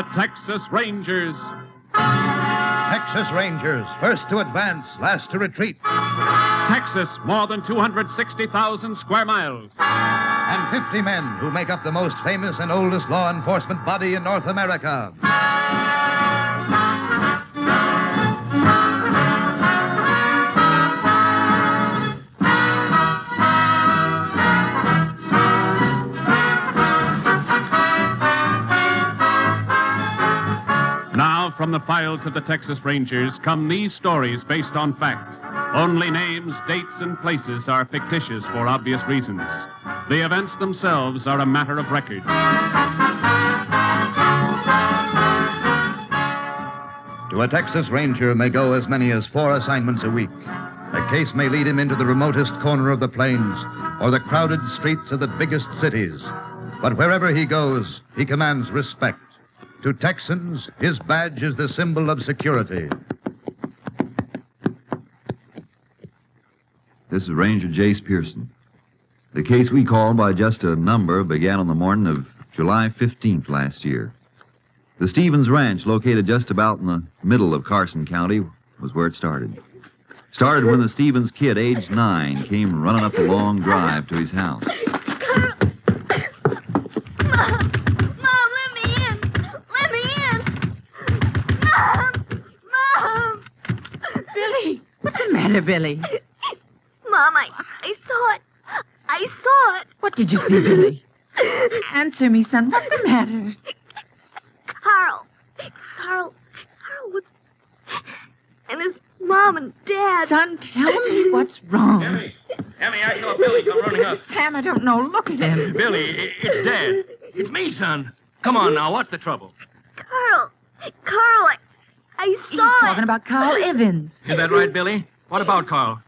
The Texas Rangers. Texas Rangers, first to advance, last to retreat. Texas, more than 260,000 square miles. And 50 men who make up the most famous and oldest law enforcement body in North America. Now, from the files of the Texas Rangers come these stories based on fact. Only names, dates, and places are fictitious for obvious reasons. The events themselves are a matter of record. To a Texas Ranger may go as many as 4 assignments a week. A case may lead him into the remotest corner of the plains or the crowded streets of the biggest cities. But wherever he goes, he commands respect. To Texans, his badge is the symbol of security. This is Ranger Jace Pearson. The case we called by just a number began on the morning of July 15th last year. The Stevens Ranch, located just about in the middle of Carson County, was where it started. Started when the Stevens kid, aged 9, came running up the long drive to his house. Mom, let me in. Let me in. Mom. Billy, what's the matter, Billy? Mom, I saw it. I saw it. What did you see, Billy? Answer me, son. What's the matter? Carl was... And his mom and dad. Son, tell me what's wrong. Emmy, I saw Billy come running up. Sam, I don't know. Look at him. Billy, it's Dad. It's me, son. Come on now, what's the trouble? Carl, I He's saw it. talking about Carl Evans. Is that right, Billy? What about Carl?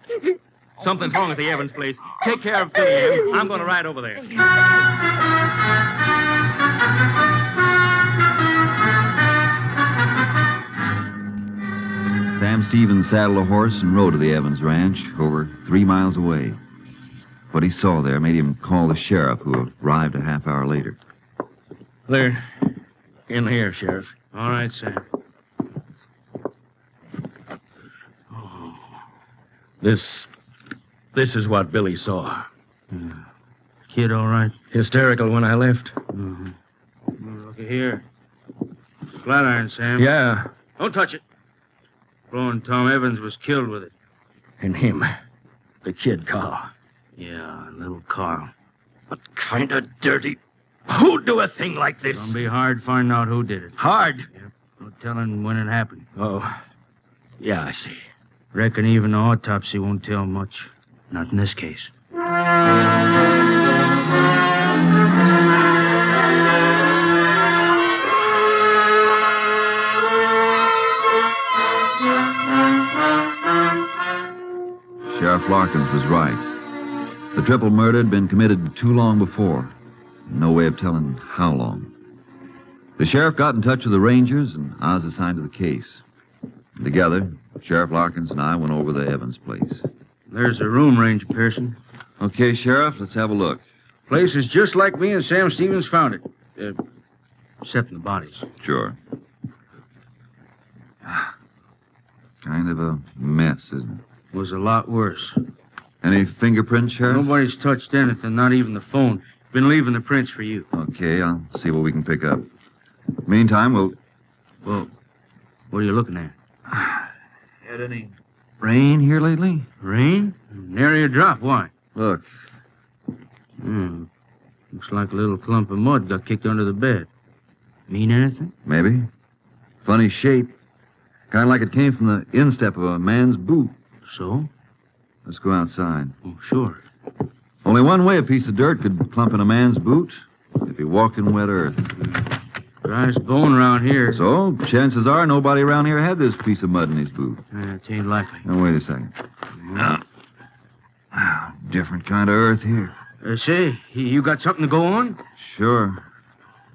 Something's wrong at the Evans place. Take care of Billy, Em. I'm going to ride over there. Sam Stevens saddled a horse and rode to the Evans Ranch, over 3 miles away. What he saw there made him call the sheriff, who arrived a half hour later. They're in here, Sheriff. All right, Sam. Oh. This is what Billy saw. Kid all right? Hysterical when I left. Mm-hmm. Look here. Flatiron, Sam. Yeah. Don't touch it. Flo and Tom Evans was killed with it. And him. The kid, Carl. Yeah, little Carl. What kind of dirty... Who'd do a thing like this? It's gonna be hard finding out who did it. Hard? Yep. No telling when it happened. Oh. Yeah, I see. Reckon even the autopsy won't tell much. Not in this case. Sheriff Larkins was right. The triple murder had been committed too long before. No way of telling how long. The sheriff got in touch with the Rangers, and I was assigned to the case. Together, Sheriff Larkins and I went over the Evans place. There's the room, Ranger Pearson. Okay, Sheriff, let's have a look. Place is just like me and Sam Stevens found it. Except in the bodies. Sure. Kind of a mess, isn't it? Was a lot worse. Any fingerprints, Sheriff? Nobody's touched anything, not even the phone. Been leaving the prints for you. Okay, I'll see what we can pick up. Meantime, we'll... Well, what are you looking at? Had any rain here lately? Rain? Nary a drop. Why? Look. Looks like a little clump of mud got kicked under the bed. Mean anything? Maybe. Funny shape. Kind of like it came from the instep of a man's boot. So? Let's go outside. Oh, sure. Only one way a piece of dirt could clump in a man's boot. If he walked in wet earth. Driest bone around here. So, chances are nobody around here had this piece of mud in his boot. It ain't likely. Now, wait a second. Different kind of earth here. Say, you got something to go on? Sure.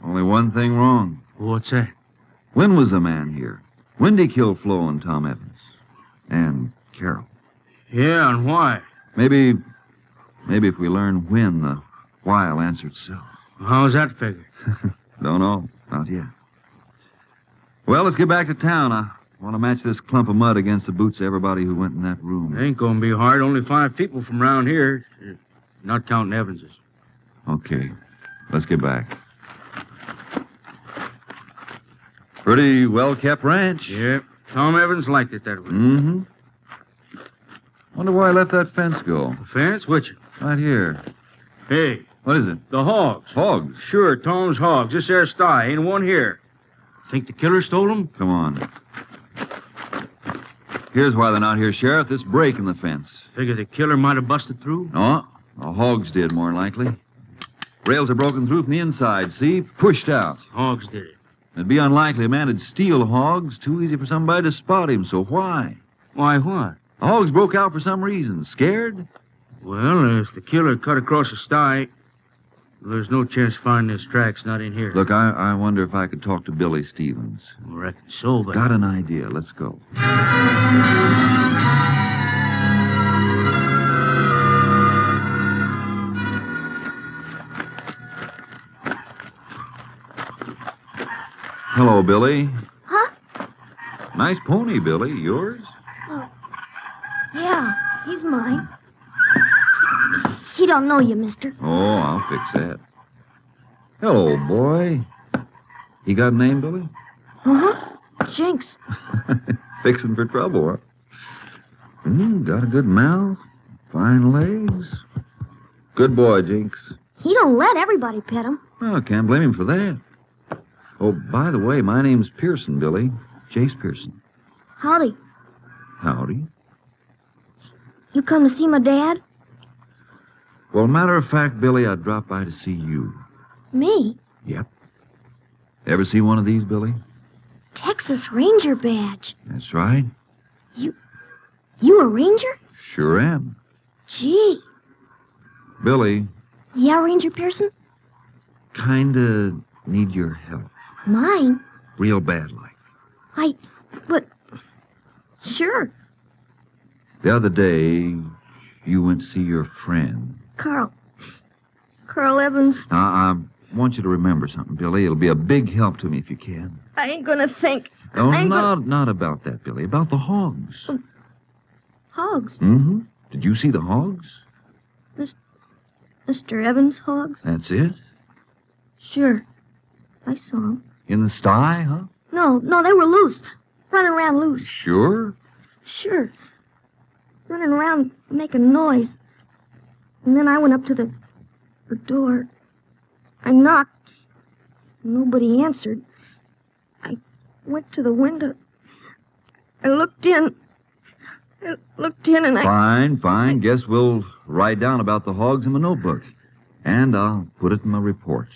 Only one thing wrong. What's that? When was the man here? When did he kill Flo and Tom Evans? And Carol? Yeah, and why? Maybe if we learn when, the why'll answer itself. How's that figure? Don't know. Not yet. Well, let's get back to town. I want to match this clump of mud against the boots of everybody who went in that room. It ain't gonna be hard. Only 5 people from around here. Not counting Evans's. Okay. Let's get back. Pretty well-kept ranch. Yep. Tom Evans liked it that way. Mm-hmm. Wonder why I let that fence go. The fence? Which? Right here. Hey, What is it? the hogs. Hogs. Sure, Tom's hogs. This there sty. Ain't one here. Think the killer stole them? Come on. Here's why they're not here, Sheriff. This break in the fence. Figure the killer might have busted through? No, the hogs did, more than likely. Rails are broken through from the inside, see? Pushed out. Hogs did it. It'd be unlikely a man would steal hogs. Too easy for somebody to spot him, so why? Why, what? The hogs broke out for some reason. Scared? Well, if the killer cut across the sty, there's no chance of finding his tracks not in here. Look, I wonder if I could talk to Billy Stevens. I reckon so, but... Got an idea. Let's go. Hello, Billy. Huh? Nice pony, Billy. Yours? Oh. Yeah, he's mine. He don't know you, mister. Oh, I'll fix that. Hello, boy. He got a name, Billy? Uh-huh. Jinx. Fixing for trouble, huh? Got a good mouth, fine legs. Good boy, Jinx. He don't let everybody pet him. Oh, can't blame him for that. Oh, by the way, my name's Pearson, Billy. Jace Pearson. Howdy. Howdy. You come to see my dad? Well, matter of fact, Billy, I dropped by to see you. Me? Yep. Ever see one of these, Billy? Texas Ranger badge. That's right. You a ranger? Sure am. Gee. Billy, Yeah, Ranger Pearson? kinda need your help. Mine? Real bad like. But... Sure. The other day, you went to see your friend. Carl Evans. I want you to remember something, Billy. It'll be a big help to me if you can. I ain't gonna think. Oh, I ain't not about that, Billy. About the hogs. Hogs? Mm-hmm. Did you see the hogs? Mr. Evans' hogs? That's it? Sure. I saw them. In the sty, huh? No, they were loose. Running around loose. Sure. Sure. Running around making noise. And then I went up to the door. I knocked. Nobody answered. I went to the window. I looked in. And Fine. Guess we'll write down about the hogs in my notebook. And I'll put it in my report.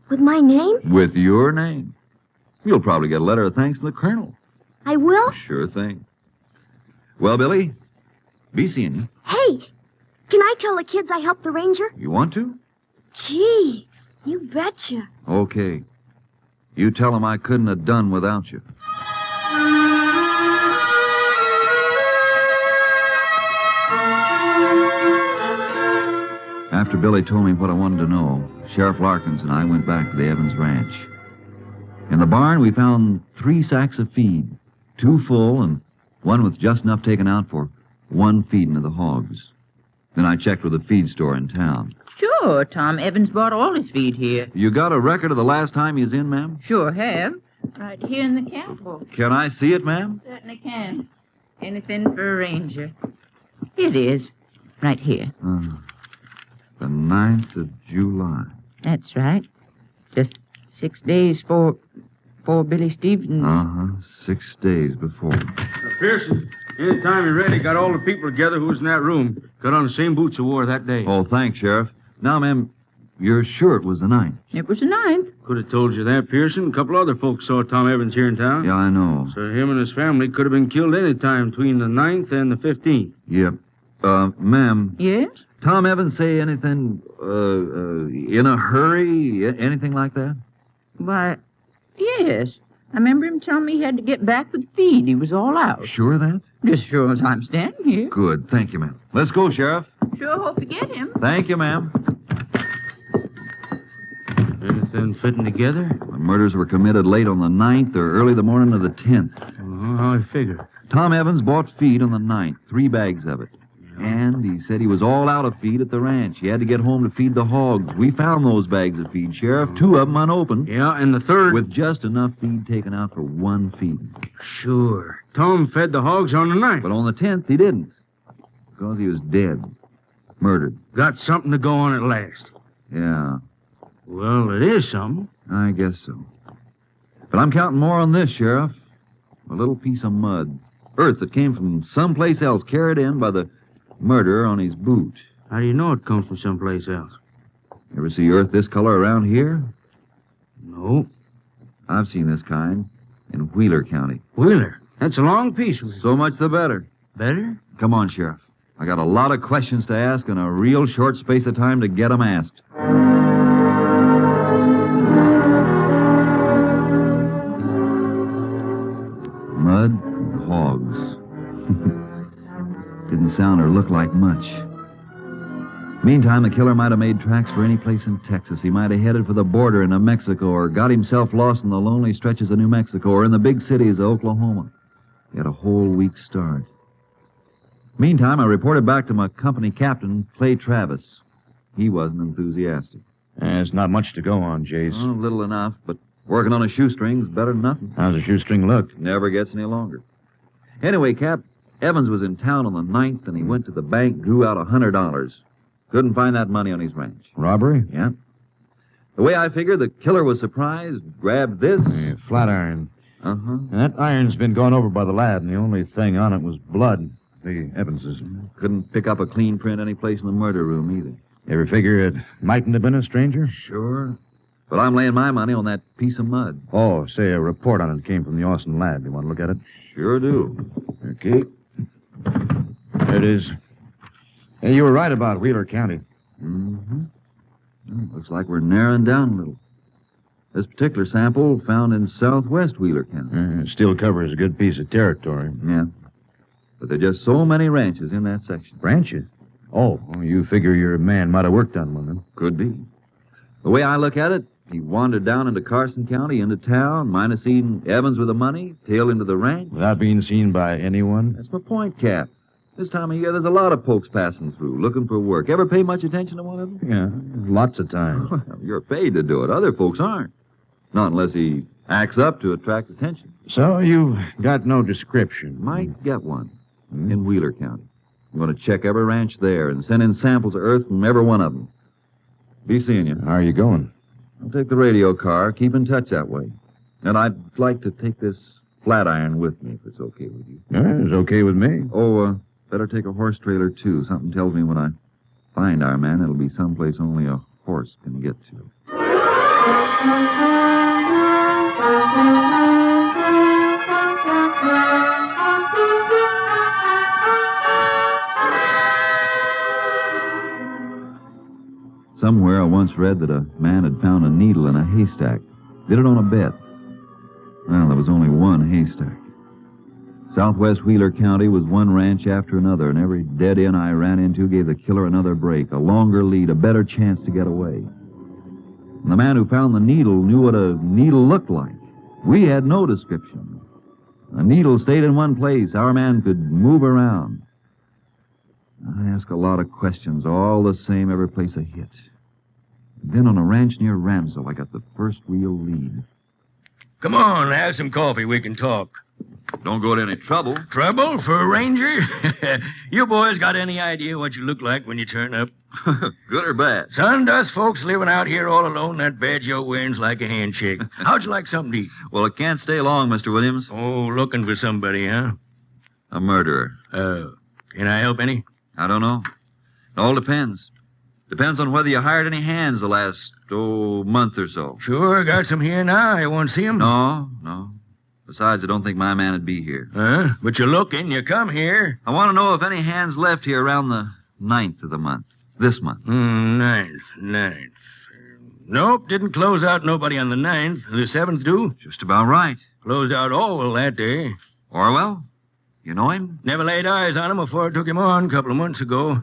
With my name? With your name. You'll probably get a letter of thanks from the colonel. I will? Sure thing. Well, Billy, be seeing you. Hey, can I tell the kids I helped the ranger? You want to? Gee, you betcha. Okay. You tell them I couldn't have done without you. After Billy told me what I wanted to know, Sheriff Larkins and I went back to the Evans Ranch. In the barn, we found 3 sacks of feed, 2 full and one with just enough taken out for 1 feeding of the hogs. Then I checked with the feed store in town. Sure, Tom Evans bought all his feed here. You got a record of the last time he was in, ma'am? Sure have. Right here in the camp book. Can I see it, ma'am? Certainly can. Anything for a ranger. Here it is. Right here. The 9th of July. That's right. Just 6 days for Billy Stevens. 6 days before. Pearson, anytime you're ready, got all the people together who was in that room. Got on the same boots you wore that day. Oh, thanks, Sheriff. Now, ma'am, you're sure it was the 9th? It was the 9th. Could have told you that, Pearson. A couple other folks saw Tom Evans here in town. Yeah, I know. So him and his family could have been killed any time between the 9th and the 15th. Yep. Ma'am. Yes? Tom Evans say anything, in a hurry? Anything like that? Why, yes. I remember him telling me he had to get back with feed. He was all out. Sure of that? Just sure as I'm standing here. Good. Thank you, ma'am. Let's go, Sheriff. Sure hope you get him. Thank you, ma'am. Nothing fitting together? The murders were committed late on the 9th or early the morning of the 10th. How I figure. Tom Evans bought feed on the 9th, 3 bags of it. And he said he was all out of feed at the ranch. He had to get home to feed the hogs. We found those bags of feed, Sheriff, 2 of them unopened. Yeah, and the third... With just enough feed taken out for 1 feeding. Sure. Tom fed the hogs on the 9th. But on the 10th, he didn't. Because he was dead. Murdered. Got something to go on at last. Yeah, Well, it is something. I guess so. But I'm counting more on this, Sheriff. A little piece of mud. Earth that came from someplace else, carried in by the murderer on his boot. How do you know it comes from someplace else? Ever see earth this color around here? No. I've seen this kind in Wheeler County. Wheeler. That's a long piece. So much the better. Better? Come on, Sheriff. I got a lot of questions to ask and a real short space of time to get them asked. Mud and hogs. Didn't sound or look like much. Meantime, the killer might have made tracks for any place in Texas. He might have headed for the border into Mexico or got himself lost in the lonely stretches of New Mexico or in the big cities of Oklahoma. He had a whole week's start. Meantime, I reported back to my company captain, Clay Travis. He wasn't enthusiastic. There's not much to go on, Jace. Oh, little enough, but working on a shoestring's better than nothing. How's the shoestring look? Never gets any longer. Anyway, Cap, Evans was in town on the 9th, and he went to the bank, drew out $100. Couldn't find that money on his ranch. Robbery? Yeah. The way I figured, the killer was surprised, grabbed this. Yeah, flat iron. Uh-huh. And that iron's been gone over by the lab, and the only thing on it was blood. The Evans's. Couldn't pick up a clean print any place in the murder room, either. Ever figure it mightn't have been a stranger? Sure. But I'm laying my money on that piece of mud. Oh, say a report on it came from the Austin lab. You want to look at it? Sure do. Okay. There it is. Hey, you were right about Wheeler County. Mm-hmm. Well, looks like we're narrowing down a little. This particular sample found in southwest Wheeler County. It still covers a good piece of territory. Yeah. But there are just so many ranches in that section. Ranches? Oh, well, you figure your man might have worked on one, then? Could be. The way I look at it, he wandered down into Carson County, into town, might have seen Evans with the money, tailed into the ranch. Without being seen by anyone? That's my point, Cap. This time of year, there's a lot of folks passing through, looking for work. Ever pay much attention to one of them? Yeah, lots of times. Well, you're paid to do it. Other folks aren't. Not unless he acts up to attract attention. So you got no description? Might get one in Wheeler County. I'm going to check every ranch there and send in samples of earth from every one of them. Be seeing you. How are you going? I'll take the radio car. Keep in touch that way. And I'd like to take this flat iron with me, if it's okay with you. Yeah, it's okay with me. Oh, better take a horse trailer, too. Something tells me when I find our man, it'll be someplace only a horse can get to. Somewhere I once read that a man had found a needle in a haystack. Did it on a bet. Well, there was only one haystack. Southwest Wheeler County was one ranch after another, and every dead end I ran into gave the killer another break, a longer lead, a better chance to get away. And the man who found the needle knew what a needle looked like. We had no description. A needle stayed in one place. Our man could move around. I asked a lot of questions, all the same every place I hit. Then on a ranch near Ramsell, I got the first real lead. Come on, have some coffee. We can talk. Don't go to any trouble. Trouble for a ranger? You boys got any idea what you look like when you turn up? Good or bad? Son, us folks living out here all alone, that badge you're wearing's like a handshake. How'd you like something to eat? Well, it can't stay long, Mr. Williams. Oh, looking for somebody, huh? A murderer. Can I help any? I don't know. It all depends. Depends on whether you hired any hands the last, month or so. Sure, got some here now. You want to see them? No. Besides, I don't think my man would be here. Huh? But you're looking. You come here. I want to know if any hands left here around the 9th of the month. This month. 9th. Nope, didn't close out nobody on the 9th. The 7th do? Just about right. Closed out Orwell that day. Orwell? You know him? Never laid eyes on him before I took him on a couple of months ago.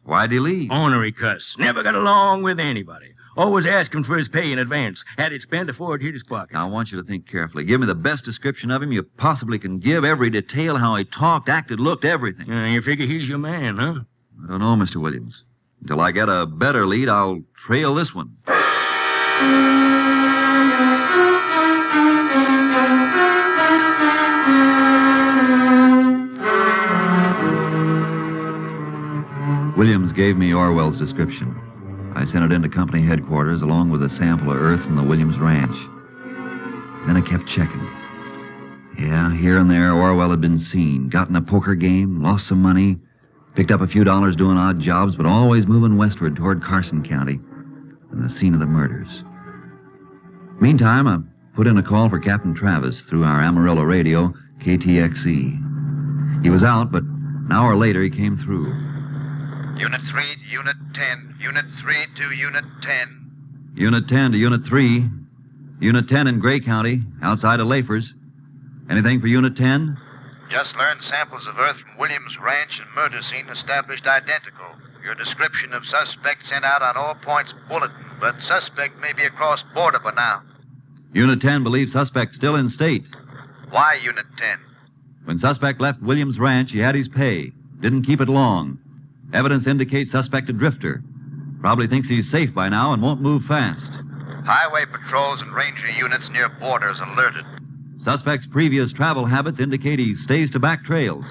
Why'd he leave? Ornery cuss. Never got along with anybody. Always asking for his pay in advance. Had it spent before it hit his pockets. Now, I want you to think carefully. Give me the best description of him you possibly can give. Every detail, how he talked, acted, looked, everything. You figure he's your man, huh? I don't know, Mr. Williams. Until I get a better lead, I'll trail this one. Williams gave me Orwell's description. I sent it into company headquarters along with a sample of earth from the Williams ranch. Then I kept checking. Yeah, here and there, Orwell had been seen. Got in a poker game, lost some money, picked up a few dollars doing odd jobs, but always moving westward toward Carson County and the scene of the murders. Meantime, I put in a call for Captain Travis through our Amarillo radio, KTXE. He was out, but an hour later he came through. Unit 3 to Unit 10. Unit 3 to Unit 10. Unit 10 to Unit 3. Unit 10 in Gray County, outside of Lafers. Anything for Unit 10? Just learned samples of earth from Williams Ranch and murder scene established identical. Your description of suspect sent out on all points bulletin, but suspect may be across border by now. Unit 10 believes suspect still in state. Why Unit 10? When suspect left Williams Ranch, he had his pay. Didn't keep it long. Evidence indicates suspect a drifter. Probably thinks he's safe by now and won't move fast. Highway patrols and ranger units near borders alerted. Suspect's previous travel habits indicate he stays to back trails.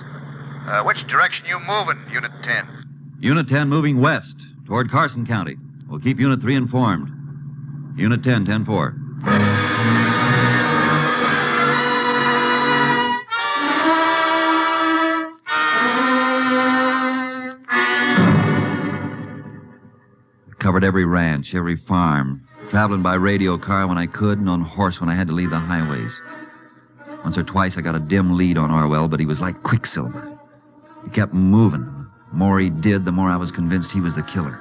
Which direction you moving, Unit 10? Unit 10 moving west toward Carson County. We'll keep Unit 3 informed. Unit 10, 10-4. Covered every ranch, every farm, traveling by radio car when I could and on horse when I had to leave the highways. Once or twice I got a dim lead on Orwell, but he was like quicksilver. He kept moving. The more he did, the more I was convinced he was the killer.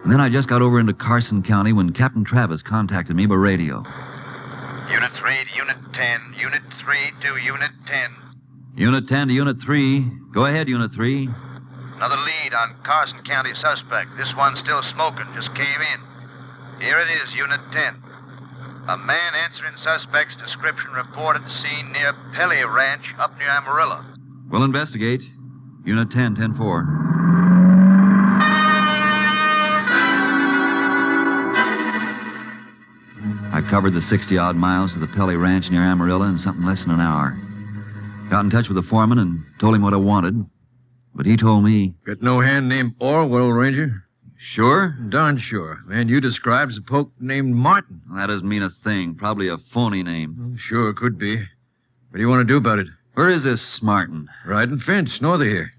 And then I just got over into Carson County when Captain Travis contacted me by radio. Unit 3 to Unit 10. Unit 3 to Unit 10. Unit 10 to Unit 3. Go ahead, Unit 3. Another lead on Carson County suspect. This one's still smoking, just came in. Here it is, Unit 10. A man answering suspect's description reported seen near Pelly Ranch up near Amarillo. We'll investigate. Unit 10, 10-4. I covered the 60-odd miles to the Pelly Ranch near Amarillo in something less than an hour. Got in touch with the foreman and told him what I wanted. But he told me... Got no hand named Orwell, Ranger? Sure? Darn sure. Man you described's a poke named Martin. Well, that doesn't mean a thing. Probably a phony name. Sure, could be. What do you want to do about it? Where is this Martin? Riding fence, north of here.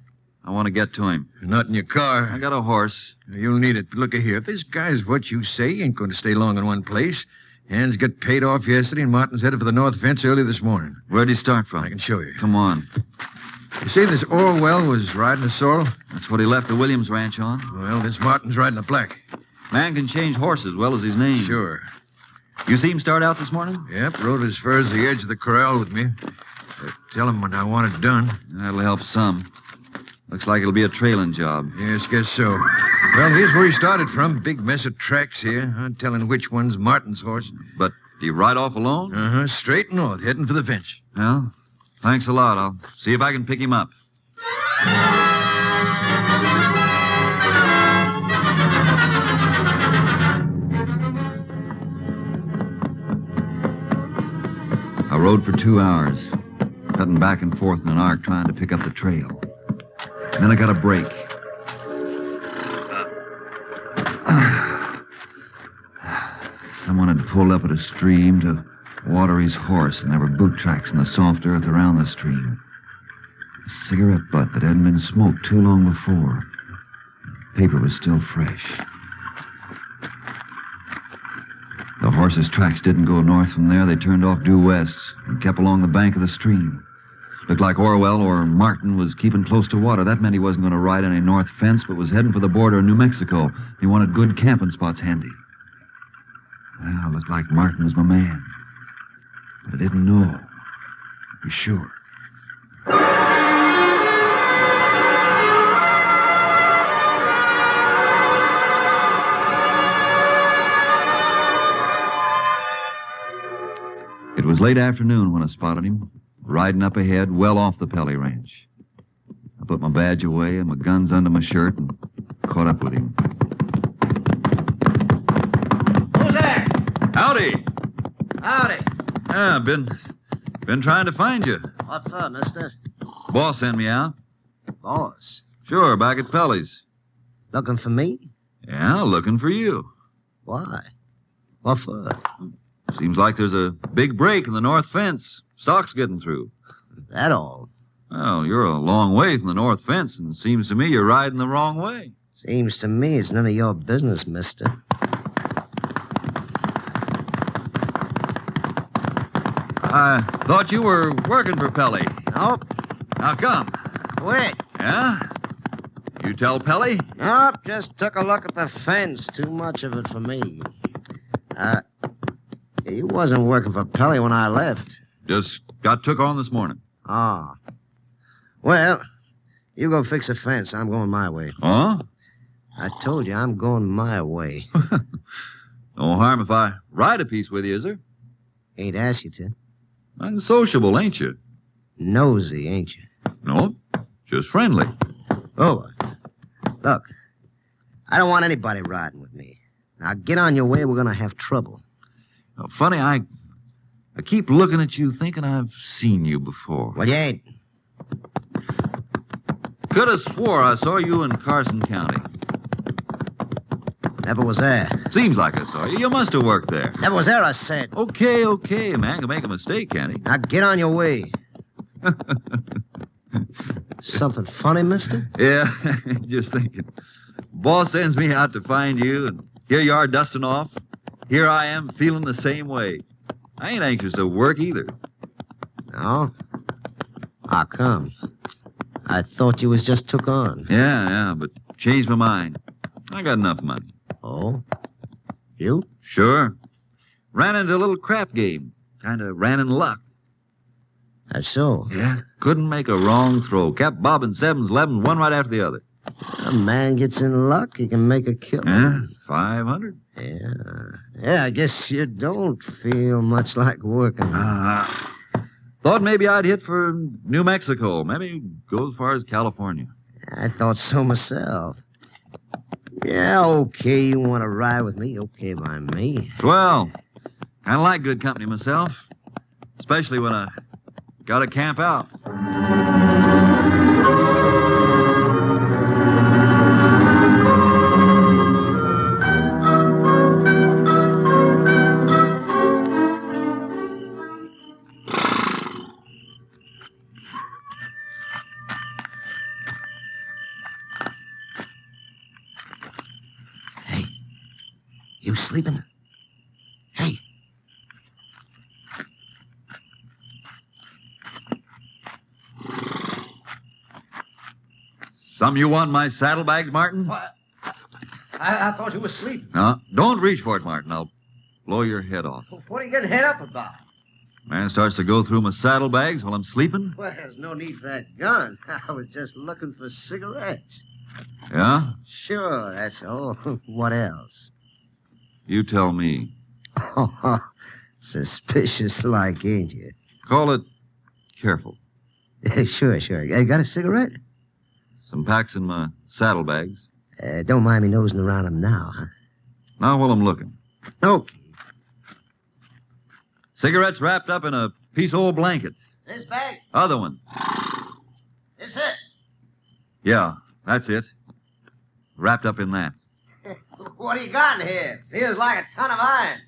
I want to get to him. Not in your car. I got a horse. You'll need it. Look here. If this guy's what you say, he ain't going to stay long in one place. Hands got paid off yesterday, and Martin's headed for the north fence early this morning. Where'd he start from? I can show you. Come on. You say this Orwell was riding a sorrel? That's what he left the Williams Ranch on. Well, this Martin's riding a black. Man can change horses as well as his name. Sure. You see him start out this morning? Yep, rode as far as the edge of the corral with me. Tell him when I want it done. That'll help some. Looks like it'll be a trailing job. Yes, guess so. Well, here's where he started from. Big mess of tracks here. Not telling which one's Martin's horse. But do you ride off alone? Uh-huh. Straight north, heading for the fence. Well, thanks a lot. I'll see if I can pick him up. I rode for 2 hours, cutting back and forth in an arc trying to pick up the trail. And then I got a break. Someone had pulled up at a stream to water his horse, and there were boot tracks in the soft earth around the stream. A cigarette butt that hadn't been smoked too long before. The paper was still fresh. The horse's tracks didn't go north from there. They turned off due west and kept along the bank of the stream. Looked like Orwell or Martin was keeping close to water. That meant he wasn't going to ride any north fence, but was heading for the border of New Mexico. He wanted good camping spots handy. Well, looked like Martin was my man. But I didn't know. To be sure. was late afternoon when I spotted him, riding up ahead, well off the Pelly Ranch. I put my badge away and my guns under my shirt and caught up with him. Who's there? Howdy. Howdy. Yeah, I've been trying to find you. What for, mister? Boss sent me out. Boss. Sure, back at Pelly's. Looking for me? Yeah, looking for you. Why? What for? Seems like there's a big break in the north fence. Stock's getting through. That all? Well, you're a long way from the north fence, and it seems to me you're riding the wrong way. Seems to me it's none of your business, mister. I thought you were working for Pelly. Nope. How come? Quit. Yeah? You tell Pelly? Nope, just took a look at the fence. Too much of it for me. You wasn't working for Pelly when I left. Just got took on this morning. Ah. Well, you go fix the fence. I'm going my way. Oh? I told you I'm going my way. No harm if I ride a piece with you, is there? Ain't asked you to. Unsociable, ain't you? Nosy, ain't you? No, just friendly. Oh, look, I don't want anybody riding with me. Now get on your way. We're going to have trouble. Funny, I keep looking at you thinking I've seen you before. Well, you ain't. Could have swore I saw you in Carson County. Never was there. Seems like I saw you. You must have worked there. Never was there, I said. Okay. A man can make a mistake, can't he? Now get on your way. Something funny, mister? Yeah, just thinking. Boss sends me out to find you, and here you are dusting off. Here I am feeling the same way. I ain't anxious to work either. No? How come? I thought you was just took on. Yeah, but changed my mind. I got enough money. Oh? You? Sure. Ran into a little crap game. Kind of ran in luck. That's so. Yeah. Couldn't make a wrong throw. Kept bobbing 7s, 11s, one right after the other. A man gets in luck, he can make a kill. Yeah, 500. Yeah, I guess you don't feel much like working. Thought maybe I'd hit for New Mexico. Maybe go as far as California. I thought so myself. Yeah, okay, you want to ride with me? Okay by me. Swell. Kind of like good company myself. Especially when I got to camp out. You sleeping? Hey. Some you want my saddlebags, Martin? What? I thought you were asleep. No, don't reach for it, Martin. I'll blow your head off. What are you getting head up about? Man starts to go through my saddlebags while I'm sleeping. Well, there's no need for that gun. I was just looking for cigarettes. Yeah? Sure, that's all. What else? You tell me. Oh, suspicious like, ain't you? Call it careful. Sure. You got a cigarette? Some packs in my saddlebags. Don't mind me nosing around them now, huh? Now while I'm looking. Okay. Cigarettes wrapped up in a piece of old blanket. This bag? Other one. This it? Yeah, that's it. Wrapped up in that. What do you got in here? Feels like a ton of iron.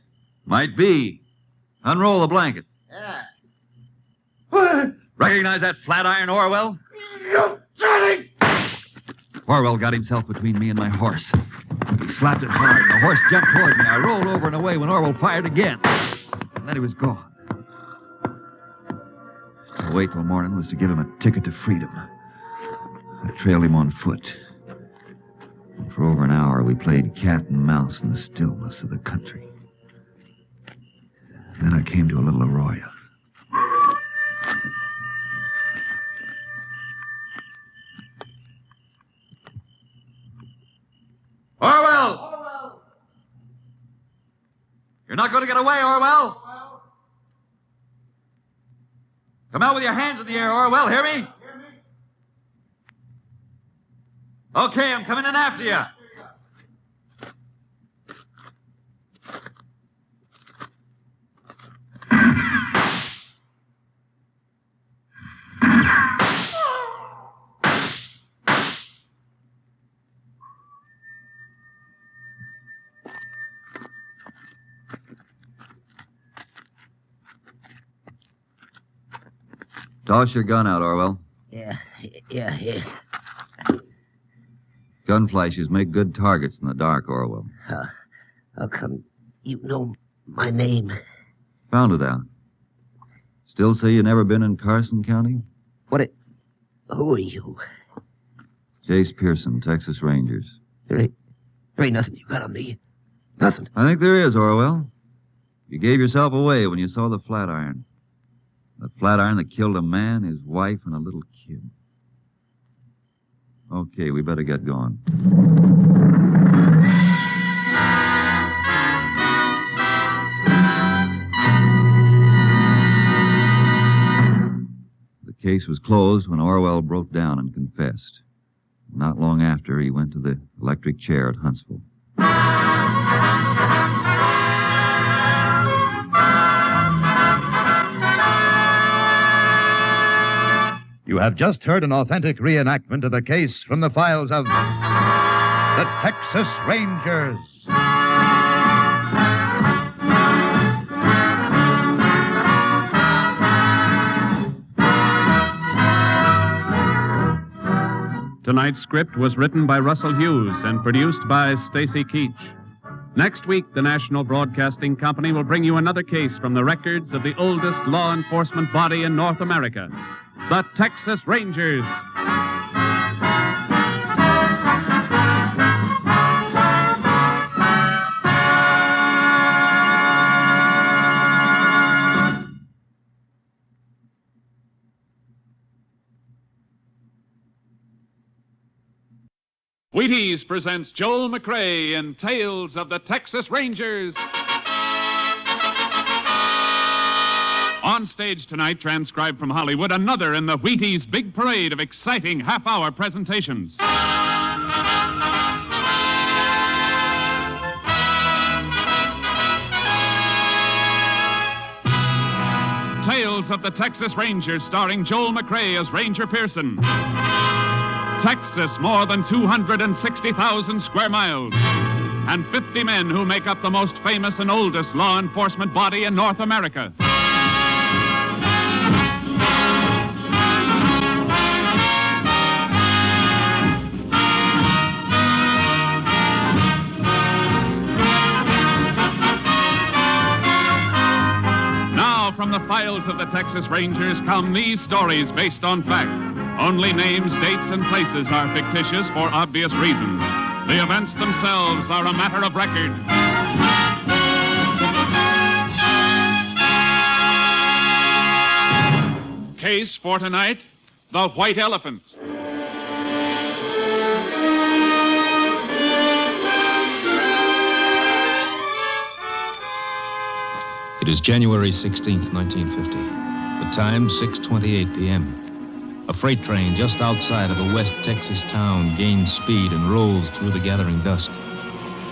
Might be. Unroll the blanket. Yeah. Recognize that flat iron, Orwell? You dirty! Orwell got himself between me and my horse. He slapped it hard, and the horse jumped toward me. I rolled over and away when Orwell fired again. And then he was gone. To wait till morning was to give him a ticket to freedom. I trailed him on foot. And for over an hour, we played cat and mouse in the stillness of the country. Then I came to a little arroyo. Orwell! You're not going to get away, Orwell! Come out with your hands in the air, Orwell. Hear me? Okay, I'm coming in after you. Toss your gun out, Orwell. Yeah. Gun flashes make good targets in the dark, Orwell. How come you know my name? Found it out. Still say you never been in Carson County? Who are you? Jace Pearson, Texas Rangers. There ain't nothing you got on me. Nothing. I think there is, Orwell. You gave yourself away when you saw the Flatiron. The Flatiron that killed a man, his wife, and a little kid. Okay, we better get going. The case was closed when Orwell broke down and confessed. Not long after, he went to the electric chair at Huntsville. You have just heard an authentic reenactment of the case from the files of the Texas Rangers. Tonight's script was written by Russell Hughes and produced by Stacy Keach. Next week, the National Broadcasting Company will bring you another case from the records of the oldest law enforcement body in North America, the Texas Rangers. Wheaties presents Joel McRae in Tales of the Texas Rangers. On stage tonight, transcribed from Hollywood, another in the Wheaties big parade of exciting half-hour presentations. Tales of the Texas Rangers, starring Joel McRae as Ranger Pearson. Texas, more than 260,000 square miles, and 50 men who make up the most famous and oldest law enforcement body in North America. Now, from the files of the Texas Rangers come these stories based on fact. Only names, dates, and places are fictitious for obvious reasons. The events themselves are a matter of record. Case for tonight, the White Elephant. It is January 16th, 1950. The time, 6:28 p.m. A freight train just outside of a West Texas town gains speed and rolls through the gathering dusk.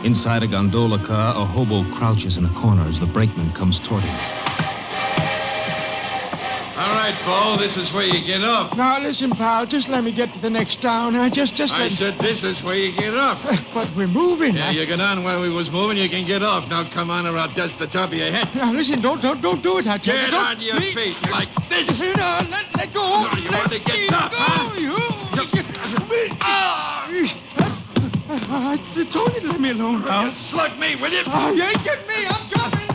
Inside a gondola car, a hobo crouches in a corner as the brakeman comes toward him. All right, Bo, this is where you get off. Now, listen, pal, just let me get to the next town. I said this is where you get off. But we're moving. Yeah, you get on where we was moving, you can get off. Now, come on, or I'll dust the top of your head. Now, listen, don't do it, I tell you. Get on your feet like this. No, let go. No, you want to get up, huh? I told you to let me alone, pal. You slug me, will you? Oh, you ain't getting me. I'm coming.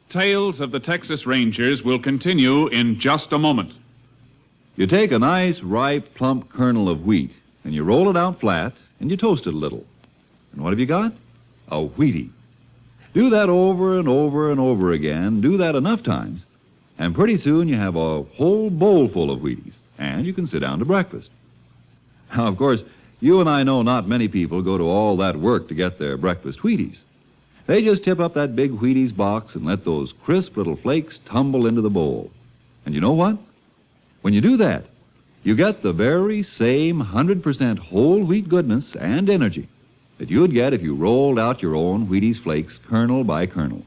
Tales of the Texas Rangers will continue in just a moment. You take a nice, ripe, plump kernel of wheat, and you roll it out flat, and you toast it a little. And what have you got? A Wheatie. Do that over and over and over again. Do that enough times, And pretty soon you have a whole bowl full of Wheaties, and you can sit down to breakfast. Now, of course, you and I know not many people go to all that work to get their breakfast Wheaties. They just tip up that big Wheaties box and let those crisp little flakes tumble into the bowl. And you know what? When you do that, you get the very same 100% whole wheat goodness and energy that you'd get if you rolled out your own Wheaties flakes kernel by kernel.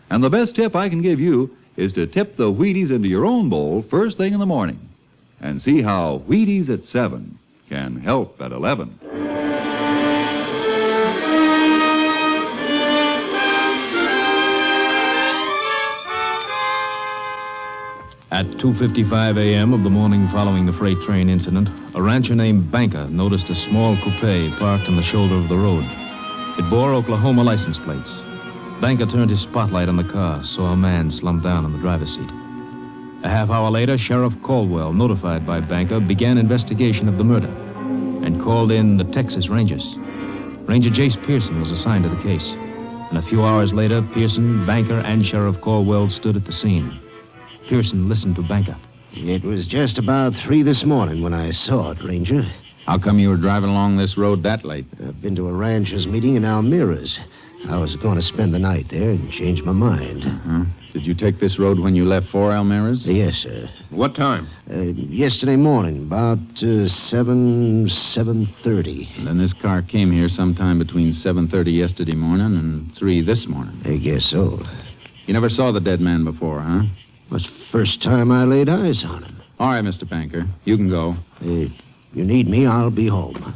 And the best tip I can give you is to tip the Wheaties into your own bowl first thing in the morning and see how Wheaties at 7 can help at 11. At 2:55 a.m. of the morning following the freight train incident, a rancher named Banker noticed a small coupe parked on the shoulder of the road. It bore Oklahoma license plates. Banker turned his spotlight on the car, saw a man slumped down on the driver's seat. A half hour later, Sheriff Caldwell, notified by Banker, began investigation of the murder and called in the Texas Rangers. Ranger Jace Pearson was assigned to the case. And a few hours later, Pearson, Banker, and Sheriff Caldwell stood at the scene. Pearson listened to Banker. It was just about 3 this morning when I saw it, Ranger. How come you were driving along this road that late? I've been to a ranchers' meeting in Almira's. I was going to spend the night there and change my mind. Uh-huh. Did you take this road when you left for Almira's? Yes, sir. What time? Yesterday morning, about 7:30. And then this car came here sometime between 7:30 yesterday morning and 3 this morning. I guess so. You never saw the dead man before, huh? It's the first time I laid eyes on him. All right, Mr. Banker. You can go. If you need me, I'll be home.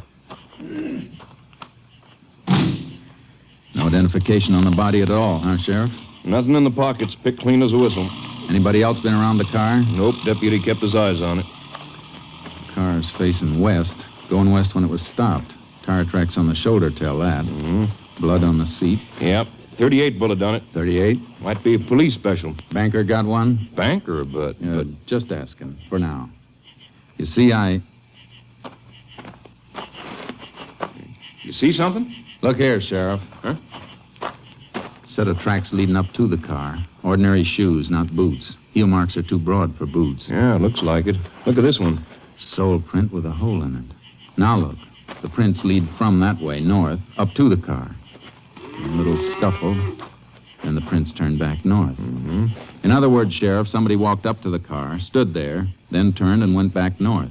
No identification on the body at all, huh, Sheriff? Nothing in the pockets. Picked clean as a whistle. Anybody else been around the car? Nope. Deputy kept his eyes on it. Car's facing west. Going west when it was stopped. Tire tracks on the shoulder tell that. Mm-hmm. Blood on the seat. Yep. 38 bullet done it. 38? Might be a police special. Banker got one? Banker, but... Just asking, for now. You see, You see something? Look here, Sheriff. Huh? Set of tracks leading up to the car. Ordinary shoes, not boots. Heel marks are too broad for boots. Yeah, looks like it. Look at this one. Sole print with a hole in it. Now look. The prints lead from that way, north, up to the car. A little scuffle, and the prints turn back north. Mm-hmm. In other words, Sheriff, somebody walked up to the car, stood there, then turned and went back north.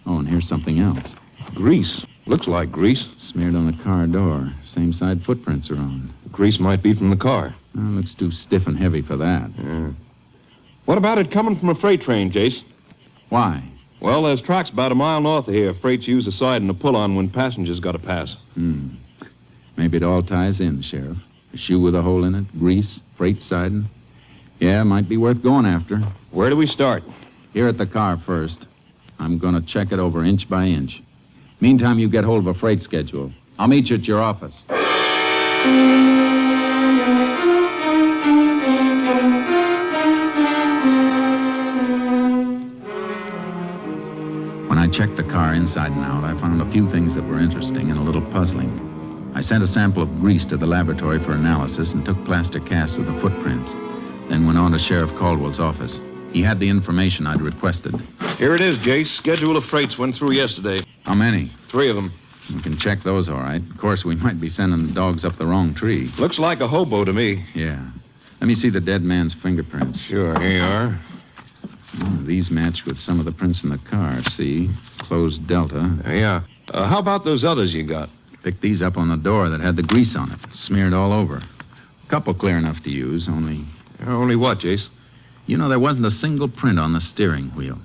Oh, and here's something else. Grease. Looks like grease. Smeared on the car door. Same side footprints are on. Grease might be from the car. Well, looks too stiff and heavy for that. Yeah. What about it coming from a freight train, Jace? Why? Well, there's tracks about a mile north of here. Freights use the siding to pull on when passengers got to pass. Maybe it all ties in, Sheriff. A shoe with a hole in it, grease, freight siding. Yeah, might be worth going after. Where do we start? Here at the car first. I'm going to check it over inch by inch. Meantime, you get hold of a freight schedule. I'll meet you at your office. When I checked the car inside and out, I found a few things that were interesting and a little puzzling. I sent a sample of grease to the laboratory for analysis and took plaster casts of the footprints. Then went on to Sheriff Caldwell's office. He had the information I'd requested. Here it is, Jace. Schedule of freights went through yesterday. How many? 3 of them. We can check those, all right. Of course, we might be sending the dogs up the wrong tree. Looks like a hobo to me. Yeah. Let me see the dead man's fingerprints. Sure, here you are. These match with some of the prints in the car, see? Closed delta. Yeah. How about those others you got? Picked these up on the door that had the grease on it, smeared all over. Couple clear enough to use, only... Only what, Jace? You know, there wasn't a single print on the steering wheel.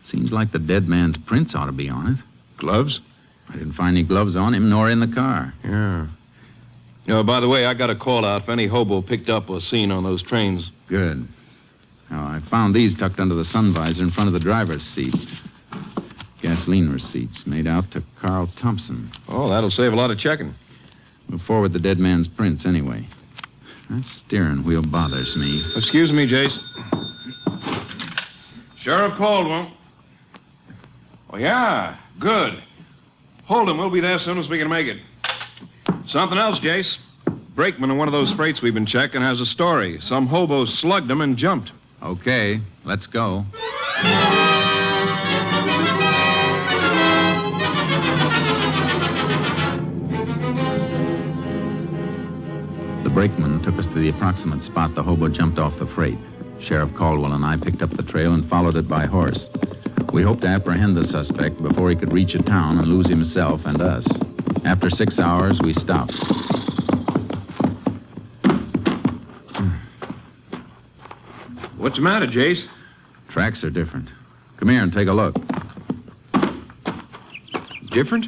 Seems like the dead man's prints ought to be on it. Gloves? I didn't find any gloves on him, nor in the car. Yeah. By the way, I got a call out if any hobo picked up or seen on those trains. Good. Now, I found these tucked under the sun visor in front of the driver's seat. Gasoline receipts made out to Carl Thompson. Oh, that'll save a lot of checking. We'll forward the dead man's prints anyway. That steering wheel bothers me. Excuse me, Jace. Sheriff Caldwell. Oh, yeah. Good. Hold him. We'll be there as soon as we can make it. Something else, Jace. Brakeman on one of those freights we've been checking has a story. Some hobo slugged him and jumped. Okay, let's go. The brakeman took us to the approximate spot the hobo jumped off the freight. Sheriff Caldwell and I picked up the trail and followed it by horse. We hoped to apprehend the suspect before he could reach a town and lose himself and us. After 6 hours, we stopped. What's the matter, Jace? Tracks are different. Come here and take a look. Different?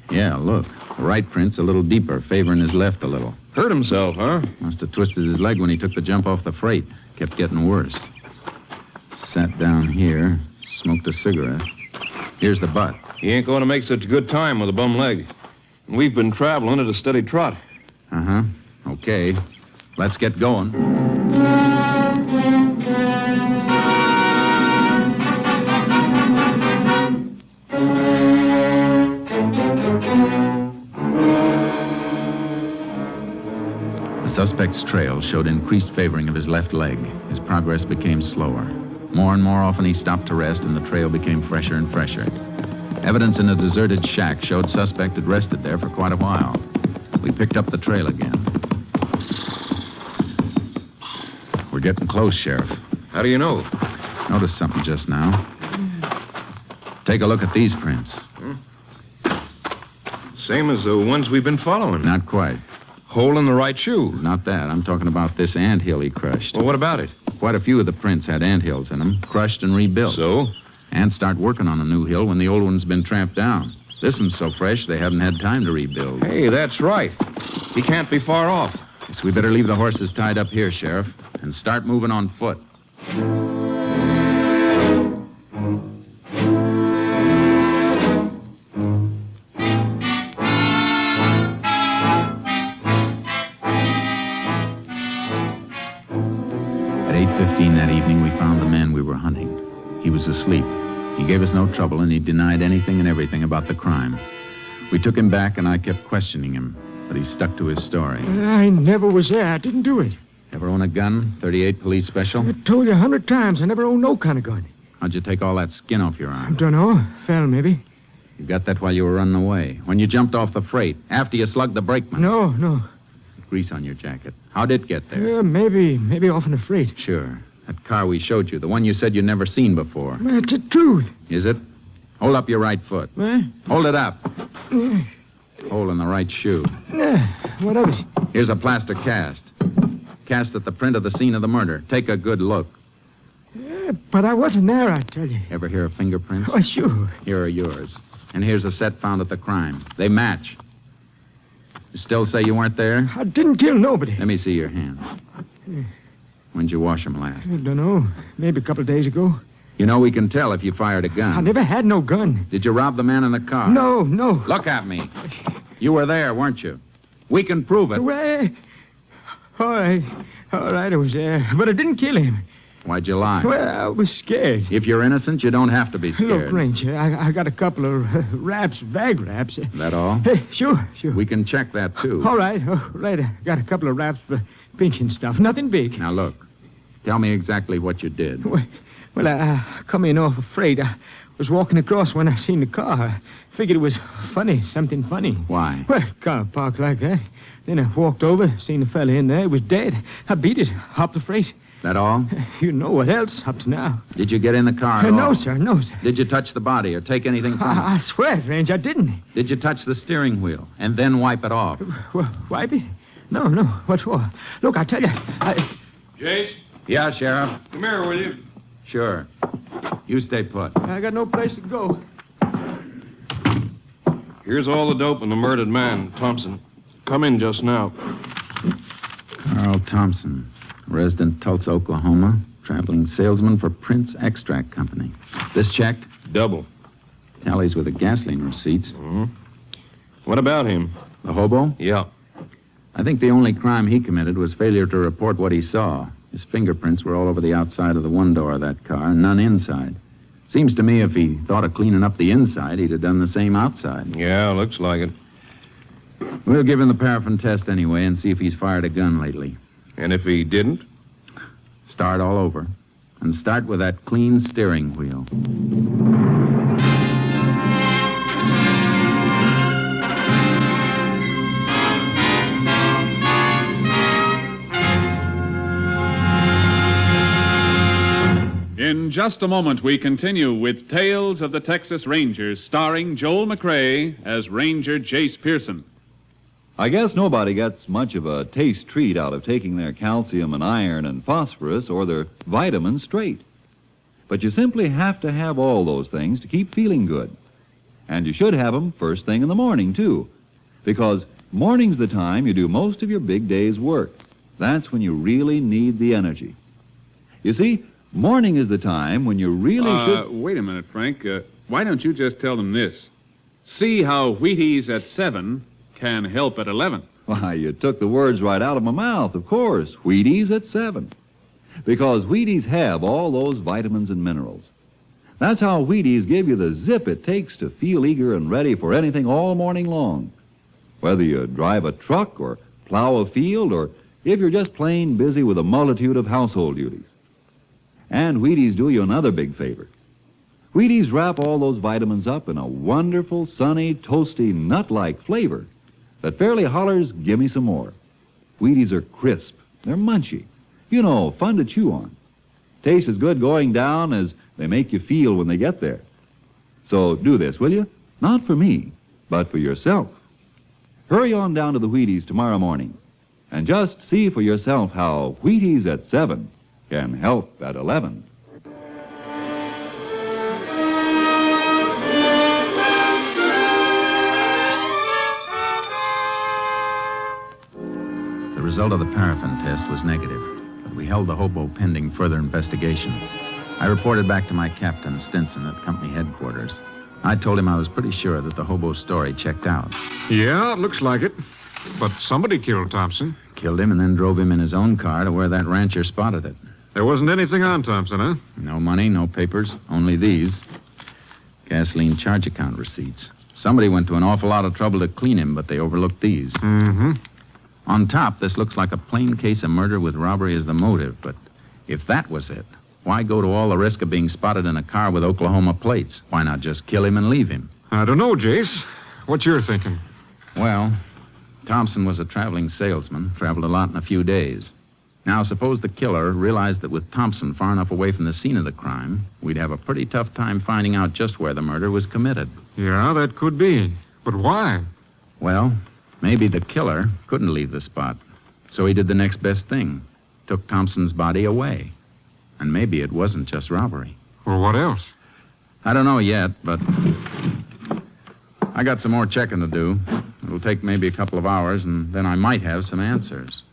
Yeah, look. The right print's a little deeper, favoring his left a little. Hurt himself, huh? Must have twisted his leg when he took the jump off the freight. Kept getting worse. Sat down here, smoked a cigarette. Here's the butt. He ain't going to make such a good time with a bum leg. And we've been traveling at a steady trot. Uh-huh. Okay. Let's get going. The suspect's trail showed increased favoring of his left leg. His progress became slower. More and more often he stopped to rest, and the trail became fresher and fresher. Evidence in a deserted shack showed suspect had rested there for quite a while. We picked up the trail again. We're getting close, Sheriff. How do you know? Noticed something just now. Take a look at these prints. Same as the ones we've been following. Not quite. Hole in the right shoe. It's not that. I'm talking about this anthill he crushed. Well, what about it? Quite a few of the prints had anthills in them, crushed and rebuilt. So? Ants start working on a new hill when the old one's been tramped down. This one's so fresh they haven't had time to rebuild. Hey, that's right. He can't be far off. Guess we better leave the horses tied up here, Sheriff, and start moving on foot. At 8:15 that evening, we found the man we were hunting. He was asleep. He gave us no trouble, and he denied anything and everything about the crime. We took him back, and I kept questioning him, but he stuck to his story. I never was there. I didn't do it. Ever own a gun? 38 police special? I told you 100 times I never owned no kind of gun. How'd you take all that skin off your arm? Don't know. Fell, maybe. You got that while you were running away. When you jumped off the freight, after you slugged the brakeman. No. Grease on your jacket. How'd it get there? Maybe off in the freight. Sure. That car we showed you, the one you said you'd never seen before. It's the truth. Is it? Hold up your right foot. What? Hold it up. Hole in the right shoe. What of it? Here's a plaster cast. Cast at the print of the scene of the murder. Take a good look. But I wasn't there, I tell you. Ever hear of fingerprints? Oh, sure. Here are yours. And here's a set found at the crime. They match. You still say you weren't there? I didn't kill nobody. Let me see your hands. When'd you wash them last? I don't know. Maybe a couple of days ago. You know we can tell if you fired a gun. I never had no gun. Did you rob the man in the car? No. Look at me. You were there, weren't you? We can prove it. Well, all right, I was there. But I didn't kill him. Why'd you lie? Well, I was scared. If you're innocent, you don't have to be scared. Look, Ranger, I got a couple of bag wraps. That all? Sure. We can check that, too. All right. I got a couple of wraps for pinching stuff. Nothing big. Now, look. Tell me exactly what you did. Well, I come in off a freight. I was walking across when I seen the car. I figured it was funny, something funny. Why? Well, car parked like that. Then I walked over, seen the fella in there. He was dead. I beat it, hopped the freight. That all? You know what else up to now. Did you get in the car at all? No, sir. Did you touch the body or take anything from it? I swear, Range, I didn't. Did you touch the steering wheel and then wipe it off? Wipe it? No. What for? Look, I tell you, Jace? Yeah, Sheriff? Come here, will you? Sure. You stay put. I got no place to go. Here's all the dope in the murdered man, Thompson. Come in just now. Carl Thompson, resident Tulsa, Oklahoma, traveling salesman for Prince Extract Company. This checked? Double. Tallies with the gasoline receipts. Mm-hmm. What about him? The hobo? Yeah. I think the only crime he committed was failure to report what he saw. His fingerprints were all over the outside of the one door of that car, none inside. Seems to me if he thought of cleaning up the inside, he'd have done the same outside. Yeah, looks like it. We'll give him the paraffin test anyway and see if he's fired a gun lately. And if he didn't? Start all over. And start with that clean steering wheel. In just a moment, we continue with Tales of the Texas Rangers, starring Joel McRae as Ranger Jace Pearson. I guess nobody gets much of a taste treat out of taking their calcium and iron and phosphorus or their vitamins straight. But you simply have to have all those things to keep feeling good. And you should have them first thing in the morning, too, because morning's the time you do most of your big day's work. That's when you really need the energy. You see, morning is the time when you really should... Wait a minute, Frank. Why don't you just tell them this? See how Wheaties at 7 can help at 11. Why, you took the words right out of my mouth, of course. Wheaties at 7. Because Wheaties have all those vitamins and minerals. That's how Wheaties give you the zip it takes to feel eager and ready for anything all morning long. Whether you drive a truck or plow a field or if you're just plain busy with a multitude of household duties. And Wheaties do you another big favor. Wheaties wrap all those vitamins up in a wonderful, sunny, toasty, nut-like flavor that fairly hollers, "Give me some more." Wheaties are crisp. They're munchy. You know, fun to chew on. Taste as good going down as they make you feel when they get there. So do this, will you? Not for me, but for yourself. Hurry on down to the Wheaties tomorrow morning and just see for yourself how Wheaties at 7 can help at 11. The result of the paraffin test was negative, but we held the hobo pending further investigation. I reported back to my captain, Stinson, at company headquarters. I told him I was pretty sure that the hobo's story checked out. Yeah, it looks like it. But somebody killed Thompson. Killed him and then drove him in his own car to where that rancher spotted it. There wasn't anything on Thompson, huh? No money, no papers, only these. Gasoline charge account receipts. Somebody went to an awful lot of trouble to clean him, but they overlooked these. Mm-hmm. On top, this looks like a plain case of murder with robbery as the motive, but if that was it, why go to all the risk of being spotted in a car with Oklahoma plates? Why not just kill him and leave him? I don't know, Jace. What's your thinking? Well, Thompson was a traveling salesman, traveled a lot in a few days. Now, suppose the killer realized that with Thompson far enough away from the scene of the crime, we'd have a pretty tough time finding out just where the murder was committed. Yeah, that could be. But why? Well, maybe the killer couldn't leave the spot. So he did the next best thing. Took Thompson's body away. And maybe it wasn't just robbery. Well, what else? I don't know yet, but I got some more checking to do. It'll take maybe a couple of hours, and then I might have some answers.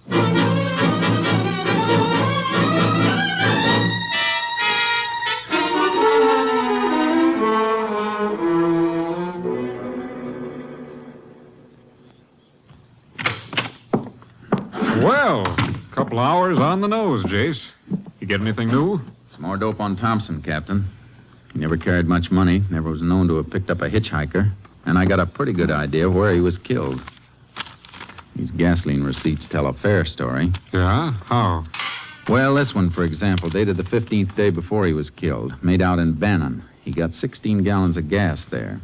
Well, a couple of hours on the nose, Jace. You get anything new? Some more dope on Thompson, Captain. He never carried much money, never was known to have picked up a hitchhiker, and I got a pretty good idea of where he was killed. These gasoline receipts tell a fair story. Yeah? How? Well, this one, for example, dated the 15th day before he was killed, made out in Bannon. He got 16 gallons of gas there.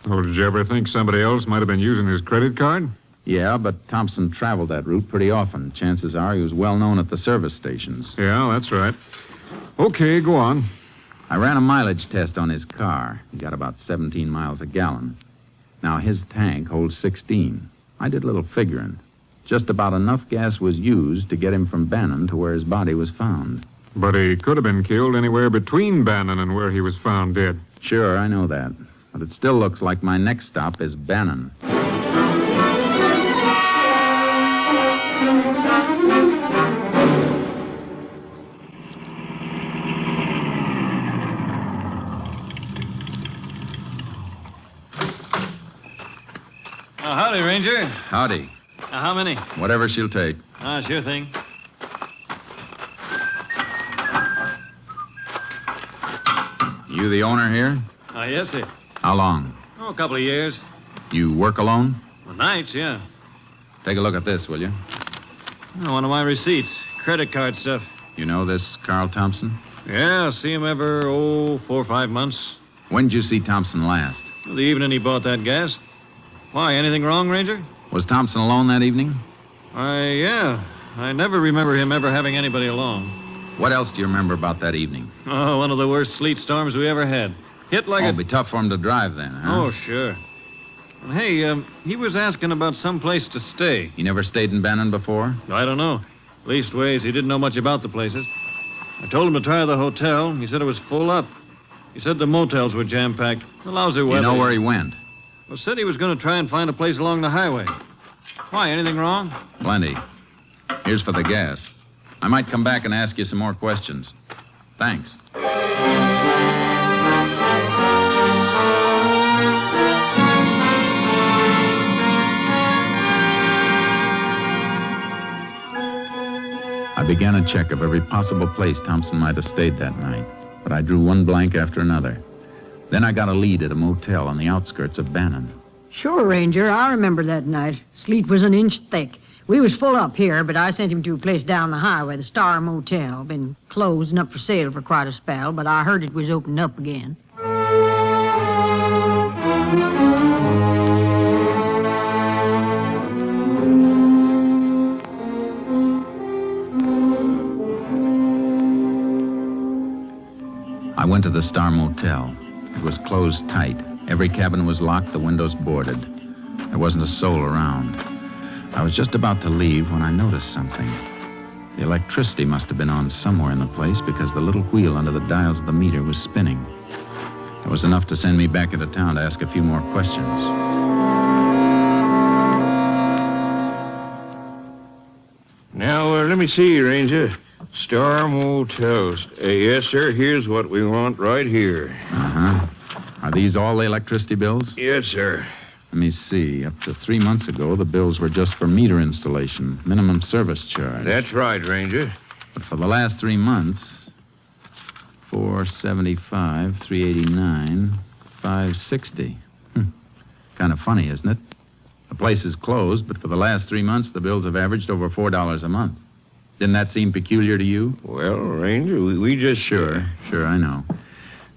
Oh, did you ever think somebody else might have been using his credit card? Yeah, but Thompson traveled that route pretty often. Chances are he was well known at the service stations. Yeah, that's right. Okay, go on. I ran a mileage test on his car. He got about 17 miles a gallon. Now, his tank holds 16. I did a little figuring. Just about enough gas was used to get him from Bannon to where his body was found. But he could have been killed anywhere between Bannon and where he was found dead. Sure, I know that. But it still looks like my next stop is Bannon. Howdy, Ranger. Howdy. How many? Whatever she'll take. Sure thing. You the owner here? Yes, sir. How long? A couple of years. You work alone? Well, nights, yeah. Take a look at this, will you? One of my receipts. Credit card stuff. You know this Carl Thompson? Yeah, see him every, 4 or 5 months. When did you see Thompson last? The evening he bought that gas. Why, anything wrong, Ranger? Was Thompson alone that evening? Yeah. I never remember him ever having anybody along. What else do you remember about that evening? Oh, one of the worst sleet storms we ever had. Hit like It'd be tough for him to drive then, huh? Oh, sure. Hey, he was asking about some place to stay. You never stayed in Bannon before? I don't know. Leastways, he didn't know much about the places. I told him to try the hotel. He said it was full up. He said the motels were jam-packed. The lousy weather. You know where he went? Well, said he was going to try and find a place along the highway. Why, anything wrong? Plenty. Here's for the gas. I might come back and ask you some more questions. Thanks. I began a check of every possible place Thompson might have stayed that night, but I drew one blank after another. Then I got a lead at a motel on the outskirts of Bannon. Sure, Ranger. I remember that night. Sleet was an inch thick. We was full up here, but I sent him to a place down the highway, the Star Motel. Been closed and up for sale for quite a spell, but I heard it was opened up again. I went to the Star Motel. It was closed tight. Every cabin was locked, the windows boarded. There wasn't a soul around. I was just about to leave when I noticed something. The electricity must have been on somewhere in the place because the little wheel under the dials of the meter was spinning. It was enough to send me back into town to ask a few more questions. Now, let me see, Ranger. Star Motels. Yes, sir. Here's what we want right here. Uh-huh. Are these all the electricity bills? Yes, sir. Let me see. Up to 3 months ago, the bills were just for meter installation, minimum service charge. That's right, Ranger. But for the last 3 months, $475, $389, $560. Kind of funny, isn't it? The place is closed, but for the last 3 months, the bills have averaged over $4 a month. Didn't that seem peculiar to you? Well, Ranger, we just... Sure, I know.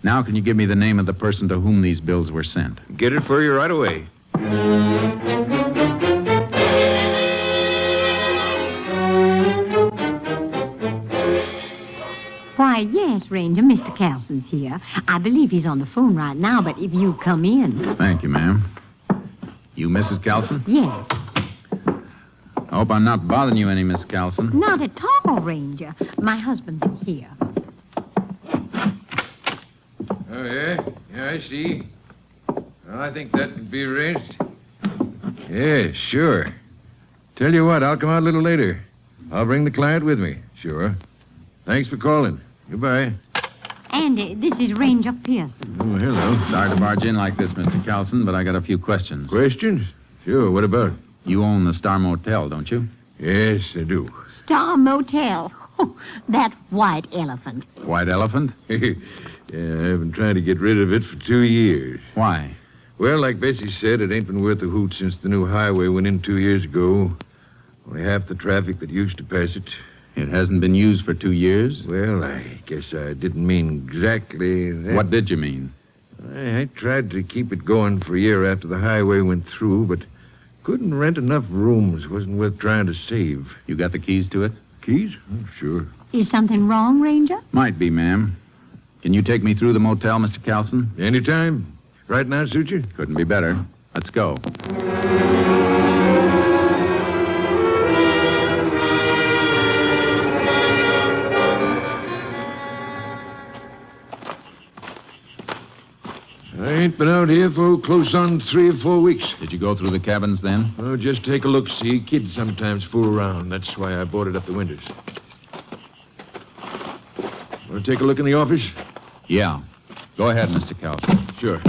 Now, can you give me the name of the person to whom these bills were sent? Get it for you right away. Why, yes, Ranger, Mr. Carlson's here. I believe he's on the phone right now, but if you come in... Thank you, ma'am. You Mrs. Carlson? Yes. I hope I'm not bothering you any, Miss Carlson. Not at all, Ranger. My husband's here. Oh, yeah? Yeah, I see. Well, I think that can be arranged. Yeah, sure. Tell you what, I'll come out a little later. I'll bring the client with me. Sure. Thanks for calling. Goodbye. And this is Ranger Pearson. Oh, hello. Sorry to barge in like this, Mr. Carlson, but I got a few questions. Questions? Sure, what about? You own the Star Motel, don't you? Yes, I do. Star Motel. Oh, that white elephant. White elephant? Yeah, I've been trying to get rid of it for 2 years. Why? Well, like Bessie said, it ain't been worth a hoot since the new highway went in 2 years ago. Only half the traffic that used to pass it. It hasn't been used for 2 years? Well, I guess I didn't mean exactly that. What did you mean? I tried to keep it going for a year after the highway went through, but couldn't rent enough rooms. Wasn't worth trying to save. You got the keys to it? Keys? Oh, sure. Is something wrong, Ranger? Might be, ma'am. Can you take me through the motel, Mr. Carlson? Anytime. Right now, suit you? Couldn't be better. Let's go. I ain't been out here for close on 3 or 4 weeks. Did you go through the cabins then? Oh, just take a look. See, kids sometimes fool around. That's why I boarded up the windows. Want to take a look in the office? Yeah. Go ahead, Mr. Carlson. Sure.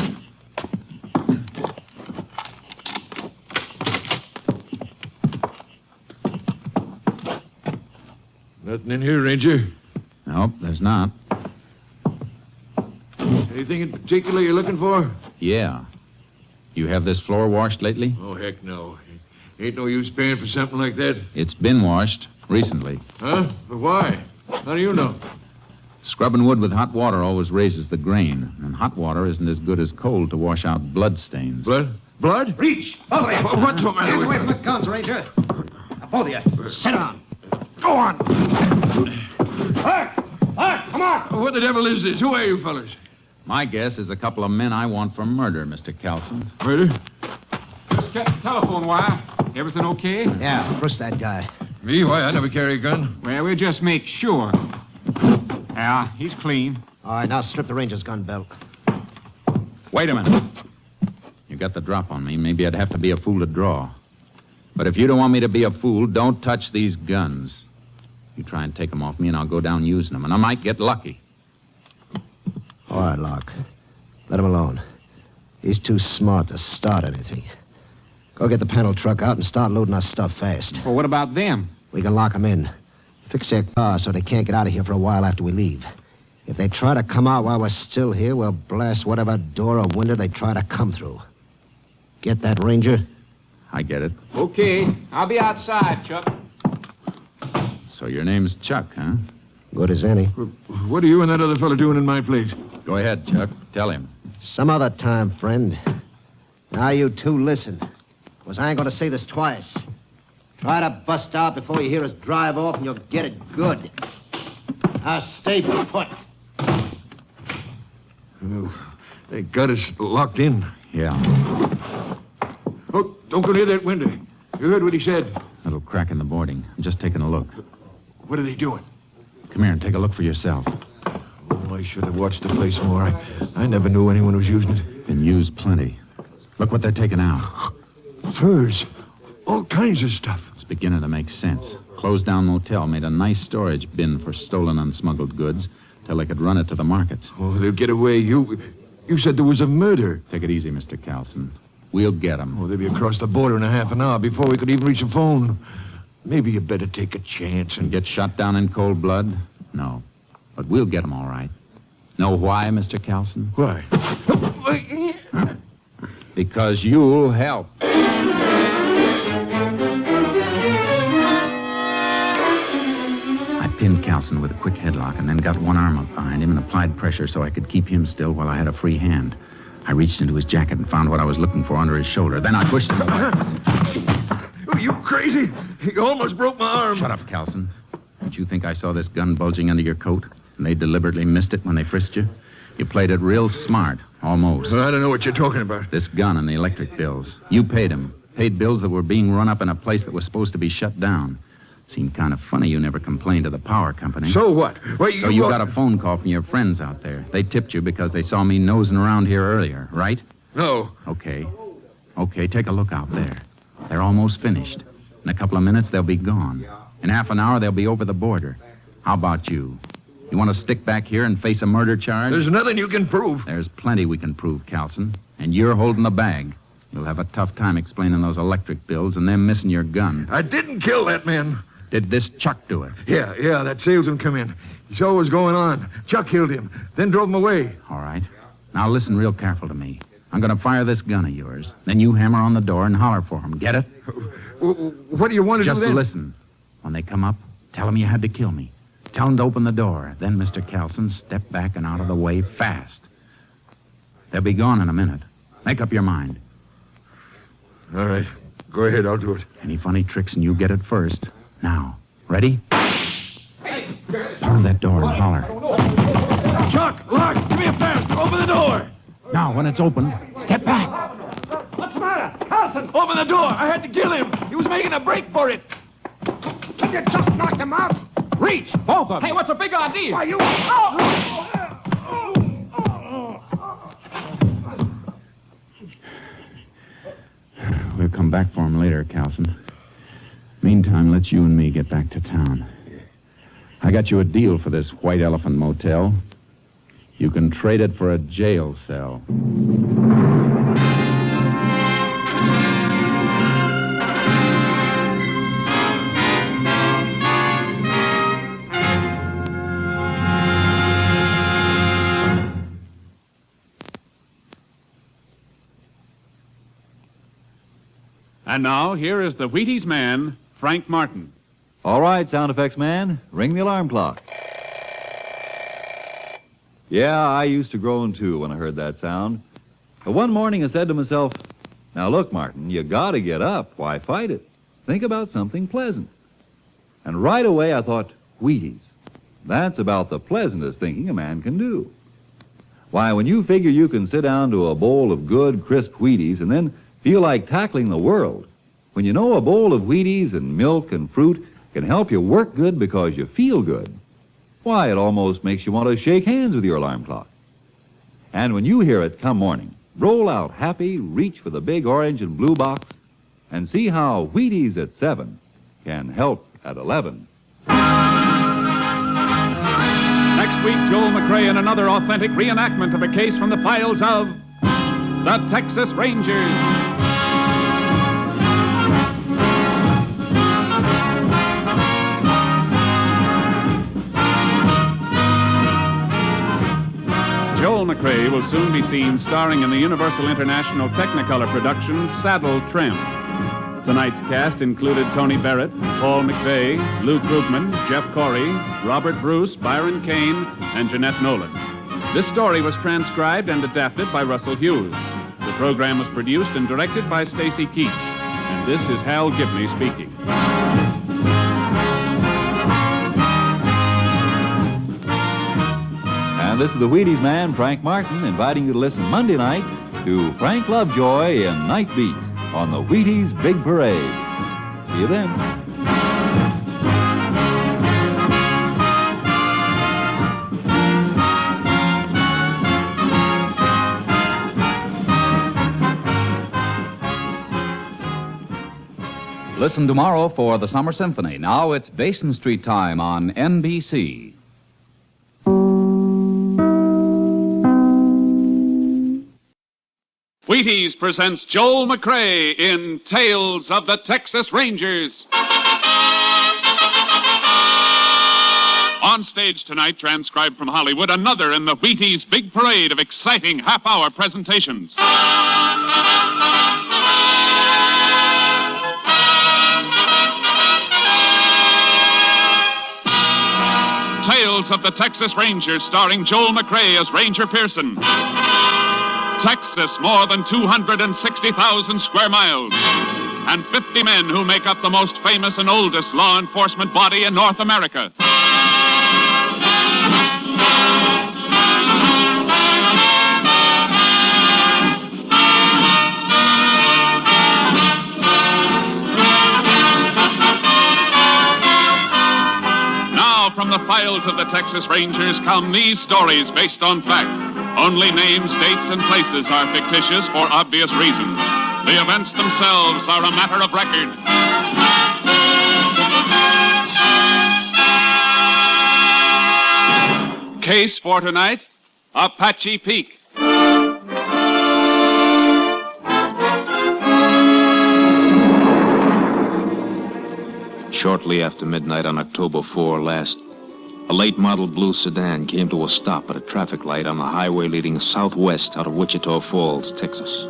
Nothing in here, Ranger. Nope, there's not. Anything in particular you're looking for? Yeah. You have this floor washed lately? Oh, heck no. Ain't no use paying for something like that. It's been washed recently. Huh? But why? How do you know? Scrubbing wood with hot water always raises the grain, and hot water isn't as good as cold to wash out blood stains. Blood? Reach! Both of you! What's the matter Hands with away you? from the guns, Ranger. Now, both of you, sit down. Go on. Hark! Hark! Come on! What the devil is this? Who are you fellas? My guess is a couple of men I want for murder, Mr. Kelson. Murder? Just cut the telephone wire. Everything okay? Yeah, push that guy. Me? Why? I never carry a gun. Well, we'll just make sure. Yeah, he's clean. All right, now strip the Ranger's gun belt. Wait a minute. You got the drop on me. Maybe I'd have to be a fool to draw. But if you don't want me to be a fool, don't touch these guns. You try and take them off me, and I'll go down using them, and I might get lucky. All right, Locke. Let him alone. He's too smart to start anything. Go get the panel truck out and start loading our stuff fast. Well, what about them? We can lock them in. Fix their car so they can't get out of here for a while after we leave. If they try to come out while we're still here, we'll blast whatever door or window they try to come through. Get that, Ranger? I get it. Okay, I'll be outside, Chuck. So your name's Chuck, huh? Good as any. What are you and that other fella doing in my place? Go ahead, Chuck. Tell him. Some other time, friend. Now you two listen. Because I ain't going to say this twice. Try to bust out before you hear us drive off, and you'll get it good. Now stay put. Oh, they got us locked in. Yeah. Oh, don't go near that window. You heard what he said. Little crack in the boarding. I'm just taking a look. What are they doing? Come here and take a look for yourself. Oh, I should have watched the place more. I never knew anyone was using it. Been used plenty. Look what they're taking out. Furs. All kinds of stuff. It's beginning to make sense. Closed down motel made a nice storage bin for stolen unsmuggled goods till they could run it to the markets. Oh, they'll get away. You said there was a murder. Take it easy, Mr. Carlson. We'll get them. Oh, they'll be across the border in a half an hour before we could even reach a phone. Maybe you better take a chance and get shot down in cold blood? No. But we'll get them all right. Know why, Mr. Carlson? Why? Because you'll help. I pinned Carlson with a quick headlock and then got one arm up behind him and applied pressure so I could keep him still while I had a free hand. I reached into his jacket and found what I was looking for under his shoulder. Then I pushed him away. Oh, you crazy? You almost broke my arm. Shut up, Carlson. Did you think I saw this gun bulging under your coat and they deliberately missed it when they frisked you? You played it real smart, almost. Well, I don't know what you're talking about. This gun and the electric bills. You paid them. Paid bills that were being run up in a place that was supposed to be shut down. Seemed kind of funny you never complained to the power company. So what? Well, So you got a phone call from your friends out there. They tipped you because they saw me nosing around here earlier, right? No. Okay. Okay, take a look out there. They're almost finished. In a couple of minutes, they'll be gone. In half an hour, they'll be over the border. How about you? You want to stick back here and face a murder charge? There's nothing you can prove. There's plenty we can prove, Carlson. And you're holding the bag. You'll have a tough time explaining those electric bills and them missing your gun. I didn't kill that man. Did this Chuck do it? Yeah, that salesman come in. He saw what was going on. Chuck killed him, then drove him away. All right. Now listen real careful to me. I'm going to fire this gun of yours. Then you hammer on the door and holler for him. Get it? What do you want to Just do then? listen. When they come up, tell them you had to kill me. Tell them to open the door. Then, Mr. Kelson, step back and out of the way fast. They'll be gone in a minute. Make up your mind. All right. Go ahead, I'll do it. Any funny tricks and you get it first. Now, ready? Pound that door and holler. Chuck, Locke, give me a fast. Open the door. Now, when it's open, step back. What's the matter? Carlson, open the door. I had to kill him. He was making a break for it. Did you just knock him out? Reach, both of them. Hey, what's the big idea? Why, you... We'll come back for him later, Carlson. Meantime, let's you and me get back to town. I got you a deal for this White Elephant Motel. You can trade it for a jail cell. And now, here is the Wheaties man, Frank Martin. All right, sound effects man, ring the alarm clock. Yeah, I used to groan, too, when I heard that sound. But one morning I said to myself, now look, Martin, you gotta get up. Why fight it? Think about something pleasant. And right away I thought, Wheaties. That's about the pleasantest thinking a man can do. Why, when you figure you can sit down to a bowl of good, crisp Wheaties and then feel like tackling the world, when you know a bowl of Wheaties and milk and fruit can help you work good because you feel good, why, it almost makes you want to shake hands with your alarm clock. And when you hear it come morning, roll out happy, reach for the big orange and blue box, and see how Wheaties at 7 can help at 11. Next week, Joel McCrea in another authentic reenactment of a case from the files of the Texas Rangers. Joel McCrea will soon be seen starring in the Universal International Technicolor production Saddle Tramp. Tonight's cast included Tony Barrett, Paul McVeigh, Lou Krugman, Jeff Corey, Robert Bruce, Byron Kane, and Jeanette Nolan. This story was transcribed and adapted by Russell Hughes. The program was produced and directed by Stacy Keach. And this is Hal Gibney speaking. And this is the Wheaties man, Frank Martin, inviting you to listen Monday night to Frank Lovejoy in Night Beat on the Wheaties Big Parade. See you then. Listen tomorrow for the Summer Symphony. Now it's Basin Street time on NBC. Wheaties presents Joel McCrea in Tales of the Texas Rangers. On stage tonight, transcribed from Hollywood, another in the Wheaties Big Parade of exciting half-hour presentations. Tales of the Texas Rangers, starring Joel McCrea as Ranger Pearson. Texas, more than 260,000 square miles, and 50 men who make up the most famous and oldest law enforcement body in North America. Now, from the files of the Texas Rangers come these stories based on fact. Only names, dates, and places are fictitious for obvious reasons. The events themselves are a matter of record. Case for tonight, Apache Peak. Shortly after midnight on October 4 last, a late model blue sedan came to a stop at a traffic light on the highway leading southwest out of Wichita Falls, Texas.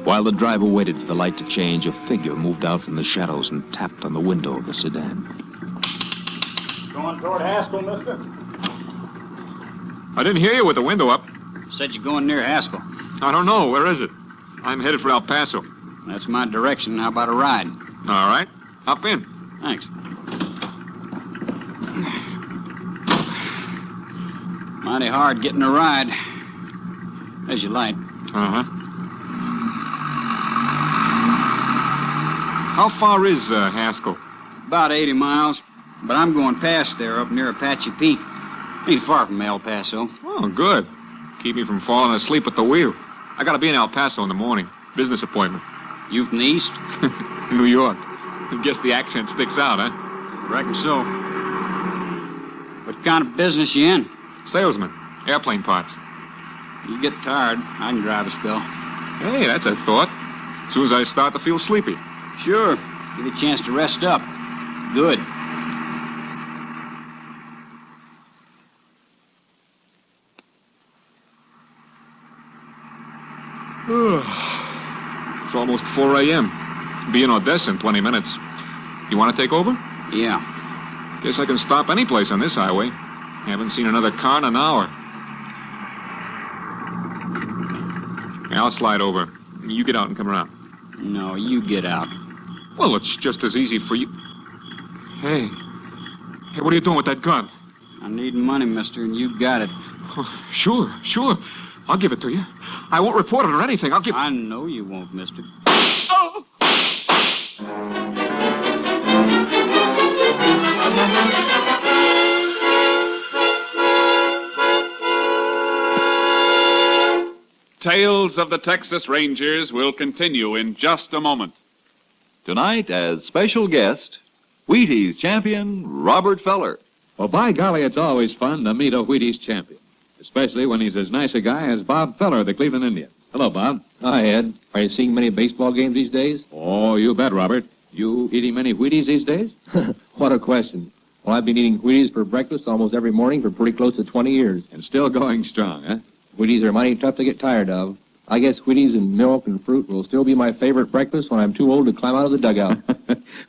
While the driver waited for the light to change, a figure moved out from the shadows and tapped on the window of the sedan. Going toward Haskell, mister? I didn't hear you with the window up. Said you're going near Haskell. I don't know. Where is it? I'm headed for El Paso. That's my direction. How about a ride? All right. Hop in. Thanks. Mighty hard getting a ride. There's your light. Uh-huh. How far is Haskell? About 80 miles. But I'm going past there up near Apache Peak. Ain't far from El Paso. Oh, good. Keep me from falling asleep at the wheel. I gotta be in El Paso in the morning. Business appointment. You from the east? New York. I guess the accent sticks out, huh? Reckon so. What kind of business you in? Salesman. Airplane parts. You get tired, I can drive a spell. Hey, that's a thought. As soon as I start to feel sleepy. Sure. Give you a chance to rest up. Good. It's almost 4 a.m. Be in Odessa in 20 minutes. You want to take over? Yeah. Guess I can stop any place on this highway. Haven't seen another car in an hour. Yeah, I'll slide over. You get out and come around. No, you get out. Well, it's just as easy for you. Hey, what are you doing with that gun? I need money, mister, and you got it. Oh, sure. I'll give it to you. I won't report it or anything. I know you won't, mister. Oh! Tales of the Texas Rangers will continue in just a moment. Tonight, as special guest, Wheaties champion Robert Feller. Well, by golly, it's always fun to meet a Wheaties champion, especially when he's as nice a guy as Bob Feller of the Cleveland Indians. Hello, Bob. Hi, Ed. Are you seeing many baseball games these days? Oh, you bet, Robert. You eating many Wheaties these days? What a question. Well, I've been eating Wheaties for breakfast almost every morning for pretty close to 20 years. And still going strong, huh? Wheaties are mighty tough to get tired of. I guess Wheaties and milk and fruit will still be my favorite breakfast when I'm too old to climb out of the dugout.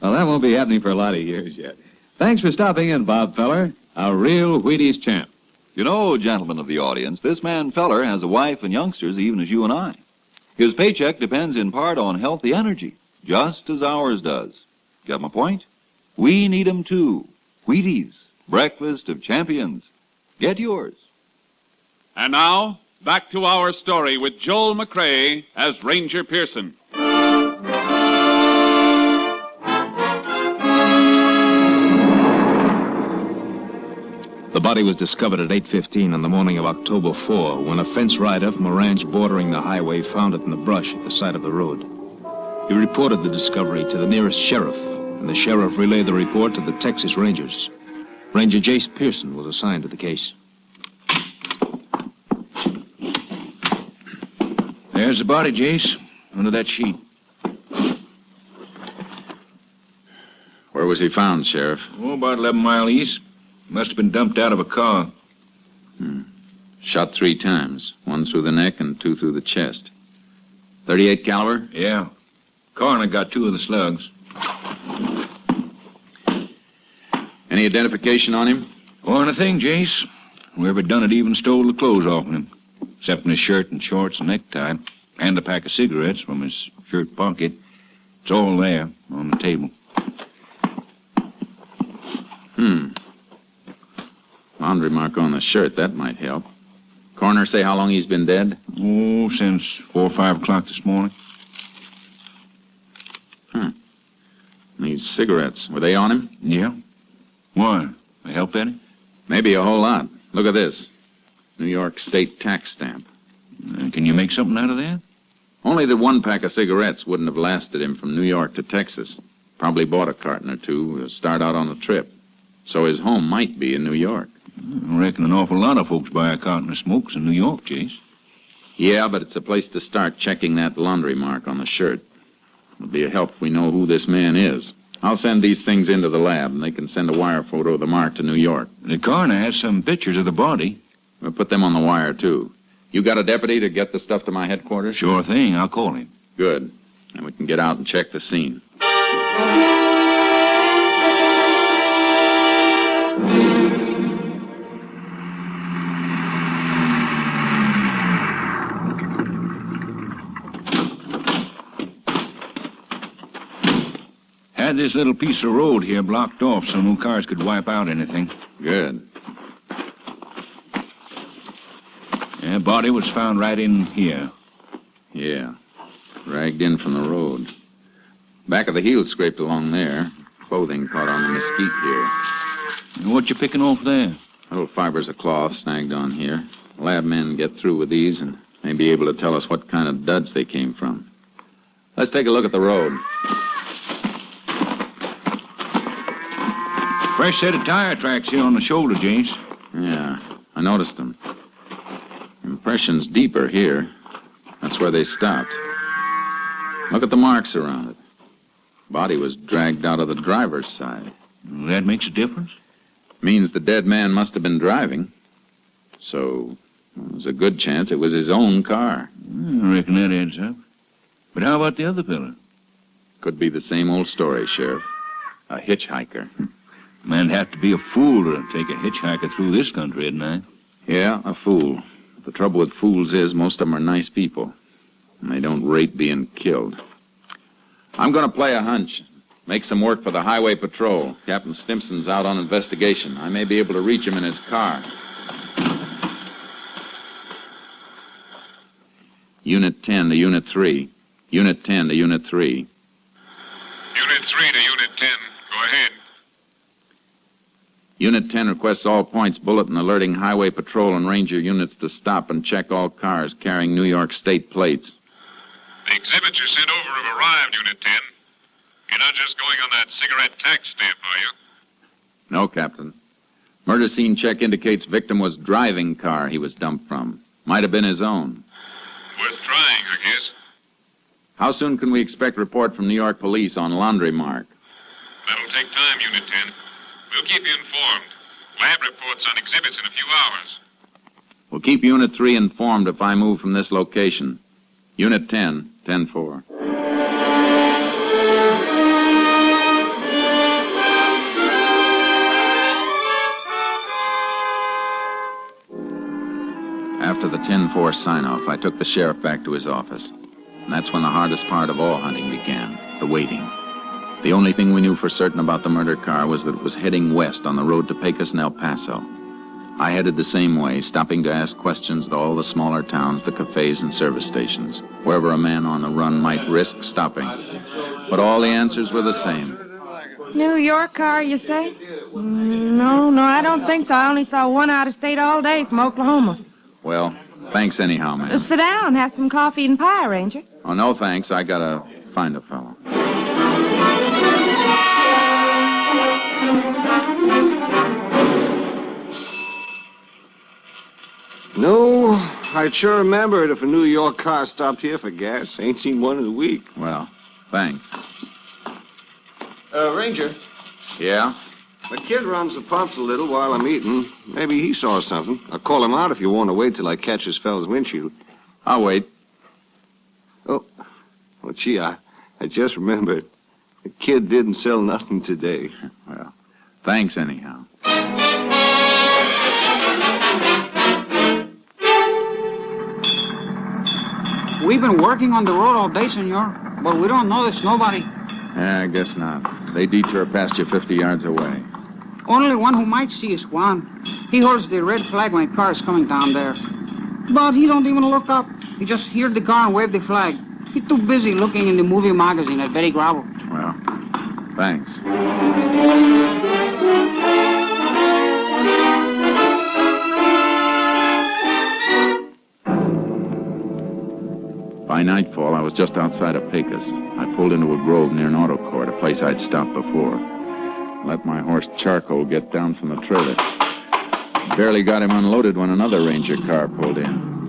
Well, that won't be happening for a lot of years yet. Thanks for stopping in, Bob Feller, a real Wheaties champ. You know, gentlemen of the audience, this man Feller has a wife and youngsters even as you and I. His paycheck depends in part on healthy energy, just as ours does. Got my point? We need 'em too. Wheaties, breakfast of champions. Get yours. And now, back to our story with Joel McCrae as Ranger Pearson. The body was discovered at 8:15 on the morning of October 4, when a fence rider from a ranch bordering the highway found it in the brush at the side of the road. He reported the discovery to the nearest sheriff, and the sheriff relayed the report to the Texas Rangers. Ranger Jace Pearson was assigned to the case. There's the body, Jace, under that sheet. Where was he found, Sheriff? Oh, about 11 miles east. Must have been dumped out of a car. Shot 3 times. 1 through the neck and 2 through the chest. 38 caliber? Yeah. Coroner got 2 of the slugs. Any identification on him? Wasn't a thing, Jace. Whoever done it even stole the clothes off of him. Except in his shirt and shorts and necktie. And a pack of cigarettes from his shirt pocket. It's all there on the table. Laundry mark on the shirt, that might help. Coroner say how long he's been dead? Oh, since 4 or 5 o'clock this morning. These cigarettes, were they on him? Yeah. Why? They help any? Maybe a whole lot. Look at this. New York State tax stamp. Can you make something out of that? Only that 1 pack of cigarettes wouldn't have lasted him from New York to Texas. Probably bought a carton or 2 to start out on the trip. So his home might be in New York. I reckon an awful lot of folks buy a carton of smokes in New York, Chase. Yeah, but it's a place to start checking that laundry mark on the shirt. It'll be a help if we know who this man is. I'll send these things into the lab, and they can send a wire photo of the mark to New York. The coroner has some pictures of the body. We'll put them on the wire, too. You got a deputy to get the stuff to my headquarters? Sure thing. I'll call him. Good. And we can get out and check the scene. Had this little piece of road here blocked off so no cars could wipe out anything. Good. Yeah, body was found right in here. Yeah. Dragged in from the road. Back of the heel scraped along there. Clothing caught on the mesquite here. And what you picking off there? Little fibers of cloth snagged on here. Lab men get through with these and may be able to tell us what kind of duds they came from. Let's take a look at the road. Fresh set of tire tracks here on the shoulder, James. Yeah, I noticed them. Impression's deeper here. That's where they stopped. Look at the marks around it. Body was dragged out of the driver's side. That makes a difference? Means the dead man must have been driving. So, there's a good chance it was his own car. I reckon that adds up. But how about the other fella? Could be the same old story, Sheriff. A hitchhiker. Man'd have to be a fool to take a hitchhiker through this country at night. Yeah, a fool. The trouble with fools is most of them are nice people. and they don't rate being killed. I'm going to play a hunch. Make some work for the highway patrol. Captain Stimson's out on investigation. I may be able to reach him in his car. Unit 10 to Unit 3. Unit 10 to Unit 3. Unit 3 to Unit 10. Go ahead. Unit 10 requests all points bulletin alerting highway patrol and ranger units to stop and check all cars carrying New York State plates. The exhibits you sent over have arrived, Unit 10. You're not just going on that cigarette tax stamp, are you? No, Captain. Murder scene check indicates victim was driving car he was dumped from. Might have been his own. Worth trying, I guess. How soon can we expect report from New York police on laundry mark? That'll take time, Unit 10. We'll keep you informed. Lab reports on exhibits in a few hours. We'll keep Unit 3 informed if I move from this location. Unit 10, 10-4. After the 10-4 sign-off, I took the sheriff back to his office. And that's when the hardest part of all hunting began, the waiting. The only thing we knew for certain about the murder car was that it was heading west on the road to Pecos and El Paso. I headed the same way, stopping to ask questions at all the smaller towns, the cafes and service stations, wherever a man on the run might risk stopping. But all the answers were the same. New York car, you say? No, I don't think so. I only saw one out of state all day from Oklahoma. Well, thanks anyhow, ma'am. Sit down, have some coffee and pie, Ranger. Oh, no thanks. I gotta find a fellow. No, I'd sure remember it if a New York car stopped here for gas. Ain't seen one in a week. Well, thanks. Ranger. Yeah? The kid runs the pumps a little while I'm eating. Maybe he saw something. I'll call him out if you want to wait till I catch this fellow's windshield. I'll wait. Oh, well, gee, I just remembered. The kid didn't sell nothing today. Well, thanks anyhow. We've been working on the road all day, senor, but we don't notice nobody. Yeah, I guess not. They detour past you 50 yards away. Only one who might see is Juan. He holds the red flag when a car is coming down there. But he don't even look up. He just hears the car and wave the flag. He's too busy looking in the movie magazine at Betty Gravel. Well, thanks. By nightfall, I was just outside of Pecos. I pulled into a grove near an auto court, a place I'd stopped before. Let my horse Charcoal get down from the trailer. Barely got him unloaded when another ranger car pulled in.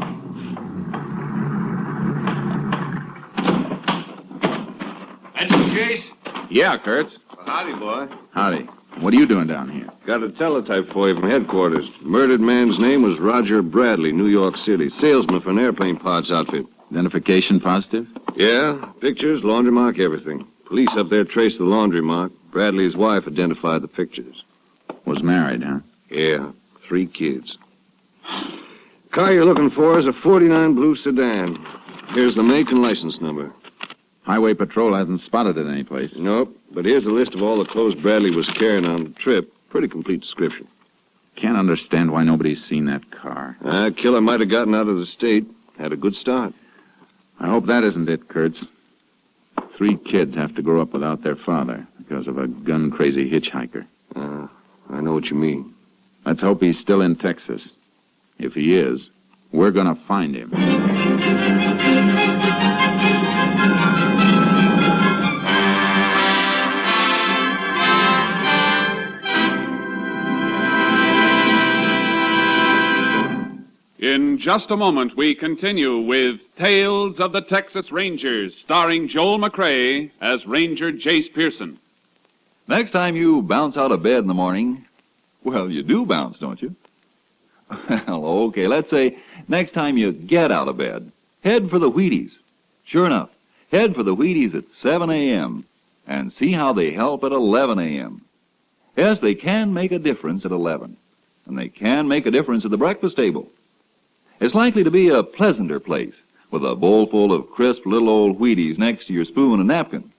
That's the case? Yeah, Kurtz. Howdy, boy. Howdy. What are you doing down here? Got a teletype for you from headquarters. Murdered man's name was Roger Bradley, New York City. Salesman for an airplane parts outfit. Identification positive? Yeah, pictures, laundry mark, everything. Police up there traced the laundry mark. Bradley's wife identified the pictures. Was married, huh? Yeah, 3 kids. Car you're looking for is a 49 blue sedan. Here's the make and license number. Highway Patrol hasn't spotted it anyplace. Nope, but here's a list of all the clothes Bradley was carrying on the trip. Pretty complete description. Can't understand why nobody's seen that car. Killer might have gotten out of the state. Had a good start. I hope that isn't it, Kurtz. 3 kids have to grow up without their father because of a gun-crazy hitchhiker. I know what you mean. Let's hope he's still in Texas. If he is, we're gonna find him. In just a moment, we continue with Tales of the Texas Rangers, starring Joel McCrae as Ranger Jace Pearson. Next time you bounce out of bed in the morning, well, you do bounce, don't you? Well, okay, let's say next time you get out of bed, head for the Wheaties. Sure enough, head for the Wheaties at 7 a.m. and see how they help at 11 a.m. Yes, they can make a difference at 11, and they can make a difference at the breakfast table. It's likely to be a pleasanter place with a bowl full of crisp little old Wheaties next to your spoon and napkin.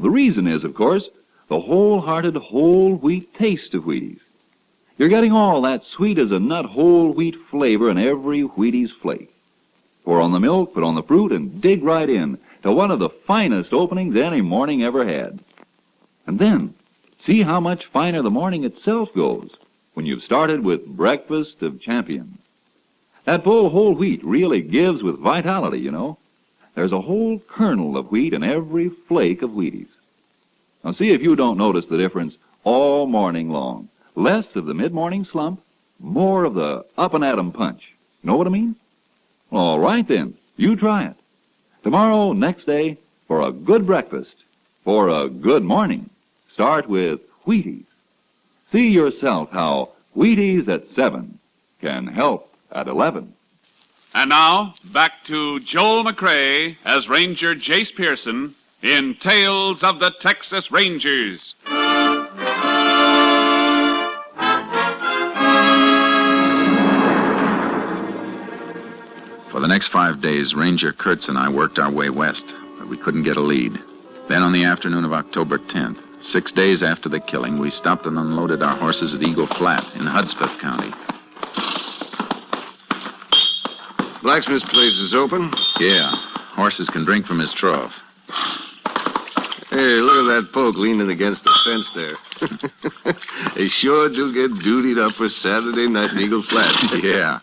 The reason is, of course, the wholehearted whole wheat taste of Wheaties. You're getting all that sweet-as-a-nut whole wheat flavor in every Wheaties flake. Pour on the milk, put on the fruit, and dig right in to one of the finest openings any morning ever had. And then, see how much finer the morning itself goes when you've started with breakfast of champions. That full whole wheat really gives with vitality, you know. There's a whole kernel of wheat in every flake of Wheaties. Now see if you don't notice the difference all morning long. Less of the mid-morning slump, more of the up-and-at-'em punch. Know what I mean? All right, then. You try it. Tomorrow, next day, for a good breakfast, for a good morning, start with Wheaties. See yourself how Wheaties at 7 can help at 11. And now, back to Joel McCrae as Ranger Jace Pearson in Tales of the Texas Rangers. For the next 5 days, Ranger Kurtz and I worked our way west, but we couldn't get a lead. Then on the afternoon of October 10th, 6 days after the killing, we stopped and unloaded our horses at Eagle Flat in Hudspeth County. Blacksmith's place is open? Yeah, horses can drink from his trough. Hey, look at that poke leaning against the fence there. They sure do get dutied up for Saturday night in Eagle Flat. Yeah.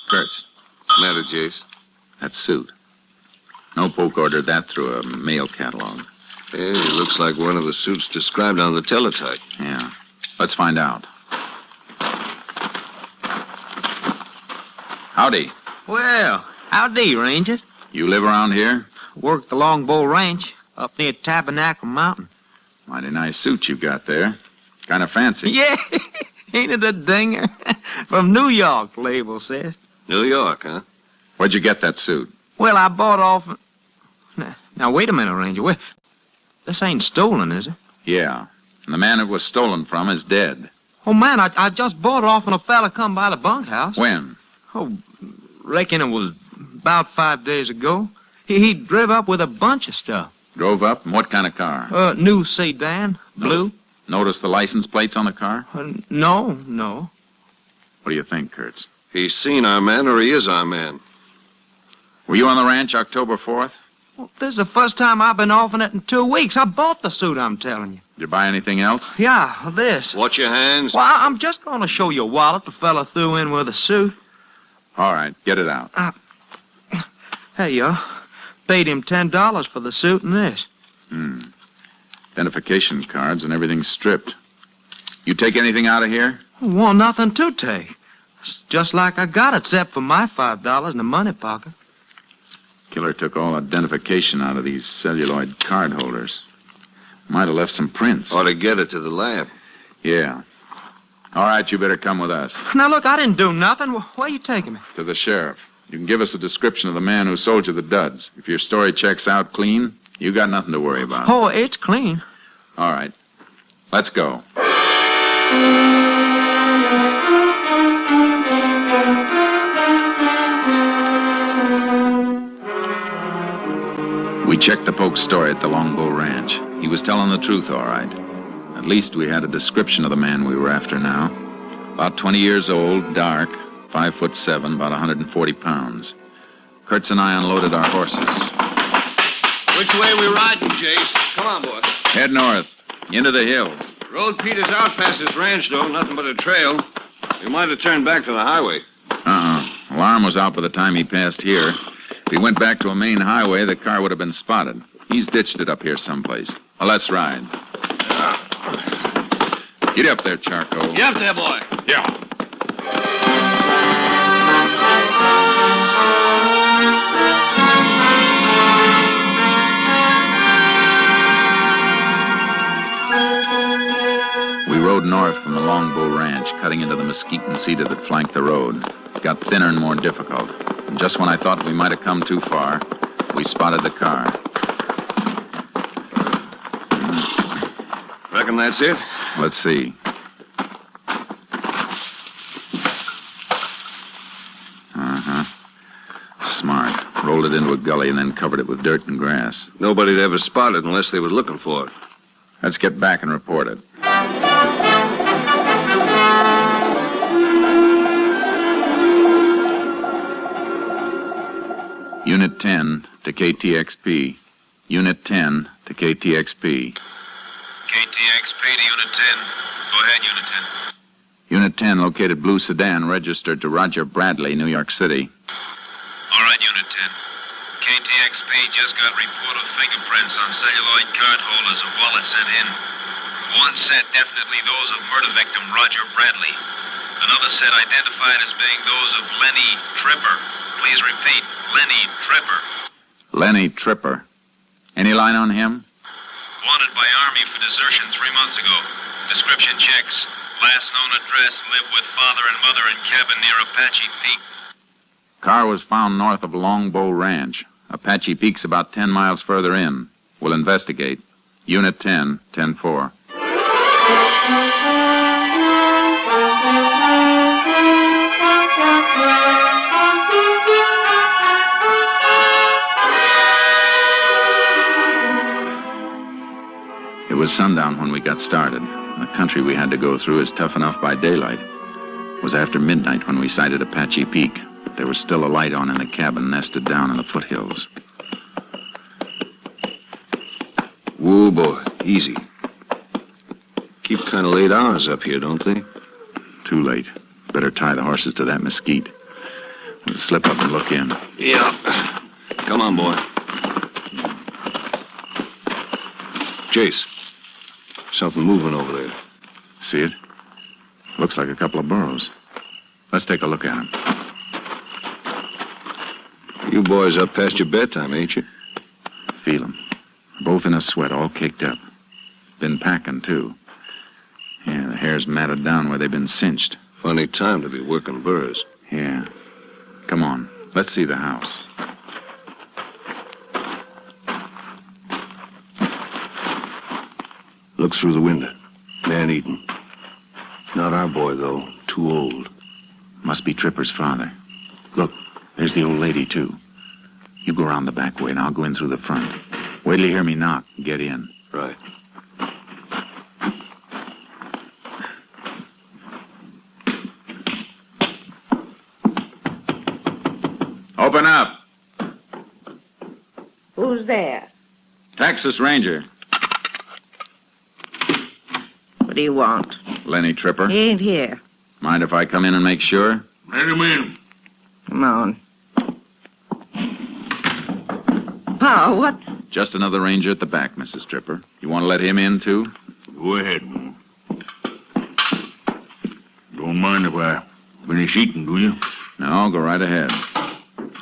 Kurtz. What's the matter, Jace? That suit. No poke ordered that through a mail catalog. Hey, it looks like one of the suits described on the teletype. Yeah. Let's find out. Howdy. Well, howdy, Ranger. You live around here? Work the Longbow Ranch up near Tabernacle Mountain. Mighty nice suit you got there. Kind of fancy. Yeah, ain't it a dinger? From New York, the label says. New York, huh? Where'd you get that suit? Well, I bought off... Now, wait a minute, Ranger. This ain't stolen, is it? Yeah. And the man it was stolen from is dead. Oh, man, I just bought it off when a fella come by the bunkhouse. When? Oh, reckon it was about 5 days ago. He drove up with a bunch of stuff. Drove up? What kind of car? New sedan, blue. Notice the license plates on the car? No. What do you think, Kurtz? He's seen our man or he is our man. Were you on the ranch October 4th? Well, this is the first time I've been off in it in 2 weeks. I bought the suit, I'm telling you. Did you buy anything else? Yeah, this. Watch your hands. Well, I'm just going to show you a wallet the fella threw in with the suit. All right, get it out. Hey, you paid him $10 for the suit and this. Identification cards and everything stripped. You take anything out of here? Well, nothing to take. It's just like I got it, except for my $5 in the money pocket. Killer took all identification out of these celluloid card holders. Might have left some prints. Ought to get it to the lab. Yeah. All right, you better come with us. Now, look, I didn't do nothing. Where are you taking me? To the sheriff. You can give us a description of the man who sold you the duds. If your story checks out clean, you got nothing to worry about. Oh, it's clean. All right. Let's go. We checked the poke's story at the Longbow Ranch. He was telling the truth, all right. At least we had a description of the man we were after now. About 20 years old, dark, 5'7", about 140 pounds. Kurtz and I unloaded our horses. Which way we riding, Jace? Come on, boy. Head north, into the hills. Road peters out past this ranch, though. Nothing but a trail. We might have turned back to the highway. Alarm was out by the time he passed here. If he went back to a main highway, the car would have been spotted. He's ditched it up here someplace. Well, let's ride. Get up there, Charco. Get up there, boy. Yeah. We rode north from the Longbow Ranch, cutting into the mesquite and cedar that flanked the road. It got thinner and more difficult. And just when I thought we might have come too far, we spotted the car. Reckon that's it? Let's see. Smart. rolled it into a gully and then covered it with dirt and grass. Nobody'd ever spot it unless they were looking for it. Let's get back and report it. Unit 10 to KTXP. Unit 10 to KTXP. KTXP to Unit 10. Go ahead, Unit 10. Unit 10 located blue sedan registered to Roger Bradley, New York City. All right, Unit 10. KTXP just got report of fingerprints on celluloid card holders of wallets sent in. One set definitely those of murder victim Roger Bradley. Another set identified as being those of Lenny Tripper. Please repeat, Lenny Tripper. Lenny Tripper. Any line on him? Wanted by Army for desertion 3 months ago. Description checks. Last known address, live with father and mother in cabin near Apache Peak. Car was found north of Longbow Ranch. Apache Peak's about 10 miles further in. We'll investigate. Unit 10, 10-4. It was sundown when we got started. The country we had to go through is tough enough by daylight. It was after midnight when we sighted Apache Peak. There was still a light on in the cabin nested down in the foothills. Whoa, boy. Easy. Keep kind of late hours up here, don't they? Too late. Better tie the horses to that mesquite. We'll slip up and look in. Yeah. Come on, boy. Jace. Something moving over there. See it? Looks like a couple of burros. Let's take a look at them. You boys up past your bedtime, ain't you? Feel them. Both in a sweat, all caked up. Been packing, too. Yeah, the hair's matted down where they've been cinched. Funny time to be working burrs. Yeah. Come on. Let's see the house. Look through the window. Man eating. Not our boy, though. Too old. Must be Tripper's father. Look, there's the old lady, too. You go around the back way, and I'll go in through the front. Wait till you hear me knock. Get in. Right. Open up. Who's there? Texas Ranger. What do you want? Lenny Tripper. He ain't here. Mind if I come in and make sure? Let him in. Come on. Pa, what? Just another ranger at the back, Mrs. Tripper. You want to let him in, too? Go ahead, man. Don't mind if I finish eating, do you? No, go right ahead.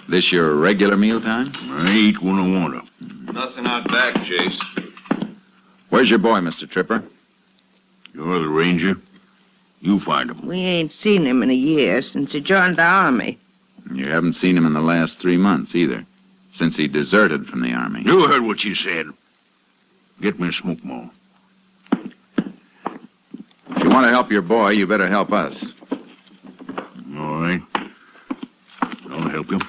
This your regular mealtime? I eat when I want to. Nothing out back, Chase. Where's your boy, Mr. Tripper? You're the ranger. You find him. We ain't seen him in a year since he joined the Army. You haven't seen him in the last 3 months, either. Since he deserted from the Army. You heard what she said. Get me a smoke more. If you want to help your boy, you better help us. All right. I'll help him.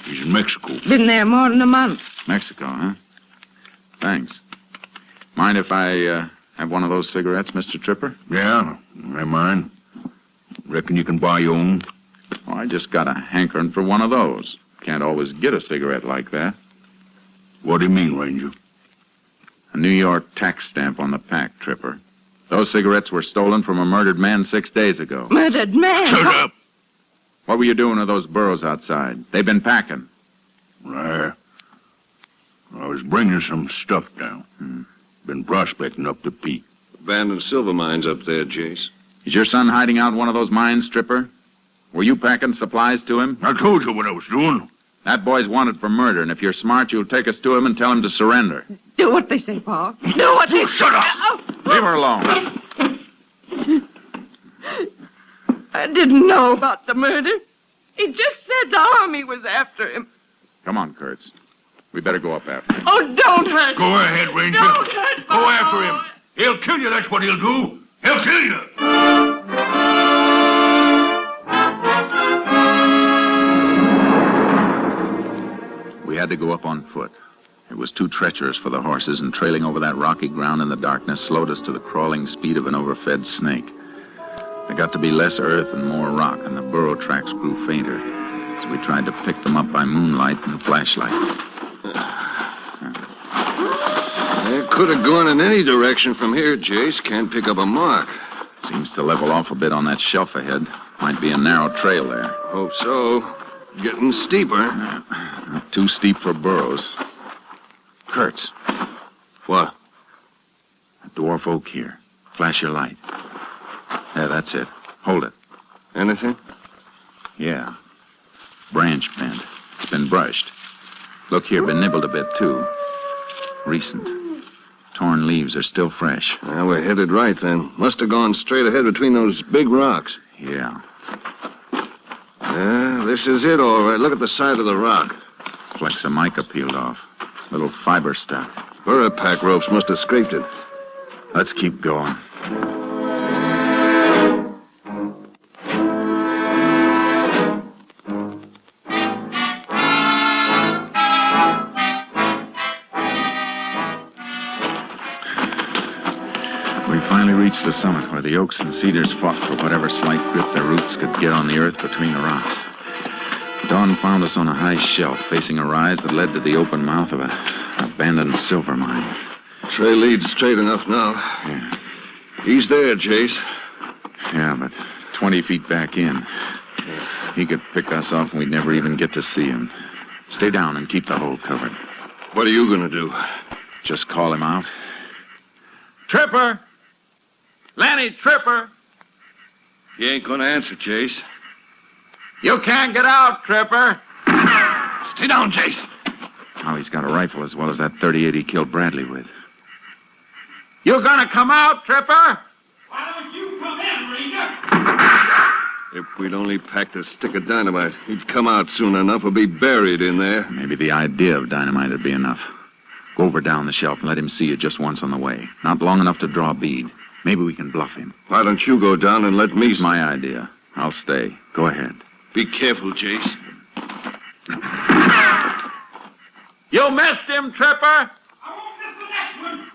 He's in Mexico. Been there more than a month. Mexico, huh? Thanks. Mind if I have one of those cigarettes, Mr. Tripper? Yeah, I mind. Reckon you can buy your own? Oh, I just got a hankering for one of those. Can't always get a cigarette like that. What do you mean, Ranger? A New York tax stamp on the pack, Tripper. Those cigarettes were stolen from a murdered man 6 days ago. Murdered man? Shut up! What were you doing with those burros outside? They've been packing. I was bringing some stuff down. Been prospecting up the peak. Abandoned silver mines up there, Jace. Is your son hiding out in one of those mines, Tripper? Were you packing supplies to him? I told you what I was doing. That boy's wanted for murder, and if you're smart, you'll take us to him and tell him to surrender. Do what they say, Pa. Do what they say. Shut up! Leave her alone. I didn't know about the murder. He just said the Army was after him. Come on, Kurtz. We better go up after him. Oh, don't hurt Go ahead, Ranger. Don't hurt Go after him. He'll kill you, that's what he'll do. He'll kill you. to go up on foot. It was too treacherous for the horses, and trailing over that rocky ground in the darkness slowed us to the crawling speed of an overfed snake. There got to be less earth and more rock, and the burro tracks grew fainter as we tried to pick them up by moonlight and flashlight. It could have gone in any direction from here, Jace. Can't pick up a mark. Seems to level off a bit on that shelf ahead. Might be a narrow trail there. Hope so. Getting steeper. Not too steep for burros. Kurtz. What? A dwarf oak here. Flash your light. Yeah, that's it. Hold it. Anything? Yeah. Branch bent. It's been brushed. Look here, been nibbled a bit, too. Recent. Torn leaves are still fresh. Well, we're headed right, then. Must have gone straight ahead between those big rocks. Yeah. This is it, all right. Look at the side of the rock. Flecks of mica peeled off. Little fiber stuck. Burra pack ropes must have scraped it. Let's keep going. We finally reached the summit where the oaks and cedars fought for whatever slight grip their roots could get on the earth between the rocks. Dawn found us on a high shelf facing a rise that led to the open mouth of an abandoned silver mine. Trail leads straight enough now. Yeah. He's there, Jace. Yeah, but 20 feet back in. He could pick us off and we'd never even get to see him. Stay down and keep the hole covered. What are you going to do? Just call him out. Tripper! Lenny, Tripper! He ain't going to answer, Jace. You can't get out, Tripper. Stay down, Jace. Now he's got a rifle as well as that .38 he killed Bradley with. You gonna come out, Tripper? Why don't you come in, Ranger? If we'd only packed a stick of dynamite, he'd come out soon enough or be buried in there. Maybe the idea of dynamite would be enough. Go over down the shelf and let him see you just once on the way. Not long enough to draw a bead. Maybe we can bluff him. Why don't you go down and let me... It's my idea. I'll stay. Go ahead. Be careful, Jace. You missed him, Tripper. I won't miss the next one.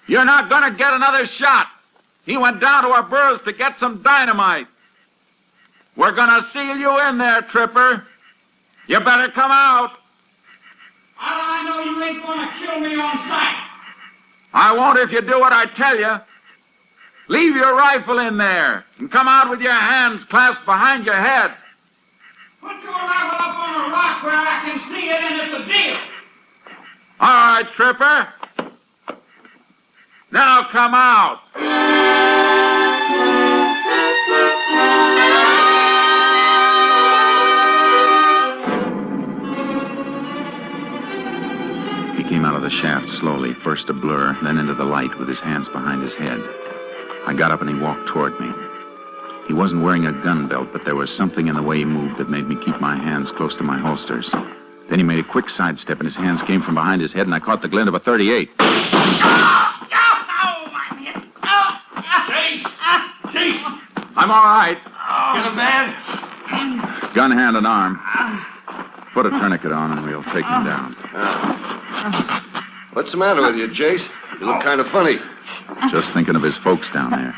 You're not gonna get another shot. He went down to our burrows to get some dynamite. We're gonna seal you in there, Tripper. You better come out. How do I know you ain't gonna kill me on sight? I won't if you do what I tell you. Leave your rifle in there and come out with your hands clasped behind your head. Put your rifle up on a rock where I can see it, and it's a deal. All right, Tripper. Now come out. He came out of the shaft slowly, first a blur, then into the light with his hands behind his head. I got up and he walked toward me. He wasn't wearing a gun belt, but there was something in the way he moved that made me keep my hands close to my holsters. Then he made a quick sidestep, and his hands came from behind his head, and I caught the glint of a .38. Chase! I'm all right. Get him, man. Gun, hand, and arm. Put a tourniquet on, and we'll take him down. What's the matter with you, Jace? You look kind of funny. Just thinking of his folks down there.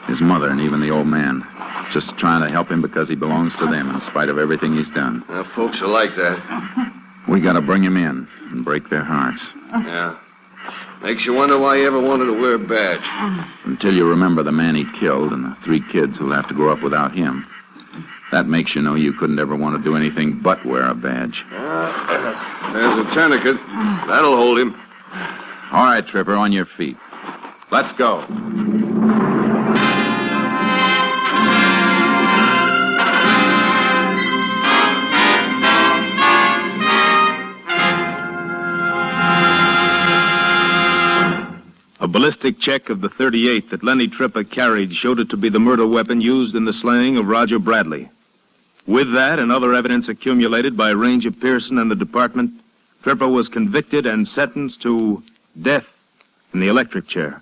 His mother and even the old man. Just trying to help him because he belongs to them in spite of everything he's done. Folks are like that. We got to bring him in and break their hearts. Yeah. Makes you wonder why he ever wanted to wear a badge. Until you remember the man he killed and the 3 kids who'll have to grow up without him. That makes you know you couldn't ever want to do anything but wear a badge. There's a tourniquet. That'll hold him. All right, Tripper, on your feet. Let's go. A ballistic check of the .38 that Lenny Tripper carried showed it to be the murder weapon used in the slaying of Roger Bradley. With that and other evidence accumulated by Ranger Pearson and the department, Tripper was convicted and sentenced to death in the electric chair.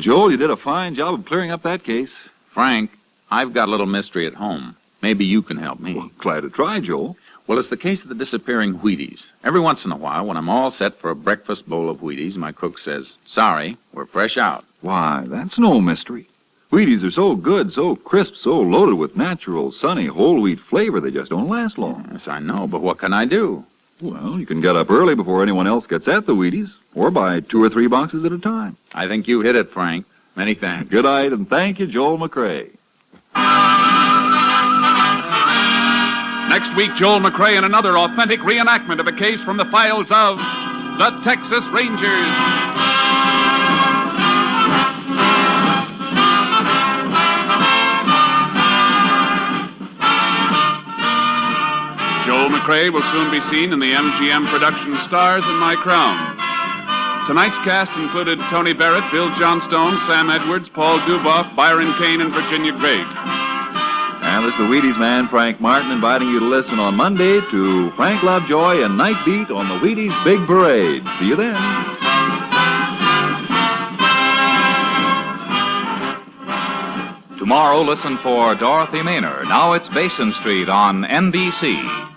Well, Joel, you did a fine job of clearing up that case. Frank, I've got a little mystery at home. Maybe you can help me. Well, glad to try, Joel. Well, it's the case of the disappearing Wheaties. Every once in a while, when I'm all set for a breakfast bowl of Wheaties, my cook says, "Sorry, we're fresh out." Why, that's no mystery. Wheaties are so good, so crisp, so loaded with natural, sunny, whole wheat flavor, they just don't last long. Yes, I know, but what can I do? Well, you can get up early before anyone else gets at the Wheaties, or buy 2 or 3 boxes at a time. I think you hit it, Frank. Many thanks. Good night, and thank you, Joel McRae. Next week, Joel McRae in another authentic reenactment of a case from the files of the Texas Rangers. Joel McRae will soon be seen in the MGM production Stars in My Crown. Tonight's cast included Tony Barrett, Bill Johnstone, Sam Edwards, Paul Duboff, Byron Kane, and Virginia Gregg. And this is the Wheaties man, Frank Martin, inviting you to listen on Monday to Frank Lovejoy and Night Beat on the Wheaties Big Parade. See you then. Tomorrow, listen for Dorothy Maynard. Now it's Basin Street on NBC.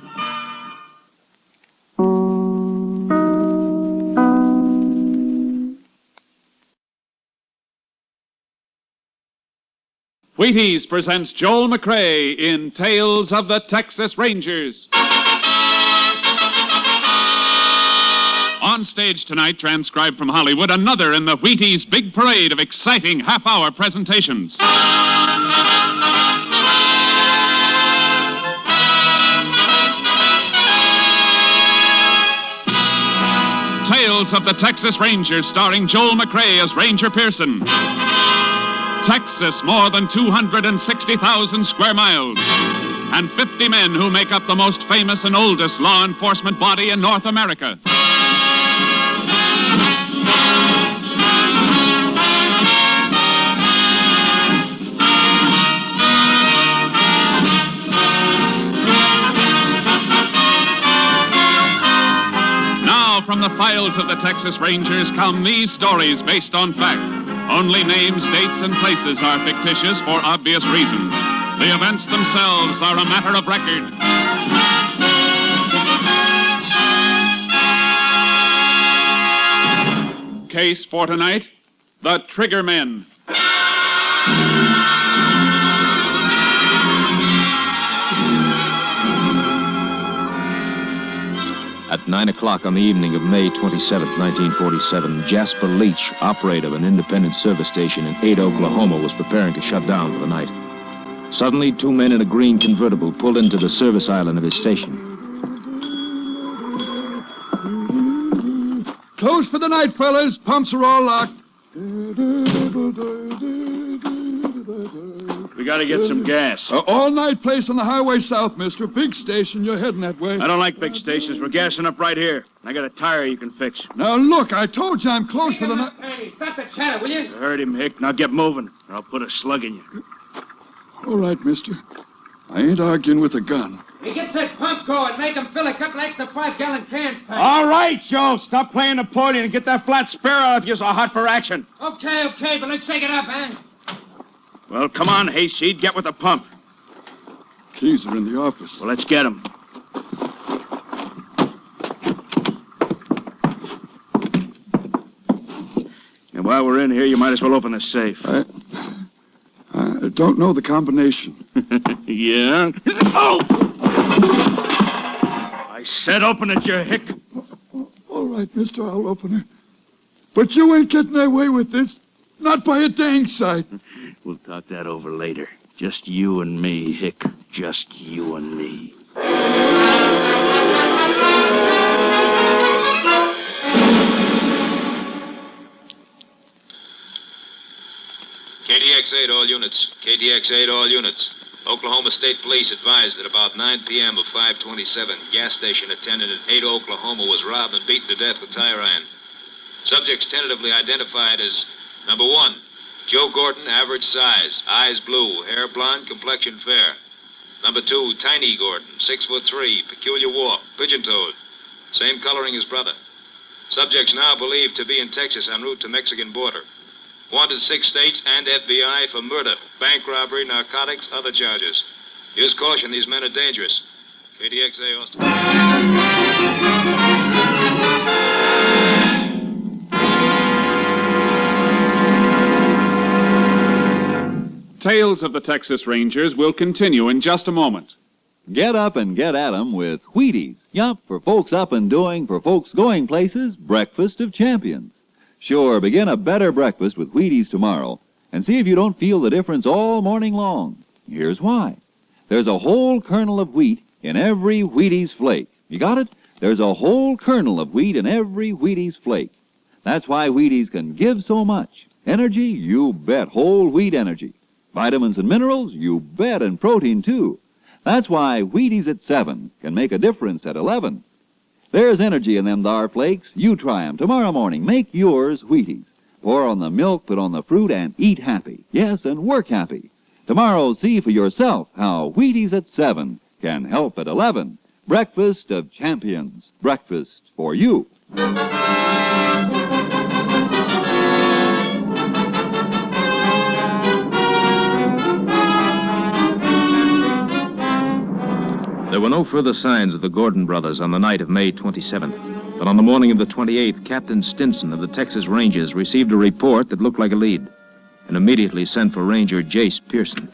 Wheaties presents Joel McRae in Tales of the Texas Rangers. On stage tonight, transcribed from Hollywood, another in the Wheaties Big Parade of exciting half-hour presentations. Tales of the Texas Rangers, starring Joel McRae as Ranger Pearson. Texas, more than 260,000 square miles, and 50 men who make up the most famous and oldest law enforcement body in North America. Now, from the files of the Texas Rangers come these stories based on fact. Only names, dates, and places are fictitious for obvious reasons. The events themselves are a matter of record. Case for tonight, the Trigger Men. At 9 o'clock on the evening of May 27, 1947, Jasper Leach, operator of an independent service station in Ada, Oklahoma, was preparing to shut down for the night. Suddenly, 2 men in a green convertible pulled into the service island of his station. Closed for the night, fellas. Pumps are all locked. We gotta get some gas. All-night place on the highway south, mister. Big station. You're heading that way. I don't like big stations. We're gassing up right here. I got a tire you can fix. Now, look, I told you I'm close for the night. Hey, stop the chatter, will you? You heard him, Hick. Now get moving, or I'll put a slug in you. All right, mister. I ain't arguing with a gun. He gets that pump going. Make him fill a couple extra 5-gallon cans, Pat. All right, Joe. Stop playing the party and get that flat spare out if you're so hot for action. Okay, but let's take it up, eh? Well, come on, Hayseed. Get with the pump. Keys are in the office. Well, let's get them. And while we're in here, you might as well open the safe. I don't know the combination. Yeah? Oh! I said open it, you hick. All right, mister, I'll open it. But you ain't getting away with this. Not by a dang sight. We'll talk that over later. Just you and me, Hick. Just you and me. KTX-8, all units. KTX-8, all units. Oklahoma State Police advised that about 9 p.m. of 5/27, gas station attendant at Ada, Oklahoma was robbed and beaten to death with tire iron. Subjects tentatively identified as number 1, Joe Gordon, average size, eyes blue, hair blonde, complexion fair. Number 2, Tiny Gordon, 6'3", peculiar walk, pigeon-toed, same coloring as brother. Subjects now believed to be in Texas en route to Mexican border. Wanted 6 states and FBI for murder, bank robbery, narcotics, other charges. Use caution, these men are dangerous. KDXA Austin. Tales of the Texas Rangers will continue in just a moment. Get up and get at 'em with Wheaties. Yup, for folks up and doing, for folks going places, breakfast of champions. Sure, begin a better breakfast with Wheaties tomorrow and see if you don't feel the difference all morning long. Here's why. There's a whole kernel of wheat in every Wheaties flake. You got it? There's a whole kernel of wheat in every Wheaties flake. That's why Wheaties can give so much. Energy? You bet. Whole wheat energy. Vitamins and minerals? You bet. And protein, too. That's why Wheaties at 7 can make a difference at 11. There's energy in them thar flakes. You try 'em tomorrow morning. Make yours Wheaties. Pour on the milk, put on the fruit, and eat happy. Yes, and work happy. Tomorrow, see for yourself how Wheaties at 7 can help at 11. Breakfast of champions. Breakfast for you. There were no further signs of the Gordon brothers on the night of May 27th. But on the morning of the 28th, Captain Stinson of the Texas Rangers received a report that looked like a lead and immediately sent for Ranger Jace Pearson.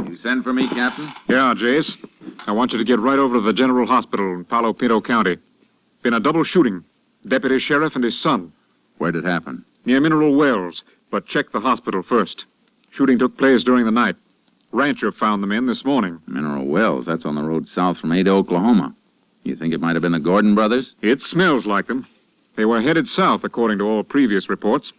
You send for me, Captain? Yeah, Jace. I want you to get right over to the General Hospital in Palo Pinto County. Been a double shooting. Deputy Sheriff and his son. Where'd it happen? Near Mineral Wells, but check the hospital first. Shooting took place during the night. Rancher found the men this morning. Mineral Wells, that's on the road south from Ada, Oklahoma. You think it might have been the Gordon brothers? It smells like them. They were headed south, according to all previous reports.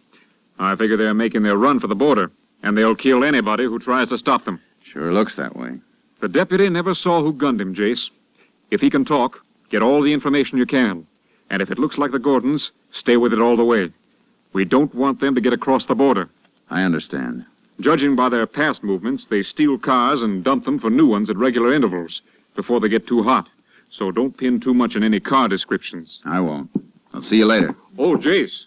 I figure they're making their run for the border, and they'll kill anybody who tries to stop them. Sure looks that way. The deputy never saw who gunned him, Jace. If he can talk, get all the information you can. And if it looks like the Gordons, stay with it all the way. We don't want them to get across the border. I understand. Judging by their past movements, they steal cars and dump them for new ones at regular intervals before they get too hot. So don't pin too much on any car descriptions. I won't. I'll see you later. Oh, Jace.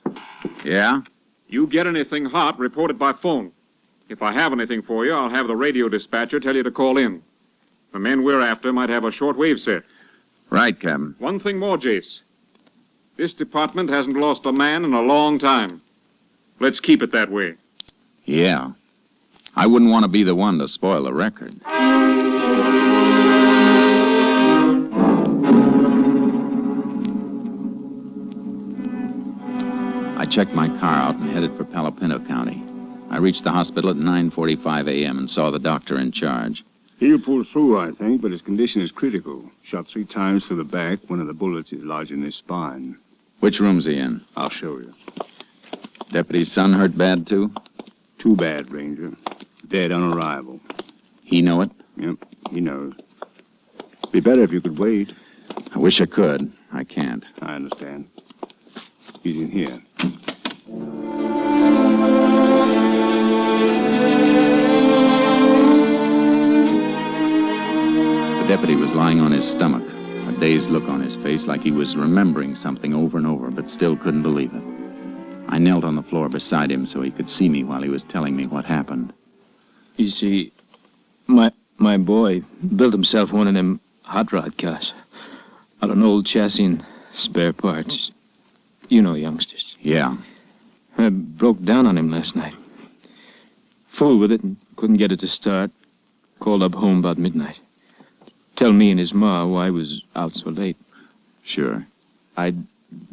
Yeah? You get anything hot, report it by phone. If I have anything for you, I'll have the radio dispatcher tell you to call in. The men we're after might have a shortwave set. Right, Captain. One thing more, Jace. This department hasn't lost a man in a long time. Let's keep it that way. Yeah. I wouldn't want to be the one to spoil the record. I checked my car out and headed for Palo Pinto County. I reached the hospital at 9:45 a.m. and saw the doctor in charge. He'll pull through, I think, but his condition is critical. Shot 3 times through the back. One of the bullets is lodged in his spine. Which room's he in? I'll show you. Deputy's son hurt bad, too? Too bad, Ranger. Dead on arrival. He know it? Yep, he knows. Be better if you could wait. I wish I could. I can't. I understand. He's in here. The deputy was lying on his stomach, a dazed look on his face like he was remembering something over and over, but still couldn't believe it. I knelt on the floor beside him so he could see me while he was telling me what happened. You see, my boy built himself one of them hot rod cars out of an old chassis and spare parts. You know youngsters. Yeah. I broke down on him last night. Full with it and couldn't get it to start. Called up home about midnight. Tell me and his ma why I was out so late. Sure. I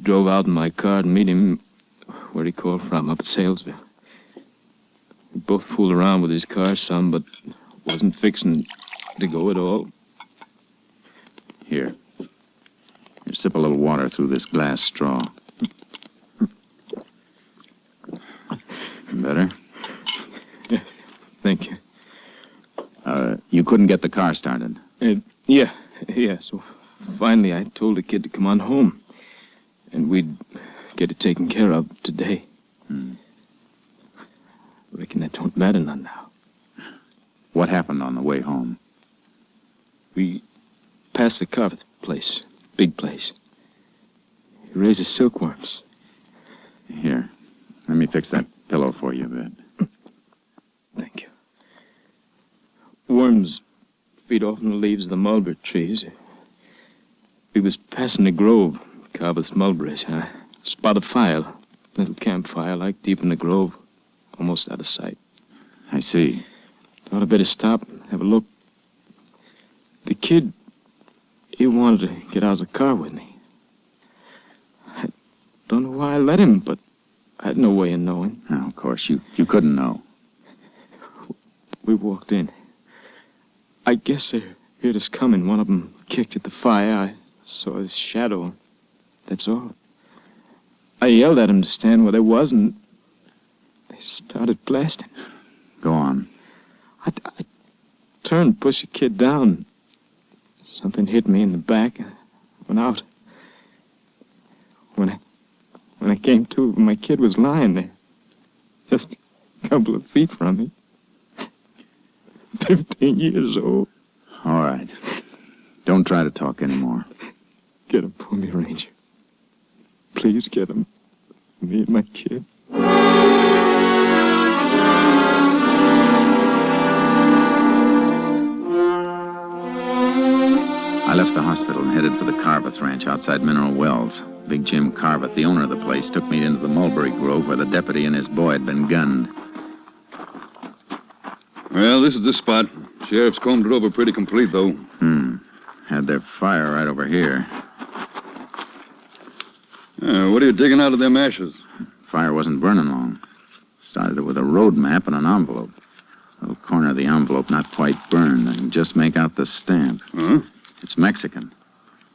drove out in my car and meet him where he called from, up at Salesville. We both fooled around with his car some, but wasn't fixing to go at all. Here. Here, sip a little water through this glass straw. Better? Yeah, thank you. You couldn't get the car started? Yeah. So finally I told the kid to come on home. And we'd get it taken care of today. Reckon that don't matter none now. What happened on the way home? We passed the carpet place. Big place. He raises silkworms. Here. Let me fix that pillow for you a bit. Thank you. Worms feed off in the leaves of the mulberry trees. We was passing the grove, Carver's mulberries. I spotted a fire, little campfire like deep in the grove, almost out of sight. I see. Thought I'd better stop, have a look. The kid, he wanted to get out of the car with me. I don't know why I let him, but I had no way of knowing. Oh, of course, you couldn't know. We walked in. I guess they heard us coming. One of them kicked at the fire. I saw his shadow. That's all. I yelled at him to stand where they was, and they started blasting. Go on. I turned, pushed the kid down. Something hit me in the back. I went out. When I came to, my kid was lying there, just a couple of feet from me. 15 years old. All right. Don't try to talk anymore. Get him for me, Ranger. Please get him. Me and my kid. I left the hospital and headed for the Carveth Ranch outside Mineral Wells. Big Jim Carveth, the owner of the place, took me into the mulberry grove where the deputy and his boy had been gunned. Well, this is the spot. Sheriff's combed it over pretty complete, though. Had their fire right over here. What are you digging out of them ashes? Fire wasn't burning long. Started it with a road map and an envelope. A little corner of the envelope not quite burned. I can just make out the stamp. Huh? It's Mexican.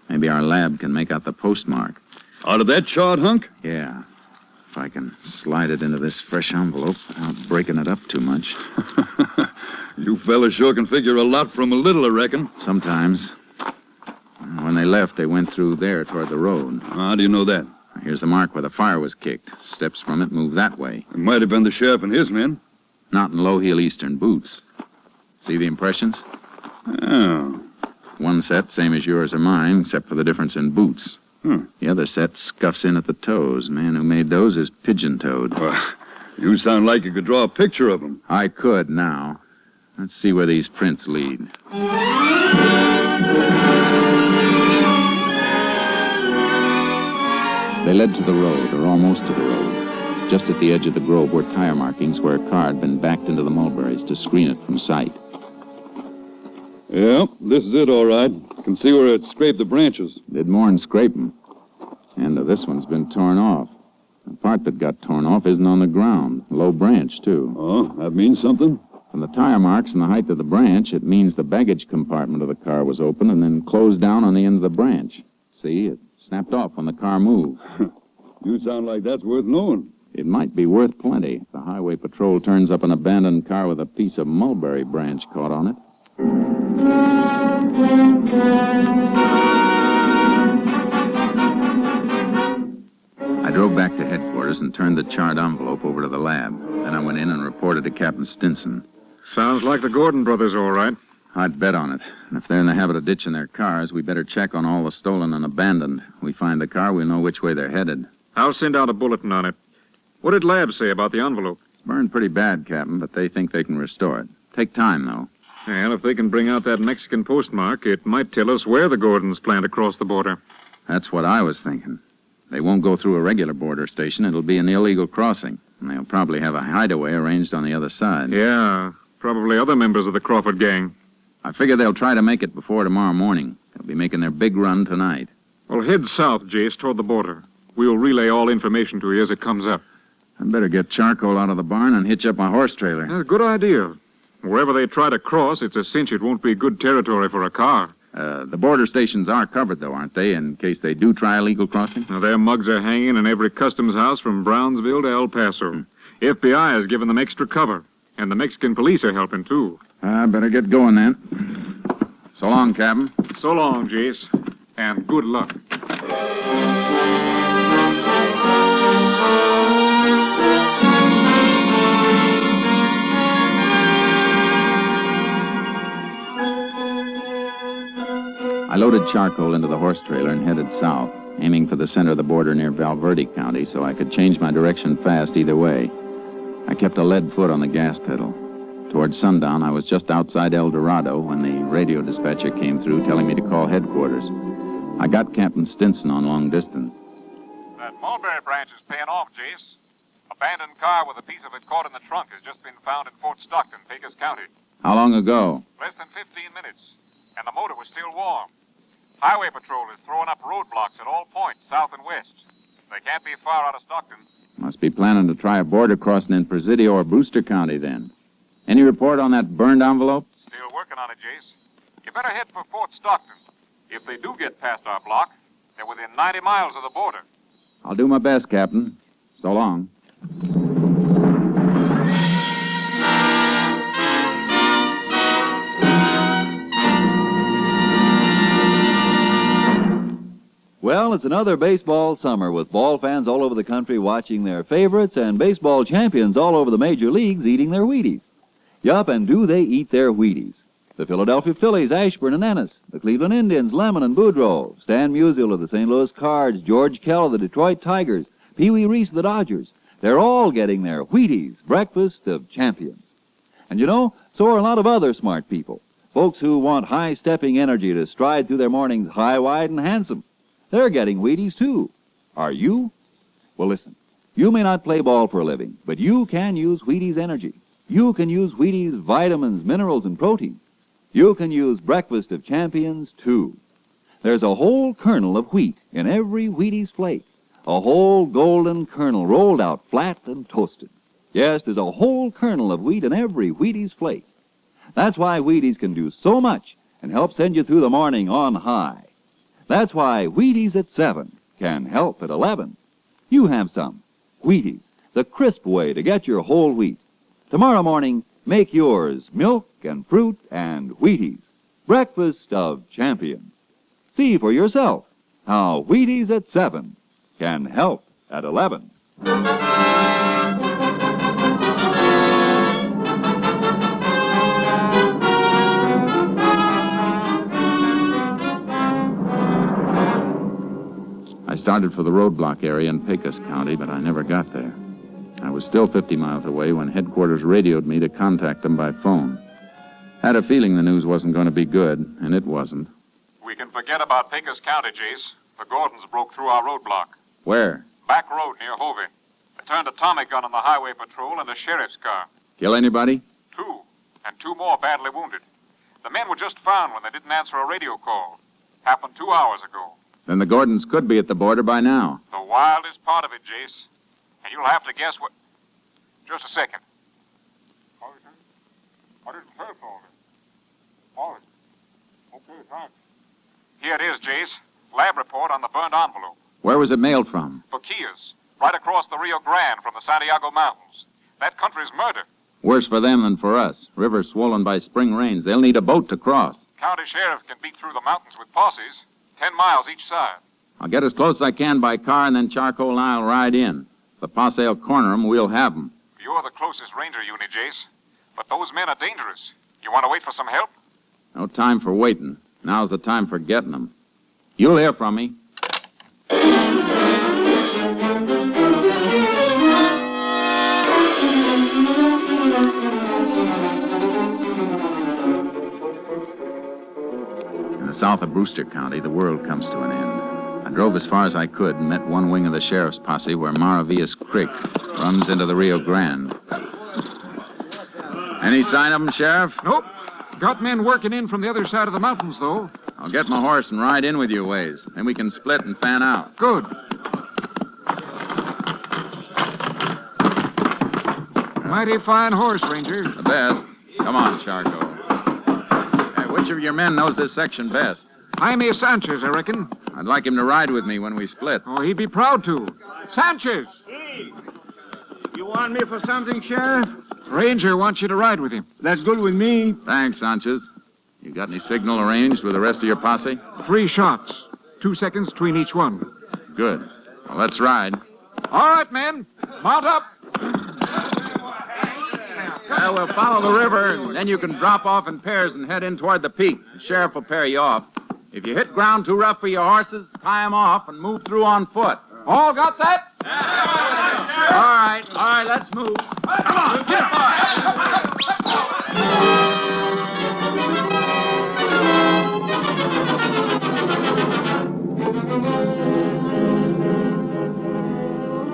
Maybe our lab can make out the postmark. Out of that charred hunk? Yeah. If I can slide it into this fresh envelope without breaking it up too much. You fellas sure can figure a lot from a little, I reckon. Sometimes. When they left, they went through there toward the road. How do you know that? Here's the mark where the fire was kicked. Steps from it move that way. It might have been the sheriff and his men. Not in low-heel Eastern boots. See the impressions? Oh. One set, same as yours or mine, except for the difference in boots. The other set scuffs in at the toes. Man who made those is pigeon-toed. Well, you sound like you could draw a picture of them. I could now. Let's see where these prints lead. They led to the road, or almost to the road. Just at the edge of the grove were tire markings where a car had been backed into the mulberries to screen it from sight. Yeah, this is it, all right. Can see where it scraped the branches. Did more than scrape them. End of this one's been torn off. The part that got torn off isn't on the ground. Low branch, too. Oh, that means something? From the tire marks and the height of the branch, it means the baggage compartment of the car was open and then closed down on the end of the branch. See, it snapped off when the car moved. You sound like that's worth knowing. It might be worth plenty if the highway patrol turns up an abandoned car with a piece of mulberry branch caught on it. I drove back to headquarters and turned the charred envelope over to the lab. Then I went in and reported to Captain Stinson. Sounds like the Gordon brothers, all right. I'd bet on it. And if they're in the habit of ditching their cars, we better check on all the stolen and abandoned. We find the car, we'll know which way they're headed. I'll send out a bulletin on it. What did Lab say about the envelope? Burned pretty bad, Captain, but they think they can restore it. Take time, though. And if they can bring out that Mexican postmark, it might tell us where the Gordons plan to cross the border. That's what I was thinking. They won't go through a regular border station. It'll be an illegal crossing. And they'll probably have a hideaway arranged on the other side. Yeah, probably other members of the Crawford gang. I figure they'll try to make it before tomorrow morning. They'll be making their big run tonight. Well, head south, Jace, toward the border. We'll relay all information to you as it comes up. I'd better get charcoal out of the barn and hitch up my horse trailer. That's a good idea. Wherever they try to cross, it's a cinch it won't be good territory for a car. The border stations are covered, though, aren't they, in case they do try illegal crossing? Now, their mugs are hanging in every customs house from Brownsville to El Paso. FBI has given them extra cover, and the Mexican police are helping, too. I better get going, then. So long, Captain. So long, Jace, and good luck. I loaded charcoal into the horse trailer and headed south. aiming for the center of the border near Valverde County so I could change my direction fast either way. I kept a lead foot on the gas pedal. Towards sundown, I was just outside El Dorado when the radio dispatcher came through telling me to call headquarters. I got Captain Stinson on long distance. That Mulberry branch is paying off, Jace. Abandoned car with a piece of it caught in the trunk has just been found in Fort Stockton, Pecos County. How long ago? Less than 15 minutes. And the motor was still warm. Highway Patrol is throwing up roadblocks at all points, south and west. They can't be far out of Stockton. Must be planning to try a border crossing in Presidio or Brewster County, then. Any report on that burned envelope? Still working on it, Jace. You better head for Fort Stockton. If they do get past our block, they're within 90 miles of the border. I'll do my best, Captain. So long. Well, it's another baseball summer with ball fans all over the country watching their favorites and baseball champions all over the major leagues eating their Wheaties. Yup, and do they eat their Wheaties? The Philadelphia Phillies, Ashburn and Ennis. The Cleveland Indians, Lemon and Boudreaux. Stan Musial of the St. Louis Cards. George Kell of the Detroit Tigers. Pee Wee Reese of the Dodgers. They're all getting their Wheaties, breakfast of champions. And you know, so are a lot of other smart people. Folks who want high-stepping energy to stride through their mornings high, wide, and handsome. They're getting Wheaties, too. Are you? Well, listen. You may not play ball for a living, but you can use Wheaties energy. You can use Wheaties vitamins, minerals, and protein. You can use breakfast of champions, too. There's a whole kernel of wheat in every Wheaties flake. A whole golden kernel rolled out flat and toasted. Yes, there's a whole kernel of wheat in every Wheaties flake. That's why Wheaties can do so much and help send you through the morning on high. That's why Wheaties at 7 can help at 11. You have some. Wheaties, the crisp way to get your whole wheat. Tomorrow morning, make yours milk and fruit and Wheaties. Breakfast of champions. See for yourself how Wheaties at 7 can help at 11. I started for the roadblock area in Pecos County, but I never got there. I was still 50 miles away when headquarters radioed me to contact them by phone. Had a feeling the news wasn't going to be good, and it wasn't. We can forget about Pecos County, Jace. The Gordons broke through our roadblock. Where? Back road near Hovey. They turned a Tommy gun on the highway patrol and a sheriff's car. Kill anybody? 2, and 2 more badly wounded. The men were just found when they didn't answer a radio call. Happened 2 hours ago. Then the Gordons could be at the border by now. The wildest part of it, Jace. And you'll have to guess what... Just a second. I didn't pay for it. Okay, thanks. Here it is, Jace. Lab report on the burned envelope. Where was it mailed from? Paquillas, right across the Rio Grande from the Santiago Mountains. That country's murder. Worse for them than for us. River swollen by spring rains. They'll need a boat to cross. County sheriff can beat through the mountains with posses. 10 miles each side. I'll get as close as I can by car, and then Charcoal and I'll ride in. If the posse will corner them, we'll have them. You're the closest ranger unit, Jace. But those men are dangerous. You want to wait for some help? No time for waiting. Now's the time for getting them. You'll hear from me. In the south of Brewster County, the world comes to an end. I drove as far as I could and met one wing of the sheriff's posse where Maravillas Creek runs into the Rio Grande. Any sign of them, Sheriff? Nope. Got men working in from the other side of the mountains, though. I'll get my horse and ride in with you a ways. Then we can split and fan out. Good. Mighty fine horse, Ranger. The best. Come on, Charcoal. Hey, which of your men knows this section best? Jaime Sanchez, I reckon. I'd like him to ride with me when we split. Oh, he'd be proud to. Sanchez! Hey, you want me for something, Sheriff? Ranger wants you to ride with him. That's good with me. Thanks, Sanchez. You got any signal arranged with the rest of your posse? 3 shots. 2 seconds between each one. Good. Well, let's ride. All right, men. Mount up. We'll follow the river, and then you can drop off in pairs and head in toward the peak. The sheriff will pair you off. If you hit ground too rough for your horses, tie 'em off and move through on foot. All got that? All right, let's move. Come on, get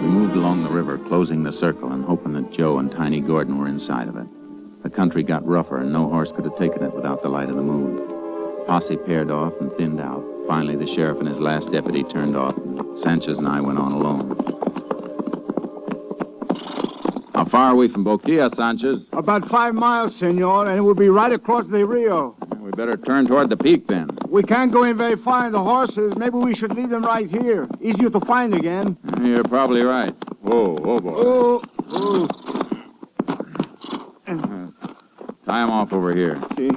We moved along the river, closing the circle and hoping that Joe and Tiny Gordon were inside of it. The country got rougher, and no horse could have taken it without the light of the moon. Posse paired off and thinned out. Finally, the sheriff and his last deputy turned off, and Sanchez and I went on alone. How far are we from Boquilla, Sanchez? About 5 miles, senor, and we'll be right across the Rio. We better turn toward the peak, then. We can't go in very far in the horses. Maybe we should leave them right here. Easier to find again. You're probably right. Whoa, boy. Oh. Tie him off over here. See?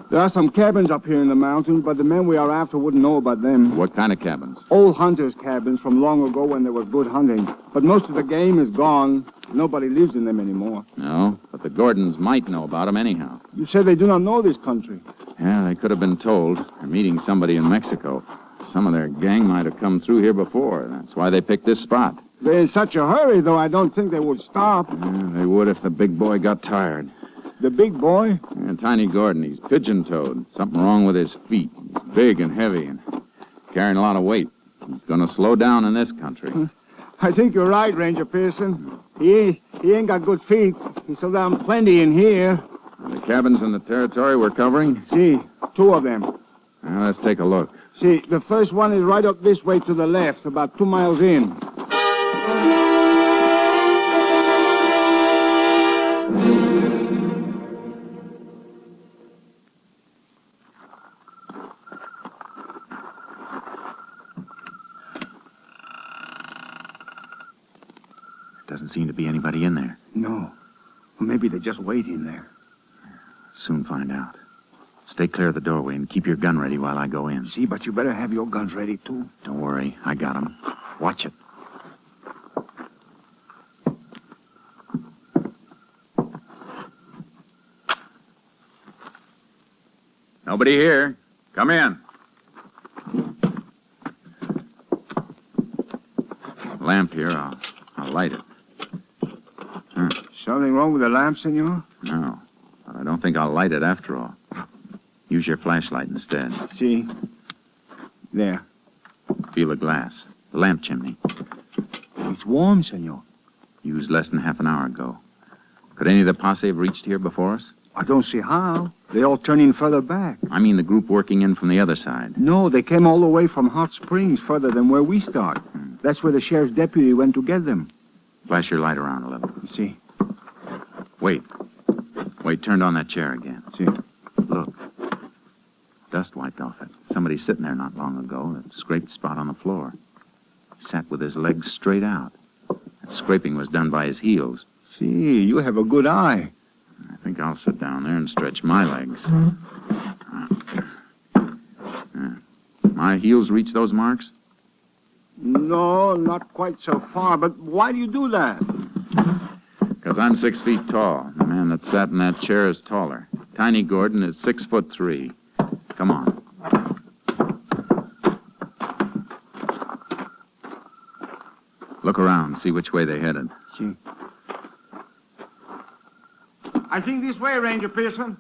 There are some cabins up here in the mountains, but the men we are after wouldn't know about them. What kind of cabins? Old hunters' cabins from long ago when there was good hunting. But most of the game is gone. Nobody lives in them anymore. No, but the Gordons might know about them anyhow. You said they do not know this country. Yeah, they could have been told. They're meeting somebody in Mexico. Some of their gang might have come through here before. That's why they picked this spot. They're in such a hurry, though, I don't think they would stop. Yeah, they would if the big boy got tired. The big boy? Yeah, Tiny Gordon. He's pigeon-toed. Something wrong with his feet. He's big and heavy and carrying a lot of weight. He's going to slow down in this country. I think you're right, Ranger Pearson. He ain't got good feet. He slowed down plenty in here. The cabins in the territory we're covering? See, 2 of them. Well, let's take a look. See, the first one is right up this way to the left, about 2 miles in. Doesn't seem to be anybody in there. No. Well, maybe they're just waiting there. Soon find out. Stay clear of the doorway and keep your gun ready while I go in. See, but you better have your guns ready, too. Don't worry. I got 'em. Watch it. Nobody here. Come in. Lamp here. I'll light it. Something wrong with the lamp, senor? No, but I don't think I'll light it after all. Use your flashlight instead. See? There. Feel the glass. The lamp chimney. It's warm, senor. Used less than half an hour ago. Could any of the posse have reached here before us? I don't see how. They all turn in further back. I mean the group working in from the other side. No, they came all the way from Hot Springs, further than where we start. That's where the sheriff's deputy went to get them. Flash your light around a little. See? Wait, turned on that chair again. See? Look. Dust wiped off it. Somebody sitting there not long ago, that scraped spot on the floor. Sat with his legs straight out. That scraping was done by his heels. See, you have a good eye. I think I'll sit down there and stretch my legs. My heels reach those marks? No, not quite so far. But why do you do that? Because I'm 6 feet tall. The man that sat in that chair is taller. Tiny Gordon is 6'3". Come on. Look around, see which way they headed. See. I think this way, Ranger Pearson.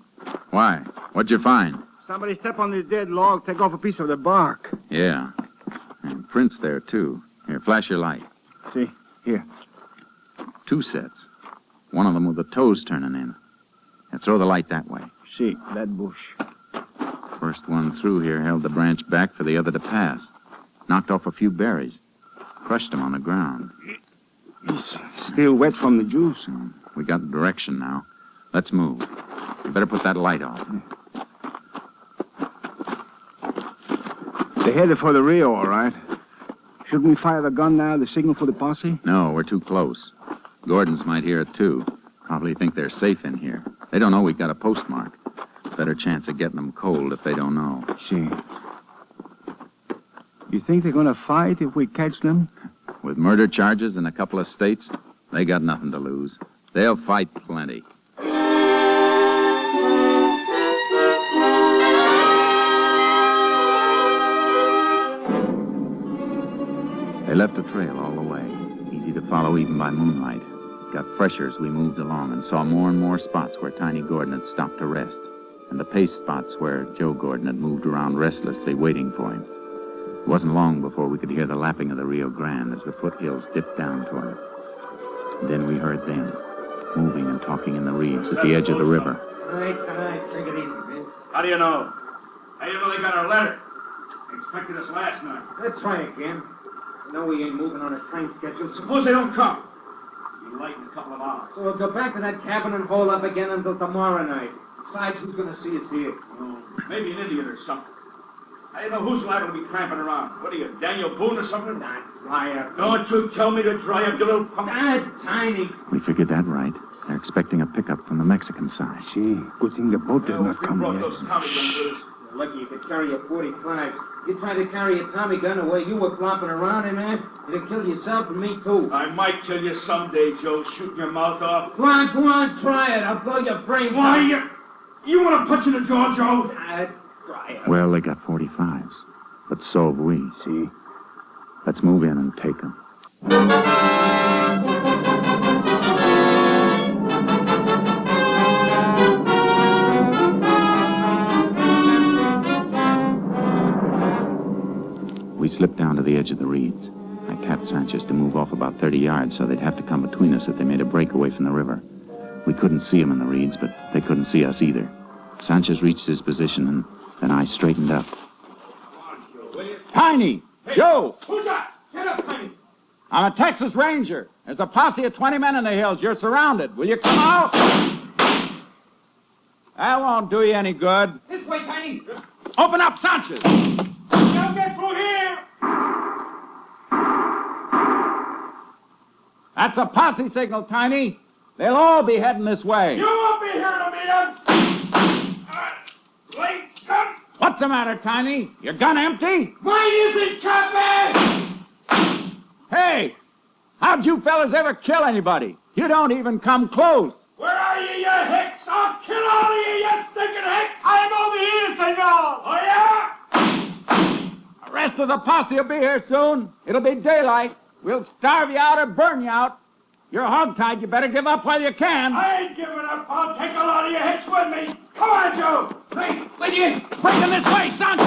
Why? What'd you find? Somebody step on this dead log, take off a piece of the bark. Yeah. And prints there, too. Here, flash your light. See? Here. 2 sets. One of them with the toes turning in. Now throw the light that way. See, that bush. First one through here held the branch back for the other to pass. Knocked off a few berries. Crushed them on the ground. He's still wet from the juice. We got the direction now. Let's move. You better put that light off. They're headed for the Rio, all right. Shouldn't we fire the gun now, the signal for the posse? No, we're too close. Gordons might hear it, too. Probably think they're safe in here. They don't know we've got a postmark. Better chance of getting them cold if they don't know. See. You think they're going to fight if we catch them? With murder charges in a couple of states, they got nothing to lose. They'll fight plenty. left a trail all the way, easy to follow even by moonlight. It got fresher as we moved along and saw more and more spots where Tiny Gordon had stopped to rest, and the pace spots where Joe Gordon had moved around restlessly waiting for him. It wasn't long before we could hear the lapping of the Rio Grande as the foothills dipped down toward it. And then we heard them, moving and talking in the reeds at the edge of the river. All right, take it easy, man. How do you know? How do you know they got our letter? They expected us last night. Let's try again. You know we ain't moving on a train schedule. Suppose they don't come. Be light in a couple of hours. So we'll go back to that cabin and hole up again until tomorrow night. Besides, who's going to see us here? Oh, maybe an Indian or something. I don't know who's liable to be tramping around. What are you, Daniel Boone or something? Nah, dry up. Don't you tell me to dry up, you little punk. Tiny. We figured that right. They're expecting a pickup from the Mexican side. See, good thing the boat does not come yet. Those Tommy guns with us. You're lucky you could carry a .45. You tried to carry a Tommy gun the way you were flopping around in there, you'd kill yourself and me too. I might kill you someday, Joe, shooting your mouth off. Go on, try it. I'll blow your brains out. Why, you want to punch in the jaw, Joe? Try it. Well, they got 45s, but so have we, see? Let's move in and take them. We slipped down to the edge of the reeds. I tapped Sanchez to move off about 30 yards so they'd have to come between us if they made a break away from the river. We couldn't see them in the reeds, but they couldn't see us either. Sanchez reached his position, and then I straightened up. Tiny! Hey, Joe! Who's that? Get up, Tiny. I'm a Texas Ranger. There's a posse of 20 men in the hills. You're surrounded. Will you come out? That won't do you any good. This way, Tiny. Open up, Sanchez. Don't get through here. That's a posse signal, Tiny. They'll all be heading this way. You won't be here to meet us. Late gun. What's the matter, Tiny? Your gun empty? Mine isn't, Captain. Hey, how'd you fellas ever kill anybody? You don't even come close. Where are you, you hicks? I'll kill all of you, you stinking hicks. I'm over here, senor. Oh, yeah? The rest of the posse will be here soon. It'll be daylight. We'll starve you out or burn you out. You're hogtied. You better give up while you can. I ain't giving up. I'll take a lot of you hicks with me. Come on, Joe. Hey, Lydian. Bring them this way, son.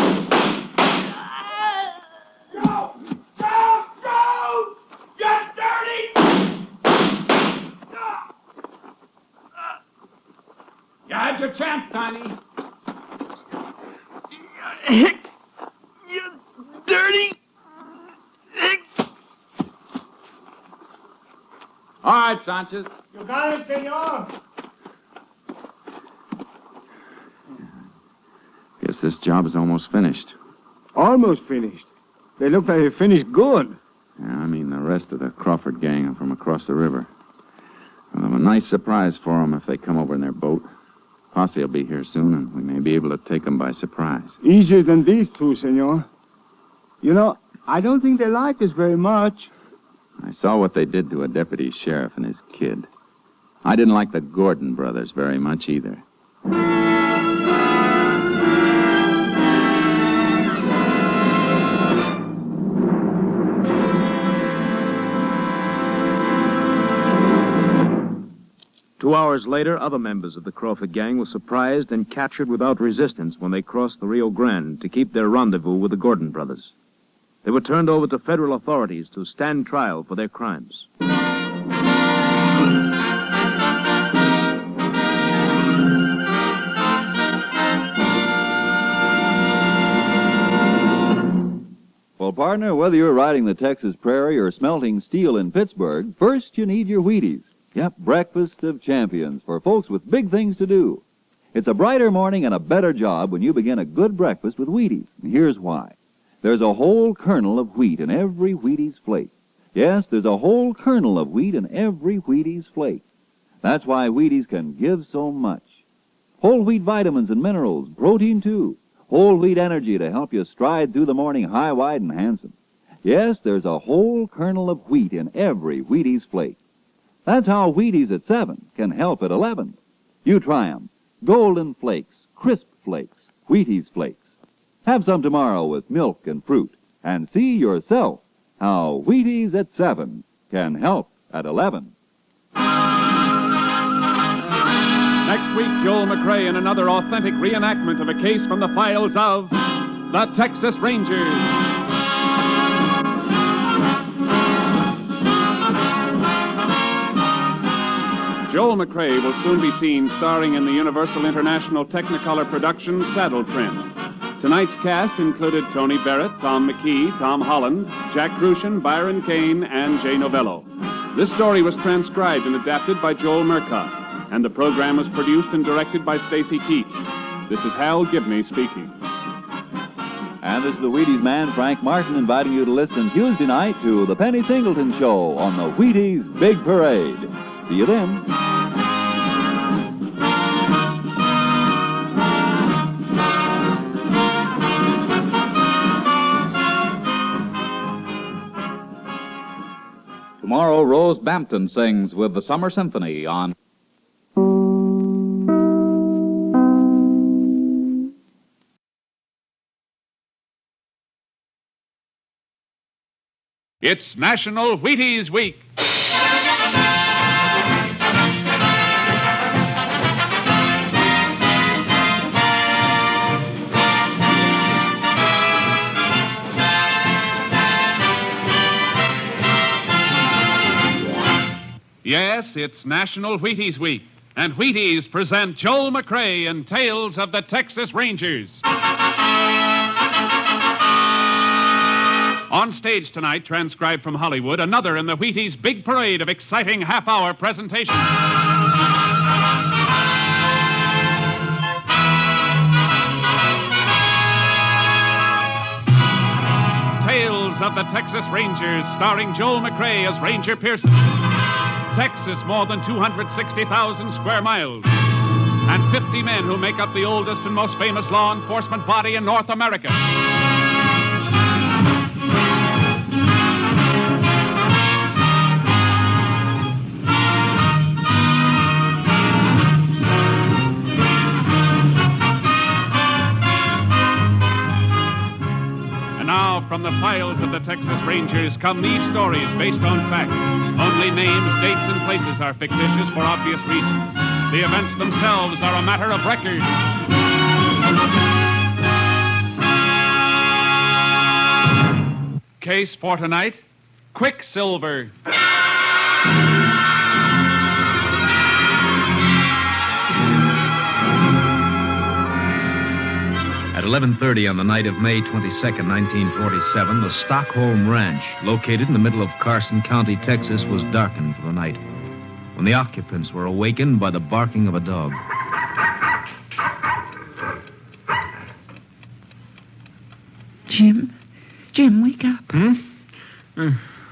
Joe! Joe! Joe! You dirty! You had your chance, Tiny. Hicks! You dirty hicks! All right, Sanchez. You got it, senor. Guess this job is almost finished. Almost finished. They look like they finished good. Yeah, I mean, the rest of the Crawford gang are from across the river. We'll have a nice surprise for them if they come over in their boat. Posse will be here soon, and we may be able to take them by surprise. Easier than these two, senor. You know, I don't think they like us very much. I saw what they did to a deputy sheriff and his kid. I didn't like the Gordon brothers very much either. 2 hours later, other members of the Crawford gang were surprised and captured without resistance when they crossed the Rio Grande to keep their rendezvous with the Gordon brothers. They were turned over to federal authorities to stand trial for their crimes. Well, partner, whether you're riding the Texas prairie or smelting steel in Pittsburgh, first you need your Wheaties. Yep, breakfast of champions for folks with big things to do. It's a brighter morning and a better job when you begin a good breakfast with Wheaties. And here's why. There's a whole kernel of wheat in every Wheaties flake. Yes, there's a whole kernel of wheat in every Wheaties flake. That's why Wheaties can give so much. Whole wheat vitamins and minerals, protein too. Whole wheat energy to help you stride through the morning high, wide, and handsome. Yes, there's a whole kernel of wheat in every Wheaties flake. That's how Wheaties at 7 can help at 11. You try 'em. Golden flakes, crisp flakes, Wheaties flakes. Have some tomorrow with milk and fruit, and see yourself how Wheaties at 7 can help at 11. Next week, Joel McRae in another authentic reenactment of a case from the files of the Texas Rangers. Joel McRae will soon be seen starring in the Universal International Technicolor production Saddle Trim. Tonight's cast included Tony Barrett, Tom McKee, Tom Holland, Jack Crucian, Byron Kane, and Jay Novello. This story was transcribed and adapted by Joel Murcott, and the program was produced and directed by Stacy Keach. This is Hal Gibney speaking. And this is the Wheaties man, Frank Martin, inviting you to listen Tuesday night to the Penny Singleton Show on the Wheaties Big Parade. See you then. Tomorrow, Rose Bampton sings with the Summer Symphony on... It's National Wheaties Week. Yes, it's National Wheaties Week, and Wheaties present Joel McRae in Tales of the Texas Rangers. On stage tonight, transcribed from Hollywood, another in the Wheaties big parade of exciting half-hour presentations. Tales of the Texas Rangers, starring Joel McRae as Ranger Pearson. Texas, more than 260,000 square miles, and 50 men who make up the oldest and most famous law enforcement body in North America. From the files of the Texas Rangers come these stories based on fact. Only names, dates, and places are fictitious for obvious reasons. The events themselves are a matter of record. Case for tonight, Quicksilver. At 11:30 on the night of May 22nd, 1947, the Stockholm Ranch, located in the middle of Carson County, Texas, was darkened for the night when the occupants were awakened by the barking of a dog. Jim, wake up.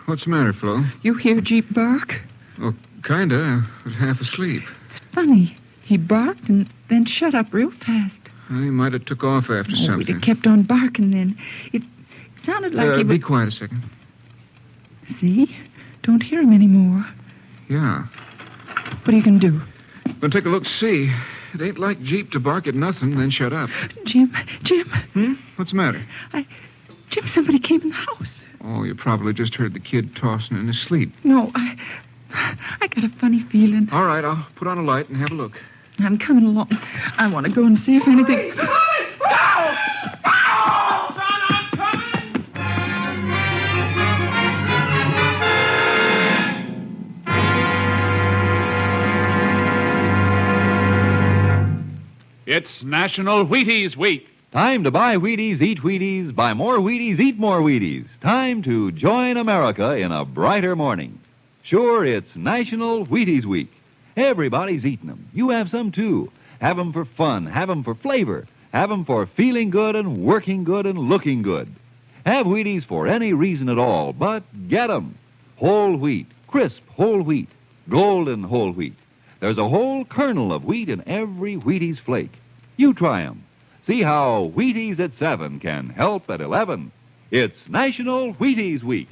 What's the matter, Flo? You hear Jeep bark? Oh, kinda. I was half asleep. It's funny. He barked and then shut up real fast. He might have took off after something. He'd have kept on barking then. It sounded like he was... Be quiet a second. See? Don't hear him anymore. Yeah. What are you going to do? Gonna take a look, see. It ain't like Jeep to bark at nothing, then shut up. Jim. What's the matter? Jim, somebody came in the house. Oh, you probably just heard the kid tossing in his sleep. No, I got a funny feeling. All right, I'll put on a light and have a look. I'm coming along. I want to go and see if anything... It's National Wheaties Week. Time to buy Wheaties, eat Wheaties, buy more Wheaties, eat more Wheaties. Time to join America in a brighter morning. Sure, it's National Wheaties Week. Everybody's eating them. You have some, too. Have them for fun. Have them for flavor. Have them for feeling good and working good and looking good. Have Wheaties for any reason at all, but get them. Whole wheat, crisp whole wheat, golden whole wheat. There's a whole kernel of wheat in every Wheaties flake. You try them. See how Wheaties at 7 can help at 11. It's National Wheaties Week.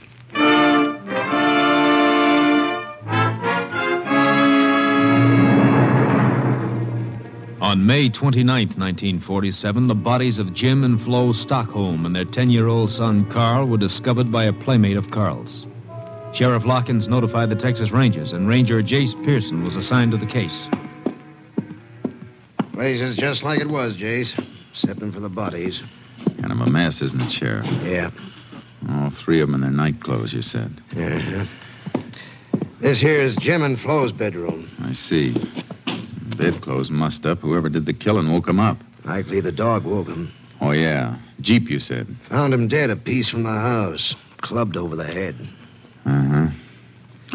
On May 29th, 1947, the bodies of Jim and Flo Stockholm and their 10-year-old son, Carl, were discovered by a playmate of Carl's. Sheriff Lockins notified the Texas Rangers, and Ranger Jace Pearson was assigned to the case. Place is just like it was, Jace, excepting for the bodies. Kind of a mess, isn't it, Sheriff? Yeah. All three of them in their night clothes, you said. Uh-huh. This here is Jim and Flo's bedroom. I see. Bedclothes mussed up. Whoever did the killing woke him up. Likely the dog woke him. Oh, yeah. Jeep, you said. Found him dead a piece from the house. Clubbed over the head. Uh-huh.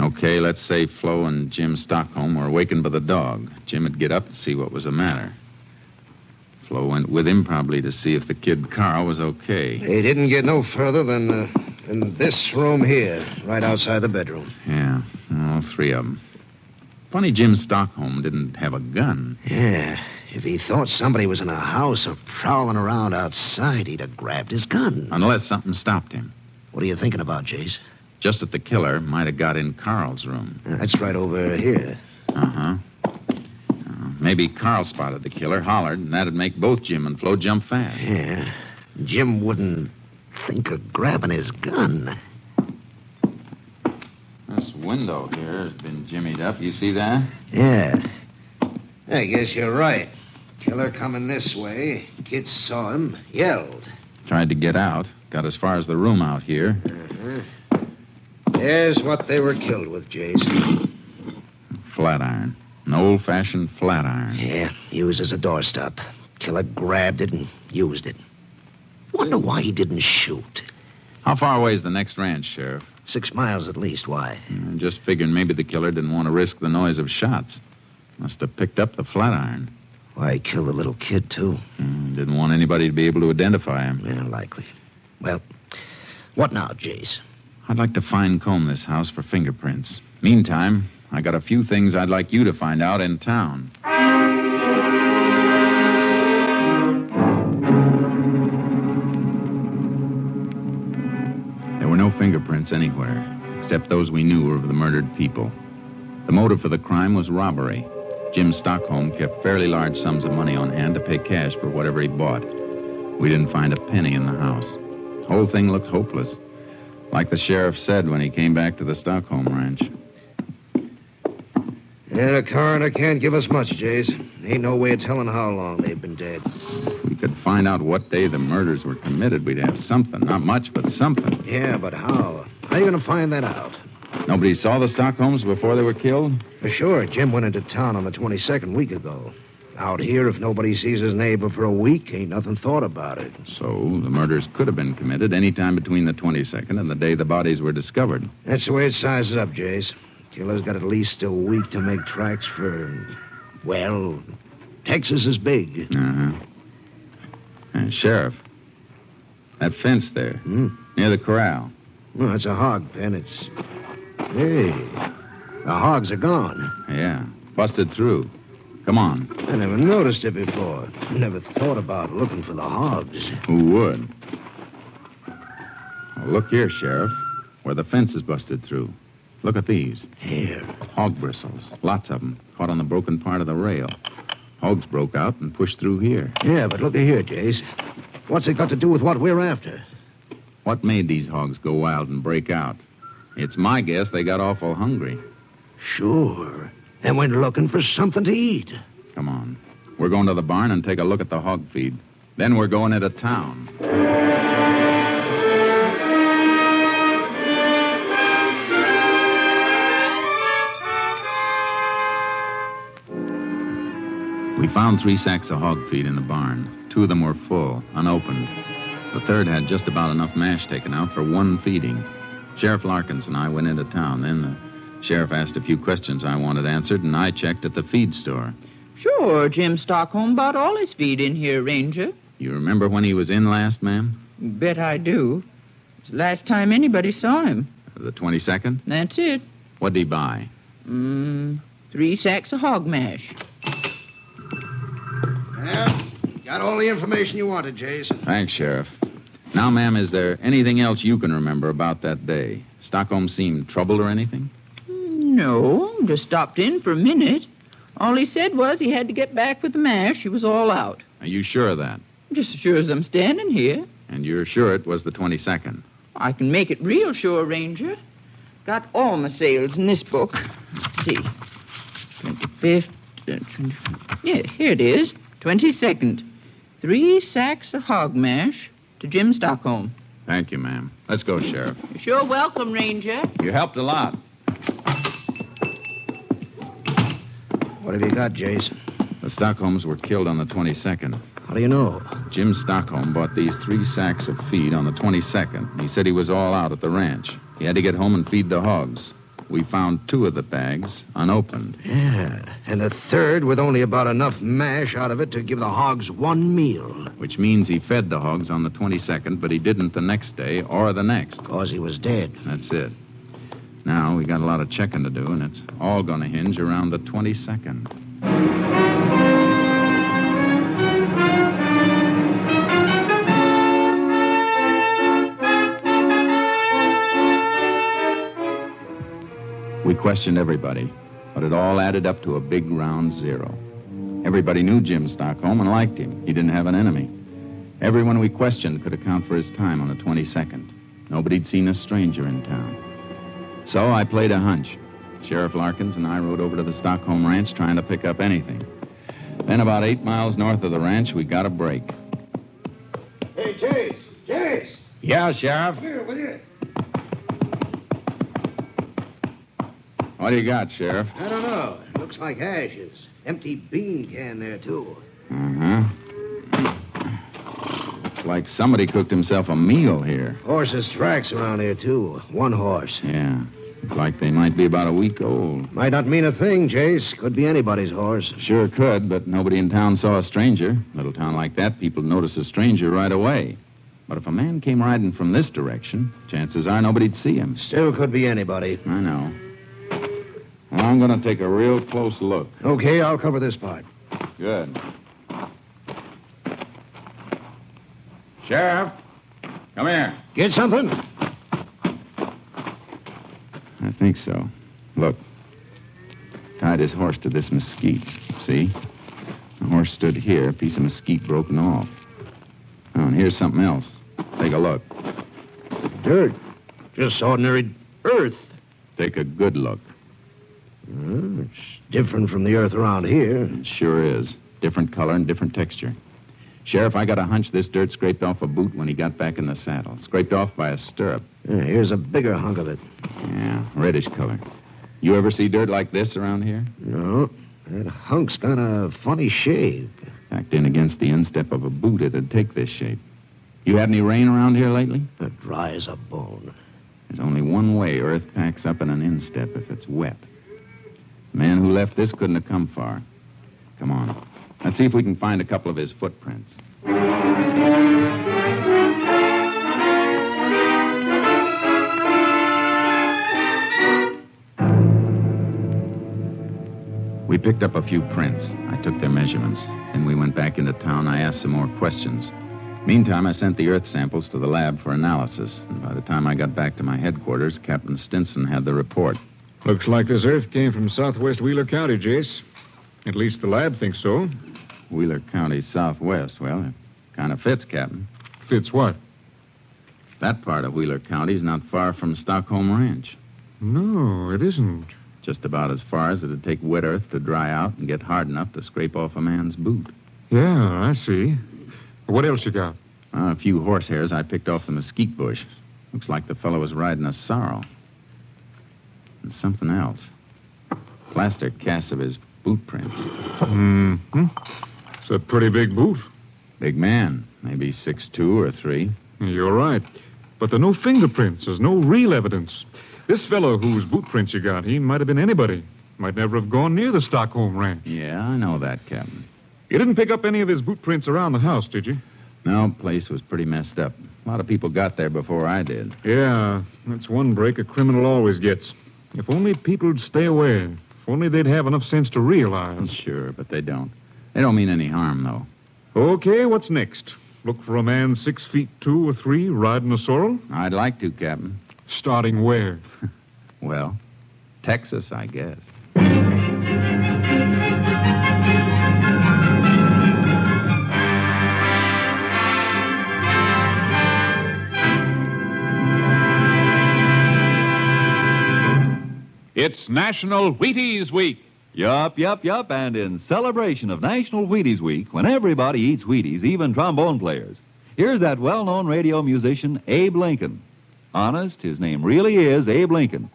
Okay, let's say Flo and Jim Stockholm were awakened by the dog. Jim would get up and see what was the matter. Flo went with him probably to see if the kid Carl was okay. He didn't get no further than this room here, right outside the bedroom. Yeah, all three of them. Funny Jim Stockholm didn't have a gun. Yeah, if he thought somebody was in a house or prowling around outside, he'd have grabbed his gun. Unless something stopped him. What are you thinking about, Jace? Just that the killer might have got in Carl's room. That's right over here. Uh-huh. Maybe Carl spotted the killer, hollered, and that'd make both Jim and Flo jump fast. Yeah. Jim wouldn't think of grabbing his gun. This window here has been jimmied up. You see that? Yeah. I guess you're right. Killer coming this way. Kids saw him, yelled. Tried to get out. Got as far as the room out here. Uh-huh. There's what they were killed with, Jace. Flat iron. An old-fashioned flat iron. Yeah, used as a doorstop. Killer grabbed it and used it. Wonder why he didn't shoot. How far away is the next ranch, Sheriff? 6 miles at least. Why? Just figuring maybe the killer didn't want to risk the noise of shots. Must have picked up the flat iron. Why, he killed the little kid, too. Didn't want anybody to be able to identify him. Yeah, likely. Well, what now, Jace? I'd like to fine-comb this house for fingerprints. Meantime, I got a few things I'd like you to find out in town. There were no fingerprints anywhere, except those we knew were of the murdered people. The motive for the crime was robbery. Jim Stockholm kept fairly large sums of money on hand to pay cash for whatever he bought. We didn't find a penny in the house. The whole thing looked hopeless, like the sheriff said when he came back to the Stockholm ranch. Yeah, the coroner can't give us much, Jace. Ain't no way of telling how long they've been dead. If we could find out what day the murders were committed, we'd have something. Not much, but something. Yeah, but how? How are you going to find that out? Nobody saw the Stockholms before they were killed? For sure. Jim went into town on the 22nd week ago. Out here, if nobody sees his neighbor for a week, ain't nothing thought about it. So the murders could have been committed any time between the 22nd and the day the bodies were discovered. That's the way it sizes up, Jace. Killer's got at least a week to make tracks for, well, Texas is big. Uh-huh. Sheriff, that fence there, near the corral. Well, that's a hog pen. Hey, the hogs are gone. Yeah, busted through. Come on. I never noticed it before. Never thought about looking for the hogs. Who would? Well, look here, Sheriff, where the fence is busted through. Look at these. Here. Hog bristles. Lots of them. Caught on the broken part of the rail. Hogs broke out and pushed through here. Yeah, but look here, Jace. What's it got to do with what we're after? What made these hogs go wild and break out? It's my guess they got awful hungry. Sure. And went looking for something to eat. Come on. We're going to the barn and take a look at the hog feed. Then we're going into town. We found 3 sacks of hog feed in the barn. 2 of them were full, unopened. The third had just about enough mash taken out for 1 feeding. Sheriff Larkins and I went into town. Then the sheriff asked a few questions I wanted answered, and I checked at the feed store. Sure, Jim Stockholm bought all his feed in here, Ranger. You remember when he was in last, ma'am? Bet I do. It's the last time anybody saw him. The 22nd? That's it. What'd he buy? 3 sacks of hog mash. Yeah, got all the information you wanted, Jace. Thanks, Sheriff. Now, ma'am, is there anything else you can remember about that day? Stockholm seemed troubled or anything? No, just stopped in for a minute. All he said was he had to get back with the mash. He was all out. Are you sure of that? Just as sure as I'm standing here. And you're sure it was the 22nd? I can make it real sure, Ranger. Got all my sales in this book. Let's see. 25th. 25th. Yeah, here it is. 22nd. 3 sacks of hog mash to Jim Stockholm. Thank you, ma'am. Let's go, Sheriff. You're sure welcome, Ranger. You helped a lot. What have you got, Jace? The Stockholms were killed on the 22nd. How do you know? Jim Stockholm bought these 3 sacks of feed on the 22nd. He said he was all out at the ranch. He had to get home and feed the hogs. We found 2 of the bags unopened. Yeah, and a third with only about enough mash out of it to give the hogs 1 meal. Which means he fed the hogs on the 22nd, but he didn't the next day or the next. Because he was dead. That's it. Now, we got a lot of checking to do, and it's all going to hinge around the 22nd. We questioned everybody, but it all added up to a big round 0. Everybody knew Jim Stockholm and liked him. He didn't have an enemy. Everyone we questioned could account for his time on the 22nd. Nobody'd seen a stranger in town. So I played a hunch. Sheriff Larkins and I rode over to the Stockholm ranch trying to pick up anything. Then about 8 miles north of the ranch, we got a break. Hey, Jace! Jace! Yeah, Sheriff? Come here, will you? What do you got, Sheriff? I don't know. It looks like ashes. Empty bean can there, too. Looks like somebody cooked himself a meal here. Horses' tracks around here, too. 1 horse. Yeah. Looks like they might be about a week old. Might not mean a thing, Jace. Could be anybody's horse. Sure could, but nobody in town saw a stranger. Little town like that, people notice a stranger right away. But if a man came riding from this direction, chances are nobody'd see him. Still could be anybody. I know. Well, I'm going to take a real close look. Okay, I'll cover this part. Good. Sheriff, come here. Get something? I think so. Look. Tied his horse to this mesquite. See? The horse stood here, a piece of mesquite broken off. Oh, and here's something else. Take a look. Dirt. Just ordinary earth. Take a good look. It's different from the earth around here. It sure is. Different color and different texture. Sheriff, I got a hunch this dirt scraped off a boot when he got back in the saddle. Scraped off by a stirrup. Yeah, here's a bigger hunk of it. Yeah, reddish color. You ever see dirt like this around here? No. That hunk's got a funny shape. Packed in against the instep of a boot, it'd take this shape. You had any rain around here lately? Dry as a bone. There's only one way earth packs up in an instep if it's wet. The man who left this couldn't have come far. Come on. Let's see if we can find a couple of his footprints. We picked up a few prints. I took their measurements. Then we went back into town. I asked some more questions. Meantime, I sent the earth samples to the lab for analysis. And by the time I got back to my headquarters, Captain Stinson had the report. Looks like this earth came from southwest Wheeler County, Jace. At least the lab thinks so. Wheeler County southwest. Well, it kind of fits, Captain. Fits what? That part of Wheeler County is not far from Stockholm Ranch. No, it isn't. Just about as far as it'd take wet earth to dry out and get hard enough to scrape off a man's boot. Yeah, I see. What else you got? A few horsehairs I picked off the mesquite bush. Looks like the fellow was riding a sorrel. And something else. Plaster casts of his boot prints. Mm-hmm. It's a pretty big boot. Big man. Maybe 6'2" or 3. You're right. But there are no fingerprints. There's no real evidence. This fellow whose boot prints you got, he might have been anybody. Might never have gone near the Stockholm Ranch. Yeah, I know that, Captain. You didn't pick up any of his boot prints around the house, did you? No, place was pretty messed up. A lot of people got there before I did. Yeah, that's one break a criminal always gets. If only people'd stay away. If only they'd have enough sense to realize. Sure, but they don't. They don't mean any harm, though. Okay, what's next? Look for a man 6'2" or 3 riding a sorrel? I'd like to, Captain. Starting where? Well, Texas, I guess. It's National Wheaties Week. Yup. And in celebration of National Wheaties Week, when everybody eats Wheaties, even trombone players, here's that well-known radio musician, Abe Lincoln. Honest, his name really is Abe Lincoln.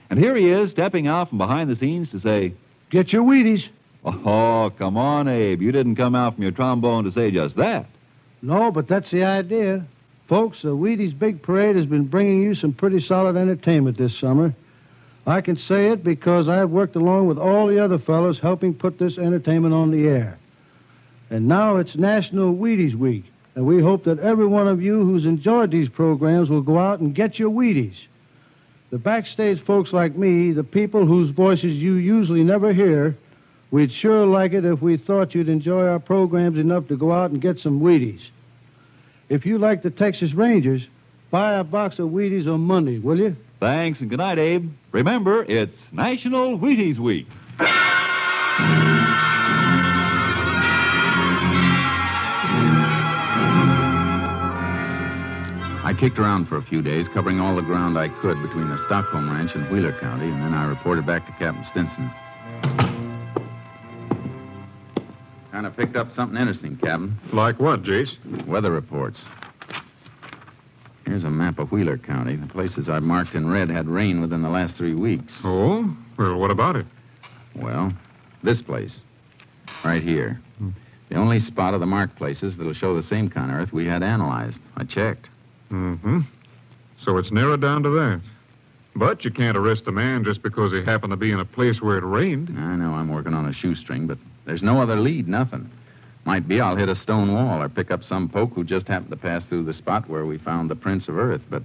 And here he is, stepping out from behind the scenes to say, "Get your Wheaties." Oh, come on, Abe. You didn't come out from your trombone to say just that. No, but that's the idea. Folks, the Wheaties Big Parade has been bringing you some pretty solid entertainment this summer. I can say it because I've worked along with all the other fellows helping put this entertainment on the air. And now it's National Wheaties Week, and we hope that every one of you who's enjoyed these programs will go out and get your Wheaties. The backstage folks like me, the people whose voices you usually never hear, we'd sure like it if we thought you'd enjoy our programs enough to go out and get some Wheaties. If you like the Texas Rangers, buy a box of Wheaties on Monday, will you? Thanks, and good night, Abe. Remember, it's National Wheaties Week. I kicked around for a few days, covering all the ground I could between the Stockholm Ranch and Wheeler County, and then I reported back to Captain Stinson. Kind of picked up something interesting, Captain. Like what, Jace? Weather reports. Here's a map of Wheeler County. The places I've marked in red had rain within the last 3 weeks. Oh? Well, what about it? Well, this place. Right here. The only spot of the marked places that'll show the same kind of earth we had analyzed. I checked. Mm-hmm. So it's narrowed down to that. But you can't arrest a man just because he happened to be in a place where it rained. I know I'm working on a shoestring, but there's no other lead, nothing. Might be I'll hit a stone wall or pick up some poke who just happened to pass through the spot where we found the prints of Earth. But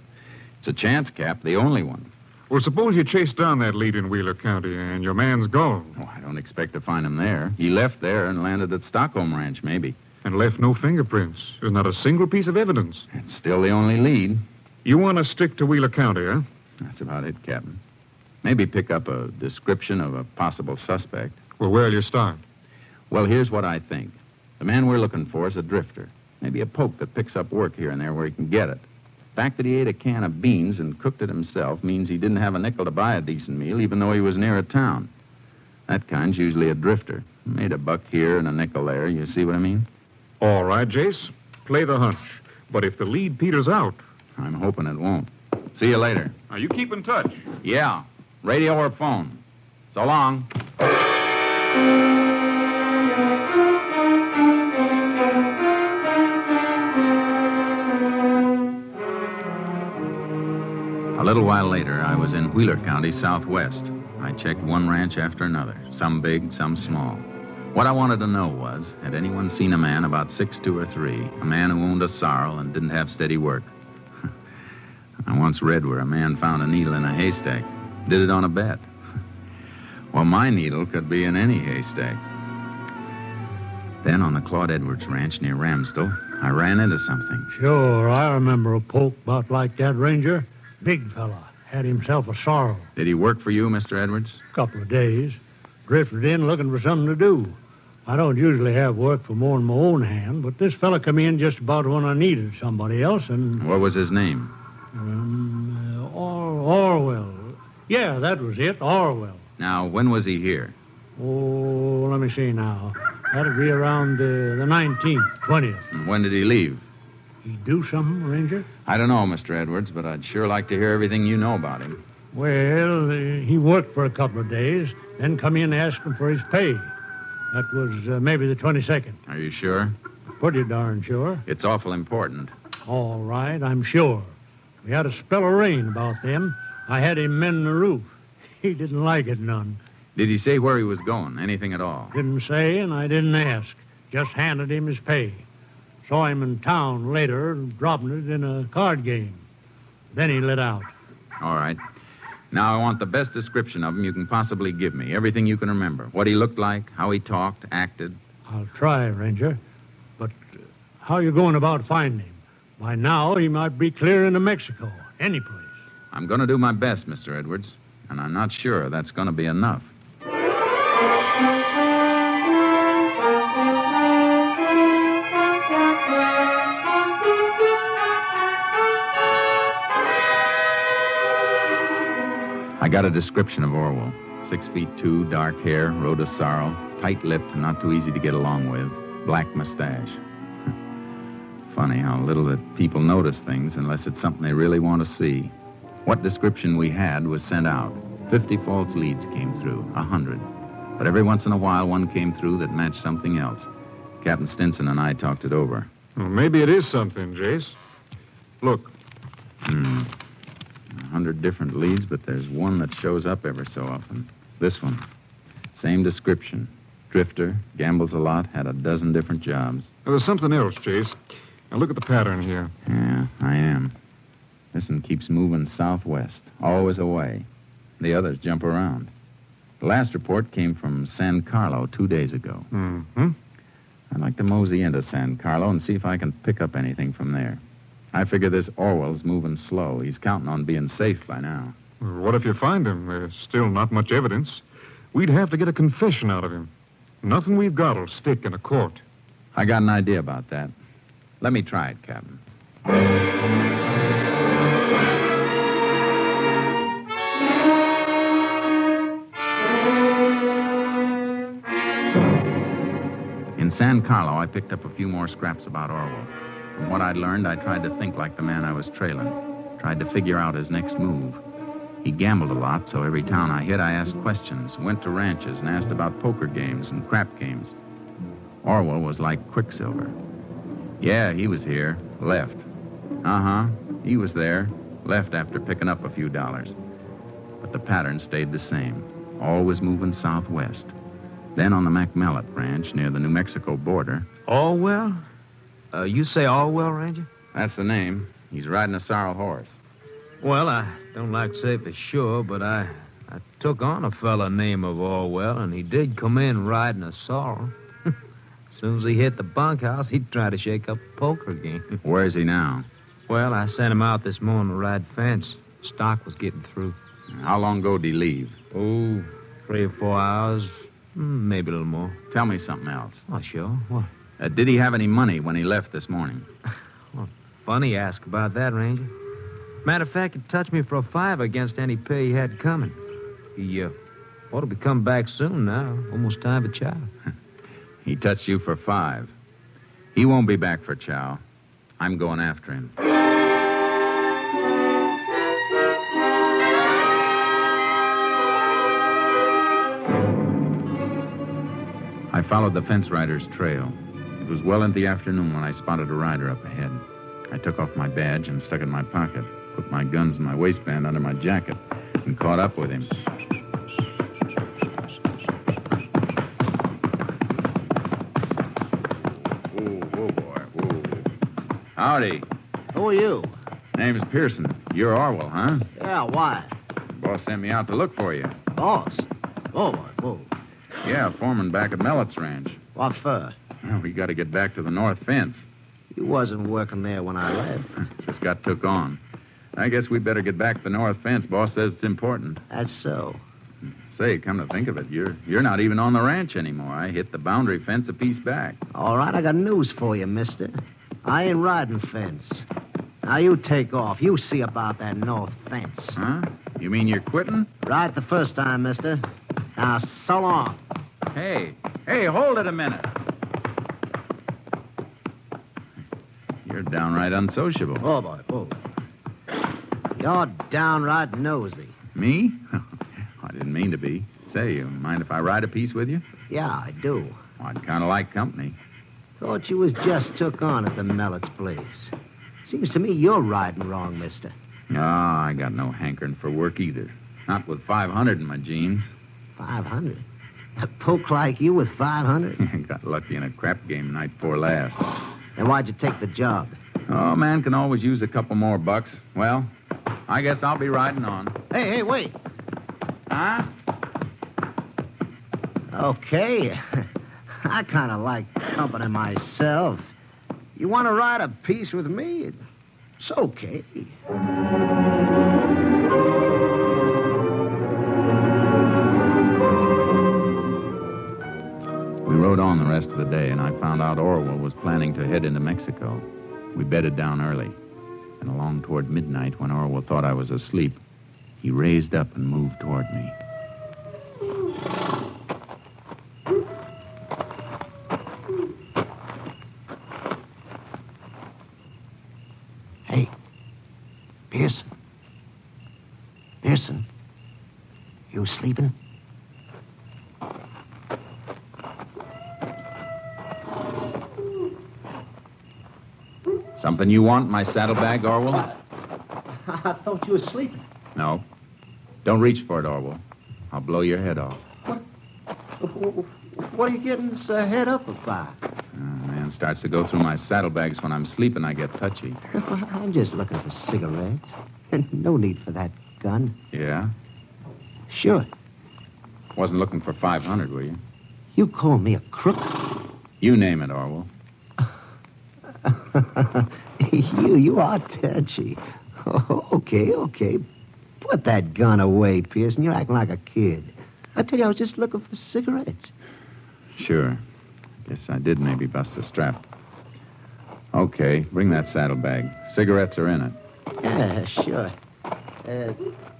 it's a chance, Cap, the only one. Well, suppose you chase down that lead in Wheeler County and your man's gone. Oh, I don't expect to find him there. He left there and landed at Stockholm Ranch, maybe. And left no fingerprints. There's not a single piece of evidence. It's still the only lead. You want to stick to Wheeler County, huh? That's about it, Captain. Maybe pick up a description of a possible suspect. Well, where'll you start? Well, here's what I think. The man we're looking for is a drifter. Maybe a poke that picks up work here and there where he can get it. The fact that he ate a can of beans and cooked it himself means he didn't have a nickel to buy a decent meal, even though he was near a town. That kind's usually a drifter. Made a buck here and a nickel there. You see what I mean? All right, Jace. Play the hunch. But if the lead peters out... I'm hoping it won't. See you later. Now, you keep in touch. Yeah. Radio or phone. So long. A little while later, I was in Wheeler County, Southwest. I checked one ranch after another, some big, some small. What I wanted to know was, had anyone seen a man about 6'2" or 3, a man who owned a sorrel and didn't have steady work? I once read where a man found a needle in a haystack. Did it on a bet. Well, my needle could be in any haystack. Then on the Claude Edwards Ranch near Ramsdell, I ran into something. Sure, I remember a poke about like that, Ranger. Big fella. Had himself a sorrel. Did he work for you, Mr. Edwards? Couple of days. Drifted in looking for something to do. I don't usually have work for more than my own hand, but this fella come in just about when I needed somebody else, and... What was his name? Orwell. Yeah, that was it, Orwell. Now, when was he here? Oh, let me see now. That'll be around the 19th, 20th. And when did he leave? He do something, Ranger? I don't know, Mr. Edwards, but I'd sure like to hear everything you know about him. Well, he worked for a couple of days, then come in and asked him for his pay. That was maybe the 22nd. Are you sure? Pretty darn sure. It's awful important. All right, I'm sure. We had a spell of rain about then. I had him mend the roof. He didn't like it none. Did he say where he was going? Anything at all? Didn't say, and I didn't ask. Just handed him his pay. Saw him in town later, dropping it in a card game. Then he lit out. All right. Now I want the best description of him you can possibly give me. Everything you can remember. What he looked like, how he talked, acted. I'll try, Ranger. But how you going about finding him? By now, he might be clear into Mexico. Any place. I'm going to do my best, Mr. Edwards. And I'm not sure that's going to be enough. I got a description of Orwell. 6'2", dark hair, road of sorrow, tight-lipped and not too easy to get along with, black mustache. Funny how little that people notice things unless it's something they really want to see. What description we had was sent out. 50 false leads came through, 100. But every once in a while, one came through that matched something else. Captain Stinson and I talked it over. Well, maybe it is something, Jace. Look. 100 different leads, but there's one that shows up every so often. This one. Same description. Drifter, gambles a lot, had a dozen different jobs. Now, there's something else, Jace. Now, look at the pattern here. Yeah, I am. This one keeps moving southwest, always away. The others jump around. The last report came from San Carlo 2 days ago. Mm-hmm. I'd like to mosey into San Carlo and see if I can pick up anything from there. I figure this Orwell's moving slow. He's counting on being safe by now. Well, what if you find him? There's still not much evidence. We'd have to get a confession out of him. Nothing we've got will stick in a court. I got an idea about that. Let me try it, Captain. In San Carlo, I picked up a few more scraps about Orwell. From what I'd learned, I tried to think like the man I was trailing. Tried to figure out his next move. He gambled a lot, so every town I hit, I asked questions, went to ranches, and asked about poker games and crap games. Orwell was like Quicksilver. Yeah, he was here. Left. He was there. Left after picking up a few dollars. But the pattern stayed the same. Always moving southwest. Then on the McMellet Ranch near the New Mexico border. Orwell? You say Orwell, Ranger? That's the name. He's riding a sorrel horse. Well, I don't like to say for sure, but I took on a fella named Orwell, and he did come in riding a sorrel. As soon as he hit the bunkhouse, he'd try to shake up a poker game. Where is he now? Well, I sent him out this morning to ride fence. Stock was getting through. How long ago did he leave? Oh, 3 or 4 hours. Maybe a little more. Tell me something else. Oh, sure. What? Did he have any money when he left this morning? Well, funny you ask about that, Ranger. Matter of fact, he touched me for a $5 against any pay he had coming. He ought to be coming back soon now. Almost time for chow. He touched you for $5. He won't be back for chow. I'm going after him. I followed the fence rider's trail. It was well into the afternoon when I spotted a rider up ahead. I took off my badge and stuck it in my pocket, put my guns in my waistband under my jacket, and caught up with him. Whoa, boy, whoa. Howdy. Who are you? Name's Pearson. You're Orwell, huh? Yeah, why? Boss sent me out to look for you. Boss? Oh, boy, whoa. Yeah, foreman back at Mellett's ranch. What for? Well, we got to get back to the north fence. You wasn't working there when I left. Just got took on. I guess we better get back to the north fence. Boss says it's important. That's so. Say, come to think of it, you're not even on the ranch anymore. I hit the boundary fence a piece back. All right, I got news for you, mister. I ain't riding fence. Now, you take off. You see about that north fence. Huh? You mean you're quitting? Right the first time, mister. Now, so long. Hey, hold it a minute. You're downright unsociable. Oh, boy, oh. You're downright nosy. Me? I didn't mean to be. Say, you mind if I ride a piece with you? Yeah, I do. Well, I'd kind of like company. Thought you was just took on at the Mellett's place. Seems to me you're riding wrong, mister. Oh, I got no hankering for work either. Not with 500 in my jeans. 500? A poke like you with 500? Got lucky in a crap game night before last. Then why'd you take the job? Oh, man can always use a couple more bucks. Well, I guess I'll be riding on. Hey, wait. Huh? Okay. I kind of like company myself. You want to ride a piece with me? It's okay. We rode on the rest of the day, and I found out Orwell was planning to head into Mexico. We bedded down early. And along toward midnight, when Orwell thought I was asleep, He raised up and moved toward me. Hey, Pearson. Pearson, you sleeping? Something you want in my saddlebag, Orwell? I thought you were sleeping. No. Don't reach for it, Orwell. I'll blow your head off. What are you getting this head up about? Man starts to go through my saddlebags when I'm sleeping, I get touchy. I'm just looking for cigarettes. No need for that gun. Yeah? Sure. Wasn't looking for 500, were you? You call me a crook? You name it, Orwell. You are touchy. Okay. Put that gun away, Pearson. You're acting like a kid. I tell you, I was just looking for cigarettes. Sure. Guess I did maybe bust a strap. Okay, bring that saddlebag. Cigarettes are in it. Yeah, sure.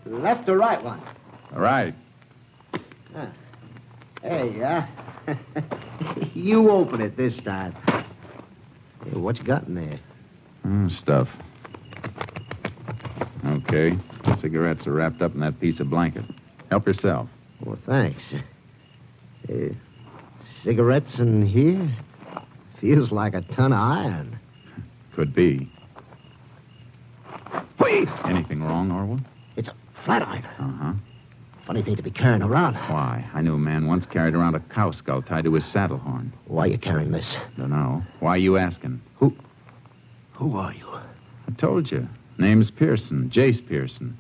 Left or right one? Right. Hey, you open it this time. Hey, what you got in there? Stuff. Okay. Cigarettes are wrapped up in that piece of blanket. Help yourself. Well, thanks. Cigarettes in here? Feels like a ton of iron. Could be. Wait! Anything wrong, Orwell? It's a flat iron. Uh-huh. Funny thing to be carrying around. Why? I knew a man once carried around a cow skull tied to his saddle horn. Why are you carrying this? Dunno. Why are you asking? Who are you? I told you. Name's Pearson. Jace Pearson.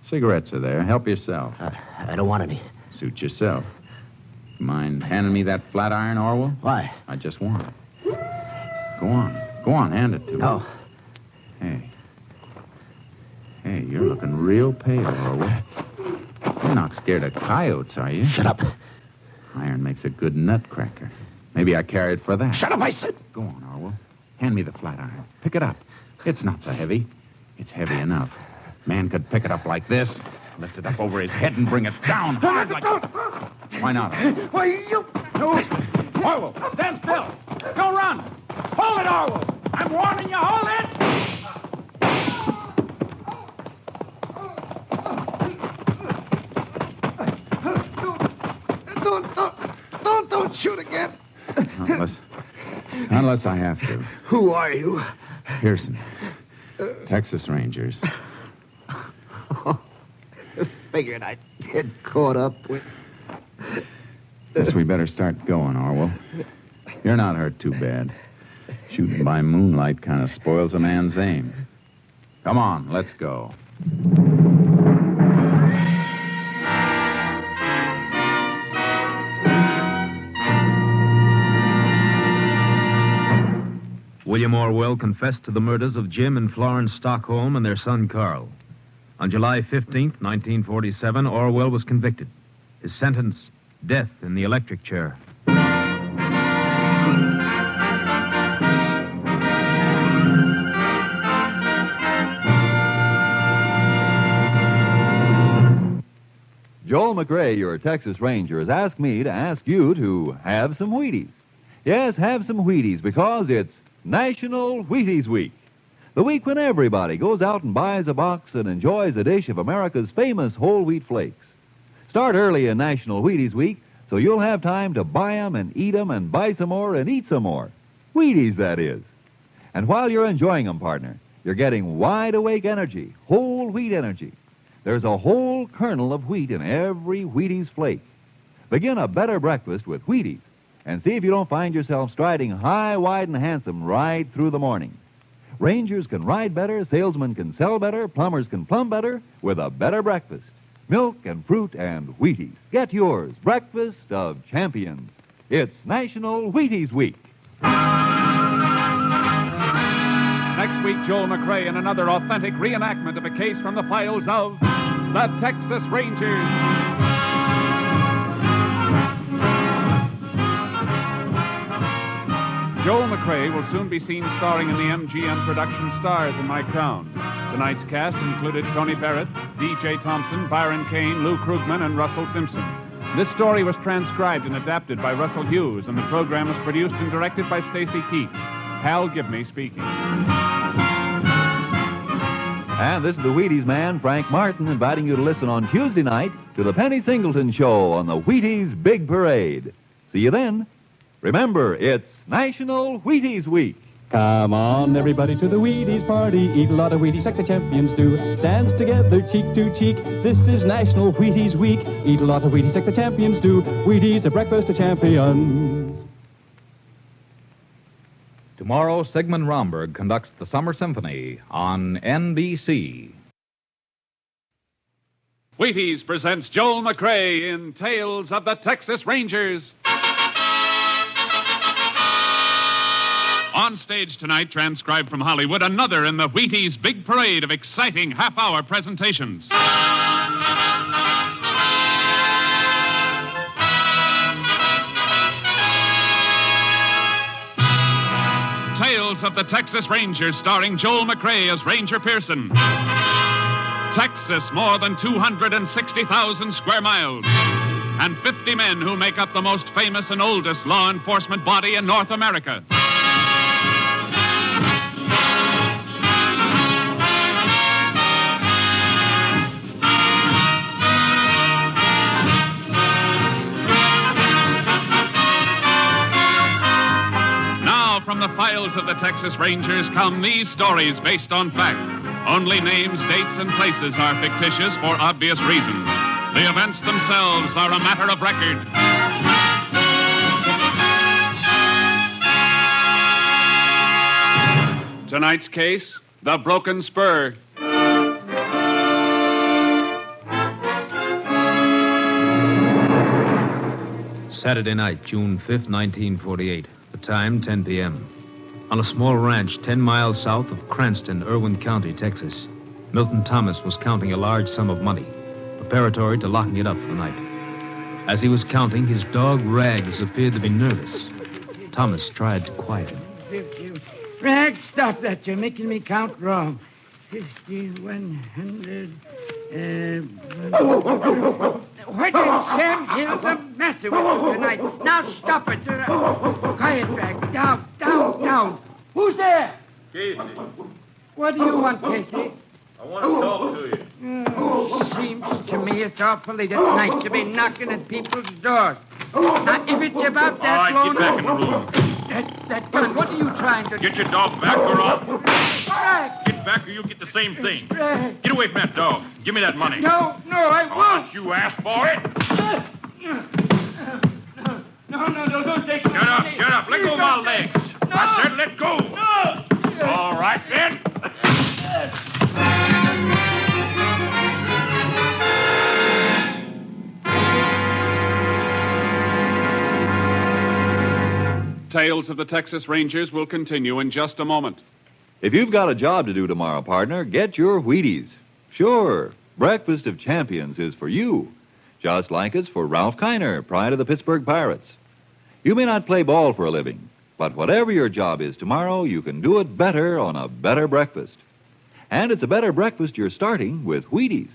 Cigarettes are there. Help yourself. I don't want any. Suit yourself. Mind handing me that flat iron, Orwell? Why? I just want it. Go on. Go on, hand it to me. No. Hey, you're looking real pale, Orwell. You're not scared of coyotes, are you? Shut up. Iron makes a good nutcracker. Maybe I carry it for that. Shut up, I said. Go on, Orwell. Hand me the flat iron. Pick it up. It's not so heavy. It's heavy enough. Man could pick it up like this, lift it up over his head and bring it down hard like... Why not? Why, you... No. Orwell, stand still. Don't run. Hold it, Orwell. I'm warning you. Hold it. Don't shoot again. Unless I have to. Who are you? Pearson. Texas Rangers. Figured I'd get caught up with... Guess we better start going, Orwell. You're not hurt too bad. Shooting by moonlight kind of spoils a man's aim. Come on, let's go. William Orwell confessed to the murders of Jim and Florence Stockholm and their son Carl. On July 15th, 1947, Orwell was convicted. His sentence, death in the electric chair. Joel McRae, your Texas Ranger, has asked me to ask you to have some Wheaties. Yes, have some Wheaties because it's National Wheaties Week. The week when everybody goes out and buys a box and enjoys a dish of America's famous whole wheat flakes. Start early in National Wheaties Week so you'll have time to buy 'em and eat 'em and buy some more and eat some more. Wheaties, that is. And while you're enjoying 'em, partner, you're getting wide-awake energy, whole wheat energy. There's a whole kernel of wheat in every Wheaties flake. Begin a better breakfast with Wheaties and see if you don't find yourself striding high, wide, and handsome right through the morning. Rangers can ride better, salesmen can sell better, plumbers can plumb better with a better breakfast. Milk and fruit and Wheaties. Get yours. Breakfast of champions. It's National Wheaties Week. Next week, Joel McRae in another authentic reenactment of a case from the files of the Texas Rangers. Joel McRae will soon be seen starring in the MGM production Stars in My Crown. Tonight's cast included Tony Barrett, D.J. Thompson, Byron Kane, Lou Krugman, and Russell Simpson. This story was transcribed and adapted by Russell Hughes, and the program was produced and directed by Stacy Keach. Hal Gibney speaking. And this is the Wheaties man, Frank Martin, inviting you to listen on Tuesday night to the Penny Singleton Show on the Wheaties Big Parade. See you then. Remember, it's National Wheaties Week. Come on, everybody, to the Wheaties party. Eat a lot of Wheaties like the champions do. Dance together, cheek to cheek. This is National Wheaties Week. Eat a lot of Wheaties like the champions do. Wheaties, a breakfast of champions. Tomorrow, Sigmund Romberg conducts the Summer Symphony on NBC. Wheaties presents Joel McRae in Tales of the Texas Rangers. On stage tonight, transcribed from Hollywood, another in the Wheaties Big Parade of exciting half-hour presentations. Tales of the Texas Rangers, starring Joel McRae as Ranger Pearson. Texas, more than 260,000 square miles, and 50 men who make up the most famous and oldest law enforcement body in North America. From the files of the Texas Rangers come these stories based on fact. Only names, dates, and places are fictitious for obvious reasons. The events themselves are a matter of record. Tonight's case, the broken spur. Saturday night, June 5th, 1948. The time, 10 p.m. On a small ranch 10 miles south of Cranston, Irwin County, Texas, Milton Thomas was counting a large sum of money, preparatory to locking it up for the night. As he was counting, his dog Rags appeared to be nervous. Thomas tried to quiet him. 50. Rags, stop that. You're making me count wrong. 50, 100... What in Sam Hill's the matter with you tonight? Now stop it. Quiet, Rags. Down. Who's there? Casey. What do you want, Casey? I want to talk to you. Seems to me it's awful late at night to be knocking at people's doors. Now, if it's about that All right, loan... get back in the room. That gun, what are you trying to do? Get your dog back or I'll... Rags! Get back or you'll get the same thing. Rags! Get away from that dog. Give me that money. No, I won't. Don't you ask for it? No, don't take Shut up. Let go of my legs. No. I said let go. No. All right, then. Tales of the Texas Rangers will continue in just a moment. If you've got a job to do tomorrow, partner, get your Wheaties. Sure, Breakfast of Champions is for you, just like it's for Ralph Kiner, pride of the Pittsburgh Pirates. You may not play ball for a living, but whatever your job is tomorrow, you can do it better on a better breakfast. And it's a better breakfast you're starting with Wheaties.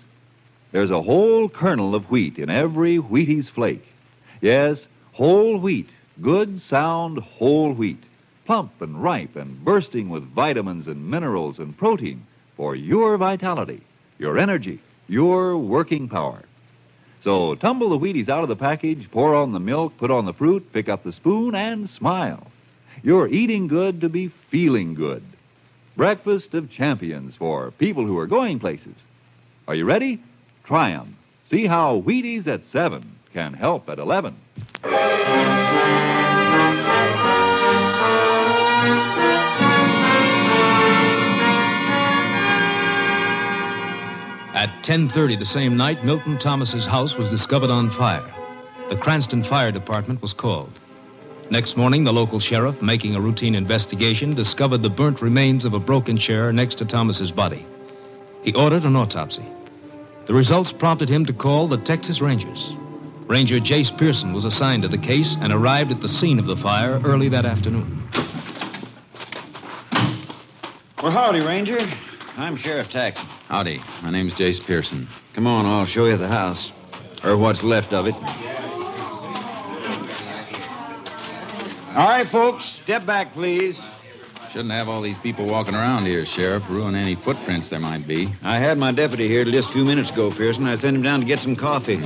There's a whole kernel of wheat in every Wheaties flake. Yes, whole wheat, good, sound, whole wheat. Plump and ripe and bursting with vitamins and minerals and protein for your vitality, your energy, your working power. So tumble the Wheaties out of the package, pour on the milk, put on the fruit, pick up the spoon, and smile. You're eating good to be feeling good. Breakfast of Champions for people who are going places. Are you ready? Try 'em. See how Wheaties at 7 can help at 11. At 10:30 the same night, Milton Thomas's house was discovered on fire. The Cranston Fire Department was called. Next morning, the local sheriff, making a routine investigation, discovered the burnt remains of a broken chair next to Thomas's body. He ordered an autopsy. The results prompted him to call the Texas Rangers. Ranger Jace Pearson was assigned to the case and arrived at the scene of the fire early that afternoon. Well, howdy, Ranger. I'm Sheriff Taxon. Howdy. My name's Jace Pearson. Come on, I'll show you the house. Or what's left of it. All right, folks, step back, please. Shouldn't have all these people walking around here, Sheriff. Ruin any footprints there might be. I had my deputy here just a few minutes ago, Pearson. I sent him down to get some coffee.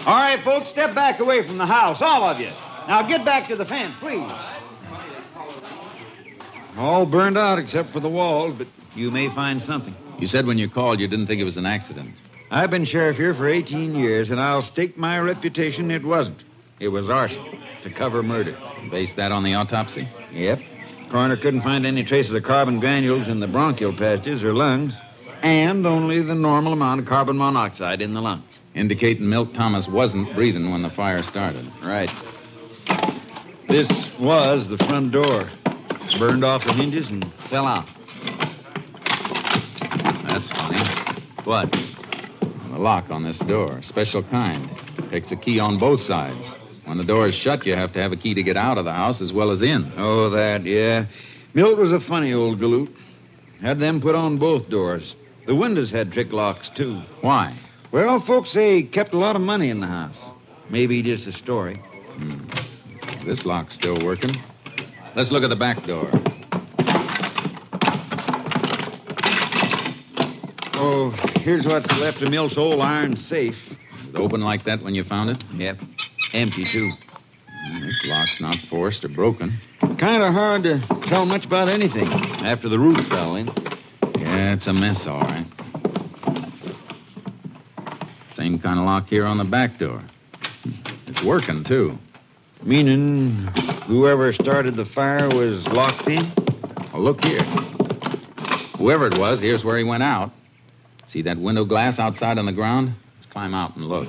All right, folks, step back away from the house, all of you. Now get back to the fence, please. All burned out except for the wall, but you may find something. You said when you called you didn't think it was an accident. I've been sheriff here for 18 years, and I'll stake my reputation it wasn't. It was arson to cover murder. Base that on the autopsy? Yep. Coroner couldn't find any traces of carbon granules in the bronchial passages or lungs, and only the normal amount of carbon monoxide in the lungs. Indicating Milt Thomas wasn't breathing when the fire started. Right. This was the front door. Burned off the hinges and fell out. That's funny. What? The lock on this door. Special kind. Takes a key on both sides. When the door is shut, you have to have a key to get out of the house as well as in. Oh, that, yeah. Milt was a funny old galoot. Had them put on both doors. The windows had trick locks, too. Why? Well, folks say he kept a lot of money in the house. Maybe just a story. This lock's still working. Let's look at the back door. Oh, here's what's left of Milt's old iron safe. Was it open like that when you found it? Yep. Empty, too. This lock's not forced or broken. Kind of hard to tell much about anything after the roof fell in. Yeah, it's a mess, all right. Same kind of lock here on the back door. It's working, too. Meaning whoever started the fire was locked in? Well, look here. Whoever it was, here's where he went out. See that window glass outside on the ground? Let's climb out and look.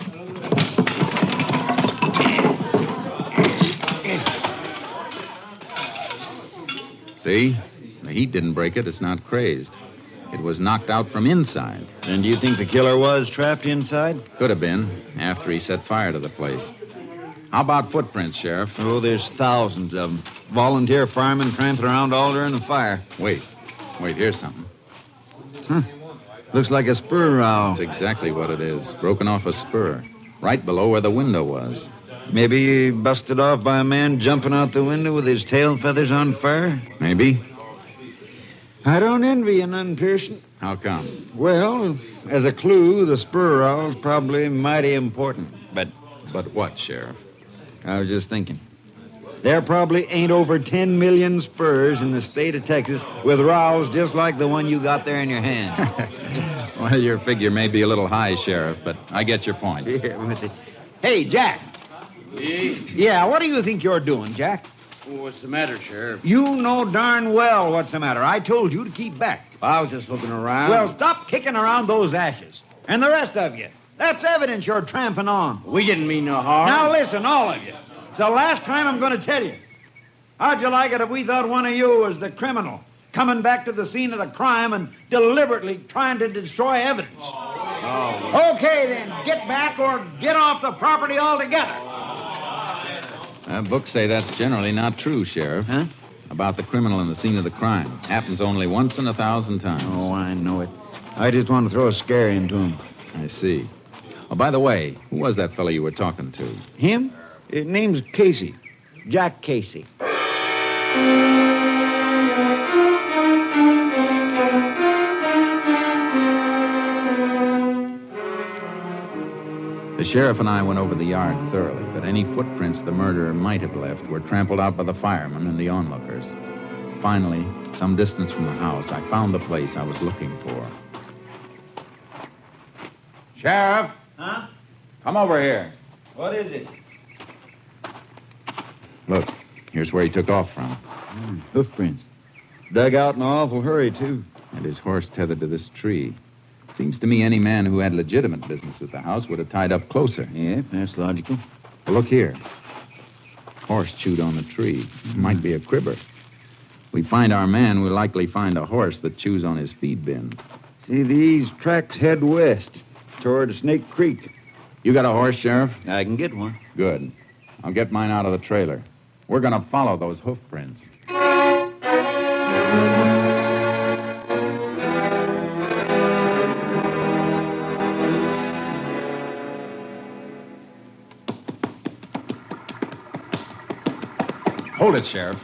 See? The heat didn't break it. It's not crazed. It was knocked out from inside. And do you think the killer was trapped inside? Could have been, after he set fire to the place. How about footprints, Sheriff? Oh, there's thousands of them. Volunteer firemen tramping around all during the fire. Wait, here's something. Looks like a spur rowel. That's exactly what it is. Broken off a spur. Right below where the window was. Maybe busted off by a man jumping out the window with his tail feathers on fire? Maybe. I don't envy you none, Pearson. How come? Well, as a clue, the spur rowel's probably mighty important. But what, Sheriff? I was just thinking. There probably ain't over 10 million spurs in the state of Texas with rowels just like the one you got there in your hand. Well, your figure may be a little high, Sheriff, but I get your point. Hey, Jack. Yeah, what do you think you're doing, Jack? What's the matter, Sheriff? You know darn well what's the matter. I told you to keep back. I was just looking around. Well, stop kicking around those ashes. And the rest of you. That's evidence you're tramping on. We didn't mean no harm. Now listen, all of you. It's the last time I'm going to tell you. How'd you like it if we thought one of you was the criminal, coming back to the scene of the crime and deliberately trying to destroy evidence? Oh. Okay, then, get back or get off the property altogether. Books say that's generally not true, Sheriff. Huh? About the criminal in the scene of the crime. Happens only once in 1,000 times. Oh, I know it. I just want to throw a scare into him. I see. Oh, by the way, who was that fellow you were talking to? Him? His name's Casey. Jack Casey. The sheriff and I went over the yard thoroughly, but any footprints the murderer might have left were trampled out by the firemen and the onlookers. Finally, some distance from the house, I found the place I was looking for. Sheriff? Huh? Come over here. What is it? Look, here's where he took off from. Hoofprints. Dug out in an awful hurry, too. And his horse tethered to this tree. Seems to me any man who had legitimate business at the house would have tied up closer. Yeah, that's logical. Well, look here. Horse chewed on the tree. Might be a cribber. We find our man, we'll likely find a horse that chews on his feed bin. See, these tracks head west toward Snake Creek. You got a horse, Sheriff? I can get one. Good. I'll get mine out of the trailer. We're going to follow those hoof prints. Hold it, Sheriff.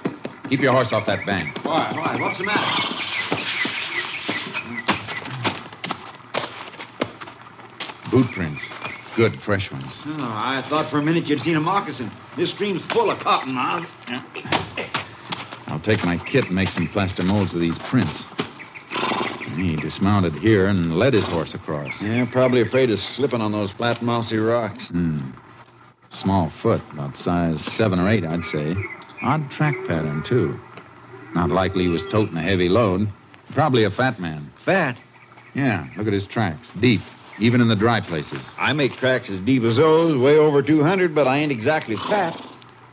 Keep your horse off that bank. Why? What's the matter? Boot prints. Good, fresh ones. Oh, I thought for a minute you'd seen a moccasin. This stream's full of cottonmouths. I'll take my kit and make some plaster molds of these prints. He dismounted here and led his horse across. Yeah, probably afraid of slipping on those flat, mossy rocks. Small foot, about size 7 or 8, I'd say. Odd track pattern, too. Not likely he was toting a heavy load. Probably a fat man. Fat? Yeah, look at his tracks. Deep, even in the dry places. I make tracks as deep as those, way over 200, but I ain't exactly fat.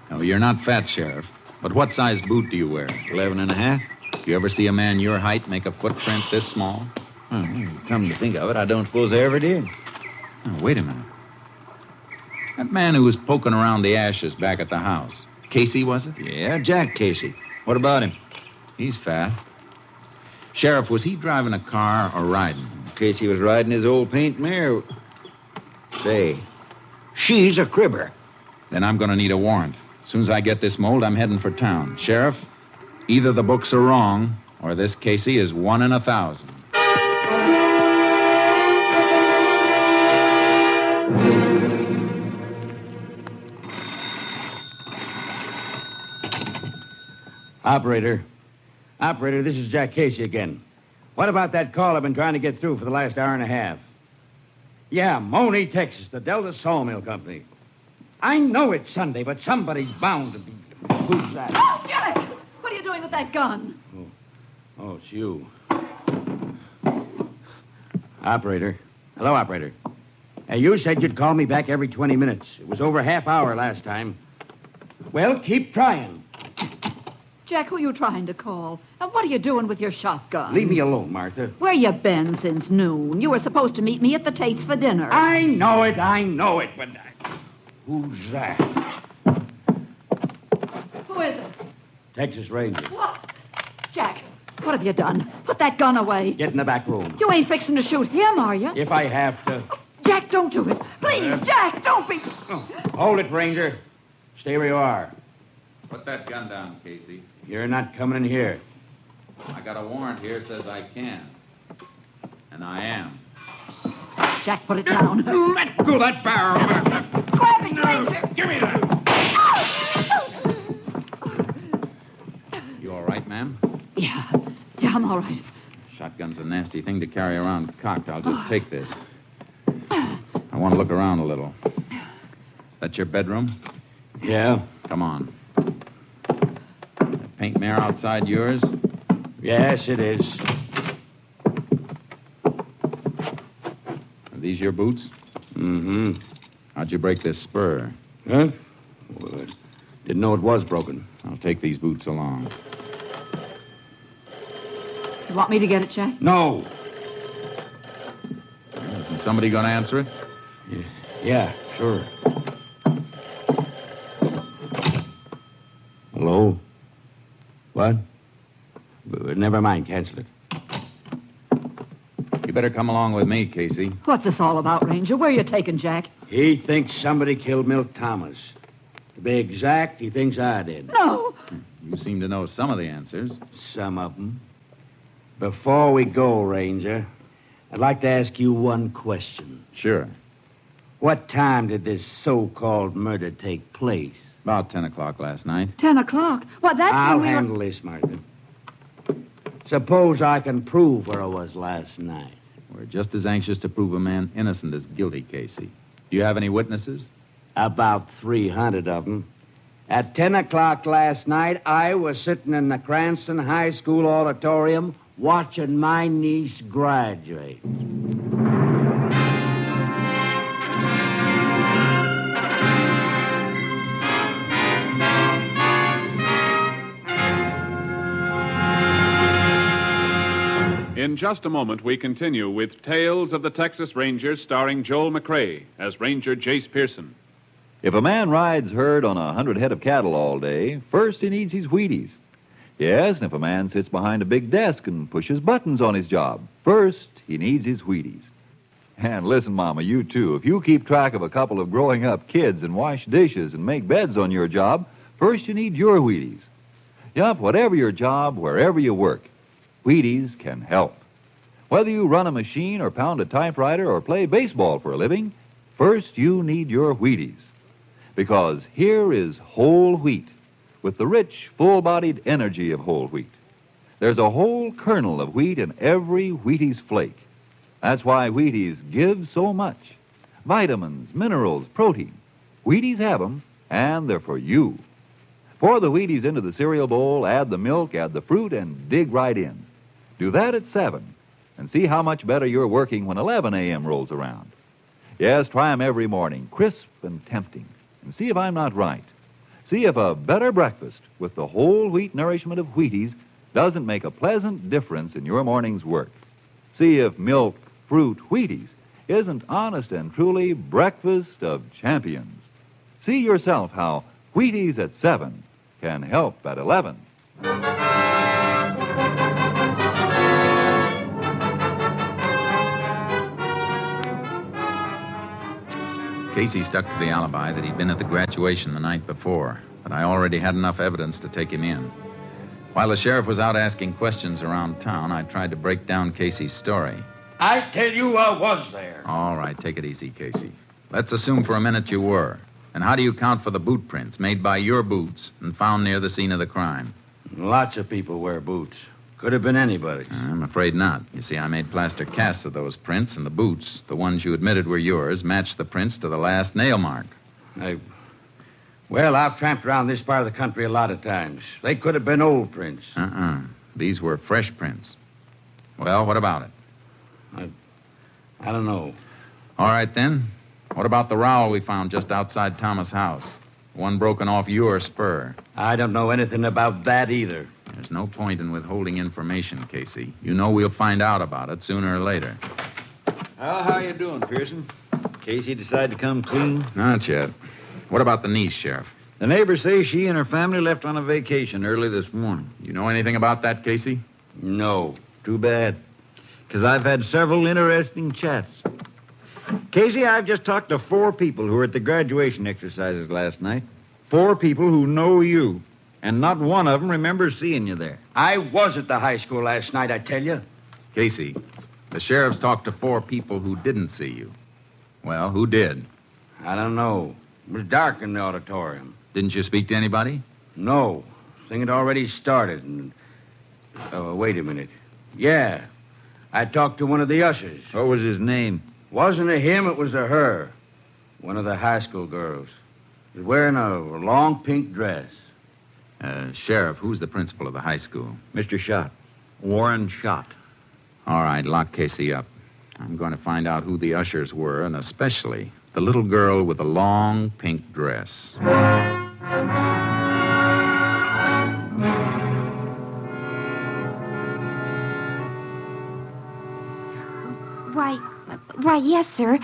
No, you're not fat, Sheriff. But what size boot do you wear? 11 and a half. You ever see a man your height make a footprint this small? Come to think of it, I don't suppose I ever did. Oh, wait a minute. That man who was poking around the ashes back at the house. Casey, was it? Yeah, Jack Casey. What about him? He's fat. Sheriff, was he driving a car or riding? Casey was riding his old paint mare. Say, she's a cribber. Then I'm going to need a warrant. As soon as I get this mold, I'm heading for town. Sheriff, either the books are wrong, or this Casey is 1 in 1,000. Operator, this is Jack Casey again. What about that call I've been trying to get through for the last hour and a half? Yeah, Money, Texas, the Delta Sawmill Company. I know it's Sunday, but somebody's bound to be... Who's that? Oh, Jack! What are you doing with that gun? Oh, it's you. Operator. Hello, operator. You said you'd call me back every 20 minutes. It was over half hour last time. Well, keep trying. Jack, who are you trying to call? And what are you doing with your shotgun? Leave me alone, Martha. Where you been since noon? You were supposed to meet me at the Tate's for dinner. I know it, but... Who's that? Who is it? Texas Ranger. What? Jack, what have you done? Put that gun away. Get in the back room. You ain't fixing to shoot him, are you? If I have to. Jack, don't do it. Please, Jack, don't be... Hold it, Ranger. Stay where you are. Put that gun down, Casey. You're not coming in here. I got a warrant here says I can. And I am. Jack, put it down. Let go that barrel. Grab it, Ranger. Give me that. You all right, ma'am? Yeah, I'm all right. Shotgun's a nasty thing to carry around cocked. I'll just take this. I want to look around a little. Is that your bedroom? Yeah. Come on. That paint mare outside yours? Yes, it is. Are these your boots? Mm-hmm. How'd you break this spur? Huh? Well, I didn't know it was broken. I'll take these boots along. You want me to get it, Jack? No. Isn't somebody going to answer it? Yeah, sure. Hello? What? Never mind, cancel it. You better come along with me, Casey. What's this all about, Ranger? Where are you taking Jack? He thinks somebody killed Milt Thomas. To be exact, he thinks I did. No. You seem to know some of the answers. Some of them. Before we go, Ranger, I'd like to ask you one question. Sure. What time did this so-called murder take place? About 10 o'clock last night. 10 o'clock? Well, that's I'll when we handle this, Martha. Suppose I can prove where I was last night. We're just as anxious to prove a man innocent as guilty, Casey. Do you have any witnesses? About 300 of them. At 10 o'clock last night, I was sitting in the Cranston High School auditorium watching my niece graduate. In just a moment, we continue with Tales of the Texas Rangers starring Joel McRae as Ranger Jace Pearson. If a man rides herd on 100 head of cattle all day, first he needs his Wheaties. Yes, and if a man sits behind a big desk and pushes buttons on his job, first he needs his Wheaties. And listen, Mama, you too. If you keep track of a couple of growing up kids and wash dishes and make beds on your job, first you need your Wheaties. Yup, whatever your job, wherever you work, Wheaties can help. Whether you run a machine or pound a typewriter or play baseball for a living, first you need your Wheaties. Because here is whole wheat with the rich, full-bodied energy of whole wheat. There's a whole kernel of wheat in every Wheaties flake. That's why Wheaties give so much. Vitamins, minerals, protein. Wheaties have them, and they're for you. Pour the Wheaties into the cereal bowl, add the milk, add the fruit, and dig right in. Do that at 7, and see how much better you're working when 11 a.m. rolls around. Yes, try 'em every morning, crisp and tempting, and see if I'm not right. See if a better breakfast with the whole wheat nourishment of Wheaties doesn't make a pleasant difference in your morning's work. See if milk, fruit, Wheaties isn't honest and truly breakfast of champions. See yourself how Wheaties at 7 can help at 11. Casey stuck to the alibi that he'd been at the graduation the night before, but I already had enough evidence to take him in. While the sheriff was out asking questions around town, I tried to break down Casey's story. I tell you I was there. All right, take it easy, Casey. Let's assume for a minute you were. And how do you count for the boot prints made by your boots and found near the scene of the crime? Lots of people wear boots. Could have been anybody. I'm afraid not. You see, I made plaster casts of those prints, and the boots, the ones you admitted were yours, matched the prints to the last nail mark. Well, I've tramped around this part of the country a lot of times. They could have been old prints. These were fresh prints. Well, what about it? I don't know. All right, then. What about the rowel we found just outside Thomas' house? One broken off your spur. I don't know anything about that either. There's no point in withholding information, Casey. You know we'll find out about it sooner or later. Well, how you doing, Pearson? Casey decided to come clean? Not yet. What about the niece, Sheriff? The neighbors say she and her family left on a vacation early this morning. You know anything about that, Casey? No. Too bad. Because I've had several interesting chats. Casey, I've just talked to 4 people who were at the graduation exercises last night. 4 people who know you. And not one of them remembers seeing you there. I was at the high school last night, I tell you. Casey, the sheriff's talked to 4 people who didn't see you. Well, who did? I don't know. It was dark in the auditorium. Didn't you speak to anybody? No. Thing had already started. And... Oh, wait a minute. Yeah. I talked to one of the ushers. What was his name? Wasn't a him, it was a her. One of the high school girls. She was wearing a long pink dress. Sheriff, who's the principal of the high school? Mr. Schott. Warren Schott. All right, lock Casey up. I'm going to find out who the ushers were, and especially the little girl with the long pink dress. Why, yes, sir.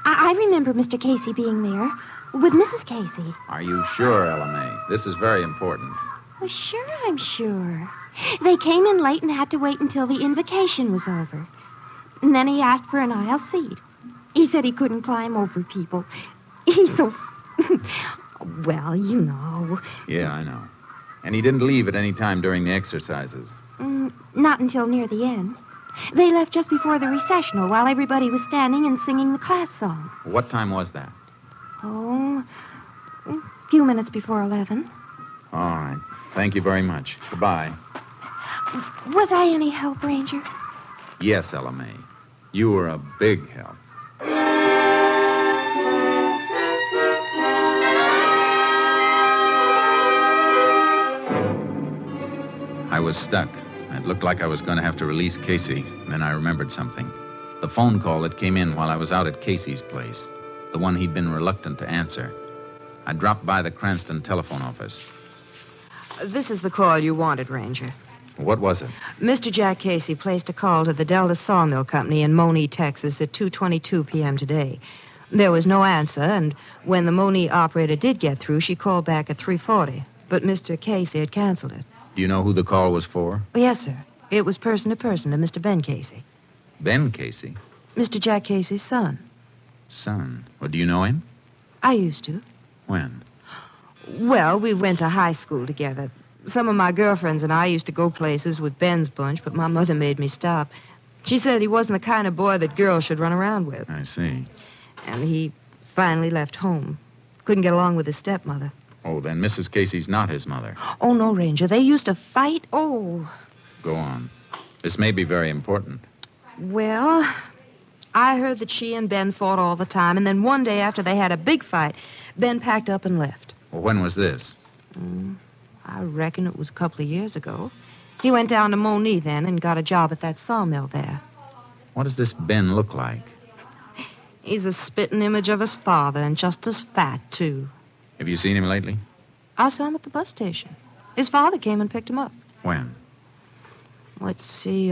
I remember Mr. Casey being there with Mrs. Casey. Are you sure, LMA? This is very important. Well, sure, I'm sure. They came in late and had to wait until the invocation was over. And then he asked for an aisle seat. He said he couldn't climb over people. He's so... well, you know. Yeah, I know. And he didn't leave at any time during the exercises. Not until near the end. They left just before the recessional while everybody was standing and singing the class song. What time was that? Oh, a few minutes before 11. All right. Thank you very much. Goodbye. Was I any help, Ranger? Yes, LMA. You were a big help. I was stuck. It looked like I was going to have to release Casey. Then I remembered something. The phone call that came in while I was out at Casey's place. The one he'd been reluctant to answer. I dropped by the Cranston telephone office. This is the call you wanted, Ranger. What was it? Mr. Jack Casey placed a call to the Delta Sawmill Company in Monee, Texas at 2:22 p.m. today. There was no answer, and when the Monee operator did get through, she called back at 3:40. But Mr. Casey had canceled it. Do you know who the call was for? Yes, sir. It was person to person to Mr. Ben Casey. Ben Casey? Mr. Jack Casey's son. Son? Well, do you know him? I used to. When? Well, we went to high school together. Some of my girlfriends and I used to go places with Ben's bunch, but my mother made me stop. She said he wasn't the kind of boy that girls should run around with. I see. And he finally left home. Couldn't get along with his stepmother. Oh, then Mrs. Casey's not his mother. Oh, no, Ranger. They used to fight. Oh. Go on. This may be very important. Well, I heard that she and Ben fought all the time, and then one day after they had a big fight, Ben packed up and left. Well, when was this? I reckon it was a couple of years ago. He went down to Moni then and got a job at that sawmill there. What does this Ben look like? He's a spitting image of his father and just as fat, too. Have you seen him lately? I saw him at the bus station. His father came and picked him up. When? Let's see,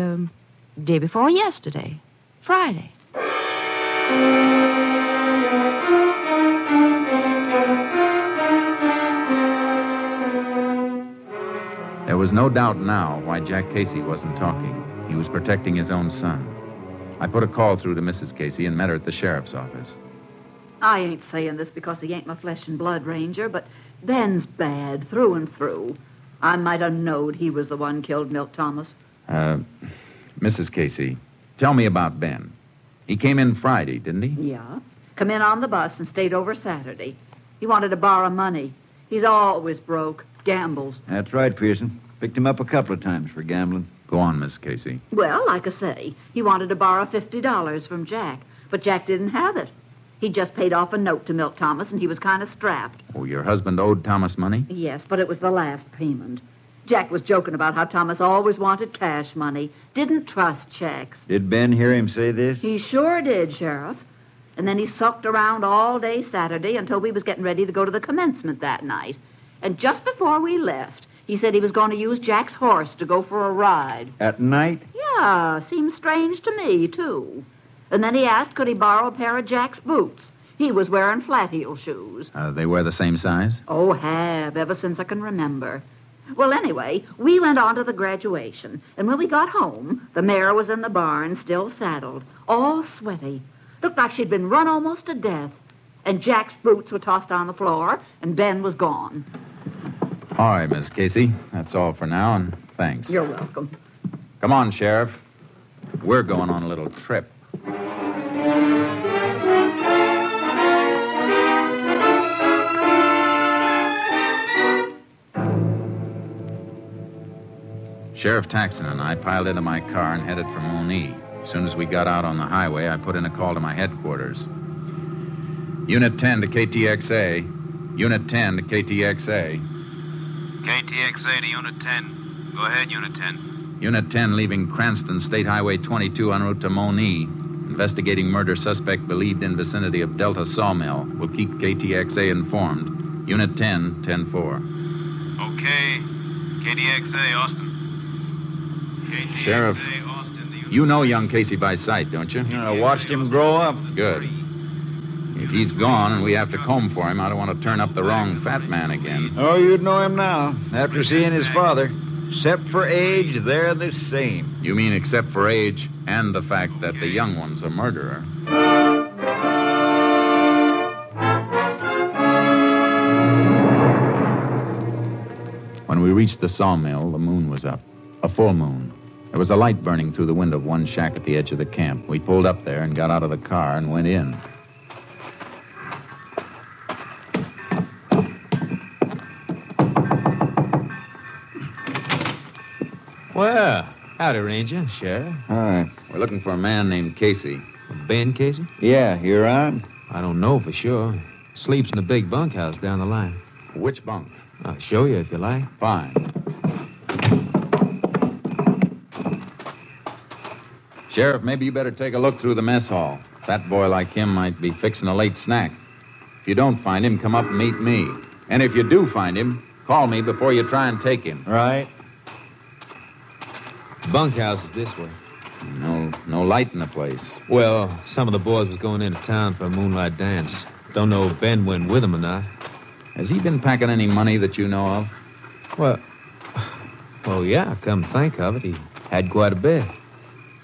day before yesterday. Friday. There was no doubt now why Jack Casey wasn't talking. He was protecting his own son. I put a call through to Mrs. Casey and met her at the sheriff's office. I ain't saying this because he ain't my flesh and blood, Ranger, but Ben's bad through and through. I might have knowed he was the one killed Milt Thomas. Mrs. Casey, tell me about Ben. He came in Friday, didn't he? Yeah. Come in on the bus and stayed over Saturday. He wanted to borrow money. He's always broke. Gambles. That's right, Pearson. Picked him up a couple of times for gambling. Go on, Miss Casey. Well, like I say, he wanted to borrow $50 from Jack, but Jack didn't have it. He just paid off a note to Milt Thomas, and he was kind of strapped. Oh, your husband owed Thomas money? Yes, but it was the last payment. Jack was joking about how Thomas always wanted cash money, didn't trust checks. Did Ben hear him say this? He sure did, Sheriff. And then he sucked around all day Saturday until we was getting ready to go to the commencement that night. And just before we left, he said he was going to use Jack's horse to go for a ride. At night? Yeah, seems strange to me, too. And then he asked could he borrow a pair of Jack's boots. He was wearing flat-heel shoes. They wear the same size? Oh, have, ever since I can remember. Well, anyway, we went on to the graduation, and when we got home, the mare was in the barn, still saddled, all sweaty. Looked like she'd been run almost to death. And Jack's boots were tossed on the floor, and Ben was gone. All right, Miss Casey. That's all for now, and thanks. You're welcome. Come on, Sheriff. We're going on a little trip. Sheriff Taxon and I piled into my car and headed for Moni. As soon as we got out on the highway, I put in a call to my headquarters. Unit 10 to KTXA. Unit 10 to KTXA. KTXA to Unit 10. Go ahead, Unit 10. Unit 10 leaving Cranston State Highway 22 en route to Moni. Investigating murder suspect believed in vicinity of Delta Sawmill. Will keep KTXA informed. Unit 10, 10-4. Okay. KTXA, Austin. KTXA, Sheriff, Austin, you know young Casey by sight, don't you? I watched him grow up. Good. If he's gone and we have to comb for him, I don't want to turn up the wrong fat man again. Oh, you'd know him now, after seeing his father. Except for age, they're the same. You mean except for age and the fact that the young one's a murderer? When we reached the sawmill, the moon was up. A full moon. There was a light burning through the window of one shack at the edge of the camp. We pulled up there and got out of the car and went in. Well, howdy, Ranger, Sheriff. Hi. We're looking for a man named Casey. Ben Casey? Yeah, you're on? I don't know for sure. Sleeps in the big bunkhouse down the line. Which bunk? I'll show you if you like. Fine. Sheriff, maybe you better take a look through the mess hall. A fat boy like him might be fixing a late snack. If you don't find him, come up and meet me. And if you do find him, call me before you try and take him. Right. Bunkhouse is this way. No light in the place. Well, some of the boys was going into town for a moonlight dance. Don't know if Ben went with them or not. Has he been packing any money that you know of? Well, yeah, come to think of it, he had quite a bit.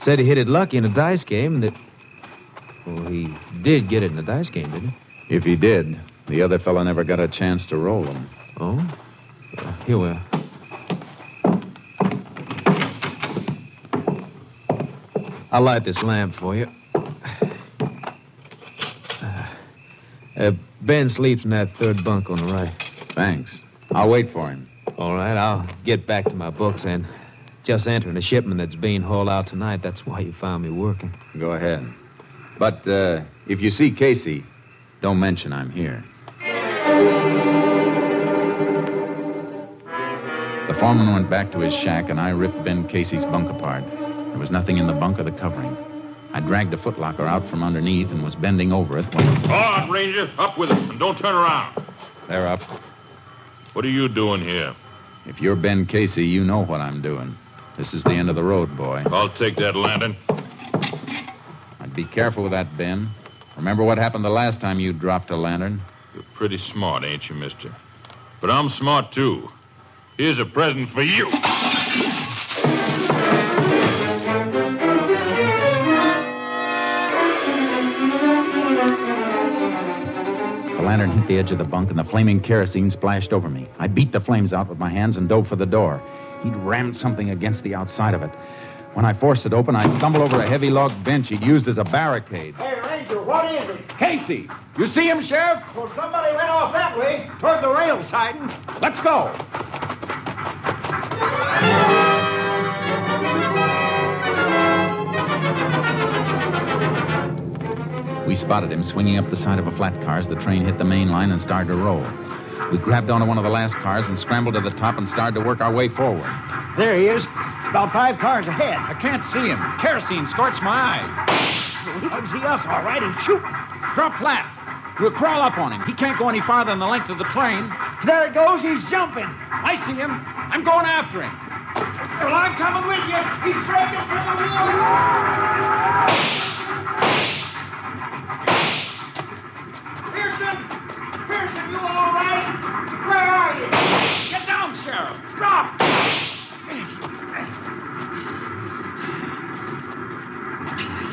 Said he hit it lucky in a dice game and that... Well, he did get it in a dice game, didn't he? If he did, the other fella never got a chance to roll him. Oh? Here we are. I'll light this lamp for you. Ben sleeps in that third bunk on the right. Thanks. I'll wait for him. All right, I'll get back to my books and just entering a shipment that's being hauled out tonight. That's why you found me working. Go ahead. But if you see Casey, don't mention I'm here. The foreman went back to his shack, and I ripped Ben Casey's bunk apart. There was nothing in the bunk or the covering. I dragged the footlocker out from underneath and was bending over it when... All right, Ranger. Up with it, and don't turn around. They're up. What are you doing here? If you're Ben Casey, you know what I'm doing. This is the end of the road, boy. I'll take that lantern. I'd be careful with that, Ben. Remember what happened the last time you dropped a lantern? You're pretty smart, ain't you, mister? But I'm smart, too. Here's a present for you. The lantern hit the edge of the bunk, and the flaming kerosene splashed over me. I beat the flames out with my hands and dove for the door. He'd rammed something against the outside of it. When I forced it open, I stumbled over a heavy log bench he'd used as a barricade. Hey, Ranger, what is it? Casey! You see him, Sheriff? Well, somebody went off that way, toward the rail siding. Let's go! We spotted him swinging up the side of a flat car as the train hit the main line and started to roll. We grabbed onto one of the last cars and scrambled to the top and started to work our way forward. There he is, about 5 cars ahead. I can't see him. Kerosene scorched my eyes. He can see us, all right. He's shooting. Drop flat. We'll crawl up on him. He can't go any farther than the length of the train. There he goes. He's jumping. I see him. I'm going after him. Well, I'm coming with you. He's breaking from the wheel. Pearson, you all right? Where are you? Get down, Sheriff. Drop.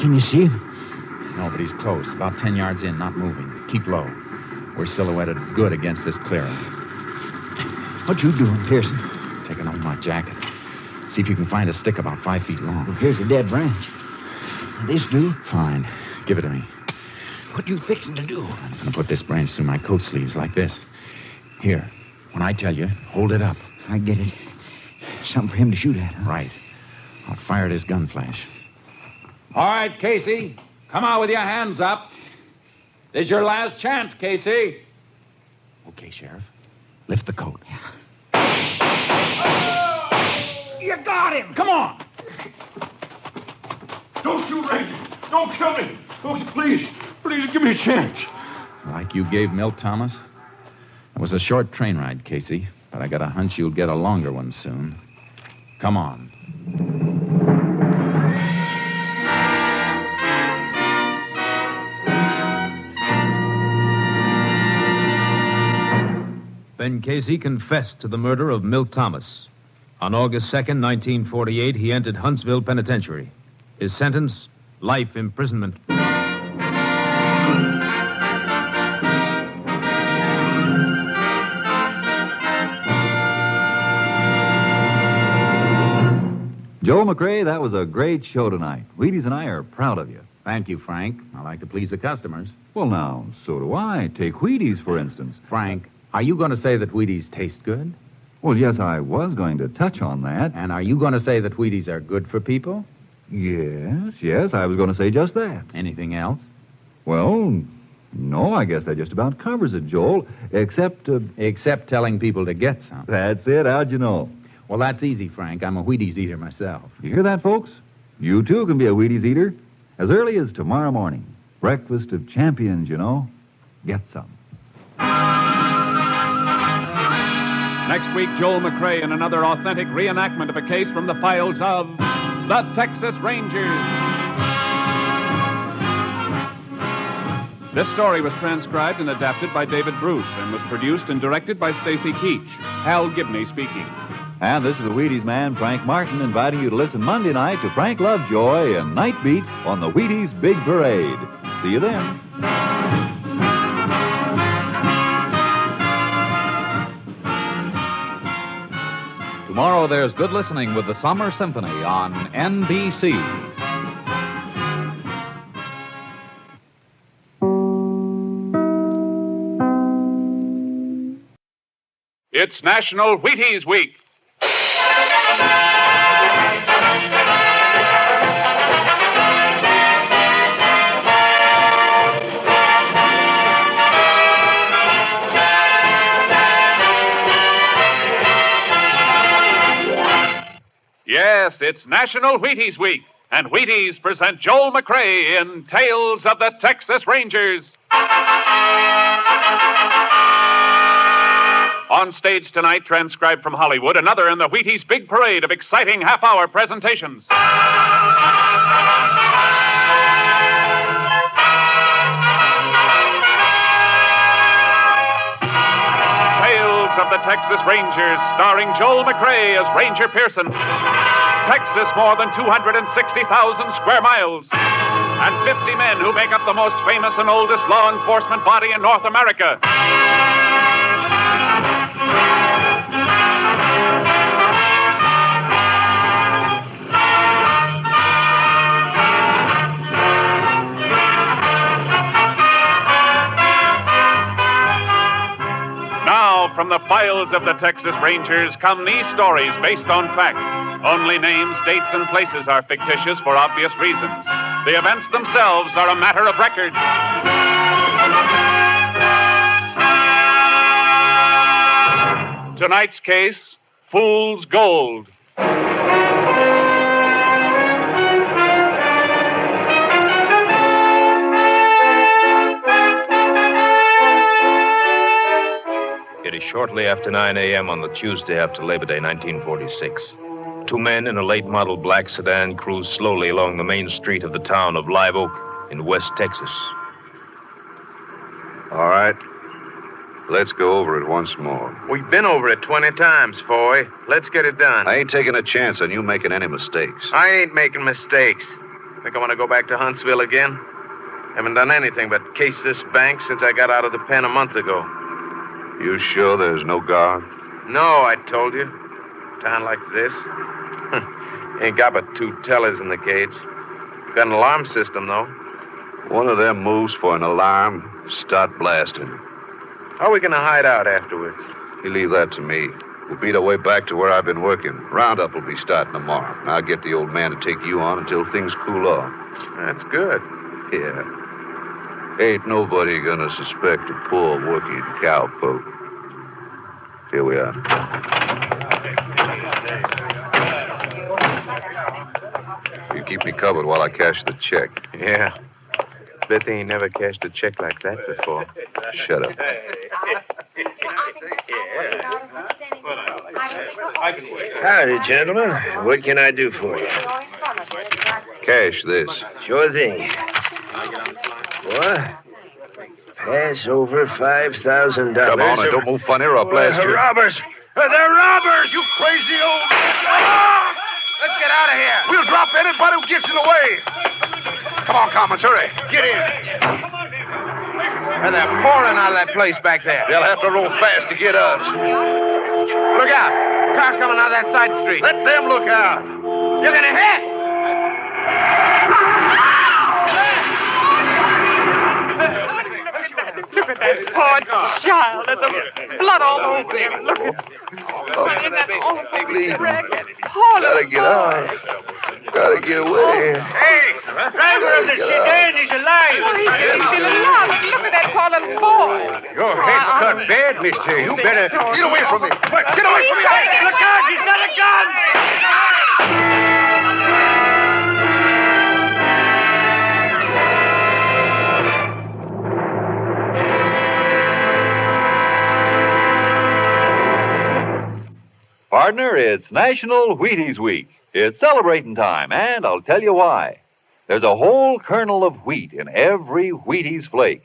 Can you see him? No, but he's close. About 10 yards in, not moving. Keep low. We're silhouetted good against this clearing. What you doing, Pearson? Taking off my jacket. See if you can find a stick about 5 feet long. Well, here's a dead branch. This do? Fine. Give it to me. What you fixing to do? I'm going to put this branch through my coat sleeves like this. Here. When I tell you, hold it up. I get it. Something for him to shoot at, huh? Right. I'll fire at his gun flash. All right, Casey. Come out with your hands up. This is your last chance, Casey. Okay, Sheriff. Lift the coat. You got him. Come on. Don't shoot, Ranger. Don't kill me. Oh, please give me a chance. Like you gave Milt Thomas? It was a short train ride, Casey, but I got a hunch you'll get a longer one soon. Come on. Ben Casey confessed to the murder of Milt Thomas. On August 2nd, 1948, he entered Huntsville Penitentiary. His sentence, life imprisonment. Joel McRae, that was a great show tonight. Wheaties and I are proud of you. Thank you, Frank. I like to please the customers. Well, now, so do I. Take Wheaties, for instance. Frank, are you going to say that Wheaties taste good? Well, yes, I was going to touch on that. And are you going to say that Wheaties are good for people? Yes, I was going to say just that. Anything else? Well, no, I guess that just about covers it, Joel, except... Except telling people to get some. That's it. How'd you know? Well, that's easy, Frank. I'm a Wheaties eater myself. You hear that, folks? You, too, can be a Wheaties eater as early as tomorrow morning. Breakfast of champions, you know. Get some. Next week, Joel McRae in another authentic reenactment of a case from the files of the Texas Rangers. This story was transcribed and adapted by David Bruce and was produced and directed by Stacy Keach. Hal Gibney speaking. And this is the Wheaties man, Frank Martin, inviting you to listen Monday night to Frank Lovejoy and Night Beat on the Wheaties Big Parade. See you then. Tomorrow there's good listening with the Summer Symphony on NBC. It's National Wheaties Week. Yes, it's National Wheaties Week, and Wheaties present Joel McRae in Tales of the Texas Rangers. On stage tonight, transcribed from Hollywood, another in the Wheaties' big parade of exciting half-hour presentations. Tales of the Texas Rangers, starring Joel McRae as Ranger Pearson. Texas, more than 260,000 square miles. And 50 men who make up the most famous and oldest law enforcement body in North America. Now, from the files of the Texas Rangers come these stories based on fact. Only names, dates, and places are fictitious for obvious reasons. The events themselves are a matter of record. Tonight's case, Fool's Gold. It is shortly after 9 a.m. on the Tuesday after Labor Day, 1946. Two men in a late-model black sedan cruise slowly along the main street of the town of Live Oak in West Texas. All right. Let's go over it once more. We've been over it 20 times, Foy. Let's get it done. I ain't taking a chance on you making any mistakes. I ain't making mistakes. Think I want to go back to Huntsville again? Haven't done anything but case this bank since I got out of the pen a month ago. You sure there's no guard? No, I told you. Town like this. Ain't got but two tellers in the cage. Got an alarm system, though. One of them moves for an alarm, start blasting. How are we going to hide out afterwards? You leave that to me. We'll beat our way back to where I've been working. Roundup will be starting tomorrow. I'll get the old man to take you on until things cool off. That's good. Yeah. Ain't nobody gonna suspect a poor working cowpoke. Here we are. You keep me covered while I cash the check. Yeah. Bet they ain't never cashed a check like that before. Shut up. Howdy, gentlemen. What can I do for you? Cash this. Sure thing. What? Pass over $5,000. Come on, and don't move funny or I'll blast you. Robbers! They're robbers, you crazy old... Ah! Let's get out of here. We'll drop anybody who gets in the way. Come on, Commons, hurry. Get in. And they're pouring out of that place back there. They'll have to roll fast to get us. Look out. Car coming out of that side street. Let them look out. You're going to hit. Look at that poor child. There's blood all over him. Look at Please. Gotta get out. Gotta get away. Hey, driver of the sedan is alive. Oh, he's still alive. Look at that poor little boy. Your head's cut bad, mister. You better... Get away from me. Get away from me. Look out, he's got a gun. Partner, it's National Wheaties Week. It's celebrating time, and I'll tell you why. There's a whole kernel of wheat in every Wheaties flake.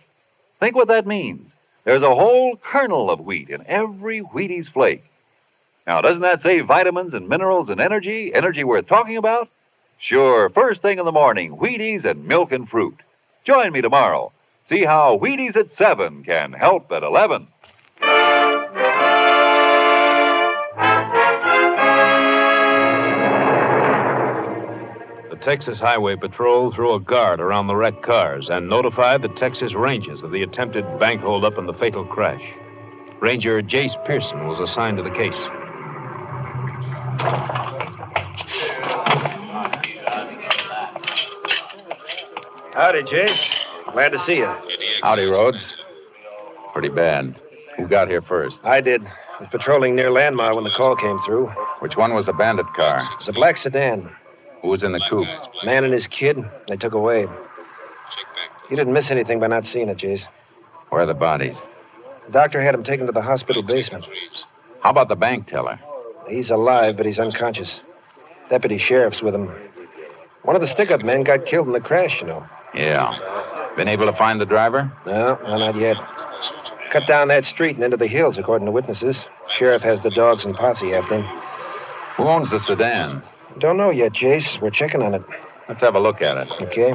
Think what that means. There's a whole kernel of wheat in every Wheaties flake. Now, doesn't that say vitamins and minerals and energy? Energy worth talking about? Sure, first thing in the morning, Wheaties and milk and fruit. Join me tomorrow. See how Wheaties at 7 can help at 11. the Texas Highway Patrol threw a guard around the wrecked cars and notified the Texas Rangers of the attempted bank holdup and the fatal crash. Ranger Jace Pearson was assigned to the case. Howdy, Jace. Glad to see you. Howdy, Rhodes. Pretty bad. Who got here first? I did. I was patrolling near Landmar when the call came through. Which one was the bandit car? It was a black sedan. Who was in the coupe? Man and his kid. They took away. You didn't miss anything by not seeing it, Jace. Where are the bodies? The doctor had him taken to the hospital basement. How about the bank teller? He's alive, but he's unconscious. Deputy sheriff's with him. One of the stick-up men got killed in the crash, you know. Yeah. Been able to find the driver? No, not yet. Cut down that street and into the hills, according to witnesses. Sheriff has the dogs and posse after him. Who owns the sedan? Don't know yet, Jace. We're checking on it. Let's have a look at it. Okay.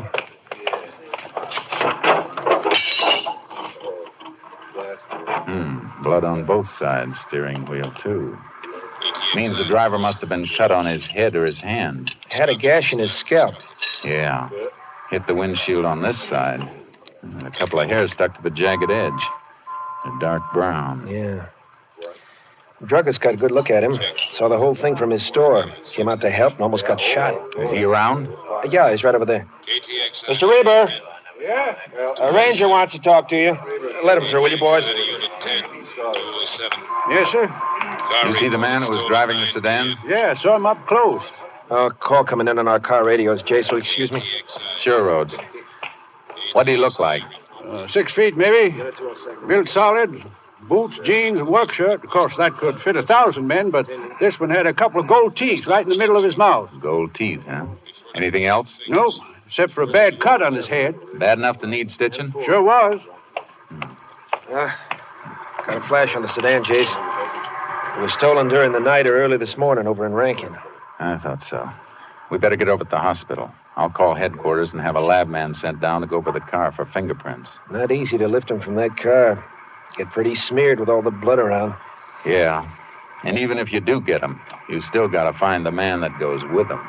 Blood on both sides, steering wheel, too. Means the driver must have been shot on his head or his hand. Had a gash in his scalp. Yeah. Hit the windshield on this side. And a couple of hairs stuck to the jagged edge. They're dark brown. Yeah. The druggist got a good look at him. Saw the whole thing from his store. Came out to help and almost got shot. Is he around? Yeah, he's right over there. Mr. Reber. Yeah? A ranger wants to talk to you. Let him through, will you, boys? Yes, sir. You see the man who was driving the sedan? Yeah, saw him up close. Call coming in on our car radios. Jace, will you excuse me? Sure, Rhodes. What did he look like? 6 feet, maybe. Built solid. Boots, jeans, and work shirt. Of course, that could fit 1,000 men, but this one had a couple of gold teeth right in the middle of his mouth. Gold teeth, huh? Anything else? Nope, except for a bad cut on his head. Bad enough to need stitching? Sure was. Got a flash on the sedan, Jace. It was stolen during the night or early this morning over in Rankin. I thought so. We better get over to the hospital. I'll call headquarters and have a lab man sent down to go over the car for fingerprints. Not easy to lift him from that car. Get pretty smeared with all the blood around. Yeah. And even if you do get him, you still got to find the man that goes with him.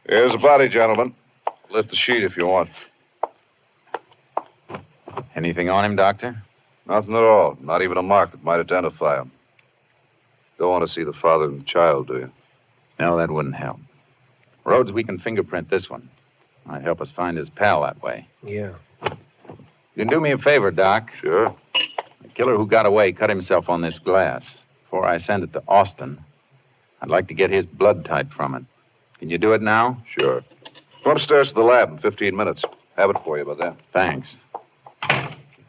Here's the body, gentlemen. Lift the sheet if you want. Anything on him, Doctor? Nothing at all. Not even a mark that might identify him. Don't want to see the father and the child, do you? No, that wouldn't help. Rhodes, we can fingerprint this one. Might help us find his pal that way. Yeah. You can do me a favor, Doc. Sure. The killer who got away cut himself on this glass. Before I send it to Austin, I'd like to get his blood type from it. Can you do it now? Sure. Go upstairs to the lab in 15 minutes. Have it for you by then. Thanks.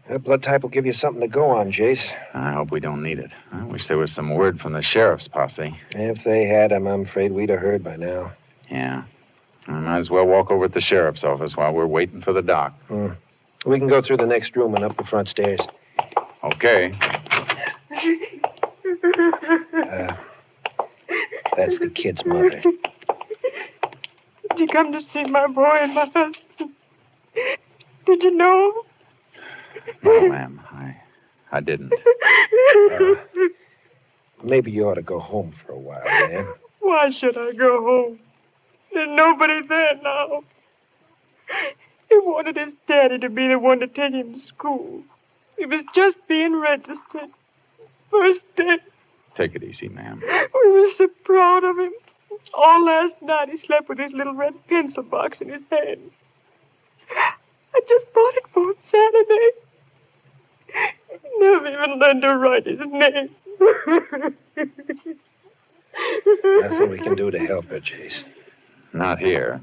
That blood type will give you something to go on, Jace. I hope we don't need it. I wish there was some word from the sheriff's posse. If they had him, I'm afraid we'd have heard by now. Yeah. I might as well walk over to the sheriff's office while we're waiting for the doc. We can go through the next room and up the front stairs. Okay. That's the kid's mother. Did you come to see my boy and my husband? Did you know? No, ma'am. I didn't. Maybe you ought to go home for a while, man. Why should I go home? There's nobody there now. He wanted his daddy to be the one to take him to school. He was just being registered. His first day. Take it easy, ma'am. We were so proud of him. All last night he slept with his little red pencil box in his hand. I just bought it for him Saturday. Never even learned to write his name. Nothing we can do to help her, Jace. Not here.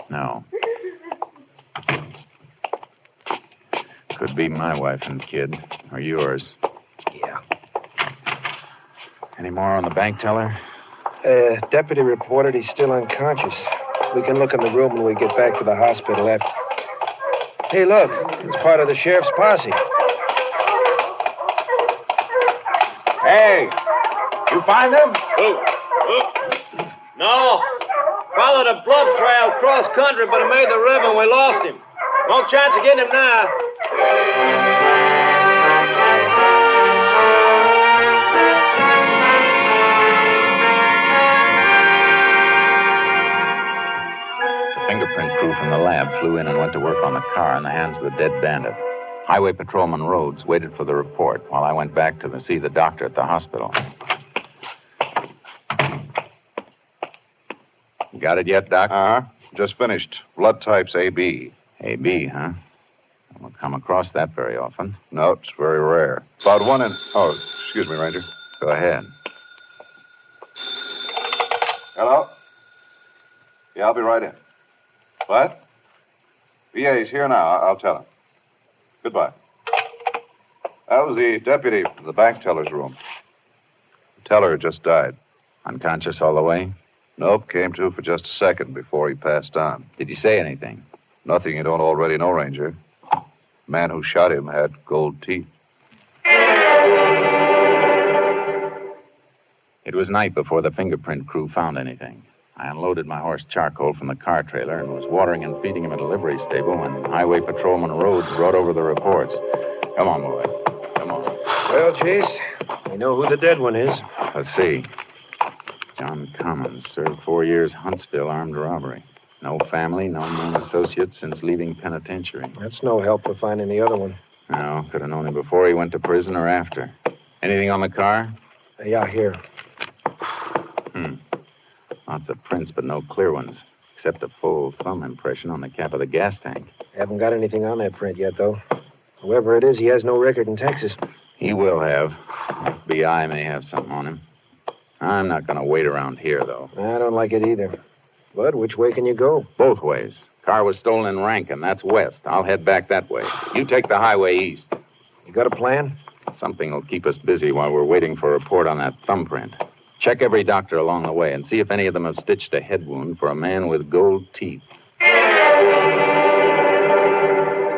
No. Could be my wife and kid, or yours. Yeah. Any more on the bank teller? Deputy reported he's still unconscious. We can look in the room when we get back to the hospital after. Hey, look. It's part of the sheriff's posse. Hey, you find him? No. Followed a blood trail cross country, but it made the river and we lost him. No chance of getting him now. flew in and went to work on the car in the hands of the dead bandit. Highway Patrolman Rhodes waited for the report while I went back to see the doctor at the hospital. Got it yet, Doc? Uh-huh. Just finished. Blood type's AB. AB, huh? I don't come across that very often. No, it's very rare. About 1 in... Oh, excuse me, Ranger. Go ahead. Hello? Yeah, I'll be right in. What? VA's here now. I'll tell him. Goodbye. That was the deputy from the bank teller's room. The teller just died. Unconscious all the way? Nope, came to for just a second before he passed on. Did he say anything? Nothing you don't already know, Ranger. The man who shot him had gold teeth. It was night before the fingerprint crew found anything. I unloaded my horse Charcoal from the car trailer and was watering and feeding him at a livery stable when Highway Patrolman Rhodes brought over the reports. Come on, boy. Come on. Well, Chase, we know who the dead one is. Let's see. John Commons served 4 years Huntsville armed robbery. No family, no known associates since leaving penitentiary. That's no help for finding the other one. No, could have known him before he went to prison or after. Anything on the car? Yeah, here. Lots of prints, but no clear ones, except a full thumb impression on the cap of the gas tank. Haven't got anything on that print yet, though. Whoever it is, he has no record in Texas. He will have. FBI may have something on him. I'm not going to wait around here, though. I don't like it either. But which way can you go? Both ways. Car was stolen in Rankin. That's west. I'll head back that way. You take the highway east. You got a plan? Something will keep us busy while we're waiting for a report on that thumbprint. Check every doctor along the way and see if any of them have stitched a head wound for a man with gold teeth.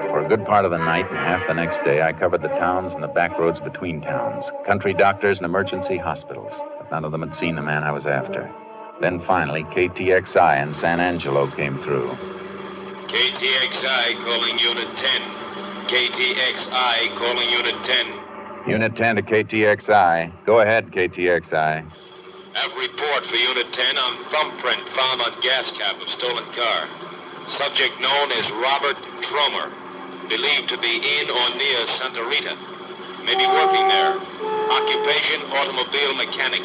For a good part of the night and half the next day, I covered the towns and the back roads between towns, country doctors and emergency hospitals. But none of them had seen the man I was after. Then finally, KTXI in San Angelo came through. KTXI calling Unit 10. KTXI calling Unit 10. Unit 10 to KTXI. Go ahead, KTXI. Have report for Unit 10 on thumbprint found on gas cap of stolen car. Subject known as Robert Tromer. Believed to be in or near Santa Rita. May be working there. Occupation, automobile mechanic.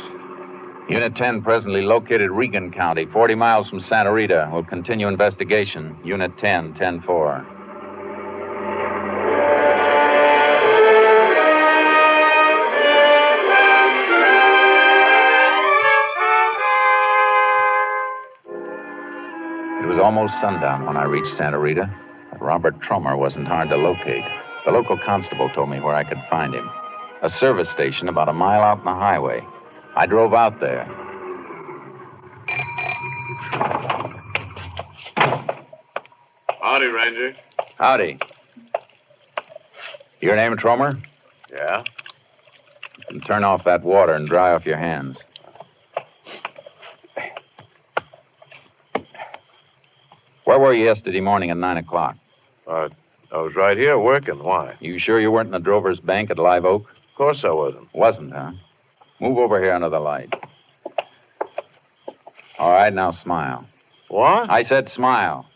Unit 10 presently located Regan County, 40 miles from Santa Rita. Will continue investigation. Unit 10, 10-4. It was almost sundown when I reached Santa Rita, but Robert Tromer wasn't hard to locate. The local constable told me where I could find him. A service station about a mile out on the highway. I drove out there. Howdy, Ranger. Howdy. Your name, Tromer? Yeah? And turn off that water and dry off your hands. Where were you yesterday morning at 9 o'clock? I was right here working. Why? You sure you weren't in the Drover's Bank at Live Oak? Of course I wasn't. Wasn't, huh? Move over here under the light. All right, now smile. What? I said smile.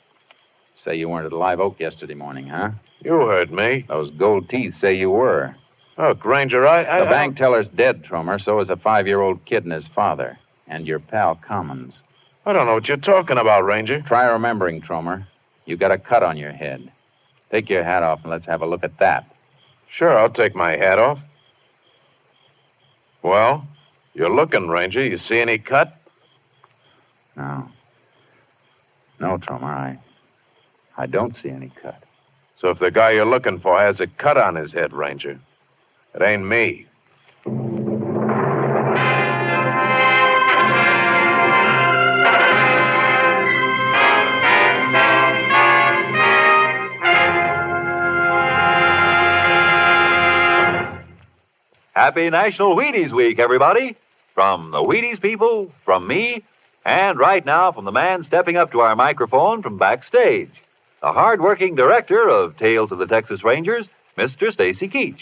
Say you weren't at Live Oak yesterday morning, huh? You heard me. Those gold teeth say you were. Look, Ranger, The bank teller's dead, Tromer. So is a 5-year-old kid and his father. And your pal, Commons. I don't know what you're talking about, Ranger. Try remembering, Tromer. You got a cut on your head. Take your hat off and let's have a look at that. Sure, I'll take my hat off. Well, you're looking, Ranger. You see any cut? No. No, Tromer, I don't see any cut. So if the guy you're looking for has a cut on his head, Ranger, it ain't me. Happy National Wheaties Week, everybody. From the Wheaties people, from me, and right now from the man stepping up to our microphone from backstage, the hard-working director of Tales of the Texas Rangers, Mr. Stacy Keach.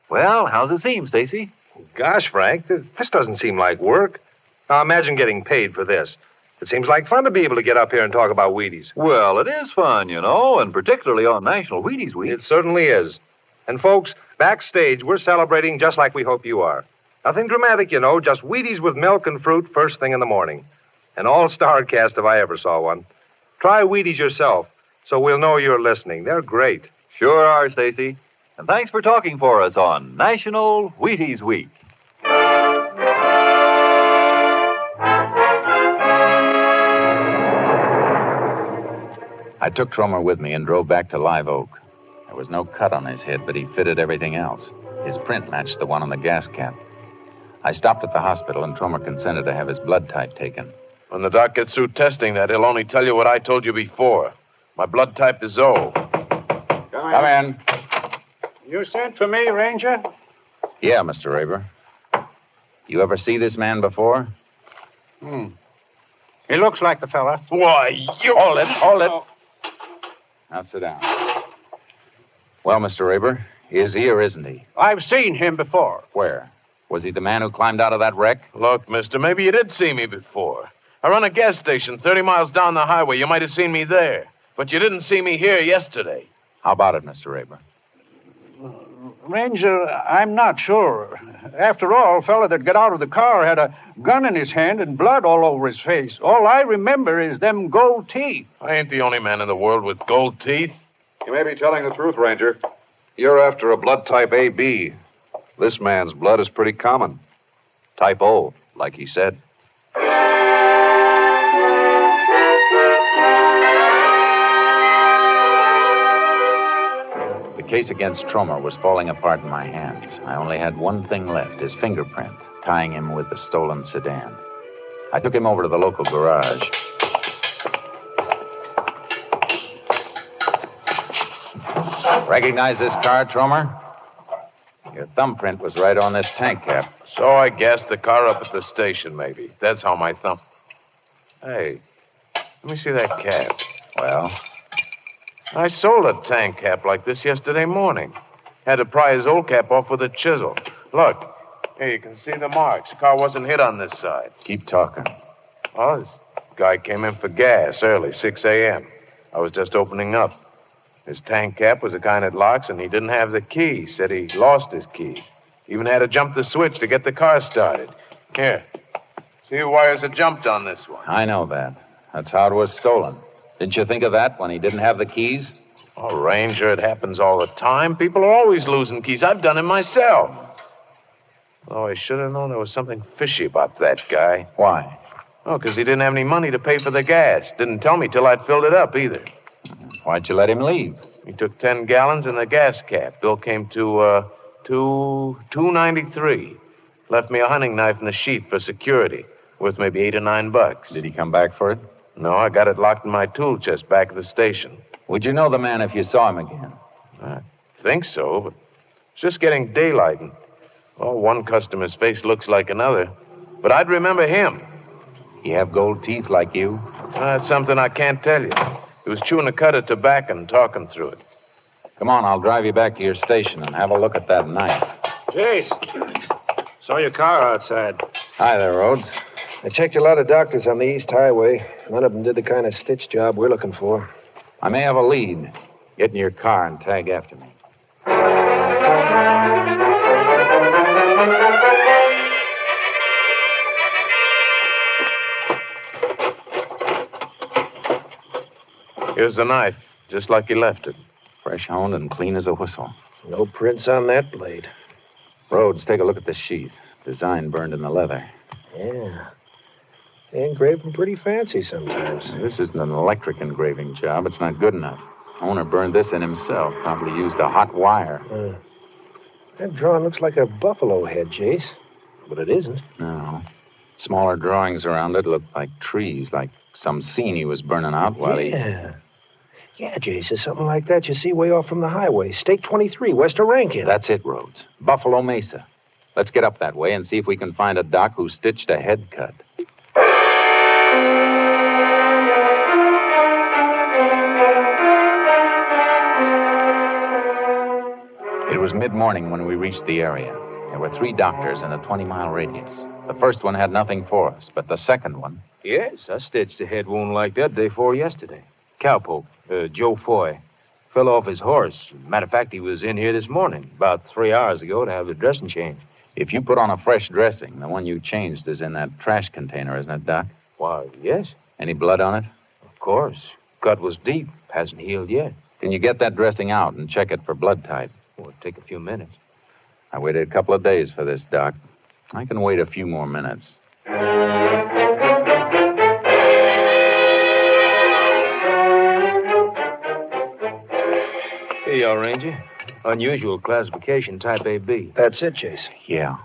Well, how's it seem, Stacy? Gosh, Frank, this doesn't seem like work. Now, imagine getting paid for this. It seems like fun to be able to get up here and talk about Wheaties. Well, it is fun, you know, and particularly on National Wheaties Week. It certainly is. And, folks, backstage, we're celebrating just like we hope you are. Nothing dramatic, you know, just Wheaties with milk and fruit first thing in the morning. An all-star cast if I ever saw one. Try Wheaties yourself, so we'll know you're listening. They're great. Sure are, Stacy. And thanks for talking for us on National Wheaties Week. I took Tromer with me and drove back to Live Oak. There was no cut on his head, but he fitted everything else. His print matched the one on the gas cap. I stopped at the hospital, and Tromer consented to have his blood type taken. When the doc gets through testing that, he'll only tell you what I told you before. My blood type is O. Come in. You sent for me, Ranger? Yeah, Mr. Raber. You ever see this man before? He looks like the fella. Why, you... Hold it. Now sit down. Well, Mr. Raber, is he or isn't he? I've seen him before. Where? Was he the man who climbed out of that wreck? Look, mister, maybe you did see me before. I run a gas station 30 miles down the highway. You might have seen me there. But you didn't see me here yesterday. How about it, Mr. Raber? Ranger, I'm not sure. After all, a fella that got out of the car had a gun in his hand and blood all over his face. All I remember is them gold teeth. I ain't the only man in the world with gold teeth. You may be telling the truth, Ranger. You're after a blood type AB. This man's blood is pretty common. Type O, like he said. The case against Tromer was falling apart in my hands. I only had one thing left, his fingerprint, tying him with the stolen sedan. I took him over to the local garage. Recognize this car, Tromer? Your thumbprint was right on this tank cap. So I gassed the car up at the station, maybe. That's how my thumb... Hey, let me see that cap. Well? I sold a tank cap like this yesterday morning. Had to pry his old cap off with a chisel. Look, here, you can see the marks. The car wasn't hit on this side. Keep talking. Well, this guy came in for gas early, 6 a.m. I was just opening up. His tank cap was the kind that locks, and he didn't have the key. Said he lost his key. Even had to jump the switch to get the car started. Here. See the wires that jumped on this one. I know that. That's how it was stolen. Didn't you think of that when he didn't have the keys? Oh, Ranger, it happens all the time. People are always losing keys. I've done it myself. Oh, I should have known there was something fishy about that guy. Why? Oh, because he didn't have any money to pay for the gas. Didn't tell me till I'd filled it up, either. Why'd you let him leave? He took 10 gallons in the gas cap. Bill came to, $2.93. Left me a hunting knife and a sheath for security, worth maybe $8 or $9. Did he come back for it? No, I got it locked in my tool chest back at the station. Would you know the man if you saw him again? I think so, but it's just getting daylight. And, one customer's face looks like another. But I'd remember him. You have gold teeth like you? That's something I can't tell you. He was chewing a cud of tobacco and talking through it. Come on, I'll drive you back to your station and have a look at that knife. Jace, saw your car outside. Hi there, Rhodes. I checked a lot of doctors on the East Highway. None of them did the kind of stitch job we're looking for. I may have a lead. Get in your car and tag after me. Here's the knife, just like he left it. Fresh honed and clean as a whistle. No prints on that blade. Rhodes, take a look at this sheath. Design burned in the leather. Yeah. They engrave them pretty fancy sometimes. This isn't an electric engraving job. It's not good enough. Owner burned this in himself. Probably used a hot wire. That drawing looks like a buffalo head, Jace. But it isn't. No. Smaller drawings around it look like trees, like some scene he was burning out while he... Yeah, Jace, it's something like that you see way off from the highway. Stake 23, west of Rankin. That's it, Rhodes. Buffalo Mesa. Let's get up that way and see if we can find a doc who stitched a head cut. It was mid-morning when we reached the area. There were 3 doctors in a 20-mile radius. The first one had nothing for us, but the second one Yes, I stitched a head wound like that day before yesterday. Cowpoke, Joe Foy. Fell off his horse. Matter of fact, he was in here this morning, about 3 hours ago, to have the dressing changed. If you put on a fresh dressing, the one you changed is in that trash container, isn't it, Doc? Why, yes. Any blood on it? Of course. Cut was deep. Hasn't healed yet. Can you get that dressing out and check it for blood type? Well, it'll take a few minutes. I waited a couple of days for this, Doc. I can wait a few more minutes. Here you are, Ranger. Unusual classification, type AB. That's it, Chase. Yeah.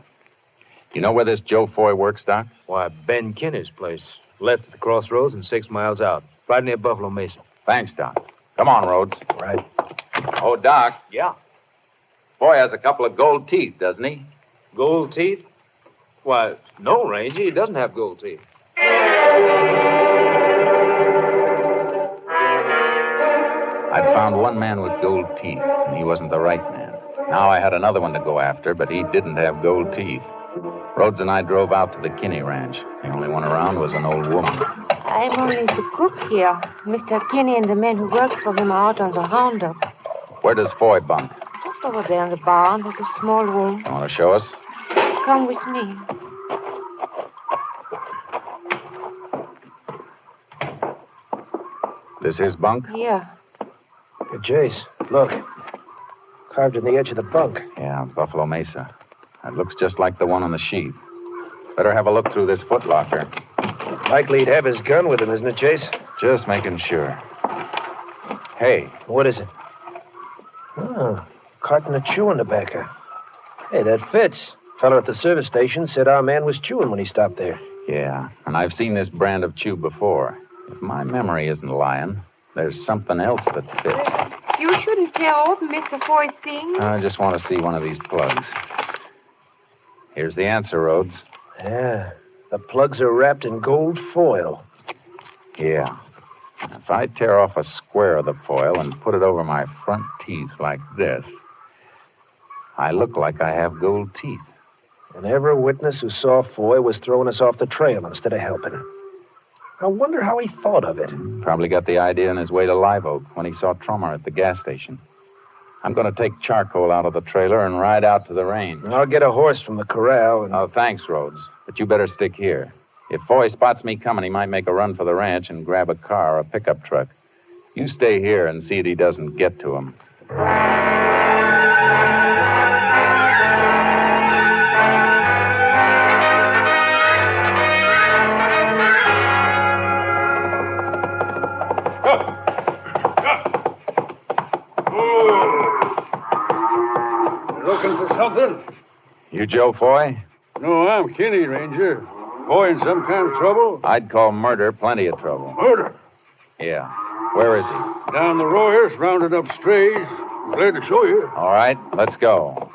You know where this Joe Foy works, Doc? Why, Ben Kinner's place. Left at the crossroads and 6 miles out. Right near Buffalo Mesa. Thanks, Doc. Come on, Rhodes. Right. Oh, Doc. Yeah. Foy has a couple of gold teeth, doesn't he? Gold teeth? Why, no, Ranger. He doesn't have gold teeth. I'd found one man with gold teeth, and he wasn't the right man. Now I had another one to go after, but he didn't have gold teeth. Rhodes and I drove out to the Kinney Ranch. The only one around was an old woman. I'm only the cook here. Mr. Kinney and the man who works for him are out on the roundup. Where does Foy bunk? Just over there in the barn. There's a small room. You want to show us? Come with me. This his bunk? Here. Hey, Jace, look. Carved in the edge of the bunk. Yeah, Buffalo Mesa. That looks just like the one on the sheet. Better have a look through this footlocker. Likely he'd have his gun with him, isn't it, Chase? Just making sure. Hey. What is it? Oh, carton of chewing tobacco. Hey, that fits. Feller at the service station said our man was chewing when he stopped there. Yeah, and I've seen this brand of chew before. If my memory isn't lying, there's something else that fits. You shouldn't tear open Mr. Foy's thing. I just want to see one of these plugs. Here's the answer, Rhodes. Yeah, the plugs are wrapped in gold foil. Yeah. If I tear off a square of the foil and put it over my front teeth like this, I look like I have gold teeth. And every witness who saw Foy was throwing us off the trail instead of helping. I wonder how he thought of it. Probably got the idea on his way to Live Oak when he saw Trummer at the gas station. I'm going to take charcoal out of the trailer and ride out to the range. I'll get a horse from the corral and... Oh, thanks, Rhodes. But you better stick here. If Foy spots me coming, he might make a run for the ranch and grab a car or a pickup truck. You stay here and see that he doesn't get to him. Looking for something? You Joe Foy? No, I'm Kinney, Ranger. Boy in some kind of trouble? I'd call murder plenty of trouble. Murder? Yeah. Where is he? Down the Royers, rounded up strays. I'm glad to show you. All right, let's go.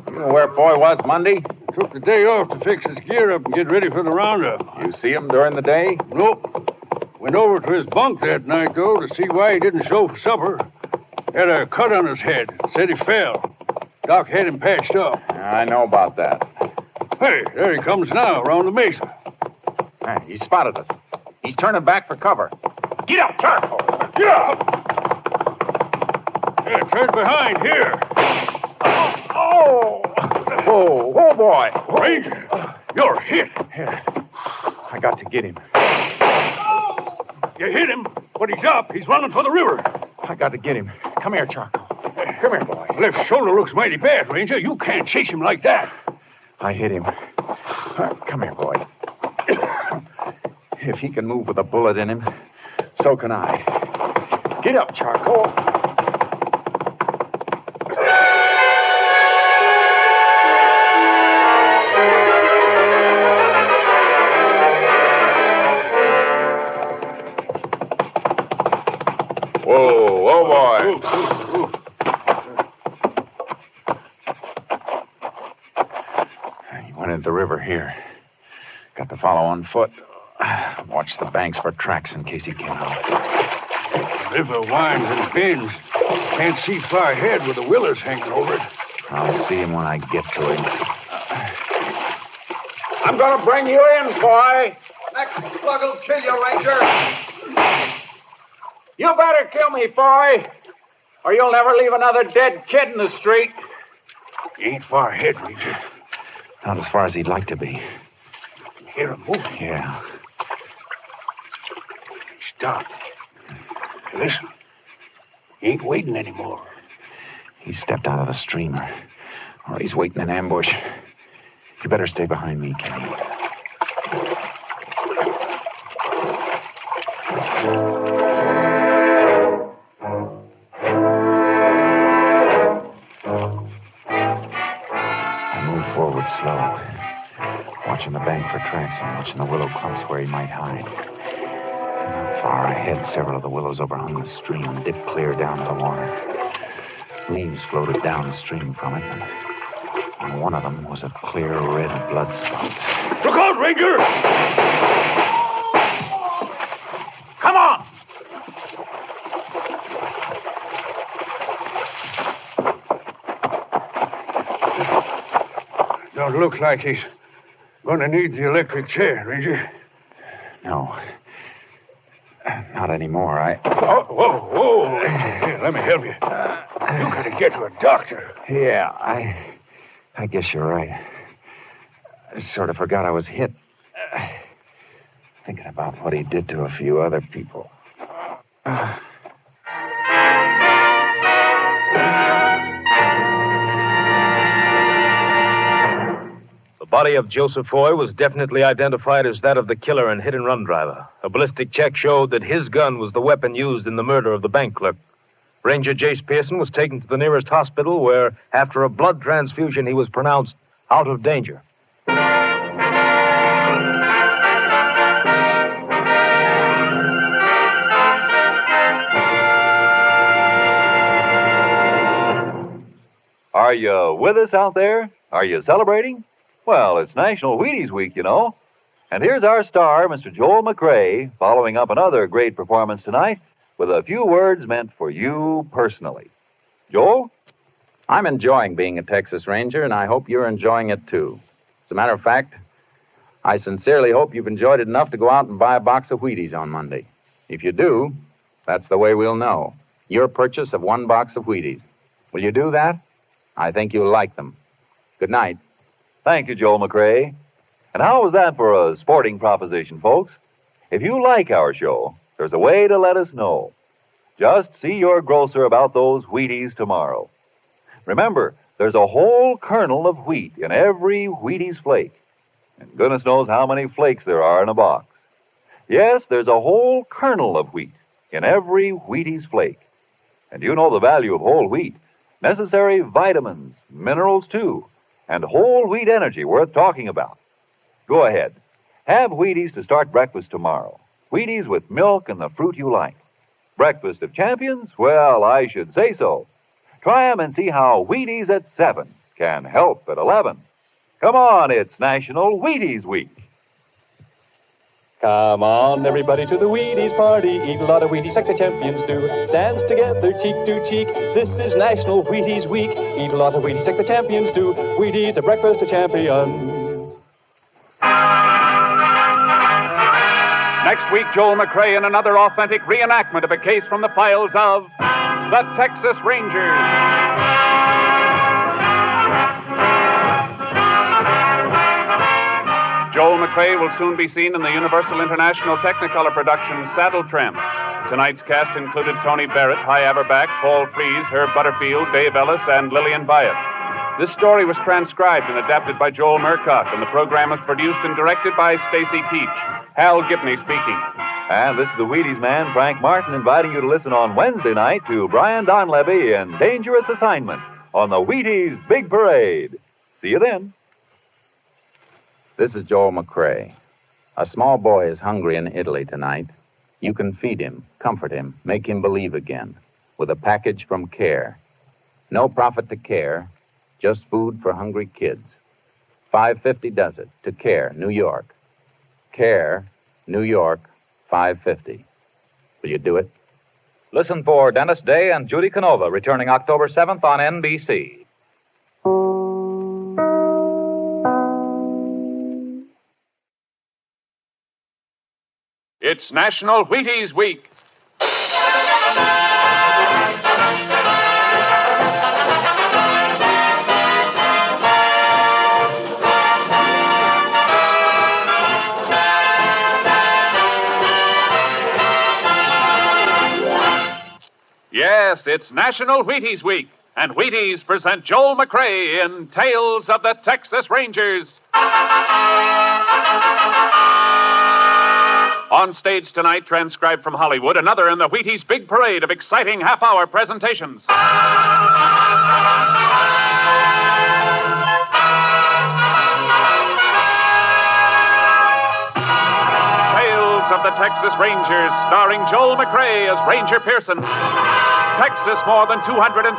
You know where Foy was Monday? Took the day off to fix his gear up and get ready for the roundup. You see him during the day? Nope. Went over to his bunk that night, though, to see why he didn't show for supper. Had a cut on his head. Said he fell. Doc had him patched up. I know about that. Hey, there he comes now, around the mesa. Hey, he spotted us. He's turning back for cover. Get up, charcoal! Get up! Yeah, turn behind, here. Oh! Whoa, oh, boy. Ranger, you're hit. Here. I got to get him. You hit him, but he's up. He's running for the river. I got to get him. Come here, Charcoal. Come here, boy. Left shoulder looks mighty bad, Ranger. You can't chase him like that. I hit him. Come here, boy. If he can move with a bullet in him, so can I. Get up, Charcoal. Whoa, boy. He went into the river here. Got to follow on foot. Watch the banks for tracks in case he came out. The river winds and bends. Can't see far ahead with the willows hanging over it. I'll see him when I get to him. I'm going to bring you in, boy. Next slug will kill you, Ranger. You better kill me, boy, or you'll never leave another dead kid in the street. You ain't far ahead, Ranger. Not as far as he'd like to be. Hear him moving. Yeah. Stop. Listen. He ain't waiting anymore. He stepped out of the streamer. Or he's waiting in ambush. You better stay behind me, Kenny. I moved forward slow, watching the bank for tracks and watching the willow clumps where he might hide. Far ahead, several of the willows overhung the stream and dipped clear down to the water. Leaves floated downstream from it, and on one of them was a clear red blood spot. Look out, Ranger! Come on! Don't look like he's going to need the electric chair, Ranger. No. Not anymore. Oh, whoa. Here, let me help you. You gotta get to a doctor. Yeah, I guess you're right. I sort of forgot I was hit. Thinking about what he did to a few other people. The body of Joseph Foy was definitely identified as that of the killer and hit-and-run driver. A ballistic check showed that his gun was the weapon used in the murder of the bank clerk. Ranger Jace Pearson was taken to the nearest hospital where, after a blood transfusion, he was pronounced out of danger. Are you with us out there? Are you celebrating? Well, it's National Wheaties Week, you know. And here's our star, Mr. Joel McRae, following up another great performance tonight with a few words meant for you personally. Joel? I'm enjoying being a Texas Ranger, and I hope you're enjoying it, too. As a matter of fact, I sincerely hope you've enjoyed it enough to go out and buy a box of Wheaties on Monday. If you do, that's the way we'll know. Your purchase of one box of Wheaties. Will you do that? I think you'll like them. Good night. Thank you, Joel McRae. And how was that for a sporting proposition, folks? If you like our show, there's a way to let us know. Just see your grocer about those Wheaties tomorrow. Remember, there's a whole kernel of wheat in every Wheaties flake. And goodness knows how many flakes there are in a box. Yes, there's a whole kernel of wheat in every Wheaties flake. And you know the value of whole wheat. Necessary vitamins, minerals too, and whole wheat energy worth talking about. Go ahead. Have Wheaties to start breakfast tomorrow. Wheaties with milk and the fruit you like. Breakfast of champions? Well, I should say so. Try 'em and see how Wheaties at 7 can help at 11. Come on, it's National Wheaties Week. Come on, everybody, to the Wheaties party. Eat a lot of Wheaties like the champions do. Dance together, cheek to cheek. This is National Wheaties Week. Eat a lot of Wheaties like the champions do. Wheaties, a breakfast of champions. Next week, Joel McRae in another authentic reenactment of a case from the files of the Texas Rangers. Joel McRae will soon be seen in the Universal International Technicolor production Saddle Tramp. Tonight's cast included Tony Barrett, Hy Averback, Paul Frees, Herb Butterfield, Dave Ellis, and Lillian Byatt. This story was transcribed and adapted by Joel Murcock, and the program was produced and directed by Stacy Peach. Hal Gibney speaking. And this is the Wheaties man, Frank Martin, inviting you to listen on Wednesday night to Brian Donlevy in Dangerous Assignment on the Wheaties Big Parade. See you then. This is Joel McRae. A small boy is hungry in Italy tonight. You can feed him, comfort him, make him believe again with a package from Care. No profit to Care, just food for hungry kids. $5.50 does it to Care, New York. Care, New York, $5.50. Will you do it? Listen for Dennis Day and Judy Canova returning October 7th on NBC. It's National Wheaties Week. Yes, it's National Wheaties Week, and Wheaties present Joel McRae in Tales of the Texas Rangers. On stage tonight, transcribed from Hollywood, another in the Wheaties big parade of exciting half-hour presentations. Tales of the Texas Rangers, starring Joel McRae as Ranger Pearson. Texas, more than 260,000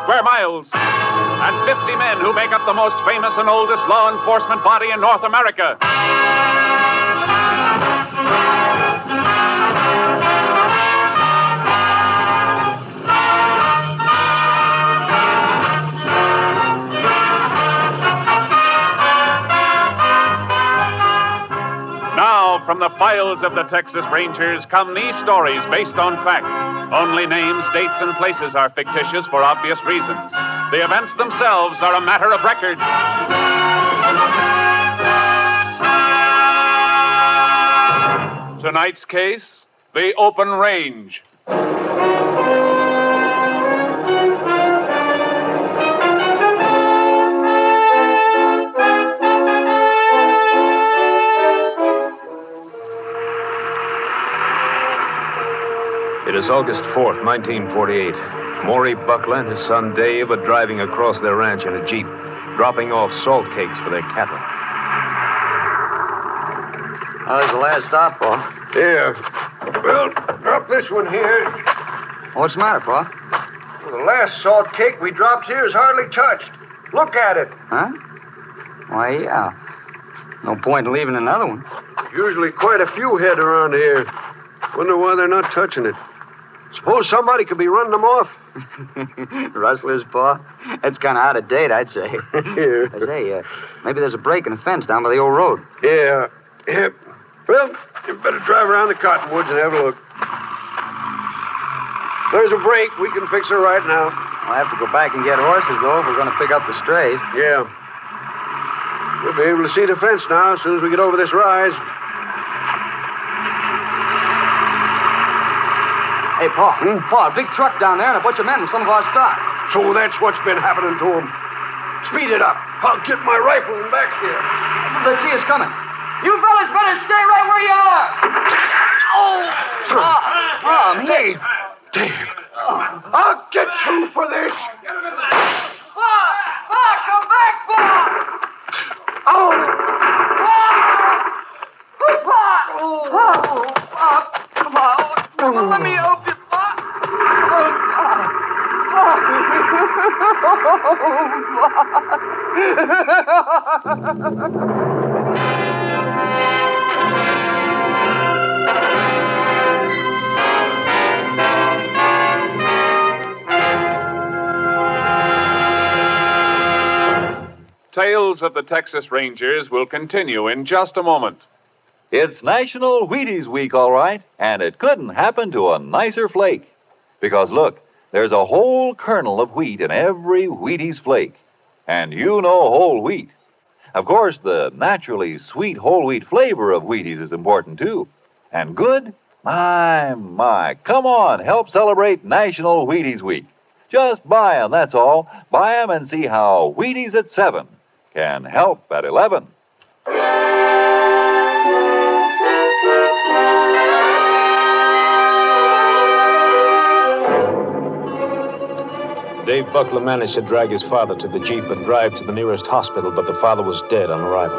square miles. And 50 men who make up the most famous and oldest law enforcement body in North America. Now, from the files of the Texas Rangers come these stories based on fact. Only names, dates, and places are fictitious for obvious reasons. The events themselves are a matter of record. Tonight's case, the open range. It is August 4th, 1948. Maury Buckler and his son Dave are driving across their ranch in a Jeep, dropping off salt cakes for their cattle. How's the last stop, Pa? Here. Well, drop this one here. What's the matter, Pa? Well, the last salt cake we dropped here is hardly touched. Look at it. Huh? Why, yeah. No point in leaving another one. Usually quite a few head around here. Wonder why they're not touching it. Suppose somebody could be running them off. Rustlers, Pa? That's kind of out of date, I'd say. Here. I say, maybe there's a break in the fence down by the old road. Yeah. Well, you better drive around the cottonwoods and have a look. There's a break. We can fix her right now. I'll have to go back and get horses, though, if we're going to pick up the strays. Yeah. We'll be able to see the fence now as soon as we get over this rise. Hey, Pa. Pa, a big truck down there and a bunch of men with some of our stock. So that's what's been happening to them. Speed it up. I'll get my rifle and back here. They see us coming. You fellas better stay right where you are. Oh, me. Dave. I'll get you for this. Pa, come back, Pa. Oh. Pa. Let me help you, Pa. Tales of the Texas Rangers will continue in just a moment. It's National Wheaties Week, all right, and it couldn't happen to a nicer flake. Because, look, there's a whole kernel of wheat in every Wheaties flake. And you know whole wheat. Of course, the naturally sweet whole wheat flavor of Wheaties is important, too. And good? My. Come on, help celebrate National Wheaties Week. Just buy 'em, that's all. Buy 'em and see how Wheaties at 7 can help at 11. Dave Buckler managed to drag his father to the Jeep and drive to the nearest hospital, but the father was dead on arrival.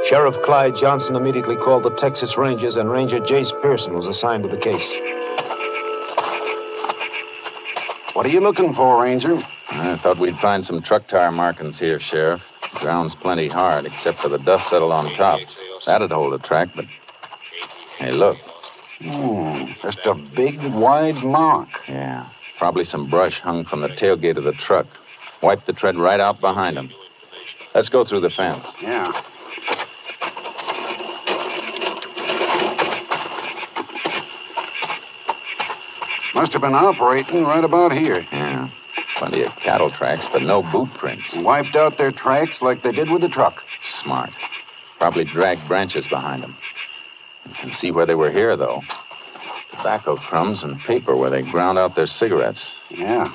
Sheriff Clyde Johnson immediately called the Texas Rangers, and Ranger Jace Pearson was assigned to the case. What are you looking for, Ranger? I thought we'd find some truck tire markings here, Sheriff. The ground's plenty hard, except for the dust settled on top. That'd hold a track, but... Hey, look. Just a big, wide mark. Yeah. Probably some brush hung from the tailgate of the truck. Wiped the tread right out behind him. Let's go through the fence. Yeah. Must have been operating right about here. Yeah. Plenty of cattle tracks, but no boot prints. Wiped out their tracks like they did with the truck. Smart. Probably dragged branches behind them. You can see where they were here, though. Tobacco crumbs and paper where they ground out their cigarettes. Yeah.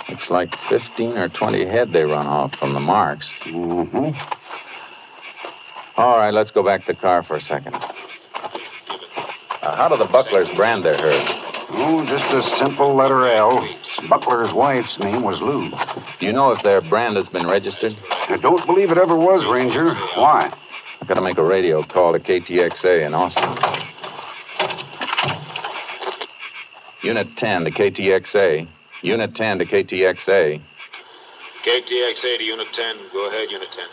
Looks like 15 or 20 head they run off from the marks. Mm-hmm. All right, let's go back to the car for a second. How do the Bucklers brand their herd? Oh, just a simple letter L. Buckler's wife's name was Lou. Do you know if their brand has been registered? I don't believe it ever was, Ranger. Why? I've got to make a radio call to KTXA in Austin. Unit 10 to KTXA. Unit 10 to KTXA. KTXA to Unit 10. Go ahead, Unit 10.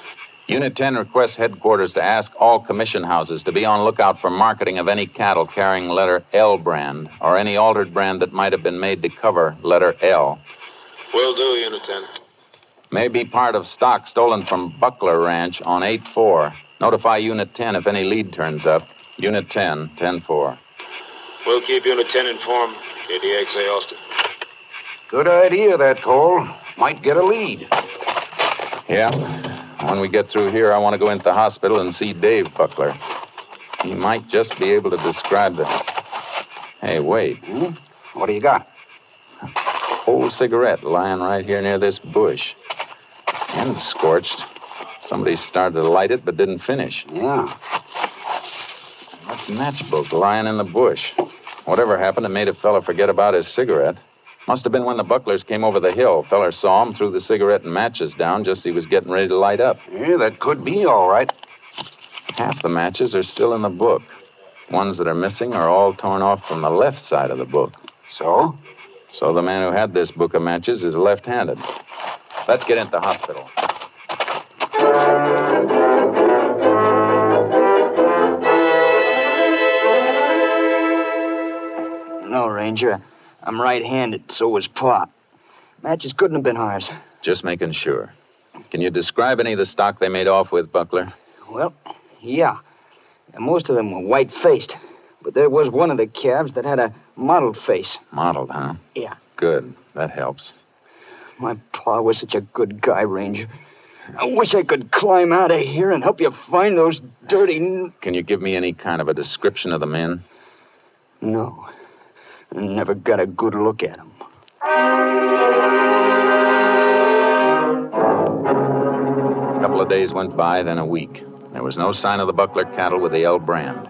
Unit 10 requests headquarters to ask all commission houses to be on lookout for marketing of any cattle carrying letter L brand or any altered brand that might have been made to cover letter L. Will do, Unit 10. May be part of stock stolen from Buckler Ranch on 8-4. Notify Unit 10 if any lead turns up. Unit 10, 10-4. We'll keep Unit 10 informed. KTXA Austin. Good idea, that call. Might get a lead. Yeah. When we get through here, I want to go into the hospital and see Dave Buckler. He might just be able to describe the... Hey, wait. What do you got? Old cigarette lying right here near this bush. And scorched. Somebody started to light it but didn't finish. Yeah. That's matchbook lying in the bush. Whatever happened, it made a fella forget about his cigarette. Must have been when the Bucklers came over the hill. Feller saw him, threw the cigarette and matches down just as he was getting ready to light up. Yeah, that could be all right. Half the matches are still in the book. Ones that are missing are all torn off from the left side of the book. So? So the man who had this book of matches is left-handed. Let's get into the hospital. No, Ranger. I'm right-handed, so was Pop. Matches couldn't have been ours. Just making sure. Can you describe any of the stock they made off with, Buckler? Well, yeah. And most of them were white-faced. But there was one of the calves that had a mottled face. Mottled, huh? Yeah. Good. That helps. My pa was such a good guy, Ranger. I wish I could climb out of here and help you find those dirty... Can you give me any kind of a description of the men? No. I never got a good look at them. A couple of days went by, then a week. There was no sign of the Buckler cattle with the L brand.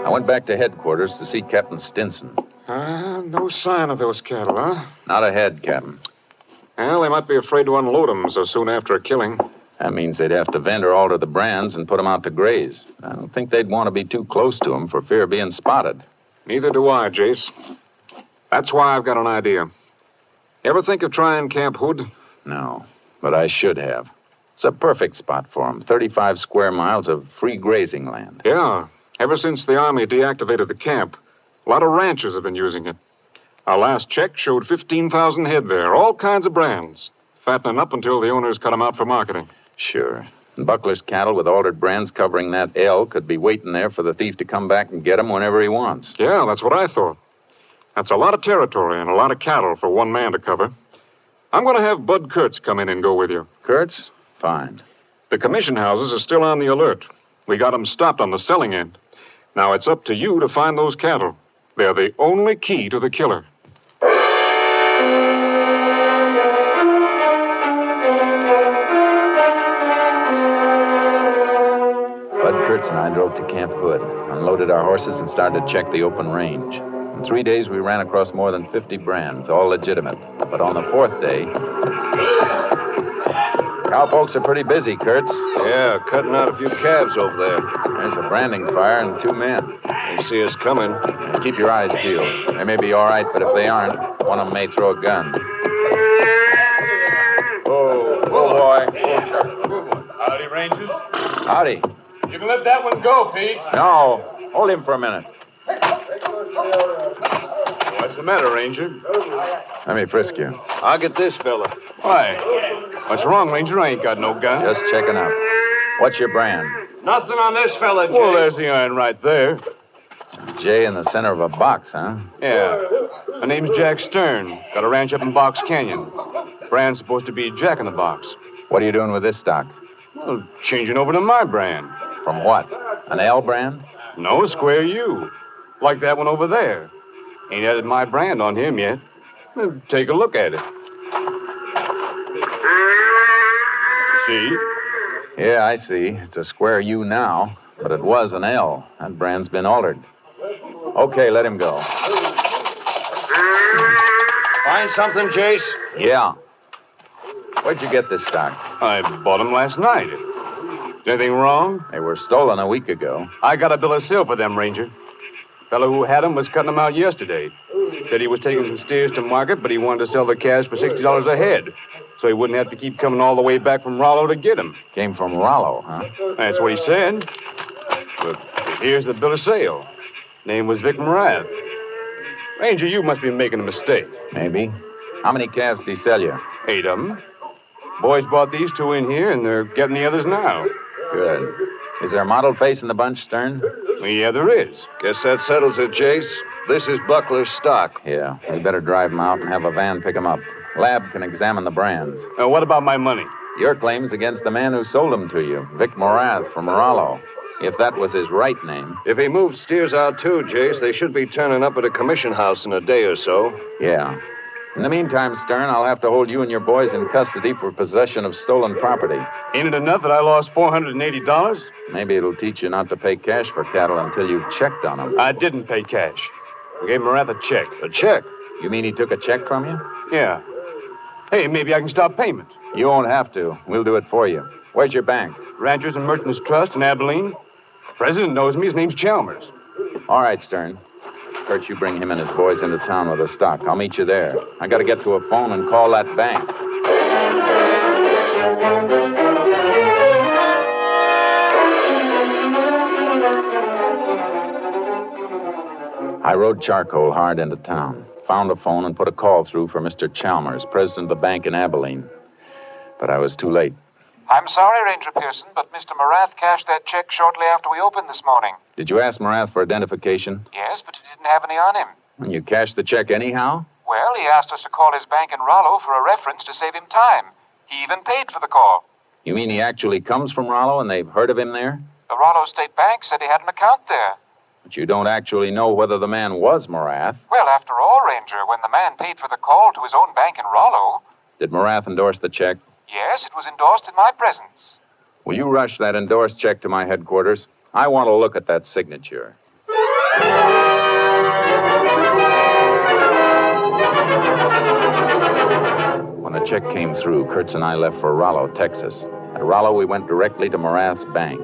I went back to headquarters to see Captain Stinson. No sign of those cattle, huh? Not ahead, Captain. Well, they might be afraid to unload them so soon after a killing. That means they'd have to vend or alter the brands and put them out to graze. I don't think they'd want to be too close to them for fear of being spotted. Neither do I, Jace. That's why I've got an idea. Ever think of trying Camp Hood? No, but I should have. It's a perfect spot for them. 35 square miles of free grazing land. Yeah. Ever since the Army deactivated the camp, a lot of ranchers have been using it. Our last check showed 15,000 head there, all kinds of brands. Fattening up until the owners cut them out for marketing. Sure. And Buckler's cattle with altered brands covering that L could be waiting there for the thief to come back and get them whenever he wants. Yeah, that's what I thought. That's a lot of territory and a lot of cattle for one man to cover. I'm going to have Bud Kurtz come in and go with you. Kurtz? Fine. The commission houses are still on the alert. We got them stopped on the selling end. Now it's up to you to find those cattle. They're the only key to the killer. Bud Kurtz and I drove to Camp Hood, unloaded our horses, and started to check the open range. In 3 days, we ran across more than 50 brands, all legitimate. But on the fourth day... Cowpokes are pretty busy, Kurtz. Yeah, cutting out a few calves over there. There's a branding fire and 2 men. They see us coming. Keep your eyes peeled. They may be all right, but if they aren't, one of them may throw a gun. Oh, boy. Howdy, Rangers. Howdy. You can let that one go, Pete. No. Hold him for a minute. What's the matter, Ranger? Let me frisk you. I'll get this fella. Why? What's wrong, Ranger? I ain't got no gun. Just checking out. What's your brand? Nothing on this fella, Jay. Well, there's the iron right there. J in the center of a box, huh? Yeah. My name's Jack Stern. Got a ranch up in Box Canyon. Brand's supposed to be Jack in the Box. What are you doing with this stock? Well, changing over to my brand. From what? An L brand? No, square U. Like that one over there. Ain't added my brand on him yet. Well, take a look at it. See? Yeah, I see. It's a square U now, but it was an L. That brand's been altered. Okay, let him go. Find something, Jace? Yeah. Where'd you get this stock? I bought them last night. Is anything wrong? They were stolen a week ago. I got a bill of sale for them, Ranger. Fellow who had them was cutting them out yesterday. Said he was taking some steers to market, but he wanted to sell the calves for $60 a head, so he wouldn't have to keep coming all the way back from Rollo to get them. Came from Rollo, huh? That's what he said. But here's the bill of sale. Name was Vic Morath. Ranger, you must be making a mistake. Maybe. How many calves did he sell you? 8 of them. Boys bought these 2 in here, and they're getting the others now. Good. Is there a mottled face in the bunch, Stern? Yeah, there is. Guess that settles it, Jace. This is Buckler's stock. Yeah, we better drive him out and have a van pick him up. Lab can examine the brands. What about my money? Your claim's against the man who sold them to you, Vic Morath from Rollo. If that was his right name. If he moved steers out too, Jace, they should be turning up at a commission house in a day or so. Yeah. In the meantime, Stern, I'll have to hold you and your boys in custody for possession of stolen property. Ain't it enough that I lost $480? Maybe it'll teach you not to pay cash for cattle until you've checked on them. I didn't pay cash. I gave Morath a check. A check? You mean he took a check from you? Yeah. Hey, maybe I can stop payment. You won't have to. We'll do it for you. Where's your bank? Ranchers and Merchants Trust in Abilene. President knows me. His name's Chalmers. All right, Stern. Kurt, you bring him and his boys into town with the stock. I'll meet you there. I got to get to a phone and call that bank. I rode charcoal hard into town, found a phone, and put a call through for Mr. Chalmers, president of the bank in Abilene. But I was too late. I'm sorry, Ranger Pearson, but Mr. Morath cashed that check shortly after we opened this morning. Did you ask Morath for identification? Yes, but he didn't have any on him. And you cashed the check anyhow? Well, he asked us to call his bank in Rollo for a reference to save him time. He even paid for the call. You mean he actually comes from Rollo and they've heard of him there? The Rollo State Bank said he had an account there. But you don't actually know whether the man was Morath. Well, after all, Ranger, when the man paid for the call to his own bank in Rollo... Did Morath endorse the check? Yes, it was endorsed in my presence. Will you rush that endorsed check to my headquarters? I want to look at that signature. When the check came through, Kurtz and I left for Rollo, Texas. At Rollo, we went directly to Morath's bank.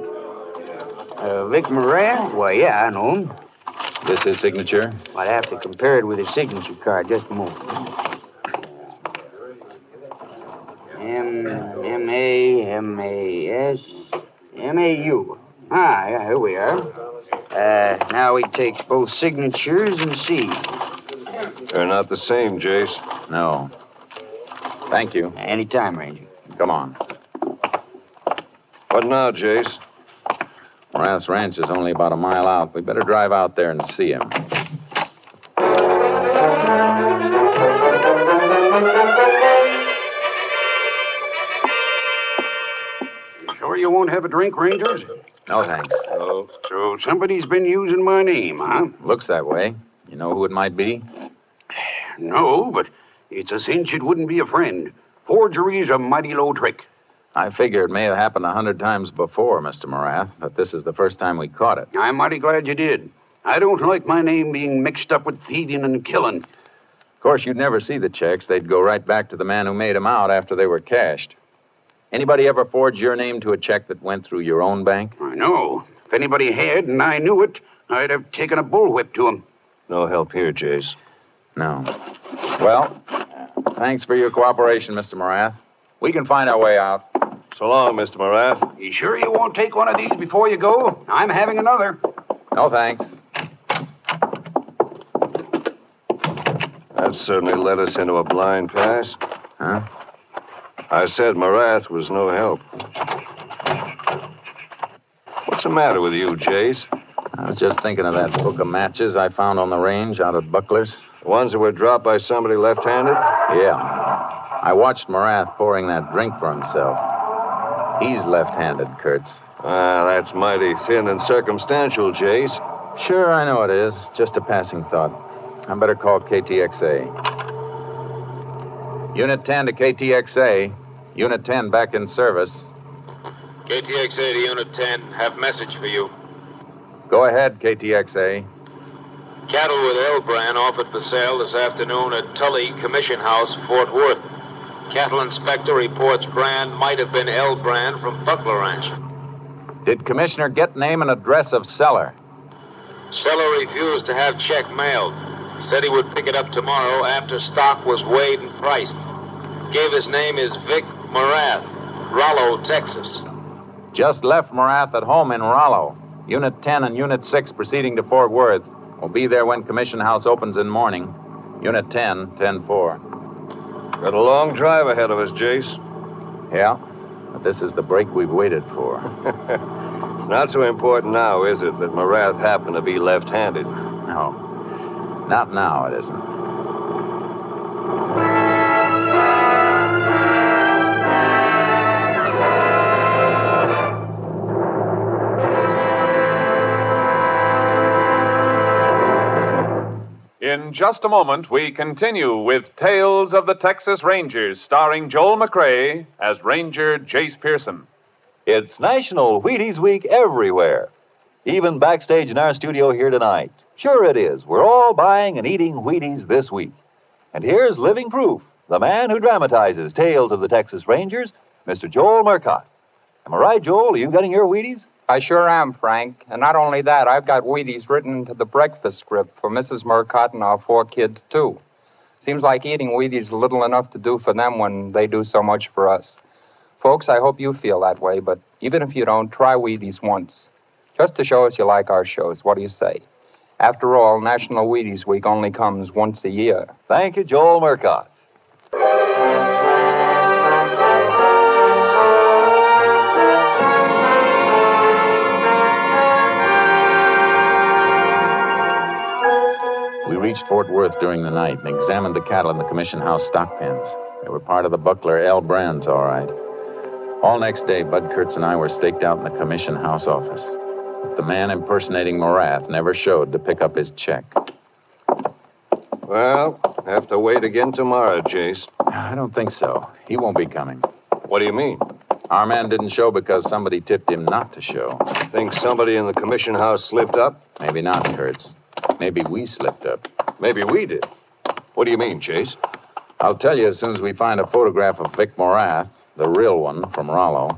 Vic Morath? Why, yeah, I know him. This his signature? I'd have to compare it with his signature card. Just a moment. M-A-M-A-S-M-A-U. Ah, yeah, here we are. Now he takes both signatures and sees. They're not the same, Jace. No. Thank you. Any time, Ranger. Come on. What now, Jace? Morath's ranch is only about a mile out. We better drive out there and see him. Sure you won't have a drink, Rangers? No, thanks. Oh, so somebody's been using my name, huh? Looks that way. You know who it might be? No, but it's a cinch it wouldn't be a friend. Forgery's a mighty low trick. I figure it may have happened 100 times before, Mr. Morath, but this is the first time we caught it. I'm mighty glad you did. I don't like my name being mixed up with thieving and killing. Of course, you'd never see the checks. They'd go right back to the man who made them out after they were cashed. Anybody ever forged your name to a check that went through your own bank? I know. If anybody had and I knew it, I'd have taken a bullwhip to him. No help here, Jace. No. Well, thanks for your cooperation, Mr. Morath. We can find our way out. So long, Mr. Morath. You sure you won't take one of these before you go? I'm having another. No, thanks. That certainly led us into a blind pass. Huh? I said Morath was no help. What's the matter with you, Jace? I was just thinking of that book of matches I found on the range out at Buckler's. The ones that were dropped by somebody left-handed? Yeah. I watched Morath pouring that drink for himself. He's left-handed, Kurtz. That's mighty thin and circumstantial, Jace. Sure, I know it is. Just a passing thought. I better call KTXA. Unit 10 to KTXA. Unit 10 back in service. KTXA to Unit 10. Have message for you. Go ahead, KTXA. Cattle with L brand offered for sale this afternoon at Tully Commission House, Fort Worth. Cattle inspector reports brand might have been L brand from Buckler Ranch. Did Commissioner get name and address of seller? Seller refused to have check mailed. Said he would pick it up tomorrow after stock was weighed and priced. Gave his name is Vic Morath, Rollo, Texas. Just left Morath at home in Rollo. Unit 10 and Unit 6 proceeding to Fort Worth. We'll be there when Commission House opens in morning. Unit 10, 10-4. Got a long drive ahead of us, Jace. Yeah, but this is the break we've waited for. It's not so important now, is it, that Morath happened to be left-handed? No. Not now, it isn't. In just a moment, we continue with Tales of the Texas Rangers, starring Joel McRae as Ranger Jace Pearson. It's National Wheaties Week everywhere, even backstage in our studio here tonight. Sure it is. We're all buying and eating Wheaties this week. And here's living proof, the man who dramatizes Tales of the Texas Rangers, Mr. Joel Murcott. Am I right, Joel? Are you getting your Wheaties? I sure am, Frank. And not only that, I've got Wheaties written into the breakfast script for Mrs. Murcott and our 4 kids, too. Seems like eating Wheaties is little enough to do for them when they do so much for us. Folks, I hope you feel that way, but even if you don't, try Wheaties once. Just to show us you like our shows. What do you say? After all, National Wheaties Week only comes once a year. Thank you, Joel Murcott. We reached Fort Worth during the night and examined the cattle in the Commission House stock pens. They were part of the Buckler L brands, all right. All next day, Bud Kurtz and I were staked out in the Commission House office. But the man impersonating Morath never showed to pick up his check. Well, have to wait again tomorrow, Jace. I don't think so. He won't be coming. What do you mean? Our man didn't show because somebody tipped him not to show. Think somebody in the Commission House slipped up? Maybe not, Kurtz. Maybe we slipped up. Maybe we did. What do you mean, Chase? I'll tell you as soon as we find a photograph of Vic Morath, the real one from Rollo.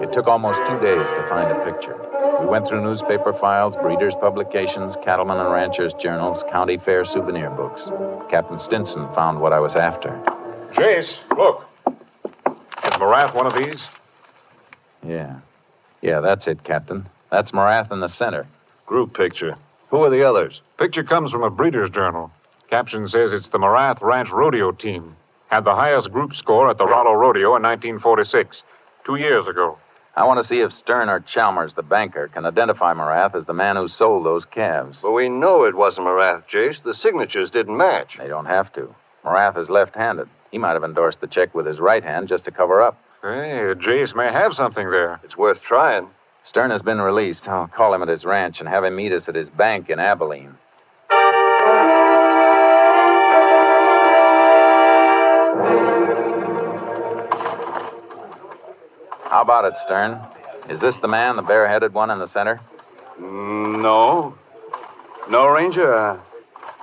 It took almost 2 days to find a picture. We went through newspaper files, breeders' publications, cattlemen and ranchers' journals, county fair souvenir books. Captain Stinson found what I was after. Jace, look. Is Morath one of these? Yeah, that's it, Captain. That's Morath in the center. Group picture. Who are the others? Picture comes from a breeder's journal. Caption says it's the Morath Ranch Rodeo team. Had the highest group score at the Rollo Rodeo in 1946, 2 years ago. I want to see if Stern or Chalmers, the banker, can identify Morath as the man who sold those calves. But we know it wasn't Morath, Jace. The signatures didn't match. They don't have to. Morath is left-handed. He might have endorsed the check with his right hand just to cover up. Hey, Jace may have something there. It's worth trying. Stern has been released. I'll call him at his ranch and have him meet us at his bank in Abilene. How about it, Stern? Is this the man, the bare-headed one in the center? No. No, Ranger.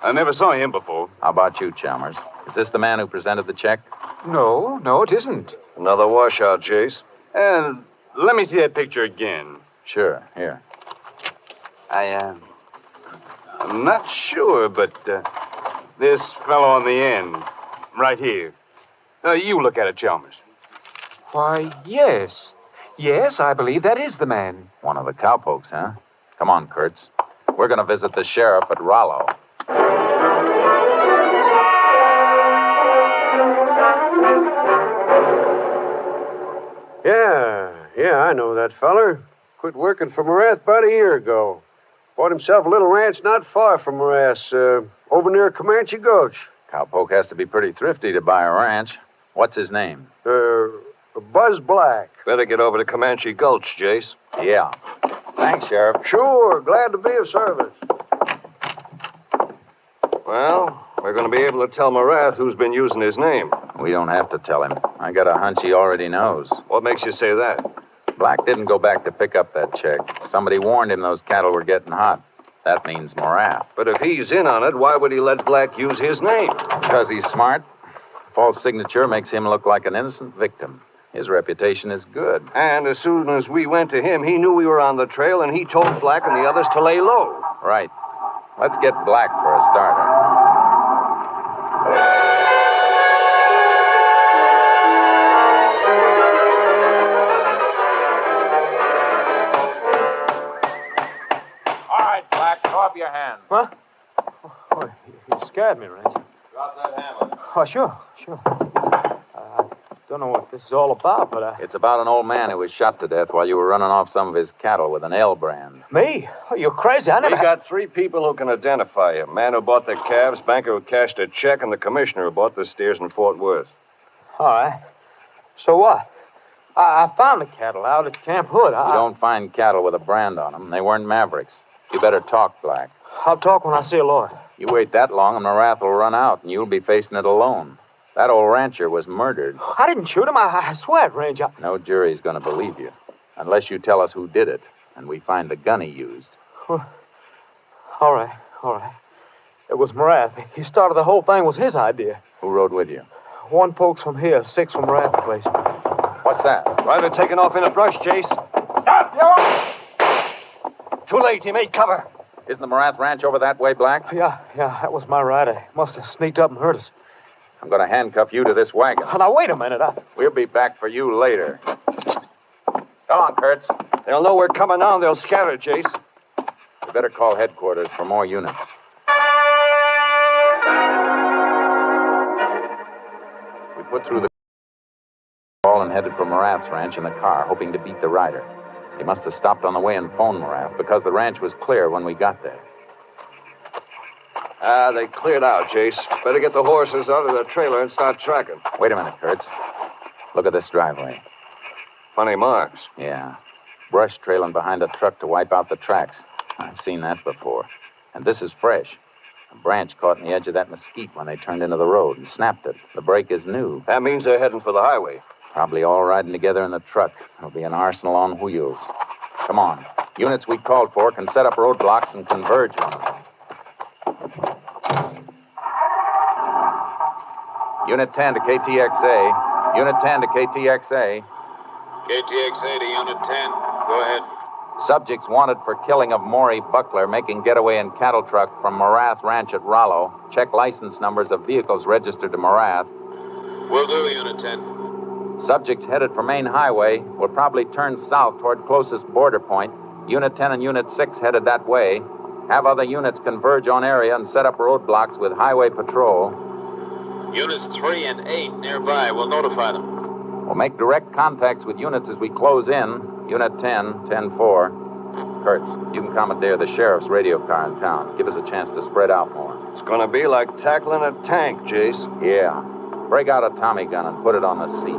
I never saw him before. How about you, Chalmers? Is this the man who presented the check? No, it isn't. Another washout, Jace. And let me see that picture again. Sure, here. I'm not sure, but this fellow on the end, right here. You look at it, Chalmers. Why, yes. Yes, I believe that is the man. One of the cowpokes, huh? Come on, Kurtz. We're going to visit the sheriff at Rollo. Yeah, I know that feller. Quit working for Morath about a year ago. Bought himself a little ranch not far from Morath's, over near Comanche Gulch. Cowpoke has to be pretty thrifty to buy a ranch. What's his name? Buzz Black. Better get over to Comanche Gulch, Jace. Yeah. Thanks, Sheriff. Sure, glad to be of service. Well, we're going to be able to tell Morath who's been using his name. We don't have to tell him. I got a hunch he already knows. What makes you say that? Black didn't go back to pick up that check. Somebody warned him those cattle were getting hot. That means Morath. But if he's in on it, why would he let Black use his name? Because he's smart. False signature makes him look like an innocent victim. His reputation is good. And as soon as we went to him, he knew we were on the trail, and he told Black and the others to lay low. Right. Let's get Black for a starter. All right, Black, throw up your hands. Huh? Oh, you scared me, Ranger. Drop that hammer. Oh, sure. I don't know what this is all about, but It's about an old man who was shot to death while you were running off some of his cattle with an L brand. Me? Oh, you're crazy. I never... We got 3 people who can identify you. Man who bought the calves, banker who cashed a check, and the commissioner who bought the steers in Fort Worth. All right. So what? I found the cattle out at Camp Hood. You don't find cattle with a brand on them. They weren't Mavericks. You better talk, Black. I'll talk when I see a lawyer. You wait that long and Morath will run out, and you'll be facing it alone. That old rancher was murdered. I didn't shoot him. I swear it, Ranger. No jury's going to believe you, unless you tell us who did it, and we find the gun he used. Well, all right. It was Morath. He started the whole thing. Was his idea. Who rode with you? 1 folks from here, 6 from Morath's place. What's that? Driver taking off in a brush, Jace. Stop, you! Too late. He made cover. Isn't the Morath ranch over that way, Black? Yeah, that was my rider. Must have sneaked up and hurt us. I'm going to handcuff you to this wagon. Now, wait a minute. We'll be back for you later. Come on, Kurtz. They'll know we're coming now, and they'll scatter, Jace. You better call headquarters for more units. We put through the wall and headed for Morath's ranch in the car, hoping to beat the rider. He must have stopped on the way and phoned Morath because the ranch was clear when we got there. They cleared out, Jace. Better get the horses out of the trailer and start tracking. Wait a minute, Kurtz. Look at this driveway. Funny marks. Yeah. Brush trailing behind a truck to wipe out the tracks. I've seen that before. And this is fresh. A branch caught in the edge of that mesquite when they turned into the road and snapped it. The brake is new. That means they're heading for the highway. Probably all riding together in the truck. It'll be an arsenal on wheels. Come on. Units we called for can set up roadblocks and converge on them. Unit 10 to KTXA. Unit 10 to KTXA. KTXA to Unit 10. Go ahead. Subjects wanted for killing of Maury Buckler making getaway in cattle truck from Morath Ranch at Rollo. Check license numbers of vehicles registered to Morath. Will do, Unit 10. Subjects headed for main highway will probably turn south toward closest border point. Unit 10 and Unit 6 headed that way. Have other units converge on area and set up roadblocks with highway patrol. Units 3 and 8 nearby. We'll notify them. We'll make direct contacts with units as we close in. Unit 10, 10-4. Kurtz, you can commandeer the sheriff's radio car in town. Give us a chance to spread out more. It's going to be like tackling a tank, Jace. Yeah. Break out a Tommy gun and put it on the seat.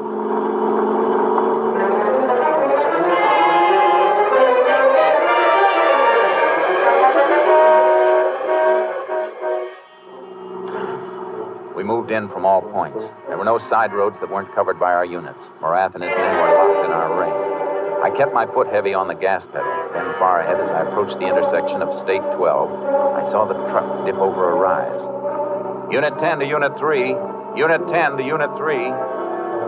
We moved in from all points. There were no side roads that weren't covered by our units. Morath and his men were locked in our ring. I kept my foot heavy on the gas pedal. Then far ahead, as I approached the intersection of State 12, I saw the truck dip over a rise. Unit 10 to Unit 3. Unit 10 to Unit 3.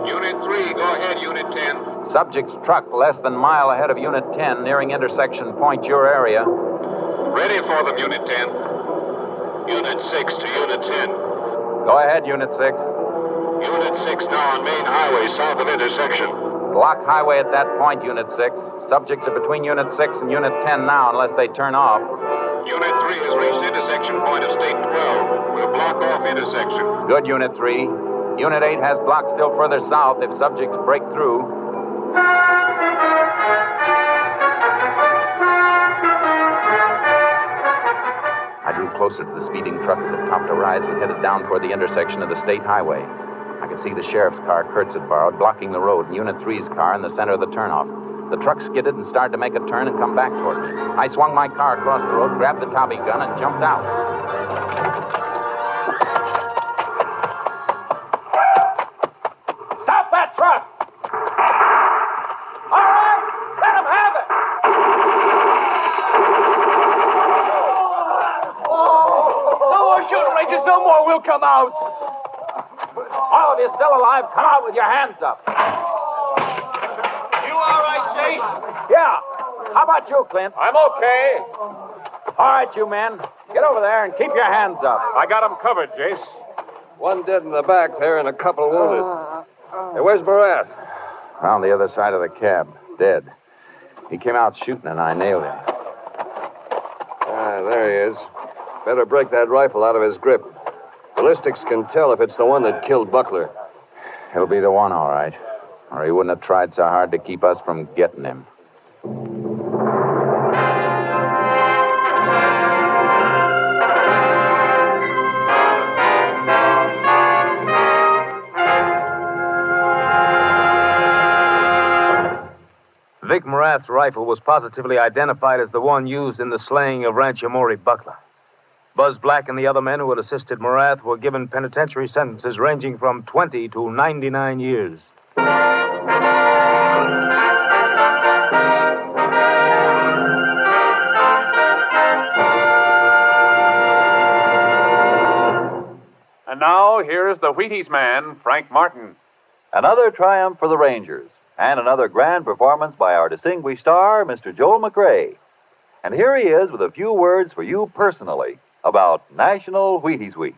Unit 3, go ahead, Unit 10. Subject's truck less than a mile ahead of Unit 10, nearing intersection point your area. Ready for them, Unit 10. Unit 6 to Unit 10. Go ahead, Unit 6. Unit 6 now on main highway south of intersection. Block highway at that point, Unit 6. Subjects are between Unit 6 and Unit 10 now, unless they turn off. Unit 3 has reached intersection point of State 12. We'll block off intersection. Good, Unit 3. Unit 8 has blocked still further south if subjects break through. closer to the speeding truck as it topped a rise and headed down toward the intersection of the state highway. I could see the sheriff's car Kurtz had borrowed blocking the road and Unit 3's car in the center of the turnoff. The truck skidded and started to make a turn and come back toward me. I swung my car across the road, grabbed the Tommy gun, and jumped out. Stop that truck! All right, let him have it! No more shooting, Rangers, no more. We'll come out. All of you still alive, come out with your hands up. You all right, Chase? Yeah. How about you, Clint? I'm okay. All right, you men. Get over there and keep your hands up. I got him covered, Jace. One dead in the back there and a couple wounded. Hey, where's Barath? Around the other side of the cab, dead. He came out shooting and I nailed him. Ah, there he is. Better break that rifle out of his grip. Ballistics can tell if it's the one that killed Buckler. He'll be the one, all right. Or he wouldn't have tried so hard to keep us from getting him. Vic Morath's rifle was positively identified as the one used in the slaying of Rancher Maury Buckler. Buzz Black and the other men who had assisted Morath were given penitentiary sentences ranging from 20 to 99 years. And now, here's the Wheaties man, Frank Martin. Another triumph for the Rangers, and another grand performance by our distinguished star, Mr. Joel McRae. And here he is with a few words for you personally about National Wheaties Week.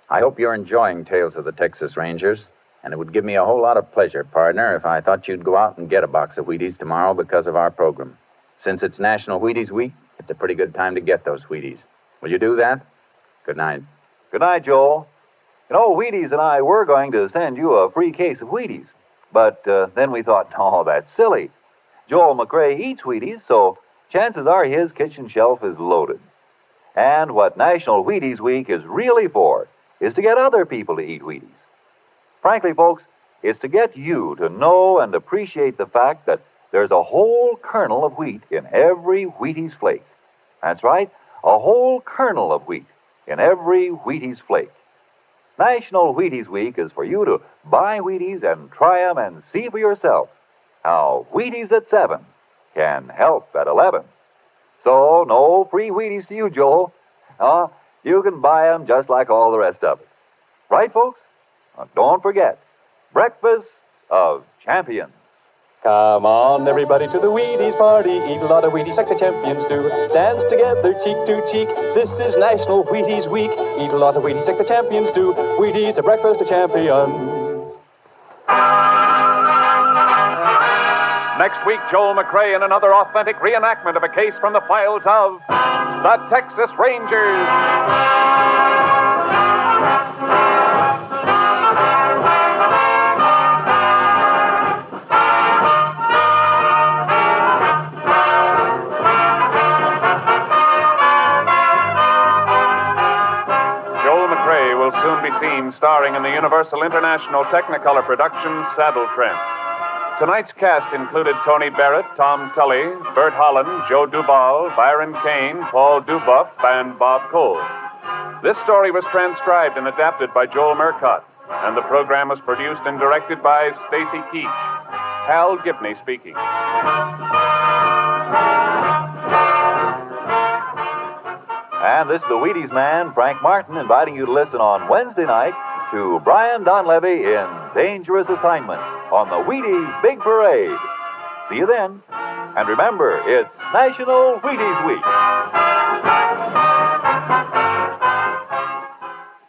I hope you're enjoying Tales of the Texas Rangers, and it would give me a whole lot of pleasure, partner, if I thought you'd go out and get a box of Wheaties tomorrow because of our program. Since it's National Wheaties Week, it's a pretty good time to get those Wheaties. Will you do that? Good night. Good night, Joel. You know, Wheaties and I were going to send you a free case of Wheaties, but then we thought, oh, that's silly. Joel McRae eats Wheaties, so chances are his kitchen shelf is loaded. And what National Wheaties Week is really for is to get other people to eat Wheaties. Frankly, folks, it's to get you to know and appreciate the fact that there's a whole kernel of wheat in every Wheaties flake. That's right, a whole kernel of wheat in every Wheaties flake. National Wheaties Week is for you to buy Wheaties and try them and see for yourself how Wheaties at 7 can help at 11. So, no free Wheaties to you, Joel. You can buy them just like all the rest of it. Right, folks? Now, don't forget, Breakfast of Champions. Come on, everybody, to the Wheaties party. Eat a lot of Wheaties like the champions do. Dance together, cheek to cheek. This is National Wheaties Week. Eat a lot of Wheaties like the champions do. Wheaties are breakfast of champions. Next week, Joel McRae in another authentic reenactment of a case from the files of the Texas Rangers. Soon be seen starring in the Universal International Technicolor production Saddle Tramp. Tonight's cast included Tony Barrett, Tom Tully, Bert Holland, Joe Duvall, Byron Kane, Paul Dubuff, and Bob Cole. This story was transcribed and adapted by Joel Murcott, and the program was produced and directed by Stacy Keach. Hal Gibney speaking. And this is the Wheaties man, Frank Martin, inviting you to listen on Wednesday night to Brian Donlevy in Dangerous Assignment on the Wheaties Big Parade. See you then. And remember, it's National Wheaties Week.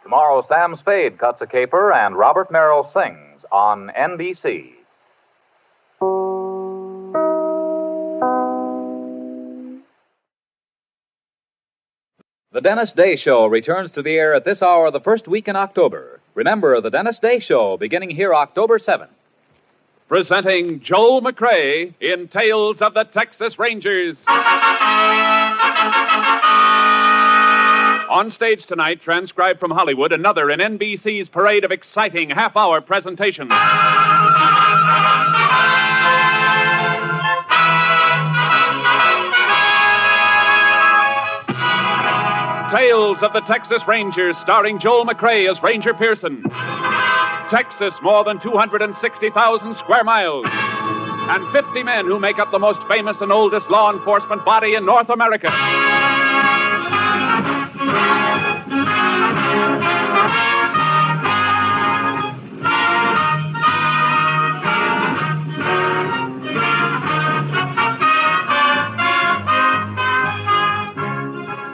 Tomorrow, Sam Spade cuts a caper and Robert Merrill sings on NBC. The Dennis Day Show returns to the air at this hour the first week in October. Remember, the Dennis Day Show beginning here October 7th. Presenting Joel McRae in Tales of the Texas Rangers. On stage tonight, transcribed from Hollywood, another in NBC's parade of exciting half-hour presentations. Tales of the Texas Rangers, starring Joel McRae as Ranger Pearson. Texas, more than 260,000 square miles. And 50 men who make up the most famous and oldest law enforcement body in North America.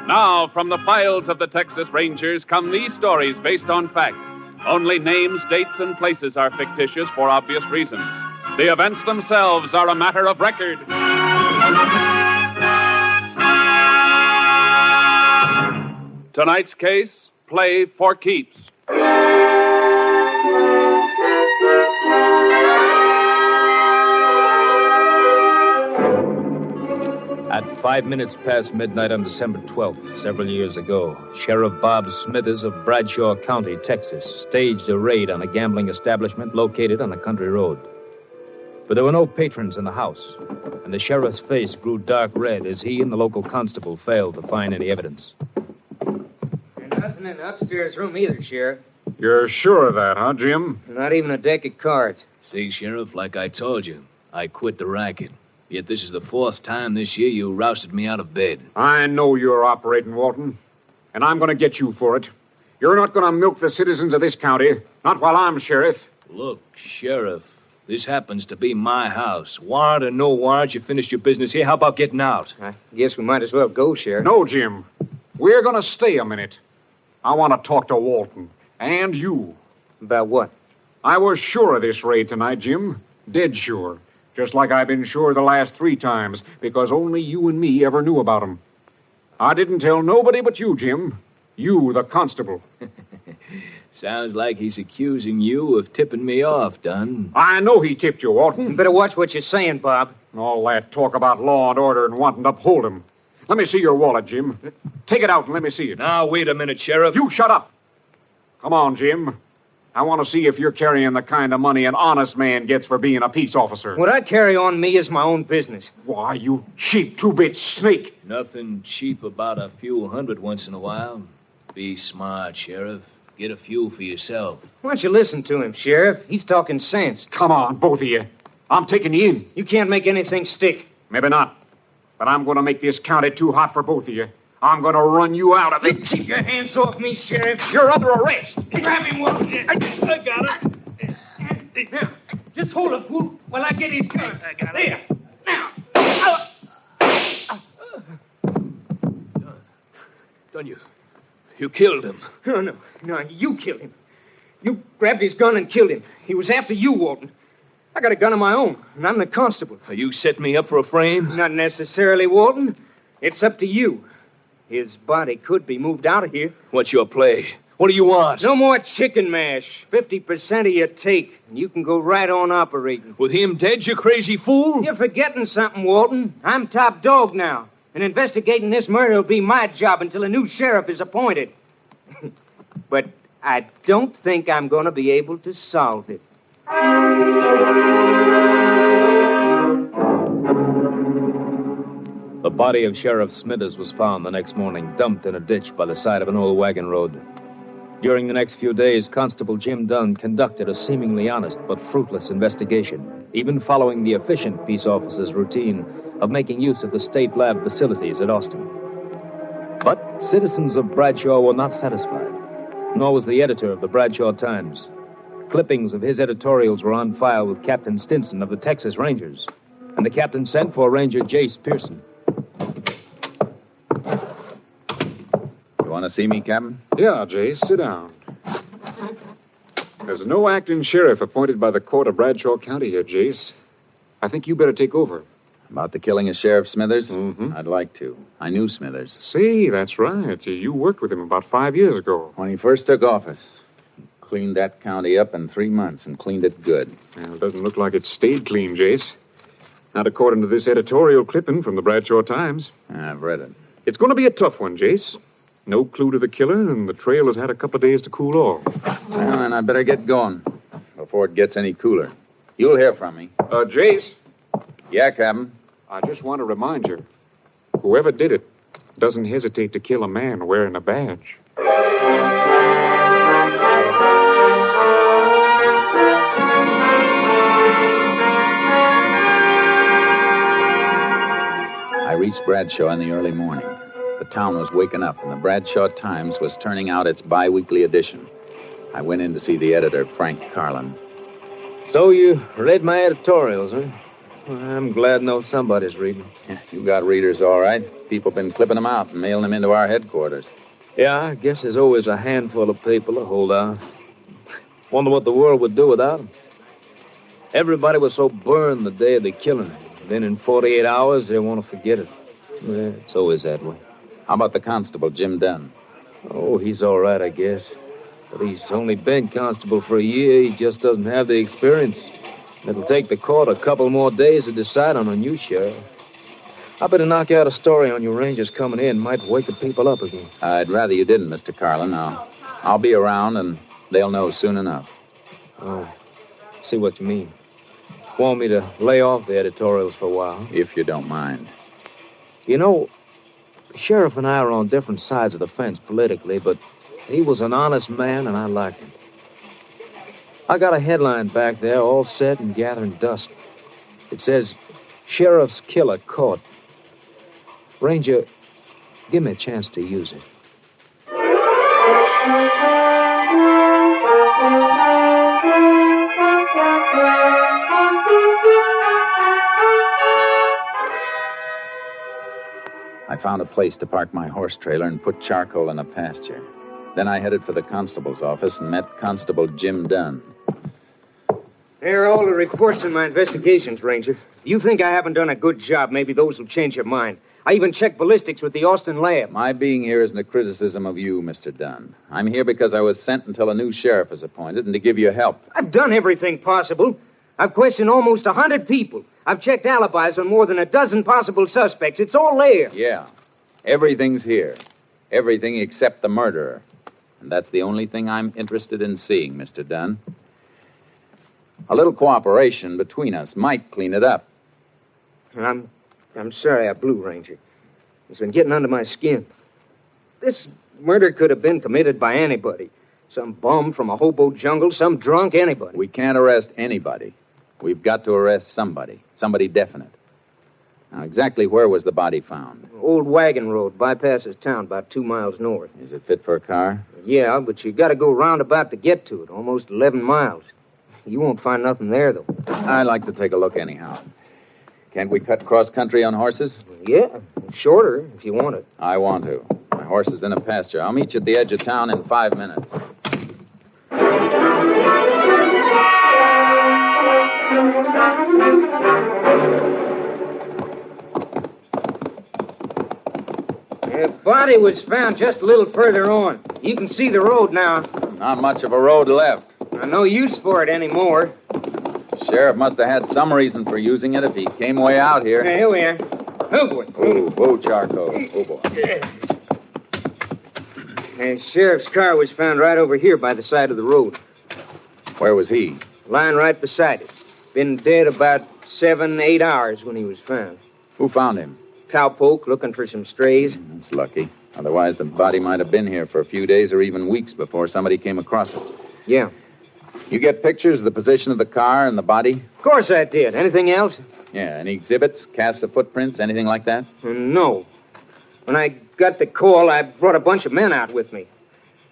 Now, from the files of the Texas Rangers come these stories based on fact. Only names, dates, and places are fictitious for obvious reasons. The events themselves are a matter of record. Tonight's case, play for keeps. At 5 minutes past midnight on December 12th, several years ago, Sheriff Bob Smithers of Bradshaw County, Texas, staged a raid on a gambling establishment located on a country road. But there were no patrons in the house, and the sheriff's face grew dark red as he and the local constable failed to find any evidence. There's nothing in the upstairs room either, Sheriff. You're sure of that, huh, Jim? Not even a deck of cards. See, Sheriff, like I told you, I quit the racket. Yet this is the 4th time this year you rousted me out of bed. I know you're operating, Walton, and I'm going to get you for it. You're not going to milk the citizens of this county, not while I'm sheriff. Look, Sheriff, this happens to be my house. Warrant or no warrant, you finished your business here. How about getting out? I guess we might as well go, Sheriff. No, Jim. We're going to stay a minute. I want to talk to Walton. And you. About what? I was sure of this raid tonight, Jim. Dead sure. Just like I've been sure the last 3 times, because only you and me ever knew about 'em. I didn't tell nobody but you, Jim. You, the constable. Sounds like he's accusing you of tipping me off, Dunn. I know he tipped you, Walton. You better watch what you're saying, Bob. All that talk about law and order and wanting to uphold 'em. Let me see your wallet, Jim. Take it out and let me see it. Now, wait a minute, Sheriff. You shut up. Come on, Jim. I want to see if you're carrying the kind of money an honest man gets for being a peace officer. What I carry on me is my own business. Why, you cheap two-bit snake. Nothing cheap about a few hundred once in a while. Be smart, Sheriff. Get a few for yourself. Why don't you listen to him, Sheriff? He's talking sense. Come on, both of you. I'm taking you in. You can't make anything stick. Maybe not. But I'm going to make this county too hot for both of you. I'm going to run you out of it. Keep your hands off me, Sheriff. You're under arrest. Grab him, Walton. I got it. Now, just hold it, fool, while I get his gun. I got it. There. Now. Done you killed him. No, you killed him. You grabbed his gun and killed him. He was after you, Walton. I got a gun of my own, and I'm the constable. You set me up for a frame? Not necessarily, Walton. It's up to you. His body could be moved out of here. What's your play? What do you want? No more chicken mash. 50% of your take, and you can go right on operating. With him dead, you crazy fool? You're forgetting something, Walton. I'm top dog now, and investigating this murder will be my job until a new sheriff is appointed. But I don't think I'm going to be able to solve it. The body of Sheriff Smithers was found the next morning, dumped in a ditch by the side of an old wagon road. During the next few days, Constable Jim Dunn conducted a seemingly honest but fruitless investigation, even following the efficient peace officer's routine of making use of the state lab facilities at Austin. But citizens of Bradshaw were not satisfied, nor was the editor of the Bradshaw Times. Clippings of his editorials were on file with Captain Stinson of the Texas Rangers, and the captain sent for Ranger Jace Pearson. You want to see me, Captain? Yeah, Jace, sit down. There's no acting sheriff appointed by the court of Bradshaw County here, Jace. I think you better take over. About the killing of Sheriff Smithers? Mm-hmm. I'd like to. I knew Smithers. See, that's right. You worked with him about 5 years ago. When he first took office. Cleaned that county up in 3 months and cleaned it good. Well, it doesn't look like it stayed clean, Jace. Not according to this editorial clipping from the Bradshaw Times. I've read it. It's going to be a tough one, Jace. No clue to the killer, and the trail has had a couple of days to cool off. Well, then I better get going before it gets any cooler. You'll hear from me. Jace? Yeah, Captain? I just want to remind you, whoever did it doesn't hesitate to kill a man wearing a badge. I reached Bradshaw in the early morning. The town was waking up, and the Bradshaw Times was turning out its bi-weekly edition. I went in to see the editor, Frank Carlin. So you read my editorials, huh? Well, I'm glad to know somebody's reading. Yeah, you got readers, all right. People been clipping them out and mailing them into our headquarters. Yeah, I guess there's always a handful of people to hold out. Wonder what the world would do without them. Everybody was so burned the day of the killing. Then in 48 hours, they want to forget it. Yeah, it's always that way. How about the constable, Jim Dunn? Oh, he's all right, I guess. But he's only been constable for a year. He just doesn't have the experience. It'll take the court a couple more days to decide on a new sheriff. I better knock out a story on your rangers coming in. Might wake the people up again. I'd rather you didn't, Mr. Carlin. I'll be around, and they'll know soon enough. Oh, see what you mean. Want me to lay off the editorials for a while? If you don't mind. You know, the sheriff and I are on different sides of the fence politically, but he was an honest man, and I liked him. I got a headline back there, all set and gathering dust. It says, Sheriff's Killer Caught. Ranger, give me a chance to use it. I found a place to park my horse trailer and put charcoal in a pasture. Then I headed for the constable's office and met Constable Jim Dunn. Here are all the reports in my investigations, Ranger. If you think I haven't done a good job, maybe those will change your mind. I even checked ballistics with the Austin lab. My being here isn't a criticism of you, Mr. Dunn. I'm here because I was sent until a new sheriff is appointed and to give you help. I've done everything possible. I've questioned almost 100 people. I've checked alibis on more than a dozen possible suspects. It's all there. Yeah. Everything's here. Everything except the murderer. And that's the only thing I'm interested in seeing, Mr. Dunn. A little cooperation between us might clean it up. I'm sorry I blew, Ranger. It's been getting under my skin. This murder could have been committed by anybody. Some bum from a hobo jungle, some drunk, anybody. We can't arrest anybody. We've got to arrest somebody. Somebody definite. Now, exactly where was the body found? Old wagon road bypasses town about 2 miles north. Is it fit for a car? Yeah, but you got to go roundabout to get to it, almost 11 miles. You won't find nothing there, though. I'd like to take a look anyhow. Can't we cut cross-country on horses? Yeah, shorter if you want it. I want to. My horse is in a pasture. I'll meet you at the edge of town in 5 minutes. The body was found just a little further on. You can see the road now. Not much of a road left. No use for it anymore. The sheriff must have had some reason for using it if he came way out here. Here we are. Oh, boy. Oh, charcoal. Oh, boy. The sheriff's car was found right over here by the side of the road. Where was he? Lying right beside it. Been dead about 7, 8 hours when he was found. Who found him? Cowpoke looking for some strays. That's lucky. Otherwise, the body might have been here for a few days or even weeks before somebody came across it. Yeah. You get pictures of the position of the car and the body? Of course I did. Anything else? Yeah. Any exhibits, casts of footprints, anything like that? No. When I got the call, I brought a bunch of men out with me.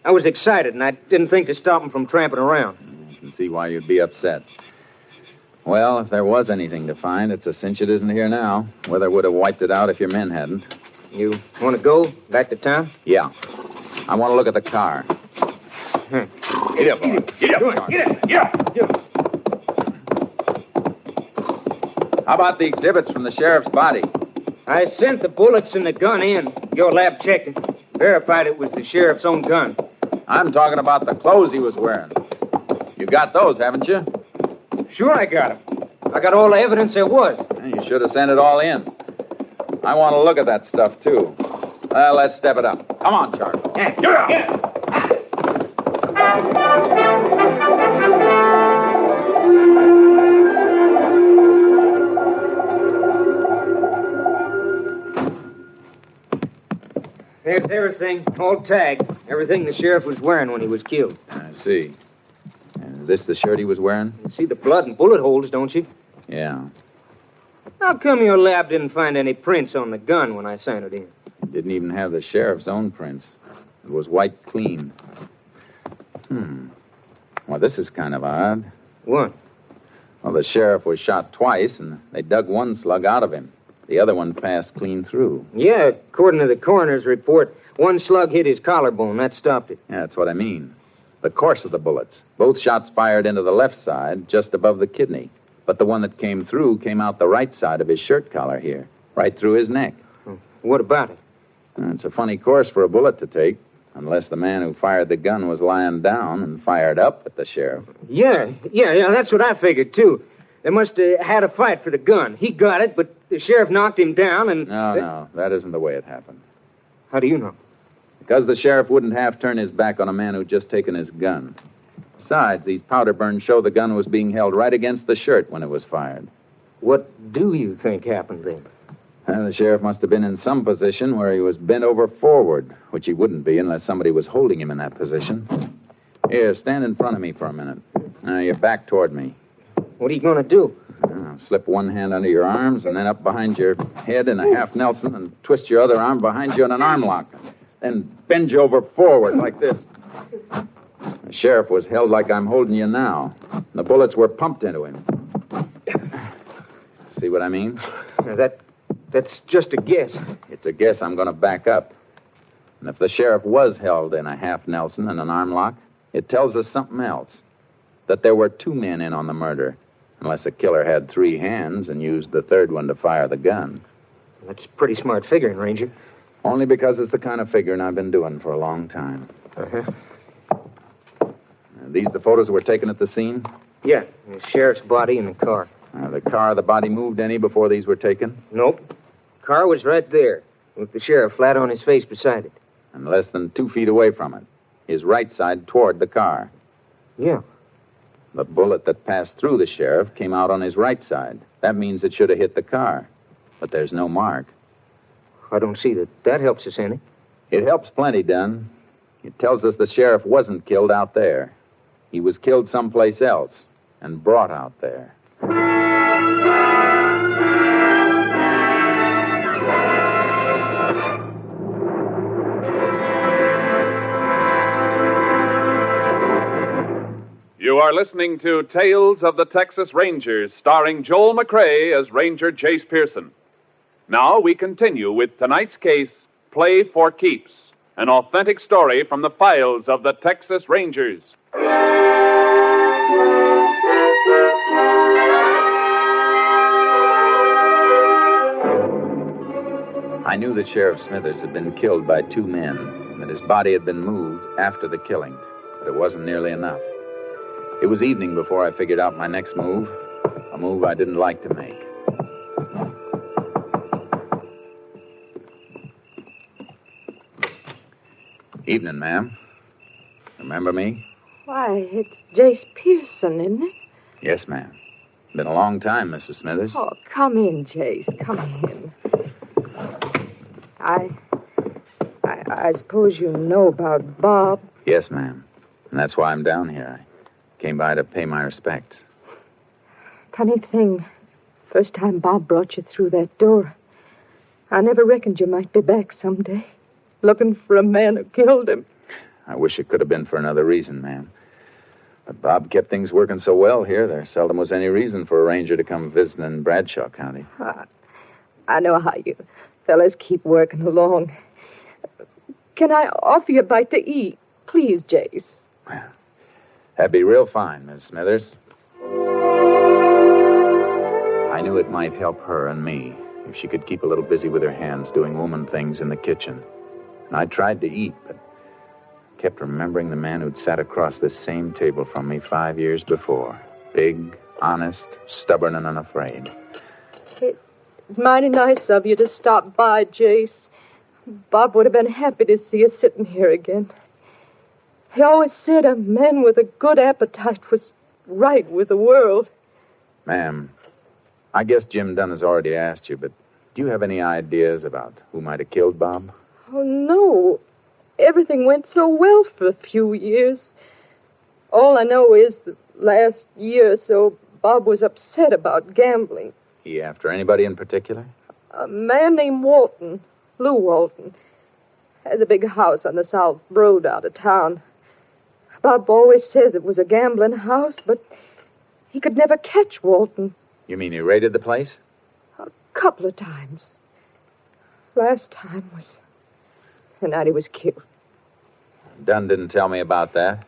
I was excited, and I didn't think to stop them from tramping around. I can see why you'd be upset. Well, if there was anything to find, it's a cinch it isn't here now. Weather would have wiped it out if your men hadn't. You want to go back to town? Yeah. I want to look at the car. Get up, boy. Get up. Get up. How about the exhibits from the sheriff's body? I sent the bullets and the gun in. Your lab checked it. Verified it was the sheriff's own gun. I'm talking about the clothes he was wearing. You got those, haven't you? Sure I got them. I got all the evidence there was. You should have sent it all in. I want to look at that stuff, too. Well, let's step it up. Come on, Charlie. There's everything, all tagged. Everything the sheriff was wearing when he was killed. I see. And is this the shirt he was wearing? You see the blood and bullet holes, don't you? Yeah. How come your lab didn't find any prints on the gun when I sent it in? It didn't even have the sheriff's own prints. It was wiped clean. Well, this is kind of odd. What? Well, the sheriff was shot twice, and they dug one slug out of him. The other one passed clean through. Yeah, according to the coroner's report, one slug hit his collarbone. That stopped it. Yeah, that's what I mean. The course of the bullets. Both shots fired into the left side, just above the kidney. But the one that came through came out the right side of his shirt collar here, right through his neck. What about it? It's a funny course for a bullet to take, unless the man who fired the gun was lying down and fired up at the sheriff. Yeah, that's what I figured, too. They must have had a fight for the gun. He got it, but the sheriff knocked him down and... No, that isn't the way it happened. How do you know? Because the sheriff wouldn't half turn his back on a man who'd just taken his gun. Besides, these powder burns show the gun was being held right against the shirt when it was fired. What do you think happened then? Well, the sheriff must have been in some position where he was bent over forward, which he wouldn't be unless somebody was holding him in that position. Here, stand in front of me for a minute. Now, your back toward me. What are you going to do? Slip one hand under your arms and then up behind your head in a half Nelson and twist your other arm behind you in an arm lock. Then bend you over forward like this. The sheriff was held like I'm holding you now. And the bullets were pumped into him. See what I mean? That's just a guess. It's a guess I'm going to back up. And if the sheriff was held in a half Nelson and an arm lock, it tells us something else. That there were two men in on the murder. Unless the killer had three hands and used the third one to fire the gun. That's pretty smart figuring, Ranger. Only because it's the kind of figuring I've been doing for a long time. These the photos that were taken at the scene? Yeah, the sheriff's body in the car. The car, the body moved any before these were taken? Nope. Car was right there, with the sheriff flat on his face beside it. And less than 2 feet away from it. His right side toward the car. Yeah. The bullet that passed through the sheriff came out on his right side. That means it should have hit the car. But there's no mark. I don't see that helps us any. It helps plenty, Dunn. It tells us the sheriff wasn't killed out there. He was killed someplace else and brought out there. You are listening to Tales of the Texas Rangers, starring Joel McRae as Ranger Jace Pearson. Now we continue with tonight's case, Play for Keeps, an authentic story from the files of the Texas Rangers. I knew that Sheriff Smithers had been killed by two men, and that his body had been moved after the killing, but it wasn't nearly enough. It was evening before I figured out my next move, a move I didn't like to make. Evening, ma'am. Remember me? Why, it's Jace Pearson, isn't it? Yes, ma'am. Been a long time, Mrs. Smithers. Oh, come in, Jace. Come in. I suppose you know about Bob. Yes, ma'am. And that's why I'm down here. I came by to pay my respects. Funny thing. First time Bob brought you through that door, I never reckoned you might be back someday, looking for a man who killed him. I wish it could have been for another reason, ma'am. But Bob kept things working so well here, there seldom was any reason for a ranger to come visiting in Bradshaw County. I know how you fellas keep working along. Can I offer you a bite to eat? Please, Jace. That'd be real fine, Miss Smithers. I knew it might help her and me if she could keep a little busy with her hands doing woman things in the kitchen. And I tried to eat, but kept remembering the man who'd sat across this same table from me 5 years before. Big, honest, stubborn, and unafraid. It's mighty nice of you to stop by, Jace. Bob would have been happy to see us sitting here again. He always said a man with a good appetite was right with the world. Ma'am, I guess Jim Dunn has already asked you, but do you have any ideas about who might have killed Bob? Oh, no. Everything went so well for a few years. All I know is the last year or so, Bob was upset about gambling. He after anybody in particular? A man named Walton, Lou Walton, has a big house on the South Road out of town. Bob always says it was a gambling house, but he could never catch Walton. You mean he raided the place? A couple of times. Last time was the night he was killed. Dunn didn't tell me about that.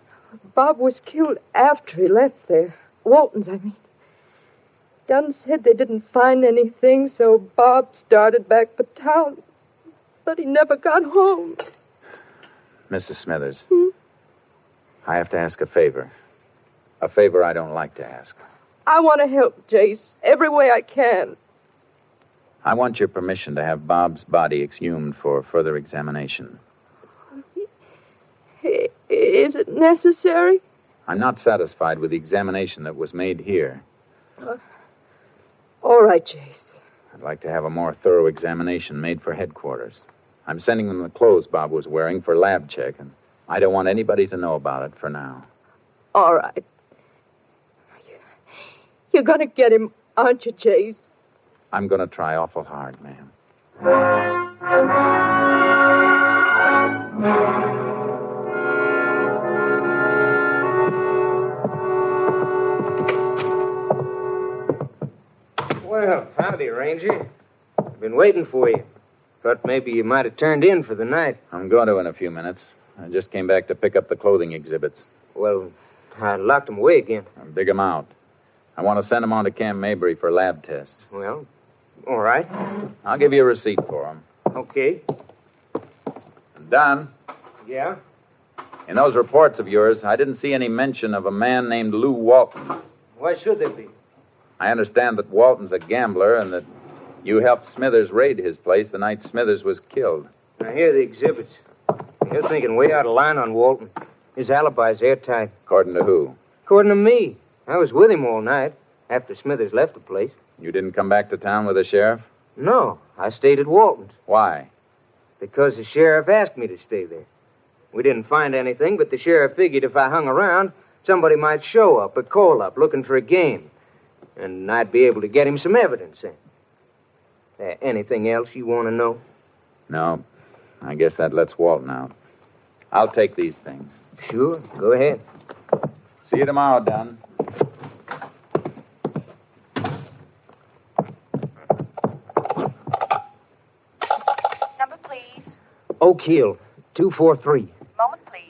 Bob was killed after he left there. Walton's, I mean. Dunn said they didn't find anything, so Bob started back for town. But he never got home. Mrs. Smithers, I have to ask a favor. A favor I don't like to ask. I want to help Jace every way I can. I want your permission to have Bob's body exhumed for further examination. Is it necessary? I'm not satisfied with the examination that was made here. All right, Jace. I'd like to have a more thorough examination made for headquarters. I'm sending them the clothes Bob was wearing for lab check, and I don't want anybody to know about it for now. All right. You're going to get him, aren't you, Jace? I'm going to try awful hard, ma'am. Well, howdy, Ranger. I've been waiting for you. Thought maybe you might have turned in for the night. I'm going to in a few minutes. I just came back to pick up the clothing exhibits. Well, I locked them away again. I'll dig them out. I want to send them on to Camp Mabry for lab tests. Well, all right. I'll give you a receipt for them. Okay. Don, Yeah? in those reports of yours, I didn't see any mention of a man named Lou Walton. Why should there be? I understand that Walton's a gambler and that you helped Smithers raid his place the night Smithers was killed. Now, here are the exhibits. You're thinking way out of line on Walton. His alibi's airtight. According to who? According to me. I was with him all night, after Smithers left the place. You didn't come back to town with the sheriff? No, I stayed at Walton's. Why? Because the sheriff asked me to stay there. We didn't find anything, but the sheriff figured if I hung around, somebody might show up or call up looking for a game. And I'd be able to get him some evidence then. Anything else you want to know? No. I guess that lets Walton out. I'll take these things. Sure, go ahead. See you tomorrow, Don. Number, please. Oak Hill, 243. Moment, please.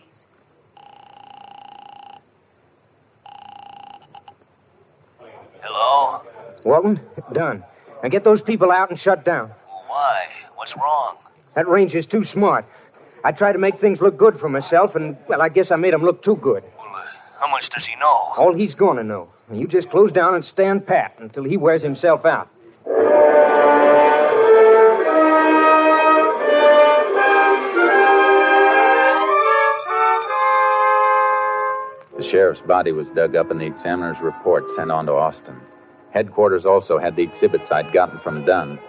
Hello? Walton, done. Now get those people out and shut down. Why? What's wrong? That ranger's too smart. I tried to make things look good for myself, and, well, I guess I made him look too good. How much does he know? All he's going to know. You just close down and stand pat until he wears himself out. The sheriff's body was dug up and the examiner's report sent on to Austin. Headquarters also had the exhibits I'd gotten from Dunn.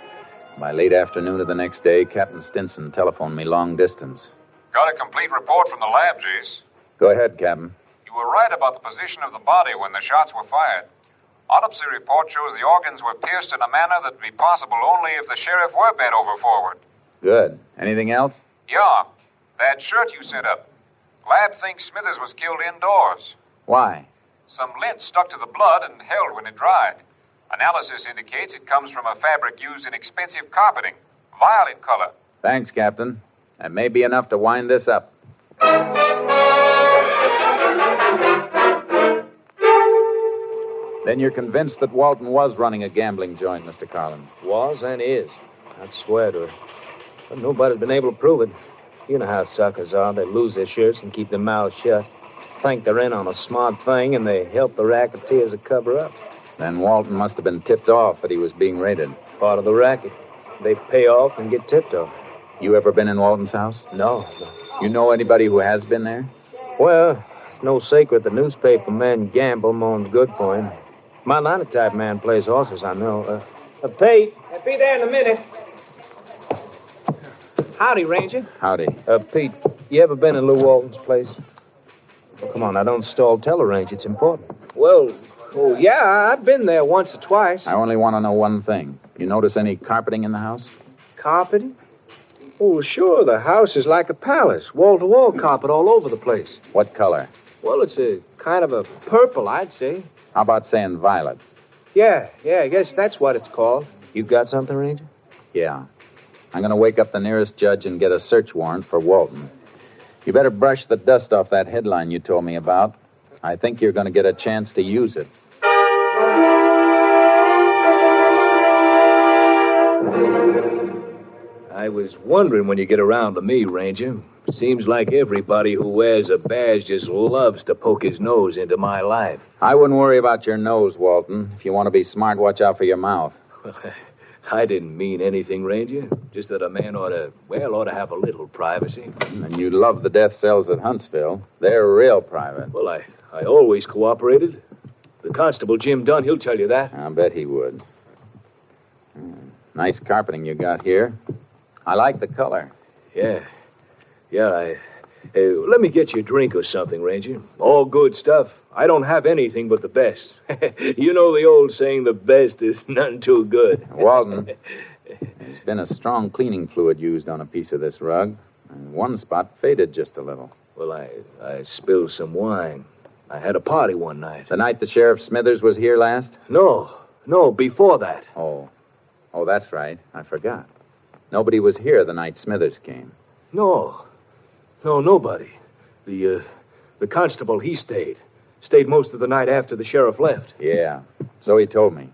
By late afternoon of the next day, Captain Stinson telephoned me long distance. Got a complete report from the lab, Jace. Go ahead, Captain. You were right about the position of the body when the shots were fired. Autopsy report shows the organs were pierced in a manner that'd be possible only if the sheriff were bent over forward. Good. Anything else? Yeah, that shirt you sent up. Lab thinks Smithers was killed indoors. Why? Some lint stuck to the blood and held when it dried. Analysis indicates it comes from a fabric used in expensive carpeting, violet color. Thanks, Captain. That may be enough to wind this up. Then you're convinced that Walton was running a gambling joint, Mr. Carlin? Was and is. I'd swear to it. But nobody's been able to prove it. You know how suckers are. They lose their shirts and keep their mouths shut. Think they're in on a smart thing, and they help the racketeers to cover up. Then Walton must have been tipped off that he was being raided. Part of the racket. They pay off and get tipped off. You ever been in Walton's house? No. You know anybody who has been there? Well, it's no secret the newspaper men gamble moans good for him. My linotype man plays horses, I know. Pete. I'll be there in a minute. Howdy, Ranger. Howdy. Pete, you ever been in Lou Walton's place? Oh, come on, now don't stall. Tell her, Ranger. It's important. Well, yeah, I've been there once or twice. I only want to know one thing. You notice any carpeting in the house? Carpeting? Oh, sure. The house is like a palace. Wall-to-wall carpet all over the place. What color? Well, it's a kind of a purple, I'd say. How about saying violet? Yeah, I guess that's what it's called. You got something, Ranger? Yeah. I'm going to wake up the nearest judge and get a search warrant for Walton. You better brush the dust off that headline you told me about. I think you're going to get a chance to use it. I was wondering when you get around to me, Ranger. Seems like everybody who wears a badge just loves to poke his nose into my life. I wouldn't worry about your nose, Walton. If you want to be smart, watch out for your mouth. I didn't mean anything, Ranger. Just that a man ought to have a little privacy. And you love the death cells at Huntsville. They're real private. Well, I always cooperated. The constable, Jim Dunn, he'll tell you that. I'll bet he would. Nice carpeting you got here. I like the color. Yeah, let me get you a drink or something, Ranger. All good stuff. I don't have anything but the best. You know the old saying, the best is none too good. Walton, there's been a strong cleaning fluid used on a piece of this rug. And one spot faded just a little. Well, I spilled some wine. I had a party one night. The night the Sheriff Smithers was here last? No, before that. Oh, that's right. I forgot. Nobody was here the night Smithers came. No, nobody. The constable, he stayed. Stayed most of the night after the sheriff left. Yeah, so he told me.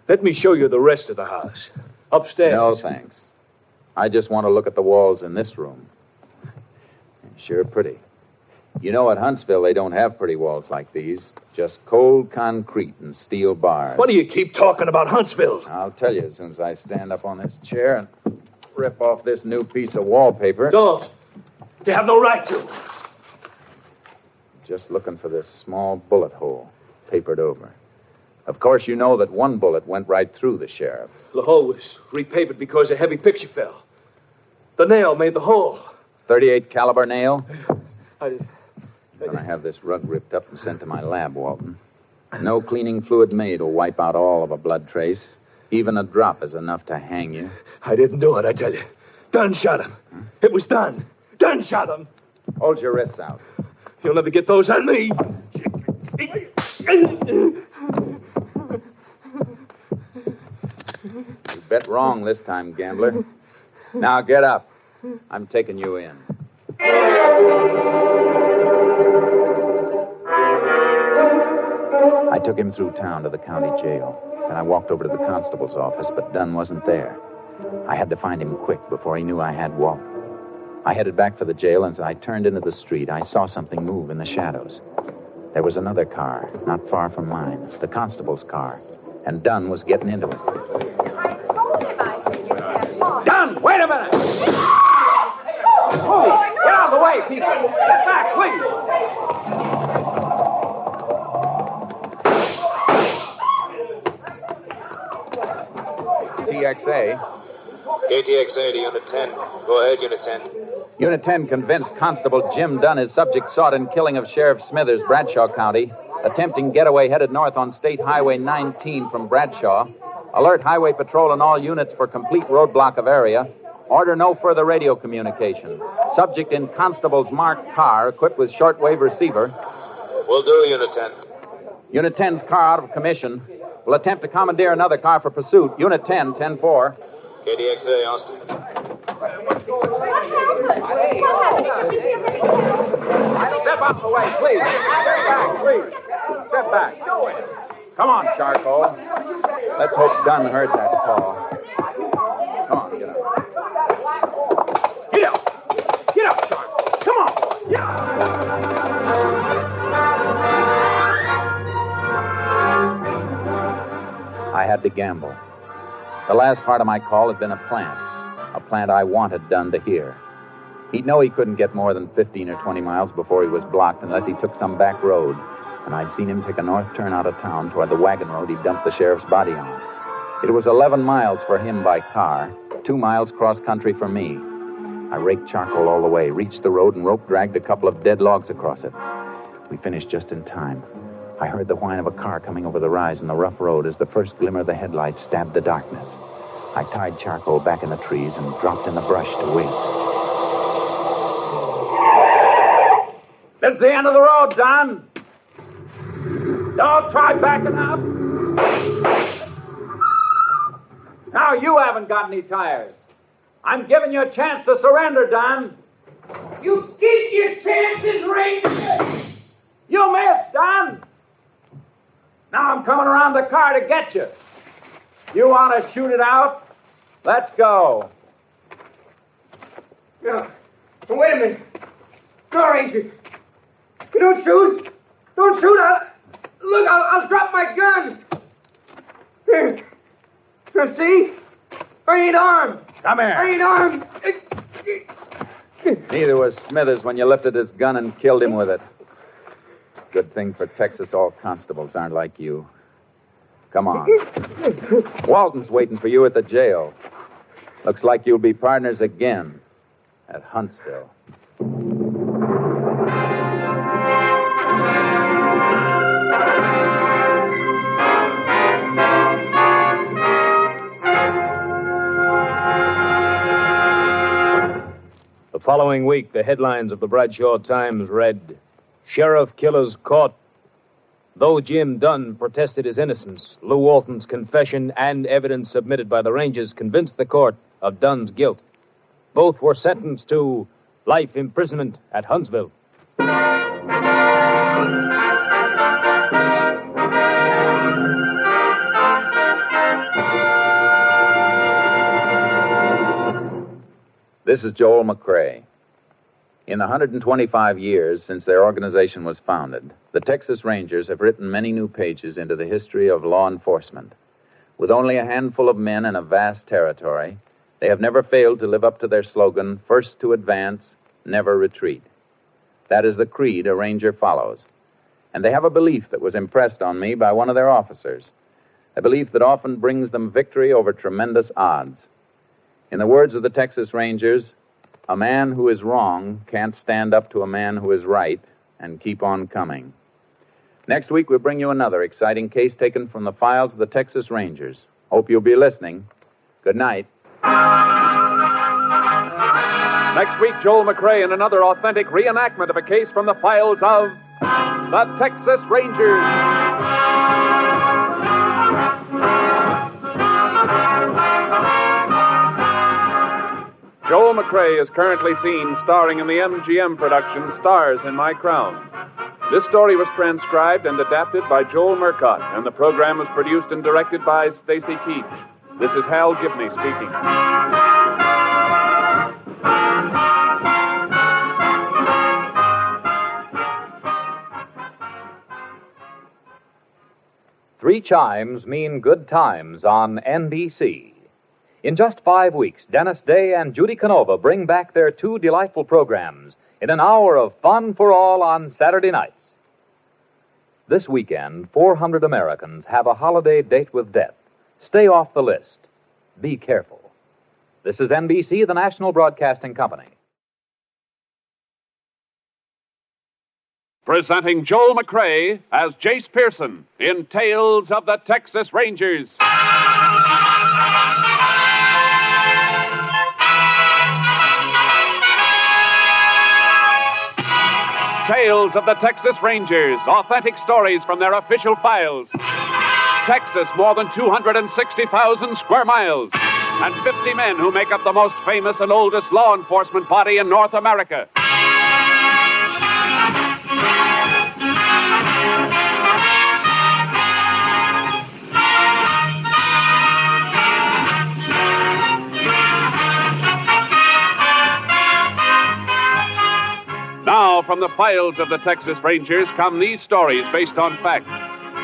Let me show you the rest of the house. Upstairs. No, thanks. I just want to look at the walls in this room. Sure pretty. You know, at Huntsville, they don't have pretty walls like these. Just cold concrete and steel bars. What do you keep talking about Huntsville? I'll tell you as soon as I stand up on this chair and rip off this new piece of wallpaper. Don't. You have no right to. Just looking for this small bullet hole, papered over. Of course, you know that one bullet went right through the sheriff. The hole was repapered because a heavy picture fell. The nail made the hole. .38 caliber nail? I'm gonna have this rug ripped up and sent to my lab, Walton. No cleaning fluid made will wipe out all of a blood trace. Even a drop is enough to hang you. I didn't do it, I tell you. Dunn shot him. It was Dunn. Dunn shot him. Hold your wrists out. You'll never get those on me. You bet wrong this time, gambler. Now get up. I'm taking you in. I took him through town to the county jail. Then I walked over to the constable's office, but Dunn wasn't there. I had to find him quick before he knew I had Walt. I headed back for the jail, and as I turned into the street, I saw something move in the shadows. There was another car, not far from mine, the constable's car, and Dunn was getting into it. Dunn, wait a minute! Oh, get out of the way, people! Get back, please! TXA. KTXA to Unit 10. Go ahead, Unit 10. Unit 10 convinced Constable Jim Dunn his subject sought in killing of Sheriff Smithers, Bradshaw County. Attempting getaway headed north on State Highway 19 from Bradshaw. Alert Highway Patrol and all units for complete roadblock of area. Order no further radio communication. Subject in Constable's marked car equipped with shortwave receiver. Will do, Unit 10. Unit 10's car out of commission. Will attempt to commandeer another car for pursuit. Unit 10, 10-4. KDXA, Austin. Step out of the way, please. Step back, please. Step back. Come on, Charcoal. Let's hope Dunn heard that call. Come on, get up. Get up! Get up, Charcoal! Come on, boy! Get up! I had to gamble. The last part of my call had been a plant. a plant I wanted Dunn to hear. He'd know he couldn't get more than 15 or 20 miles before he was blocked unless he took some back road, and I'd seen him take a north turn out of town toward the wagon road he'd dumped the sheriff's body on. It was 11 miles for him by car, 2 miles cross-country for me. I raked charcoal all the way, reached the road, and rope-dragged a couple of dead logs across it. We finished just in time. I heard the whine of a car coming over the rise in the rough road as the first glimmer of the headlights stabbed the darkness. I tied charcoal back in the trees and dropped in the brush to wait. This is the end of the road, Don. Don't try backing up. Now you haven't got any tires. I'm giving you a chance to surrender, Don. You keep your chances, Ranger. You missed, Don. Now I'm coming around the car to get you. You want to shoot it out? Let's go. No. Wait a minute. No, Ranger. You don't shoot. Don't shoot. I'll drop my gun. Here. See? I ain't armed. Come here. I ain't armed. Neither was Smithers when you lifted his gun and killed him with it. Good thing for Texas all constables aren't like you. Come on. Walton's waiting for you at the jail. Looks like you'll be partners again at Huntsville. The following week, the headlines of the Bradshaw Times read, Sheriff Killers Caught. Though Jim Dunn protested his innocence, Lou Walton's confession and evidence submitted by the Rangers convinced the court of Dunn's guilt. Both were sentenced to life imprisonment at Huntsville. This is Joel McCrae. In the 125 years since their organization was founded, the Texas Rangers have written many new pages into the history of law enforcement. With only a handful of men and a vast territory, they have never failed to live up to their slogan, first to advance, never retreat. That is the creed a Ranger follows. And they have a belief that was impressed on me by one of their officers, a belief that often brings them victory over tremendous odds. In the words of the Texas Rangers, a man who is wrong can't stand up to a man who is right and keep on coming. Next week, we'll bring you another exciting case taken from the files of the Texas Rangers. Hope you'll be listening. Good night. Next week, Joel McCrae in another authentic reenactment of a case from the files of the Texas Rangers. Joel McCrae is currently seen starring in the MGM production Stars in My Crown. This story was transcribed and adapted by Joel Murcott, and the program was produced and directed by Stacy Keach. This is Hal Gibney speaking. Three chimes mean good times on NBC. In just 5 weeks, Dennis Day and Judy Canova bring back their two delightful programs in an hour of fun for all on Saturday nights. This weekend, 400 Americans have a holiday date with death. Stay off the list. Be careful. This is NBC, the National Broadcasting Company. Presenting Joel McCrae as Jace Pearson in Tales of the Texas Rangers. Tales of the Texas Rangers, authentic stories from their official files. Texas, more than 260,000 square miles, and 50 men who make up the most famous and oldest law enforcement body in North America. Now, from the files of the Texas Rangers come these stories based on fact.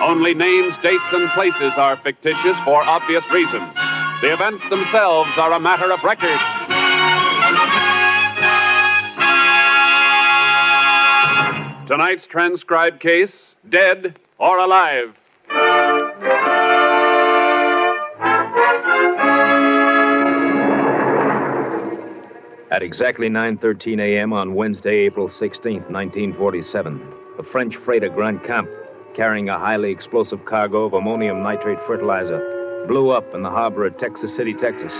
Only names, dates, and places are fictitious for obvious reasons. The events themselves are a matter of record. Tonight's transcribed case, Dead or Alive. At exactly 9:13 a.m. on Wednesday, April 16th, 1947, a French freighter Grand Camp, carrying a highly explosive cargo of ammonium nitrate fertilizer, blew up in the harbor at Texas City, Texas.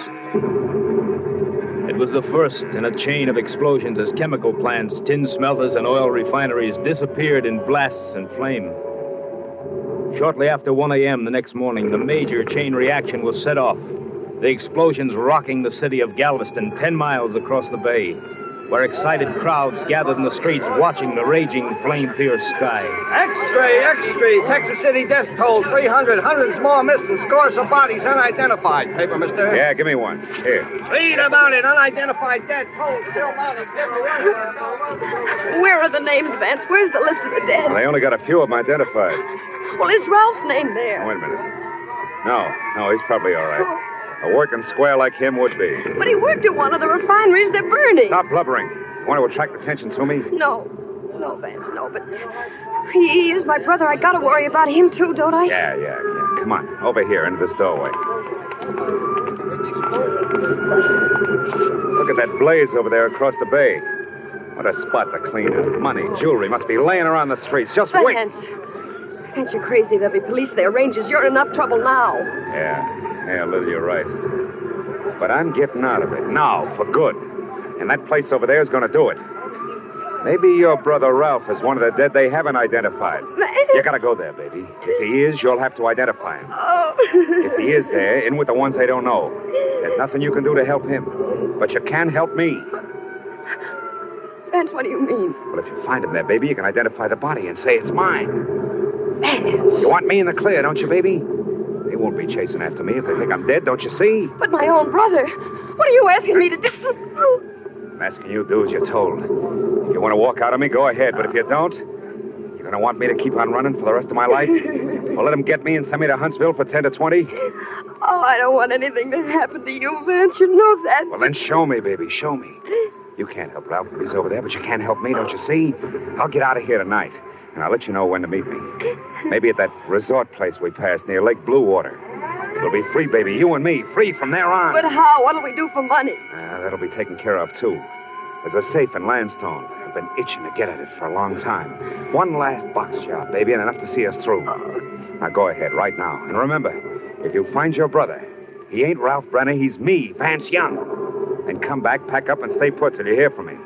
It was the first in a chain of explosions as chemical plants, tin smelters, and oil refineries disappeared in blasts and flame. Shortly after 1 a.m. the next morning, the major chain reaction was set off. The explosions rocking the city of Galveston 10 miles across the bay, where excited crowds gathered in the streets watching the raging, flame-pierced sky. Extra! Texas City death toll, 300. Hundreds more missing. Scores of bodies unidentified. Paper, mister? Yeah, give me one. Here. Read about it. Unidentified dead toll, still mounted. Where are the names, Vance? Where's the list of the dead? Well, they only got a few of them identified. Well, is Ralph's name there? Wait a minute. No, he's probably all right. A working square like him would be. But he worked at one of the refineries. They're burning. Stop blubbering. You want to attract attention to me? No, Vance, no. But he is my brother. I got to worry about him, too, don't I? Yeah. Come on, over here, into this doorway. Look at that blaze over there across the bay. What a spot to clean up. Money, jewelry must be laying around the streets. Just wait. Vance, you're crazy. There'll be police there, rangers. You're in enough trouble now. Yeah, Lily, you're right. But I'm getting out of it now, for good. And that place over there is going to do it. Maybe your brother Ralph is one of the dead they haven't identified. You got to go there, baby. If he is, you'll have to identify him. Oh. If he is there, in with the ones they don't know. There's nothing you can do to help him. But you can help me. Vance, what do you mean? Well, if you find him there, baby, you can identify the body and say it's mine. Vance. You want me in the clear, don't you, baby? They won't be chasing after me if they think I'm dead, don't you see? But my own brother. What are you asking me to do? I'm asking you to do as you're told. If you want to walk out on me, go ahead. But if you don't, you're going to want me to keep on running for the rest of my life? Or let them get me and send me to Huntsville for 10 to 20? Oh, I don't want anything to happen to you, Vance. You know that. Well, then show me, baby. Show me. You can't help Ralph if he's over there, but you can help me, don't you see? I'll get out of here tonight. And I'll let you know when to meet me. Maybe at that resort place we passed near Lake Blue Water. We'll be free, baby. You and me. Free from there on. But how? What'll we do for money? That'll be taken care of, too. There's a safe in Landstone. I've been itching to get at it for a long time. One last box job, baby, and enough to see us through. Now go ahead right now. And remember, if you find your brother, he ain't Ralph Brenner. He's me, Vance Young. And come back, pack up, and stay put till you hear from me.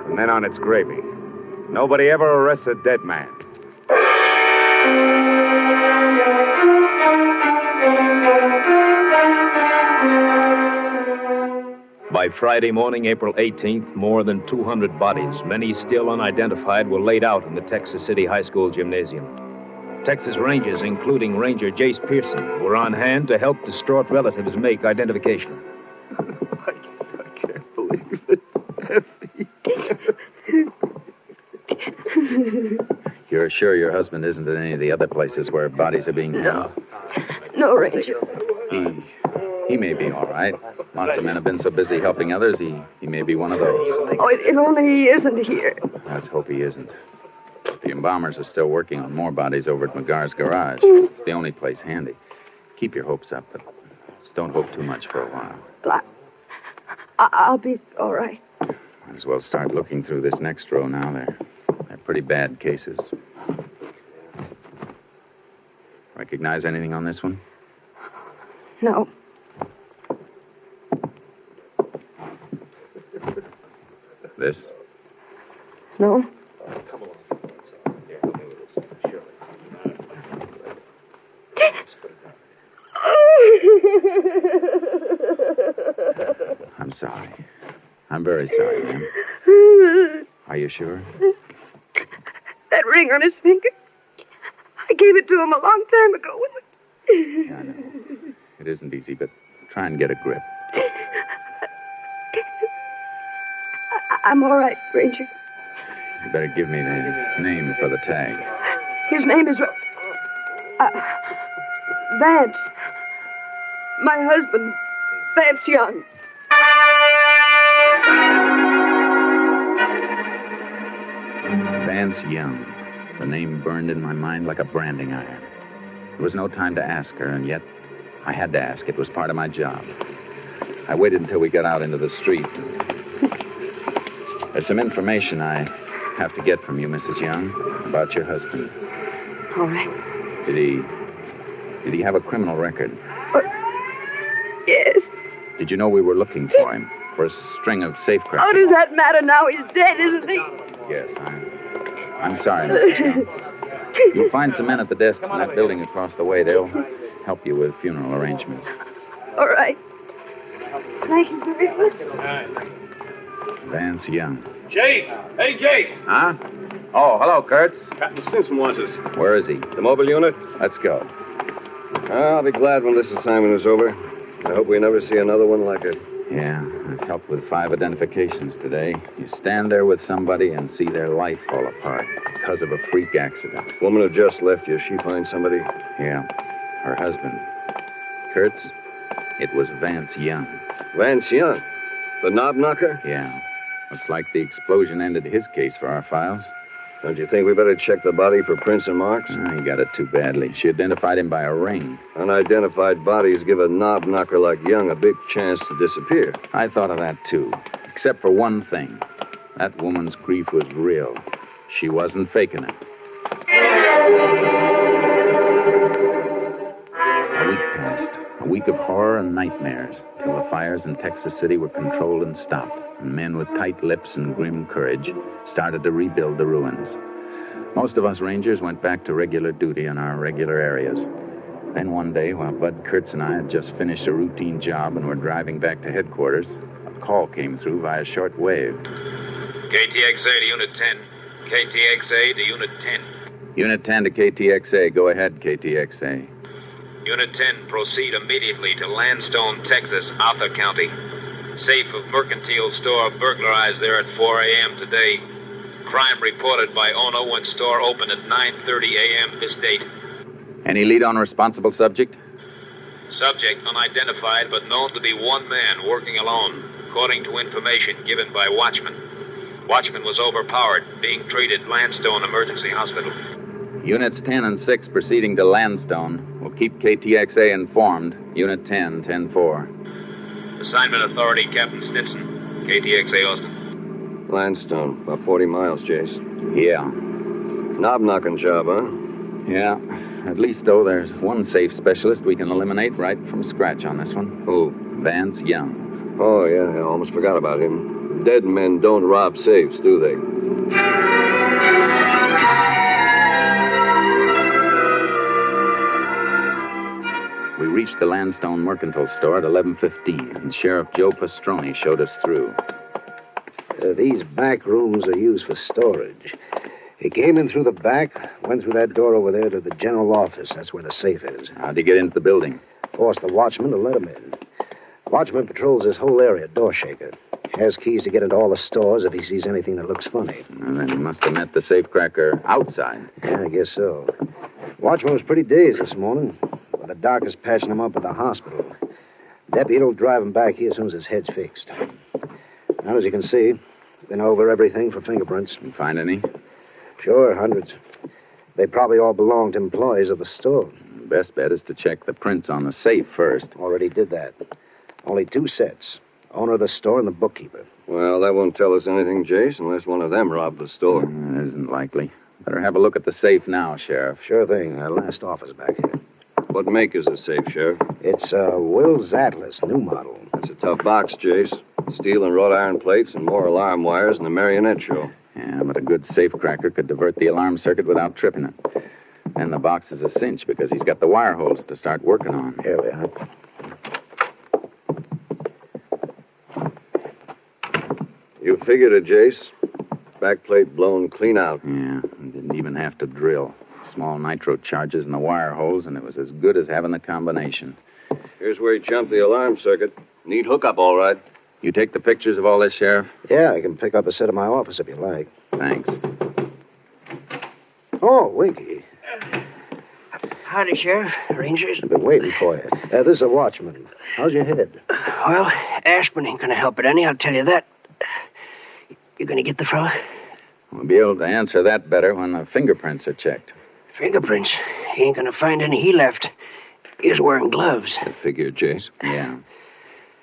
From then on, it's gravy. Nobody ever arrests a dead man. By Friday morning, April 18th, more than 200 bodies, many still unidentified, were laid out in the Texas City High School gymnasium. Texas Rangers, including Ranger Jace Pearson, were on hand to help distraught relatives make identification. I can't believe it. You're sure your husband isn't at any of the other places where bodies are being found? No, Ranger. He may be all right. Lots of men have been so busy helping others, he may be one of those. Oh, if only he isn't here. Let's hope he isn't. The embalmers are still working on more bodies over at McGar's garage. It's the only place handy. Keep your hopes up, but don't hope too much for a while. Well, I'll be all right. Might as well start looking through this next row now. They're pretty bad cases. Recognize anything on this one? No. This? No. Come along. I'm sorry. I'm very sorry, ma'am. Are you sure? That ring on his finger. I gave it to him a long time ago. Yeah, I know. It isn't easy, but try and get a grip. I'm all right, Ranger. You better give me the name for the tag. His name is... Vance. My husband, Vance Young. Vance Young. The name burned in my mind like a branding iron. There was no time to ask her, and yet I had to ask. It was part of my job. I waited until we got out into the street. There's some information I have to get from you, Mrs. Young, about your husband. All right. Did he have a criminal record? Yes. Did you know we were looking for him? For a string of safecrackers? How does that matter now? He's dead, isn't he? Yes, I'm sorry, Mrs. Young. You'll find some men at the desks in that building across the way. They'll help you with funeral arrangements. All right. Thank you very much. Vance Young. Jace! Hey, Jace! Huh? Oh, hello, Kurtz. Captain Simpson wants us. Where is he? The mobile unit? Let's go. I'll be glad when this assignment is over. I hope we never see another one like it. Yeah, I've helped with 5 identifications today. You stand there with somebody and see their life fall apart because of a freak accident. Woman who just left you, she find somebody? Yeah, her husband. Kurtz, it was Vance Young. Vance Young? The knob knocker? Yeah. Looks like the explosion ended his case for our files. Don't you think we better check the body for prints and marks? He got it too badly. She identified him by a ring. Unidentified bodies give a knob knocker like Young a big chance to disappear. I thought of that, too. Except for one thing. That woman's grief was real. She wasn't faking it. A week passed. A week of horror and nightmares, till the fires in Texas City were controlled and stopped, and men with tight lips and grim courage started to rebuild the ruins. Most of us Rangers went back to regular duty in our regular areas. Then one day, while Bud Kurtz and I had just finished a routine job and were driving back to headquarters, a call came through via shortwave. KTXA to Unit 10. KTXA to Unit 10. Unit 10 to KTXA. Go ahead, KTXA. Unit 10, proceed immediately to Landstone, Texas, Arthur County. Safe of mercantile store burglarized there at 4 a.m. today. Crime reported by owner when store opened at 9:30 a.m. this date. Any lead on responsible subject? Subject unidentified, but known to be one man working alone, according to information given by watchman. Watchman was overpowered, being treated at Landstone Emergency Hospital. Units 10 and 6 proceeding to Landstone. We'll keep KTXA informed. Unit 10, 10-4. Assignment authority, Captain Stinson. KTXA Austin. Landstone, about 40 miles, Jace. Yeah. Knob-knocking job, huh? Yeah. At least, though, there's one safe specialist we can eliminate right from scratch on this one. Who? Vance Young. Oh, yeah, I almost forgot about him. Dead men don't rob safes, do they? We reached the Landstone Mercantile Store at 11:15, and Sheriff Joe Pastroni showed us through. These back rooms are used for storage. He came in through the back, went through that door over there to the general office. That's where the safe is. How'd he get into the building? Forced the watchman to let him in. Watchman patrols this whole area, door shaker. Has keys to get into all the stores if he sees anything that looks funny. And then he must have met the safecracker outside. Yeah, I guess so. Watchman was pretty dazed this morning. But the doc is patching him up at the hospital. Deputy will drive him back here as soon as his head's fixed. Now, as you can see, been over everything for fingerprints. You find any? Sure, hundreds. They probably all belong to employees of the store. The best bet is to check the prints on the safe first. Already did that. Only 2 sets. Owner of the store and the bookkeeper. Well, that won't tell us anything, Jace, unless one of them robbed the store. It isn't likely. Better have a look at the safe now, Sheriff. Sure thing. Last office back here. What make is the safe, Sheriff? It's Will's Atlas, new model. That's a tough box, Jace. Steel and wrought iron plates and more alarm wires than the marionette show. Yeah, but a good safecracker could divert the alarm circuit without tripping it. And the box is a cinch because he's got the wire holes to start working on. Here we are. You figured it, Jace. Backplate blown clean out. Yeah, didn't even have to drill. Small nitro charges in the wire holes, and it was as good as having the combination. Here's where he jumped the alarm circuit. Neat hookup, all right. You take the pictures of all this, Sheriff? Yeah, I can pick up a set at my office if you like. Thanks. Oh, Winky. Howdy, Sheriff. Rangers. I've been waiting for you. This is a watchman. How's your head? Well, aspirin ain't gonna help it any, I'll tell you that. You gonna get the fella? We'll be able to answer that better when the fingerprints are checked. Fingerprints? He ain't gonna find any he left. He was wearing gloves. I figured, Jace. Yeah.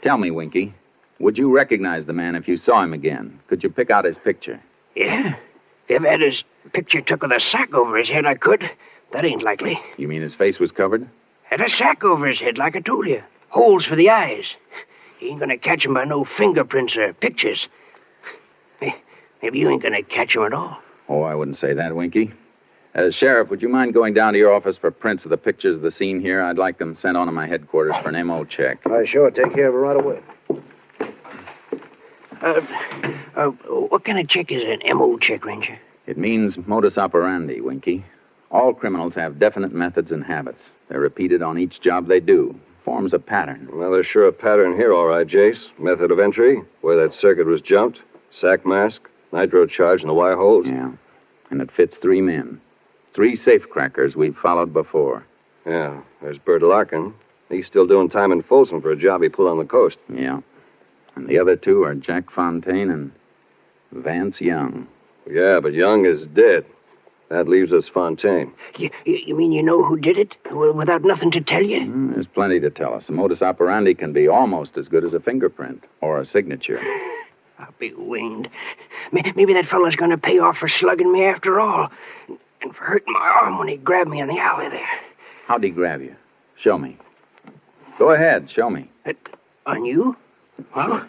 Tell me, Winky, would you recognize the man if you saw him again? Could you pick out his picture? Yeah. If I had his picture took with a sack over his head, I could. That ain't likely. You mean his face was covered? Had a sack over his head, like I told you. Holes for the eyes. You ain't gonna catch him by no fingerprints or pictures. Maybe you ain't gonna catch him at all. Oh, I wouldn't say that, Winky. Sheriff, would you mind going down to your office for prints of the pictures of the scene here? I'd like them sent on to my headquarters for an MO check. Sure. Take care of it right away. What kind of check is an MO check, Ranger? It means modus operandi, Winky. All criminals have definite methods and habits. They're repeated on each job they do. Forms a pattern. Well, there's sure a pattern here, all right, Jace. Method of entry, where that circuit was jumped, sack mask, nitro charge in the wire holes. Yeah, and it fits 3 men. 3 safecrackers we've followed before. Yeah, there's Bert Larkin. He's still doing time in Folsom for a job he pulled on the coast. Yeah, and the other 2 are Jack Fontaine and Vance Young. Yeah, but Young is dead. That leaves us Fontaine. You mean you know who did it? Without nothing to tell you? There's plenty to tell us. The modus operandi can be almost as good as a fingerprint or a signature. I'll be winged. Maybe that fella's going to pay off for slugging me after all. And for hurting my arm when he grabbed me in the alley there. How'd he grab you? Show me. Go ahead, show me. On you? Well,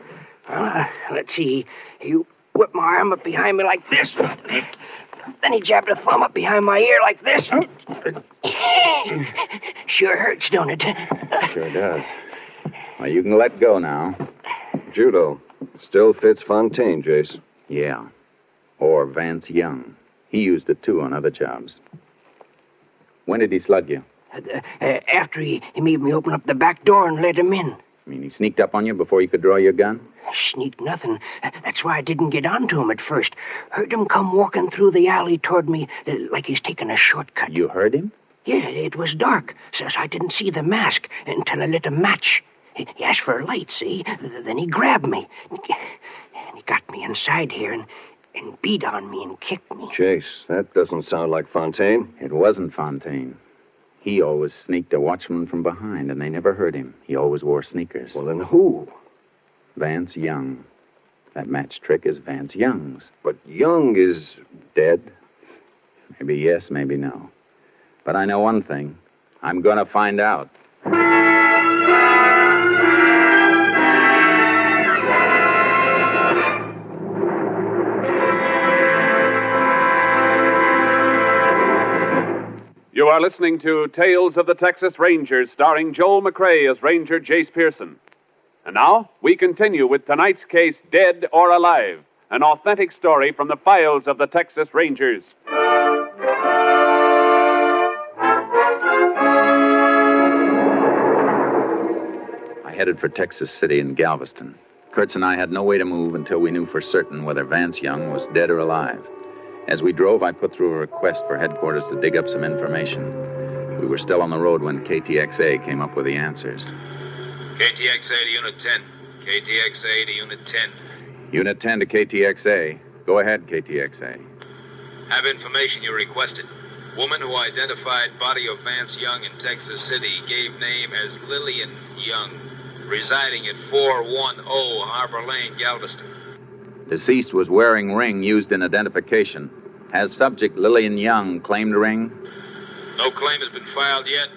let's see. He whipped my arm up behind me like this. Then he jabbed a thumb up behind my ear like this. Sure hurts, don't it? Sure does. Well, you can let go now. Judo. Still fits Fontaine, Jace. Yeah. Or Vance Young. He used it, too, on other jobs. When did he slug you? After he made me open up the back door and let him in. You mean he sneaked up on you before you could draw your gun? Sneaked nothing. That's why I didn't get onto him at first. Heard him come walking through the alley toward me like he's taking a shortcut. You heard him? Yeah, it was dark, so I didn't see the mask until I lit a match. He asked for a light, see? Then he grabbed me. And he got me inside here and beat on me and kicked me. Chase, that doesn't sound like Fontaine. It wasn't Fontaine. He always sneaked a watchman from behind, and they never heard him. He always wore sneakers. Well, then who? Vance Young. That match trick is Vance Young's. But Young is dead? Maybe yes, maybe no. But I know one thing. I'm going to find out. You are listening to Tales of the Texas Rangers, starring Joel McCrea as Ranger Jace Pearson. And now, we continue with tonight's case, Dead or Alive, an authentic story from the files of the Texas Rangers. I headed for Texas City and Galveston. Kurtz and I had no way to move until we knew for certain whether Vance Young was dead or alive. As we drove, I put through a request for headquarters to dig up some information. We were still on the road when KTXA came up with the answers. KTXA to Unit 10. KTXA to Unit 10. Unit 10 to KTXA. Go ahead, KTXA. Have information you requested. Woman who identified body of Vance Young in Texas City gave name as Lillian Young, residing at 410 Harbor Lane, Galveston. Deceased was wearing ring used in identification. Has subject Lillian Young claimed ring? No claim has been filed yet.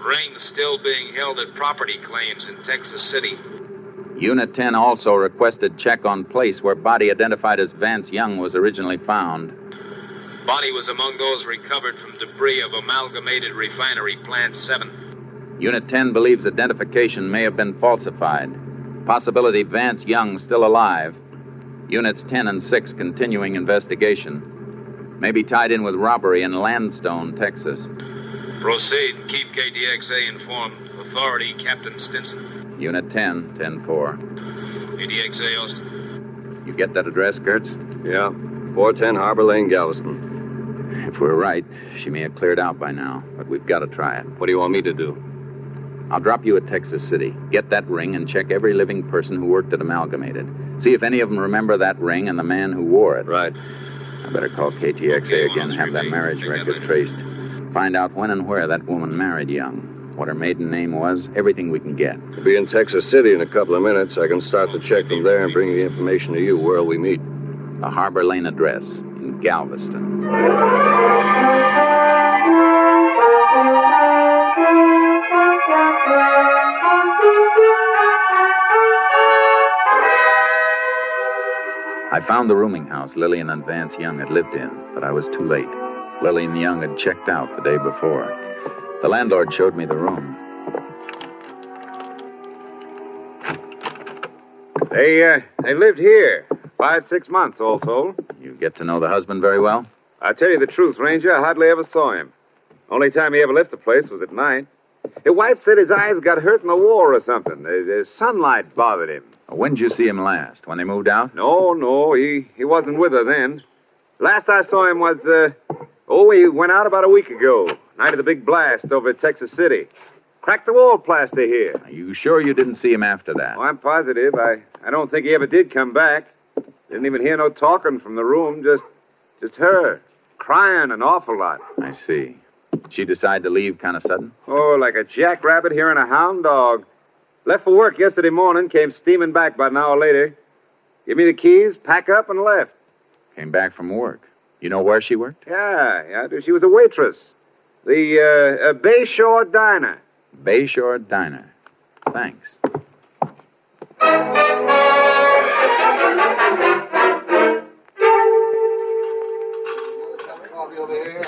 Ring still being held at property claims in Texas City. Unit 10 also requested check on place where body identified as Vance Young was originally found. Body was among those recovered from debris of Amalgamated Refinery Plant 7. Unit 10 believes identification may have been falsified. Possibility Vance Young still alive. Units 10 and 6 continuing investigation. May be tied in with robbery in Landstone, Texas. Proceed and keep KTXA informed. Authority, Captain Stinson. Unit 10, 10-4. KTXA, Austin. You get that address, Kurtz? Yeah. 410 Harbor Lane, Galveston. If we're right, she may have cleared out by now, but we've got to try it. What do you want me to do? I'll drop you at Texas City. Get that ring and check every living person who worked at Amalgamated. See if any of them remember that ring and the man who wore it. Right. I better call KTXA again, have that marriage record traced. Find out when and where that woman married Young. What her maiden name was, everything we can get. We'll be in Texas City in a couple of minutes. I can start the check from there and bring the information to you. Where'll we meet? The Harbor Lane address in Galveston. I found the rooming house Lillian and Vance Young had lived in, but I was too late. Lillian Young had checked out the day before. The landlord showed me the room. They lived here 5-6 months, all told. You get to know the husband very well? I tell you the truth, Ranger, I hardly ever saw him. Only time he ever left the place was at night. His wife said his eyes got hurt in the war or something. The sunlight bothered him. When did you see him last? When they moved out? No, he wasn't with her then. Last I saw him was, he went out about a week ago. Night of the big blast over at Texas City. Cracked the wall plaster here. Are you sure you didn't see him after that? Oh, I'm positive. I don't think he ever did come back. Didn't even hear no talking from the room, just her, crying an awful lot. I see. She decided to leave kind of sudden? Oh, like a jackrabbit hearing a hound dog. Left for work yesterday morning, came steaming back about an hour later. Give me the keys, pack up, and left. Came back from work. You know where she worked? Yeah, she was a waitress. The Bayshore Diner. Bayshore Diner. Thanks.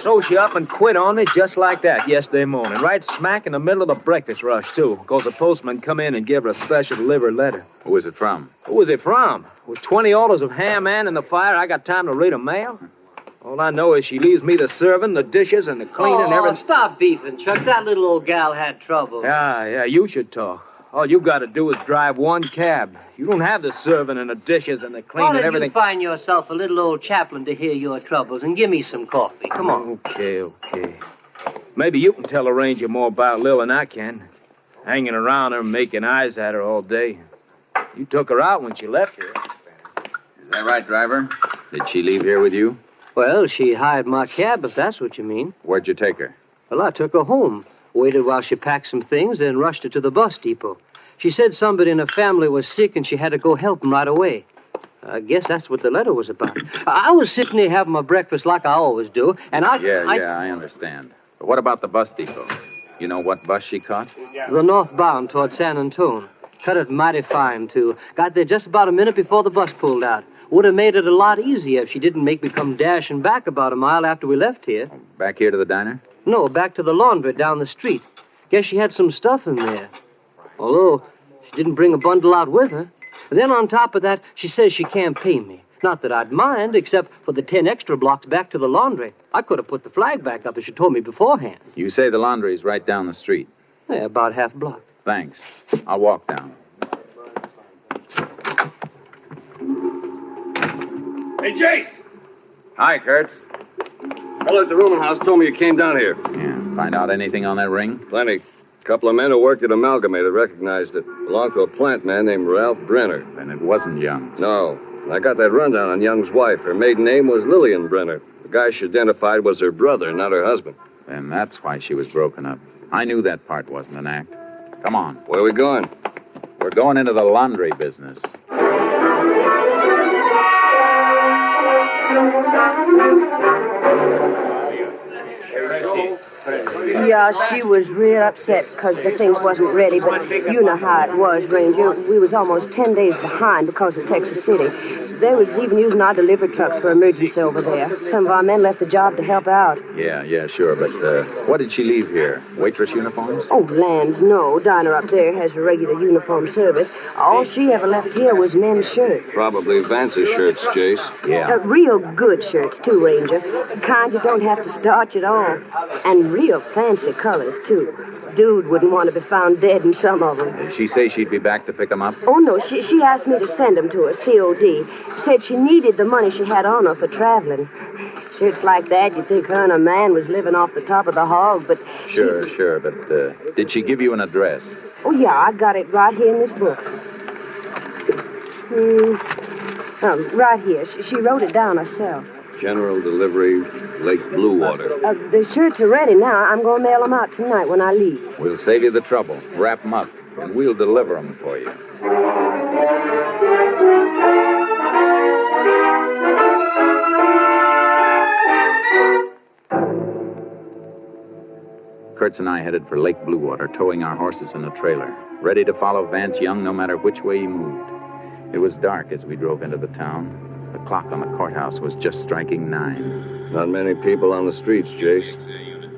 So she up and quit on me just like that yesterday morning. Right smack in the middle of the breakfast rush, too. Because the postman come in and give her a special delivered letter. Who was it from? Who was it from? With 20 orders of ham and in the fire, I got time to read a mail? All I know is she leaves me the serving, the dishes, and the cleaning and everything. Stop beefing, Chuck. That little old gal had trouble. Yeah, you should talk. All you got to do is drive one cab. You don't have the serving and the dishes and the cleaning and everything. You find yourself a little old chaplain to hear your troubles and give me some coffee. Come on. Okay. Maybe you can tell a ranger more about Lil than I can. Hanging around her, making eyes at her all day. You took her out when she left here. Is that right, driver? Did she leave here with you? Well, she hired my cab, if that's what you mean. Where'd you take her? Well, I took her home. Waited while she packed some things, then rushed her to the bus depot. She said somebody in her family was sick and she had to go help them right away. I guess that's what the letter was about. I was sitting there having my breakfast like I always do, and I understand. But what about the bus depot? You know what bus she caught? The northbound toward San Antone. Cut it mighty fine, too. Got there just about a minute before the bus pulled out. Would have made it a lot easier if she didn't make me come dashing back about a mile after we left here. Back here to the diner? No, back to the laundry down the street. Guess she had some stuff in there. Although, she didn't bring a bundle out with her. Then on top of that, she says she can't pay me. Not that I'd mind, except for the 10 extra blocks back to the laundry. I could have put the flag back up if she told me beforehand. You say the laundry's right down the street? Yeah, about half a block. Thanks. I'll walk down. Hey, Jace! Hi, Kurtz. Fellow at the rooming house told me you came down here. Yeah. Find out anything on that ring? Plenty. A couple of men who worked at Amalgamated recognized it. Belonged to a plant man named Ralph Brenner. Then it wasn't Young's. No. I got that rundown on Young's wife. Her maiden name was Lillian Brenner. The guy she identified was her brother, not her husband. Then that's why she was broken up. I knew that part wasn't an act. Come on. Where are we going? We're going into the laundry business. Yeah, she was real upset because the things wasn't ready, but you know how it was, Ranger. We was almost 10 days behind because of Texas City. They was even using our delivery trucks for emergency over there. Some of our men left the job to help out. Yeah, sure, but what did she leave here? Waitress uniforms? Oh, lands, no. Diner up there has a regular uniform service. All she ever left here was men's shirts. Probably Vance's shirts, Jace. Yeah. Real good shirts, too, Ranger. Kind you don't have to starch at all. And real fancy colors, too. Dude wouldn't want to be found dead in some of them. Did she say she'd be back to pick them up? Oh, no. She asked me to send them to her, COD. Said she needed the money she had on her for traveling. Shirts like that, you'd think her and a man was living off the top of the hog, but... Sure, but did she give you an address? Oh, yeah, I got it right here in this book. Right here. She wrote it down herself. General delivery, Lake Bluewater. The shirts are ready now. I'm going to mail them out tonight when I leave. We'll save you the trouble. Wrap them up, and we'll deliver them for you. Kurtz and I headed for Lake Bluewater, towing our horses in a trailer, ready to follow Vance Young no matter which way he moved. It was dark as we drove into the town. The clock on the courthouse was just striking 9. Not many people on the streets, Jace.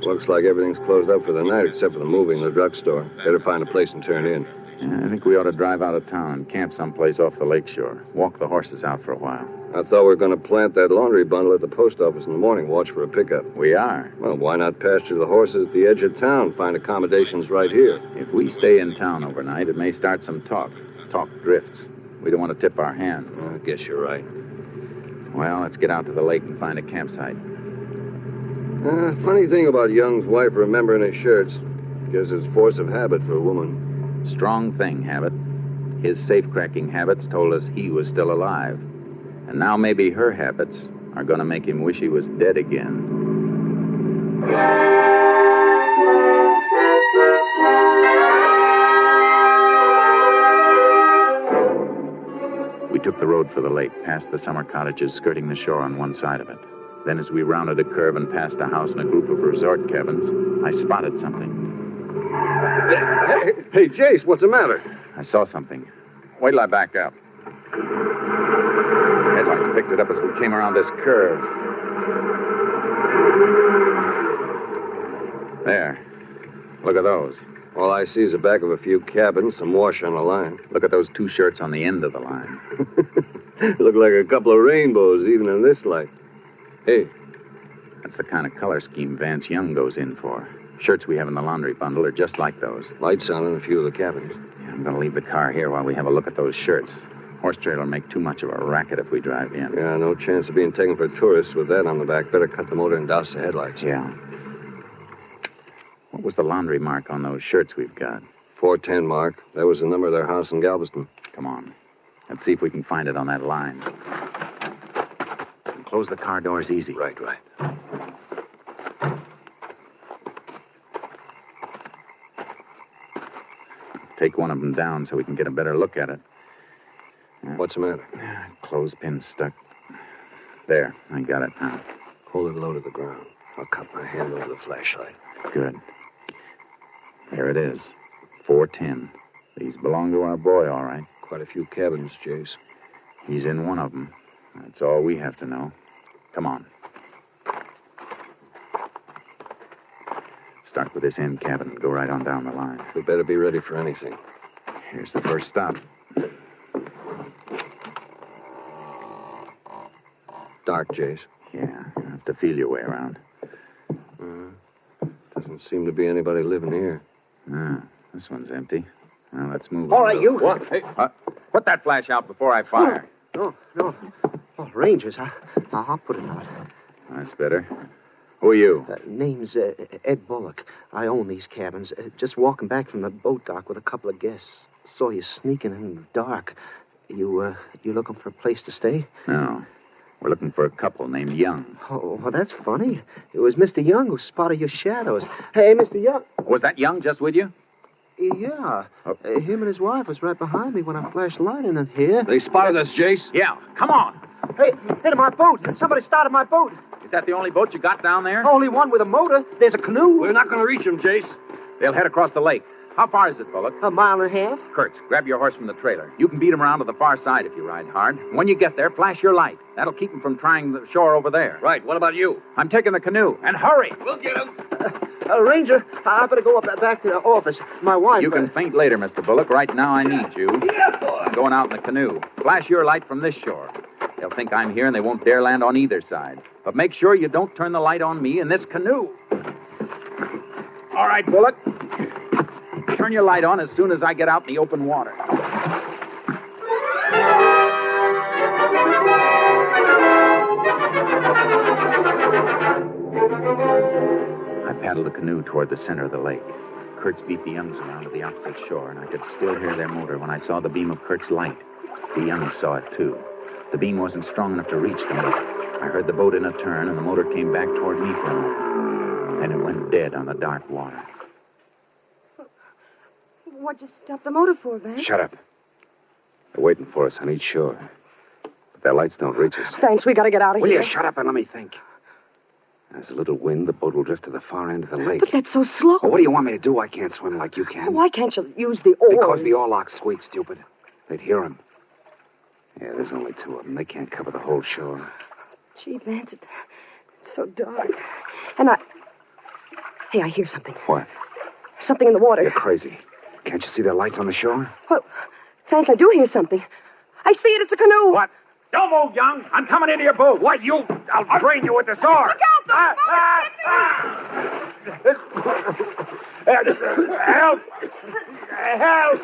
Looks like everything's closed up for the night except for the movie and the drugstore. Better find a place and turn in. Yeah, I think we ought to drive out of town and camp someplace off the lakeshore. Walk the horses out for a while. I thought we were going to plant that laundry bundle at the post office in the morning, watch for a pickup. We are. Well, why not pasture the horses at the edge of town, find accommodations right here? If we stay in town overnight, it may start some talk. Talk drifts. We don't want to tip our hands. I guess you're right. Well, let's get out to the lake and find a campsite. Funny thing about Young's wife remembering his shirts. Guess it's force of habit for a woman. Strong thing, Habit. His safe-cracking habits told us he was still alive. And now maybe her habits are going to make him wish he was dead again. We took the road for the lake, past the summer cottages skirting the shore on one side of it. Then as we rounded a curve and passed a house and a group of resort cabins, I spotted something. Hey, Jace, what's the matter? I saw something. Wait till I back up. Headlights picked it up as we came around this curve. There. Look at those. All I see is the back of a few cabins, some wash on the line. Look at those 2 shirts on the end of the line. Look like a couple of rainbows, even in this light. Hey. That's the kind of color scheme Vance Young goes in for. Shirts we have in the laundry bundle are just like those. Lights on in a few of the cabins. Yeah, I'm going to leave the car here while we have a look at those shirts. Horse trailer will make too much of a racket if we drive in. Yeah, no chance of being taken for tourists with that on the back. Better cut the motor and douse the headlights. Yeah. What was the laundry mark on those shirts we've got? 410 mark. That was the number of their house in Galveston. Come on. Let's see if we can find it on that line. And close the car doors easy. Right. Take one of them down so we can get a better look at it. What's the matter? Clothespin stuck. There, I got it now. Hold it low to the ground. I'll cup my hand over the flashlight. Good. There it is. 410. These belong to our boy, all right. Quite a few cabins, Jace. He's in one of them. That's all we have to know. Come on. Start with this end cabin and go right on down the line. We better be ready for anything. Here's the first stop. Dark, Jace. Yeah, you have to feel your way around. Doesn't seem to be anybody living here. This one's empty. Well, let's move. All right, you. What? Hey, put that flash out before I fire. No. Oh, Rangers, I'll put it out. That's better. Who are you? Name's Ed Bullock. I own these cabins. Just walking back from the boat dock with a couple of guests. Saw you sneaking in the dark. You looking for a place to stay? No. We're looking for a couple named Young. Oh, well, that's funny. It was Mr. Young who spotted your shadows. Hey, Mr. Young. Was that Young just with you? Yeah. Him and his wife was right behind me when I flashed light in here. They spotted us, Jace? Yeah. Come on. Hey, my boat. Somebody started my boat. Is that the only boat you got down there? Only one with a motor. There's a canoe. We're not going to reach them, Jace. They'll head across the lake. How far is it, Bullock? A mile and a half. Kurtz, grab your horse from the trailer. You can beat him around to the far side if you ride hard. When you get there, flash your light. That'll keep him from trying the shore over there. Right. What about you? I'm taking the canoe. And hurry. We'll get him. Ranger, I better go up back to the office. My wife... You can faint later, Mr. Bullock. Right now, I need you. Yeah, boy. I'm going out in the canoe. Flash your light from this shore. They'll think I'm here and they won't dare land on either side. But make sure you don't turn the light on me in this canoe. All right, Bullock. Turn your light on as soon as I get out in the open water. paddled the canoe toward the center of the lake. Kurtz beat the Youngs around to the opposite shore, and I could still hear their motor when I saw the beam of Kurt's light. The Youngs saw it, too. The beam wasn't strong enough to reach the motor. I heard the boat in a turn, and the motor came back toward me for a moment. Then it went dead on the dark water. What'd you stop the motor for, Vance? Shut up. They're waiting for us on each shore. But their lights don't reach us. Thanks, we gotta get out of Will here. you shut up and let me think? There's a little wind. The boat will drift to the far end of the lake. But that's so slow. Well, what do you want me to do? I can't swim like you can. Why can't you use the oars? Because the oarlock squeaks, stupid. They'd hear him. Yeah, there's only two of them. They can't cover the whole shore. Gee, Vance, it's so dark. And Hey, I hear something. What? Something in the water. You're crazy. Can't you see their lights on the shore? Well, Vance, I do hear something. I see it. It's a canoe. What? Don't move, young. I'm coming into your boat. What, you? I'll drain you with the sword. Look out, Help! Help!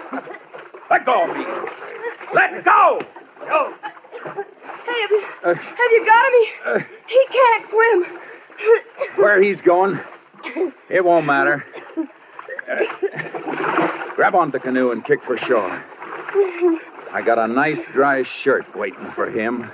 Let go of me. Let go! Oh. Hey, have you got him? He can't swim. Where he's going, it won't matter. Grab onto the canoe and kick for shore. I got a nice dry shirt waiting for him.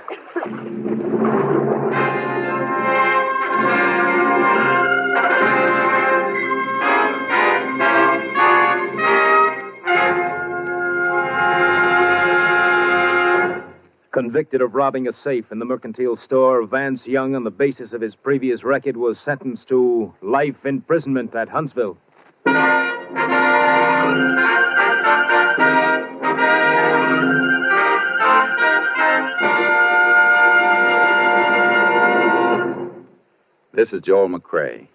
Convicted of robbing a safe in the mercantile store, Vance Young, on the basis of his previous record, was sentenced to life imprisonment at Huntsville. This is Joel McCrae.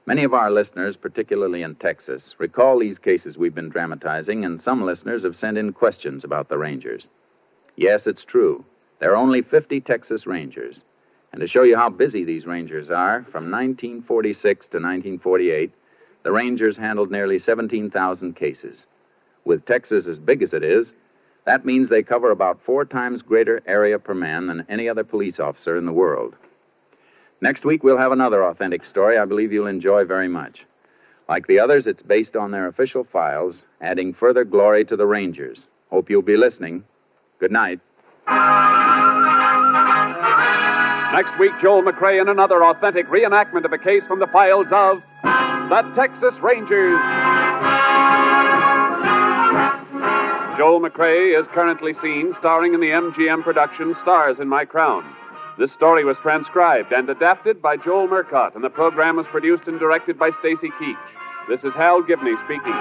Many of our listeners, particularly in Texas, recall these cases we've been dramatizing, and some listeners have sent in questions about the Rangers. Yes, it's true. There are only 50 Texas Rangers. And to show you how busy these Rangers are, from 1946 to 1948, the Rangers handled nearly 17,000 cases. With Texas as big as it is, that means they cover about 4 times greater area per man than any other police officer in the world. Next week, we'll have another authentic story I believe you'll enjoy very much. Like the others, it's based on their official files, adding further glory to the Rangers. Hope you'll be listening. Good night. Next week, Joel McCrae in another authentic reenactment of a case from the files of the Texas Rangers. Joel McCrae is currently seen starring in the MGM production Stars in My Crown. This story was transcribed and adapted by Joel Murcott, and the program was produced and directed by Stacy Keach. This is Hal Gibney speaking.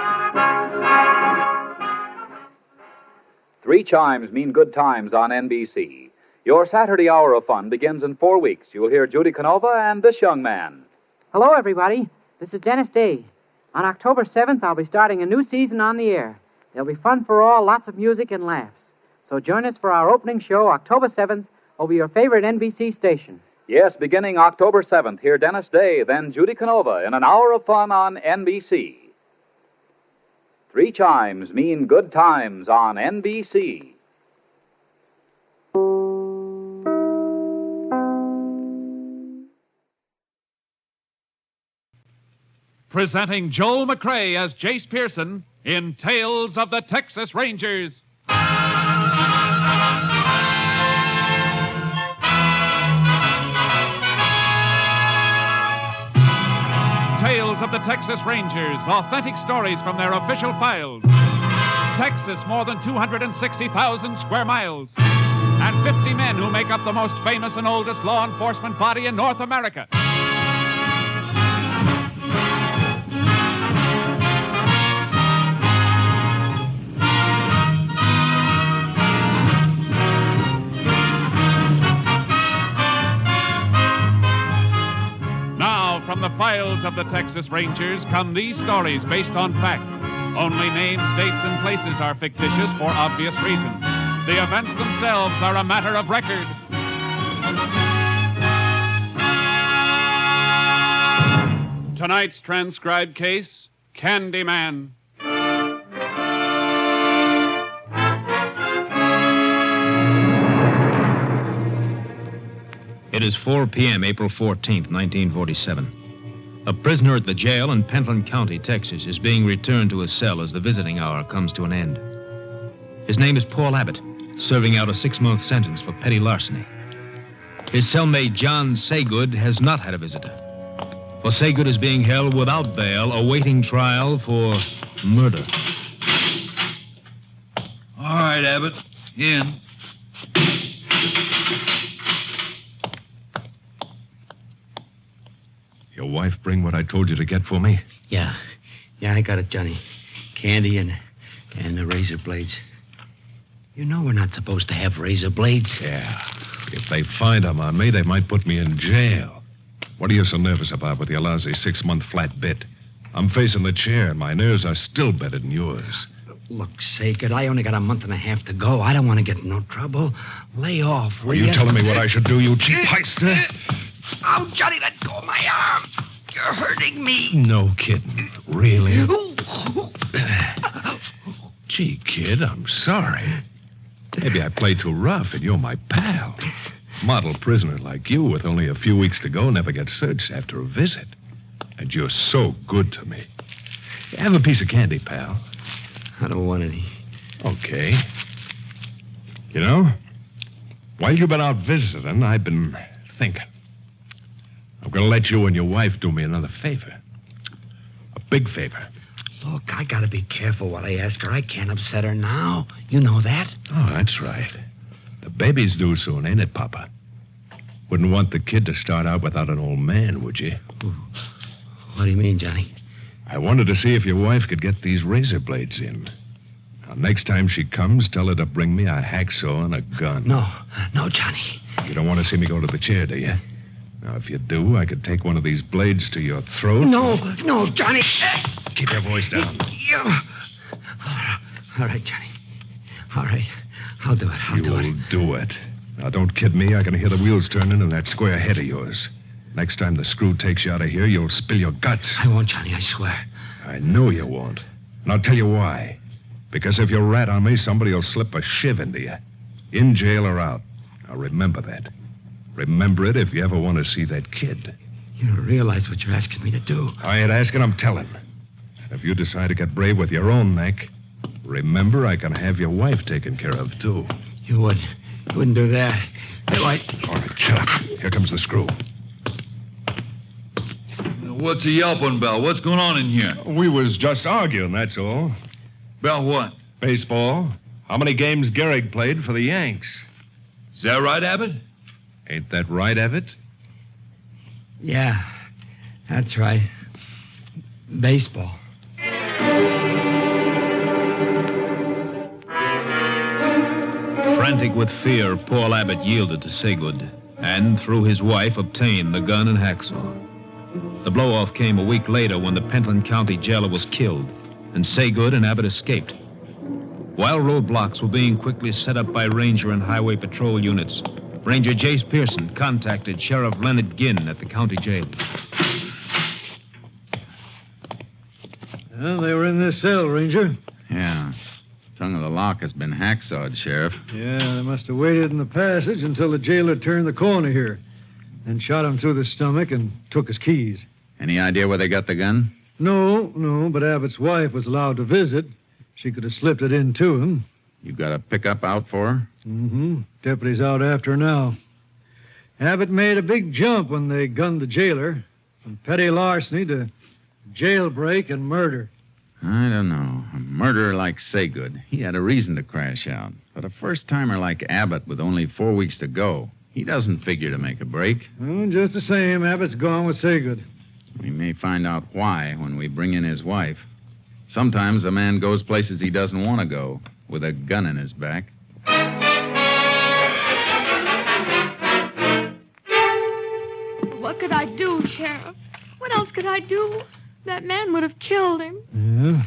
3 chimes mean good times on NBC. Your Saturday hour of fun begins in 4 weeks. You'll hear Judy Canova and this young man. Hello, everybody. This is Dennis Day. On October 7th, I'll be starting a new season on the air. There'll be fun for all, lots of music and laughs. So join us for our opening show, October 7th, over your favorite NBC station. Yes, beginning October 7th, hear Dennis Day, then Judy Canova in an hour of fun on NBC. 3 chimes mean good times on NBC. Presenting Joel McCrae as Jace Pearson in Tales of the Texas Rangers. Tales of the Texas Rangers, authentic stories from their official files. Texas, more than 260,000 square miles. And 50 men who make up the most famous and oldest law enforcement body in North America. From the files of the Texas Rangers come these stories based on fact. Only names, dates, and places are fictitious for obvious reasons. The events themselves are a matter of record. Tonight's transcribed case, Candyman. It is 4 p.m., April 14th, 1947. A prisoner at the jail in Pentland County, Texas, is being returned to his cell as the visiting hour comes to an end. His name is Paul Abbott, serving out a 6-month sentence for petty larceny. His cellmate, John Saygood, has not had a visitor. For Saygood is being held without bail, awaiting trial for murder. All right, Abbott. In. Your wife bring what I told you to get for me? Yeah, I got it, Johnny. Candy and the razor blades. You know we're not supposed to have razor blades. Yeah. If they find them on me, they might put me in jail. What are you so nervous about with your lousy 6-month flat bit? I'm facing the chair, and my nerves are still better than yours. Look, Saygood, I only got a month and a half to go. I don't want to get in no trouble. Lay off, will Are you telling me what I should do, you cheap heister? Oh, Johnny, let go of my arm. You're hurting me. No kidding. Really? Gee, kid, I'm sorry. Maybe I played too rough, and you're my pal. Model prisoner like you with only a few weeks to go never gets searched after a visit. And you're so good to me. Have a piece of candy, pal. I don't want any. Okay. You know, while you've been out visiting, I've been thinking. I'm going to let you and your wife do me another favor. A big favor. Look, I got to be careful what I ask her. I can't upset her now. You know that. Oh, that's right. The baby's due soon, ain't it, Papa? Wouldn't want the kid to start out without an old man, would you? What do you mean, Johnny? I wanted to see if your wife could get these razor blades in. Now, next time she comes, tell her to bring me a hacksaw and a gun. No, Johnny. You don't want to see me go to the chair, do you? Now, if you do, I could take one of these blades to your throat. No, Johnny. Keep your voice down. All right, Johnny. All right. I'll do it. You'll do it. Now, don't kid me. I can hear the wheels turning in that square head of yours. Next time the screw takes you out of here, you'll spill your guts. I won't, Johnny, I swear. I know you won't. And I'll tell you why. Because if you rat on me, somebody will slip a shiv into you. In jail or out. Now, remember that. Remember it if you ever want to see that kid. You don't realize what you're asking me to do. I ain't asking, I'm telling. And if you decide to get brave with your own neck, remember I can have your wife taken care of, too. You wouldn't do that. All right, shut up. Here comes the screw. What's the yelping about? What's going on in here? We was just arguing, that's all. About what? Baseball. How many games Gehrig played for the Yanks? Is that right, Abbott? Ain't that right, Abbott? Yeah, that's right. Baseball. Frantic with fear, Paul Abbott yielded to Saygood and, through his wife, obtained the gun and hacksaw. The blow-off came a week later when the Pentland County jailer was killed, and Saygood and Abbott escaped. While roadblocks were being quickly set up by Ranger and Highway Patrol units, Ranger Jace Pearson contacted Sheriff Leonard Ginn at the county jail. Well, they were in this cell, Ranger. Yeah. Tongue of the lock has been hacksawed, Sheriff. Yeah, they must have waited in the passage until the jailer turned the corner here. Then shot him through the stomach and took his keys. Any idea where they got the gun? No, but Abbott's wife was allowed to visit. She could have slipped it in to him. You got a pickup out for her? Mm-hmm. Deputy's out after her now. Abbott made a big jump when they gunned the jailer. From petty larceny to jailbreak and murder. I don't know. A murderer like Saygood, he had a reason to crash out. But a first-timer like Abbott with only 4 weeks to go, he doesn't figure to make a break. Well, just the same, Abbott's gone with Saygood. We may find out why when we bring in his wife. Sometimes a man goes places he doesn't want to go, with a gun in his back. What could I do, Sheriff? What else could I do? That man would have killed him. Yeah?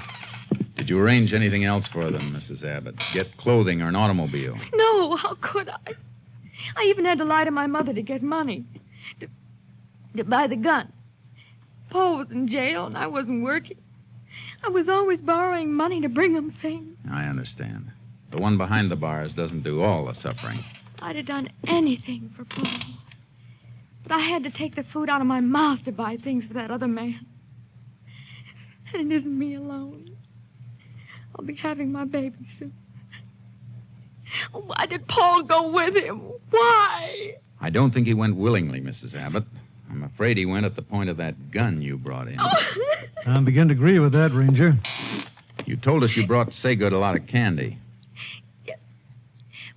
Did you arrange anything else for them, Mrs. Abbott? Get clothing or an automobile? No, how could I? I even had to lie to my mother to get money. To buy the gun. Paul was in jail and I wasn't working. I was always borrowing money to bring him things. I understand. The one behind the bars doesn't do all the suffering. I'd have done anything for Paul. But I had to take the food out of my mouth to buy things for that other man. And it isn't me alone. I'll be having my baby soon. Why did Paul go with him? Why? I don't think he went willingly, Mrs. Abbott. I'm afraid he went at the point of that gun you brought in. I begin to agree with that, Ranger. You told us you brought Saygood a lot of candy. Yes.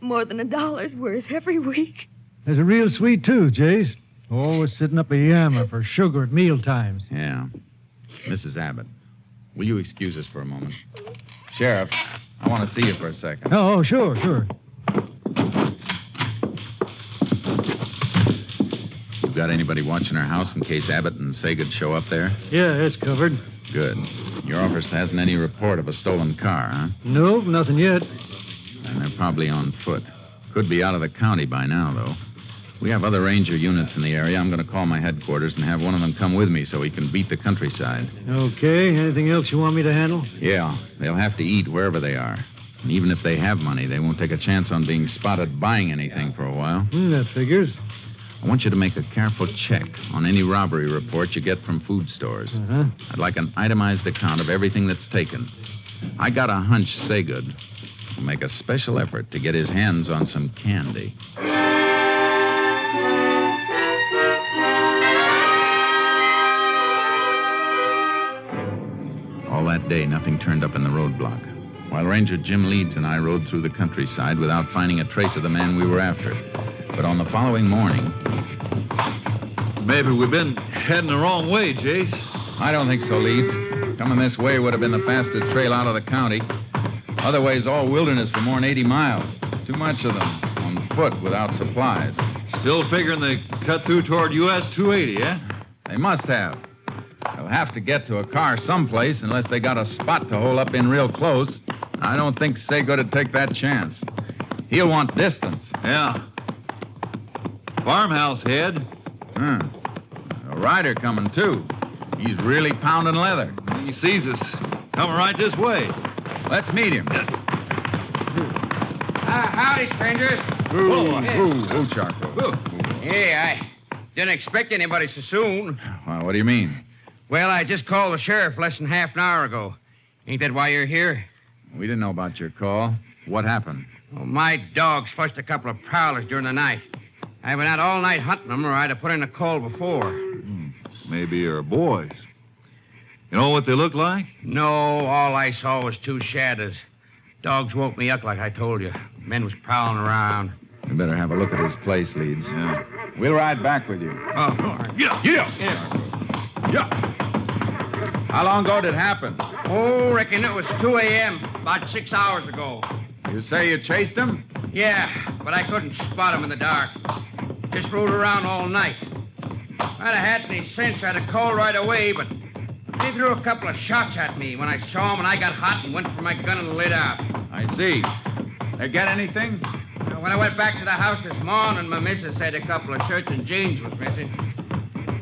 More than $1 worth every week. There's a real sweet, too, Jace. Always sitting up a yammer for sugar at meal times. Yeah. Mrs. Abbott, will you excuse us for a moment? Sheriff, I want to see you for a second. Oh, sure. You got anybody watching our house in case Abbott and Saygood show up there? Yeah, it's covered. Good. Your office hasn't any report of a stolen car, huh? Nope, nothing yet. And they're probably on foot. Could be out of the county by now, though. We have other ranger units in the area. I'm going to call my headquarters and have one of them come with me so he can beat the countryside. Okay. Anything else you want me to handle? Yeah. They'll have to eat wherever they are. And even if they have money, they won't take a chance on being spotted buying anything for a while. That figures. I want you to make a careful check on any robbery report you get from food stores. Uh-huh. I'd like an itemized account of everything that's taken. I got a hunch Saygood will make a special effort to get his hands on some candy. All that day, nothing turned up in the roadblock. While Ranger Jim Leeds and I rode through the countryside without finding a trace of the man we were after. But on the following morning... Maybe we've been heading the wrong way, Jace. I don't think so, Leeds. Coming this way would have been the fastest trail out of the county. Otherwise, all wilderness for more than 80 miles. Too much of them on foot without supplies. Still figuring they cut through toward US 280, eh? They must have. They'll have to get to a car someplace unless they got a spot to hole up in real close. I don't think Saygood would take that chance. He'll want distance. Yeah. Farmhouse head. A rider coming, too. He's really pounding leather. He sees us. Coming right this way. Let's meet him. Howdy, strangers. Ooh, Charcoal. Hey, I didn't expect anybody so soon. Well, what do you mean? Well, I just called the sheriff less than half an hour ago. Ain't that why you're here? We didn't know about your call. What happened? Well, my dogs flushed a couple of prowlers during the night. I've been out all night hunting them, or I'd have put in a call before. Maybe you're boys. You know what they look like? No, all I saw was two shadows. Dogs woke me up like I told you. Men was prowling around. You better have a look at his place, Leeds. Yeah. We'll ride back with you. Oh, all right. Yeah. How long ago did it happen? Oh, reckon it was 2 a.m., about 6 hours ago. You say you chased him? Yeah, but I couldn't spot him in the dark. Just rode around all night. If I'd have had any sense, I'd have called right away, but they threw a couple of shots at me when I saw him, and I got hot and went for my gun and lit out. I see. They get anything? When I went back to the house this morning, my missus said a couple of shirts and jeans was missing.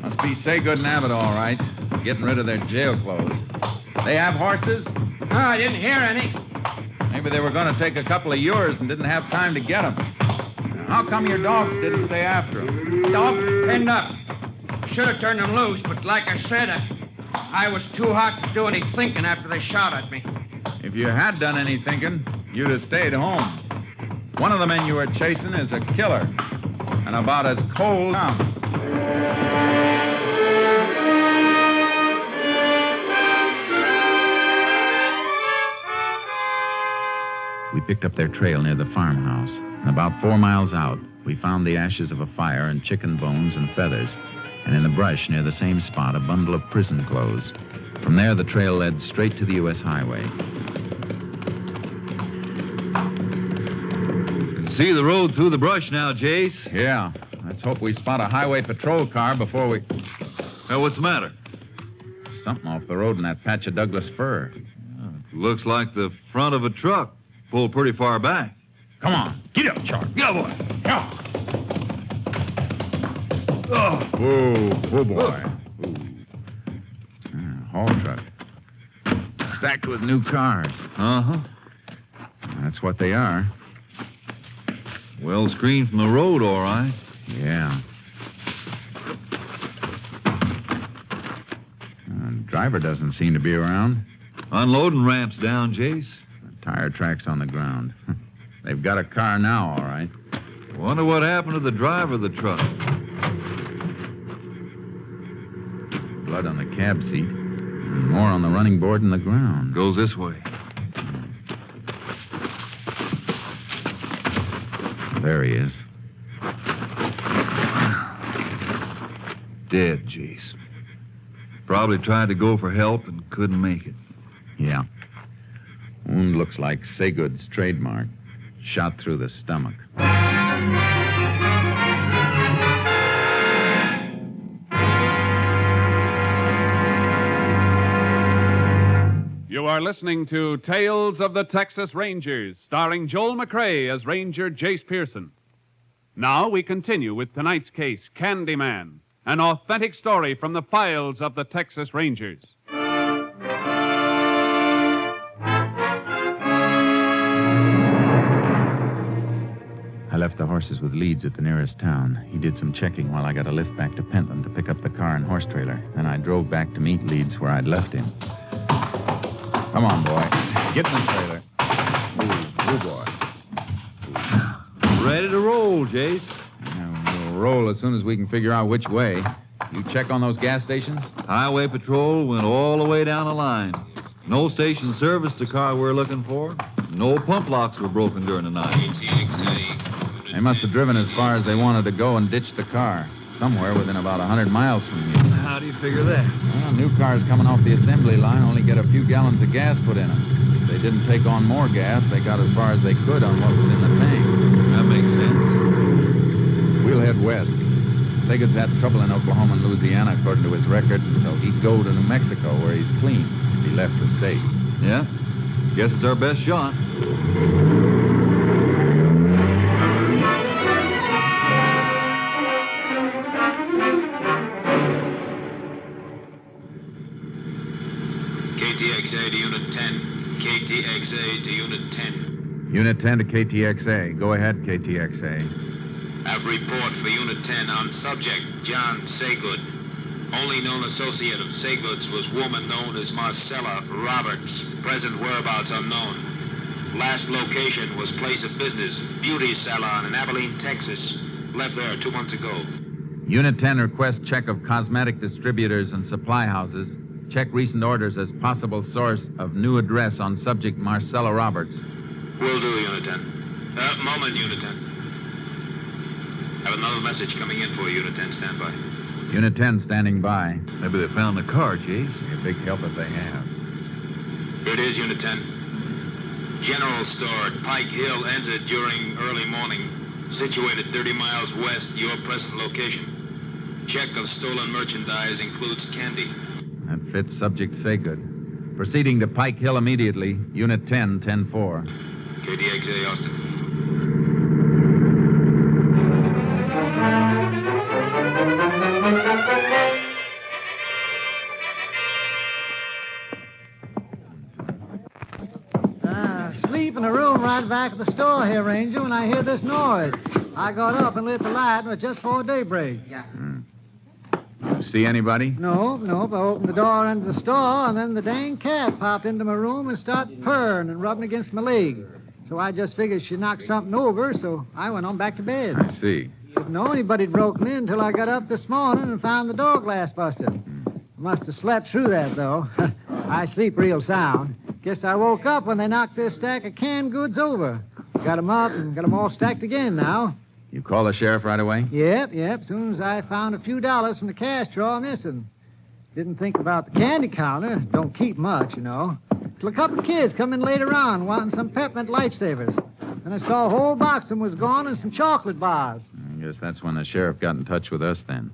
Must be Saygood and Abbott, all right. Getting rid of their jail clothes. They have horses? No, I didn't hear any. Maybe they were going to take a couple of yours and didn't have time to get them. How come your dogs didn't stay after them? Dogs pinned up. Should have turned them loose, but like I said, I was too hot to do any thinking after they shot at me. If you had done any thinking, you'd have stayed home. One of the men you were chasing is a killer, and about as cold as We picked up their trail near the farmhouse, and about 4 miles out, we found the ashes of a fire and chicken bones and feathers, and in the brush near the same spot, a bundle of prison clothes. From there, the trail led straight to the U.S. highway. See the road through the brush now, Jace. Yeah. Let's hope we spot a highway patrol car before we... What's the matter? Something off the road in that patch of Douglas fir. Looks like the front of a truck. Pulled pretty far back. Come on. Get up, Charlie. Yeah, boy. Yeah. Oh, boy. Haul truck. Stacked with new cars. Uh-huh. That's what they are. Well screened from the road, all right. Yeah. driver doesn't seem to be around. Unloading ramp's down, Jace. Tire tracks on the ground. They've got a car now, all right. Wonder what happened to the driver of the truck. Blood on the cab seat. And more on the running board and the ground. Goes this way. There he is. Dead, Jace. Probably tried to go for help and couldn't make it. Yeah. Wound looks like Saygood's trademark. Shot through the stomach. You are listening to Tales of the Texas Rangers, starring Joel McCrea as Ranger Jace Pearson. Now we continue with tonight's case, Candyman, an authentic story from the files of the Texas Rangers. I left the horses with Leeds at the nearest town. He did some checking while I got a lift back to Pentland to pick up the car and horse trailer. Then I drove back to meet Leeds where I'd left him. Come on, boy. Get in the trailer. Move, boy. Ready to roll, Jace. We'll roll as soon as we can figure out which way. You check on those gas stations? Highway patrol went all the way down the line. No station serviced the car we're looking for. No pump locks were broken during the night. They must have driven as far as they wanted to go and ditched the car. Somewhere within about 100 miles from here. How do you figure that? Well, new cars coming off the assembly line only get a few gallons of gas put in them. If they didn't take on more gas, they got as far as they could on what was in the tank. That makes sense. We'll head west. Saygood's had trouble in Oklahoma and Louisiana, according to his record, so he'd go to New Mexico, where he's clean, if he left the state. Yeah? Guess it's our best shot. KTXA to Unit 10. KTXA to Unit 10. Unit 10 to KTXA. Go ahead, KTXA. Have report for Unit 10 on subject John Saygood. Only known associate of Saygood's was woman known as Marcella Roberts. Present whereabouts unknown. Last location was place of business, beauty salon in Abilene, Texas. Left there 2 months ago. Unit 10 requests check of cosmetic distributors and supply houses. Check recent orders as possible source of new address on subject Marcella Roberts. Will do, Unit 10. Moment, Unit 10. Have another message coming in for you, Unit 10. Stand by. Unit 10 standing by. Maybe they found the car, Jace. Be a big help if they have. Here it is, Unit 10. General store at Pike Hill entered during early morning. Situated 30 miles west, your present location. Check of stolen merchandise includes candy. That fits subject Saygood. Proceeding to Pike Hill immediately. Unit 10, 10-4. KTXA, Austin. Sleep in a room right back of the store here, Ranger, when I hear this noise. I got up and lit the light, and it was just before daybreak. Yeah. See anybody? No. I opened the door into the store, and then the dang cat popped into my room and started purring and rubbing against my leg. So I just figured she knocked something over, so I went on back to bed. I see. Didn't know anybody'd broken in until I got up this morning and found the door glass busted. Must have slept through that, though. I sleep real sound. Guess I woke up when they knocked this stack of canned goods over. Got 'em up and got 'em all stacked again now. You call the sheriff right away? Yep. As soon as I found a few dollars from the cash drawer missing. Didn't think about the candy counter. Don't keep much, you know. Till a couple of kids come in later on wanting some peppermint lifesavers. And I saw a whole box of them was gone and some chocolate bars. I guess that's when the sheriff got in touch with us then.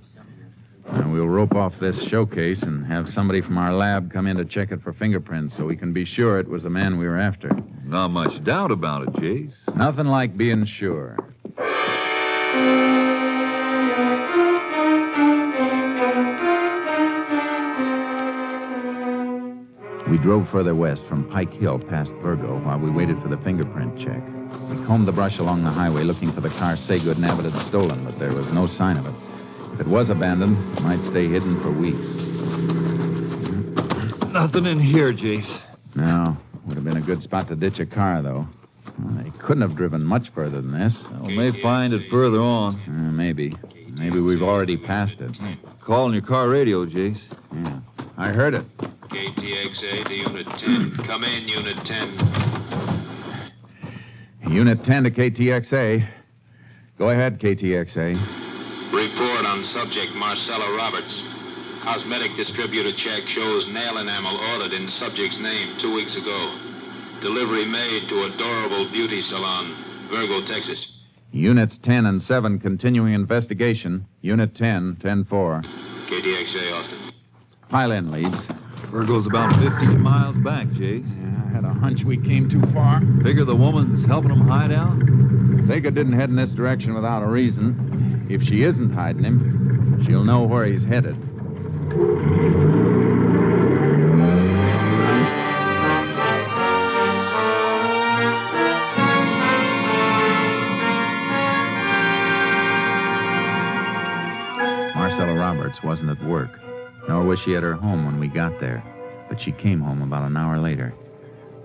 We'll rope off this showcase and have somebody from our lab come in to check it for fingerprints so we can be sure it was the man we were after. Not much doubt about it, Jace. Nothing like being sure. We drove further west from Pike Hill past Virgo while we waited for the fingerprint check. We combed the brush along the highway looking for the car Saygood and Abbott had stolen, but there was no sign of it. If it was abandoned, it might stay hidden for weeks. Nothing in here, Jace. No. Would have been a good spot to ditch a car, though. Well, they couldn't have driven much further than this. We may find it further on. Maybe. Maybe we've already passed it. Call on your car radio, Jace. Yeah. I heard it. KTXA to Unit 10. Come in, Unit 10. Unit 10 to KTXA. Go ahead, KTXA. Report on subject Marcella Roberts. Cosmetic distributor check shows nail enamel ordered in subject's name 2 weeks ago. Delivery made to Adorable Beauty Salon, Virgo, Texas. Units 10 and 7 continuing investigation. Unit 10, 10-4. KTXA, Austin. Pile in, Leeds. Virgo's about 15 miles back, Jace. Yeah, I had a hunch we came too far. Figure the woman's helping him hide out? Sega didn't head in this direction without a reason. If she isn't hiding him, she'll know where he's headed. Marcella Roberts wasn't at work, nor was she at her home when we got there. But she came home about an hour later.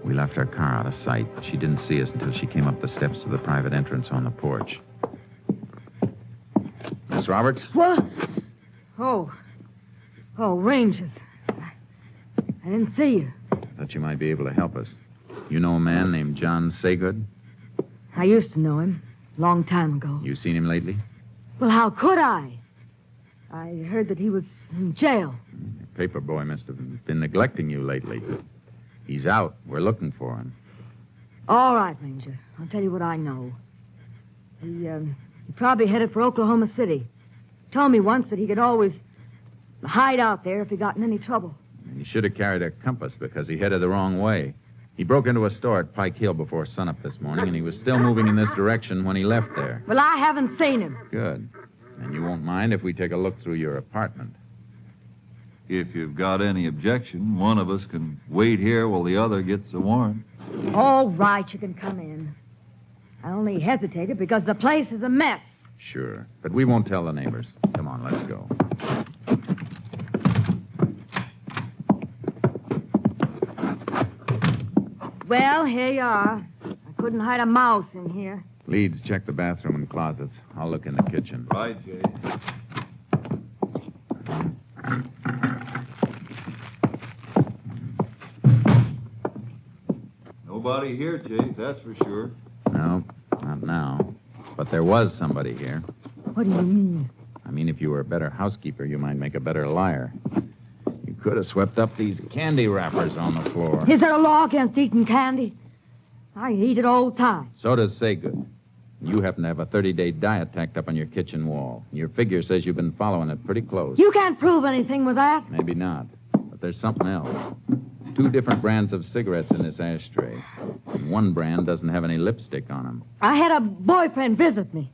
We left our car out of sight. She didn't see us until she came up the steps to the private entrance on the porch. Miss Roberts? What? Oh, Rangers. I didn't see you. Thought you might be able to help us. You know a man named John Saygood? I used to know him, long time ago. You seen him lately? Well, how could I? I heard that he was in jail. The paper boy must have been neglecting you lately. He's out. We're looking for him. All right, Ranger. I'll tell you what I know. He probably headed for Oklahoma City. Told me once that he could always hide out there if he got in any trouble. And he should have carried a compass because he headed the wrong way. He broke into a store at Pike Hill before sunup this morning, and he was still moving in this direction when he left there. Well, I haven't seen him. Good. And you won't mind if we take a look through your apartment. If you've got any objection, one of us can wait here while the other gets a warrant. All right, you can come in. I only hesitated because the place is a mess. Sure. But we won't tell the neighbors. Come on, let's go. Well, here you are. I couldn't hide a mouse in here. Leeds, check the bathroom and closets. I'll look in the kitchen. Right, Jay. Nobody here, Chase, that's for sure. No, not now. But there was somebody here. What do you mean? I mean, if you were a better housekeeper, you might make a better liar. You could have swept up these candy wrappers on the floor. Is there a law against eating candy? I eat it all the time. So does Saygood. You happen to have a 30-day diet tacked up on your kitchen wall. Your figure says you've been following it pretty close. You can't prove anything with that. Maybe not. But there's something else. 2 different brands of cigarettes in this ashtray. And one brand doesn't have any lipstick on them. I had a boyfriend visit me.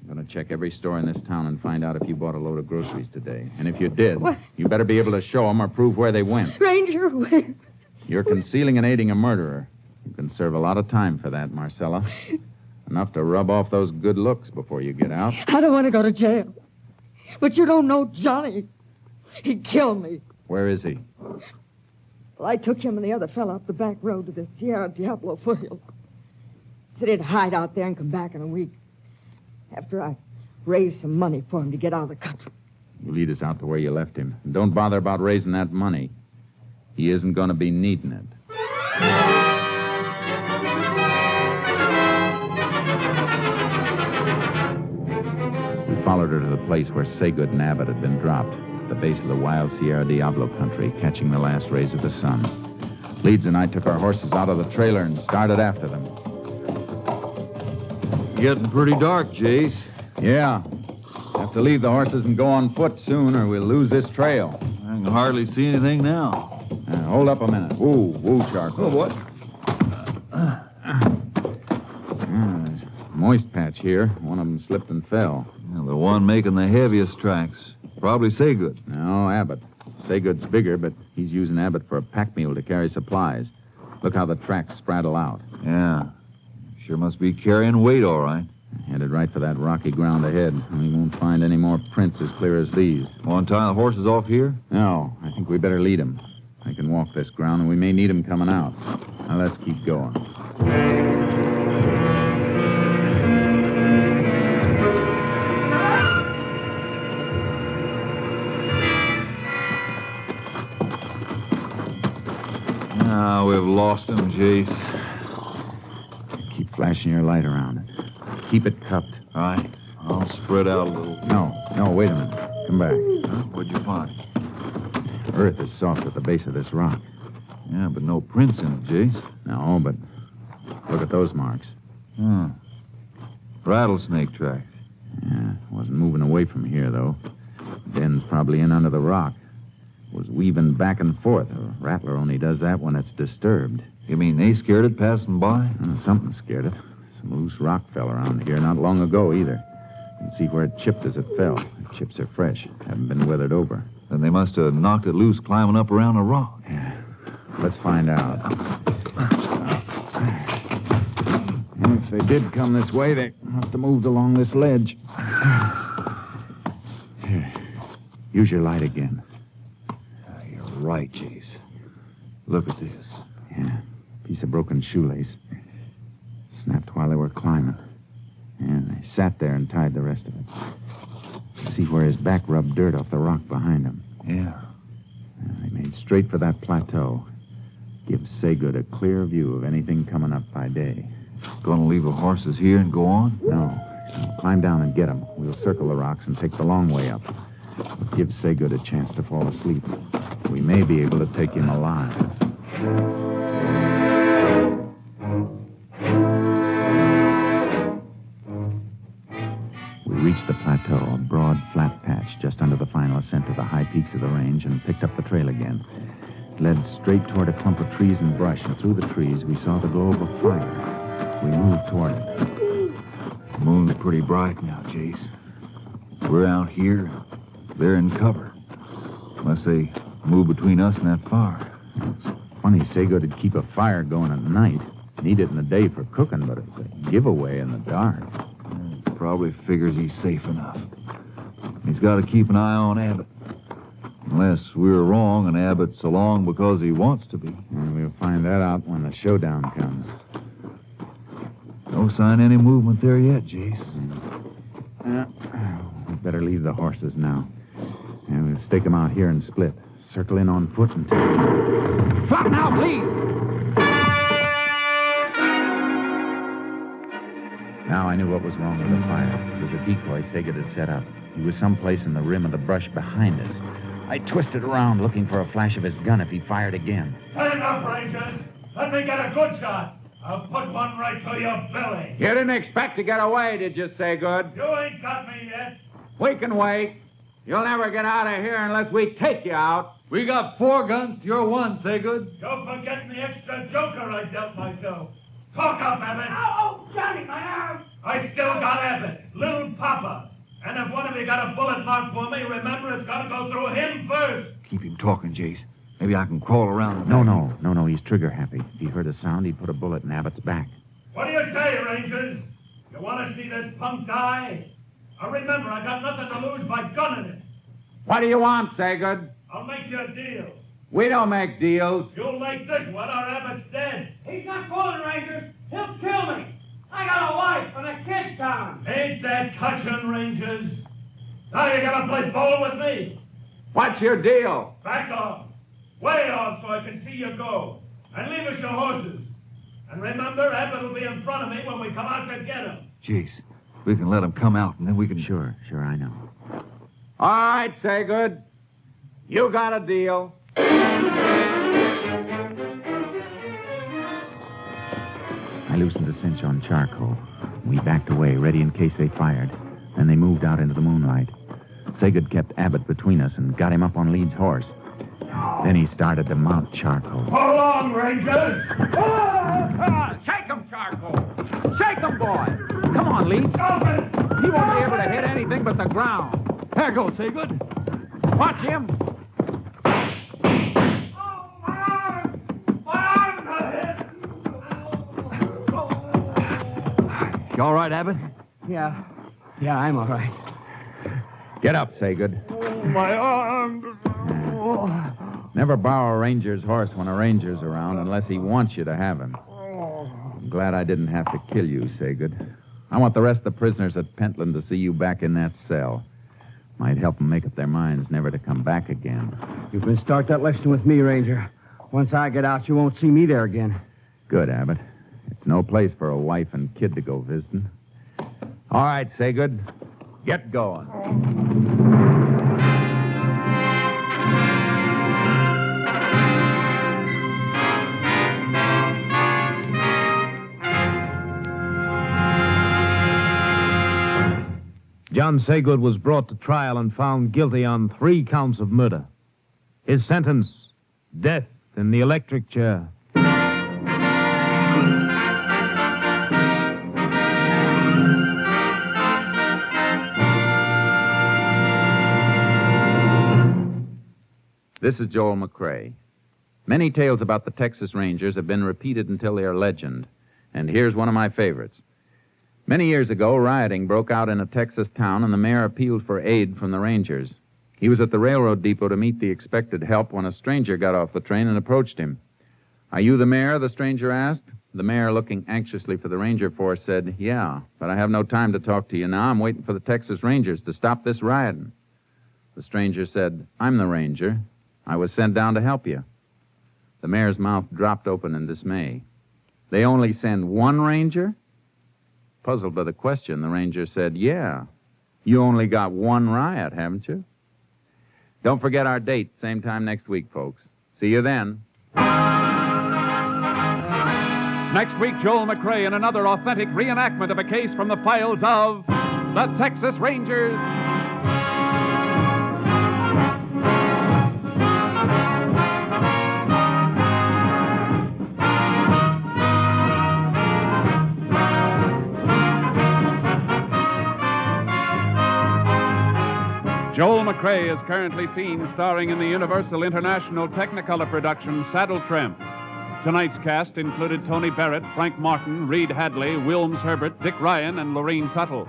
I'm going to check every store in this town and find out if you bought a load of groceries today. And if you did, What? you better be able to show them or prove where they went. Ranger, You're concealing and aiding a murderer. You can serve a lot of time for that, Marcella. Enough to rub off those good looks before you get out. I don't want to go to jail. But you don't know Johnny. He killed me. Where is he? Well, I took him and the other fellow up the back road to the Sierra Diablo foothills. Said he'd hide out there and come back in a week. After I raised some money for him to get out of the country. You lead us out to where you left him. And don't bother about raising that money. He isn't going to be needing it. We followed her to the place where Saygood and Abbott had been dropped, at the base of the wild Sierra Diablo country, catching the last rays of the sun. Leeds and I took our horses out of the trailer and started after them. Getting pretty dark, Jace. Yeah. Have to leave the horses and go on foot soon, or we'll lose this trail. I can hardly see anything now. Hold up a minute. Woo, charcoal. Oh, what? There's a moist patch here. One of them slipped and fell. Yeah, the one making the heaviest tracks. Probably Saygood. No, Abbott. Saygood's bigger, but he's using Abbott for a pack mule to carry supplies. Look how the tracks spraddle out. Yeah. Sure must be carrying weight, all right. Headed right for that rocky ground ahead. We won't find any more prints as clear as these. Want to tie the horses off here? No, I think we better lead them. I can walk this ground, and we may need him coming out. Now, let's keep going. Now we've lost him, Jace. Keep flashing your light around it. Keep it cupped. All right. I'll spread out a little. No, wait a minute. Come back. Huh? What'd you find? Earth is soft at the base of this rock. Yeah, but no prints in it, Jace. No, but look at those marks. Huh. Rattlesnake tracks. Yeah, wasn't moving away from here, though. Den's probably in under the rock. Was weaving back and forth. A rattler only does that when it's disturbed. You mean they scared it passing by? Something scared it. Some loose rock fell around here not long ago, either. You can see where it chipped as it fell. The chips are fresh. Haven't been weathered over. Then they must have knocked it loose climbing up around a rock. Yeah. Let's find out. If they did come this way, they must have moved along this ledge. Here. Use your light again. You're right, Jace. Look at this. Yeah. Piece of broken shoelace. Snapped while they were climbing. And they sat there and tied the rest of it. See where his back rubbed dirt off the rock behind him. Yeah. They made straight for that plateau. Gives Saygood a clear view of anything coming up by day. Gonna leave the horses here and go on? No. Climb down and get them. We'll circle the rocks and take the long way up. It gives Saygood a chance to fall asleep. We may be able to take him alive. We reached the plateau, a broad, flat patch just under the final ascent to the high peaks of the range, and picked up the trail again. It led straight toward a clump of trees and brush, and through the trees we saw the glow of a fire. We moved toward it. The moon's pretty bright now, Jace. We're out here. They're in cover. Unless they move between us and that fire. It's funny Saygood would keep a fire going at night. Need it in the day for cooking, but it's a giveaway in the dark. Probably figures he's safe enough. He's got to keep an eye on Abbott. Unless we're wrong and Abbott's along because he wants to be. And we'll find that out when the showdown comes. No sign of any movement there yet, Jace. We better leave the horses now. And we'll stake them out here and split. Circle in on foot and take... Stop now, please! Now I knew what was wrong with the fire. It was a decoy Saygood had set up. He was someplace in the rim of the brush behind us. I twisted around looking for a flash of his gun if he fired again. Set it up, Rangers. Let me get a good shot. I'll put one right to your belly. You didn't expect to get away, did you, Saygood? You ain't got me yet. We can wait. You'll never get out of here unless we take you out. We got 4 guns. You're 1, Saygood. Don't forget the extra joker I dealt myself. Talk up, Abbott. Oh, Johnny, my arm. I still got Abbott, little Papa. And if one of you got a bullet mark for me, remember it's got to go through him first. Keep him talking, Jace. Maybe I can crawl around the back. No, he's trigger happy. If he heard a sound, he'd put a bullet in Abbott's back. What do you say, Rangers? You want to see this punk die? Now remember, I got nothing to lose by gunning it. What do you want, Saygood? I'll make you a deal. We don't make deals. You'll make this one or Abbott's dead. He's not fooling, Rangers. He'll kill me. I got a wife and a kid down. Ain't that touching, Rangers? Now you gotta play ball with me. What's your deal? Back off. Way off so I can see you go. And leave us your horses. And remember, Abbott will be in front of me when we come out to get him. Jace, we can let him come out and then we can... Sure, I know. All right, Saygood. You got a deal. I loosened the cinch on charcoal. We backed away, ready in case they fired. Then they moved out into the moonlight. Saygood kept Abbott between us and got him up on Leeds' horse. Then he started to mount charcoal. Hold on, Rangers! Shake him, Charcoal! Shake him, boy! Come on, Leeds. He won't be able to hit anything but the ground. There goes Saygood. Watch him. You all right, Abbott? Yeah, I'm all right. Get up, Saygood. My arms. Never borrow a ranger's horse when a ranger's around unless he wants you to have him. I'm glad I didn't have to kill you, Saygood. I want the rest of the prisoners at Pentland to see you back in that cell. Might help them make up their minds never to come back again. You can start that lesson with me, Ranger. Once I get out, you won't see me there again. Good, Abbott. It's no place for a wife and kid to go visiting. All right, Saygood. Get going. John Saygood was brought to trial and found guilty on 3 counts of murder. His sentence, death in the electric chair. This is Joel McCrae. Many tales about the Texas Rangers have been repeated until they are legend, and here's one of my favorites. Many years ago, rioting broke out in a Texas town, and the mayor appealed for aid from the Rangers. He was at the railroad depot to meet the expected help when a stranger got off the train and approached him. "Are you the mayor?" the stranger asked. The mayor, looking anxiously for the Ranger force, said, "Yeah, but I have no time to talk to you now. I'm waiting for the Texas Rangers to stop this rioting." The stranger said, "I'm the Ranger. I was sent down to help you." The mayor's mouth dropped open in dismay. "They only send one Ranger?" Puzzled by the question, the Ranger said, "Yeah. You only got one riot, haven't you?" Don't forget our date, same time next week, folks. See you then. Next week, Joel McCrae in another authentic reenactment of a case from the files of the Texas Rangers. Joel McCrae is currently seen starring in the Universal International Technicolor production Saddle Tramp. Tonight's cast included Tony Barrett, Frank Martin, Reed Hadley, Wilms Herbert, Dick Ryan, and Lorene Tuttle.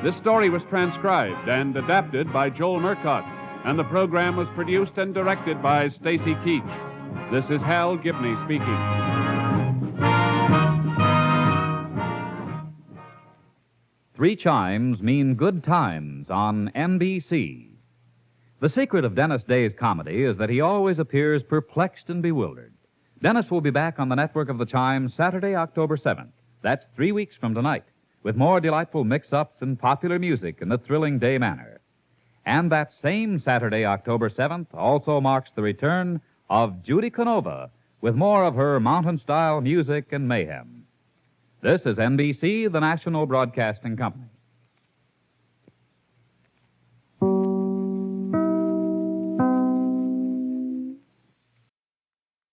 This story was transcribed and adapted by Joel Murcott, and the program was produced and directed by Stacy Keach. This is Hal Gibney speaking. Three chimes mean good times on NBC. The secret of Dennis Day's comedy is that he always appears perplexed and bewildered. Dennis will be back on the network of the Chimes Saturday, October 7th. That's 3 weeks from tonight, with more delightful mix-ups and popular music in the thrilling Day manner. And that same Saturday, October 7th, also marks the return of Judy Canova with more of her mountain-style music and mayhem. This is NBC, the National Broadcasting Company.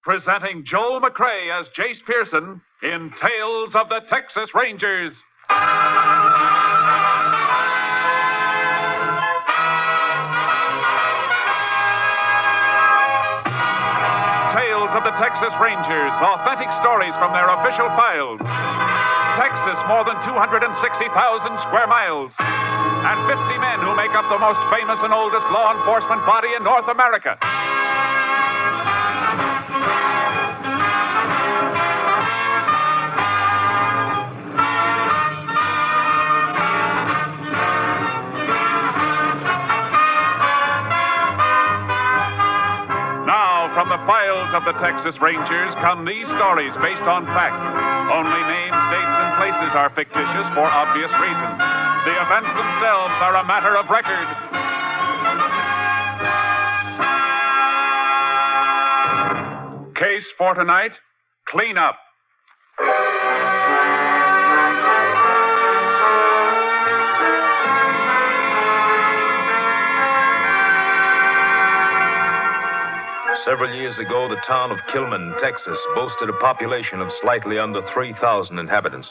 Presenting Joel McCrae as Jace Pearson in Tales of the Texas Rangers. Tales of the Texas Rangers, authentic stories from their official files. Texas, more than 260,000 square miles. And 50 men who make up the most famous and oldest law enforcement body in North America. Now, from the files of the Texas Rangers come these stories based on fact. Only names, dates, and places are fictitious for obvious reasons. The events themselves are a matter of record. Case for tonight, clean up. Several years ago, the town of Kilman, Texas, boasted a population of slightly under 3,000 inhabitants.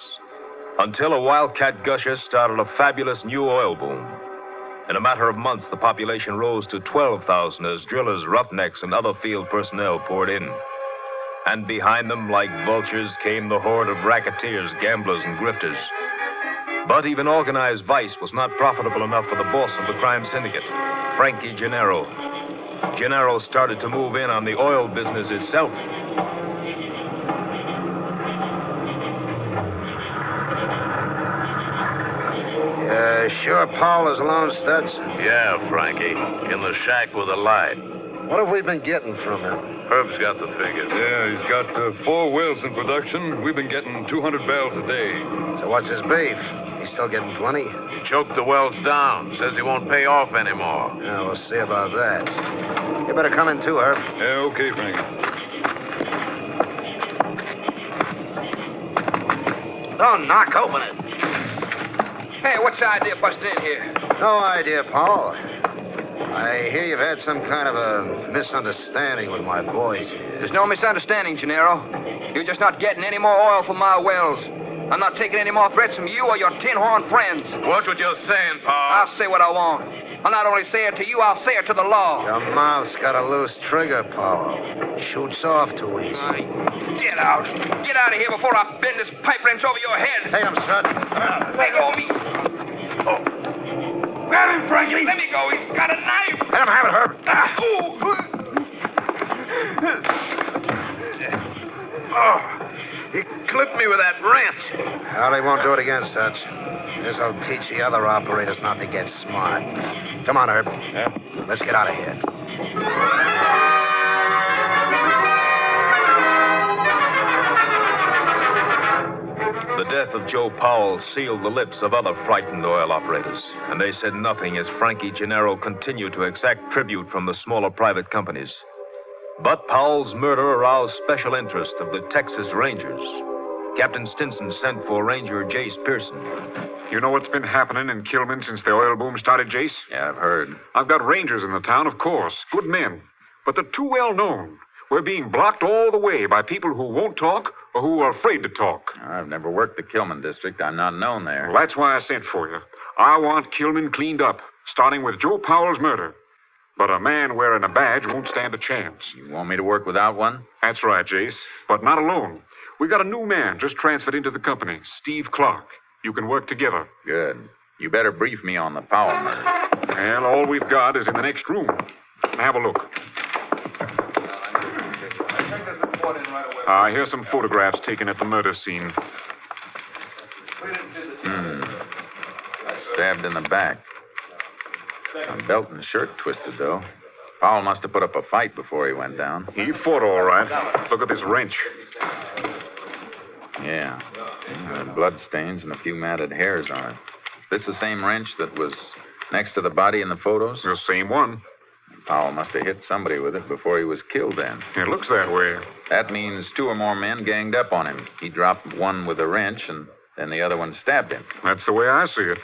Until a wildcat gusher started a fabulous new oil boom. In a matter of months, the population rose to 12,000 as drillers, roughnecks, and other field personnel poured in. And behind them, like vultures, came the horde of racketeers, gamblers, and grifters. But even organized vice was not profitable enough for the boss of the crime syndicate, Frankie Gennaro. Gennaro started to move in on the oil business itself. Sure Paul is alone, Studs? Yeah, Frankie. In the shack with a light. What have we been getting from him? Herb's got the figures. Yeah, he's got 4 wells in production. We've been getting 200 barrels a day. So what's his beef? He's still getting plenty? He choked the wells down. Says he won't pay off anymore. Yeah, we'll see about that. You better come in too, Herb. Yeah, okay, Frankie. Don't knock, open it. Hey, what's the idea of busting in here? No idea, Paul. I hear you've had some kind of a misunderstanding with my boys here. There's no misunderstanding, Gennaro. You're just not getting any more oil from my wells. I'm not taking any more threats from you or your tin-horn friends. Watch what you're saying, Paul. I'll say what I want. I'll not only say it to you, I'll say it to the law. Your mouth's got a loose trigger, Paul. Shoots off too easy. Get out. Get out of here before I bend this pipe wrench over your head. Take him, Strut. Let go of me. Oh. Grab him, Frankie. Let me go. He's got a knife. Let him have it, Herb. Oh, he clipped me with that wrench. Well, he won't do it again, Studs. This'll teach the other operators not to get smart. Come on, Herb. Yeah? Let's get out of here. The death of Joe Powell sealed the lips of other frightened oil operators, and they said nothing as Frankie Gennaro continued to exact tribute from the smaller private companies. But Powell's murder aroused special interest of the Texas Rangers. Captain Stinson sent for Ranger Jace Pearson. You know what's been happening in Kilman since the oil boom started, Jace? Yeah, I've heard. I've got rangers in the town, of course. Good men. But they're too well known. We're being blocked all the way by people who won't talk or who are afraid to talk. I've never worked the Kilman district. I'm not known there. Well, that's why I sent for you. I want Kilman cleaned up, starting with Joe Powell's murder. But a man wearing a badge won't stand a chance. You want me to work without one? That's right, Jace. But not alone. We got a new man just transferred into the company, Steve Clark. You can work together. Good. You better brief me on the Powell murder. Well, all we've got is in the next room. Have a look. Here's some photographs taken at the murder scene. Stabbed in the back. A belt and shirt twisted, though. Powell must have put up a fight before he went down. He fought all right. Look at this wrench. Yeah. Blood stains and a few matted hairs on it. This the same wrench that was next to the body in the photos? The same one. Powell must have hit somebody with it before he was killed then. It looks that way. That means 2 or more men ganged up on him. He dropped one with a wrench, and then the other one stabbed him. That's the way I see it.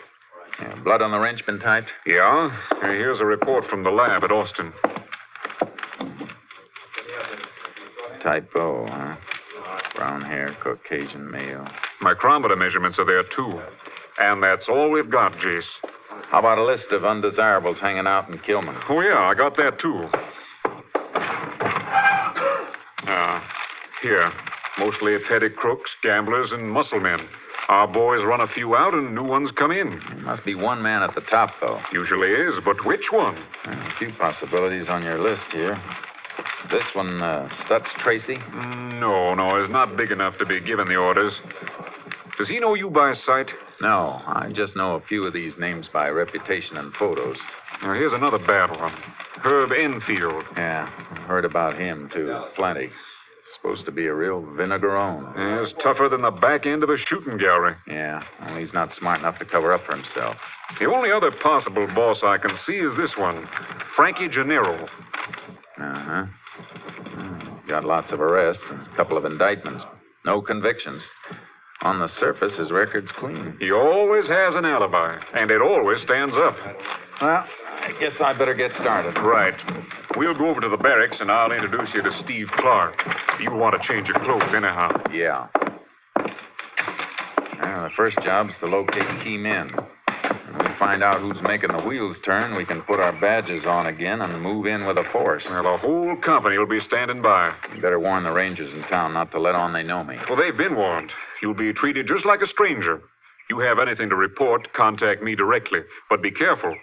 Yeah, blood on the wrench been typed? Yeah. Here's a report from the lab at Austin. Type O, huh? Brown hair, Caucasian male. Micrometer measurements are there, too. And that's all we've got, Jace. How about a list of undesirables hanging out in Kilman? Oh, yeah, I got that, too. Here. Mostly petty crooks, gamblers, and muscle men. Our boys run a few out and new ones come in. There must be one man at the top, though. Usually is, but which one? A few possibilities on your list here. This one, Stutz Tracy? No, he's not big enough to be given the orders. Does he know you by sight? No, I just know a few of these names by reputation and photos. Now, here's another bad one. Herb Enfield. Yeah, I've heard about him, too. Plenty. Supposed to be a real vinegarone. Yeah, he's tougher than the back end of a shooting gallery. Yeah, only he's not smart enough to cover up for himself. The only other possible boss I can see is this one, Frankie Gennaro. Uh-huh. Got lots of arrests and a couple of indictments. No convictions. On the surface, his record's clean. He always has an alibi, and it always stands up. Well, I guess I better get started. Right. We'll go over to the barracks, and I'll introduce you to Steve Clark. You'll want to change your clothes anyhow. Yeah. Well, the first job's to locate key men. When we find out who's making the wheels turn, we can put our badges on again and move in with a force. Well, the whole company will be standing by. You better warn the rangers in town not to let on they know me. Well, they've been warned. You'll be treated just like a stranger. You have anything to report, contact me directly. But be careful.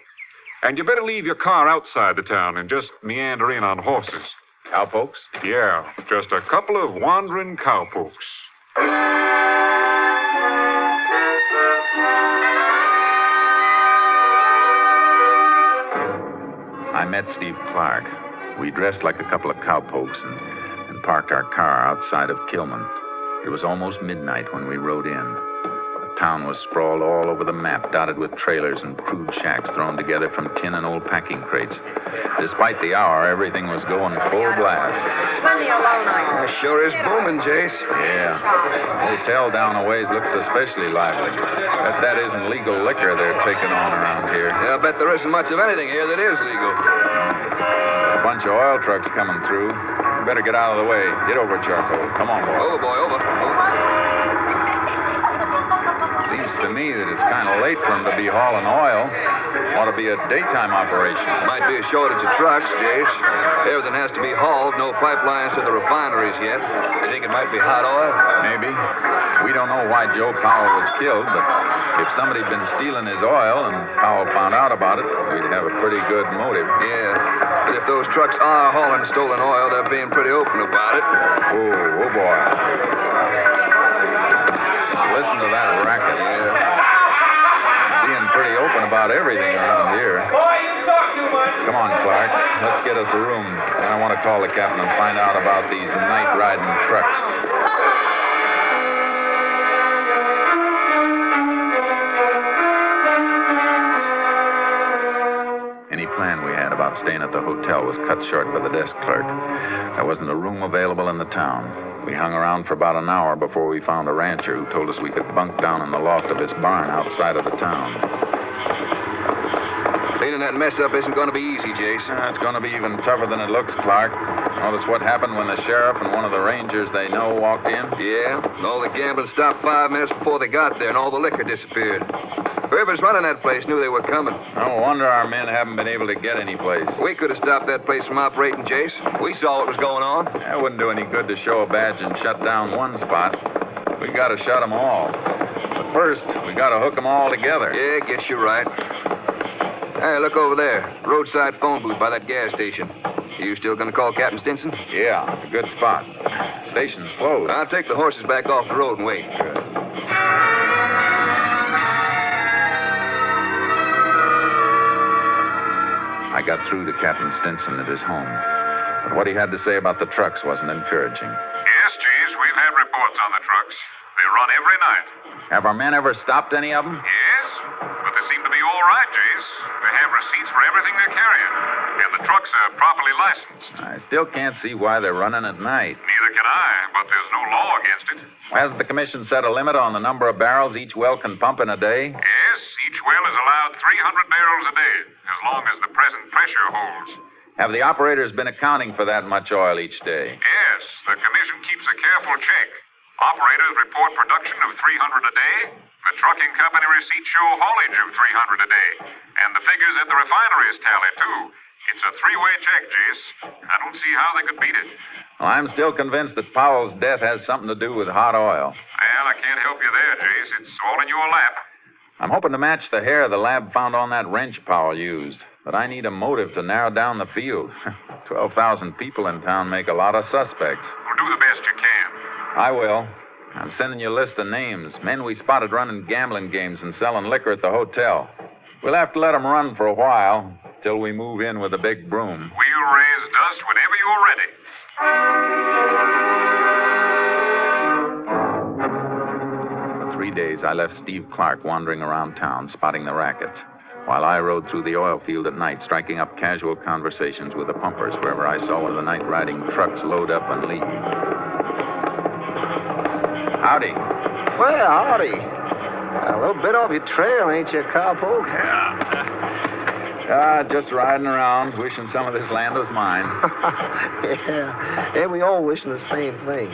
And you better leave your car outside the town and just meander in on horses. Cowpokes? Yeah, just a couple of wandering cowpokes. I met Steve Clark. We dressed like a couple of cowpokes and parked our car outside of Kilman. It was almost midnight when we rode in. The town was sprawled all over the map, dotted with trailers and crude shacks thrown together from tin and old packing crates. Despite the hour, everything was going full blast. Plenty alone, Sure is booming, Jace. Yeah. The hotel down a ways looks especially lively. Bet that isn't legal liquor they're taking on around here. Yeah, I bet there isn't much of anything here that is legal. A bunch of oil trucks coming through. You better get out of the way. Get over, Charcoal. Come on, boy. Over, boy, over. Seems to me that it's kind of late for them to be hauling oil. Ought to be a daytime operation. Might be a shortage of trucks, Jace. Everything has to be hauled. No pipelines to the refineries yet. You think it might be hot oil? Maybe. We don't know why Joe Powell was killed, but if somebody'd been stealing his oil and Powell found out about it, we'd have a pretty good motive. Yeah. But if those trucks are hauling stolen oil, they're being pretty open about it. Oh, boy. Listen to that racket. Yeah. Being pretty open about everything around here. Boy, you talk too much. Come on, Clark. Let's get us a room. Then I want to call the captain and find out about these night-riding trucks. Any plan we had about staying at the hotel was cut short by the desk clerk. There wasn't a room available in the town. We hung around for about an hour before we found a rancher who told us we could bunk down in the loft of his barn outside of the town. Cleaning that mess up isn't going to be easy, Jace. It's going to be even tougher than it looks, Clark. Notice what happened when the sheriff and one of the rangers they know walked in? Yeah, and all the gambling stopped 5 minutes before they got there, and all the liquor disappeared. Whoever's running that place knew they were coming. No wonder our men haven't been able to get any place. We could have stopped that place from operating, Jace. We saw what was going on. It wouldn't do any good to show a badge and shut down one spot. We got to shut them all. But first, we got to hook them all together. Yeah, guess you're right. Hey, look over there. Roadside phone booth by that gas station. You still going to call Captain Stinson? Yeah, it's a good spot. Station's closed. I'll take the horses back off the road and wait. Good. I got through to Captain Stinson at his home. But what he had to say about the trucks wasn't encouraging. Yes, Jace, we've had reports on the trucks. They run every night. Have our men ever stopped any of them? Yes, but they seem to be all right, Jace. They have receipts for everything they're carrying. And the trucks are properly licensed. I still can't see why they're running at night. Neither can I, but there's no law against it. Hasn't the commission set a limit on the number of barrels each well can pump in a day? Yes, each well is allowed 300 barrels a day, as long as the present pressure holds. Have the operators been accounting for that much oil each day? Yes, the commission keeps a careful check. Operators report production of 300 a day. The trucking company receipts show haulage of 300 a day. And the figures at the refineries tally, too. It's a three-way check, Jace. I don't see how they could beat it. Well, I'm still convinced that Powell's death has something to do with hot oil. Well, I can't help you there, Jace. It's all in your lap. I'm hoping to match the hair the lab found on that wrench Powell used. But I need a motive to narrow down the field. 12,000 people in town make a lot of suspects. Well, do the best you can. I will. I'm sending you a list of names. Men we spotted running gambling games and selling liquor at the hotel. We'll have to let them run for a while, till we move in with a big broom. We'll raise dust whenever you're ready. For 3 days, I left Steve Clark wandering around town, spotting the rackets, while I rode through the oil field at night, striking up casual conversations with the pumpers wherever I saw one of the night-riding trucks load up and leave. Howdy. Well, howdy. A little bit off your trail, ain't you, cowpoke? Yeah. Just riding around, wishing some of this land was mine. Yeah. And we all wishing the same thing.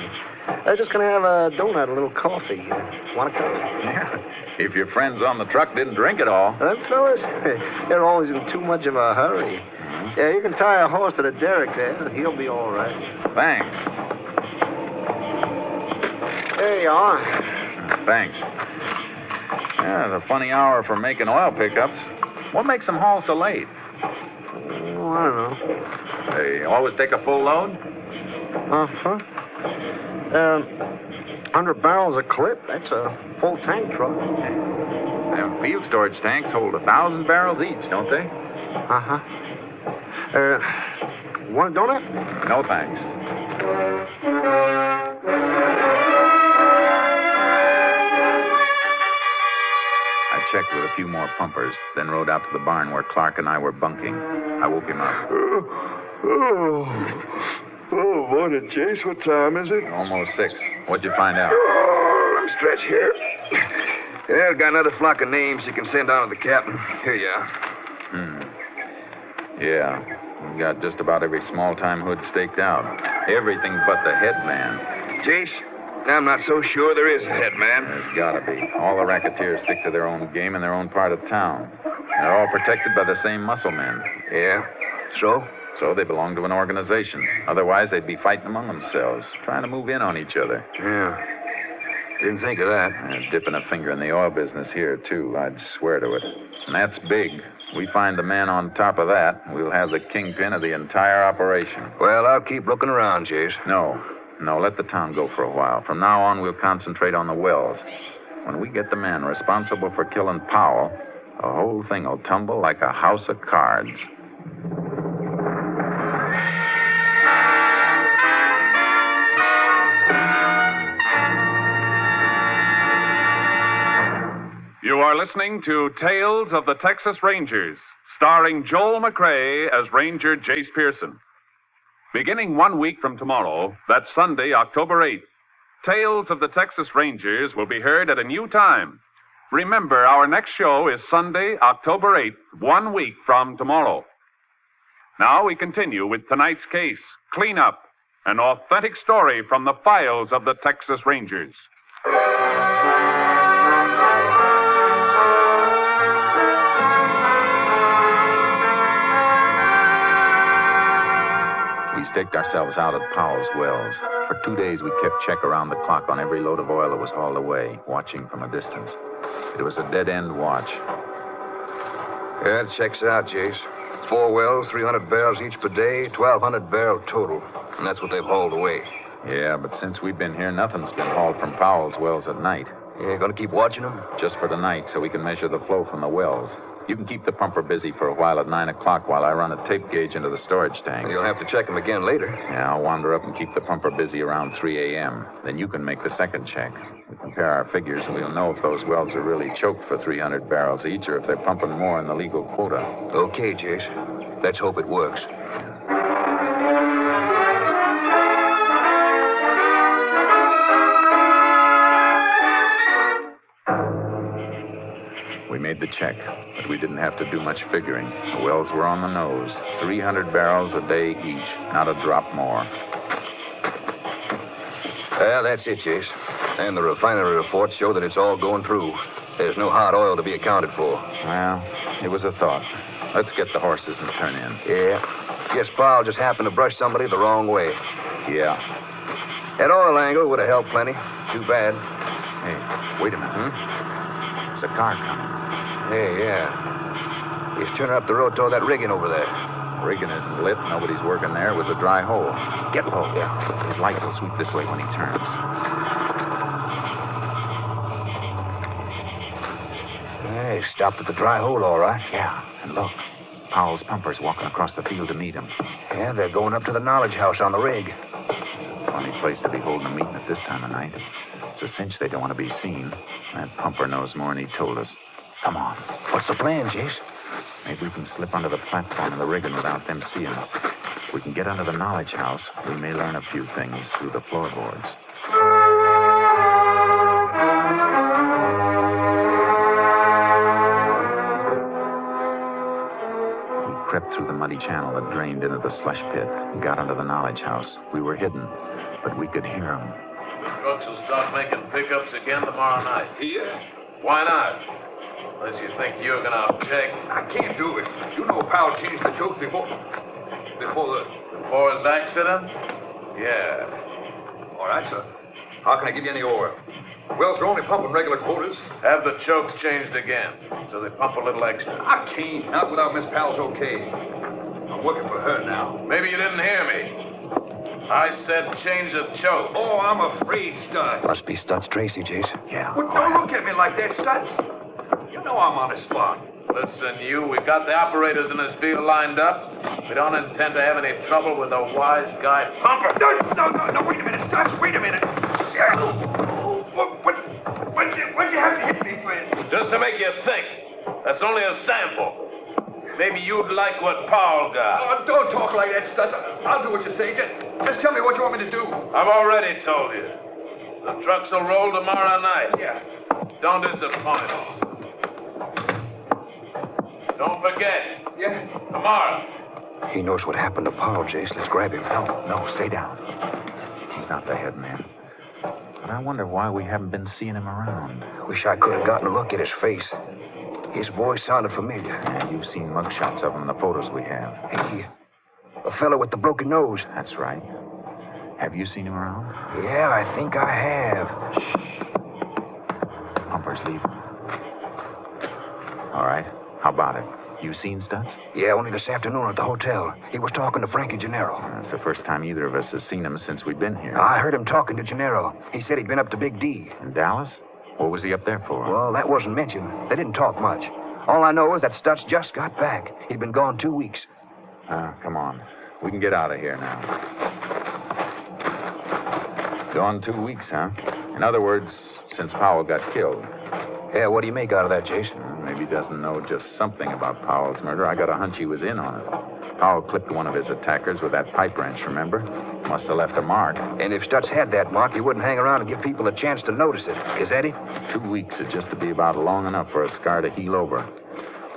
I'm just going to have a donut, a little coffee. Want a cup? Yeah. If your friends on the truck didn't drink it all. Them fellas, they're always in too much of a hurry. Mm-hmm. Yeah, you can tie a horse to the derrick there. He'll be all right. Thanks. There you are. Thanks. Yeah, it's a funny hour for making oil pickups. What makes them haul so late? Oh, I don't know. They always take a full load? Uh-huh. 100 barrels of clip. That's a full tank truck. Them field storage tanks hold 1,000 barrels each, don't they? Uh-huh. Want a donut? No, thanks. I checked with a few more pumpers, then rode out to the barn where Clark and I were bunking. I woke him up. Oh, morning, Chase. What time is it? Almost 6. What'd you find out? Oh, let me stretch here. Yeah, I've got another flock of names you can send on to the captain. Here you are. Yeah, we got just about every small-time hood staked out. Everything but the head man. Jace, I'm not so sure there is a head man. There's gotta be. All the racketeers stick to their own game in their own part of town. They're all protected by the same muscle men. Yeah, so? So they belong to an organization. Otherwise, they'd be fighting among themselves, trying to move in on each other. Yeah. Didn't think of that. Dipping a finger in the oil business here, too. I'd swear to it. And that's big. We find the man on top of that, we'll have the kingpin of the entire operation. Well, I'll keep looking around, Chase. No, let the town go for a while. From now on, we'll concentrate on the wells. When we get the man responsible for killing Powell, the whole thing will tumble like a house of cards. You are listening to Tales of the Texas Rangers, starring Joel McCrea as Ranger Jace Pearson. Beginning 1 week from tomorrow, that's Sunday, October 8th, Tales of the Texas Rangers will be heard at a new time. Remember, our next show is Sunday, October 8th, 1 week from tomorrow. Now we continue with tonight's case, Cleanup, an authentic story from the files of the Texas Rangers. We staked ourselves out at Powell's wells. For 2 days, we kept check around the clock on every load of oil that was hauled away, watching from a distance. It was a dead-end watch. Yeah, it checks out, Jace. 4 wells, 300 barrels each per day, 1,200 barrel total. And that's what they've hauled away. Yeah, but since we've been here, nothing's been hauled from Powell's wells at night. You gonna keep watching them? Just for tonight, so we can measure the flow from the wells. You can keep the pumper busy for a while at 9 o'clock while I run a tape gauge into the storage tank. You'll have to check them again later. Yeah, I'll wander up and keep the pumper busy around 3 a.m. Then you can make the second check. We compare our figures, and we'll know if those wells are really choked for 300 barrels each or if they're pumping more in the legal quota. Okay, Jace. Let's hope it works. We made the check, but we didn't have to do much figuring. The wells were on the nose. 300 barrels a day each, not a drop more. Yeah, that's it, Chase. And the refinery reports show that it's all going through. There's no hot oil to be accounted for. Well, it was a thought. Let's get the horses and turn in. Yeah. Guess Powell just happened to brush somebody the wrong way. Yeah. That oil angle would have helped plenty. Too bad. Hey, wait a minute. There's a car coming. Hey, yeah. He's turning up the road toward that rigging over there. Rigging isn't lit. Nobody's working there. It was a dry hole. Get low. Yeah. His lights will sweep this way when he turns. Hey, stopped at the dry hole, all right. Yeah, and look. Powell's pumpers walking across the field to meet him. Yeah, they're going up to the knowledge house on the rig. It's a funny place to be holding a meeting at this time of night. It's a cinch they don't want to be seen. That pumper knows more than he told us. Come on. What's the plan, Jace? Maybe we can slip under the platform of the rigging without them seeing us. If we can get under the knowledge house, we may learn a few things through the floorboards. We crept through the muddy channel that drained into the slush pit and got under the knowledge house. We were hidden, but we could hear them. Trucks will start making pickups again tomorrow night. Here? Why not? Unless you think you're going to object. I can't do it. You know Powell changed the choke before his accident? Yeah. All right, sir. How can I give you any oil? Wells are only pumping regular quotas. Have the chokes changed again, so they pump a little extra. I can't. Not without Miss Pal's okay. I'm working for her now. Maybe you didn't hear me. I said change the chokes. Oh, I'm afraid, Stutz. Must be Stutz Tracy, Jace. Yeah. Well, don't look at me like that, Stutz. You know I'm on the spot. Listen, we've got the operators in this field lined up. We don't intend to have any trouble with a wise guy pumper. No, wait a minute, Stutz, wait a minute. What'd you have to hit me with? Just to make you think. That's only a sample. Maybe you'd like what Paul got. Oh, don't talk like that, Stutz. I'll do what you say. Just tell me what you want me to do. I've already told you. The trucks will roll tomorrow night. Yeah. Don't disappoint us. Don't forget. Yeah. Tomorrow. He knows what happened to Paul, Jace. Let's grab him. No, stay down. He's not the head man. But I wonder why we haven't been seeing him around. Wish I could have gotten a look at his face. His voice sounded familiar. Yeah, you've seen mugshots of him in the photos we have. Hey, a fellow with the broken nose. That's right. Have you seen him around? Yeah, I think I have. Shh. Pumper's leaving. All right. How about it? You seen Stutz? Yeah, only this afternoon at the hotel. He was talking to Frankie Gennaro. That's the first time either of us has seen him since we've been here. I heard him talking to Gennaro. He said he'd been up to Big D. In Dallas? What was he up there for? Well, that wasn't mentioned. They didn't talk much. All I know is that Stutz just got back. He'd been gone 2 weeks. Come on. We can get out of here now. Gone 2 weeks, huh? In other words, since Powell got killed. Yeah, what do you make out of that, Jason? Maybe he doesn't know just something about Powell's murder. I got a hunch he was in on it. Powell clipped one of his attackers with that pipe wrench, remember? Must have left a mark. And if Stutz had that mark, he wouldn't hang around and give people a chance to notice it. Is that it? 2 weeks is just to be about long enough for a scar to heal over.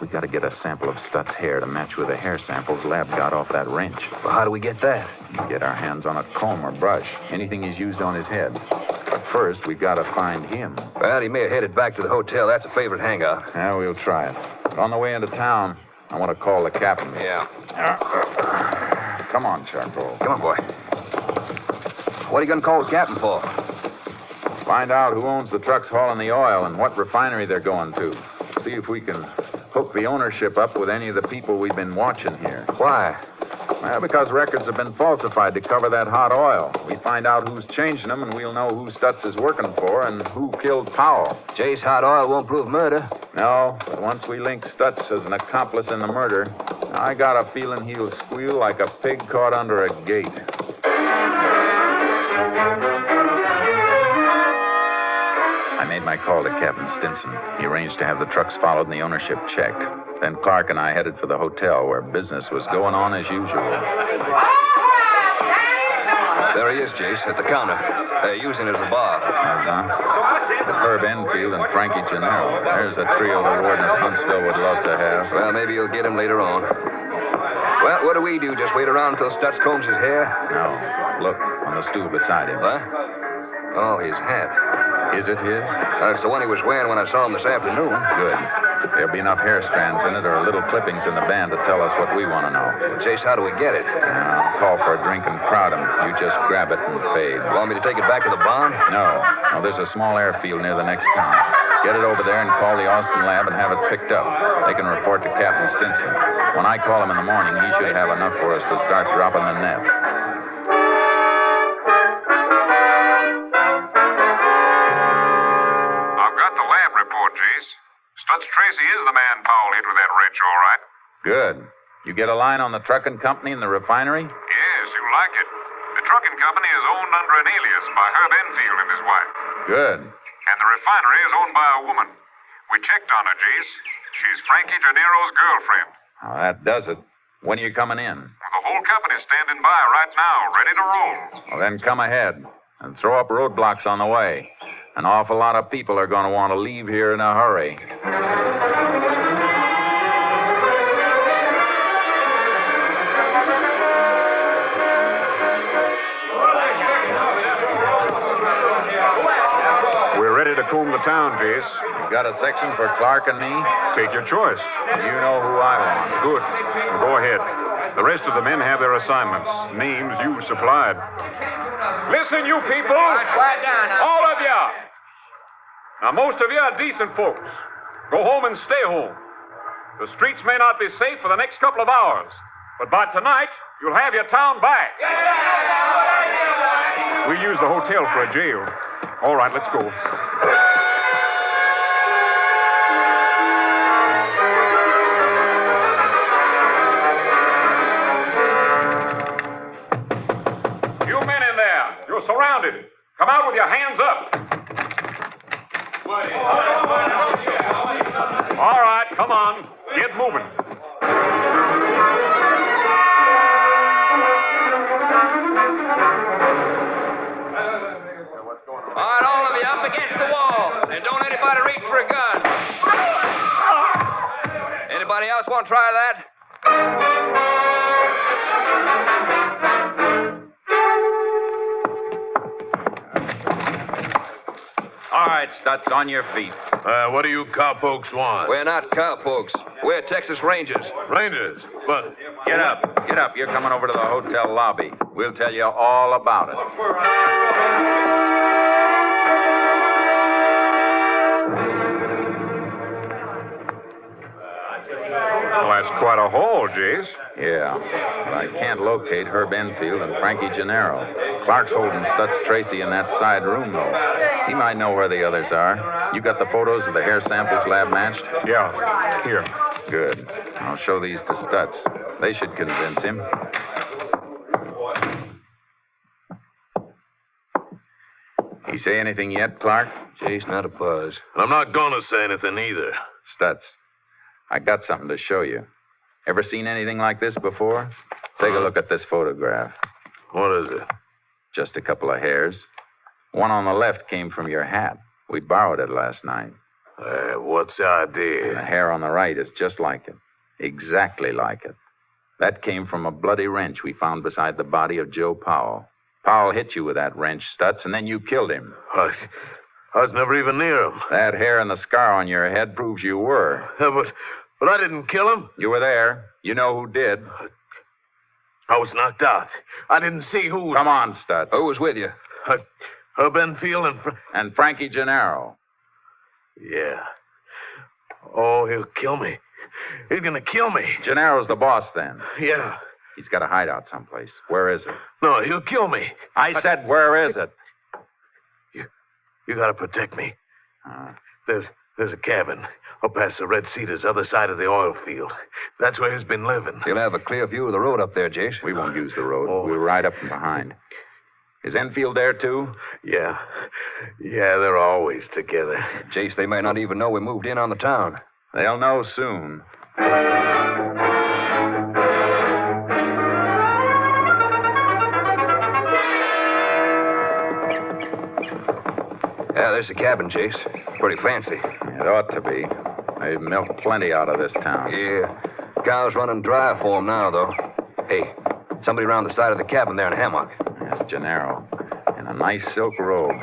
We got to get a sample of Stutz's hair to match with the hair samples Lab got off that wrench. Well, how do we get that? Get our hands on a comb or brush. Anything he's used on his head. But first, we got to find him. Well, he may have headed back to the hotel. That's a favorite hangout. Yeah, we'll try it. But on the way into town, I want to call the captain. Yeah. Come on, Charcoal. Come on, boy. What are you going to call the captain for? Find out who owns the trucks hauling the oil and what refinery they're going to. See if we can hook the ownership up with any of the people we've been watching here. Why? Well, because records have been falsified to cover that hot oil. We find out who's changing them, and we'll know who Stutz is working for and who killed Powell. Jay's hot oil won't prove murder. No, but once we link Stutz as an accomplice in the murder, I got a feeling he'll squeal like a pig caught under a gate. I made my call to Captain Stinson. He arranged to have the trucks followed and the ownership checked. Then Clark and I headed for the hotel where business was going on as usual. There he is, Jace, at the counter. They're using it as a bar. The Herb Enfield and Frankie Gennaro. There's a trio the warden of Huntsville would love to have. Well, maybe you'll get him later on. Well, what do we do? Just wait around until Stutz combs his hair? No. Look, on the stool beside him. What? Oh, his hat. Is it his? That's the one he was wearing when I saw him this afternoon. Good. There'll be enough hair strands in it or little clippings in the band to tell us what we want to know. Well, Jace, how do we get it? I'll call for a drink and crowd him. You just grab it and fade. You want me to take it back to the barn? No, there's a small airfield near the next town. Get it over there and call the Austin lab and have it picked up. They can report to Captain Stinson. When I call him in the morning, he should have enough for us to start dropping the net. Stutz Tracy is the man Powell hit with that wrench, all right. Good. You get a line on the trucking company and the refinery? Yes, you like it. The trucking company is owned under an alias by Herb Enfield and his wife. Good. And the refinery is owned by a woman. We checked on her, Jace. She's Frankie Gennaro's girlfriend. Oh, that does it. When are you coming in? The whole company's standing by right now, ready to roll. Well, then come ahead and throw up roadblocks on the way. An awful lot of people are going to want to leave here in a hurry. We're ready to comb the town, Jace. You got a section for Clark and me? Take your choice. You know who I want. Good. Well, go ahead. The rest of the men have their assignments. Names you supplied. Listen, you people. Quiet down now. All of you. Now, most of you are decent folks. Go home and stay home. The streets may not be safe for the next couple of hours, but by tonight, you'll have your town back. We use the hotel for a jail. All right, let's go. You men in there, you're surrounded. Come out with your hands up. All right, come on. Get moving. All right, all of you, up against the wall. And don't anybody reach for a gun. Anybody else want to try that? All right, Stutz, on your feet. What do you cowpokes want? We're not cowpokes. We're Texas Rangers. Rangers? But... Get up. Get up. You're coming over to the hotel lobby. We'll tell you all about it. Well, that's quite a haul, Jace. Yeah, but I can't locate Herb Enfield and Frankie Gennaro. Clark's holding Stutz Tracy in that side room, though. He might know where the others are. You got the photos of the hair samples lab matched? Yeah, here. Good. I'll show these to Stutz. They should convince him. He say anything yet, Clark? Jace, not a buzz. And I'm not gonna say anything either. Stutz, I got something to show you. Ever seen anything like this before? Take a look at this photograph. What is it? Just a couple of hairs. One on the left came from your hat. We borrowed it last night. What's the idea? And the hair on the right is just like it. Exactly like it. That came from a bloody wrench we found beside the body of Joe Powell. Powell hit you with that wrench, Stutz, and then you killed him. I was never even near him. That hair and the scar on your head proves you were. But I didn't kill him. You were there. You know who did. I was knocked out. I didn't see who was... Come on, Stutz. Who was with you? Herb Enfield and Frankie Gennaro. Yeah. Oh, he'll kill me. He's gonna kill me. Gennaro's the boss, then. Yeah. He's got a hideout someplace. Where is it? No, he'll kill me. I said, where is it? You gotta protect me. There's a cabin up past the Red Cedars, other side of the oil field. That's where he's been living. You'll have a clear view of the road up there, Jace. We won't use the road. We'll ride up from behind. Is Enfield there, too? Yeah. Yeah, they're always together. Jace, they may not even know we moved in on the town. They'll know soon. Yeah, there's the cabin, Jace. Pretty fancy. It ought to be. They've milked plenty out of this town. Yeah. Cow's running dry for them now, though. Hey, somebody around the side of the cabin there in a hammock. That's Gennaro. In a nice silk robe.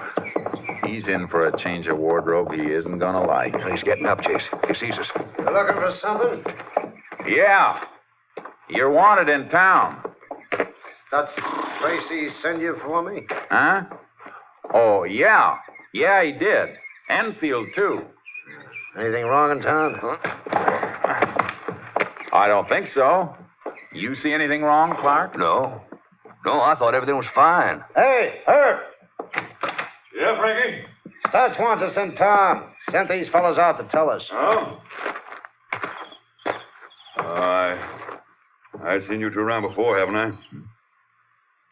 He's in for a change of wardrobe he isn't gonna like. He's getting up, Chase. He sees us. You looking for something? Yeah. You're wanted in town. That's Tracy send you for me? Huh? Oh, yeah. Yeah, he did. Enfield, too. Anything wrong in town? Huh? I don't think so. You see anything wrong, Clark? No. No, I thought everything was fine. Hey, Herb! Yeah, Frankie? Stutz wants us in town. Sent these fellows out to tell us. Oh? I've seen you two around before, haven't I?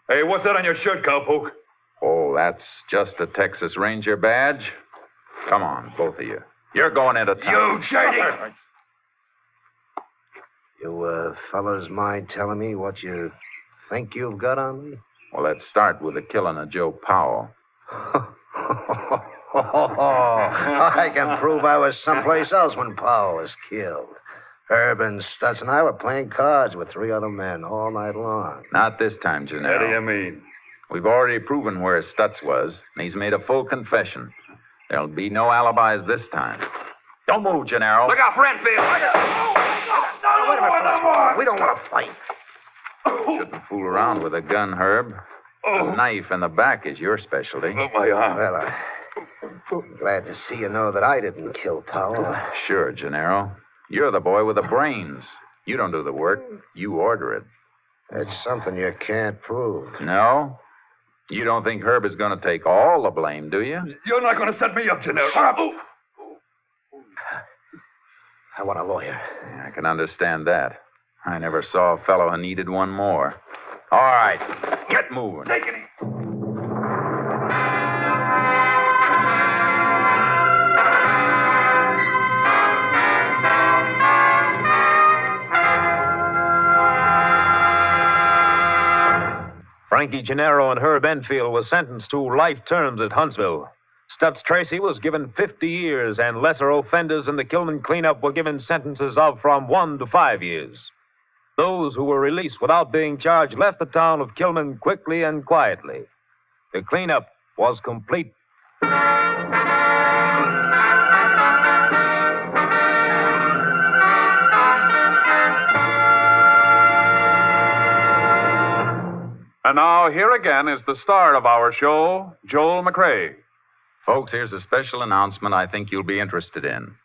Hey, what's that on your shirt, cowpoke? Oh, that's just a Texas Ranger badge. Come on, both of you. You're going into town. You shady! You, fellas mind telling me what you think you've got on me? Well, let's start with the killing of Joe Powell. I can prove I was someplace else when Powell was killed. Herb and Stutz and I were playing cards with 3 other men all night long. Not this time, Gennaro. What do you mean? We've already proven where Stutz was, and he's made a full confession. There'll be no alibis this time. Don't move, Gennaro. Look out for Enfield! Wait a minute, we don't want to fight. Shouldn't fool around with a gun, Herb. A knife in the back is your specialty. Oh, my arm. Well, Glad to see you know that I didn't kill Powell. Sure, Gennaro. You're the boy with the brains. You don't do the work. You order it. That's something you can't prove. No? You don't think Herb is going to take all the blame, do you? You're not going to set me up, Gennaro. Shut up! I want a lawyer. I can understand that. I never saw a fellow who needed one more. All right, get moving. Take it easy. Frankie Gennaro and Herb Enfield were sentenced to life terms at Huntsville. Stutz Tracy was given 50 years, and lesser offenders in the Kilman cleanup were given sentences of from 1 to 5 years. Those who were released without being charged left the town of Kilman quickly and quietly. The cleanup was complete. And now, here again is the star of our show, Joel McCrea. Folks, here's a special announcement I think you'll be interested in.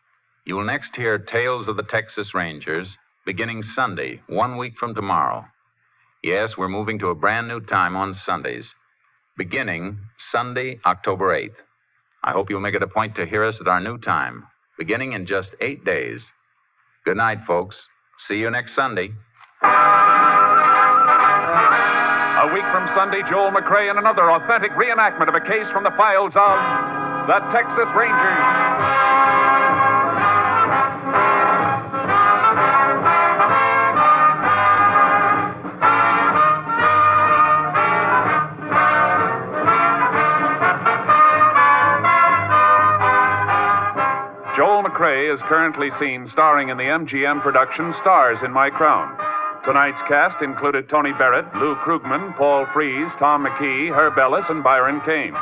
You will next hear Tales of the Texas Rangers, beginning Sunday, 1 week from tomorrow. Yes, we're moving to a brand new time on Sundays, beginning Sunday, October 8th. I hope you'll make it a point to hear us at our new time, beginning in just 8 days. Good night, folks. See you next Sunday. A week from Sunday, Joel McCrea in another authentic reenactment of a case from the files of the Texas Rangers. Joel McCrea is currently seen starring in the MGM production Stars in My Crown. Tonight's cast included Tony Barrett, Lou Krugman, Paul Frees, Tom McKee, Herb Ellis, and Byron Kane.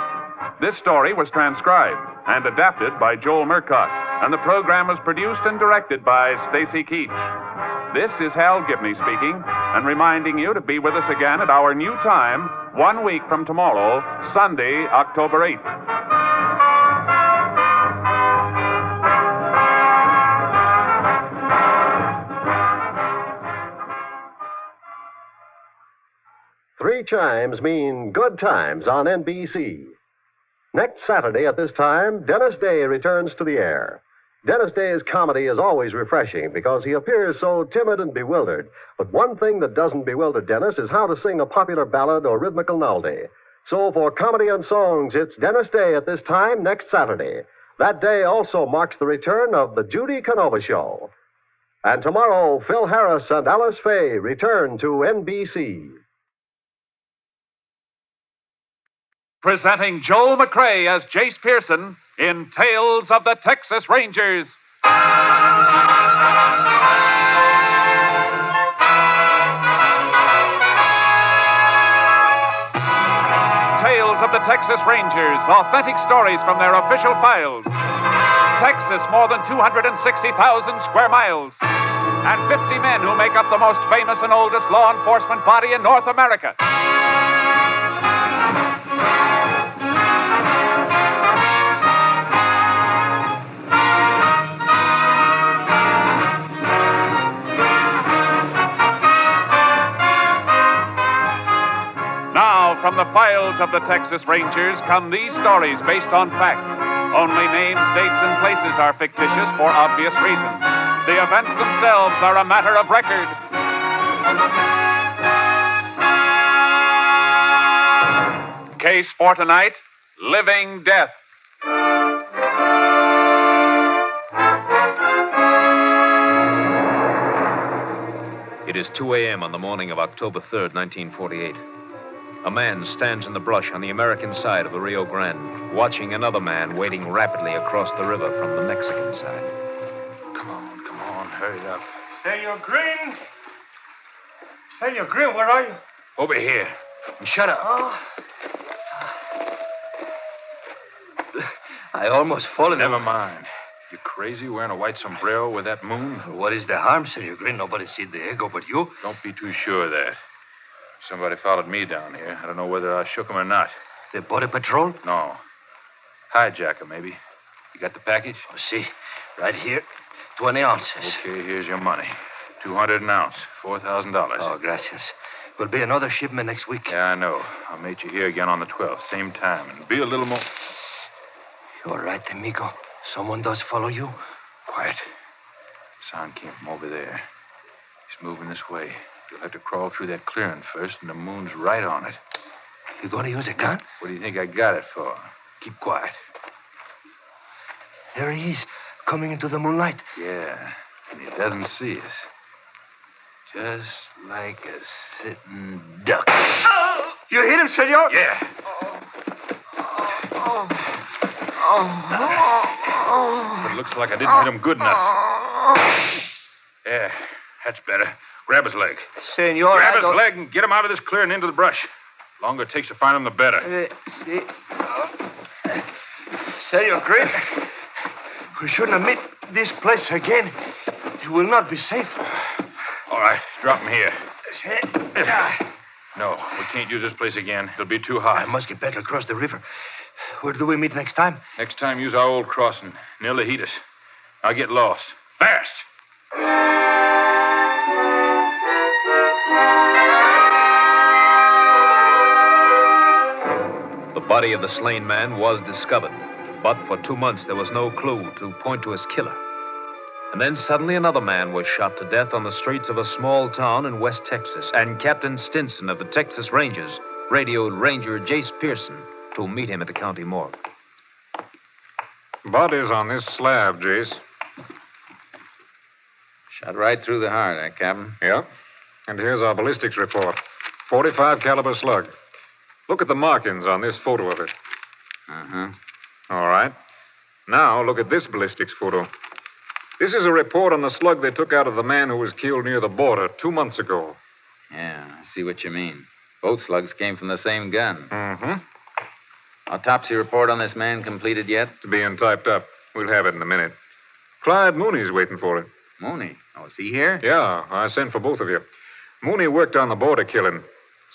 This story was transcribed and adapted by Joel Murcott, and the program was produced and directed by Stacy Keach. This is Hal Gibney speaking, and reminding you to be with us again at our new time, 1 week from tomorrow, Sunday, October 8th. Three chimes mean good times on NBC. Next Saturday at this time, Dennis Day returns to the air. Dennis Day's comedy is always refreshing because he appears so timid and bewildered. But one thing that doesn't bewilder Dennis is how to sing a popular ballad or rhythmical melody. So for comedy and songs, it's Dennis Day at this time next Saturday. That day also marks the return of the Judy Canova Show. And tomorrow, Phil Harris and Alice Faye return to NBC. Presenting Joel McCrea as Jace Pearson in Tales of the Texas Rangers. Tales of the Texas Rangers, authentic stories from their official files. Texas, more than 260,000 square miles. And 50 men who make up the most famous and oldest law enforcement body in North America. From the files of the Texas Rangers come these stories based on fact. Only names, dates, and places are fictitious for obvious reasons. The events themselves are a matter of record. Case for tonight, Living Death. It is 2 a.m. on the morning of October 3rd, 1948. A man stands in the brush on the American side of the Rio Grande, watching another man wading rapidly across the river from the Mexican side. Come on, hurry up. Senor Green? Senor Green, where are you? Over here. Shut up. Oh. I almost fallen. Never mind. You crazy wearing a white sombrero with that moon? What is the harm, Senor Green? Nobody see the ego but you. Don't be too sure of that. Somebody followed me down here. I don't know whether I shook him or not. The Border Patrol? No. Hijacker, maybe. You got the package? Oh, see, right here, 20 ounces. Okay, here's your money. 200 an ounce, $4,000. Oh, gracias. Will be another shipment next week. Yeah, I know. I'll meet you here again on the 12th, same time, and be a little more... You're right, amigo. Someone does follow you. Quiet. Sound came from over there. He's moving this way. You'll have to crawl through that clearing first, and the moon's right on it. You going to use a gun? What do you think I got it for? Keep quiet. There he is, coming into the moonlight. Yeah, and he doesn't see us. Just like a sitting duck. Oh! You hit him, senor? Yeah. But it looks like I didn't hit him good enough. Yeah, that's better. Grab his leg. Senor, Grab his leg and get him out of this clearing into the brush. The longer it takes to find him, the better. Senor Green, we shouldn't have met this place again. It will not be safe. All right, drop him here. No, we can't use this place again. It'll be too hot. I must get back across the river. Where do we meet next time? Next time, use our old crossing, near Lahitas. I'll get lost. Fast! The body of the slain man was discovered, but for 2 months there was no clue to point to his killer. And then suddenly another man was shot to death on the streets of a small town in West Texas, and Captain Stinson of the Texas Rangers radioed Ranger Jace Pearson to meet him at the county morgue. Body's on this slab, Jace. Shot right through the heart, Captain? Yep. And here's our ballistics report. 45 caliber slug. Look at the markings on this photo of it. Uh-huh. All right. Now look at this ballistics photo. This is a report on the slug they took out of the man who was killed near the border 2 months ago. Yeah, I see what you mean. Both slugs came from the same gun. Mm-hmm. Autopsy report on this man completed yet? It's being typed up. We'll have it in a minute. Clyde Mooney's waiting for it. Mooney? Oh, is he here? Yeah, I sent for both of you. Mooney worked on the border killing.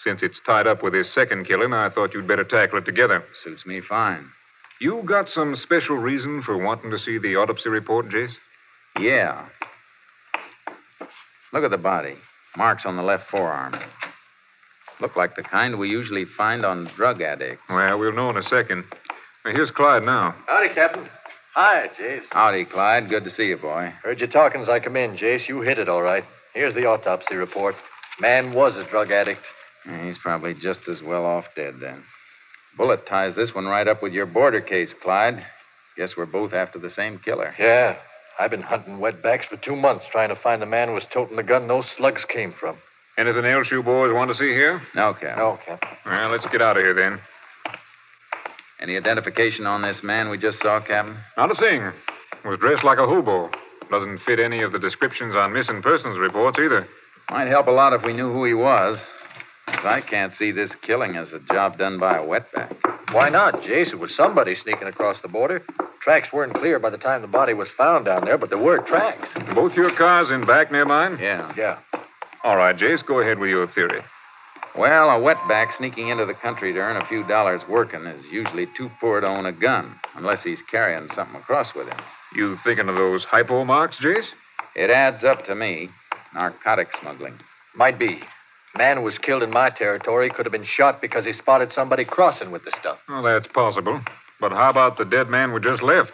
Since it's tied up with his second killing, I thought you'd better tackle it together. Suits me fine. You got some special reason for wanting to see the autopsy report, Jace? Yeah. Look at the body. Marks on the left forearm. Look like the kind we usually find on drug addicts. Well, we'll know in a second. Now, here's Clyde now. Howdy, Captain. Hi, Jace. Howdy, Clyde. Good to see you, boy. Heard you talking as I come in, Jace. You hit it all right. Here's the autopsy report. Man was a drug addict. Yeah, he's probably just as well off dead, then. Bullet ties this one right up with your border case, Clyde. Guess we're both after the same killer. Yeah. I've been hunting wetbacks for 2 months trying to find the man who was toting the gun those slugs came from. Anything else you boys want to see here? No, Captain. No, Captain. Well, let's get out of here, then. Any identification on this man we just saw, Captain? Not a thing. Was dressed like a hobo. Doesn't fit any of the descriptions on missing persons reports, either. Might help a lot if we knew who he was. 'Cause I can't see this killing as a job done by a wetback. Why not, Jace? It was somebody sneaking across the border. Tracks weren't clear by the time the body was found down there, but there were tracks. Both your cars in back near mine? Yeah. Yeah. All right, Jace, go ahead with your theory. Well, a wetback sneaking into the country to earn a few dollars working is usually too poor to own a gun, unless he's carrying something across with him. You thinking of those hypo marks, Jace? It adds up to me. Narcotic smuggling. Might be. Man who was killed in my territory could have been shot because he spotted somebody crossing with the stuff. Well, that's possible. But how about the dead man we just left?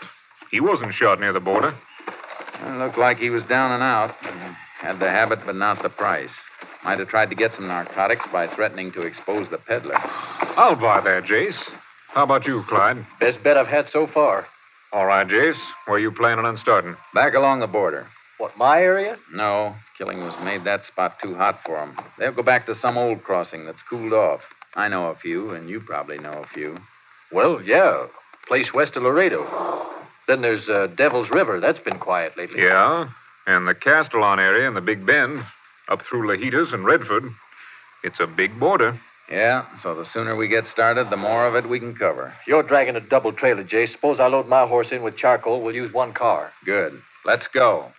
He wasn't shot near the border. It looked like he was down and out. Had the habit, but not the price. Might have tried to get some narcotics by threatening to expose the peddler. I'll buy that, Jace. How about you, Clyde? Best bet I've had so far. All right, Jace. Where you planning on starting? Back along the border. What, my area? No. Killing was made that spot too hot for them. They'll go back to some old crossing that's cooled off. I know a few, and you probably know a few. Well, yeah. Place west of Laredo. Then there's Devil's River. That's been quiet lately. Yeah. And the Castellon area and the Big Bend. Up through Lahitas and Redford. It's a big border. Yeah, so the sooner we get started, the more of it we can cover. You're dragging a double trailer, Jay. Suppose I load my horse in with charcoal. We'll use one car. Good. Let's go.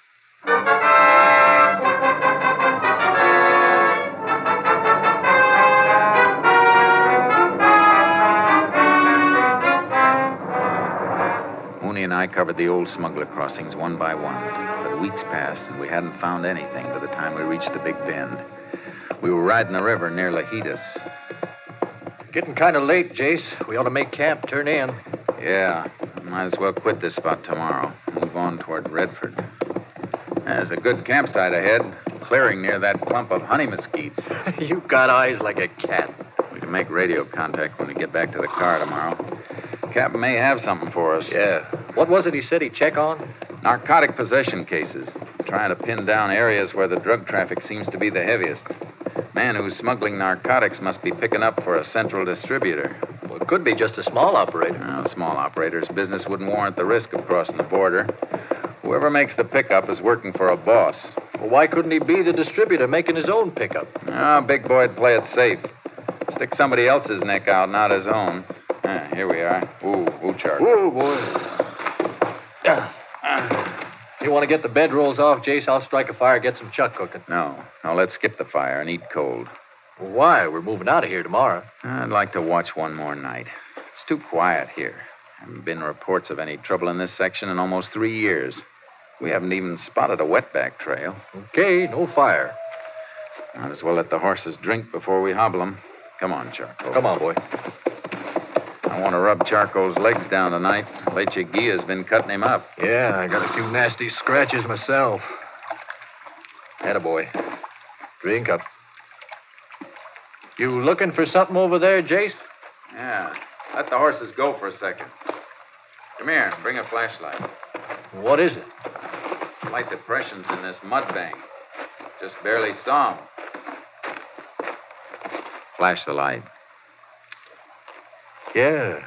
Mooney and I I covered the old smuggler crossings one by one. But weeks passed, and we hadn't found anything by the time we reached the Big Bend. We were riding the river near Lajitas. Getting kind of late, Jace. We ought to make camp, turn in. Yeah, might as well quit this spot tomorrow. Move on toward Redford. There's a good campsite ahead, clearing near that clump of honey mesquite. You've got eyes like a cat. We can make radio contact when we get back to the car tomorrow. Captain may have something for us. Yeah. What was it he said he'd check on? Narcotic possession cases. Trying to pin down areas where the drug traffic seems to be the heaviest. Man who's smuggling narcotics must be picking up for a central distributor. Well, it could be just a small operator. A small operator's business wouldn't warrant the risk of crossing the border. Whoever makes the pickup is working for a boss. Well, why couldn't he be the distributor making his own pickup? Big boy'd play it safe. Stick somebody else's neck out, not his own. Here we are. Ooh, charcoal. Ooh, boy. You want to get the bedrolls off, Jace? I'll strike a fire, get some chuck cooking. No, let's skip the fire and eat cold. Well, why? We're moving out of here tomorrow. I'd like to watch one more night. It's too quiet here. Haven't been reports of any trouble in this section in almost 3 years. We haven't even spotted a wetback trail. Okay, no fire. Might as well let the horses drink before we hobble them. Come on, Charcoal. Come on, boy. I want to rub Charcoal's legs down tonight. Leche Guia's been cutting him up. Yeah, I got a few nasty scratches myself. Attaboy. Drink up. You looking for something over there, Jace? Yeah. Let the horses go for a second. Come here. Bring a flashlight. What is it? Slight depressions in this mud bank. Just barely saw 'em. Flash the light. Yeah.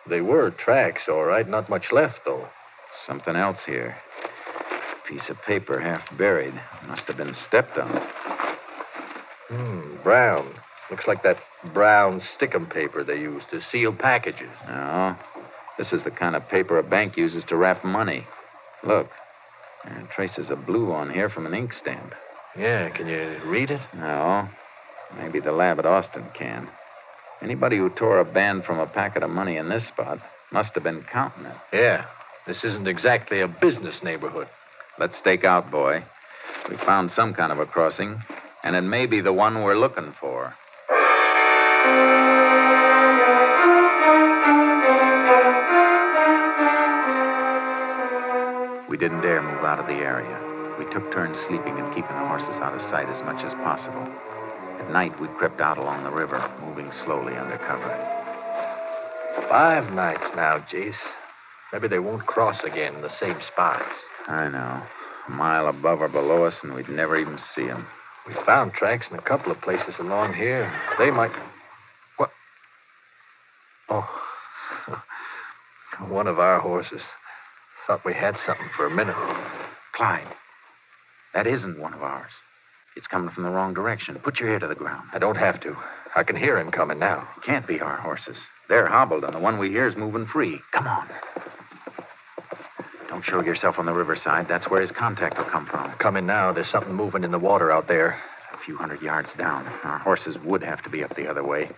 They were tracks, all right. Not much left, though. Something else here. Piece of paper half buried. Must have been stepped on. Brown. Looks like that brown stickum paper they use to seal packages. No. This is the kind of paper a bank uses to wrap money. Look. There are traces of blue on here from an ink stamp. Yeah, can you read it? No. Maybe the lab at Austin can. Anybody who tore a band from a packet of money in this spot must have been counting it. Yeah. This isn't exactly a business neighborhood. Let's stake out, boy. We found some kind of a crossing, and it may be the one we're looking for. We didn't dare move out of the area. We took turns sleeping and keeping the horses out of sight as much as possible. At night, we crept out along the river, moving slowly under cover. 5 nights now, Jace. Maybe they won't cross again in the same spots. I know. A mile above or below us, and we'd never even see them. We found tracks in a couple of places along here. They might... What? Oh. One of our horses. Thought we had something for a minute. Clyde, that isn't one of ours. It's coming from the wrong direction. Put your ear to the ground. I don't have to. I can hear him coming now. It can't be our horses. They're hobbled, and the one we hear is moving free. Come on. Don't show yourself on the riverside. That's where his contact will come from. Coming now. There's something moving in the water out there. A few hundred yards down. Our horses would have to be up the other way.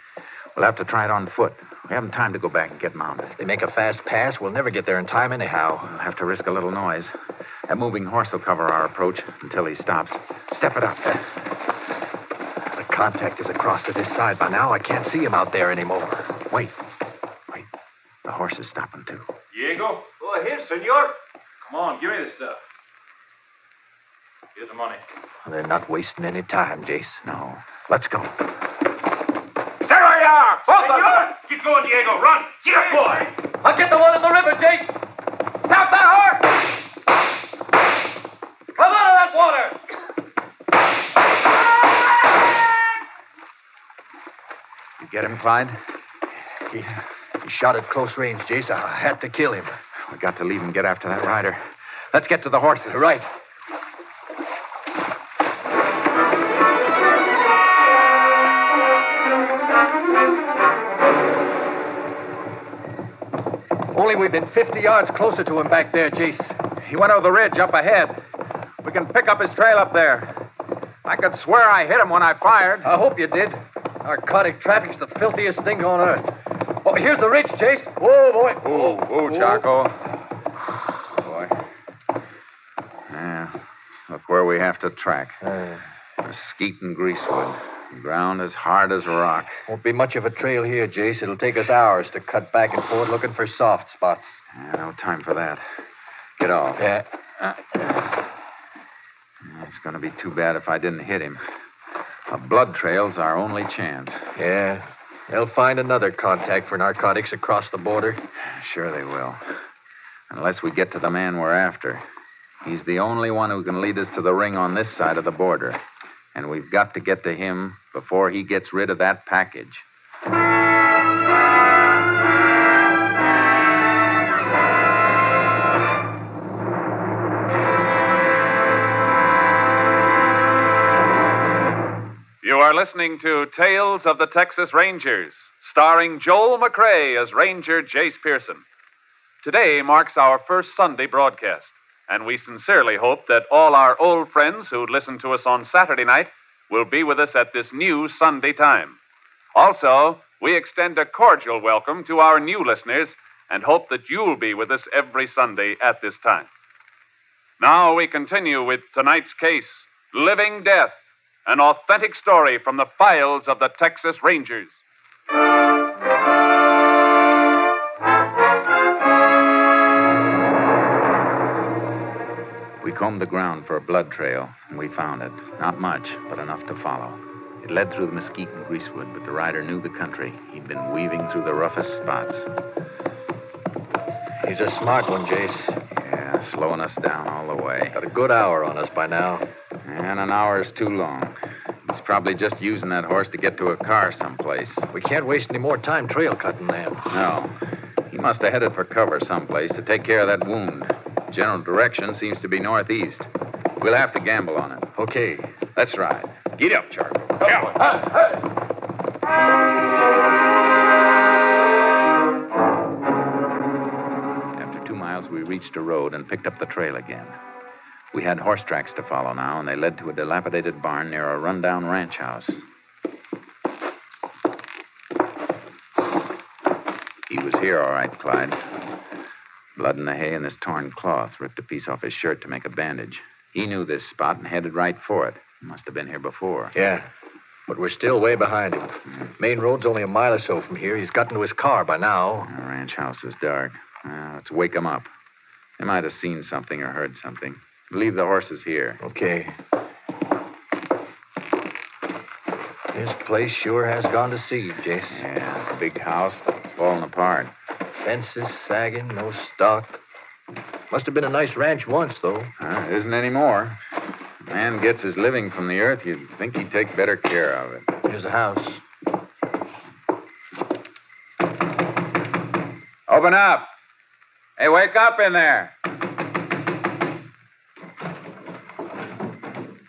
We'll have to try it on foot. We haven't time to go back and get mounted. If they make a fast pass, we'll never get there in time anyhow. We'll have to risk a little noise. That moving horse will cover our approach until he stops. Step it up. The contact is across to this side by now. I can't see him out there anymore. Wait. The horse is stopping, too. Diego? Oh, here, senor. Come on, give me the stuff. Here's the money. They're not wasting any time, Jace. No. Let's go. Stay where you are! Both of you! Keep going, Diego. Run! Get up, boy! I'll get the one in the river, Jace. Stop that horse! Come out of that water! You get him, Clyde? He shot at close range, Jace. I had to kill him. We got to leave and get after that rider. Let's get to the horses. Right. Only we've been 50 yards closer to him back there, Jace. He went over the ridge up ahead. We can pick up his trail up there. I could swear I hit him when I fired. I hope you did. Narcotic traffic's the filthiest thing on earth. Oh, here's the ridge, Jace. Whoa, boy. Whoa, Charcoal. where we have to track. Mesquite and greasewood. Ground as hard as rock. Won't be much of a trail here, Jace. It'll take us hours to cut back and forth looking for soft spots. No time for that. Get off. Yeah. It's going to be too bad if I didn't hit him. A blood trail's our only chance. Yeah. They'll find another contact for narcotics across the border. Sure they will. Unless we get to the man we're after. He's the only one who can lead us to the ring on this side of the border. And we've got to get to him before he gets rid of that package. You are listening to Tales of the Texas Rangers, starring Joel McCrea as Ranger Jace Pearson. Today marks our first Sunday broadcast, and we sincerely hope that all our old friends who listened to us on Saturday night will be with us at this new Sunday time. Also, we extend a cordial welcome to our new listeners and hope that you'll be with us every Sunday at this time. Now we continue with tonight's case, Living Death, an authentic story from the files of the Texas Rangers. We combed the ground for a blood trail, and we found it. Not much, but enough to follow. It led through the mesquite and greasewood, but the rider knew the country. He'd been weaving through the roughest spots. He's a smart one, Jace. Yeah, slowing us down all the way. Got a good hour on us by now. And an hour's too long. He's probably just using that horse to get to a car someplace. We can't waste any more time trail cutting them. No. He must have headed for cover someplace to take care of that wound. General direction seems to be northeast. We'll have to gamble on it. Okay. Let's ride. Get up, Charlie. After 2 miles, we reached a road and picked up the trail again. We had horse tracks to follow now, and they led to a dilapidated barn near a rundown ranch house. He was here, all right, Clyde. Blood in the hay and this torn cloth. Ripped a piece off his shirt to make a bandage. He knew this spot and headed right for it. Must have been here before. Yeah, but we're still way behind him. Main road's only a mile or so from here. He's gotten to his car by now. The ranch house is dark. Let's wake him up. They might have seen something or heard something. Leave the horses here. Okay. This place sure has gone to seed, Jace. Yeah, it's a big house, but it's falling apart. Fences sagging, no stock. Must have been a nice ranch once, though. It isn't anymore. A man gets his living from the earth, you'd think he'd take better care of it. Here's a house. Open up. Hey, wake up in there.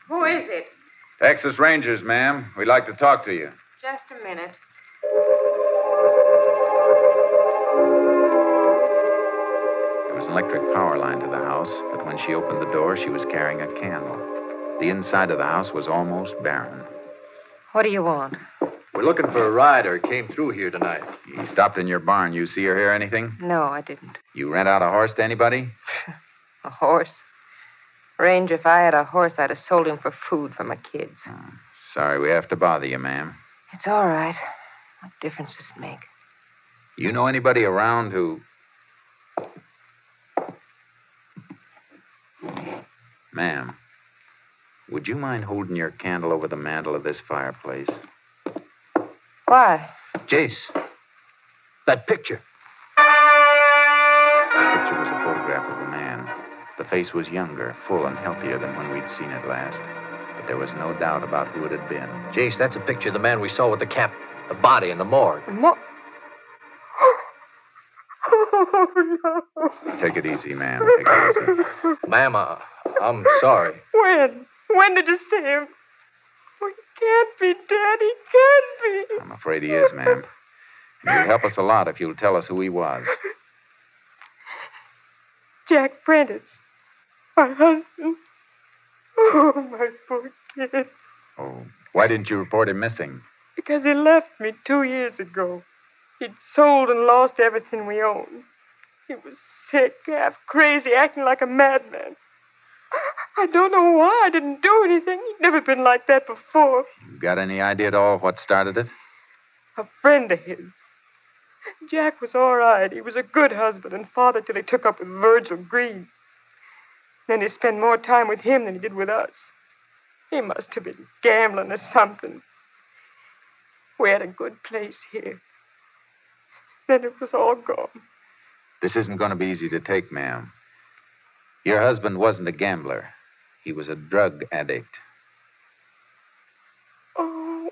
Who is it? Texas Rangers, ma'am. We'd like to talk to you. Just a minute. There was an electric power line to the house, but when she opened the door, she was carrying a candle. The inside of the house was almost barren. What do you want? We're looking for a rider. Came through here tonight. He stopped in your barn. You see or hear anything? No, I didn't. You rent out a horse to anybody? A horse? Range, if I had a horse, I'd have sold him for food for my kids. Sorry we have to bother you, ma'am. It's all right. What difference does it make? You know anybody around who... Ma'am, would you mind holding your candle over the mantel of this fireplace? Why? Jace, that picture. The picture was a photograph of a man. The face was younger, full and healthier than when we'd seen it last. But there was no doubt about who it had been. Jace, that's a picture of the man we saw with the cap, the body in the morgue. Oh, no. Take it easy, ma'am. Take it easy. Ma'am, I'm sorry. When? When did you see him? Oh, he can't be dead. He can't be. I'm afraid he is, ma'am. And you'll help us a lot if you'll tell us who he was. Jack Prentice. My husband. Oh, my poor kid. Oh, why didn't you report him missing? Because he left me 2 years ago. He'd sold and lost everything we owned. He was sick, half crazy, acting like a madman. I don't know why I didn't do anything. He'd never been like that before. You got any idea at all what started it? A friend of his. Jack was all right. He was a good husband and father till he took up with Virgil Green. Then he spent more time with him than he did with us. He must have been gambling or something. We had a good place here. Then it was all gone. This isn't going to be easy to take, ma'am. Your husband wasn't a gambler. He was a drug addict. Oh,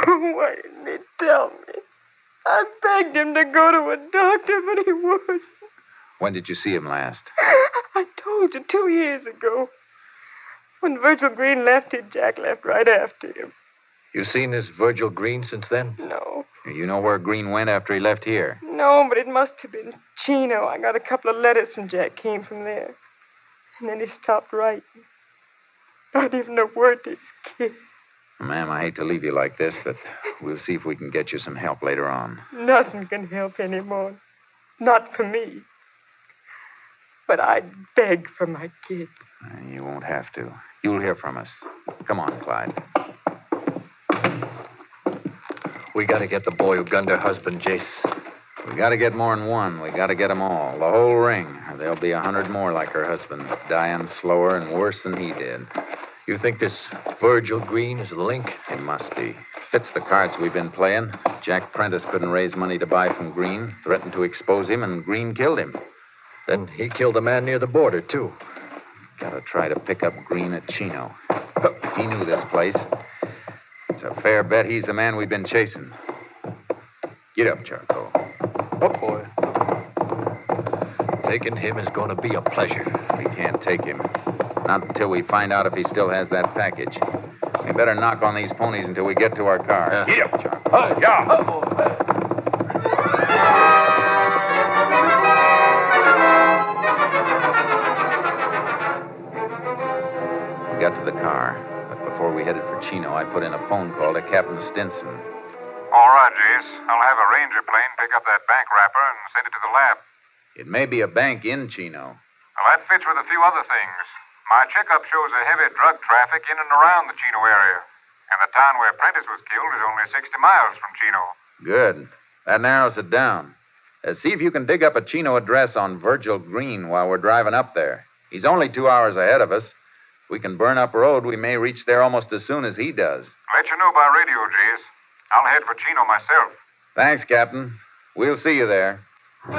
why didn't he tell me? I begged him to go to a doctor, but he wouldn't. When did you see him last? I told you 2 years ago. When Virgil Green left here, Jack left right after him. You seen this Virgil Green since then? No. You know where Green went after he left here? No, but it must have been Chino. I got a couple of letters from Jack, came from there. And then he stopped writing. Not even a word to his kid. Ma'am, I hate to leave you like this, but we'll see if we can get you some help later on. Nothing can help anymore. Not for me. But I'd beg for my kid. You won't have to. You'll hear from us. Come on, Clyde. We got to get the boy who gunned her husband, Jace. We got to get more than one. We got to get them all. The whole ring. Or there'll be 100 more like her husband, dying slower and worse than he did. You think this Virgil Green is the link? It must be. Fits the cards we've been playing. Jack Prentice couldn't raise money to buy from Green, threatened to expose him, and Green killed him. Then he killed a man near the border, too. Gotta try to pick up Green at Chino. He knew this place. It's a fair bet he's the man we've been chasing. Get up, Charcoal. Oh, boy. Taking him is going to be a pleasure. We can't take him. Not until we find out if he still has that package. We better knock on these ponies until we get to our car. Get up, Charcoal. We got to the car, but before we headed for Chino, I put in a phone call to Captain Stinson. All right, Jace. I'll have a ranger plane pick up that bank wrapper and send it to the lab. It may be a bank in Chino. Well, that fits with a few other things. My checkup shows a heavy drug traffic in and around the Chino area. And the town where Prentice was killed is only 60 miles from Chino. Good. That narrows it down. See if you can dig up a Chino address on Virgil Green while we're driving up there. He's only 2 hours ahead of us. If we can burn up road, we may reach there almost as soon as he does. Let you know by radio, Jace. I'll head for Chino myself. Thanks, Captain. We'll see you there. We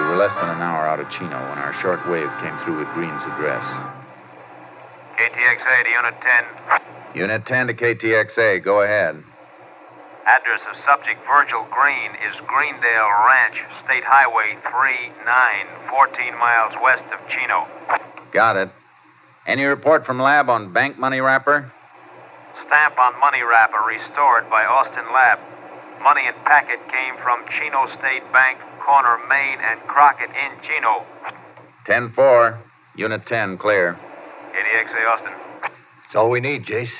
were less than an hour out of Chino when our short wave came through with Green's address. KTXA to Unit 10. Unit 10 to KTXA. Go ahead. Address of subject Virgil Green is Greendale Ranch, State Highway 39, 14 miles west of Chino. Got it. Any report from lab on bank money wrapper? Stamp on money wrapper restored by Austin Lab. Money and packet came from Chino State Bank, corner Main and Crockett in Chino. 10-4. Unit 10, clear. KTXA Austin. That's all we need, Jace.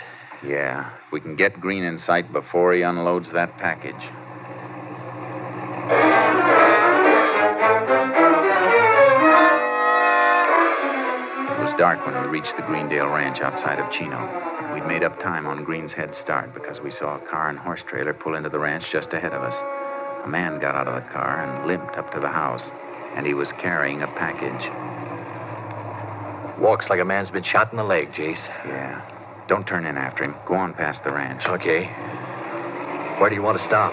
Yeah, if we can get Green in sight before he unloads that package. It was dark when we reached the Greendale Ranch outside of Chino. We'd made up time on Green's head start because we saw a car and horse trailer pull into the ranch just ahead of us. A man got out of the car and limped up to the house, and he was carrying a package. Walks like a man's been shot in the leg, Jace. Yeah. Don't turn in after him. Go on past the ranch. Okay. Where do you want to stop?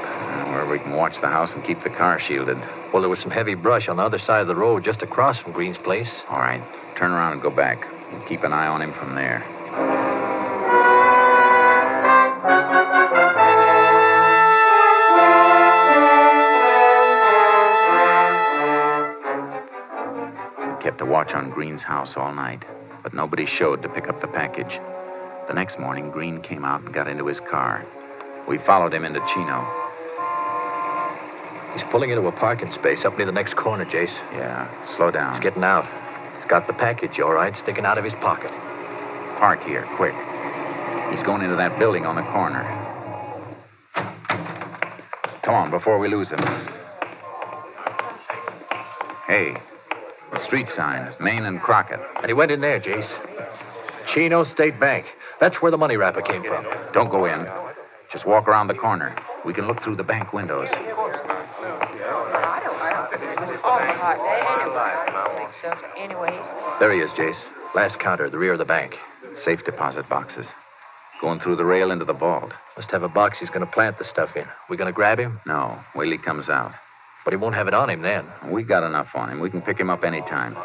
Where we can watch the house and keep the car shielded. Well, there was some heavy brush on the other side of the road just across from Green's place. All right. Turn around and go back. We'll keep an eye on him from there. We kept a watch on Green's house all night, but nobody showed to pick up the package. The next morning, Green came out and got into his car. We followed him into Chino. He's pulling into a parking space up near the next corner, Jace. Yeah, slow down. He's getting out. He's got the package, all right, sticking out of his pocket. Park here, quick. He's going into that building on the corner. Come on, before we lose him. Hey, the street sign, Main and Crockett. And he went in there, Jace. Chino State Bank. That's where the money wrapper came from. Don't go in. Just walk around the corner. We can look through the bank windows. There he is, Jace. Last counter at the rear of the bank. Safe deposit boxes. Going through the rail into the vault. Must have a box he's going to plant the stuff in. We going to grab him? No, wait till he comes out. But he won't have it on him then. We got enough on him. We can pick him up any time.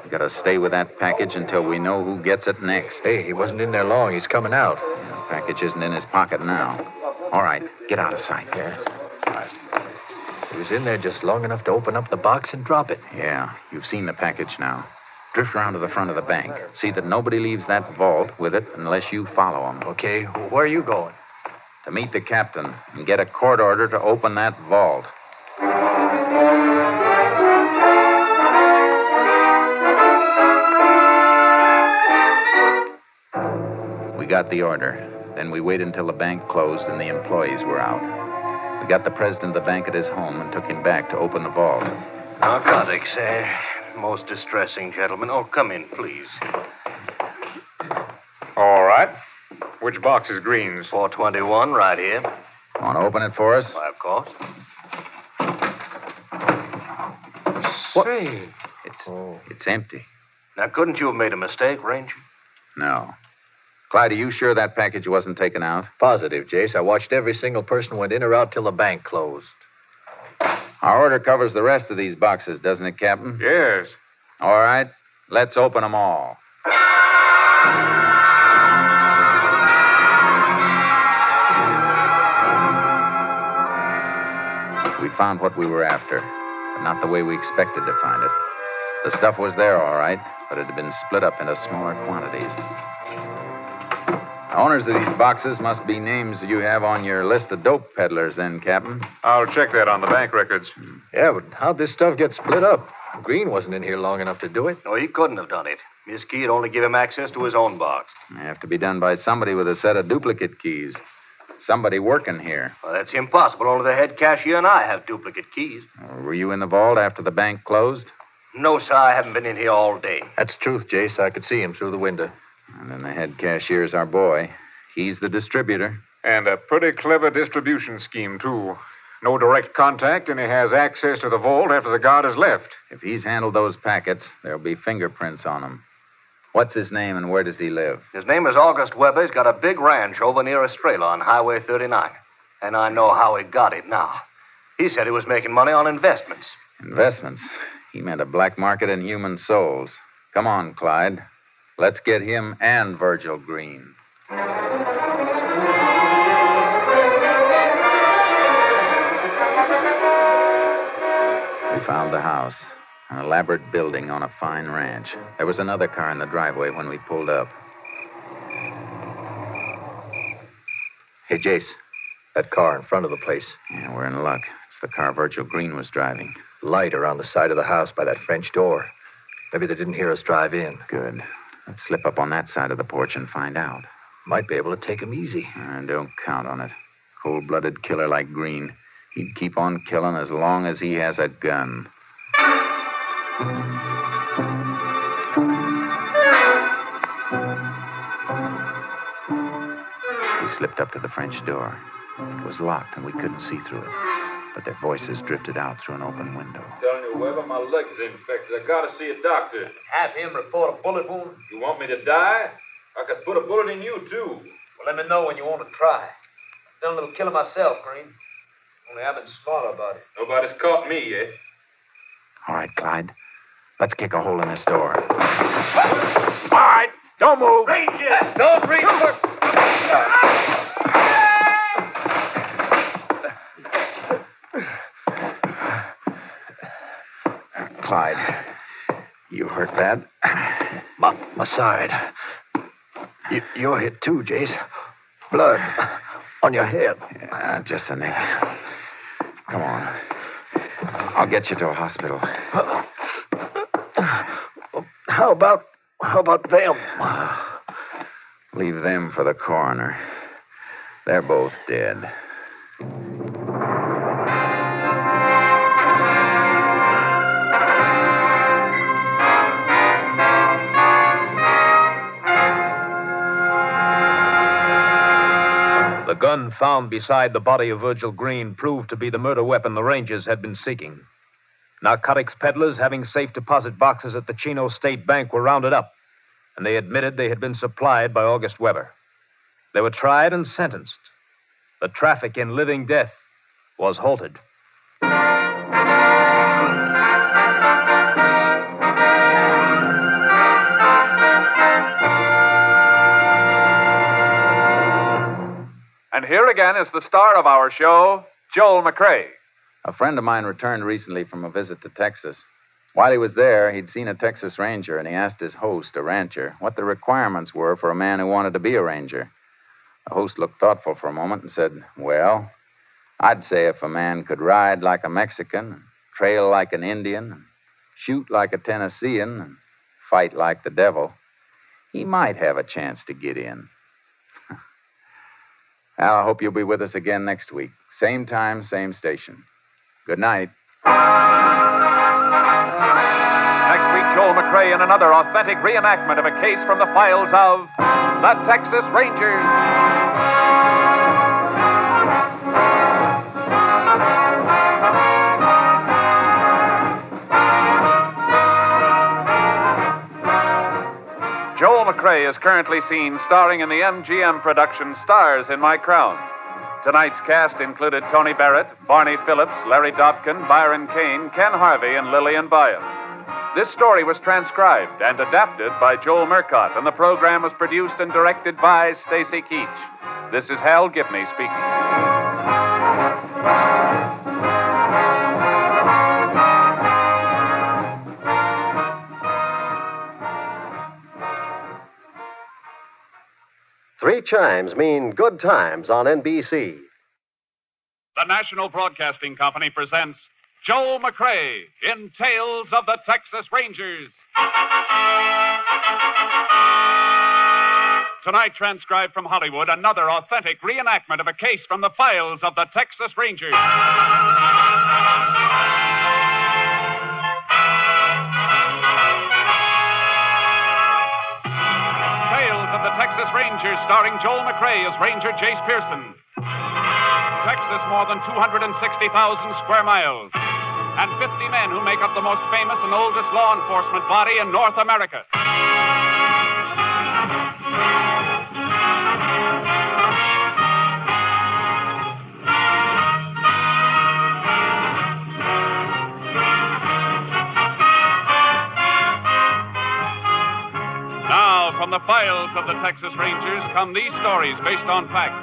We got to stay with that package until we know who gets it next. Hey, he wasn't in there long. He's coming out. The package isn't in his pocket now. All right, get out of sight. Yeah. All right. He was in there just long enough to open up the box and drop it. Yeah, you've seen the package now. Drift around to the front of the bank. See that nobody leaves that vault with it unless you follow him. Okay, where are you going? To meet the captain and get a court order to open that vault. We got the order. Then we waited until the bank closed and the employees were out. We got the president of the bank at his home and took him back to open the vault. Narcotics, most distressing, gentlemen. Oh, come in, please. All right. Which box is Green's? 421, right here. Want to open it for us? Why, of course. What? Say. It's empty. Now, couldn't you have made a mistake, Ranger? No. Clyde, are you sure that package wasn't taken out? Positive, Jace. I watched every single person went in or out till the bank closed. Our order covers the rest of these boxes, doesn't it, Captain? Yes. All right. Let's open them all. We found what we were after, but not the way we expected to find it. The stuff was there, all right, but it had been split up into smaller quantities. The owners of these boxes must be names you have on your list of dope peddlers, then, Captain. I'll check that on the bank records. Yeah, but how'd this stuff get split up? Green wasn't in here long enough to do it. No, he couldn't have done it. Miss Key had only give him access to his own box. They have to be done by somebody with a set of duplicate keys. Somebody working here. Well, that's impossible. Only the head cashier and I have duplicate keys. Were you in the vault after the bank closed? No, sir, I haven't been in here all day. That's truth, Jace. I could see him through the window. And then the head cashier's our boy. He's the distributor. And a pretty clever distribution scheme, too. No direct contact, and he has access to the vault after the guard has left. If he's handled those packets, there'll be fingerprints on them. What's his name and where does he live? His name is August Weber. He's got a big ranch over near Estrella on Highway 39. And I know how he got it now. He said he was making money on investments. Investments? He meant a black market in human souls. Come on, Clyde. Let's get him and Virgil Green. We found the house, an elaborate building on a fine ranch. There was another car in the driveway when we pulled up. Hey, Jace, that car in front of the place. Yeah, we're in luck. It's the car Virgil Green was driving. Light around the side of the house by that French door. Maybe they didn't hear us drive in. Good. Let's slip up on that side of the porch and find out. Might be able to take him easy. Don't count on it. Cold-blooded killer like Green. He'd keep on killing as long as he has a gun. We slipped up to the French door. It was locked and we couldn't see through it. But their voices drifted out through an open window. I'm telling you, Weber, my leg is infected. I gotta see a doctor. Have him report a bullet wound? You want me to die? I could put a bullet in you, too. Well, let me know when you want to try. I've done a little killing myself, Green. Only I've been smarter about it. Nobody's caught me yet. All right, Clyde. Let's kick a hole in this door. All right, don't move. Ranger! Don't reach for... Clyde, you hurt bad? My side. You're hit too, Jace. Blood on your head. Just a nick. Come on. I'll get you to a hospital. How about them? Leave them for the coroner. They're both dead. The gun found beside the body of Virgil Green proved to be the murder weapon the Rangers had been seeking. Narcotics peddlers having safe deposit boxes at the Chino State Bank were rounded up, and they admitted they had been supplied by August Weber. They were tried and sentenced. The traffic in living death was halted. And here again is the star of our show, Joel McCrea. A friend of mine returned recently from a visit to Texas. While he was there, he'd seen a Texas Ranger, and he asked his host, a rancher, what the requirements were for a man who wanted to be a ranger. The host looked thoughtful for a moment and said, well, I'd say if a man could ride like a Mexican, trail like an Indian, shoot like a Tennessean, and fight like the devil, he might have a chance to get in. Well, I hope you'll be with us again next week. Same time, same station. Good night. Next week, Joel McCrea in another authentic reenactment of a case from the files of the Texas Rangers. Joel McCrea is currently seen starring in the MGM production Stars in My Crown. Tonight's cast included Tony Barrett, Barney Phillips, Larry Dobkin, Byron Kane, Ken Harvey, and Lillian Byam. This story was transcribed and adapted by Joel Murcott, and the program was produced and directed by Stacy Keach. This is Hal Gibney speaking. 3 chimes mean good times on NBC. The National Broadcasting Company presents Joel McCrea in Tales of the Texas Rangers. Tonight, transcribed from Hollywood, another authentic reenactment of a case from the files of the Texas Rangers. Tales of the Texas Rangers, starring Joel McCrea as Ranger Jace Pearson. Texas, more than 260,000 square miles, and 50 men who make up the most famous and oldest law enforcement body in North America. Now, from the files of the Texas Rangers come these stories based on fact.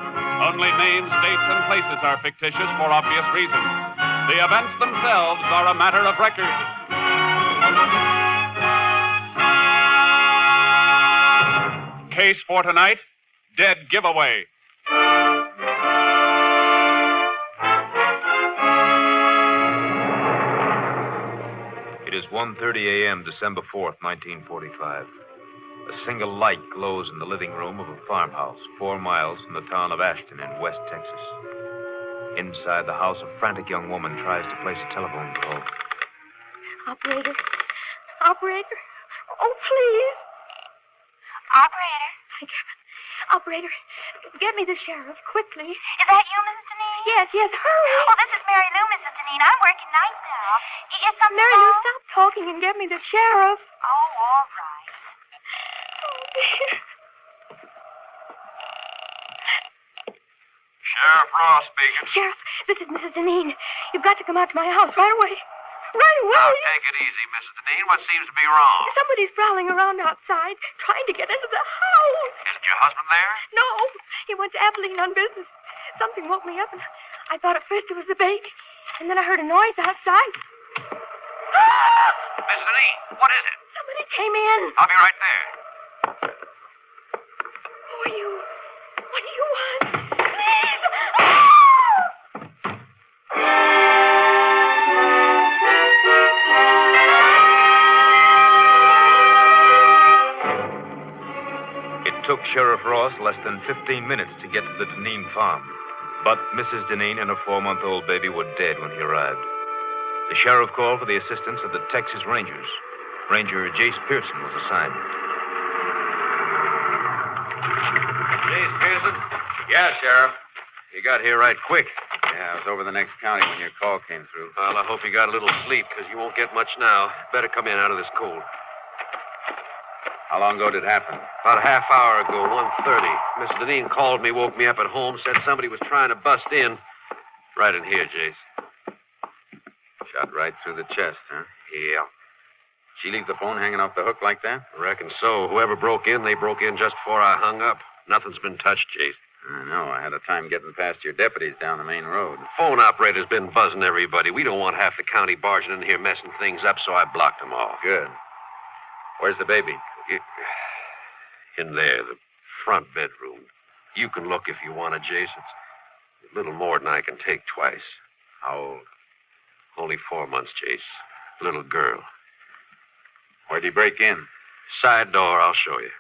Only names, dates, and places are fictitious for obvious reasons. The events themselves are a matter of record. Case for tonight, dead giveaway. It is 1:30 a.m., December 4th, 1945. A single light glows in the living room of a farmhouse 4 miles from the town of Ashton in West Texas. Inside the house, a frantic young woman tries to place a telephone call. Operator. Operator. Oh, please. Operator. Operator, get me the sheriff, quickly. Is that you, Mrs. Deneen? Yes, hurry. Oh, this is Mary Lou, Mrs. Deneen. I'm working nights now. Is something Mary wrong? Lou, stop talking and get me the sheriff. Oh, all right. Sheriff Ross speaking. Sheriff, this is Mrs. Deneen. You've got to come out to my house right away. Right away. Now, take it easy, Mrs. Deneen. What seems to be wrong? Somebody's prowling around outside, trying to get into the house. Isn't your husband there? No, he went to Abilene on business. Something woke me up, and I thought at first it was the bake. And then I heard a noise outside. Mrs. Deneen, what is it? Somebody came in. I'll be right there. Who are you? What do you want? Please! It took Sheriff Ross less than 15 minutes to get to the Deneen farm. But Mrs. Deneen and her 4-month-old baby were dead when he arrived. The sheriff called for the assistance of the Texas Rangers. Ranger Jace Pearson was assigned. Jace Pearson? Yeah, Sheriff. You got here right quick. Yeah, I was over the next county when your call came through. Well, I hope you got a little sleep, because you won't get much now. Better come in out of this cold. How long ago did it happen? About a half hour ago, 1:30. Mrs. Deneen called me, woke me up at home, said somebody was trying to bust in. Right in here, Jace. Shot right through the chest, huh? Yeah. She leave the phone hanging off the hook like that? Reckon so. Whoever broke in, they broke in just before I hung up. Nothing's been touched, Jace. I know. I had a time getting past your deputies down the main road. The phone operator's been buzzing everybody. We don't want half the county barging in here messing things up, so I blocked them all. Good. Where's the baby? In there, the front bedroom. You can look if you want to, Jace. It's a little more than I can take twice. How old? Only 4 months, Jace. Little girl. Where'd he break in? Side door, I'll show you.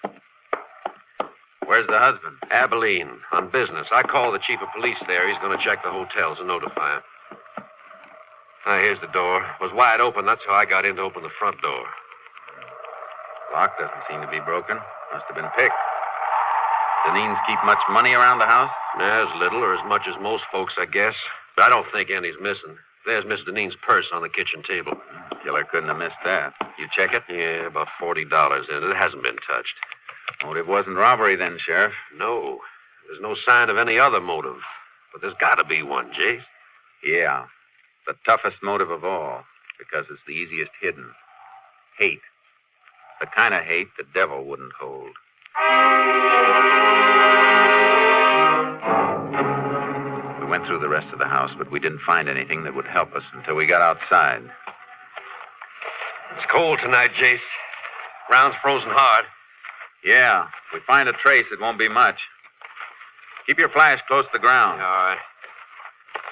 Where's the husband? Abilene, on business. I called the chief of police there. He's going to check the hotels and notify him. Here's the door. It was wide open. That's how I got in to open the front door. Lock doesn't seem to be broken. Must have been picked. Deneen's keep much money around the house? As little or as much as most folks, I guess. But I don't think any's missing. There's Miss Deneen's purse on the kitchen table. Killer couldn't have missed that. You check it? Yeah, about $40 in it. It hasn't been touched. Motive wasn't robbery then, Sheriff. No. There's no sign of any other motive. But there's got to be one, Jace. Yeah. The toughest motive of all. Because it's the easiest hidden. Hate. The kind of hate the devil wouldn't hold. We went through the rest of the house, but we didn't find anything that would help us until we got outside. It's cold tonight, Jace. Ground's frozen hard. Yeah. If we find a trace, it won't be much. Keep your flash close to the ground. All right.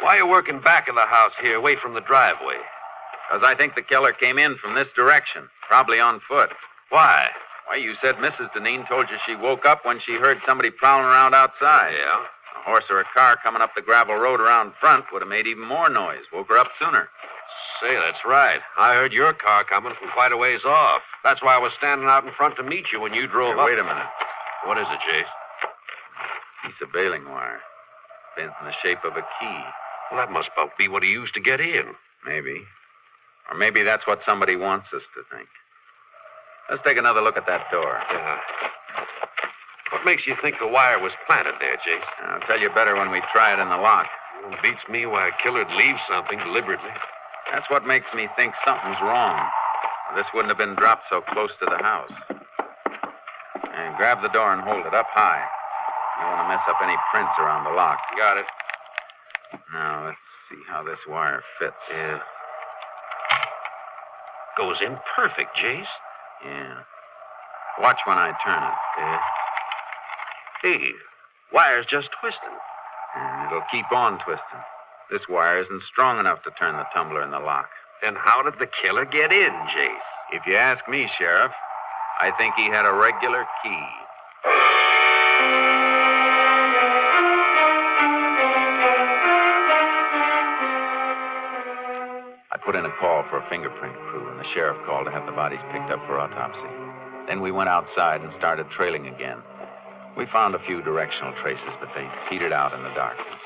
Why are you working back of the house here, away from the driveway? Because I think the killer came in from this direction, probably on foot. Why? Why, you said Mrs. Deneen told you she woke up when she heard somebody prowling around outside. Yeah? A horse or a car coming up the gravel road around front would have made even more noise. Woke her up sooner. Say, that's right. I heard your car coming from quite a ways off. That's why I was standing out in front to meet you when you drove up. Wait a minute. What is it, Jace? Piece of baling wire. Bent in the shape of a key. Well, that must about be what he used to get in. Maybe. Or maybe that's what somebody wants us to think. Let's take another look at that door. Yeah. What makes you think the wire was planted there, Jace? I'll tell you better when we try it in the lock. It beats me why a killer'd leave something deliberately. That's what makes me think something's wrong. This wouldn't have been dropped so close to the house. And grab the door and hold it up high. You don't want to mess up any prints around the lock. Got it. Now, let's see how this wire fits. Yeah. Goes in perfect, Jace. Yeah. Watch when I turn it. Yeah. Hey, wire's just twisting. And it'll keep on twisting. This wire isn't strong enough to turn the tumbler in the lock. Then how did the killer get in, Jace? If you ask me, Sheriff, I think he had a regular key. I put in a call for a fingerprint crew, and the sheriff called to have the bodies picked up for autopsy. Then we went outside and started trailing again. We found a few directional traces, but they petered out in the darkness.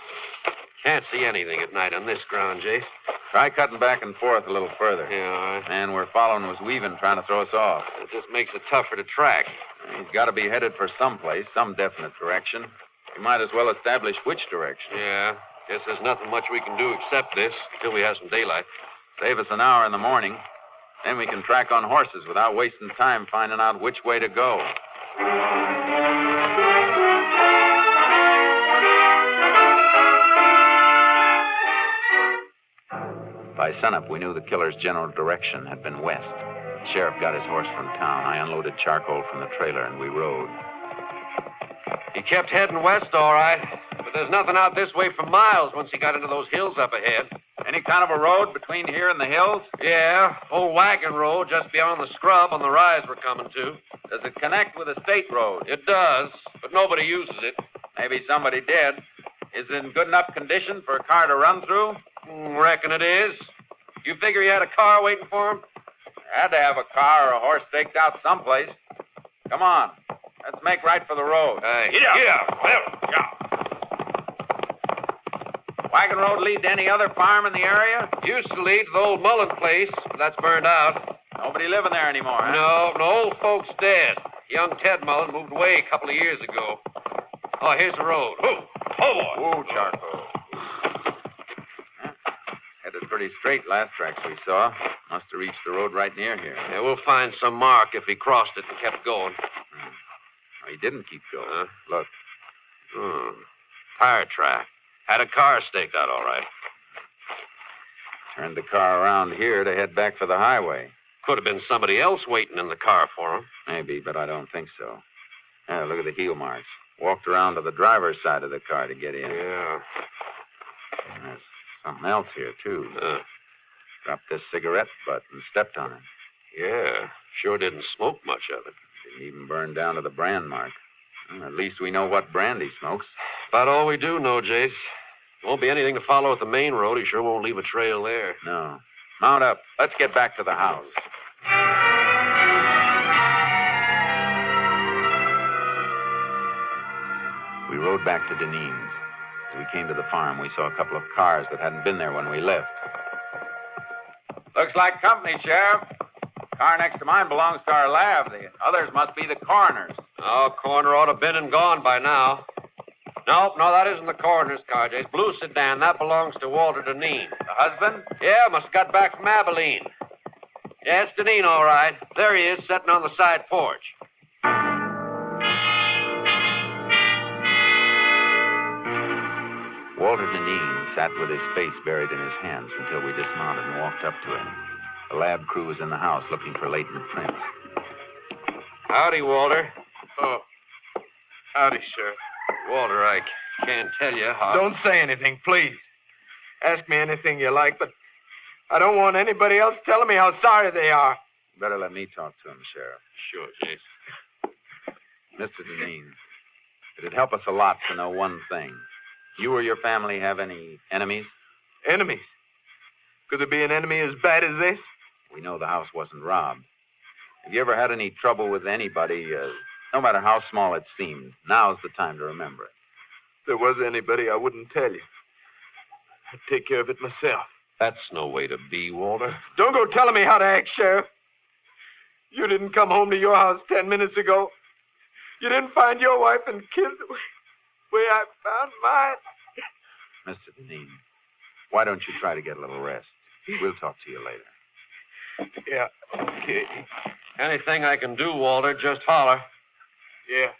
Can't see anything at night on this ground, Jace. Try cutting back and forth a little further. Yeah, all right. Man we're following was weaving, trying to throw us off. It just makes it tougher to track. He's got to be headed for someplace, some definite direction. We might as well establish which direction. Yeah. Guess there's nothing much we can do except this until we have some daylight. Save us an hour in the morning. Then we can track on horses without wasting time finding out which way to go. By sunup, we knew the killer's general direction had been west. The sheriff got his horse from town. I unloaded charcoal from the trailer, and we rode. He kept heading west, all right. But there's nothing out this way for miles once he got into those hills up ahead. Any kind of a road between here and the hills? Yeah, old wagon road just beyond the scrub on the rise we're coming to. Does it connect with a state road? It does, but nobody uses it. Maybe somebody did. Is it in good enough condition for a car to run through? Reckon it is. You figure he had a car waiting for him? Had to have a car or a horse staked out someplace. Come on. Let's make right for the road. Yeah. Wagon road lead to any other farm in the area? Used to lead to the old Mullen place, but that's burned out. Nobody living there anymore, huh? No, old folks dead. Young Ted Mullen moved away a couple of years ago. Oh, here's the road. Oh, boy. Ooh, charcoal. Headed pretty straight last tracks we saw. Must have reached the road right near here. Yeah, we'll find some mark if he crossed it and kept going. Oh, he didn't keep going. Look. Tire track. Had a car staked out all right. Turned the car around here to head back for the highway. Could have been somebody else waiting in the car for him. Maybe, but I don't think so. Yeah, look at the heel marks. Walked around to the driver's side of the car to get in. Yeah. And there's something else here, too. Dropped this cigarette butt and stepped on it. Yeah, sure didn't smoke much of it. Didn't even burn down to the brand mark. Well, at least we know what brand he smokes. About all we do know, Jace. Won't be anything to follow at the main road. He sure won't leave a trail there. No. Mount up. Let's get back to the house. We rode back to Deneen's. As we came to the farm, we saw a couple of cars that hadn't been there when we left. Looks like company, Sheriff. Car next to mine belongs to our lab. The others must be the coroner's. Oh, coroner ought to have been and gone by now. No, that isn't the coroner's car, Jace. Blue sedan, that belongs to Walter Deneen. The husband? Yeah, must have got back from Abilene. Yeah, it's Deneen, all right. There he is, sitting on the side porch. Walter Deneen sat with his face buried in his hands until we dismounted and walked up to him. The lab crew was in the house looking for latent prints. Howdy, Walter. Oh, howdy, Sheriff. Walter, I can't tell you how... Don't say anything, please. Ask me anything you like, but I don't want anybody else telling me how sorry they are. Better let me talk to him, Sheriff. Sure, Jace. Mr. Deneen, it'd help us a lot to know one thing. You or your family have any enemies? Enemies? Could there be an enemy as bad as this? We know the house wasn't robbed. Have you ever had any trouble with anybody, no matter how small it seemed? Now's the time to remember it. If there was anybody, I wouldn't tell you. I'd take care of it myself. That's no way to be, Walter. Don't go telling me how to act, Sheriff. You didn't come home to your house 10 minutes ago. You didn't find your wife and kids the way I found mine. Mr. Deneen, why don't you try to get a little rest? We'll talk to you later. Yeah, okay. Anything I can do, Walter, just holler. Yeah.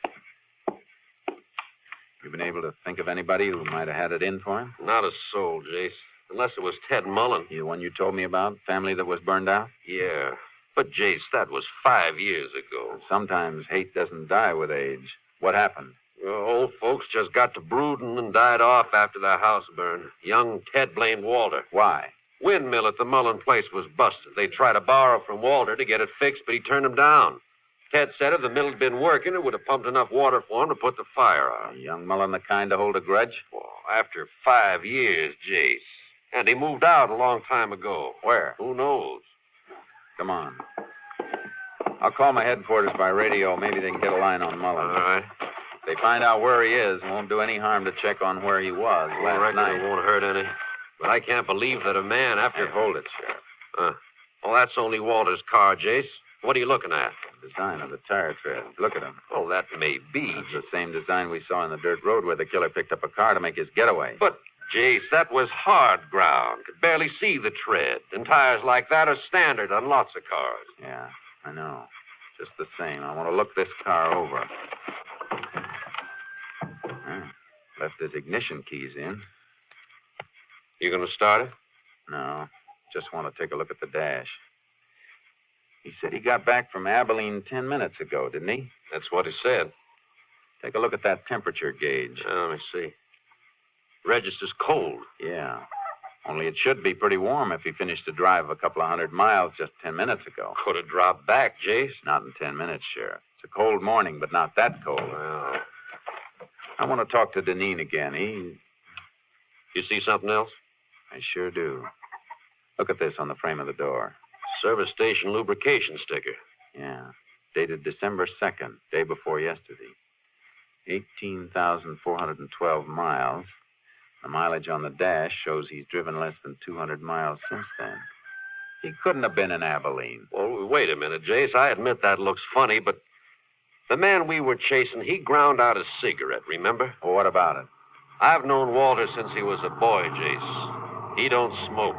You been able to think of anybody who might have had it in for him? Not a soul, Jace. Unless it was Ted Mullen. The one you told me about? Family that was burned out? Yeah. But, Jace, that was 5 years ago. Sometimes hate doesn't die with age. What happened? Well, old folks just got to brooding and died off after their house burned. Young Ted blamed Walter. Why? Windmill at the Mullen place was busted. They tried to borrow from Walter to get it fixed, but he turned them down. Ted said if the mill had been working, it would have pumped enough water for him to put the fire out. Young Mullen the kind to hold a grudge? Well, after 5 years, Jace. And he moved out a long time ago. Where? Who knows? Come on. I'll call my headquarters by radio. Maybe they can get a line on Mullen. All right. If they find out where he is, it won't do any harm to check on where he was last night. It won't hurt any. But I can't believe that a man after... Hey, hold it, Sheriff. Well, that's only Walter's car, Jace. What are you looking at? The design of the tire tread. Look at him. Oh, that may be. It's the same design we saw in the dirt road where the killer picked up a car to make his getaway. But, Jace, that was hard ground. Could barely see the tread. And tires like that are standard on lots of cars. Yeah, I know. Just the same. I want to look this car over. Left his ignition keys in. You going to start it? No. Just want to take a look at the dash. He said he got back from Abilene 10 minutes ago, didn't he? That's what he said. Take a look at that temperature gauge. Let me see. Register's cold. Yeah. Only it should be pretty warm if he finished a drive a couple of 100 miles just 10 minutes ago. Could have dropped back, Jace. Not in 10 minutes, Sheriff. It's a cold morning, but not that cold. Well, I want to talk to Deneen again. You see something else? I sure do. Look at this on the frame of the door. Service station lubrication sticker. Yeah. Dated December 2nd, day before yesterday. 18,412 miles. The mileage on the dash shows he's driven less than 200 miles since then. He couldn't have been in Abilene. Well, wait a minute, Jace. I admit that looks funny, but the man we were chasing, he ground out a cigarette, remember? Well, what about it? I've known Walter since he was a boy, Jace. He don't smoke.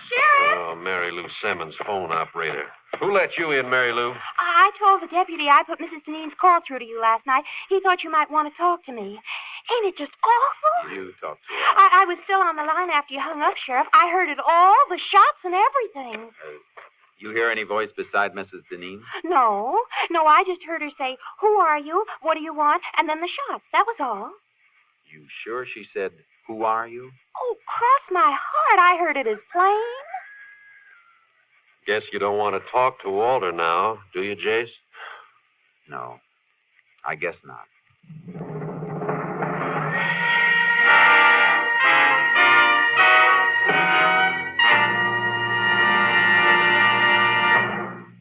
Sheriff! Oh, Mary Lou Simmons, phone operator. Who let you in, Mary Lou? I told the deputy I put Mrs. Deneen's call through to you last night. He thought you might want to talk to me. Ain't it just awful? You talk to her. I was still on the line after you hung up, Sheriff. I heard it all, the shots and everything. You hear any voice beside Mrs. Deneen? No, I just heard her say, "Who are you? What do you want?" And then the shots. That was all. You sure she said, "Who are you"? Oh, cross my heart. I heard it as plain. Guess you don't want to talk to Walter now, do you, Jace? No, I guess not.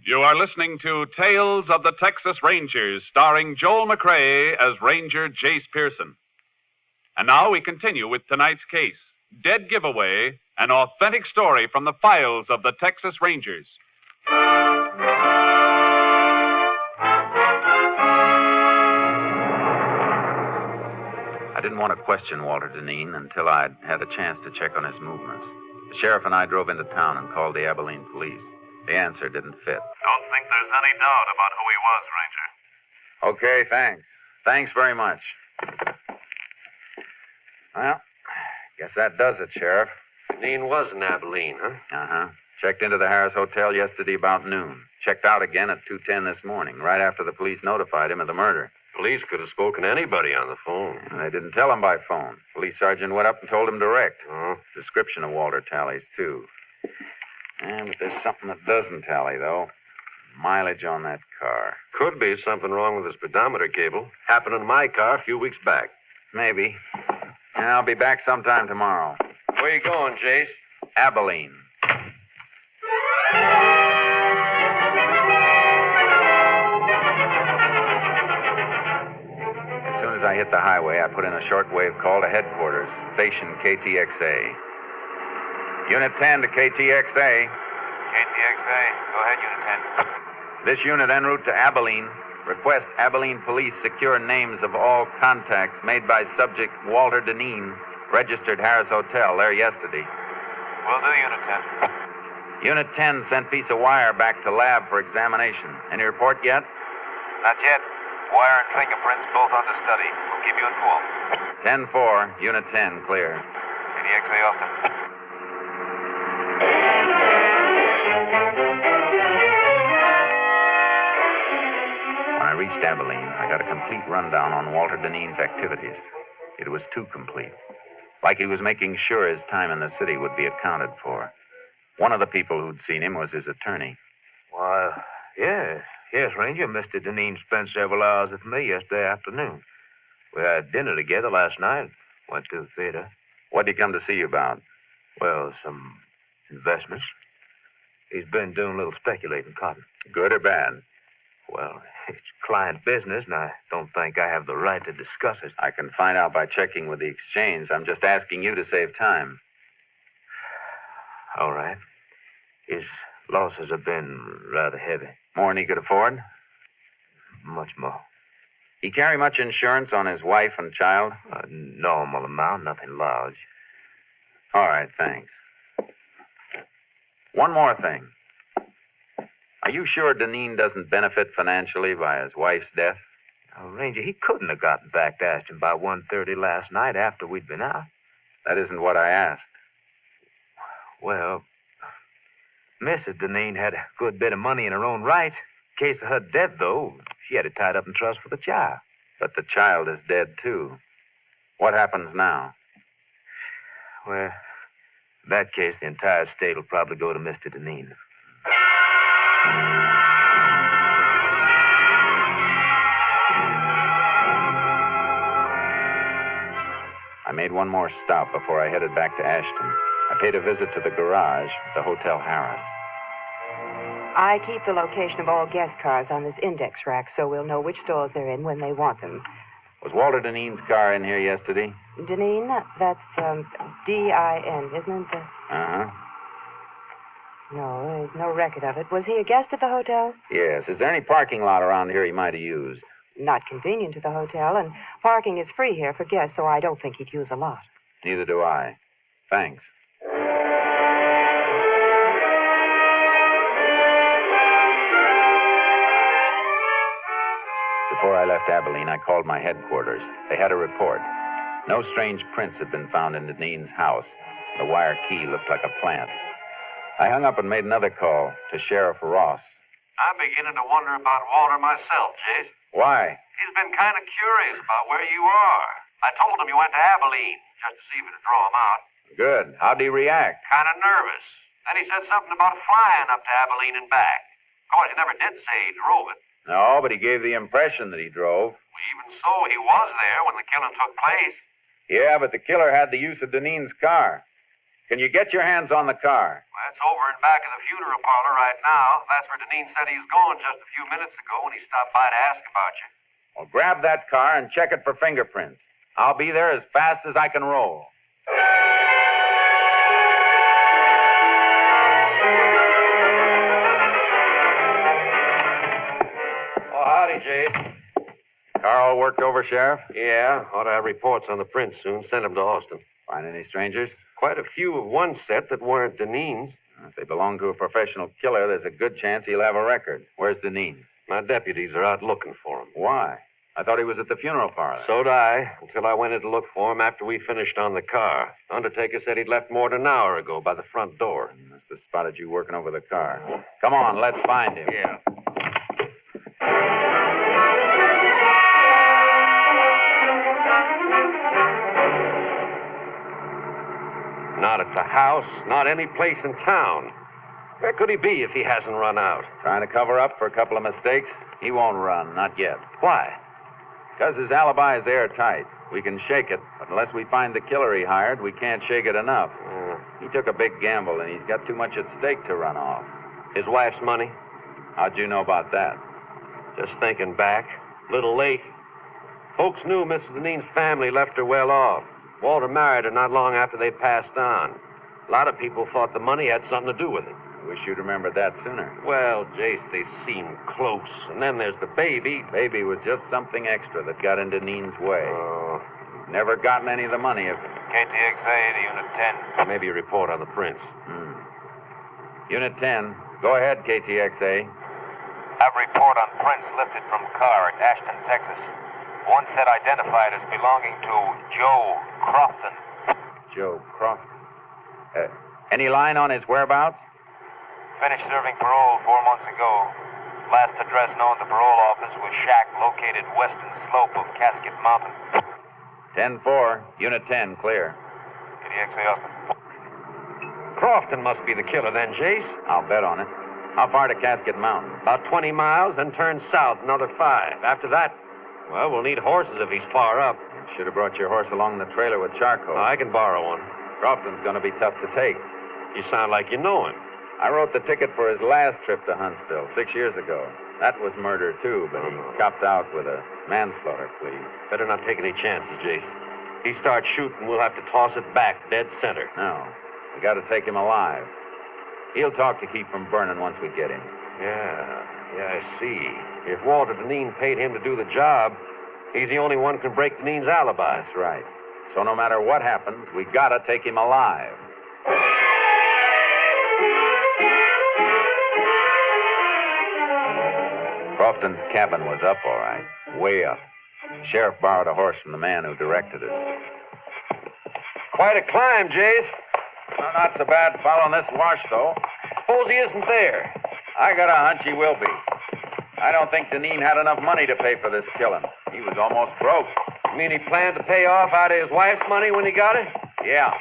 You are listening to Tales of the Texas Rangers, starring Joel McCrea as Ranger Jace Pearson. And now we continue with tonight's case, Dead Giveaway, an authentic story from the files of the Texas Rangers. I didn't want to question Walter Deneen until I'd had a chance to check on his movements. The sheriff and I drove into town and called the Abilene police. The answer didn't fit. Don't think there's any doubt about who he was, Ranger. Okay, thanks. Thanks very much. Well, guess that does it, Sheriff. Dean was in Abilene, huh? Uh-huh. Checked into the Harris Hotel yesterday about noon. Checked out again at 2:10 this morning, right after the police notified him of the murder. Police could have spoken to anybody on the phone. They didn't tell him by phone. Police sergeant went up and told him direct. Oh. Description of Walter tallies, too. Yeah, but there's something that doesn't tally, though. Mileage on that car. Could be something wrong with the speedometer cable. Happened in my car a few weeks back. Maybe. Yeah, I'll be back sometime tomorrow. Where you going, Jace? Abilene. As soon as I hit the highway, I put in a shortwave call to headquarters, station KTXA. Unit 10 to KTXA. KTXA. Go ahead, Unit 10. This unit en route to Abilene. Request Abilene police secure names of all contacts made by subject Walter Deneen, registered Harris Hotel there yesterday. Will do, Unit 10. Unit 10 sent piece of wire back to lab for examination. Any report yet? Not yet. Wire and fingerprints both under study. We'll keep you informed. 10-4, Unit 10, clear. KTXA, Austin. When I reached Abilene, I got a complete rundown on Walter Deneen's activities. It was too complete. Like he was making sure his time in the city would be accounted for. One of the people who'd seen him was his attorney. Why, yes, Ranger. Mr. Deneen spent several hours with me yesterday afternoon. We had dinner together last night. Went to the theater. What'd he come to see you about? Well, some investments. He's been doing a little speculating cotton. Good or bad? Well, it's client business, and I don't think I have the right to discuss it. I can find out by checking with the exchange. I'm just asking you to save time. All right. His losses have been rather heavy. More than he could afford? Much more. He carry much insurance on his wife and child? A normal amount, nothing large. All right, thanks. One more thing. Are you sure Deneen doesn't benefit financially by his wife's death? Now, Ranger, he couldn't have gotten back to Ashton by 1:30 last night after we'd been out. That isn't what I asked. Well, Mrs. Deneen had a good bit of money in her own right. In case of her death, though, she had it tied up in trust for the child. But the child is dead, too. What happens now? Well, in that case, the entire estate will probably go to Mr. Deneen. I made one more stop before I headed back to Ashton. I paid a visit to the garage, the Hotel Harris. I keep the location of all guest cars on this index rack so we'll know which stores they're in when they want them. Was Walter Dineen's car in here yesterday? Dineen, that's D-I-N, isn't it? Uh-huh. No, there's no record of it. Was he a guest at the hotel? Yes. Is there any parking lot around here he might have used? Not convenient to the hotel, and parking is free here for guests, so I don't think he'd use a lot. Neither do I. Thanks. Before I left Abilene, I called my headquarters. They had a report. No strange prints had been found in Dineen's house. The wire key looked like a plant. I hung up and made another call to Sheriff Ross. I'm beginning to wonder about Walter myself, Jace. Why? He's been kind of curious about where you are. I told him you went to Abilene, just to see if it'd draw him out. Good. How'd he react? Kind of nervous. Then he said something about flying up to Abilene and back. Of course, he never did say he drove it. No, but he gave the impression that he drove. Well, even so, he was there when the killing took place. Yeah, but the killer had the use of Dineen's car. Can you get your hands on the car? Well, it's over in back of the funeral parlor right now. That's where Dineen said he was going just a few minutes ago when he stopped by to ask about you. Well, grab that car and check it for fingerprints. I'll be there as fast as I can roll. Oh, howdy, Jade. Car all worked over, Sheriff? Yeah, ought to have reports on the prints soon. Send them to Austin. Find any strangers? Quite a few of one set that weren't Dineen's. If they belong to a professional killer, there's a good chance he'll have a record. Where's Dineen? My deputies are out looking for him. Why? I thought he was at the funeral parlor. So'd I, until I went in to look for him after we finished on the car. The undertaker said he'd left more than an hour ago by the front door. Must have spotted you working over the car. Come on, let's find him. Yeah. Not at the house, not any place in town. Where could he be if he hasn't run out? Trying to cover up for a couple of mistakes? He won't run, not yet. Why? Because his alibi is airtight. We can shake it, but unless we find the killer he hired, we can't shake it enough. He took a big gamble, and he's got too much at stake to run off. His wife's money? How'd you know about that? Just thinking back. Little late. Folks knew Mrs. Dineen's family left her well off. Walter married her not long after they passed on. A lot of people thought the money had something to do with it. Wish you'd remembered that sooner. Well, Jace, they seemed close. And then there's the baby. Baby was just something extra that got in Dineen's way. Oh. Never gotten any of the money if... KTXA to Unit 10. Maybe a report on the prints. Unit 10. Go ahead, KTXA. Have report on prints lifted from car at Ashton, Texas. One set identified as belonging to Joe Crofton. Joe Crofton. Any line on his whereabouts? Finished serving parole 4 months ago. Last address known to parole office was shack located western slope of Casket Mountain. 10-4. Unit 10, clear. KDXA Austin. Crofton must be the killer then, Jace. I'll bet on it. How far to Casket Mountain? About 20 miles, then turn south another 5. After that, well, we'll need horses if he's far up. Should have brought your horse along the trailer with charcoal. I can borrow one. Crofton's going to be tough to take. You sound like you know him. I wrote the ticket for his last trip to Huntsville 6 years ago. That was murder, too, but he copped out with a manslaughter plea. Better not take any chances, Jace. He starts shooting, we'll have to toss it back dead center. No. We got to take him alive. He'll talk to keep from burning once we get him. Yeah, I see. If Walter Dineen paid him to do the job, he's the only one who can break Dineen's alibi. That's right. So no matter what happens, we got to take him alive. Crofton's cabin was up, all right. Way up. The sheriff borrowed a horse from the man who directed us. Quite a climb, Jace. Well, not so bad following this wash, though. Suppose he isn't there. I got a hunch he will be. I don't think Dineen had enough money to pay for this killing. He was almost broke. You mean he planned to pay off out of his wife's money when he got it? Yeah.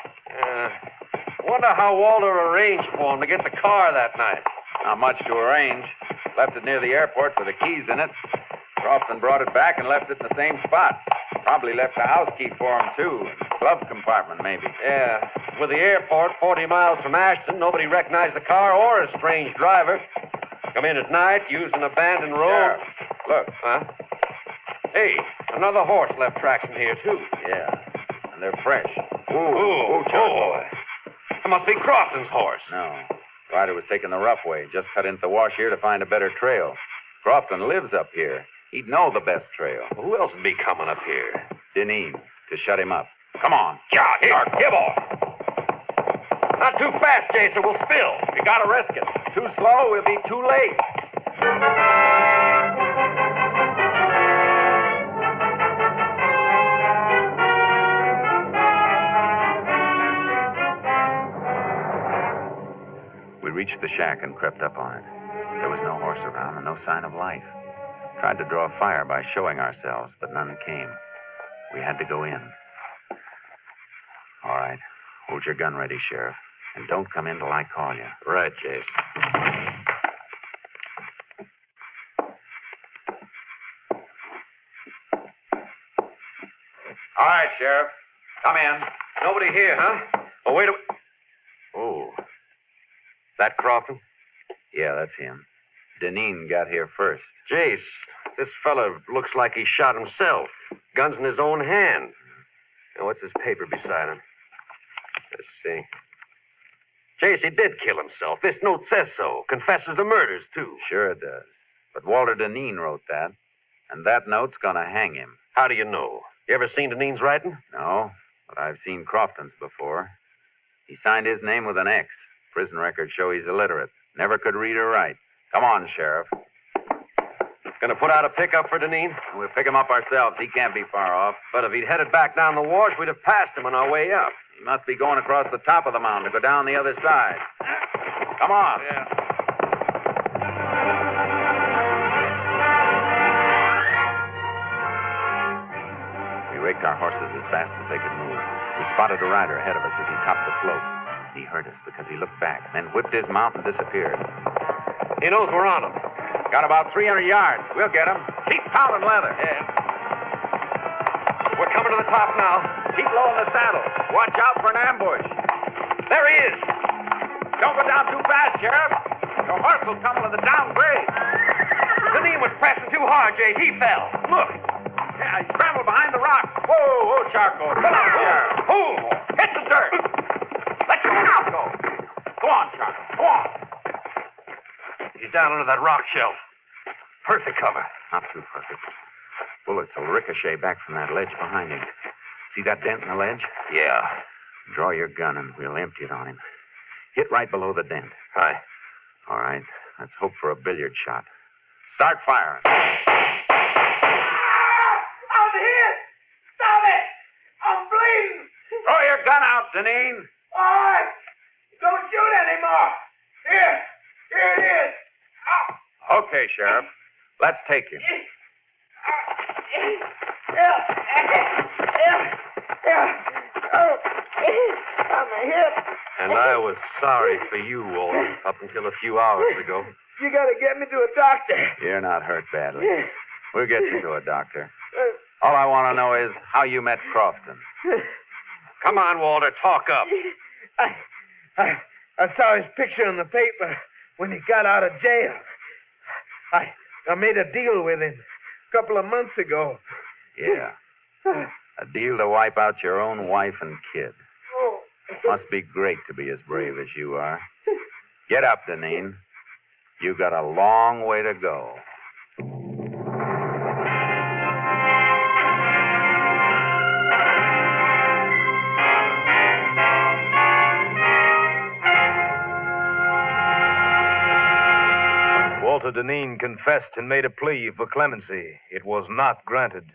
Wonder how Walter arranged for him to get the car that night. Not much to arrange. Left it near the airport with the keys in it. Crofton brought it back and left it in the same spot. Probably left the house key for him, too. Glove compartment, maybe. Yeah. With the airport 40 miles from Ashton, nobody recognized the car or a strange driver. Come in at night, used an abandoned road. Look. Huh? Hey, Another horse left tracks in here, too. Yeah, and they're fresh. Oh, boy. That must be Crofton's horse. No. Rider was taking the rough way. Just cut into the wash here to find a better trail. Crofton lives up here. He'd know the best trail. Who else would be coming up here? Deneen, to shut him up. Come on. Yeah, here, give off. Not too fast, Jason. We'll spill. You gotta risk it. Too slow, we'll be too late. We reached the shack and crept up on it. There was no horse around and no sign of life. Tried to draw a fire by showing ourselves, but none came. We had to go in. All right. Hold your gun ready, Sheriff. And don't come in till I call you. Right, Jace. All right, Sheriff. Come in. Nobody here, huh? Oh, wait a... Oh. That Crofton? Yeah, that's him. Deneen got here first. Jace, this fella looks like he shot himself. Gun's in his own hand. Now, what's his paper beside him? Let's see. Jace, he did kill himself. This note says so. Confesses the murders, too. Sure it does. But Walter Deneen wrote that. And that note's gonna hang him. How do you know? You ever seen Deneen's writing? No, but I've seen Crofton's before. He signed his name with an X. Prison records show he's illiterate. Never could read or write. Come on, Sheriff. Gonna put out a pickup for Deneen? We'll pick him up ourselves. He can't be far off. But if he'd headed back down the wash, we'd have passed him on our way up. He must be going across the top of the mountain to go down the other side. Come on. Yeah. We raked our horses as fast as they could move. We spotted a rider ahead of us as he topped the slope. He heard us because he looked back, then whipped his mount and disappeared. He knows we're on him. Got about 300 yards. We'll get him. Keep pounding leather. Yeah. We're coming to the top now. Keep low in the saddle. Watch out for an ambush. There he is. Don't go down too fast, Sheriff. Your horse will tumble in the downgrade. Deneen was pressing too hard, Jace. He fell. Look. Yeah, he scrambled behind the rocks. Whoa, Charcoal. Come on, Sheriff. Boom. Hit the dirt. Let your mouth go. Go on, Charcoal. Go on. He's down under that rock shelf. Perfect cover. Not too perfect. Bullets will ricochet back from that ledge behind him. See that dent in the ledge? Yeah. Draw your gun and we'll empty it on him. Hit right below the dent. Aye. All right. Let's hope for a billiard shot. Start firing. I'm hit! Stop it! I'm bleeding! Throw your gun out, Deneen. All right! Don't shoot anymore! Here it is! Okay, Sheriff. Let's take him. I'm hit. And I was sorry for you, Walter, up until a few hours ago. You gotta get me to a doctor. You're not hurt badly. We'll get you to a doctor. All I want to know is how you met Crofton. Come on, Walter, talk up. I saw his picture in the paper when he got out of jail. I made a deal with him a couple of months ago. Yeah. A deal to wipe out your own wife and kid. Must be great to be as brave as you are. Get up, Deneen. You got a long way to go. Walter Deneen confessed and made a plea for clemency. It was not granted.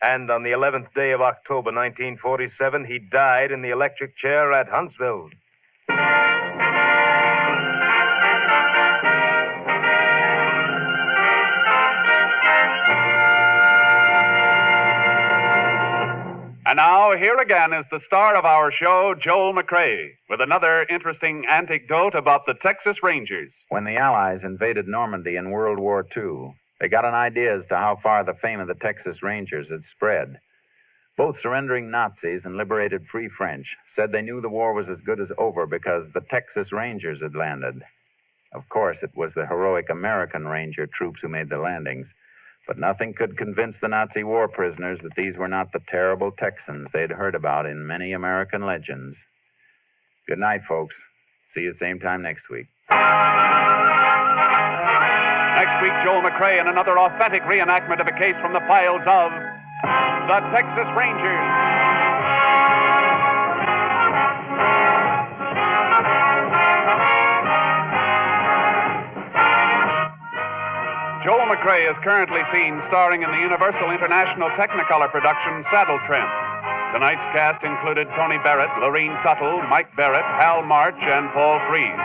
And on the 11th day of October, 1947, he died in the electric chair at Unsolved. And now, here again is the star of our show, Joel McCrea, with another interesting anecdote about the Texas Rangers. When the Allies invaded Normandy in World War II, they got an idea as to how far the fame of the Texas Rangers had spread. Both surrendering Nazis and liberated Free French said they knew the war was as good as over because the Texas Rangers had landed. Of course, it was the heroic American Ranger troops who made the landings. But nothing could convince the Nazi war prisoners that these were not the terrible Texans they'd heard about in many American legends. Good night, folks. See you same time next week. Next week, Joel McCrea in another authentic reenactment of a case from the files of the Texas Rangers. Joel McCrea is currently seen starring in the Universal International Technicolor production Saddle Tramp. Tonight's cast included Tony Barrett, Lorene Tuttle, Mike Barrett, Hal March, and Paul Frees.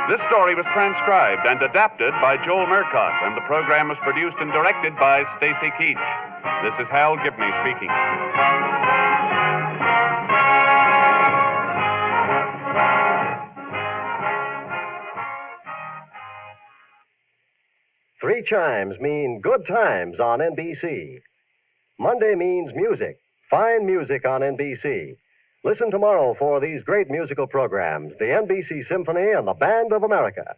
This story was transcribed and adapted by Joel Murcott, and the program was produced and directed by Stacy Keach. This is Hal Gibney speaking. Three chimes mean good times on NBC. Monday means music, fine music on NBC. Listen tomorrow for these great musical programs, the NBC Symphony and the Band of America.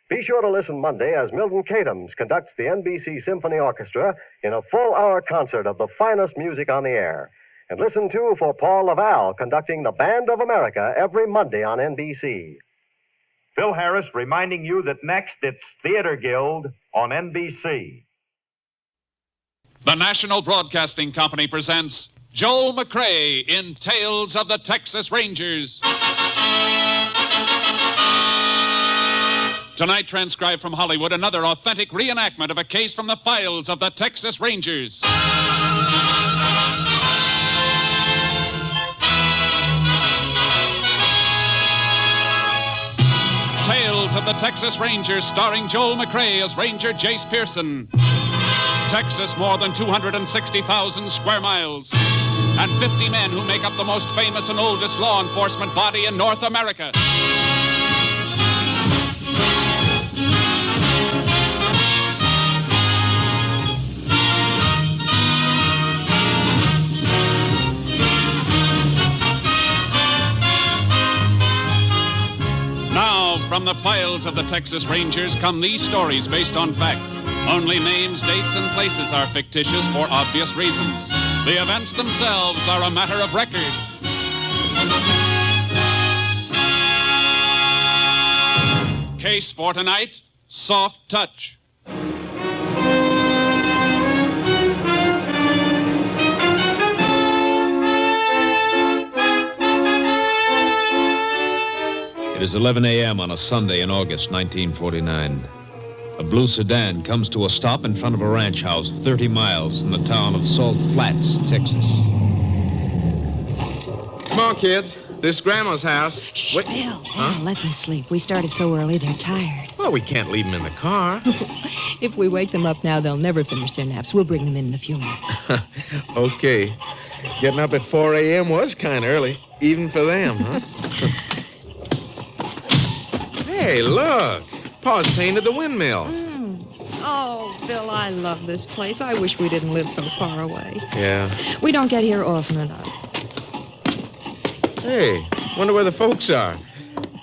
Be sure to listen Monday as Milton Cadams conducts the NBC Symphony Orchestra in a full-hour concert of the finest music on the air. And listen, too, for Paul Laval conducting the Band of America every Monday on NBC. Phil Harris reminding you that next it's Theater Guild on NBC. The National Broadcasting Company presents Joel McCrea in Tales of the Texas Rangers. Tonight, transcribed from Hollywood, another authentic reenactment of a case from the files of the Texas Rangers. Tales of the Texas Rangers, starring Joel McCrea as Ranger Jace Pearson. Texas, more than 260,000 square miles, and 50 men who make up the most famous and oldest law enforcement body in North America. Now, from the files of the Texas Rangers come these stories based on fact. Only names, dates, and places are fictitious for obvious reasons. The events themselves are a matter of record. Case for tonight, Soft Touch. It is 11 a.m. on a Sunday in August 1949. A blue sedan comes to a stop in front of a ranch house 30 miles from the town of Salt Flats, Texas. Come on, kids. This is Grandma's house. Bill, let them sleep. We started so early, they're tired. Well, we can't leave them in the car. If we wake them up now, they'll never finish their naps. We'll bring them in a few minutes. Okay. Getting up at 4 a.m. was kind of early, even for them, huh? Hey, look. Pa's painted the windmill. Oh, Bill, I love this place. I wish we didn't live so far away. Yeah. We don't get here often enough. Hey, wonder where the folks are.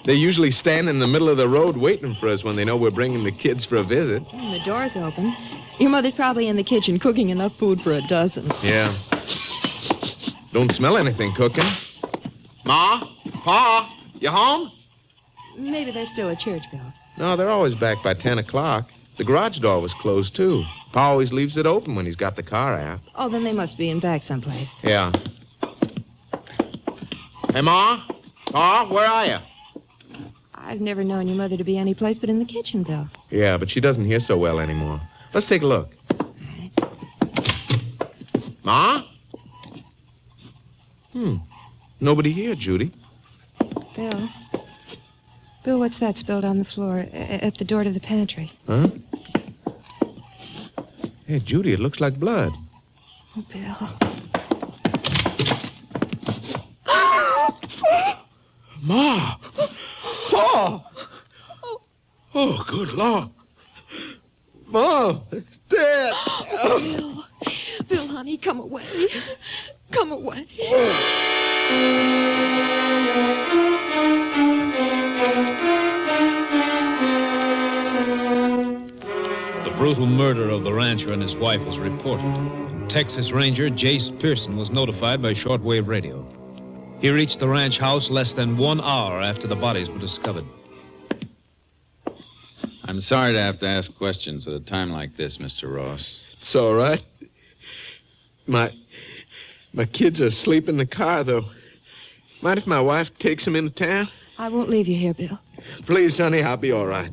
They usually stand in the middle of the road waiting for us when they know we're bringing the kids for a visit. The door's open. Your mother's probably in the kitchen cooking enough food for a dozen. Yeah. Don't smell anything cooking. Ma? Pa? You home? Maybe they're still at church, Bill. No, they're always back by 10 o'clock. The garage door was closed, too. Pa always leaves it open when he's got the car out. Oh, then they must be in back someplace. Yeah. Hey, Ma? Pa, where are you? I've never known your mother to be any place but in the kitchen, Bill. Yeah, but she doesn't hear so well anymore. Let's take a look. Ma? Nobody here, Judy. Bill? Bill, what's that spilled on the floor at the door to the pantry? Huh? Hey, Judy, it looks like blood. Oh, Bill. Ma! Pa! Oh, good Lord. Mom, it's dead. Oh, Bill, honey, come away. Come away. The brutal murder of the rancher and his wife was reported. And Texas Ranger Jace Pearson was notified by shortwave radio. He reached the ranch house less than 1 hour after the bodies were discovered. I'm sorry to have to ask questions at a time like this, Mr. Ross. It's all right. My kids are asleep in the car, though. Mind if my wife takes them into town? I won't leave you here, Bill. Please, honey, I'll be all right.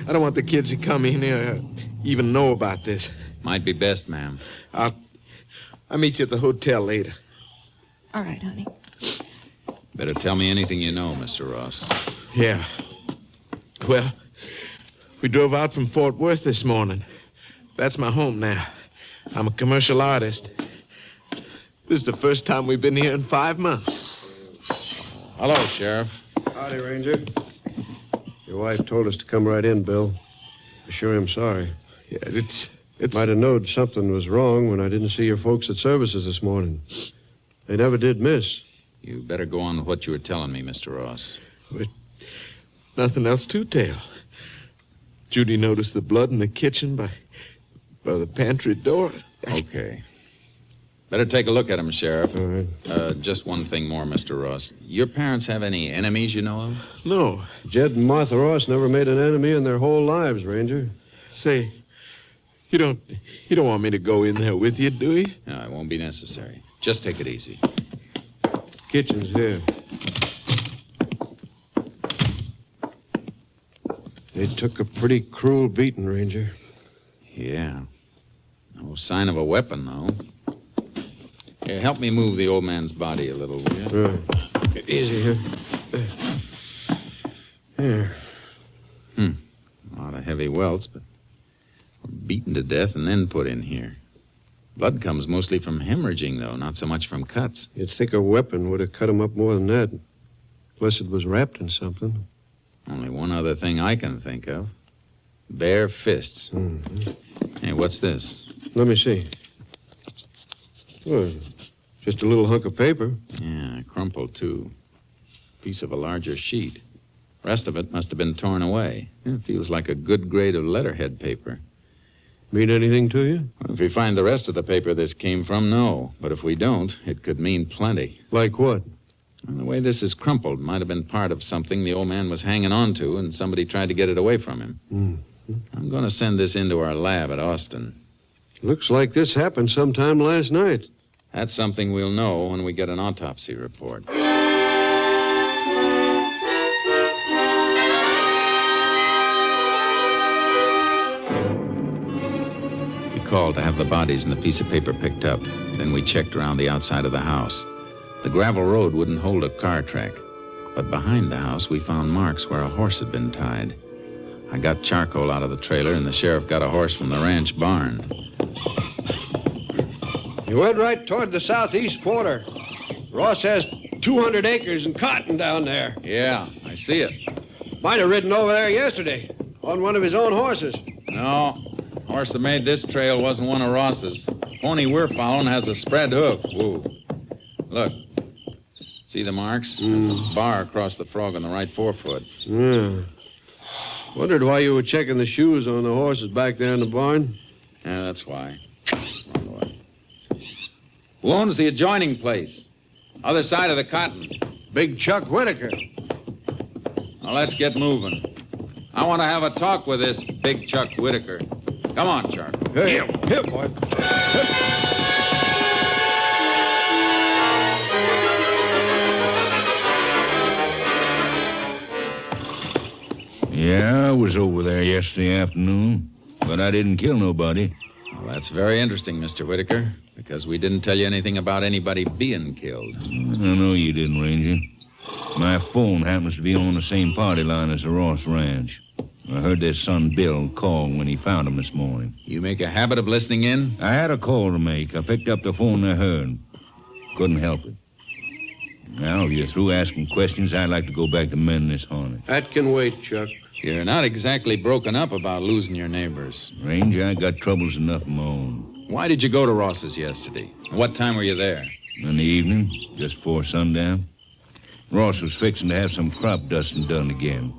I don't want the kids to come in here even know about this. Might be best, ma'am. I'll meet you at the hotel later. All right, honey. Better tell me anything you know, Mr. Ross. Yeah. Well, we drove out from Fort Worth this morning. That's my home now. I'm a commercial artist. This is the first time we've been here in 5 months. Hello, Sheriff. Howdy, Ranger. Your wife told us to come right in, Bill. I sure am sorry. Yeah, it's... Might have known something was wrong when I didn't see your folks at services this morning. They never did miss. You better go on with what you were telling me, Mr. Ross. But nothing else to tell. Judy noticed the blood in the kitchen by the pantry door. Okay. Better take a look at him, Sheriff. All right. Just one thing more, Mr. Ross. Your parents have any enemies you know of? No. Jed and Martha Ross never made an enemy in their whole lives, Ranger. Say, you don't want me to go in there with you, do you? No, it won't be necessary. Just take it easy. Kitchen's here. They took a pretty cruel beating, Ranger. Yeah. No sign of a weapon, though. Here, help me move the old man's body a little, will you? Right. Easy here. Here. A lot of heavy welts, but beaten to death and then put in here. Blood comes mostly from hemorrhaging, though, not so much from cuts. You'd think a weapon would have cut him up more than that. Unless it was wrapped in something. Only one other thing I can think of. Bare fists. Mm-hmm. Hey, what's this? Let me see. Well, just a little hunk of paper. Yeah, crumpled, too. Piece of a larger sheet. Rest of it must have been torn away. It feels like a good grade of letterhead paper. Mean anything to you? Well, if we find the rest of the paper this came from, no. But if we don't, it could mean plenty. Like what? Well, the way this is crumpled might have been part of something the old man was hanging on to, and somebody tried to get it away from him. Mm-hmm. I'm going to send this into our lab at Austin. Looks like this happened sometime last night. That's something we'll know when we get an autopsy report. We called to have the bodies and the piece of paper picked up. Then we checked around the outside of the house. The gravel road wouldn't hold a car track. But behind the house, we found marks where a horse had been tied. I got charcoal out of the trailer, and the sheriff got a horse from the ranch barn. You went right toward the southeast quarter. Ross has 200 acres and cotton down there. Yeah, I see it. Might have ridden over there yesterday on one of his own horses. No, horse that made this trail wasn't one of Ross's. Pony we're following has a spread hoof. Whoa. Look. See the marks? There's a bar across the frog on the right forefoot. Yeah. Wondered why you were checking the shoes on the horses back there in the barn. Yeah, that's why. Wrong way. Who owns the adjoining place? Other side of the cotton. Big Chuck Whitaker. Now, let's get moving. I want to have a talk with this Big Chuck Whitaker. Come on, Chuck. Hey, here, boy. Yeah, I was over there yesterday afternoon, but I didn't kill nobody. Well, that's very interesting, Mr. Whitaker, because we didn't tell you anything about anybody being killed. I know you didn't, Ranger. My phone happens to be on the same party line as the Ross Ranch. I heard their son Bill call when he found him this morning. You make a habit of listening in? I had a call to make. I picked up the phone I heard. Couldn't help it. Now, if you're through asking questions, I'd like to go back to mending this harness. That can wait, Chuck. You're not exactly broken up about losing your neighbors. Ranger, I got troubles enough of my own. Why did you go to Ross's yesterday? What time were you there? In the evening, just before sundown. Ross was fixing to have some crop dusting done again.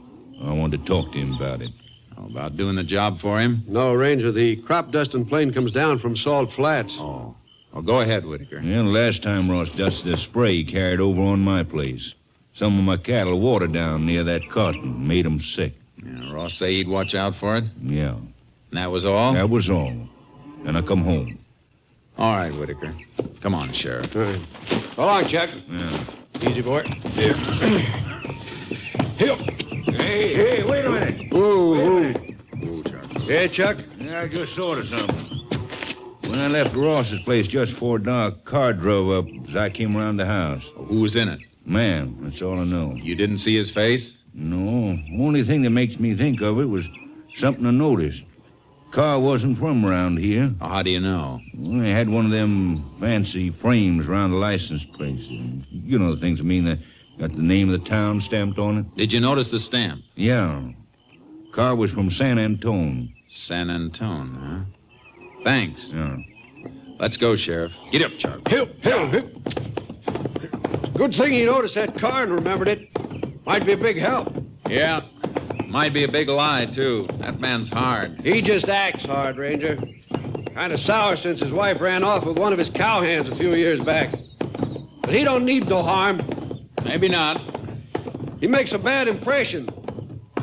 I wanted to talk to him about it. How about doing the job for him? No, Ranger. The crop dusting plane comes down from Salt Flats. Oh. Well, go ahead, Whitaker. Yeah, last time Ross dusted the spray he carried over on my place. Some of my cattle watered down near that cotton. Made them sick. Yeah, Ross say he'd watch out for it? Yeah. And that was all? That was all. Then I come home. All right, Whitaker. Come on, Sheriff. All right. So long, Chuck. Yeah. Easy, boy. Here. Here. Hey, wait a minute. Whoa. Ooh, Chuck. Yeah, Chuck? Yeah, I just thought of something. When I left Ross's place just before dark, a car drove up as I came around the house. Who was in it? Man, that's all I know. You didn't see his face? No. Only thing that makes me think of it was something I noticed. Car wasn't from around here. Oh, how do you know? Well, they had one of them fancy frames around the license plate. You know the things I mean. That got the name of the town stamped on it. Did you notice the stamp? Yeah. Car was from San Antone. San Antone, huh? Thanks. Yeah. Let's go, Sheriff. Get up, Chuck. Help. Good thing he noticed that car and remembered it. Might be a big help. Yeah. Might be a big lie, too. That man's hard. He just acts hard, Ranger. Kind of sour since his wife ran off with one of his cowhands a few years back. But he don't need no harm. Maybe not. He makes a bad impression.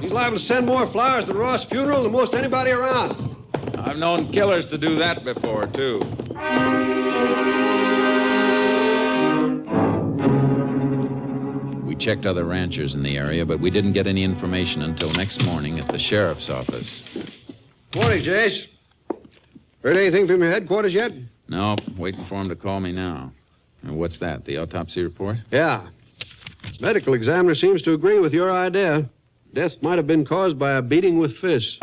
He's liable to send more flowers to Ross' funeral than most anybody around. I've known killers to do that before, too. We checked other ranchers in the area, but we didn't get any information until next morning at the sheriff's office. Morning, Jace. Heard anything from your headquarters yet? No, waiting for him to call me now. What's that, the autopsy report? Yeah. Medical examiner seems to agree with your idea. Death might have been caused by a beating with fists.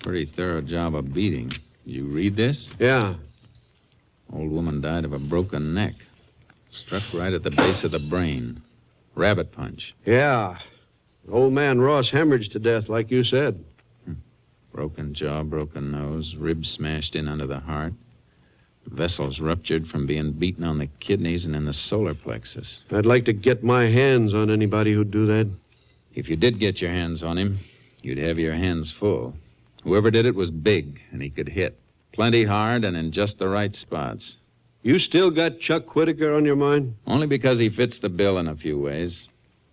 Pretty thorough job of beating. You read this? Yeah. Old woman died of a broken neck. Struck right at the base of the brain. Rabbit punch. Yeah. Old man Ross hemorrhaged to death, like you said. Broken jaw, broken nose, ribs smashed in under the heart. Vessels ruptured from being beaten on the kidneys and in the solar plexus. I'd like to get my hands on anybody who'd do that. If you did get your hands on him, you'd have your hands full. Whoever did it was big, and he could hit. Plenty hard and in just the right spots. You still got Chuck Whitaker on your mind? Only because he fits the bill in a few ways.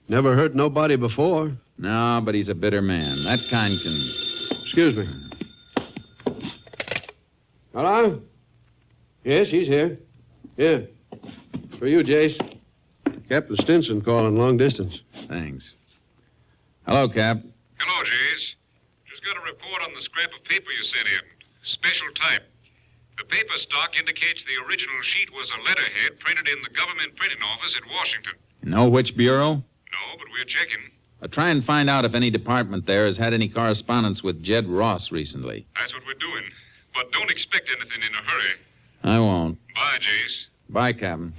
Never hurt nobody before. No, but he's a bitter man. That kind can... Excuse me. Hello? Yes, he's here. Yeah. For you, Jace. Captain Stinson calling long distance. Thanks. Hello, Cap. Hello, Jace. Just got a report on the scrap of paper you sent in. Special type. The paper stock indicates the original sheet was a letterhead printed in the government printing office at Washington. You know which bureau? No, but we're checking. Try and find out if any department there has had any correspondence with Jed Ross recently. That's what we're doing. But don't expect anything in a hurry. I won't. Bye, Jace. Bye, Captain.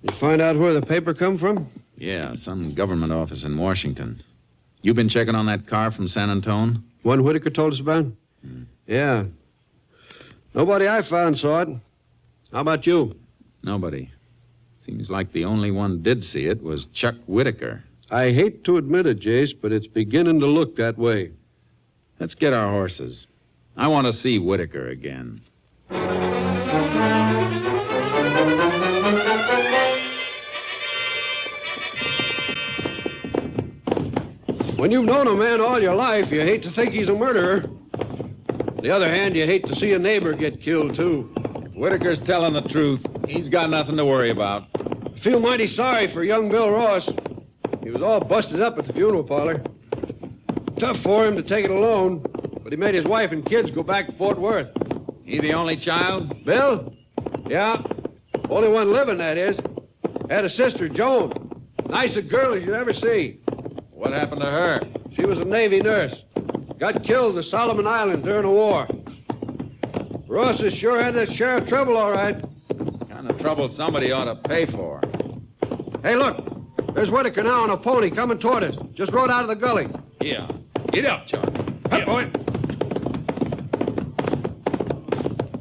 You find out where the paper come from? Yeah, some government office in Washington. You been checking on that car from San Antone? One Whitaker told us about? Yeah. Nobody I found saw it. How about you? Nobody. Seems like the only one did see it was Chuck Whitaker. I hate to admit it, Jace, but it's beginning to look that way. Let's get our horses. I want to see Whitaker again. When you've known a man all your life, you hate to think he's a murderer. On the other hand, you hate to see a neighbor get killed, too. If Whitaker's telling the truth, he's got nothing to worry about. I feel mighty sorry for young Bill Ross. He was all busted up at the funeral parlor. Tough for him to take it alone, but he made his wife and kids go back to Fort Worth. He the only child? Bill? Yeah. Only one living, that is. Had a sister, Joan. Nice a girl as you'd ever see. What happened to her? She was a Navy nurse. Got killed at Solomon Island during the war. Ross has sure had that sheriff trouble, all right. Kind of trouble somebody ought to pay for. Hey, look. There's Whitaker now on a pony coming toward us. Just rode out of the gully. Yeah. Get up, Chuck. Up, boy.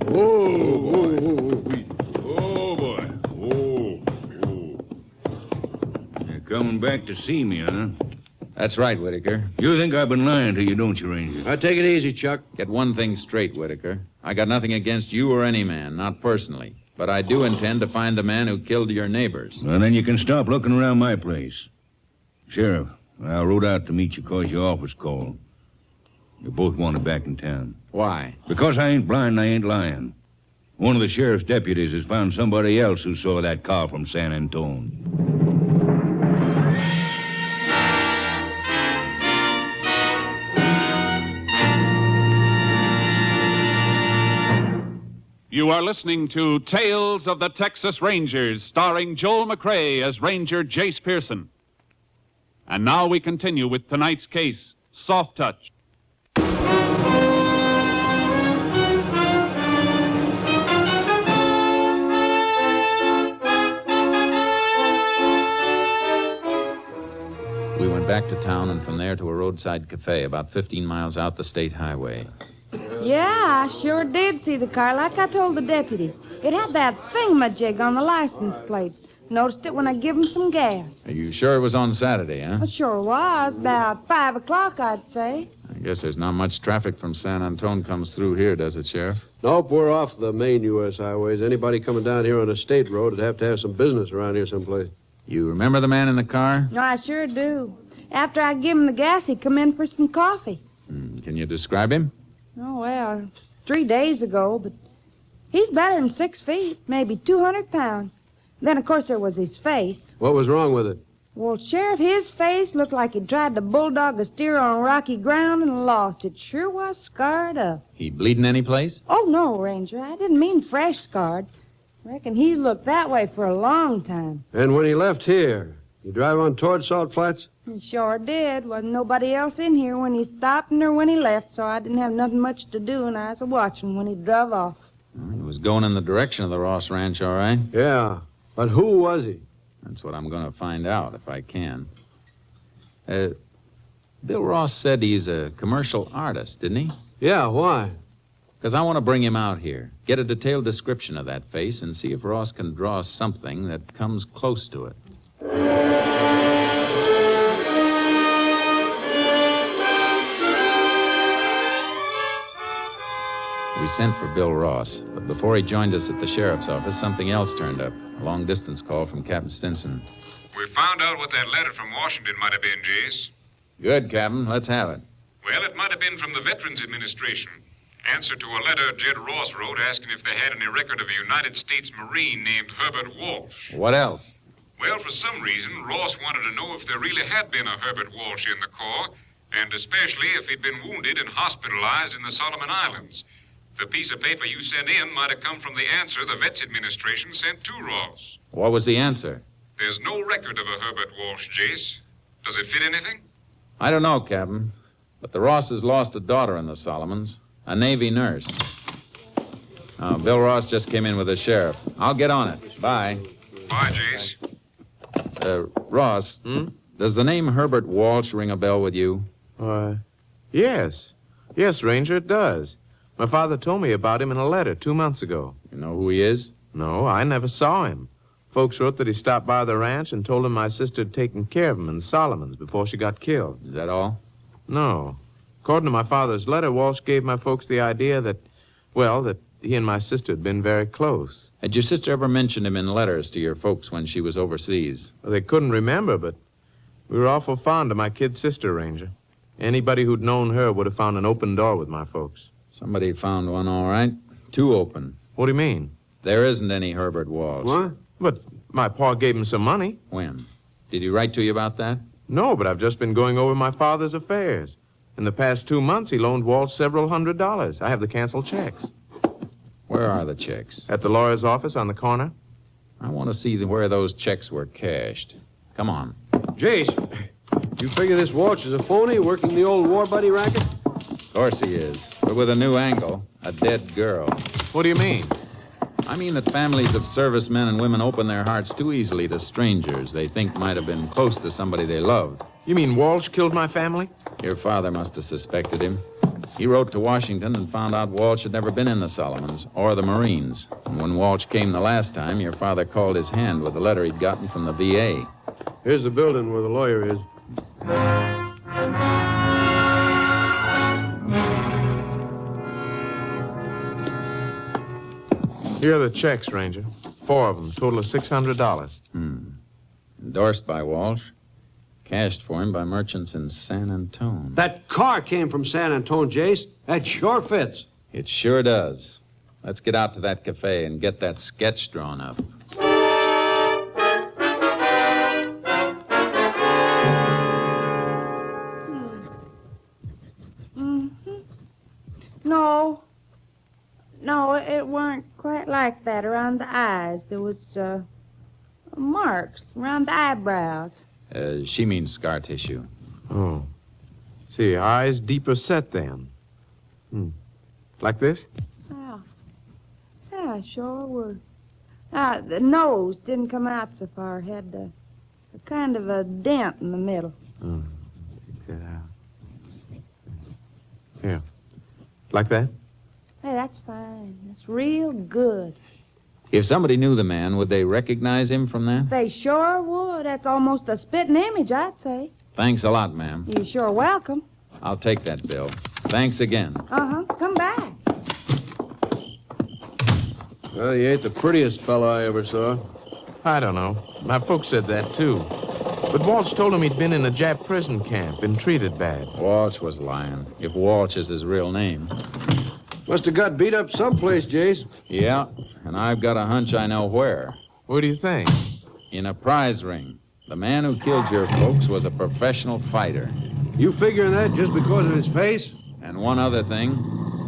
Oh, boy. Oh. You're coming back to see me, huh? That's right, Whitaker. You think I've been lying to you, don't you, Ranger? Now, take it easy, Chuck. Get one thing straight, Whitaker. I got nothing against you or any man, not personally. But I do intend to find the man who killed your neighbors. Well, then you can stop looking around my place. Sheriff, I rode out to meet you because your office called. You both wanted back in town. Why? Because I ain't blind and I ain't lying. One of the sheriff's deputies has found somebody else who saw that car from San Antone. You are listening to Tales of the Texas Rangers, starring Joel McCrea as Ranger Jace Pearson. And now we continue with tonight's case, Soft Touch. We went back to town and from there to a roadside cafe about 15 miles out the state highway. Yeah, I sure did see the car, like I told the deputy. It had that thingamajig on the license plate. Noticed it when I give him some gas. Are you sure it was on Saturday, huh? It sure was. About 5 o'clock, I'd say. I guess there's not much traffic from San Antone comes through here, does it, Sheriff? Nope, we're off the main U.S. highways. Anybody coming down here on a state road would have to have some business around here someplace. You remember the man in the car? No, I sure do. After I give him the gas, he'd come in for some coffee. Can you describe him? Oh, well, 3 days ago, but he's better than 6 feet, maybe 200 pounds. Then, of course, there was his face. What was wrong with it? Well, Sheriff, his face looked like he'd tried to bulldog a steer on rocky ground and lost. It sure was scarred up. He bleeding any place? Oh, no, Ranger. I didn't mean fresh scarred. Reckon he's looked that way for a long time. And when he left here, you drive on toward Salt Flats? He sure did. Wasn't nobody else in here when he stopped nor when he left, so I didn't have nothing much to do, and I was watching when he drove off. He was going in the direction of the Ross Ranch, all right? Yeah. But who was he? That's what I'm going to find out, if I can. Bill Ross said he's a commercial artist, didn't he? Yeah, why? Because I want to bring him out here, get a detailed description of that face, and see if Ross can draw something that comes close to it. We sent for Bill Ross, but before he joined us at the sheriff's office, something else turned up. A long-distance call from Captain Stinson. We found out what that letter from Washington might have been, Jace. Good, Captain. Let's have it. Well, it might have been from the Veterans Administration. Answer to a letter Jed Ross wrote asking if they had any record of a United States Marine named Herbert Walsh. What else? Well, for some reason, Ross wanted to know if there really had been a Herbert Walsh in the Corps, and especially if he'd been wounded and hospitalized in the Solomon Islands. The piece of paper you sent in might have come from the answer the Vets Administration sent to Ross. What was the answer? There's no record of a Herbert Walsh, Jace. Does it fit anything? I don't know, Captain. But the Rosses lost a daughter in the Solomons, a Navy nurse. Bill Ross just came in with the sheriff. I'll get on it. Bye. Bye, Jace. Ross, does the name Herbert Walsh ring a bell with you? Yes. Yes, Ranger, it does. My father told me about him in a letter 2 months ago. You know who he is? No, I never saw him. Folks wrote that he stopped by the ranch and told him my sister had taken care of him in the Solomons before she got killed. Is that all? No. According to my father's letter, Walsh gave my folks the idea that he and my sister had been very close. Had your sister ever mentioned him in letters to your folks when she was overseas? Well, they couldn't remember, but we were awful fond of my kid sister, Ranger. Anybody who'd known her would have found an open door with my folks. Somebody found one, all right. 2 open. What do you mean? There isn't any Herbert Walsh. What? But my pa gave him some money. When? Did he write to you about that? No, but I've just been going over my father's affairs. In the past 2 months, he loaned Walsh several $100s. I have the canceled checks. Where are the checks? At the lawyer's office on the corner. I want to see where those checks were cashed. Come on. Jace, you figure this Walsh is a phony working the old war buddy racket? Of course he is, but with a new angle, a dead girl. What do you mean? I mean that families of servicemen and women open their hearts too easily to strangers they think might have been close to somebody they loved. You mean Walsh killed my family? Your father must have suspected him. He wrote to Washington and found out Walsh had never been in the Solomons or the Marines. And when Walsh came the last time, your father called his hand with a letter he'd gotten from the VA. Here's the building where the lawyer is. Here are the checks, Ranger. 4 of them, total of $600. Endorsed by Walsh. Cashed for him by merchants in San Antone. That car came from San Antone, Jace. That sure fits. It sure does. Let's get out to that cafe and get that sketch drawn up. No, it weren't quite like that around the eyes. There was marks around the eyebrows. She means scar tissue. Oh. See, eyes deeper set then. Like this? Yeah, sure were. The nose didn't come out so far. Had a kind of a dent in the middle. Take that out. Here. Like that? Hey, that's fine. That's real good. If somebody knew the man, would they recognize him from that? They sure would. That's almost a spitting image, I'd say. Thanks a lot, ma'am. You're sure welcome. I'll take that bill. Thanks again. Come back. Well, he ain't the prettiest fellow I ever saw. I don't know. My folks said that, too. But Walsh told him he'd been in a Jap prison camp, been treated bad. Walsh was lying, if Walsh is his real name. Must have got beat up someplace, Jace. Yeah, and I've got a hunch I know where. What do you think? In a prize ring. The man who killed your folks was a professional fighter. You figuring that just because of his face? And one other thing.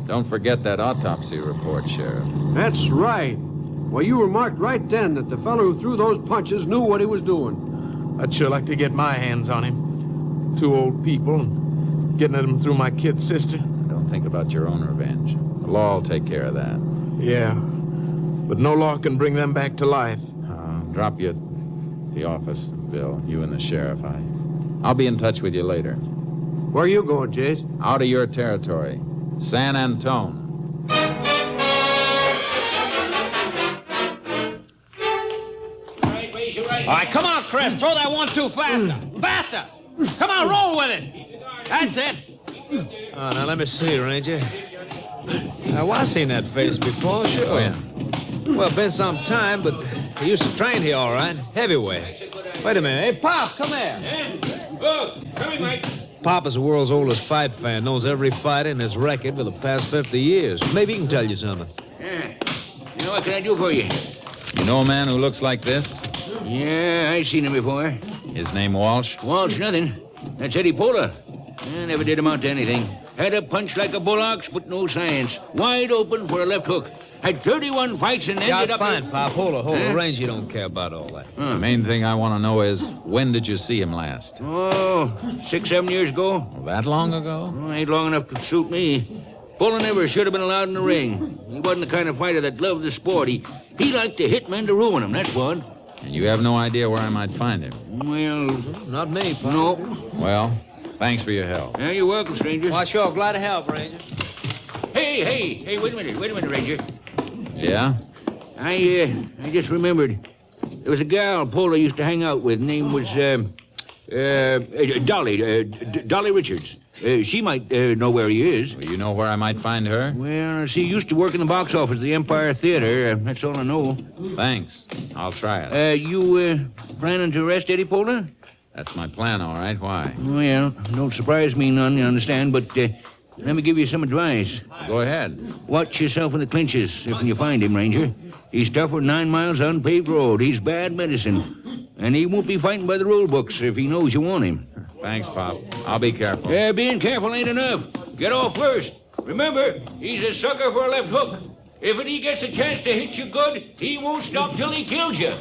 Don't forget that autopsy report, Sheriff. That's right. Well, you remarked right then that the fellow who threw those punches knew what he was doing. I'd sure like to get my hands on him. 2 old people, and getting at him through my kid sister. Don't think about your own revenge. The law will take care of that. Yeah, but no law can bring them back to life. Drop you at the office, Bill, you and the sheriff. I'll be in touch with you later. Where are you going, Jace? Out of your territory. San Antone. All right, come on, Chris. Throw that 1-2 faster. Faster. Come on, roll with it. That's it. Oh, now let me see, Ranger. Now, I seen that face before, sure. Oh, yeah. Well, been some time, but he used to train here, all right. Heavyweight. Wait a minute. Hey, Pop, come here. Oh, coming, Mike. Pop is the world's oldest fight fan, knows every fighter in his record for the past 50 years. Maybe he can tell you something. Yeah. You know, what can I do for you? You know a man who looks like this? Yeah, I seen him before. His name Walsh? Walsh, nothing. That's Eddie Pola. I never did amount to anything. Had a punch like a bullocks, but no science. Wide open for a left hook. Had 31 fights and ended up... fine, Pop. Hold on. Ranger don't care about all that. The main thing I want to know is, when did you see him last? Oh, 6, 7 years ago. Well, that long ago? Oh, ain't long enough to suit me. Pola never should have been allowed in the ring. He wasn't the kind of fighter that loved the sport. He liked to hit men to ruin them, that's what. And you have no idea where I might find him? Well... Not me, Pop. No. Well, thanks for your help. Yeah, you're welcome, stranger. Well, sure. Glad to help, Ranger. Hey, wait a minute, Ranger. Yeah? I just remembered. There was a gal Pola used to hang out with. Name was, Dolly Richards. She might know where he is. Well, you know where I might find her? Well, she used to work in the box office at the Empire Theater. That's all I know. Thanks. I'll try it. You planning to arrest Eddie Pola? That's my plan, all right. Why? Well, don't surprise me none, you understand, but let me give you some advice. Go ahead. Watch yourself in the clinches if you find him, Ranger. He's tough for 9 miles unpaved road. He's bad medicine. And he won't be fighting by the rule books if he knows you want him. Thanks, Pop. I'll be careful. Yeah, being careful ain't enough. Get off first. Remember, he's a sucker for a left hook. If he gets a chance to hit you good, he won't stop till he kills you.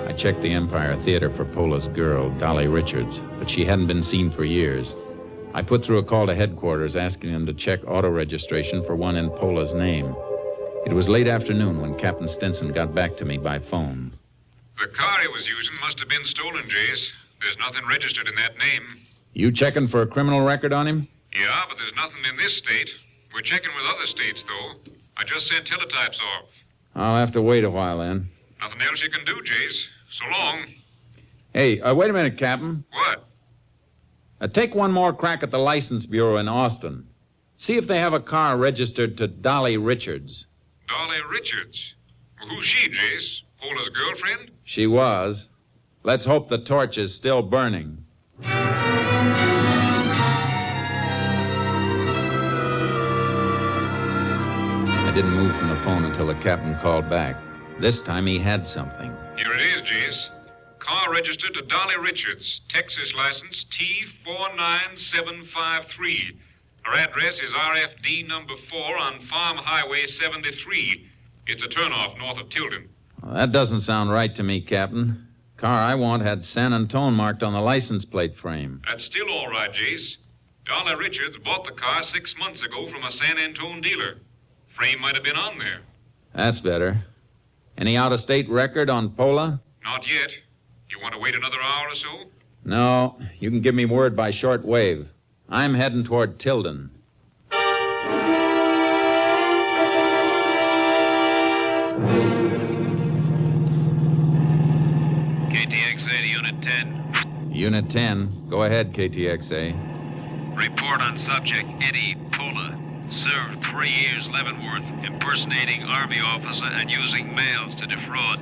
I checked the Empire Theater for Pola's girl, Dolly Richards, but she hadn't been seen for years. I put through a call to headquarters asking them to check auto registration for one in Pola's name. It was late afternoon when Captain Stinson got back to me by phone. The car he was using must have been stolen, Jace. There's nothing registered in that name. You checking for a criminal record on him? Yeah, but there's nothing in this state. We're checking with other states, though. I just sent teletypes off. I'll have to wait a while then. Nothing else you can do, Jace. So long. Hey, wait a minute, Captain. What? Take one more crack at the License Bureau in Austin. See if they have a car registered to Dolly Richards. Dolly Richards? Well, who's she, Jace? Pola's girlfriend? She was. Let's hope the torch is still burning. I didn't move from the phone until the captain called back. This time he had something. Here it is, Jace. Car registered to Dolly Richards, Texas license T49753. Her address is RFD number 4 on Farm Highway 73. It's a turnoff north of Tilden. Well, that doesn't sound right to me, Captain. Car I want had San Antone marked on the license plate frame. That's still all right, Jace. Dolly Richards bought the car 6 months ago from a San Antone dealer. Frame might have been on there. That's better. Any out-of-state record on Pola? Not yet. You want to wait another hour or so? No. You can give me word by short wave. I'm heading toward Tilden. KTXA to Unit 10. Unit 10. Go ahead, KTXA. Report on subject Eddie Pola. Served 3 years Leavenworth, impersonating Army officer and using mails to defraud.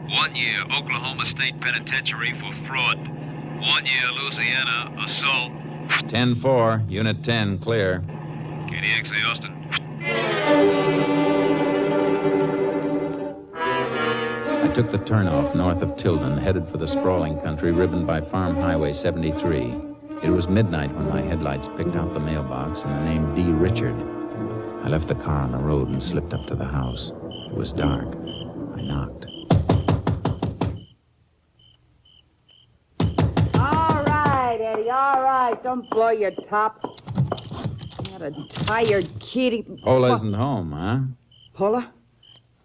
1 year Oklahoma State Penitentiary for fraud. 1 year Louisiana assault. 10-4, Unit 10, clear. KDXA Austin. I took the turnoff north of Tilden, headed for the sprawling country ribboned by Farm Highway 73. It was midnight when my headlights picked out the mailbox and the name D. Richard. I left the car on the road and slipped up to the house. It was dark. I knocked. All right, Eddie, all right. Don't blow your top. What a tired kitty. Pola isn't home, huh? Pola?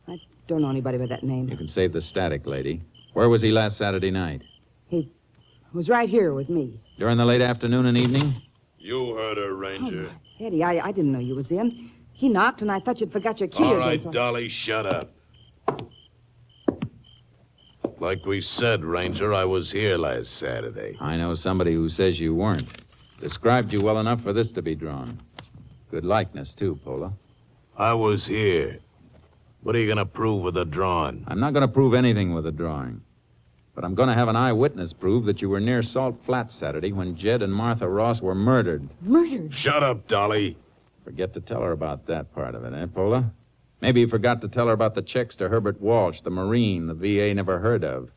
I don't know anybody by that name. You can save the static, lady. Where was he last Saturday night? He was right here with me. During the late afternoon and evening? You heard her, Ranger. Oh, Eddie, I didn't know you was in. He knocked, and I thought you'd forgot your key. All right, again, so... Dolly, shut up. Like we said, Ranger, I was here last Saturday. I know somebody who says you weren't. Described you well enough for this to be drawn. Good likeness, too, Pola. I was here. What are you going to prove with the drawing? I'm not going to prove anything with the drawing. But I'm going to have an eyewitness prove that you were near Salt Flats Saturday when Jed and Martha Ross were murdered. Murdered? Shut up, Dolly. Forget to tell her about that part of it, eh, Pola? Maybe you forgot to tell her about the checks to Herbert Walsh, the Marine the VA never heard of.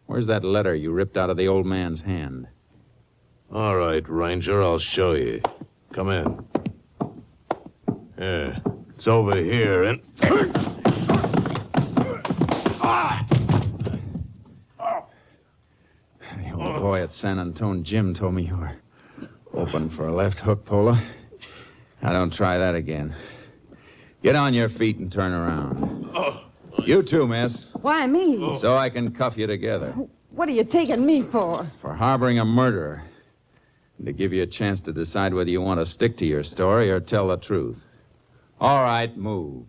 Where's that letter you ripped out of the old man's hand? All right, Ranger, I'll show you. Come in. Here. It's over here, and... The old boy at San Antone Jim told me you were open for a left hook, Pola. Now, don't try that again. Get on your feet and turn around. You too, miss. Why me? So I can cuff you together. What are you taking me for? For harboring a murderer. And to give you a chance to decide whether you want to stick to your story or tell the truth. All right, move.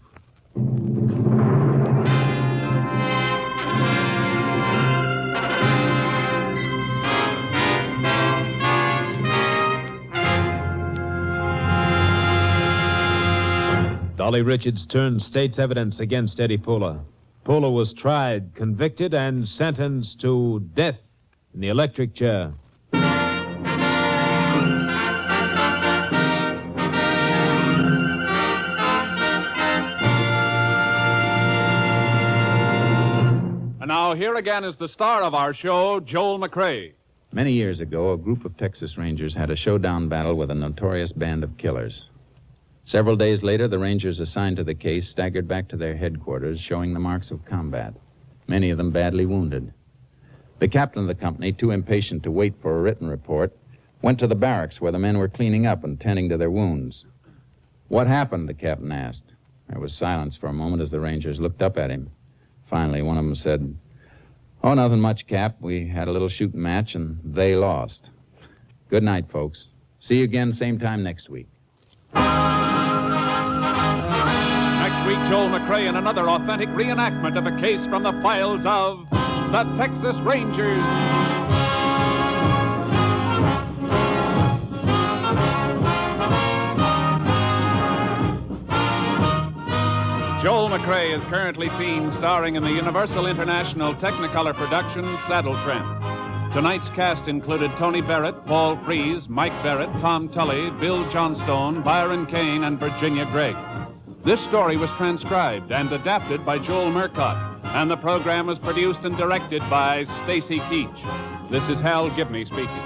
Dolly Richards turned state's evidence against Eddie Pola. Pola was tried, convicted, and sentenced to death in the electric chair. And now, here again is the star of our show, Joel McCrea. Many years ago, a group of Texas Rangers had a showdown battle with a notorious band of killers. Several days later, the Rangers assigned to the case staggered back to their headquarters, showing the marks of combat, many of them badly wounded. The captain of the company, too impatient to wait for a written report, went to the barracks where the men were cleaning up and tending to their wounds. What happened, the captain asked. There was silence for a moment as the Rangers looked up at him. Finally, one of them said, "Oh, nothing much, Cap. We had a little shooting match, and they lost. Good night, folks. See you again same time next week." Next week, Joel McCrea in another authentic reenactment of a case from the files of the Texas Rangers. McCrae is currently seen starring in the Universal International Technicolor production Saddle Tramp. Tonight's cast included Tony Barrett, Paul Frees, Mike Barrett, Tom Tully, Bill Johnstone, Byron Kane, and Virginia Gregg. This story was transcribed and adapted by Joel Murcott, and the program was produced and directed by Stacy Keach. This is Hal Gibney speaking.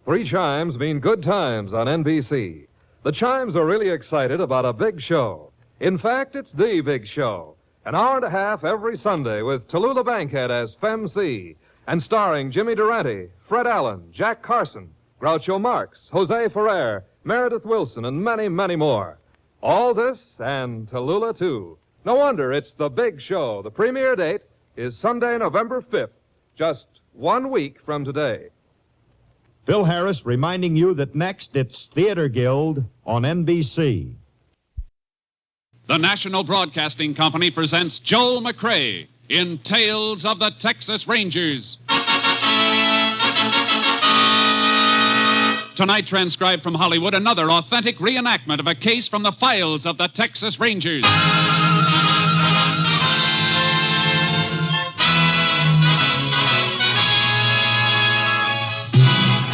Three chimes mean good times on NBC. The chimes are really excited about a big show. In fact, it's the big show. An hour and a half every Sunday with Tallulah Bankhead as Femme C, and starring Jimmy Durante, Fred Allen, Jack Carson, Groucho Marx, Jose Ferrer, Meredith Wilson, and many, many more. All this and Tallulah, too. No wonder it's the big show. The premiere date is Sunday, November 5th, just 1 week from today. Phil Harris reminding you that next it's Theater Guild on NBC. The National Broadcasting Company presents Joel McCrae in Tales of the Texas Rangers. Tonight, transcribed from Hollywood, another authentic reenactment of a case from the files of the Texas Rangers.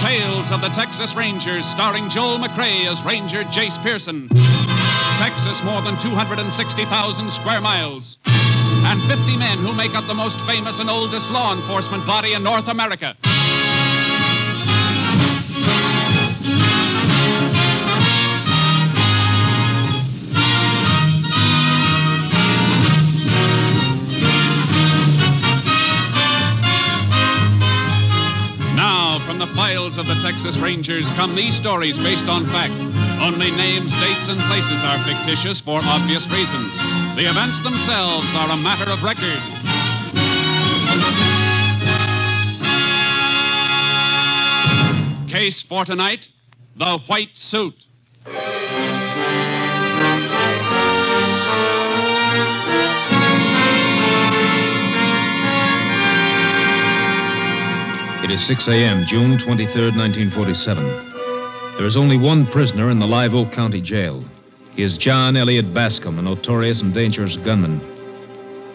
Tales of the Texas Rangers, starring Joel McCrae as Ranger Jace Pearson. Texas, more than 260,000 square miles. And 50 men who make up the most famous and oldest law enforcement body in North America. Now, from the files of the Texas Rangers come these stories based on fact. Only names, dates, and places are fictitious for obvious reasons. The events themselves are a matter of record. Case for tonight, the White Suit. It is 6 a.m., June 23rd, 1947. There is only one prisoner in the Live Oak County Jail. He is John Elliott Bascom, a notorious and dangerous gunman.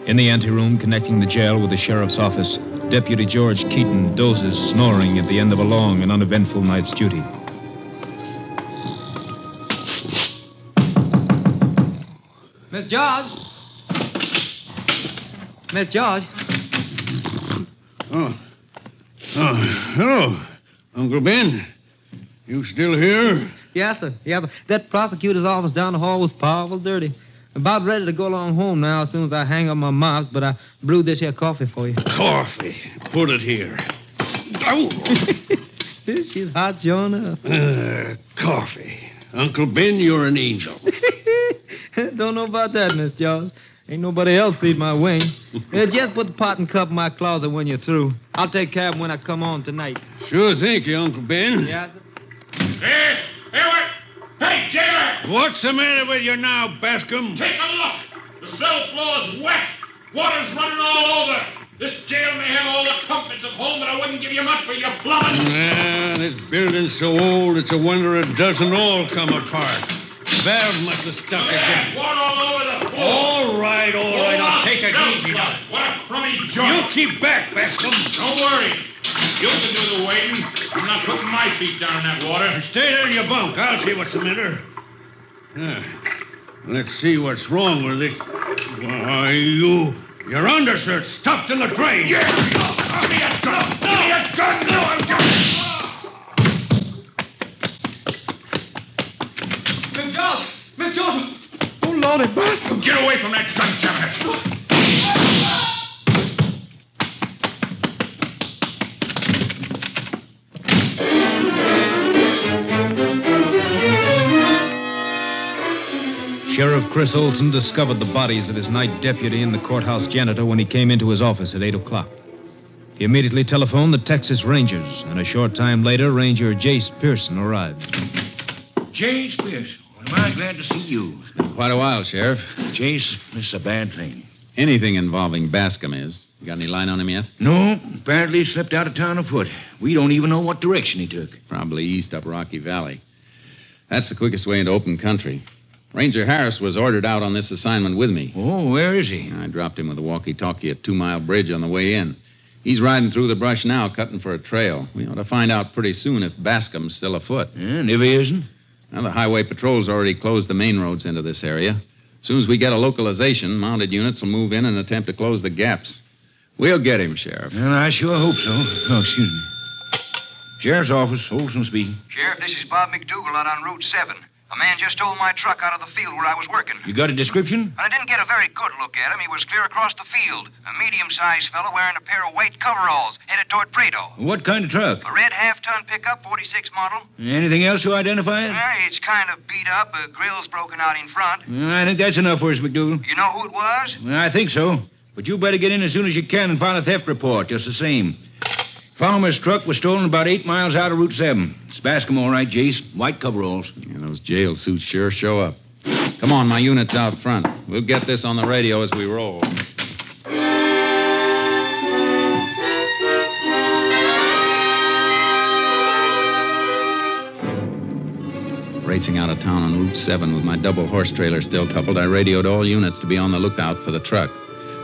In the anteroom connecting the jail with the sheriff's office, Deputy George Keaton dozes, snoring at the end of a long and uneventful night's duty. Miss George! Miss George! Oh, hello, Uncle Ben. You still here? Yes, sir. Yes, sir. That prosecutor's office down the hall was powerful dirty. About ready to go along home now as soon as I hang up my mouth, but I brewed this here coffee for you. Coffee? Put it here. Oh. She's hot, showing up. Coffee. Uncle Ben, you're an angel. Don't know about that, Miss George. Ain't nobody else feed my wing. Just put the pot and cup in my closet when you're through. I'll take care of them when I come on tonight. Sure, thank you, Uncle Ben. Yes, sir. Hey, what? Hey, jailer! What's the matter with you now, Bascom? Take a look. The cell floor's wet. Water's running all over. This jail may have all the comforts of home, but I wouldn't give you much for your plumbing. This building's so old, it's a wonder it doesn't all come apart. Valve must have stuck again. Water all over the floor. All right. I'll take it easy now. What a crummy joint. You keep back, Bascom. Don't worry. You can do the wading. I'm not putting my feet down in that water. Stay there in your bunk. I'll see what's the matter. Let's see what's wrong with it. Why, your undershirt's stuffed in the drain. Yeah. Give me a gun. Give me a gun. No, I'm Miss George! Oh, Lordy, Bascom! Get away from that gun cabinet! Sheriff Chris Olson discovered the bodies of his night deputy and the courthouse janitor when he came into his office at 8 o'clock. He immediately telephoned the Texas Rangers, and a short time later, Ranger Jace Pearson arrived. Jace Pearson, am I glad to see you? Quite a while, Sheriff. Jace, this is a bad thing. Anything involving Bascom is. You got any line on him yet? No, apparently he slipped out of town afoot. We don't even know what direction he took. Probably east up Rocky Valley. That's the quickest way into open country. Ranger Harris was ordered out on this assignment with me. Oh, where is he? I dropped him with a walkie-talkie at 2 Mile Bridge on the way in. He's riding through the brush now, cutting for a trail. We ought to find out pretty soon if Bascom's still afoot. And if he isn't? Well, the highway patrol's already closed the main roads into this area. As soon as we get a localization, mounted units will move in and attempt to close the gaps. We'll get him, Sheriff. Well, I sure hope so. Oh, excuse me. Sheriff's office, Olson speaking. Sheriff, this is Bob McDougal out on Route 7. A man just stole my truck out of the field where I was working. You got a description? I didn't get a very good look at him. He was clear across the field. A medium-sized fellow wearing a pair of white coveralls, headed toward Prado. What kind of truck? A red half-ton pickup, 46 model. Anything else to identify it? It's kind of beat up. The grill's broken out in front. I think that's enough for us, McDougal. You know who it was? I think so. But you better get in as soon as you can and file a theft report, just the same. Farmer's truck was stolen about 8 miles out of Route 7. It's Bascom, all right, Jace. White coveralls. Yeah, those jail suits sure show up. Come on, my unit's out front. We'll get this on the radio as we roll. Racing out of town on Route 7 with my double horse trailer still coupled, I radioed all units to be on the lookout for the truck.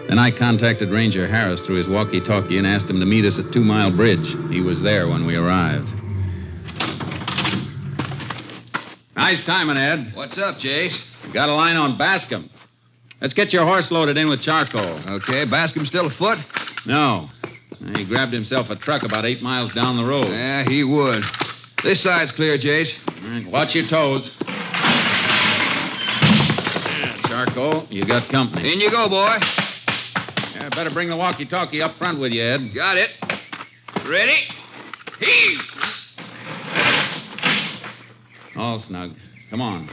Then I contacted Ranger Harris through his walkie-talkie and asked him to meet us at 2 Mile Bridge. He was there when we arrived. Nice timing, Ed. What's up, Jace? Got a line on Bascom. Let's get your horse loaded in with charcoal. Okay, Bascom still afoot? No. He grabbed himself a truck about 8 miles down the road. Yeah, he would. This side's clear, Jace. Right, watch your toes. Charcoal, you got company. In you go, boy. Yeah, better bring the walkie-talkie up front with you, Ed. Got it. Ready? Heave! All snug. Come on.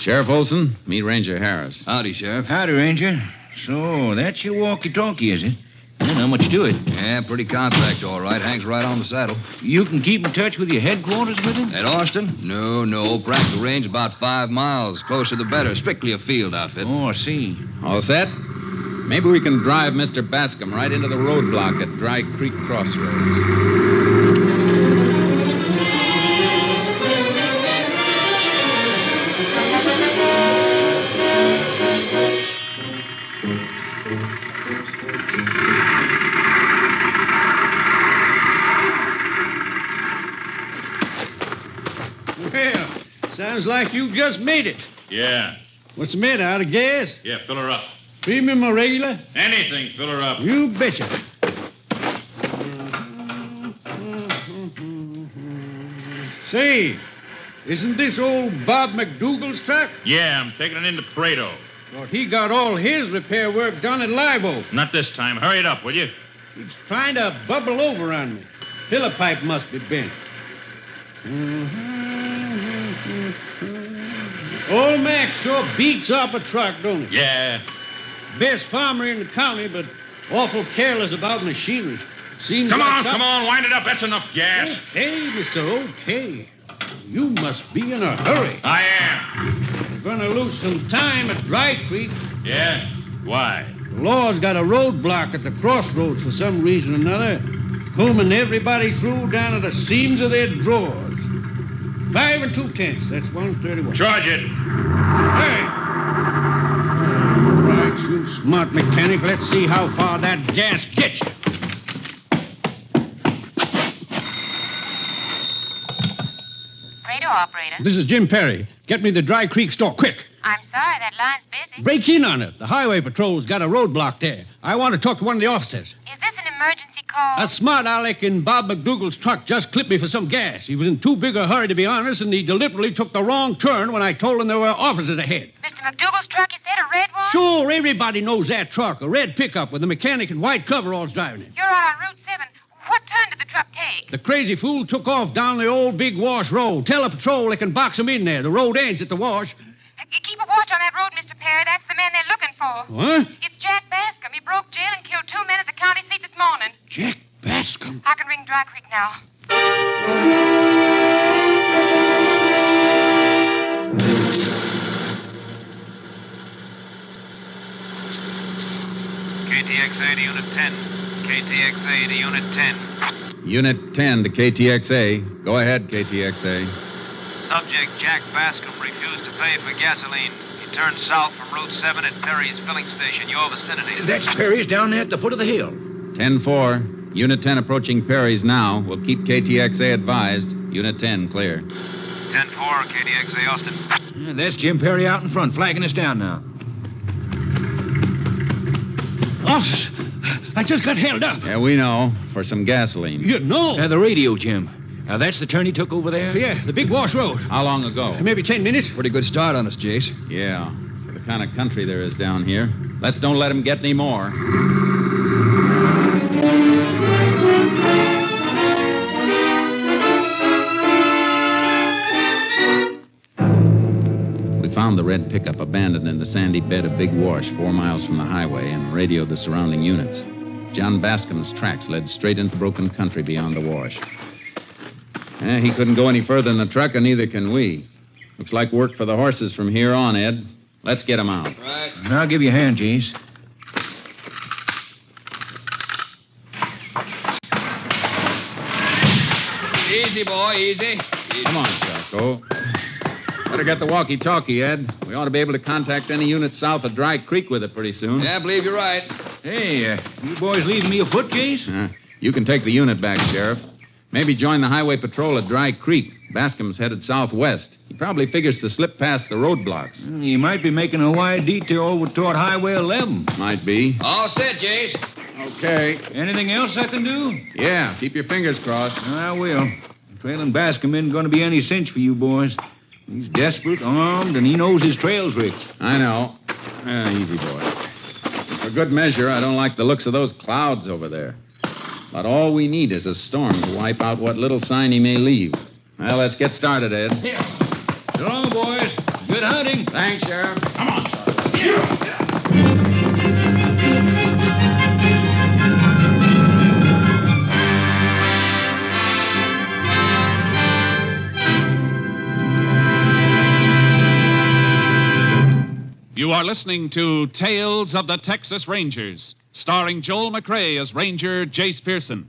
Sheriff Olson, meet Ranger Harris. Howdy, Sheriff. Howdy, Ranger. So, that's your walkie-talkie, is it? Well, not much to it. Yeah, pretty compact, all right. Hangs right on the saddle. You can keep in touch with your headquarters with it? At Austin? No. Practical range about 5 miles. Closer the better. Strictly a field outfit. Oh, I see. All set? Maybe we can drive Mr. Bascom right into the roadblock at Dry Creek Crossroads. Well, sounds like you just made it. Yeah. What's the matter, out of gas? Yeah, fill her up. Premium or regular? Anything, fill her up. You betcha. Say, isn't this old Bob McDougal's truck? Yeah, I'm taking it into Prado. Thought he got all his repair work done at Live Oak. Not this time. Hurry it up, will you? He's trying to bubble over on me. Filler pipe must be bent. Old Mac sure beats up a truck, don't he? Yeah. Best farmer in the county, but awful careless about machinery. Seems Come like on, wind it up. That's enough gas. Okay, Mr. Okay. You must be in a hurry. I am. You're going to lose some time at Dry Creek. Yeah? Why? The law's got a roadblock at the crossroads for some reason or another, combing everybody through down to the seams of their drawers. 5 2/10. That's 131. Charge it. Hey! All right, you smart mechanic. Let's see how far that gas gets you. Prado operator. This is Jim Perry. Get me the Dry Creek store, quick. I'm sorry, that line's busy. Break in on it. The highway patrol's got a roadblock there. I want to talk to one of the officers. Is this an emergency call? A smart aleck in Bob McDougal's truck just clipped me for some gas. He was in too big a hurry, to be honest, and he deliberately took the wrong turn when I told him there were officers ahead. Mr. McDougal's truck, you said, a red one? Sure, everybody knows that truck. A red pickup with a mechanic in white coveralls driving it. You're out on Route 7. What turn did the truck take? The crazy fool took off down the old Big Wash Road. Tell the patrol they can box him in there. The road ends at the wash. Keep a watch on that road, Mr. Perry. That's the man they're looking for. What? It's Jack Bascom. He broke jail and killed 2 men at the county seat this morning. Jack Bascom? I can ring Dry Creek now. KTXA to Unit 10. KTXA to Unit 10. Unit 10 to KTXA. Go ahead, KTXA. Subject Jack Bascom refused to pay for gasoline. He turned south from Route 7 at Perry's filling station, your vicinity. That's Perry's down there at the foot of the hill. 10-4. Unit 10 approaching Perry's now. We'll keep KTXA advised. Unit 10, clear. 10-4, KTXA Austin. Yeah, that's Jim Perry out in front, flagging us down now. Officers, I just got held up. Yeah, we know. For some gasoline. You know? The radio, Jim. Now, that's the turn he took over there? Yeah, the Big Wash Road. How long ago? Maybe 10 minutes. Pretty good start on us, Jace. Yeah, for the kind of country there is down here. Let's don't let him get any more. We found the red pickup abandoned in the sandy bed of Big Wash 4 miles from the highway and radioed the surrounding units. John Bascom's tracks led straight into broken country beyond the wash. He couldn't go any further in the truck, and neither can we. Looks like work for the horses from here on, Ed. Let's get them out. Right. I'll give you a hand, Jace. Easy, boy, easy. Come on, Charco. Better get the walkie-talkie, Ed. We ought to be able to contact any unit south of Dry Creek with it pretty soon. Yeah, I believe you're right. Hey, you boys leaving me afoot, Jace? You can take the unit back, Sheriff. Maybe join the highway patrol at Dry Creek. Bascom's headed southwest. He probably figures to slip past the roadblocks. He might be making a wide detour over toward Highway 11. Might be. All set, Jace. Okay. Anything else I can do? Yeah, keep your fingers crossed. I will. Trailing Bascom isn't going to be any cinch for you boys. He's desperate, armed, and he knows his trail tricks. I know. Easy, boy. For good measure, I don't like the looks of those clouds over there. But all we need is a storm to wipe out what little sign he may leave. Well, let's get started, Ed. Yeah. So long, boys. Good hunting. Thanks, Sheriff. Come on, Charlie. You are listening to Tales of the Texas Rangers, starring Joel McRae as Ranger Jace Pearson.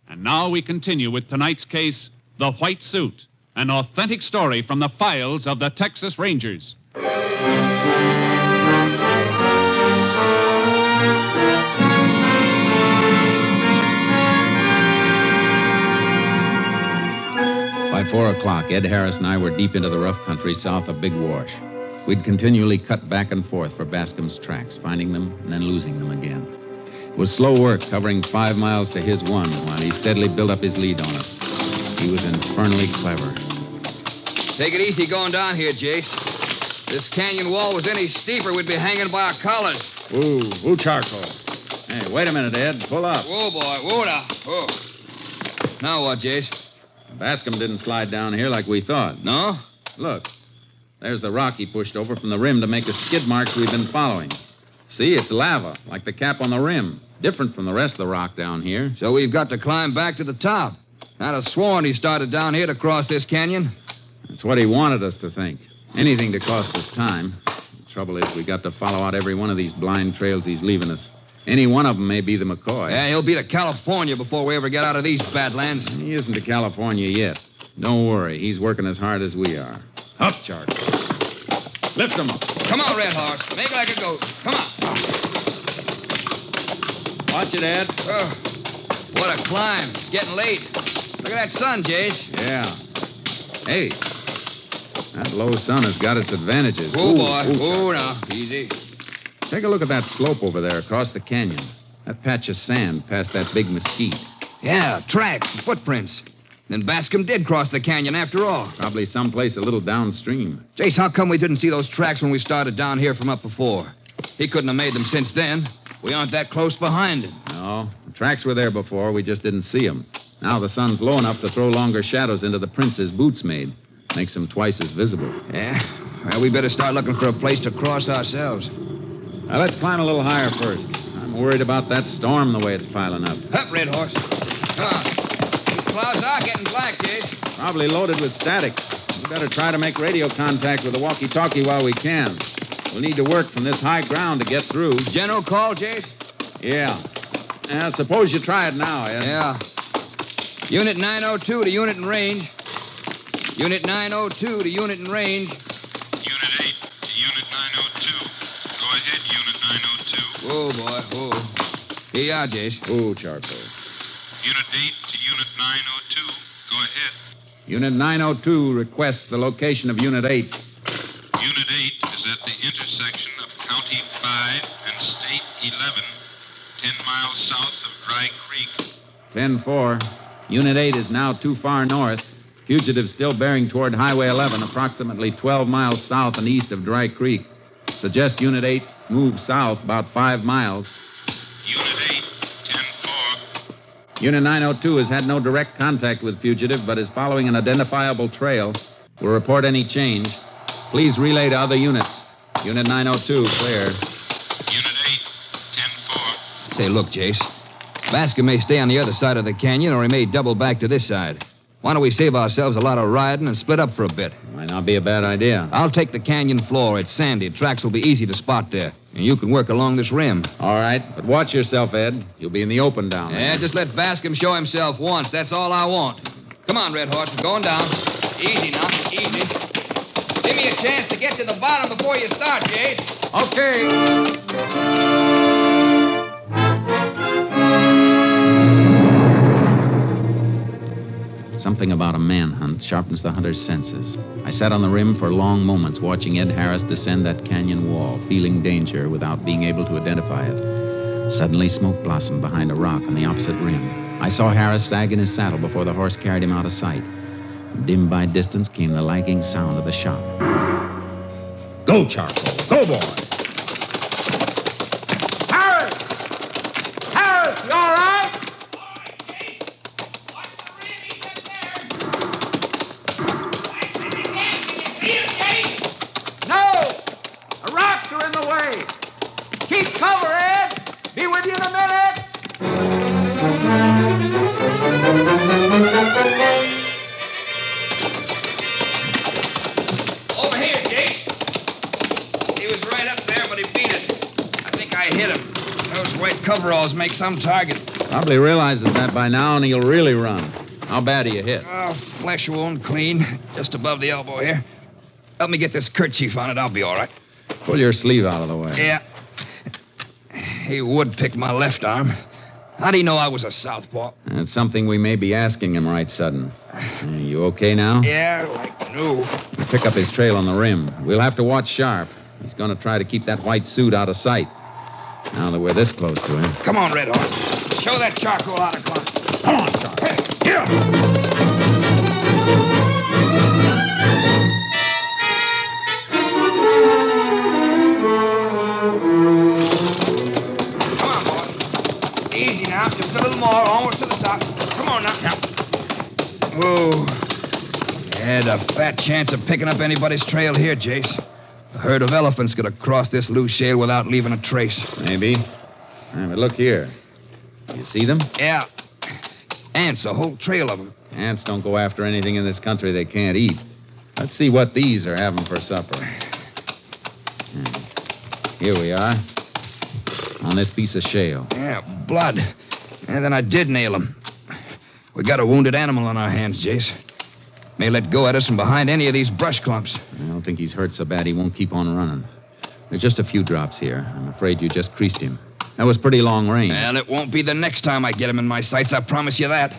And now we continue with tonight's case, The White Suit, an authentic story from the files of the Texas Rangers. 4 o'clock, Ed Harris and I were deep into the rough country south of Big Wash. We'd continually cut back and forth for Bascom's tracks, finding them and then losing them again. It was slow work, covering 5 miles to his 1, while he steadily built up his lead on us. He was infernally clever. Take it easy going down here, Jace. This canyon wall was any steeper, we'd be hanging by our collars. Ooh, charcoal. Hey, wait a minute, Ed. Pull up. Whoa, boy. Whoa, now. Whoa. Now what, Jace? Bascom didn't slide down here like we thought. No? Look. There's the rock he pushed over from the rim to make the skid marks we've been following. See, it's lava, like the cap on the rim. Different from the rest of the rock down here. So we've got to climb back to the top. I'd have sworn he started down here to cross this canyon. That's what he wanted us to think. Anything to cost us time. The trouble is we got to follow out every one of these blind trails he's leaving us. Any one of them may be the McCoy. Yeah, he'll be to California before we ever get out of these badlands. He isn't to California yet. Don't worry. He's working as hard as we are. Up, Charlie. Lift him up. Come on, Red Horse. Make like a goat. Come on. Watch it, Ed. Oh, what a climb. It's getting late. Look at that sun, Jace. Yeah. Hey, that low sun has got its advantages. Whoa, boy. Whoa, now. Easy. Take a look at that slope over there across the canyon. That patch of sand past that big mesquite. Yeah, tracks, footprints. Then Bascom did cross the canyon after all. Probably someplace a little downstream. Jace, how come we didn't see those tracks when we started down here from up before? He couldn't have made them since then. We aren't that close behind him. No, the tracks were there before. We just didn't see them. Now the sun's low enough to throw longer shadows into the prints his boots made. Makes them twice as visible. Yeah? Well, we better start looking for a place to cross ourselves. Now, let's climb a little higher first. I'm worried about that storm the way it's piling up. Up, Red Horse. Come on. These clouds are getting black, Jace. Probably loaded with static. We better try to make radio contact with the walkie-talkie while we can. We'll need to work from this high ground to get through. General call, Jace? Yeah. Yeah, suppose you try it now, Ed. Yeah. Unit 902 to unit in range. Unit 902 to unit in range. Unit 8 to Unit 902. Go ahead, Unit 902. Oh, boy. Oh. Here you are, Jace. Oh, charcoal. Unit 8 to Unit 902. Go ahead. Unit 902 requests the location of Unit 8. Unit 8 is at the intersection of County 5 and State 11, 10 miles south of Dry Creek. 10-4. Unit 8 is now too far north. Fugitive still bearing toward Highway 11, approximately 12 miles south and east of Dry Creek. Suggest Unit 8 move south about 5 miles. Unit 8, 10-4. Unit 902 has had no direct contact with fugitive, but is following an identifiable trail. Will report any change. Please relay to other units. Unit 902, clear. Unit 8, 10-4. Say, look, Jace. Bascom may stay on the other side of the canyon, or he may double back to this side. Why don't we save ourselves a lot of riding and split up for a bit? Might not be a bad idea. I'll take the canyon floor. It's sandy. Tracks will be easy to spot there. And you can work along this rim. All right, but watch yourself, Ed. You'll be in the open down there. Yeah, just let Bascom show himself once. That's all I want. Come on, Red Horse. We're going down. Easy now. Easy. Give me a chance to get to the bottom before you start, Jace. Okay. Something about a manhunt sharpens the hunter's senses. I sat on the rim for long moments watching Ed Harris descend that canyon wall, feeling danger without being able to identify it. Suddenly, smoke blossomed behind a rock on the opposite rim. I saw Harris sag in his saddle before the horse carried him out of sight. Dim by distance came the lagging sound of the shot. Go, Charcoal. Go, boy. Harris! Harris, you all right? No! The rocks are in the way. Keep cover, Ed. Be with you in a minute. Over here, Jace. He was right up there, but he beat it. I think I hit him. Those white coveralls make some target. Probably realizes that by now, and he'll really run. How bad are you hit? Oh, flesh wound, clean. Just above the elbow here. Help me get this kerchief on it. I'll be all right. Pull your sleeve out of the way. Yeah. He would pick my left arm. How'd he know I was a southpaw? That's something we may be asking him right sudden. You okay now? Yeah, like new. We'll pick up his trail on the rim. We'll have to watch sharp. He's going to try to keep that white suit out of sight. Now that we're this close to him. Come on, Red Horse. Show that charcoal how to climb. Come on, Charcoal. Hey, get up! Easy now. Just a little more. Almost to the top. Come on now. Oh. Had a fat chance of picking up anybody's trail here, Jace. A herd of elephants could have crossed this loose shale without leaving a trace. Maybe. But look here. You see them? Yeah. Ants, a whole trail of them. Ants don't go after anything in this country they can't eat. Let's see what these are having for supper. Here we are. On this piece of shale. Yeah, blood. And then I did nail him. We got a wounded animal on our hands, Jace. May let go at us from behind any of these brush clumps. I don't think he's hurt so bad he won't keep on running. There's just a few drops here. I'm afraid you just creased him. That was pretty long range. Well, it won't be the next time I get him in my sights, I promise you that.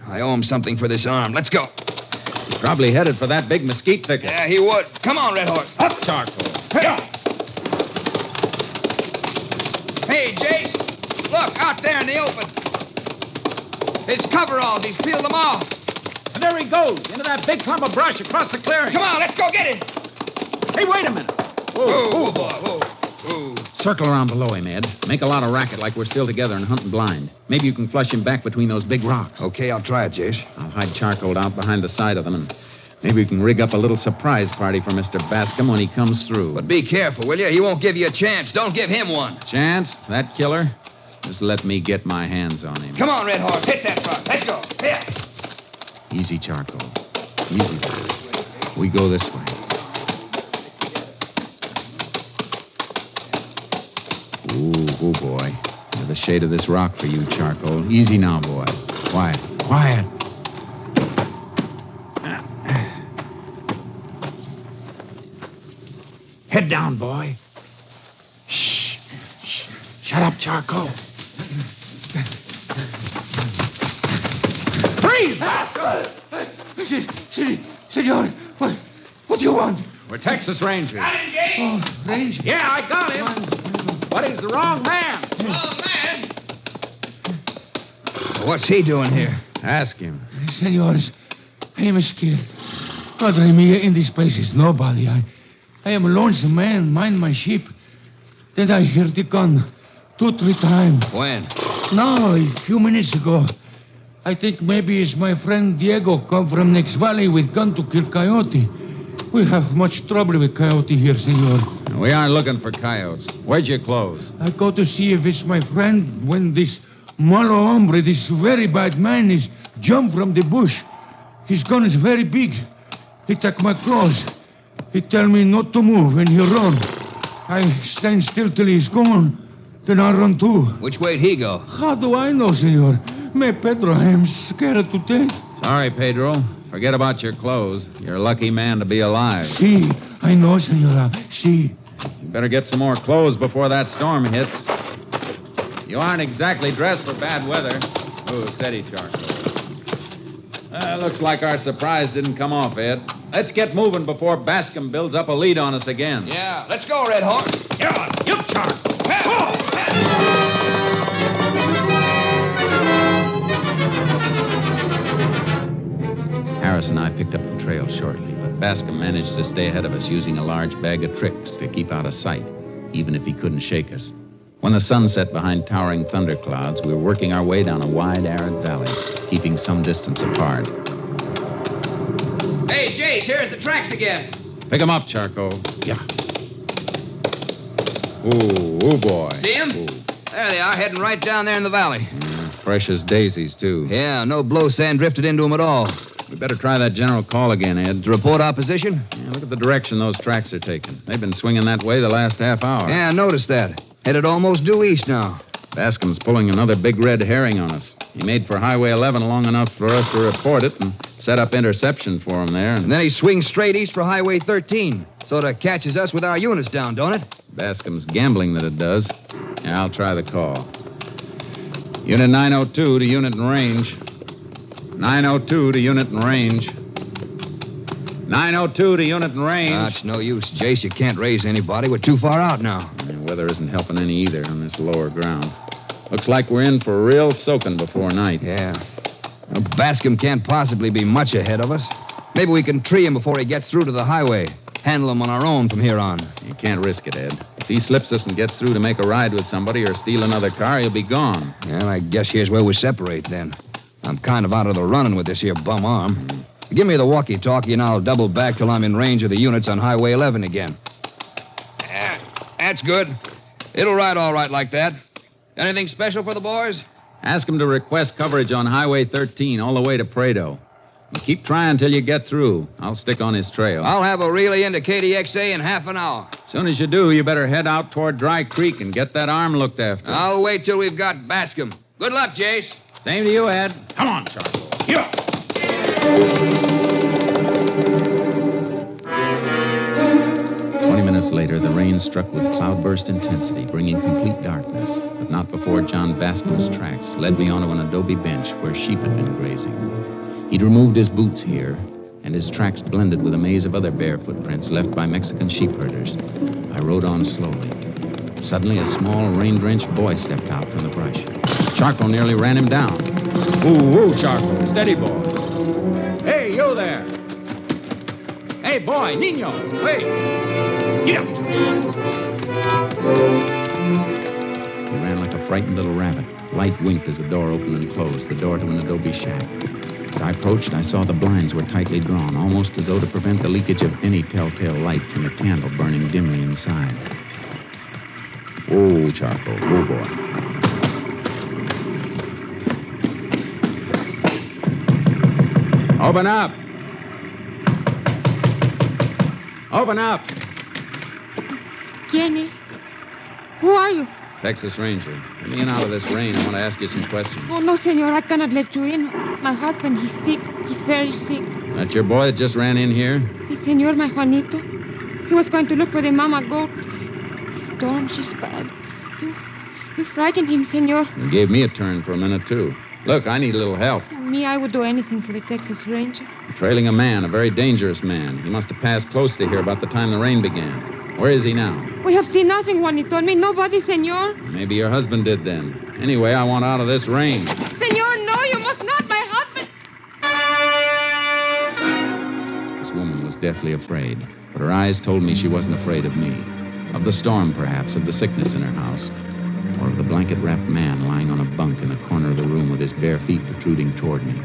I owe him something for this arm. Let's go. He's probably headed for that big mesquite thicket. Yeah, he would. Come on, Red Horse. Up, Charcoal. Hey, Jace. Look, out there in the open. His coveralls. He's peeled them off. And there he goes, into that big clump of brush across the clearing. Come on, let's go get him. Hey, wait a minute. Whoa, boy, whoa. Circle around below him, Ed. Make a lot of racket like we're still together and hunting blind. Maybe you can flush him back between those big rocks. Okay, I'll try it, Jace. I'll hide Charcoal out behind the side of them, and maybe we can rig up a little surprise party for Mr. Bascom when he comes through. But be careful, will you? He won't give you a chance. Don't give him one. Chance? That killer? Just let me get my hands on him. Come on, Red Horse. Hit that rock. Let's go. Here. Easy, Charcoal. Easy. We go this way. Oh, boy. the shade of this rock for you, Charcoal. Easy now, boy. Quiet. Quiet. Head down, boy. Shh. Shut up, Charcoal. Freeze! Senor, what do you want? We're Texas Rangers. Oh, Ranger? Yeah, I got him. But he's the wrong man. What's he doing here? Ask him. Senores, I am scared. Padre mia, in this place is nobody. I am a lonesome man, mind my sheep. Then I hear the gun 2-3 times. When? No, a few minutes ago. I think maybe it's my friend Diego come from next valley with gun to kill coyote. We have much trouble with coyote here, senor. We aren't looking for coyotes. Where'd you close? I go to see if it's my friend when this malo hombre, this very bad man, is jump from the bush. His gun is very big. He took my clothes. He tell me not to move and he run. I stand still till he's gone. Then I run too. Which way'd he go? How do I know, senor? Me, Pedro, I am scared to death. Sorry, Pedro. Forget about your clothes. You're a lucky man to be alive. See, I know, senora. See. You better get some more clothes before that storm hits. You aren't exactly dressed for bad weather. Oh, steady, Charcoal. Looks like our surprise didn't come off, Ed. Let's get moving before Bascom builds up a lead on us again. Yeah, let's go, Red Horse. Yeah, you, Charcoal. Harris and I picked up the trail shortly, but Bascom managed to stay ahead of us using a large bag of tricks to keep out of sight, even if he couldn't shake us. When the sun set behind towering thunderclouds, we were working our way down a wide, arid valley, keeping some distance apart. Hey, Jace, here's the tracks again. Pick 'em up, Charcoal. Yeah. Ooh, boy. See 'em? Ooh. There they are, heading right down there in the valley. Fresh as daisies, too. Yeah, no blow sand drifted into them at all. We better try that general call again, Ed. To report opposition? Yeah, look at the direction those tracks are taking. They've been swinging that way the last half hour. Yeah, I noticed that. Headed almost due east now. Bascom's pulling another big red herring on us. He made for Highway 11 long enough for us to report it and set up interception for him there. And then he swings straight east for Highway 13. Sort of catches us with our units down, don't it? Bascom's gambling that it does. Yeah, I'll try the call. Unit 902 to unit in range. 902 to unit in range. 902 to unit in range. It's no use, Jace. You can't raise anybody. We're too far out now. The weather isn't helping any either on this lower ground. Looks like we're in for a real soaking before night. Yeah. Well, Bascom can't possibly be much ahead of us. Maybe we can tree him before he gets through to the highway. Handle him on our own from here on. You can't risk it, Ed. If he slips us and gets through to make a ride with somebody or steal another car, he'll be gone. Well, I guess here's where we separate then. I'm kind of out of the running with this here bum arm. Give me the walkie-talkie and I'll double back till I'm in range of the units on Highway 11 again. That's good. It'll ride all right like that. Anything special for the boys? Ask them to request coverage on Highway 13 all the way to Prado. And keep trying till you get through. I'll stick on his trail. I'll have a relay into KDXA in half an hour. As soon as you do, you better head out toward Dry Creek and get that arm looked after. I'll wait till we've got Bascom. Good luck, Jace. Same to you, Ed. Come on, Charcoal. Yeah. 20 minutes later, the rain struck with cloudburst intensity, bringing complete darkness, but not before John Bascom's tracks led me onto an adobe bench where sheep had been grazing. He'd removed his boots here, and his tracks blended with a maze of other bare footprints left by Mexican sheep herders. I rode on slowly. Suddenly, a small, rain-drenched boy stepped out from the brush. Charcoal nearly ran him down. Ooh, Charcoal. Steady, boy. Hey, you there. Hey, boy, Nino. Wait. Get up. He ran like a frightened little rabbit. Light winked as the door opened and closed, the door to an adobe shack. As I approached, I saw the blinds were tightly drawn, almost as though to prevent the leakage of any telltale light from the candle burning dimly inside. Oh, Charcoal. Oh, boy. Open up. Open up. ¿Quién es? Who are you? Texas Ranger. Let me in out of this rain. I want to ask you some questions. Oh, no, senor. I cannot let you in. My husband, he's sick. He's very sick. That your boy that just ran in here? Si, senor, my Juanito. He was going to look for the mama goat. The storm, she's bad. You frightened him, senor. You gave me a turn for a minute, too. Look, I need a little help. Me, I would do anything for the Texas Ranger. I'm trailing a man, a very dangerous man. He must have passed close to here about the time the rain began. Where is he now? We have seen nothing, Juanito. And me, nobody, senor. Maybe your husband did then. Anyway, I want out of this rain. Senor, no, you must not. My husband. This woman was deathly afraid, but her eyes told me she wasn't afraid of me. Of the storm, perhaps, of the sickness in her house, or of the blanket-wrapped man lying on a bunk in a corner of the room with his bare feet protruding toward me.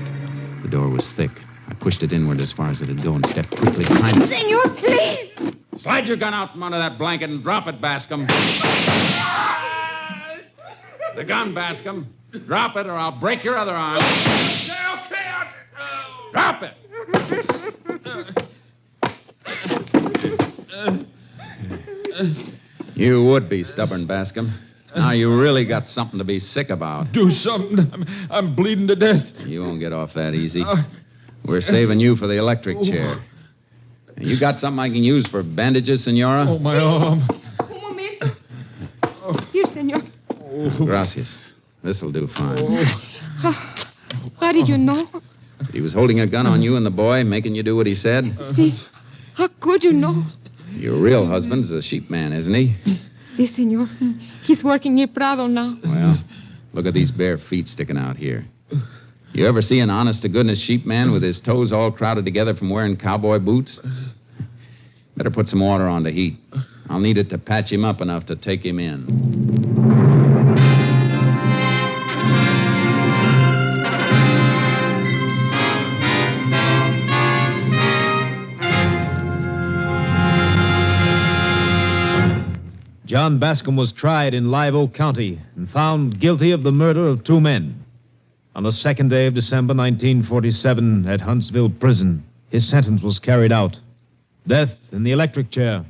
The door was thick. I pushed it inward as far as it'd go and stepped quickly behind it. Senor, please. Slide your gun out from under that blanket and drop it, Bascom. The gun, Bascom. Drop it or I'll break your other arm. Drop it. You would be stubborn, Bascom. Now you really got something to be sick about. Do something. I'm bleeding to death. You won't get off that easy. We're saving you for the electric chair. You got something I can use for bandages, Senora? Oh, my arm. Un momento. Here, senor. Gracias. This'll do fine. How did you know? He was holding a gun on you and the boy, making you do what he said? See, how could you know? Your real husband's a sheep man, isn't he? Si, senor. He's working near Prado now. Well, look at these bare feet sticking out here. You ever see an honest-to-goodness sheep man with his toes all crowded together from wearing cowboy boots? Better put some water on to heat. I'll need it to patch him up enough to take him in. John Bascom was tried in Live Oak County and found guilty of the murder of 2 men. On the 2nd day of December 1947 at Huntsville Prison, his sentence was carried out. Death in the electric chair.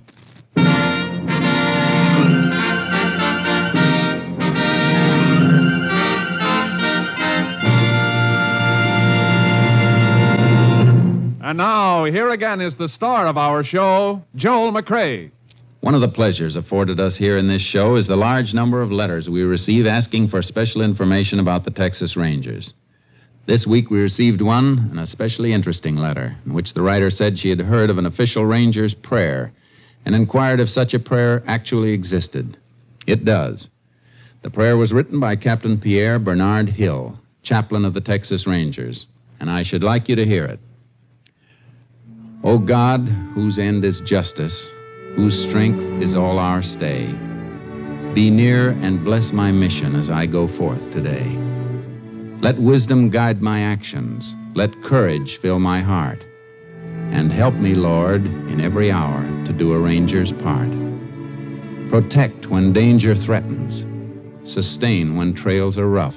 And now, here again is the star of our show, Joel McCrea. One of the pleasures afforded us here in this show is the large number of letters we receive asking for special information about the Texas Rangers. This week we received one, an especially interesting letter, in which the writer said she had heard of an official ranger's prayer and inquired if such a prayer actually existed. It does. The prayer was written by Captain Pierre Bernard Hill, chaplain of the Texas Rangers, and I should like you to hear it. O God, whose end is justice, whose strength is all our stay, be near and bless my mission as I go forth today. Let wisdom guide my actions. Let courage fill my heart. And help me, Lord, in every hour to do a ranger's part. Protect when danger threatens. Sustain when trails are rough.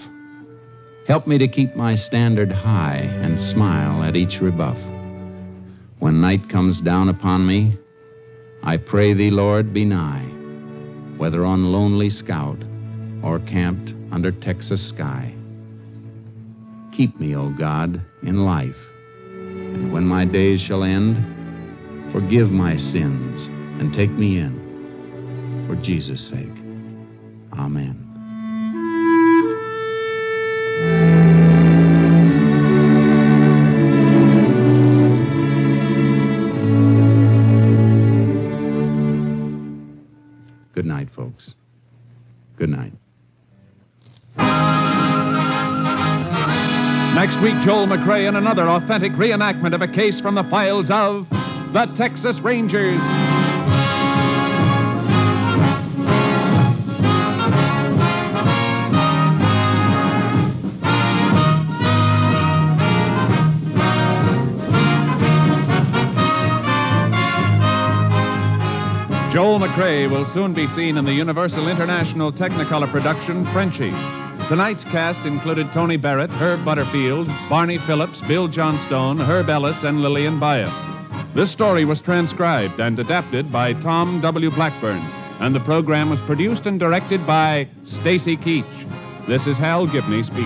Help me to keep my standard high and smile at each rebuff. When night comes down upon me, I pray thee, Lord, be nigh, whether on lonely scout or camped under Texas sky. Keep me, O God, in life, and when my days shall end, forgive my sins and take me in, for Jesus' sake. Amen. Good night, folks. Good night. Next week, Joel McCrea in another authentic reenactment of a case from the files of the Texas Rangers. Joel McCrea will soon be seen in the Universal International Technicolor production, Frenchie. Tonight's cast included Tony Barrett, Herb Butterfield, Barney Phillips, Bill Johnstone, Herb Ellis, and Lillian Byatt. This story was transcribed and adapted by Tom W. Blackburn. And the program was produced and directed by Stacy Keach. This is Hal Gibney speaking.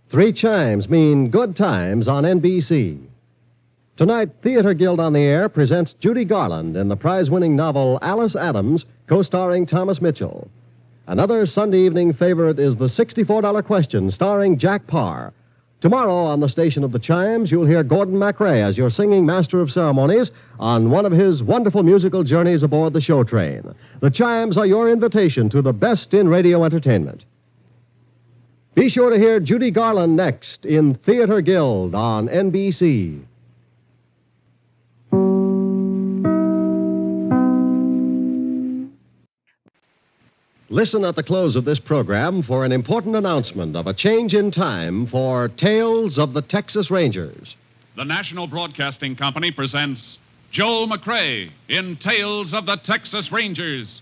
Three chimes mean good times on NBC. Tonight, Theater Guild on the Air presents Judy Garland in the prize-winning novel Alice Adams, co-starring Thomas Mitchell. Another Sunday evening favorite is the $64 Question, starring Jack Parr. Tomorrow on the station of the Chimes, you'll hear Gordon MacRae as your singing master of ceremonies on one of his wonderful musical journeys aboard the show train. The Chimes are your invitation to the best in radio entertainment. Be sure to hear Judy Garland next in Theater Guild on NBC. Listen at the close of this program for an important announcement of a change in time for Tales of the Texas Rangers. The National Broadcasting Company presents Joel McCrae in Tales of the Texas Rangers.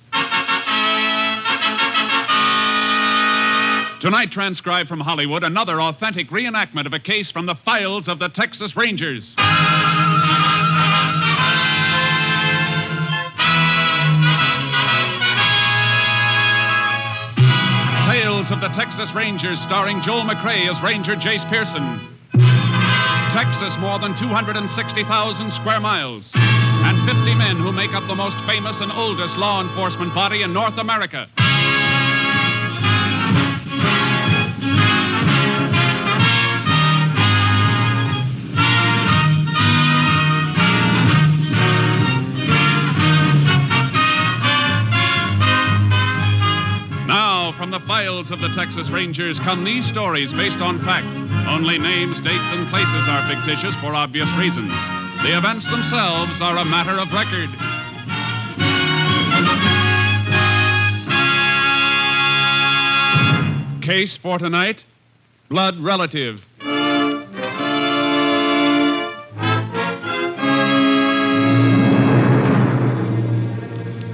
Tonight, transcribed from Hollywood, another authentic reenactment of a case from the files of the Texas Rangers. Tales of the Texas Rangers, starring Joel McCrae as Ranger Jace Pearson. Texas, more than 260,000 square miles, and 50 men who make up the most famous and oldest law enforcement body in North America. From the files of the Texas Rangers come these stories based on fact. Only names, dates, and places are fictitious for obvious reasons. The events themselves are a matter of record. Case for tonight, blood relative.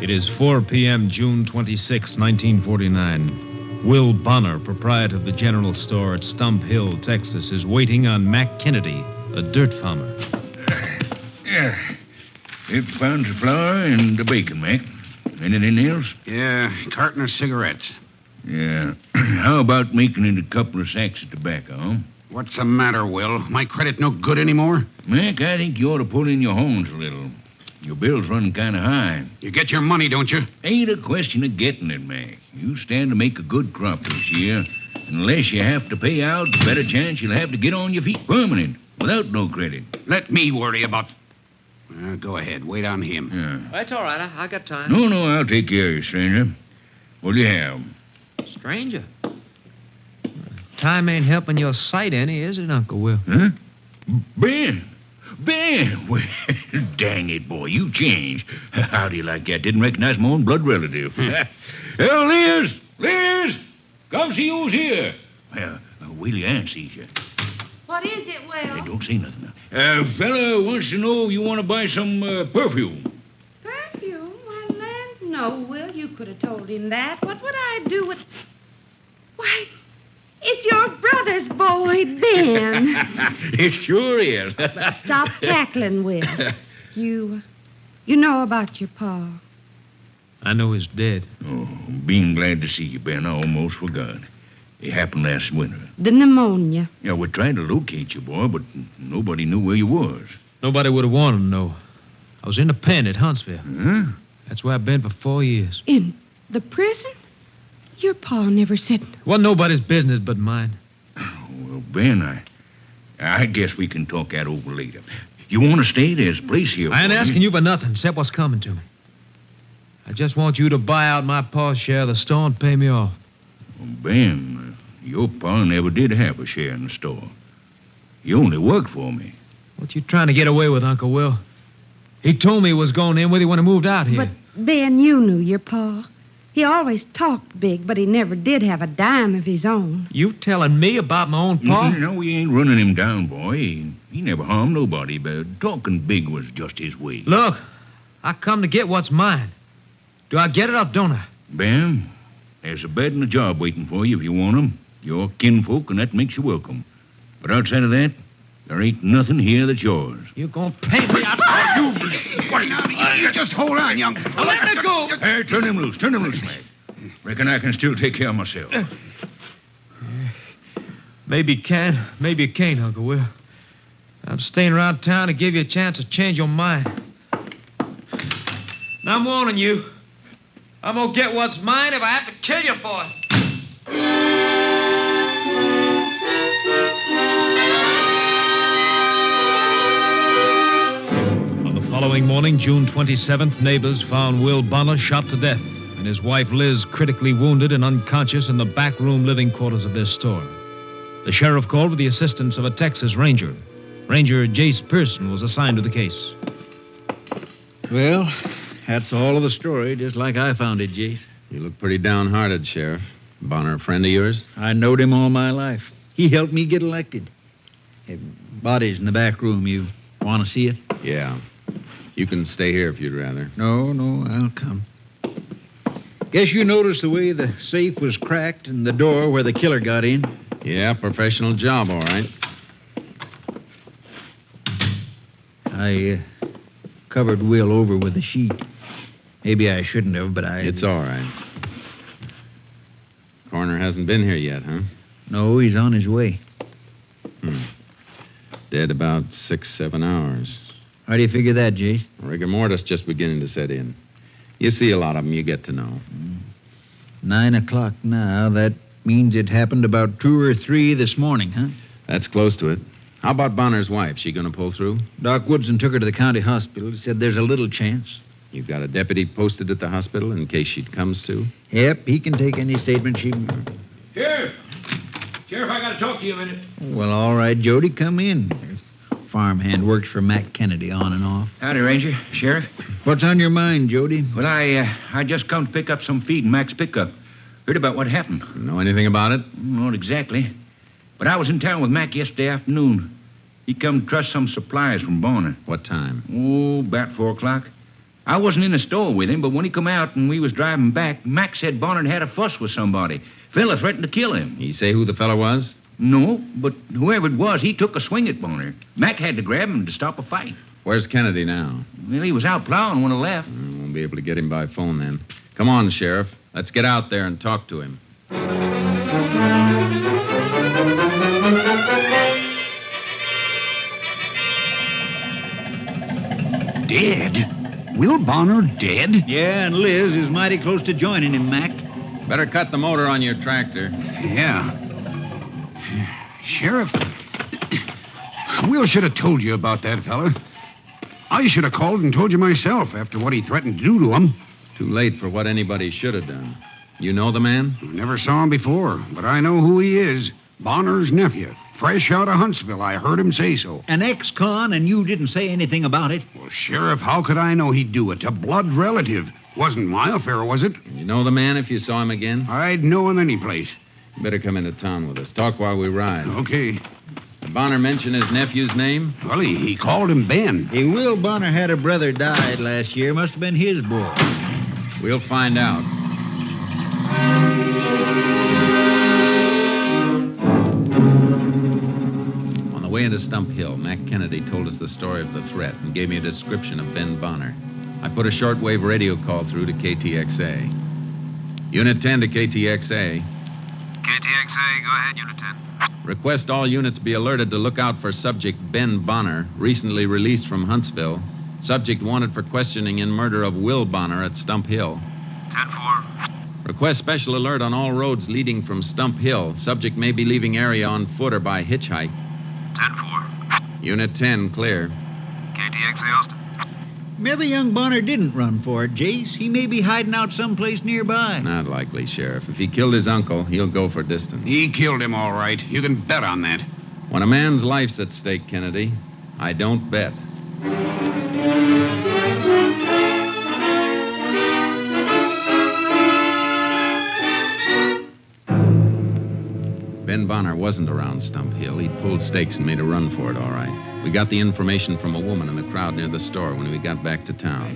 It is 4 p.m., June 26, 1949. Will Bonner, proprietor of the general store at Stump Hill, Texas, is waiting on Mac Kennedy, a dirt farmer. Yeah. It found the flour and the bacon, Mac. Anything else? Yeah, carton of cigarettes. Yeah. How about making it a couple of sacks of tobacco, huh? What's the matter, Will? My credit no good anymore? Mac, I think you ought to pull in your horns a little. Your bill's running kind of high. You get your money, don't you? Ain't a question of getting it, Mac. You stand to make a good crop this year. Unless you have to pay out, better chance you'll have to get on your feet permanent, without no credit. Let me worry about... go ahead. Wait on him. Yeah. That's all right. I got time. No, I'll take care of you, stranger. What'll you have? Stranger? Time ain't helping your sight any, is it, Uncle Will? Huh? Ben! Well, dang it, boy, you changed. How do you like that? Didn't recognize my own blood relative. Liz! Come see who's here. Well, Willie Ann sees you. What is it, Will? Hey, don't say nothing now. Fella wants to know if you want to buy some perfume. Perfume? Why, land, no, Will. You could have told him that. What would I do with... Why... It's your brother's boy, Ben. It sure is. Stop cackling, Will. You know about your pa. I know he's dead. Oh, being glad to see you, Ben. I almost forgot. It happened last winter. The pneumonia. Yeah, we tried to locate you, boy, but nobody knew where you was. Nobody would have wanted to know. I was in the pen at Huntsville. Huh? That's where I've been for 4 years. In the prison? Your pa never said... Well, nobody's business but mine. Well, Ben, I guess we can talk that over later. You want to stay? There's a place here. I ain't asking you for nothing except what's coming to me. I just want you to buy out my pa's share of the store and pay me off. Well, Ben, your pa never did have a share in the store. You only worked for me. What you trying to get away with, Uncle Will? He told me he was going in with you when he moved out here. But, Ben, you knew your pa. He always talked big, but he never did have a dime of his own. You telling me about my own pa? No, we ain't running him down, boy. He never harmed nobody, but talking big was just his way. Look, I come to get what's mine. Do I get it or don't I? Ben, there's a bed and a job waiting for you if you want 'em. You're kinfolk, and that makes you welcome. But outside of that, there ain't nothing here that's yours. You gonna pay me out? You just hold on, young. Let me go. Hey, turn him loose, Mac. Reckon I can still take care of myself. Maybe you can, maybe you can't, Uncle Will. I'm staying around town to give you a chance to change your mind. Now, I'm warning you. I'm gonna get what's mine if I have to kill you for it. On the following morning, June 27th, neighbors found Will Bonner shot to death and his wife Liz critically wounded and unconscious in the back room living quarters of their store. The sheriff called with the assistance of a Texas Ranger. Ranger Jace Pearson was assigned to the case. Well, that's all of the story, just like I found it, Jace. You look pretty downhearted, Sheriff. Bonner a friend of yours? I knowed him all my life. He helped me get elected. Hey, body's in the back room. You want to see it? Yeah. You can stay here if you'd rather. No, I'll come. Guess you noticed the way the safe was cracked and the door where the killer got in? Yeah, professional job, all right. I covered Will over with a sheet. Maybe I shouldn't have, but It's all right. Coroner hasn't been here yet, huh? No, he's on his way. Dead about 6-7 hours. How do you figure that, Jace? Rigor mortis just beginning to set in. You see a lot of them, you get to know. 9 o'clock now. That means it happened about 2 or 3 this morning, huh? That's close to it. How about Bonner's wife? She gonna pull through? Doc Woodson took her to the county hospital. He said there's a little chance. You've got a deputy posted at the hospital in case she comes to? Yep, he can take any statement she... Sheriff, I gotta talk to you a minute. Well, all right, Jody, come in. Farmhand works for Mac Kennedy on and off. Howdy, Ranger. Sheriff. What's on your mind, Jody? Well, I just come to pick up some feed in Mac's pickup. Heard about what happened. Know anything about it? Not exactly. But I was in town with Mac yesterday afternoon. He come to trust some supplies from Bonner. What time? Oh, about 4 o'clock. I wasn't in the store with him, but when he come out and we was driving back, Mac said Bonner had a fuss with somebody. Fella threatened to kill him. He say who the fella was? No, but whoever it was, he took a swing at Bonner. Mac had to grab him to stop a fight. Where's Kennedy now? Well, he was out plowing when I left. Won't be able to get him by phone then. Come on, Sheriff. Let's get out there and talk to him. Dead? Will Bonner dead? Yeah, and Liz is mighty close to joining him, Mac. Better cut the motor on your tractor. Yeah. Sheriff, Will should have told you about that fella. I should have called and told you myself after what he threatened to do to him. Too late for what anybody should have done. You know the man? Never saw him before, but I know who he is. Bonner's nephew. Fresh out of Huntsville. I heard him say so. An ex-con, and you didn't say anything about it? Well, Sheriff, how could I know he'd do it? A blood relative. Wasn't my affair, was it? You know the man if you saw him again? I'd know him any place. You better come into town with us. Talk while we ride. Okay. Did Bonner mention his nephew's name? Well, he called him Ben. Hey, Will Bonner had a brother died last year. Must have been his boy. We'll find out. On the way into Stump Hill, Mac Kennedy told us the story of the threat and gave me a description of Ben Bonner. I put a shortwave radio call through to KTXA. Unit 10 to KTXA. KTXA, go ahead, Unit 10. Request all units be alerted to look out for subject Ben Bonner, recently released from Huntsville. Subject wanted for questioning in murder of Will Bonner at Stump Hill. 10-4. Request special alert on all roads leading from Stump Hill. Subject may be leaving area on foot or by hitchhike. 10-4. Unit 10, clear. KTXA, Austin. Maybe young Bonner didn't run for it, Jace. He may be hiding out someplace nearby. Not likely, Sheriff. If he killed his uncle, he'll go for distance. He killed him, all right. You can bet on that. When a man's life's at stake, Kennedy, I don't bet. Ben Bonner wasn't around Stump Hill. He'd pulled stakes and made a run for it, all right. We got the information from a woman in the crowd near the store when we got back to town.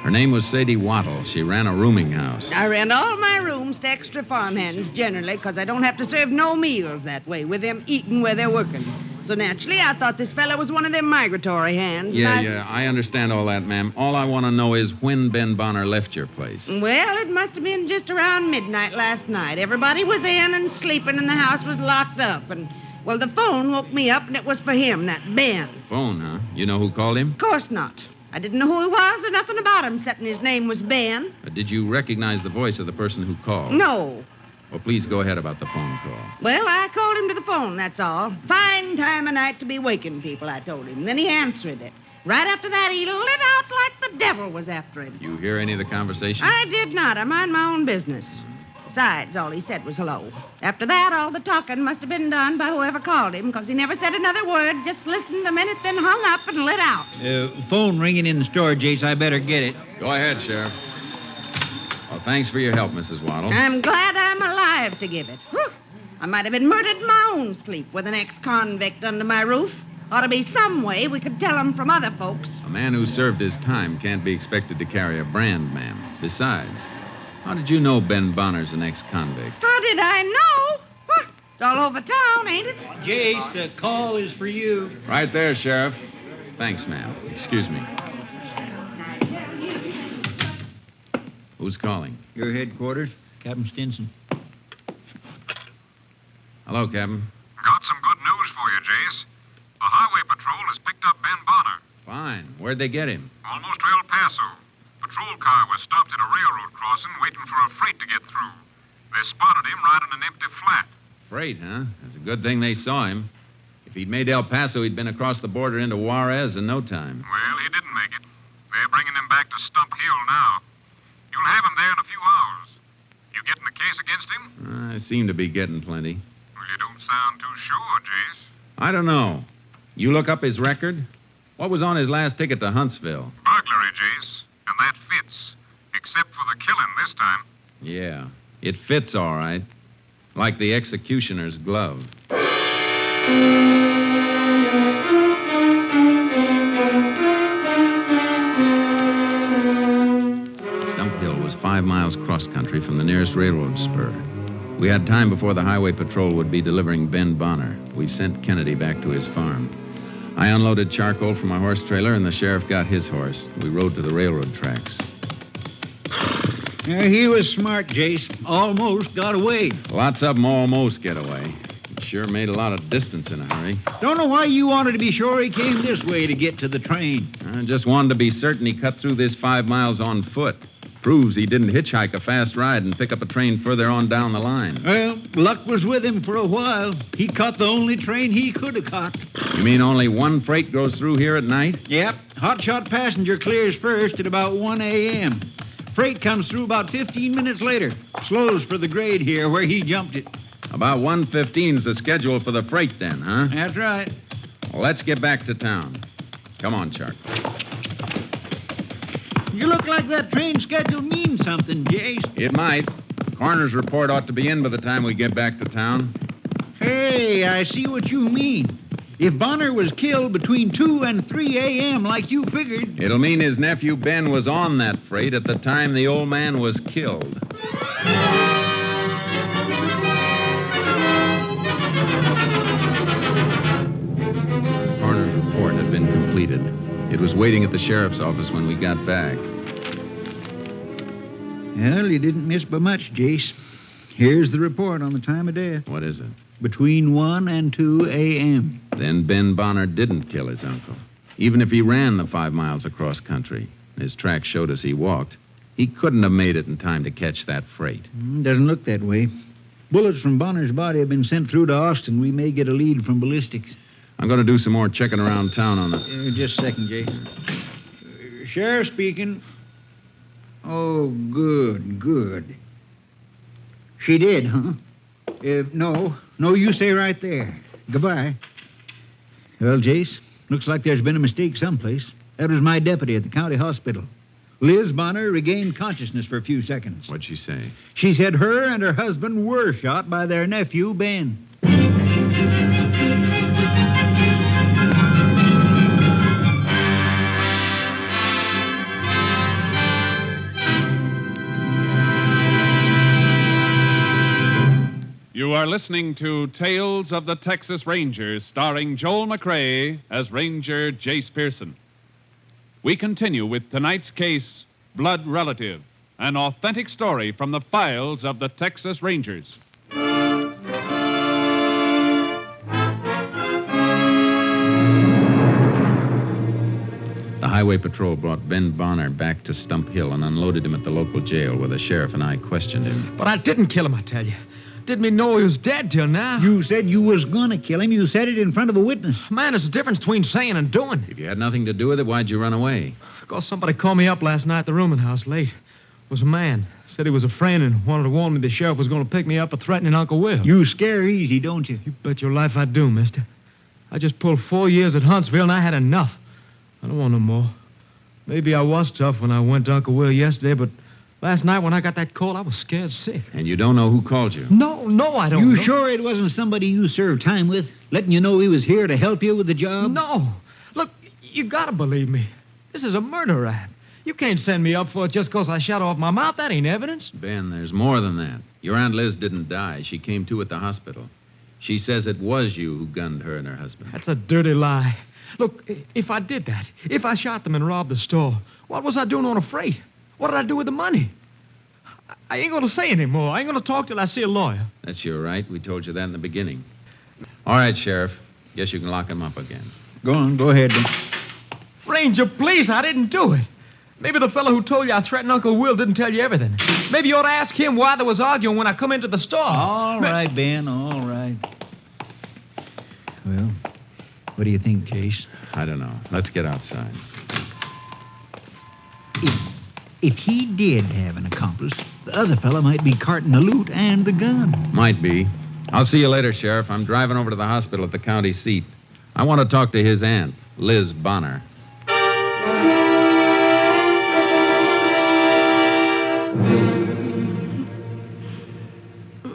Her name was Sadie Wattle. She ran a rooming house. I rent all my rooms to extra farmhands, generally, because I don't have to serve no meals that way, with them eating where they're working. So naturally, I thought this fella was one of them migratory hands. Yeah, I understand all that, ma'am. All I want to know is when Ben Bonner left your place. Well, it must have been just around midnight last night. Everybody was in and sleeping, and the house was locked up. And, well, the phone woke me up, and it was for him, that Ben. Phone, huh? You know who called him? Of course not. I didn't know who he was or nothing about him, except his name was Ben. Did you recognize the voice of the person who called? No. Well, please go ahead about the phone call. Well, I called him to the phone, that's all. Fine time of night to be waking people, I told him. Then he answered it. Right after that, he lit out like the devil was after him. You hear any of the conversation? I did not. I mind my own business. Besides, all he said was hello. After that, all the talking must have been done by whoever called him, because he never said another word, just listened a minute, then hung up and lit out. Phone ringing in the store, Jace. I better get it. Go ahead, Sheriff. Well, thanks for your help, Mrs. Waddle. I'm glad I'm alive to give it. Whew. I might have been murdered in my own sleep with an ex-convict under my roof. Ought to be some way we could tell him from other folks. A man who served his time can't be expected to carry a brand, ma'am. Besides, how did you know Ben Bonner's an ex-convict? How did I know? Huh. It's all over town, ain't it? Jace, the call is for you. Right there, Sheriff. Thanks, ma'am. Excuse me. Who's calling? Your headquarters, Captain Stinson. Hello, Captain. Got some good news for you, Jace. The Highway Patrol has picked up Ben Bonner. Fine. Where'd they get him? Almost to El Paso. Patrol car was stopped at a railroad crossing waiting for a freight to get through. They spotted him riding an empty flat. Freight, huh? It's a good thing they saw him. If he'd made El Paso, he'd been across the border into Juarez in no time. Well, he didn't make it. They're bringing him back to Stump Hill now. You'll have him there in a few hours. You getting a case against him? I seem to be getting plenty. Well, you don't sound too sure, Jace. I don't know. You look up his record? What was on his last ticket to Huntsville? Burglary, Jace. And that fits. Except for the killing this time. Yeah, it fits all right. Like the executioner's glove. Stump Hill was 5 miles cross-country from the nearest railroad spur. We had time before the highway patrol would be delivering Ben Bonner. We sent Kennedy back to his farm. I unloaded charcoal from my horse trailer, and the sheriff got his horse. We rode to the railroad tracks. Yeah, he was smart, Jace. Almost got away. Lots of them almost get away. He sure made a lot of distance in a hurry. Don't know why you wanted to be sure he came this way to get to the train. I just wanted to be certain he cut through this 5 miles on foot. Proves he didn't hitchhike a fast ride and pick up a train further on down the line. Well, luck was with him for a while. He caught the only train he could have caught. You mean only one freight goes through here at night? Yep. Hotshot passenger clears first at about 1 a.m. Freight comes through about 15 minutes later. Slows for the grade here where he jumped it. About 1:15's the schedule for the freight then, huh? That's right. Well, let's get back to town. Come on, Chuck. You look like that train schedule means something, Jace. It might. Coroner's report ought to be in by the time we get back to town. Hey, I see what you mean. If Bonner was killed between 2 and 3 a.m. like you figured... It'll mean his nephew Ben was on that freight at the time the old man was killed. The coroner's report had been completed. It was waiting at the sheriff's office when we got back. Well, you didn't miss by much, Jace. Here's the report on the time of death. What is it? Between 1 and 2 a.m. Then Ben Bonner didn't kill his uncle. Even if he ran the 5 miles across country, his tracks showed us he walked, he couldn't have made it in time to catch that freight. Doesn't look that way. Bullets from Bonner's body have been sent through to Austin. We may get a lead from ballistics. I'm going to do some more checking around town on the... Just a second, Jace. Sheriff speaking. Oh, good. She did, huh? No, you stay right there. Goodbye. Well, Jace, looks like there's been a mistake someplace. That was my deputy at the county hospital. Liz Bonner regained consciousness for a few seconds. What'd she say? She said her and her husband were shot by their nephew, Ben. are listening to Tales of the Texas Rangers, starring Joel McCrea as Ranger Jace Pearson. We continue with tonight's case, Blood Relative, an authentic story from the files of the Texas Rangers. The highway patrol brought Ben Bonner back to Stump Hill and unloaded him at the local jail where the sheriff and I questioned him. But I didn't kill him, I tell you. Didn't even know he was dead till now. You said you was gonna kill him. You said it in front of a witness. Man, there's a difference between saying and doing. If you had nothing to do with it, why'd you run away? Because somebody called me up last night at the rooming house late. It was a man. Said he was a friend and wanted to warn me the sheriff was going to pick me up for threatening Uncle Will. You scare easy, don't you? You bet your life I do, mister. I just pulled 4 years at Huntsville and I had enough. I don't want no more. Maybe I was tough when I went to Uncle Will yesterday, but last night when I got that call, I was scared sick. And you don't know who called you? No, I don't know. You sure it wasn't somebody you served time with, letting you know he was here to help you with the job? No. Look, you gotta believe me. This is a murder rap. You can't send me up for it just because I shot off my mouth. That ain't evidence. Ben, there's more than that. Your Aunt Liz didn't die. She came to at the hospital. She says it was you who gunned her and her husband. That's a dirty lie. Look, if I did that, if I shot them and robbed the store, what was I doing on a freight? What did I do with the money? I ain't going to say anymore. I ain't going to talk till I see a lawyer. That's your right. We told you that in the beginning. All right, Sheriff. Guess you can lock him up again. Go on, go ahead, then. Ranger, please, I didn't do it. Maybe the fellow who told you I threatened Uncle Will didn't tell you everything. Maybe you ought to ask him why there was arguing when I come into the store. All right, Ben, all right. Well, what do you think, Jace? I don't know. Let's get outside. If he did have an accomplice, the other fella might be carting the loot and the gun. Might be. I'll see you later, Sheriff. I'm driving over to the hospital at the county seat. I want to talk to his aunt, Liz Bonner.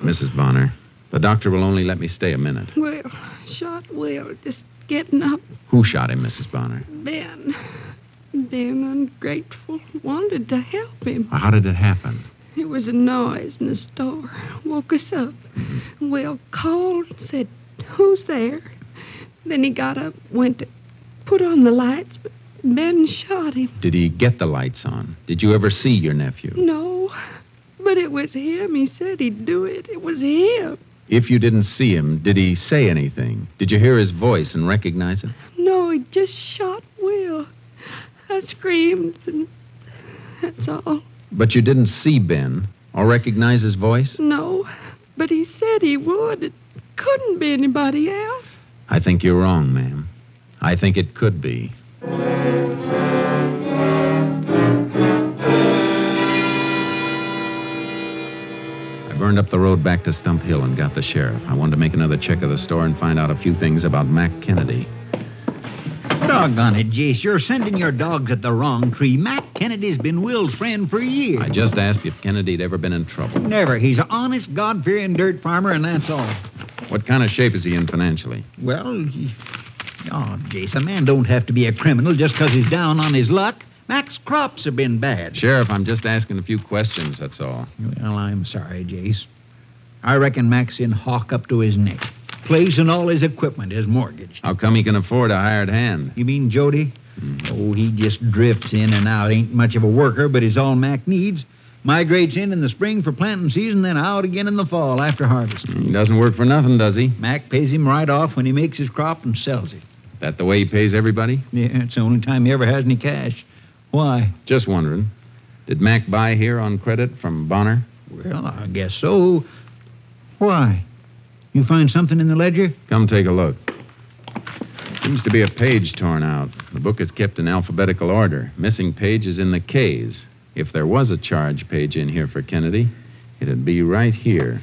Mrs. Bonner, the doctor will only let me stay a minute. Well, shot Will, just getting up. Who shot him, Mrs. Bonner? Ben, ungrateful, wanted to help him. How did it happen? There was a noise in the store. Woke us up. Will called, said, "Who's there?" Then he got up, went to put on the lights, but Ben shot him. Did he get the lights on? Did you ever see your nephew? No, but it was him. He said he'd do it. It was him. If you didn't see him, did he say anything? Did you hear his voice and recognize it? No, he just shot Will. I screamed, and that's all. But you didn't see Ben or recognize his voice? No, but he said he would. It couldn't be anybody else. I think you're wrong, ma'am. I think it could be. I burned up the road back to Stump Hill and got the sheriff. I wanted to make another check of the store and find out a few things about Mac Kennedy. Doggone it, Jace. You're sending your dogs at the wrong tree. Mac Kennedy's been Will's friend for years. I just asked if Kennedy'd ever been in trouble. Never. He's an honest, God-fearing dirt farmer, and that's all. What kind of shape is he in financially? Well, Jace, a man don't have to be a criminal just because he's down on his luck. Mac's crops have been bad. Sheriff, I'm just asking a few questions, that's all. Well, I'm sorry, Jace. I reckon Mac's in hock up to his neck. Place and all his equipment, his mortgage. How come he can afford a hired hand? You mean Jody? Oh, he just drifts in and out. Ain't much of a worker, but he's all Mac needs. Migrates in the spring for planting season, then out again in the fall after harvest. He doesn't work for nothing, does he? Mac pays him right off when he makes his crop and sells it. That the way he pays everybody? Yeah, it's the only time he ever has any cash. Why? Just wondering. Did Mac buy here on credit from Bonner? Well, I guess so. Why? You find something in the ledger? Come take a look. Seems to be a page torn out. The book is kept in alphabetical order. Missing page is in the K's. If there was a charge page in here for Kennedy, it'd be right here.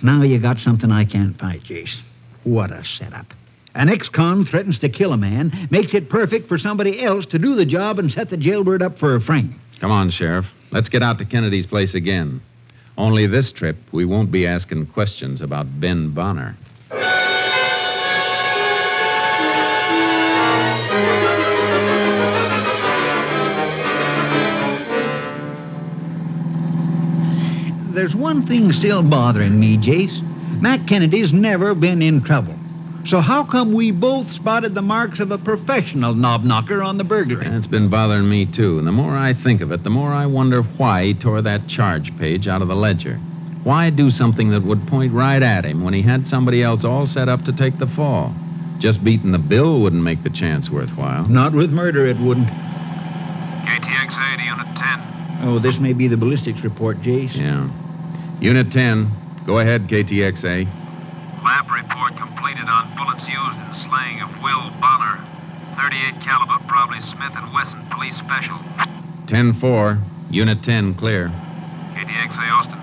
Now you got something I can't fight, Jace. What a setup. An ex-con threatens to kill a man, makes it perfect for somebody else to do the job and set the jailbird up for a frame. Come on, Sheriff. Let's get out to Kennedy's place again. Only this trip, we won't be asking questions about Ben Bonner. there's one thing still bothering me, Jace. Mac Kennedy's never been in trouble. So how come we both spotted the marks of a professional knob-knocker on the burglary? It's been bothering me, too. And the more I think of it, the more I wonder why he tore that charge page out of the ledger. Why do something that would point right at him when he had somebody else all set up to take the fall? Just beating the bill wouldn't make the chance worthwhile. Not with murder, it wouldn't. KTXA to Unit 10. Oh, this may be the ballistics report, Jace. Yeah. Unit 10, go ahead, KTXA. Lab report completed on bullets used in slaying of Will Bonner. 38 caliber, probably Smith & Wesson Police Special. 10-4, Unit 10, clear. KTXA Austin.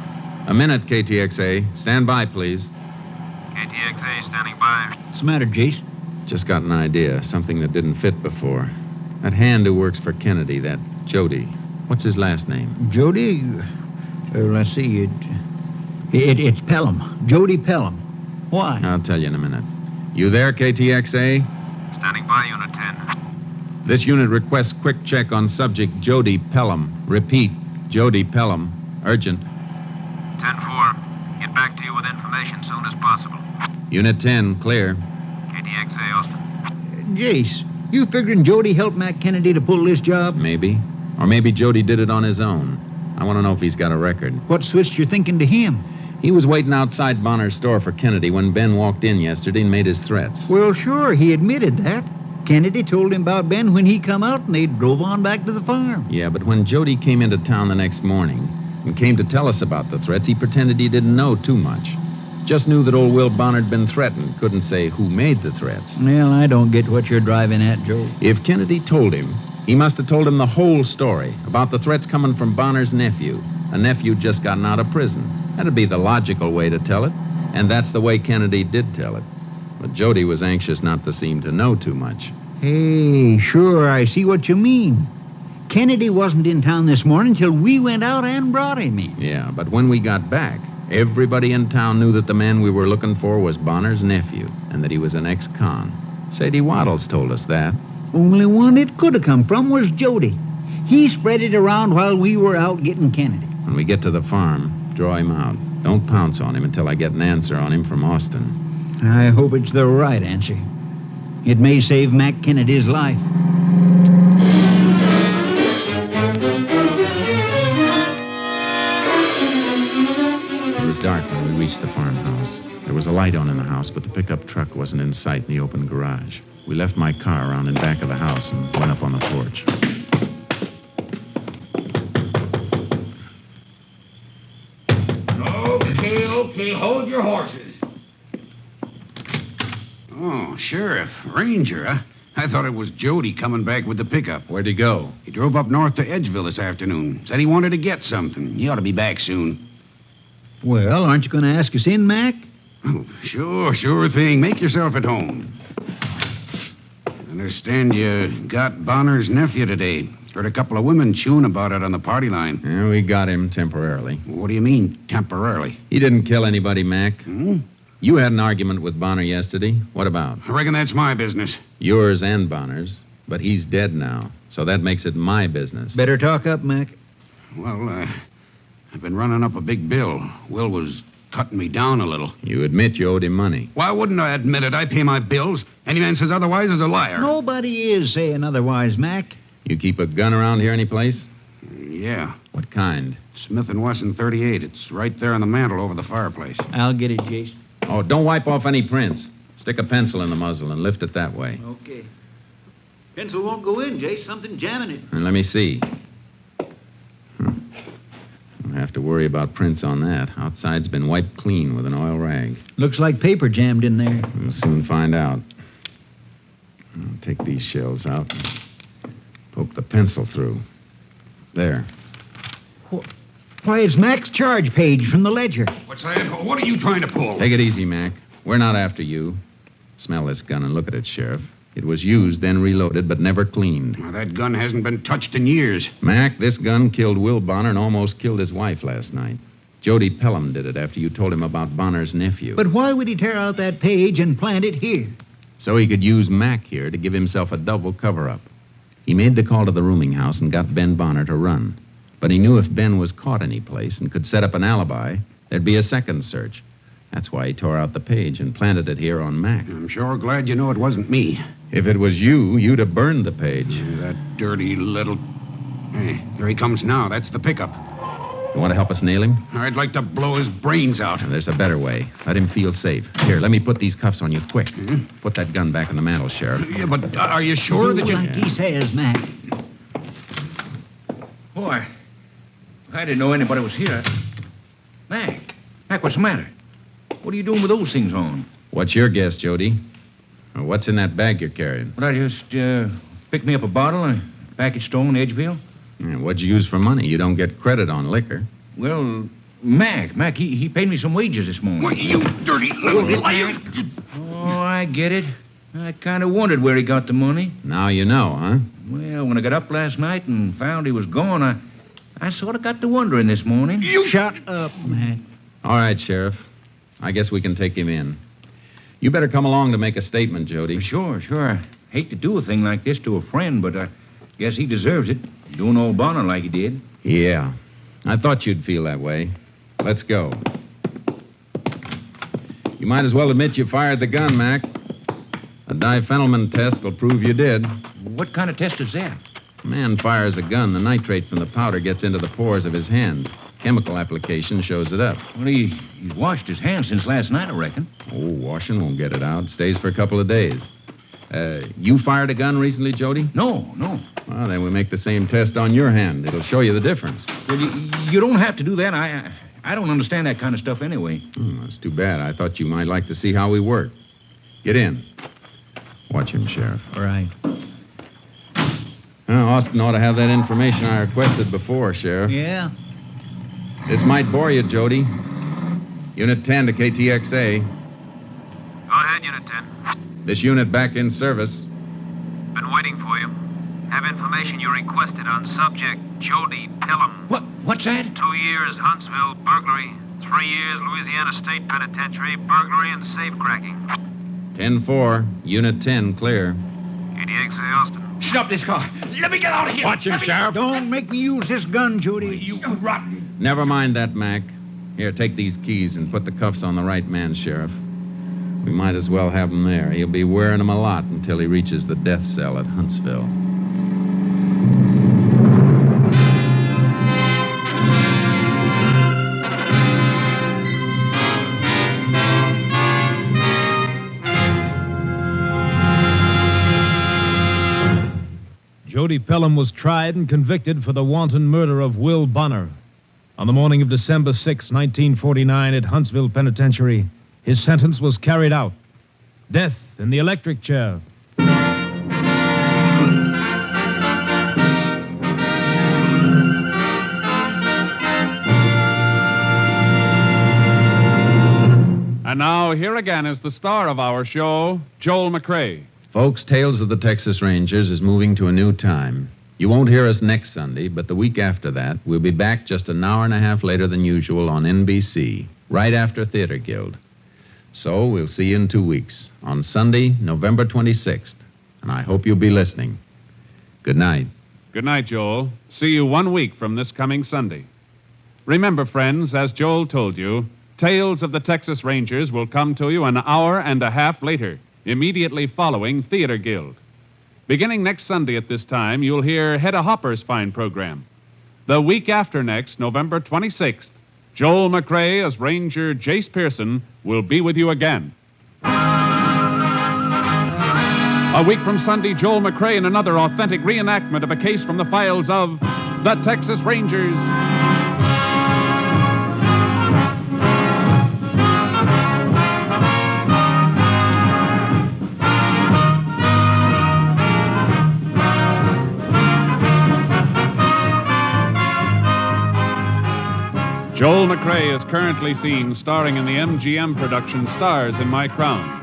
A minute, KTXA. Stand by, please. KTXA standing by. What's the matter, Jace? Just got an idea, something that didn't fit before. That hand who works for Kennedy, that Jody. What's his last name? Jody? Let's see. It's Pelham. Jody Pelham. Why? I'll tell you in a minute. You there, KTXA? Standing by, Unit 10. This unit requests quick check on subject Jody Pelham. Repeat, Jody Pelham. Urgent. 10-4. Get back to you with information soon as possible. Unit 10, clear. KTXA Austin. Jace, you figuring Jody helped Mac Kennedy to pull this job? Maybe. Or maybe Jody did it on his own. I want to know if he's got a record. What switched your thinking to him? He was waiting outside Bonner's store for Kennedy when Ben walked in yesterday and made his threats. Well, sure, he admitted that. Kennedy told him about Ben when he come out, and they drove on back to the farm. Yeah, but when Jody came into town the next morning and came to tell us about the threats, he pretended he didn't know too much. Just knew that old Will Bonner had been threatened. Couldn't say who made the threats. Well, I don't get what you're driving at, Joe. If Kennedy told him, he must have told him the whole story about the threats coming from Bonner's nephew. A nephew just gotten out of prison. That'd be the logical way to tell it. And that's the way Kennedy did tell it. But Jody was anxious not to seem to know too much. Hey, sure, I see what you mean. Kennedy wasn't in town this morning till we went out and brought him in. Yeah, but when we got back, everybody in town knew that the man we were looking for was Bonner's nephew and that he was an ex-con. Sadie Waddles told us that. Only one it could have come from was Jody. He spread it around while we were out getting Kennedy. When we get to the farm, draw him out. Don't pounce on him until I get an answer on him from Austin. I hope it's the right answer. It may save Mac Kennedy's life. It was dark when we reached the farmhouse. There was a light on in the house, but the pickup truck wasn't in sight in the open garage. We left my car around in back of the house and went up on the porch. Okay, hold your horses. Oh, Sheriff, Ranger, huh? I thought it was Jody coming back with the pickup. Where'd he go? He drove up north to Edgeville this afternoon. Said he wanted to get something. He ought to be back soon. Well, aren't you going to ask us in, Mac? Oh, sure thing. Make yourself at home. Understand you got Bonner's nephew today. Heard a couple of women chewing about it on the party line. Yeah, we got him temporarily. What do you mean, temporarily? He didn't kill anybody, Mac. You had an argument with Bonner yesterday. What about? I reckon that's my business. Yours and Bonner's. But he's dead now, so that makes it my business. Better talk up, Mac. Well, I've been running up a big bill. Will was cutting me down a little. You admit you owed him money. Why wouldn't I admit it? I pay my bills. Any man says otherwise is a liar. Nobody is saying otherwise, Mac. You keep a gun around here anyplace? Yeah. What kind? Smith & Wesson 38. It's right there on the mantel over the fireplace. I'll get it, Jason. Oh, don't wipe off any prints. Stick a pencil in the muzzle and lift it that way. Okay. Pencil won't go in, Jace. Something jamming it. And let me see. Don't have to worry about prints on that. Outside's been wiped clean with an oil rag. Looks like paper jammed in there. We'll soon find out. I'll take these shells out and poke the pencil through. There. Why, it's Mac's charge page from the ledger. What's that? What are you trying to pull? Take it easy, Mac. We're not after you. Smell this gun and look at it, Sheriff. It was used, then reloaded, but never cleaned. Well, that gun hasn't been touched in years. Mac, this gun killed Will Bonner and almost killed his wife last night. Jody Pelham did it after you told him about Bonner's nephew. But why would he tear out that page and plant it here? So he could use Mac here to give himself a double cover-up. He made the call to the rooming house and got Ben Bonner to run. But he knew if Ben was caught any place and could set up an alibi, there'd be a second search. That's why he tore out the page and planted it here on Mac. I'm sure glad you know it wasn't me. If it was you, you'd have burned the page. That dirty little... Hey, here he comes now. That's the pickup. You want to help us nail him? I'd like to blow his brains out. There's a better way. Let him feel safe. Here, let me put these cuffs on you quick. Put that gun back in the mantel, Sheriff. Yeah, but are you sure that you... Like he says, Mac. Boy, I didn't know anybody was here. Mac, what's the matter? What are you doing with those things on? What's your guess, Jody? Or what's in that bag you're carrying? Well, I just picked me up a bottle, a package store in Edgefield. Yeah, what'd you use for money? You don't get credit on liquor. Well, Mac, he paid me some wages this morning. What, you dirty little liar. Oh, I get it. I kind of wondered where he got the money. Now you know, huh? Well, when I got up last night and found he was gone, I sort of got to wondering this morning. You shut up, Mac. All right, Sheriff. I guess we can take him in. You better come along to make a statement, Jody. Sure. I hate to do a thing like this to a friend, but I guess he deserves it. Doing old Bannon like he did. Yeah. I thought you'd feel that way. Let's go. You might as well admit you fired the gun, Mac. A diphenylman test will prove you did. What kind of test is that? A man fires a gun, the nitrate from the powder gets into the pores of his hand. Chemical application shows it up. Well, he's washed his hands since last night, I reckon. Oh, washing won't get it out. It stays for a couple of days. You fired a gun recently, Jody? No. Well, then we make the same test on your hand. It'll show you the difference. Well, you don't have to do that. I don't understand that kind of stuff anyway. That's too bad. I thought you might like to see how we work. Get in. Watch him, Sheriff. All right. Well, Austin ought to have that information I requested before, Sheriff. Yeah? This might bore you, Jody. Unit 10 to KTXA. Go ahead, Unit 10. This unit back in service. Been waiting for you. Have information you requested on subject Jody Pelham. What's that? 2 years Huntsville burglary. 3 years Louisiana State Penitentiary burglary and safecracking. 10-4. Unit 10 clear. KTXA Austin. Stop this car. Let me get out of here. Watch him, Sheriff. Don't make me use this gun, Judy. You rotten. Never mind that, Mac. Here, take these keys and put the cuffs on the right man, Sheriff. We might as well have him there. He'll be wearing them a lot until he reaches the death cell at Huntsville. Jody Pelham was tried and convicted for the wanton murder of Will Bonner. On the morning of December 6, 1949, at Huntsville Penitentiary, his sentence was carried out. Death in the electric chair. And now, here again is the star of our show, Joel McCrea. Folks, Tales of the Texas Rangers is moving to a new time. You won't hear us next Sunday, but the week after that, we'll be back just an hour and a half later than usual on NBC, right after Theater Guild. So we'll see you in 2 weeks, on Sunday, November 26th. And I hope you'll be listening. Good night. Good night, Joel. See you 1 week from this coming Sunday. Remember, friends, as Joel told you, Tales of the Texas Rangers will come to you an hour and a half later, immediately following Theater Guild. Beginning next Sunday at this time, you'll hear Hedda Hopper's fine program. The week after next, November 26th, Joel McCrea as Ranger Jace Pearson will be with you again. A week from Sunday, Joel McCrea in another authentic reenactment of a case from the files of the Texas Rangers. Joel McCrea is currently seen starring in the MGM production Stars in My Crown.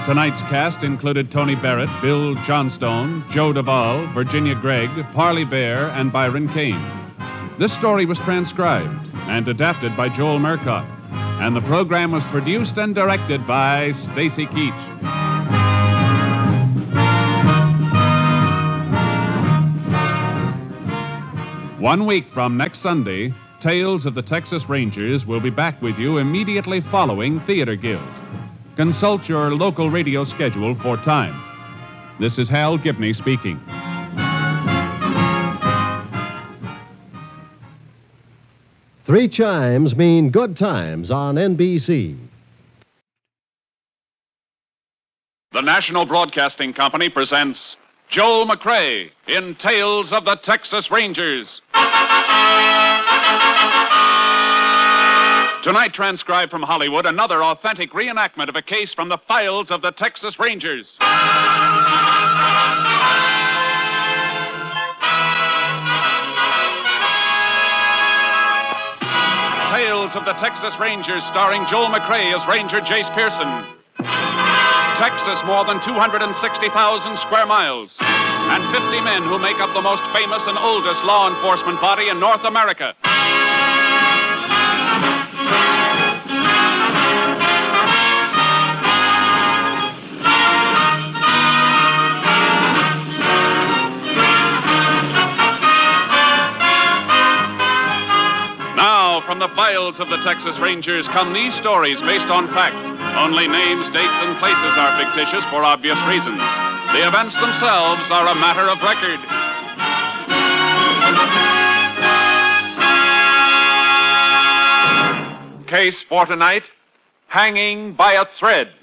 Tonight's cast included Tony Barrett, Bill Johnstone, Joe Duvall, Virginia Gregg, Parley Bear, and Byron Kane. This story was transcribed and adapted by Joel Murcott, and the program was produced and directed by Stacy Keach. 1 week from next Sunday, Tales of the Texas Rangers will be back with you immediately following Theater Guild. Consult your local radio schedule for time. This is Hal Gibney speaking. Three chimes mean good times on NBC. The National Broadcasting Company presents Joel McCrea in Tales of the Texas Rangers. Tonight, transcribed from Hollywood, another authentic reenactment of a case from the files of the Texas Rangers. Tales of the Texas Rangers, starring Joel McCrea as Ranger Jace Pearson. Texas, more than 260,000 square miles, and 50 men who make up the most famous and oldest law enforcement body in North America. Now, from the files of the Texas Rangers come these stories based on fact. Only names, dates, and places are fictitious for obvious reasons. The events themselves are a matter of record. Case for tonight, hanging by a thread.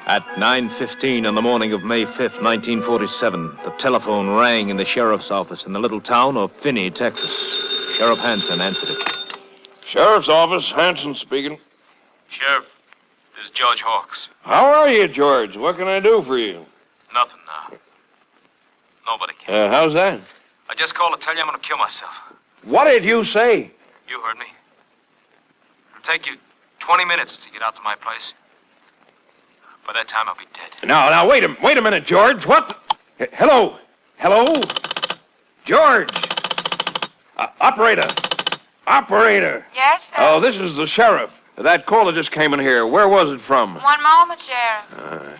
At 9:15 on the morning of May 5th, 1947, the telephone rang in the sheriff's office in the little town of Finney, Texas. Sheriff Hanson answered it. Sheriff's office, Hanson speaking. Sheriff, this is George Hawks. How are you, George? What can I do for you? Nothing now. Nobody can. How's that? I just called to tell you I'm going to kill myself. What did you say? You heard me. It'll take you 20 minutes to get out to my place. By that time, I'll be dead. Now, wait a minute, George. What? Hello? George! Operator! Yes, sir? Oh, this is the sheriff. That caller just came in here. Where was it from? One moment, Sheriff.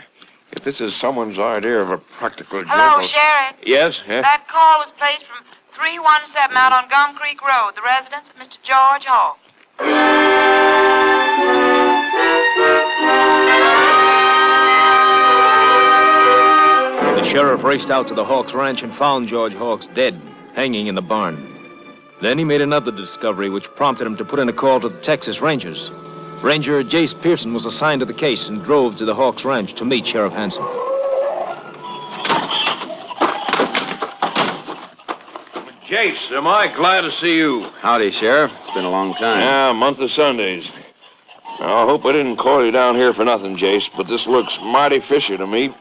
If this is someone's idea of a practical Hello, joke... Sheriff. Yes? That call was placed from 317 out on Gum Creek Road, the residence of Mr. George Hawks. The sheriff raced out to the Hawks Ranch and found George Hawks dead, hanging in the barn. Then he made another discovery which prompted him to put in a call to the Texas Rangers. Ranger Jace Pearson was assigned to the case and drove to the Hawks Ranch to meet Sheriff Hanson. Jace, am I glad to see you. Howdy, Sheriff. It's been a long time. Yeah, a month of Sundays. Now, I hope I didn't call you down here for nothing, Jace, but this looks mighty fishy to me.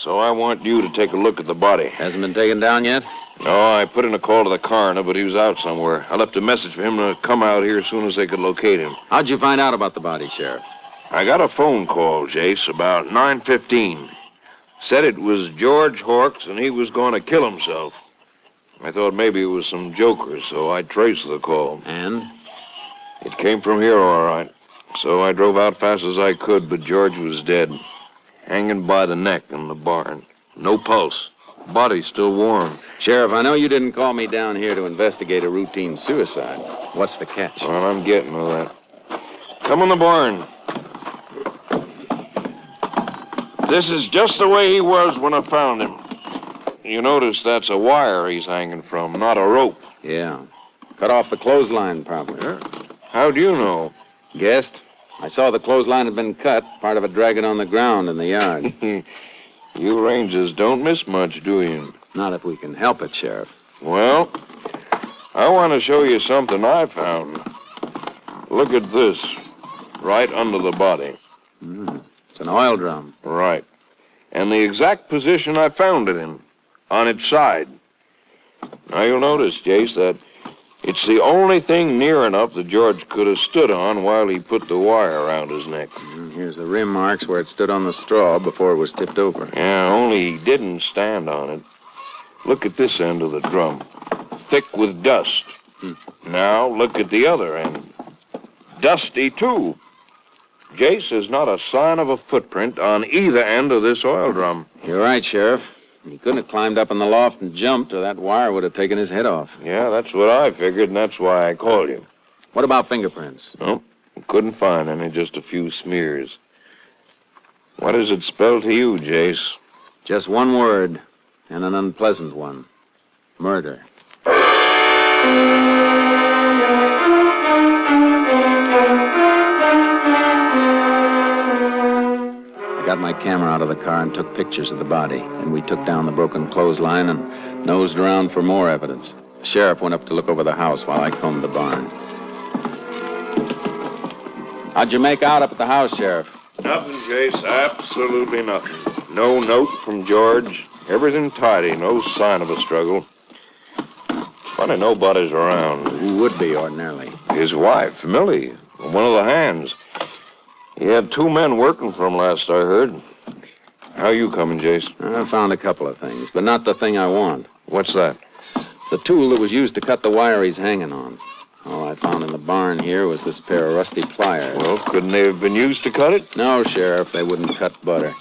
So I want you to take a look at the body. Hasn't been taken down yet? No, I put in a call to the coroner, but he was out somewhere. I left a message for him to come out here as soon as they could locate him. How'd you find out about the body, Sheriff? I got a phone call, Jace, about 9:15. Said it was George Hawks and he was going to kill himself. I thought maybe it was some jokers, so I traced the call. And? It came from here, all right. So I drove out fast as I could, but George was dead. Hanging by the neck in the barn. No pulse. Body still warm. Sheriff, I know you didn't call me down here to investigate a routine suicide. What's the catch? Well, I'm getting to that. Come in the barn. This is just the way he was when I found him. You notice that's a wire he's hanging from, not a rope. Yeah. Cut off the clothesline, probably. Yeah. How'd you know? Guessed. I saw the clothesline had been cut, part of it dragging on the ground in the yard. You Rangers don't miss much, do you? Not if we can help it, Sheriff. Well, I want to show you something I found. Look at this, right under the body. It's an oil drum. Right. And the exact position I found it in, on its side. Now, you'll notice, Jace, that it's the only thing near enough that George could have stood on while he put the wire around his neck. Here's the rim marks where it stood on the straw before it was tipped over. Yeah, only he didn't stand on it. Look at this end of the drum. Thick with dust. Now, look at the other end. Dusty, too. Jace, there's not a sign of a footprint on either end of this oil drum. You're right, Sheriff. He couldn't have climbed up in the loft and jumped, or that wire would have taken his head off. Yeah, that's what I figured, and that's why I called you. What about fingerprints? Nope. Couldn't find any, just a few smears. What does it spell to you, Jace? Just one word, and an unpleasant one. Murder. I got my camera out of the car and took pictures of the body. And we took down the broken clothesline and nosed around for more evidence. The sheriff went up to look over the house while I combed the barn. How'd you make out up at the house, Sheriff? Nothing, Jace. Absolutely nothing. No note from George. Everything tidy. No sign of a struggle. Funny nobody's around. Who would be ordinarily? His wife, Millie. One of the hands. He had 2 men working for him last I heard. How you coming, Jace? I found a couple of things, but not the thing I want. What's that? The tool that was used to cut the wire he's hanging on. All I found in the barn here was this pair of rusty pliers. Well, couldn't they have been used to cut it? No, Sheriff, they wouldn't cut butter.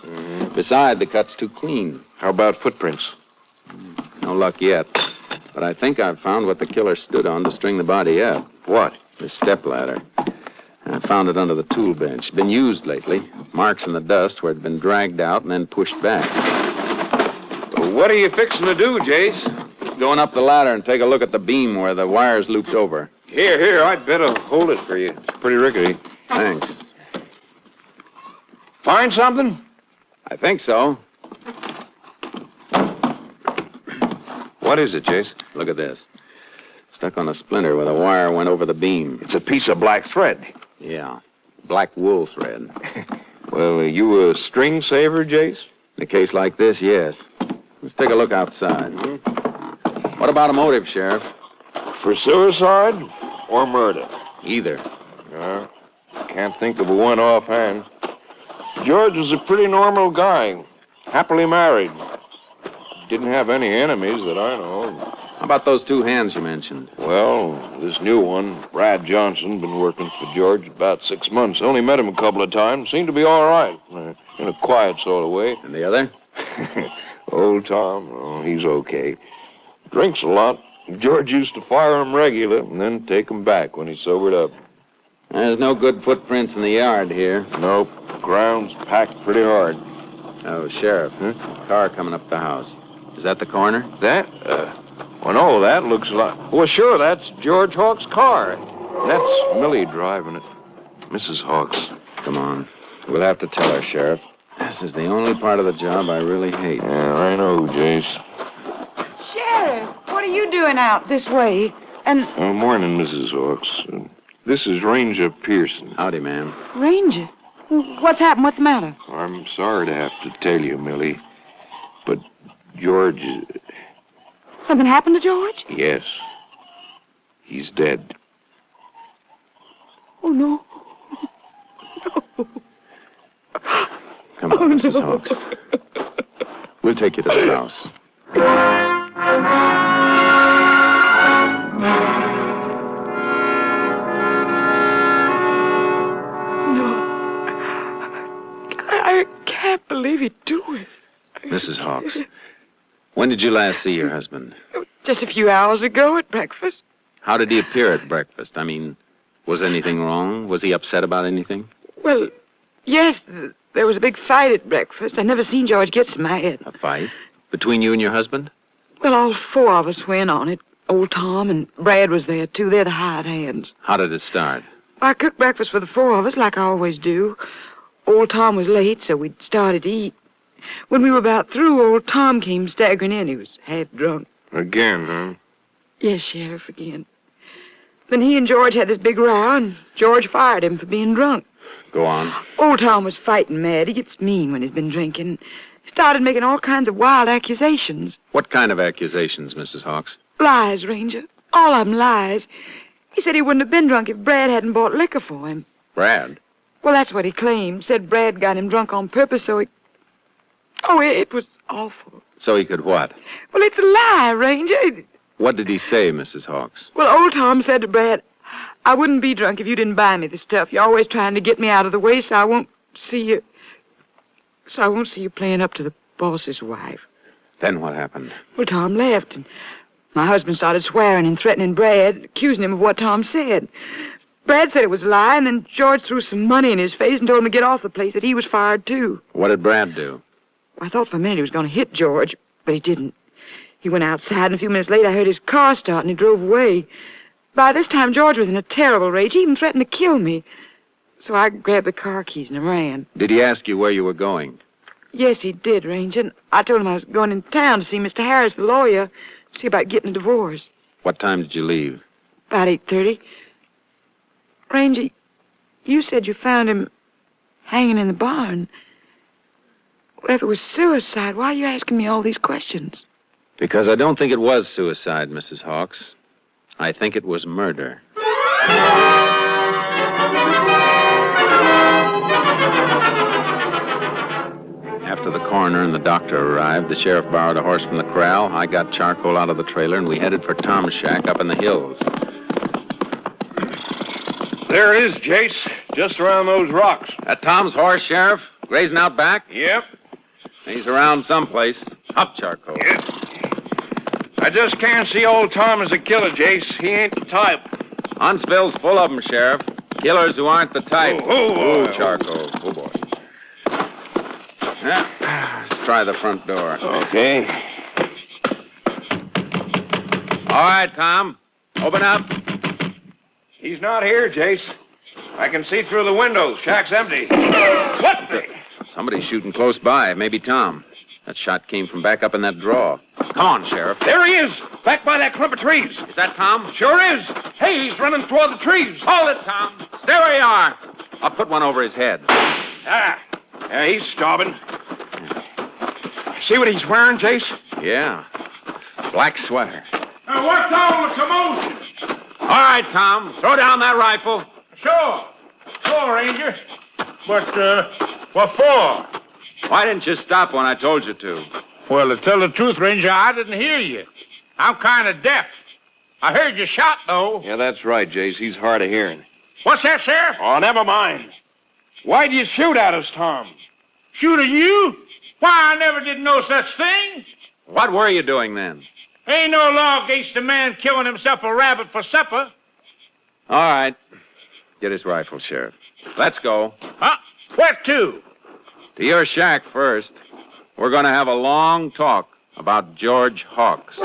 Besides, the cut's too clean. How about footprints? No luck yet. But I think I've found what the killer stood on to string the body up. What? The stepladder. I found it under the tool bench. Been used lately. Marks in the dust where it'd been dragged out and then pushed back. Well, what are you fixing to do, Jace? Going up the ladder and take a look at the beam where the wire's looped over. Here, I'd better hold it for you. It's pretty rickety. Thanks. Find something? I think so. What is it, Jace? Look at this. Stuck on a splinter where the wire went over the beam. It's a piece of black thread. Yeah. Black wool thread. Well, are you a string saver, Jace? In a case like this, yes. Let's take a look outside. What about a motive, Sheriff? For suicide or murder? Either. Can't think of a one offhand. George was a pretty normal guy. Happily married. Didn't have any enemies that I know of. How about those 2 hands you mentioned? Well, this new one, Brad Johnson, been working for George about 6 months. Only met him a couple of times. Seemed to be all right. In a quiet sort of way. And the other? Old Tom. Oh, he's okay. Drinks a lot. George used to fire him regular and then take him back when he sobered up. There's no good footprints in the yard here. Nope. Ground's packed pretty hard. Oh, Sheriff. Car coming up the house. Is that the coroner? That? Well, no, that looks like... Well, sure, that's George Hawk's car. That's Millie driving it. Mrs. Hawk's. Come on. We'll have to tell her, Sheriff. This is the only part of the job I really hate. Yeah, I know, Jace. Sheriff, what are you doing out this way? And... Morning, Mrs. Hawks. This is Ranger Pearson. Howdy, ma'am. Ranger? What's happened? What's the matter? I'm sorry to have to tell you, Millie, but George... Something happened to George? Yes. He's dead. Oh, no. Come on, Mrs. Hawks. We'll take you to the house. I can't believe he'd do it. Mrs. Hawks, when did you last see your husband? Just a few hours ago at breakfast. How did he appear at breakfast? I mean, was anything wrong? Was he upset about anything? Well, yes, there was a big fight at breakfast. I never seen George get so mad. A fight? Between you and your husband? Well, all 4 of us went on it. Old Tom and Brad was there, too. They're the hired hands. How did it start? I cooked breakfast for the 4 of us, like I always do. Old Tom was late, so we'd started to eat. When we were about through, old Tom came staggering in. He was half drunk. Again, huh? Yes, Sheriff, again. Then he and George had this big row, and George fired him for being drunk. Go on. Old Tom was fighting mad. He gets mean when he's been drinking. Started making all kinds of wild accusations. What kind of accusations, Mrs. Hawks? Lies, Ranger. All of them lies. He said he wouldn't have been drunk if Brad hadn't bought liquor for him. Brad? Well, that's what he claimed. Said Brad got him drunk on purpose so he... Oh, it was awful. So he could what? Well, it's a lie, Ranger. What did he say, Mrs. Hawks? Well, old Tom said to Brad, I wouldn't be drunk if you didn't buy me the stuff. You're always trying to get me out of the way so I won't see you. So I won't see you playing up to the boss's wife. Then what happened? Well, Tom left, and my husband started swearing and threatening Brad, accusing him of what Tom said. Brad said it was a lie, and then George threw some money in his face and told him to get off the place, that he was fired, too. What did Brad do? I thought for a minute he was going to hit George, but he didn't. He went outside, and a few minutes later I heard his car start, and he drove away. By this time, George was in a terrible rage. He even threatened to kill me. So I grabbed the car keys and ran. Did he ask you where you were going? Yes, he did, Ranger. And I told him I was going in town to see Mr. Harris, the lawyer, see about getting a divorce. What time did you leave? About 8:30. Ranger, you said you found him hanging in the barn. Well, if it was suicide, why are you asking me all these questions? Because I don't think it was suicide, Mrs. Hawks. I think it was murder. After the coroner and the doctor arrived, the sheriff borrowed a horse from the corral. I got charcoal out of the trailer, and we headed for Tom's shack up in the hills. There it is, Jace. Just around those rocks. That Tom's horse, Sheriff? Grazing out back? Yep. He's around someplace. Up, charcoal. Yep. I just can't see old Tom as a killer, Jace. He ain't the type. Huntsville's full of them, Sheriff. Killers who aren't the type. Oh, charcoal. Oh, boy. Let's try the front door. Okay. All right, Tom. Open up. He's not here, Jace. I can see through the windows. Shack's empty. What the? Somebody's shooting close by. Maybe Tom. That shot came from back up in that draw. Come on, Sheriff. There he is. Back by that clump of trees. Is that Tom? Sure is. Hey, he's running toward the trees. Hold it, Tom. Stay where you are. I'll put one over his head. Yeah, he's starving. See what he's wearing, Jace? Yeah. Black sweater. What's all the commotion? All right, Tom. Throw down that rifle. Sure, Ranger. But, what for? Why didn't you stop when I told you to? Well, to tell the truth, Ranger, I didn't hear you. I'm kind of deaf. I heard you shot, though. Yeah, that's right, Jace. He's hard of hearing. What's that, Sheriff? Oh, never mind. Why'd you shoot at us, Tom? Shoot at you? Why, I never did no such thing. What were you doing then? Ain't no law against a man killing himself a rabbit for supper. All right. Get his rifle, Sheriff. Let's go. Huh? Where to? To your shack first. We're going to have a long talk about George Hawks.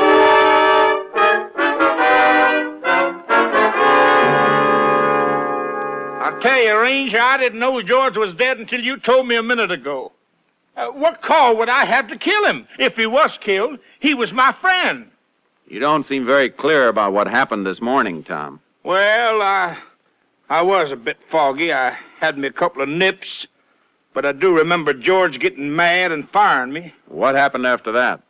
I'll tell you, Ranger, I didn't know George was dead until you told me a minute ago. What call would I have to kill him? If he was killed, he was my friend. You don't seem very clear about what happened this morning, Tom. Well, I was a bit foggy. I had me a couple of nips. But I do remember George getting mad and firing me. What happened after that?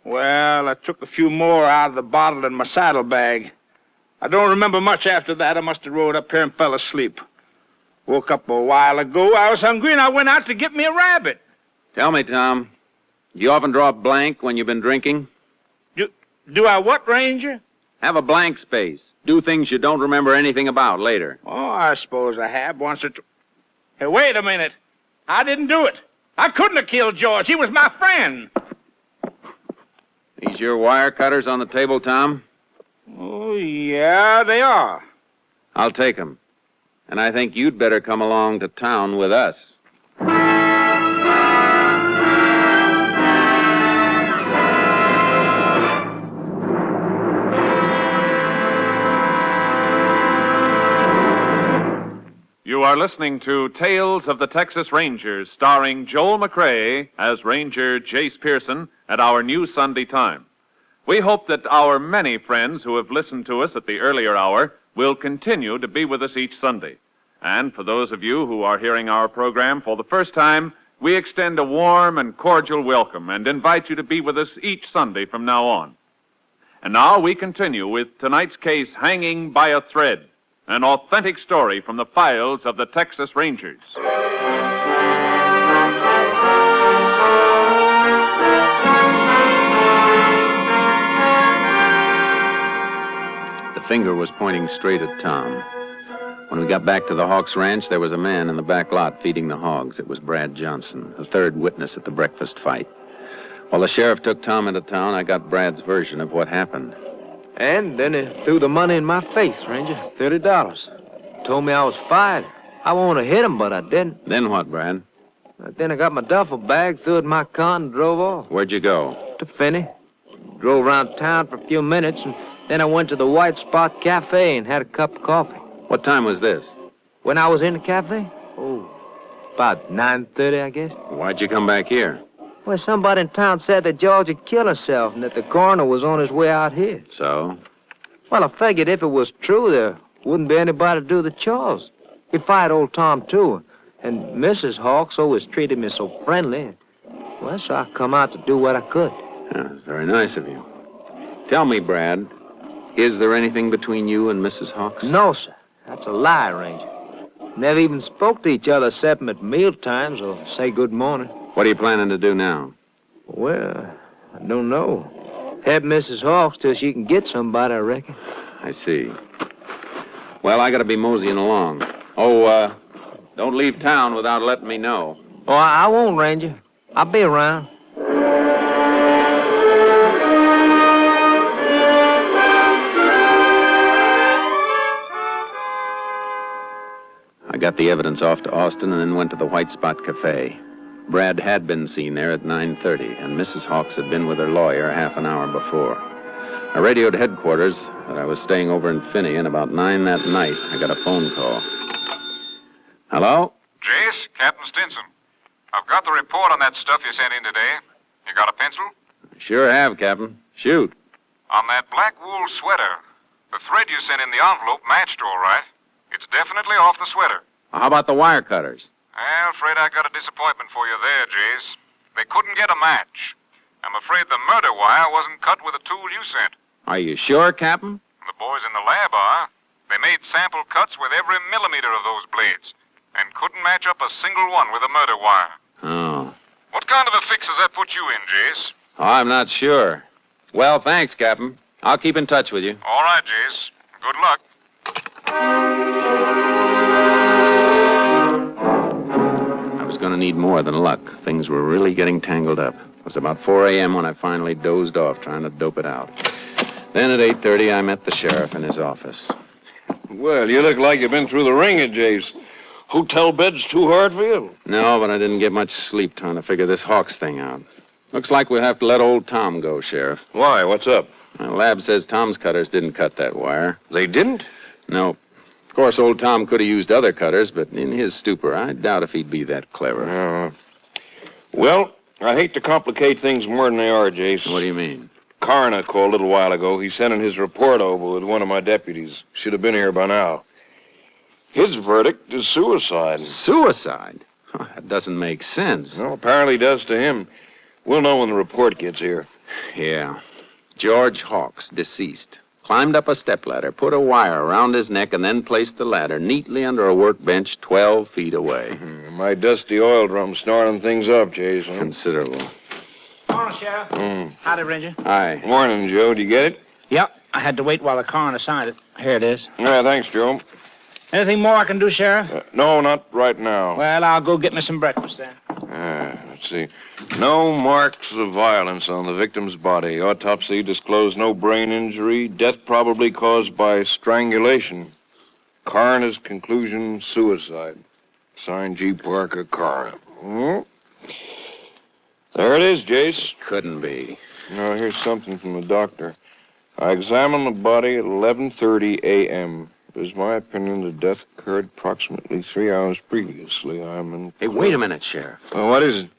Well, I took a few more out of the bottle in my saddlebag. I don't remember much after that. I must have rode up here and fell asleep. Woke up a while ago. I was hungry, and I went out to get me a rabbit. Tell me, Tom, do you often draw a blank when you've been drinking? Do I what, Ranger? Have a blank space. Do things you don't remember anything about later. Oh, I suppose I have once or twice. Hey, wait a minute. I didn't do it. I couldn't have killed George. He was my friend. These your wire cutters on the table, Tom? Oh, yeah, they are. I'll take them. And I think you'd better come along to town with us. You are listening to Tales of the Texas Rangers, starring Joel McCrea as Ranger Jace Pearson at our new Sunday time. We hope that our many friends who have listened to us at the earlier hour will continue to be with us each Sunday. And for those of you who are hearing our program for the first time, we extend a warm and cordial welcome and invite you to be with us each Sunday from now on. And now we continue with tonight's case, Hanging by a Thread, an authentic story from the files of the Texas Rangers. The finger was pointing straight at Tom. When we got back to the Hawks Ranch, there was a man in the back lot feeding the hogs. It was Brad Johnson, the third witness at the breakfast fight. While the sheriff took Tom into town, I got Brad's version of what happened. And then he threw the money in my face, Ranger. $30. Told me I was fired. I wanted to hit him, but I didn't. Then what, Brad? Then I got my duffel bag, threw it in my car, and drove off. Where'd you go? To Finney. Drove around town for a few minutes, and then I went to the White Spot Cafe and had a cup of coffee. What time was this? When I was in the cafe? Oh, about 9:30, I guess. Why'd you come back here? Well, somebody in town said that George had killed himself and that the coroner was on his way out here. So? Well, I figured if it was true, there wouldn't be anybody to do the chores. He fired old Tom, too. And Mrs. Hawks always treated me so friendly. Well, so I come out to do what I could. Yeah, that's very nice of you. Tell me, Brad, is there anything between you and Mrs. Hawks? No, sir. That's a lie, Ranger. Never even spoke to each other except at meal times or say good morning. What are you planning to do now? Well, I don't know. Help Mrs. Hawks till she can get somebody, I reckon. I see. Well, I gotta be moseying along. Oh, don't leave town without letting me know. Oh, I won't, Ranger. I'll be around. I got the evidence off to Austin and then went to the White Spot Cafe. Brad had been seen there at 9:30, and Mrs. Hawks had been with her lawyer half an hour before. I radioed headquarters that I was staying over in Finney, and about 9 that night, I got a phone call. Hello? Jace, Captain Stinson. I've got the report on that stuff you sent in today. You got a pencil? Sure have, Captain. Shoot. On that black wool sweater, the thread you sent in the envelope matched all right. It's definitely off the sweater. How about the wire cutters? Well, afraid I got a disappointment for you there, Jace. They couldn't get a match. I'm afraid the murder wire wasn't cut with the tool you sent. Are you sure, Captain? The boys in the lab are. They made sample cuts with every millimeter of those blades and couldn't match up a single one with a murder wire. Oh. What kind of a fix does that put you in, Jace? I'm not sure. Well, thanks, Captain. I'll keep in touch with you. All right, Jace. Good luck. I was going to need more than luck. Things were really getting tangled up. It was about 4 a.m. when I finally dozed off trying to dope it out. Then at 8:30, I met the sheriff in his office. Well, you look like you've been through the ringer, Jace. Hotel bed's too hard for you? No, but I didn't get much sleep trying to figure this Hawks thing out. Looks like we'll have to let old Tom go, Sheriff. Why? What's up? The lab says Tom's cutters didn't cut that wire. They didn't? No. Of course, old Tom could have used other cutters, but in his stupor, I doubt if he'd be that clever. Well, I hate to complicate things more than they are, Jace. What do you mean? Coroner called a little while ago. He's sending his report over with one of my deputies. Should have been here by now. His verdict is suicide. Suicide? Oh, that doesn't make sense. Well, apparently does to him. We'll know when the report gets here. Yeah. George Hawks, deceased. Climbed up a stepladder, put a wire around his neck, and then placed the ladder neatly under a workbench 12 feet away. My dusty oil drum snoring things up, Jason. Considerable. Morning, Sheriff. Howdy, Ranger. Hi. Morning, Joe. Did you get it? Yep. I had to wait while the coroner signed it. Here it is. Yeah, thanks, Joe. Anything more I can do, Sheriff? No, not right now. Well, I'll go get me some breakfast then. Let's see. No marks of violence on the victim's body. Autopsy disclosed no brain injury. Death probably caused by strangulation. Coroner's conclusion, suicide. Signed G. Parker, coroner. There it is, Jace. Couldn't be. No, here's something from the doctor. I examined the body at 11:30 a.m. It is my opinion the death occurred approximately 3 hours previously. Hey, wait a minute, Sheriff. What is it?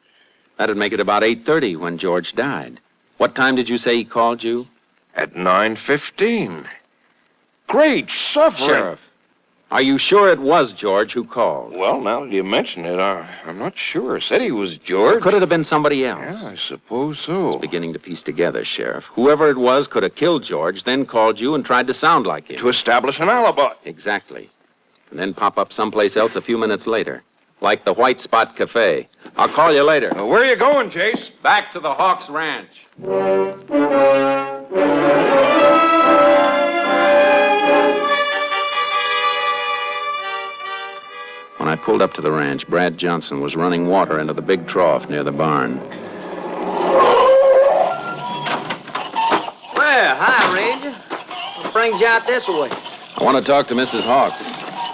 That'd make it about 8:30 when George died. What time did you say he called you? At 9:15. Great suffering. Sheriff, are you sure it was George who called? Well, now that you mention it, I'm not sure. Said he was George. Or could it have been somebody else? Yeah, I suppose so. It's beginning to piece together, Sheriff. Whoever it was could have killed George, then called you and tried to sound like him. To establish an alibi. Exactly. And then pop up someplace else a few minutes later. Like the White Spot Cafe. I'll call you later. Where are you going, Chase? Back to the Hawks Ranch. pulled up to the ranch, Brad Johnson was running water into the big trough near the barn. Well, hi, Ranger. What brings you out this way? I want to talk to Mrs. Hawks.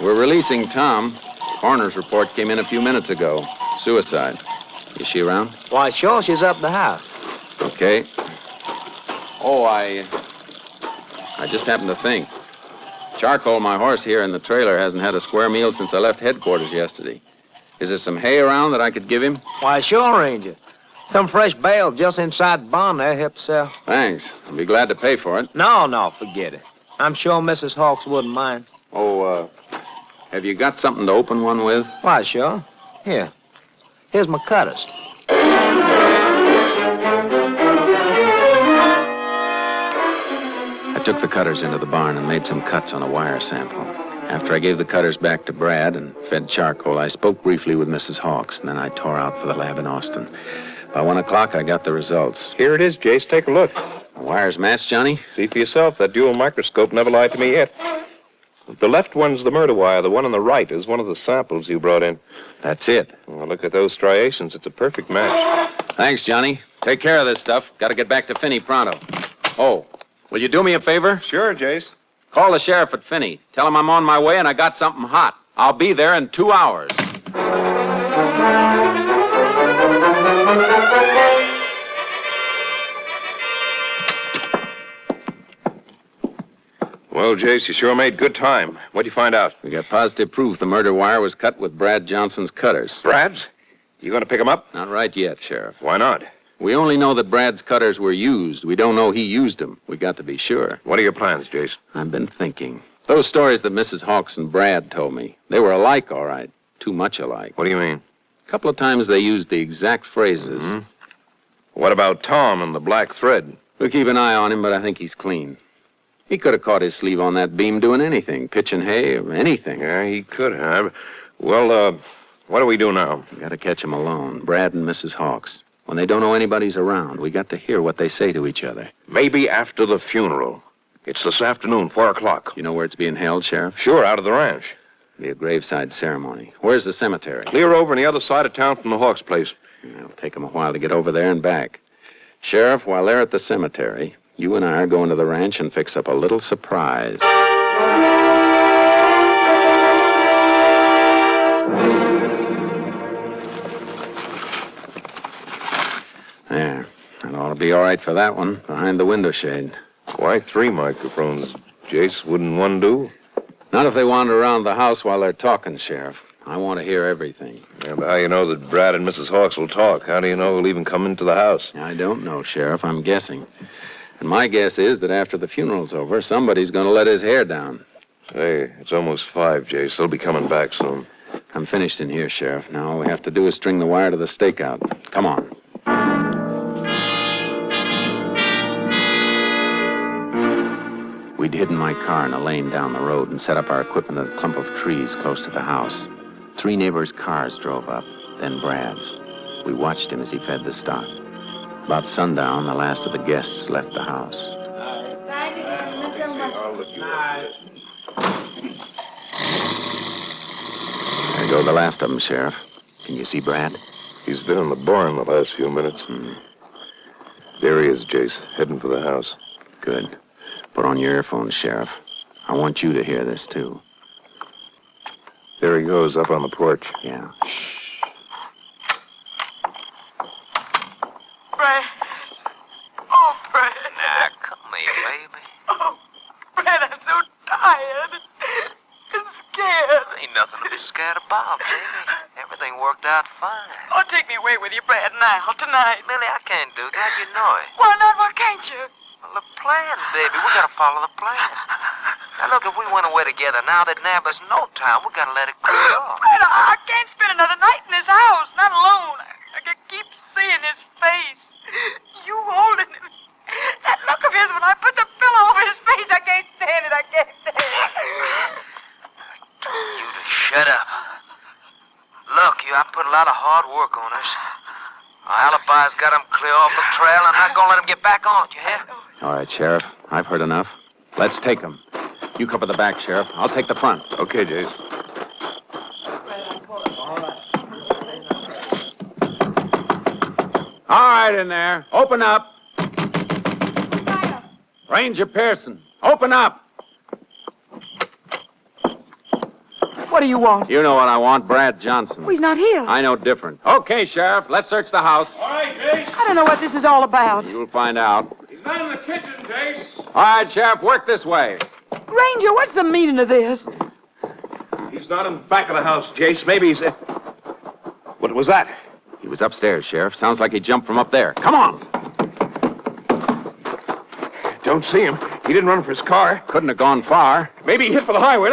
We're releasing Tom. Coroner's report came in a few minutes ago. Suicide. Is she around? Why, sure, she's up the house. Okay. Oh, I just happened to think. Charcoal, my horse here in the trailer, hasn't had a square meal since I left headquarters yesterday. Is there some hay around that I could give him? Why, sure, Ranger. Some fresh bale just inside the barn there. Help yourself. Thanks. I'll be glad to pay for it. No, forget it. I'm sure Mrs. Hawks wouldn't mind. Oh, have you got something to open one with? Why, sure. Here. Here's my cutters. I took the cutters into the barn and made some cuts on a wire sample. After I gave the cutters back to Brad and fed charcoal, I spoke briefly with Mrs. Hawks, and then I tore out for the lab in Austin. By 1 o'clock, I got the results. Here it is, Jace. Take a look. The wires match, Johnny? See for yourself. That dual microscope never lied to me yet. The left one's the murder wire. The one on the right is one of the samples you brought in. That's it. Well, look at those striations. It's a perfect match. Thanks, Johnny. Take care of this stuff. Got to get back to Finney pronto. Oh, will you do me a favor? Sure, Jace. Call the sheriff at Finney. Tell him I'm on my way and I got something hot. I'll be there in 2 hours. Well, Jace, you sure made good time. What'd you find out? We got positive proof the murder wire was cut with Brad Johnson's cutters. Brad's? You going to pick him up? Not right yet, Sheriff. Why not? We only know that Brad's cutters were used. We don't know he used them. We got to be sure. What are your plans, Jace? I've been thinking. Those stories that Mrs. Hawks and Brad told me, they were alike, all right. Too much alike. What do you mean? A couple of times they used the exact phrases. Mm-hmm. What about Tom and the black thread? We'll keep an eye on him, but I think he's clean. He could have caught his sleeve on that beam doing anything, pitching hay or anything. Yeah, he could have. Well, what do we do now? We got to catch him alone, Brad and Mrs. Hawks. When they don't know anybody's around, we got to hear what they say to each other. Maybe after the funeral. It's this afternoon, 4 o'clock. You know where it's being held, Sheriff? Sure, out of the ranch. Be a graveside ceremony. Where's the cemetery? Clear over on the other side of town from the Hawks' place. It'll take them a while to get over there and back. Sheriff, while they're at the cemetery, you and I are going to the ranch and fix up a little surprise. There. That ought to be all right for that one, behind the window shade. Why 3 microphones, Jace? Wouldn't one do? Not if they wander around the house while they're talking, Sheriff. I want to hear everything. Yeah, but how do you know that Brad and Mrs. Hawks will talk? How do you know who'll even come into the house? I don't know, Sheriff. I'm guessing. And my guess is that after the funeral's over, somebody's going to let his hair down. Hey, it's almost 5, Jace. They'll be coming back soon. I'm finished in here, Sheriff. Now all we have to do is string the wire to the stakeout. Come on. We'd hidden my car in a lane down the road and set up our equipment at a clump of trees close to the house. 3 neighbors' cars drove up, then Brad's. We watched him as he fed the stock. About sundown, the last of the guests left the house. There go the last of them, Sheriff. Can you see Brad? He's been in the barn the last few minutes. There he is, Jace, heading for the house. Good. Put on your earphones, Sheriff. I want you to hear this, too. There he goes, up on the porch. Yeah. Brad. Oh, Brad. Now, come here, baby. Oh, Brad, I'm so tired and scared. Ain't nothing to be scared about, baby. Everything worked out fine. Oh, take me away with you, Brad, now, tonight. Millie, I can't do that. You know it. Why not? Why can't you? Well, the plan, baby. We gotta follow the plan. Now, look, if we went away together now, they'd nab us no time. We gotta let it cool off. Brad, I can't spend another night in this house, not alone. I can keep seeing his face. You holding him. That look of his when I put the pillow over his face, I can't stand it. I can't stand it. I told you to shut up. Look, I put a lot of hard work on us. Our alibi's got him clear off the trail. I'm not gonna let him get back on it, you hear? All right, Sheriff. I've heard enough. Let's take them. You cover the back, Sheriff. I'll take the front. Okay, Jace. All right, in there. Open up. Ranger Pearson, open up. What do you want? You know what I want, Brad Johnson. Well, he's not here. I know different. Okay, Sheriff, let's search the house. All right, Jace. I don't know what this is all about. You'll find out. He's not in the kitchen, Jace. All right, Sheriff, work this way. Ranger, what's the meaning of this? He's not in the back of the house, Jace. Maybe he's... What was that? He was upstairs, Sheriff. Sounds like he jumped from up there. Come on. Don't see him. He didn't run for his car. Couldn't have gone far. Maybe he hit for the highway.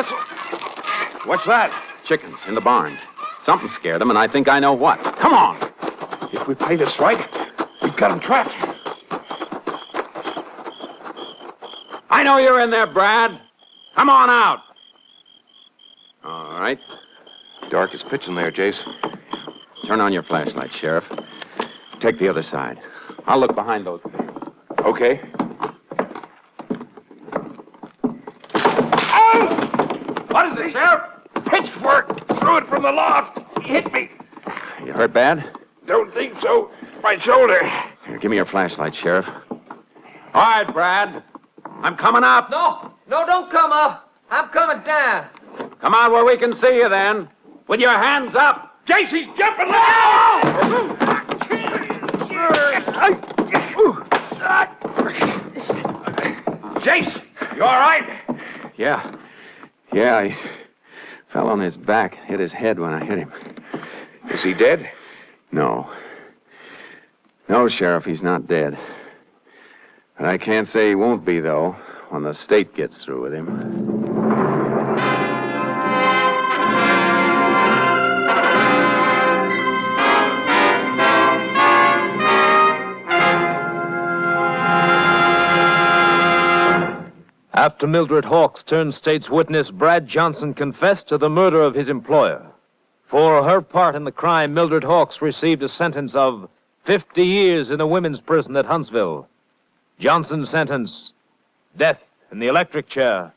What's that? Chickens in the barn. Something scared them, and I think I know what. Come on. If we play this right, we've got him trapped. I know you're in there, Brad. Come on out. All right. Dark as pitch in there, Jace. Turn on your flashlight, Sheriff. Take the other side. I'll look behind those things. Okay. What is it, Sheriff? Pitchfork! Threw it from the loft. He hit me. You hurt bad? Don't think so. My shoulder. Here, give me your flashlight, Sheriff. All right, Brad. I'm coming up. No, don't come up. I'm coming down. Come out where we can see you, then. With your hands up. Jace, he's jumping! Jace, you all right? Yeah, he fell on his back, hit his head when I hit him. Is he dead? No. No, Sheriff, he's not dead. But I can't say he won't be, though, when the state gets through with him. After Mildred Hawks turned state's witness, Brad Johnson confessed to the murder of his employer. For her part in the crime, Mildred Hawks received a sentence of 50 years in a women's prison at Huntsville. Johnson's sentence, death in the electric chair.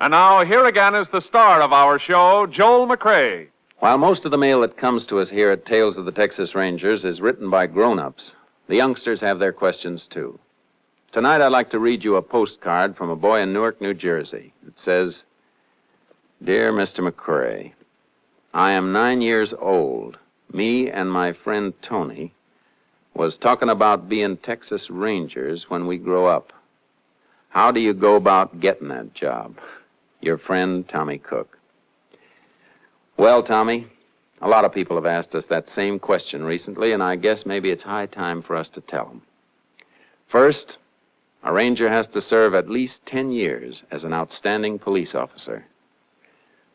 And now, here again is the star of our show, Joel McCrea. While most of the mail that comes to us here at Tales of the Texas Rangers is written by grown-ups, the youngsters have their questions, too. Tonight, I'd like to read you a postcard from a boy in Newark, New Jersey. It says, Dear Mr. McCrea, I am 9 years old. Me and my friend Tony was talking about being Texas Rangers when we grow up. How do you go about getting that job? Your friend, Tommy Cook. Well, Tommy, a lot of people have asked us that same question recently, and I guess maybe it's high time for us to tell them. First, a ranger has to serve at least 10 years as an outstanding police officer.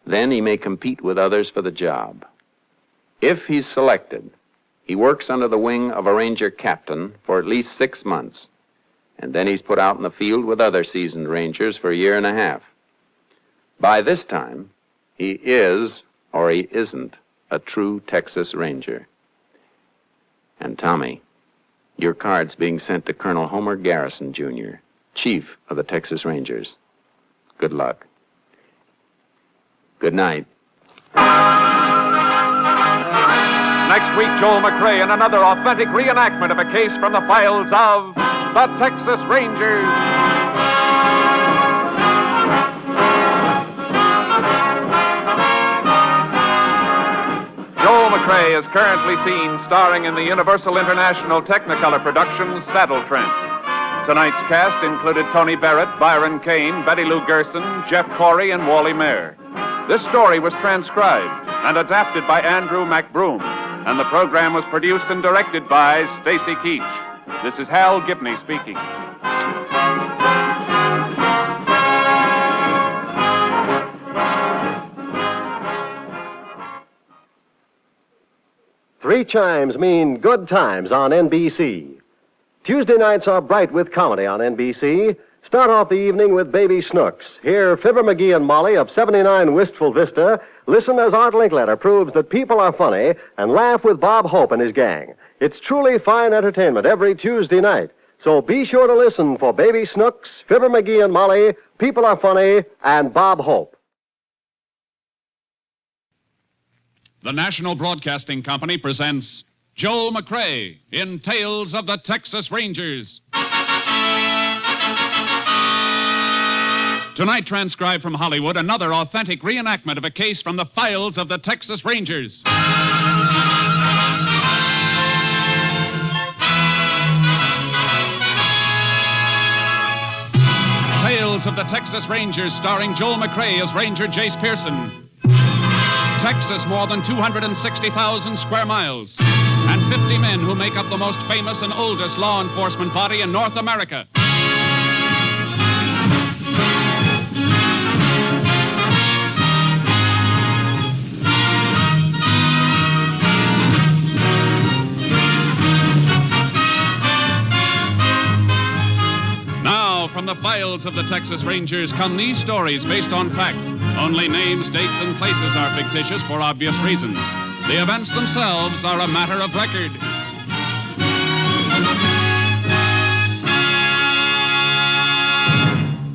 Then he may compete with others for the job. If he's selected, he works under the wing of a ranger captain for at least 6 months, and then he's put out in the field with other seasoned rangers for a year and a half. By this time, he is, or he isn't, a true Texas Ranger. And Tommy, your card's being sent to Colonel Homer Garrison, Jr., Chief of the Texas Rangers. Good luck. Good night. Next week, Joel McCrea in another authentic reenactment of a case from the files of the Texas Rangers. Joel McCrea is currently seen starring in the Universal International Technicolor production Saddle Trent. Tonight's cast included Tony Barrett, Byron Kane, Betty Lou Gerson, Jeff Corey, and Wally Mayer. This story was transcribed and adapted by Andrew McBroom, and the program was produced and directed by Stacy Keach. This is Hal Gibney speaking. Three chimes mean good times on NBC. Tuesday nights are bright with comedy on NBC. Start off the evening with Baby Snooks. Hear Fibber McGee and Molly of 79 Wistful Vista listen as Art Linkletter proves that people are funny and laugh with Bob Hope and his gang. It's truly fine entertainment every Tuesday night. So be sure to listen for Baby Snooks, Fibber McGee and Molly, People Are Funny, and Bob Hope. The National Broadcasting Company presents Joel McCrea in Tales of the Texas Rangers. Tonight, transcribed from Hollywood, another authentic reenactment of a case from the files of the Texas Rangers. Tales of the Texas Rangers, starring Joel McCrea as Ranger Jace Pearson. Texas, more than 260,000 square miles, and 50 men who make up the most famous and oldest law enforcement body in North America. Now, from the files of the Texas Rangers come these stories based on fact. Only names, dates, and places are fictitious for obvious reasons. The events themselves are a matter of record.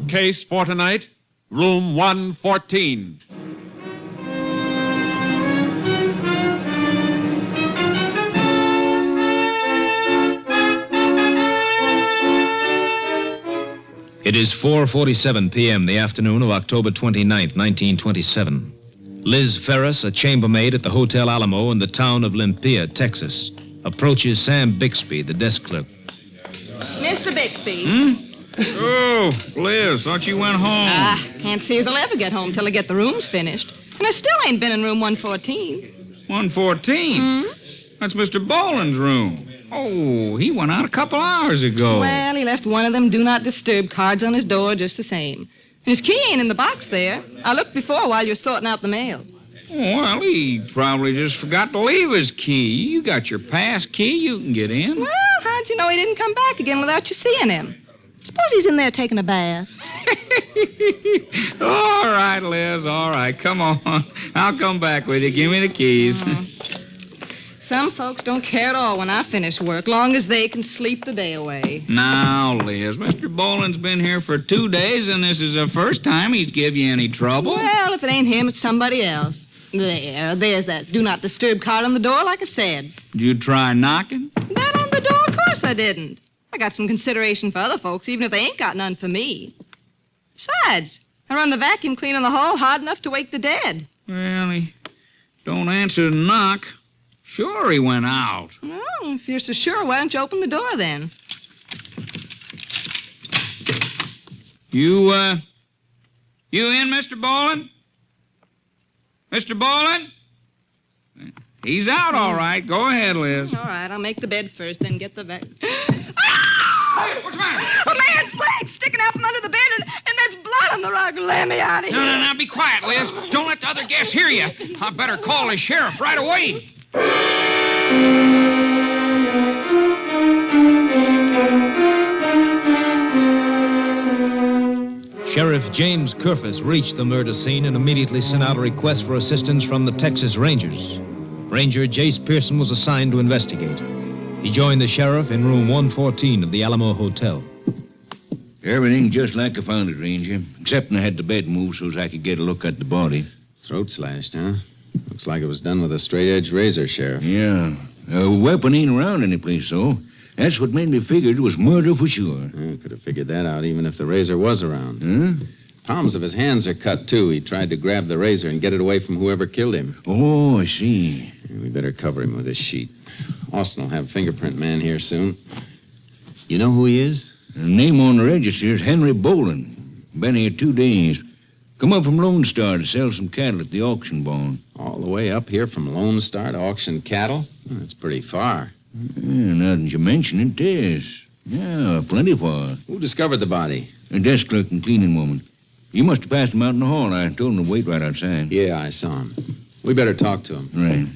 Case for tonight, room 114. It is 4:47 p.m., the afternoon of October 29th, 1927. Liz Ferris, a chambermaid at the Hotel Alamo in the town of Limpia, Texas, approaches Sam Bixby, the desk clerk. Mr. Bixby. Oh, Liz, thought you went home. Can't see as I'll ever get home till I get the rooms finished. And I still ain't been in room 114. 114? That's Mr. Boland's room. Oh, he went out a couple hours ago. Well, he left one of them do not disturb cards on his door just the same. His key ain't in the box there. I looked before while you were sorting out the mail. Well, he probably just forgot to leave his key. You got your pass key. You can get in. Well, how'd you know he didn't come back again without you seeing him? Suppose he's in there taking a bath. All right, Liz, all right. Come on. I'll come back with you. Give me the keys. Some folks don't care at all when I finish work, long as they can sleep the day away. Now, Liz, Mr. Boland's been here for 2 days, and this is the first time he's give you any trouble. Well, if it ain't him, it's somebody else. There's that do not disturb card on the door, like I said. Did you try knocking? That on the door? Of course I didn't. I got some consideration for other folks, even if they ain't got none for me. Besides, I run the vacuum cleaner in the hall hard enough to wake the dead. Well, he don't answer the knock. Sure, he went out. Well, if you're so sure, why don't you open the door then? You in, Mr. Boland? Mr. Boland? He's out, all right. Go ahead, Liz. All right, I'll make the bed first, then get the vacuum. Hey, what's the matter? A man's leg sticking out from under the bed, and there's blood on the rug. Let me out of here. No, be quiet, Liz. Don't let the other guests hear you. I better call the sheriff right away. Sheriff James Kerfus reached the murder scene and immediately sent out a request for assistance from the Texas Rangers. Ranger Jace Pearson was assigned to investigate. He joined the sheriff in room 114 of the Alamo Hotel. Everything just like I found it, Ranger, except I had the bed moved so as I could get a look at the body. Throat slashed, huh? Looks like it was done with a straight-edge razor, Sheriff. Yeah. A weapon ain't around any place, though. That's what made me figure it was murder for sure. Could have figured that out even if the razor was around. Huh? Palms of his hands are cut, too. He tried to grab the razor and get it away from whoever killed him. Oh, I see. We better cover him with this sheet. Austin will have a fingerprint man here soon. You know who he is? The name on the register is Henry Boland. Been here 2 days. Come up from Lone Star to sell some cattle at the auction barn. All the way up here from Lone Star to auction cattle? That's pretty far. Yeah, now that you mention it, it is. Yeah, plenty far. Who discovered the body? A desk clerk and cleaning woman. You must have passed him out in the hall. I told him to wait right outside. Yeah, I saw him. We better talk to him. Right.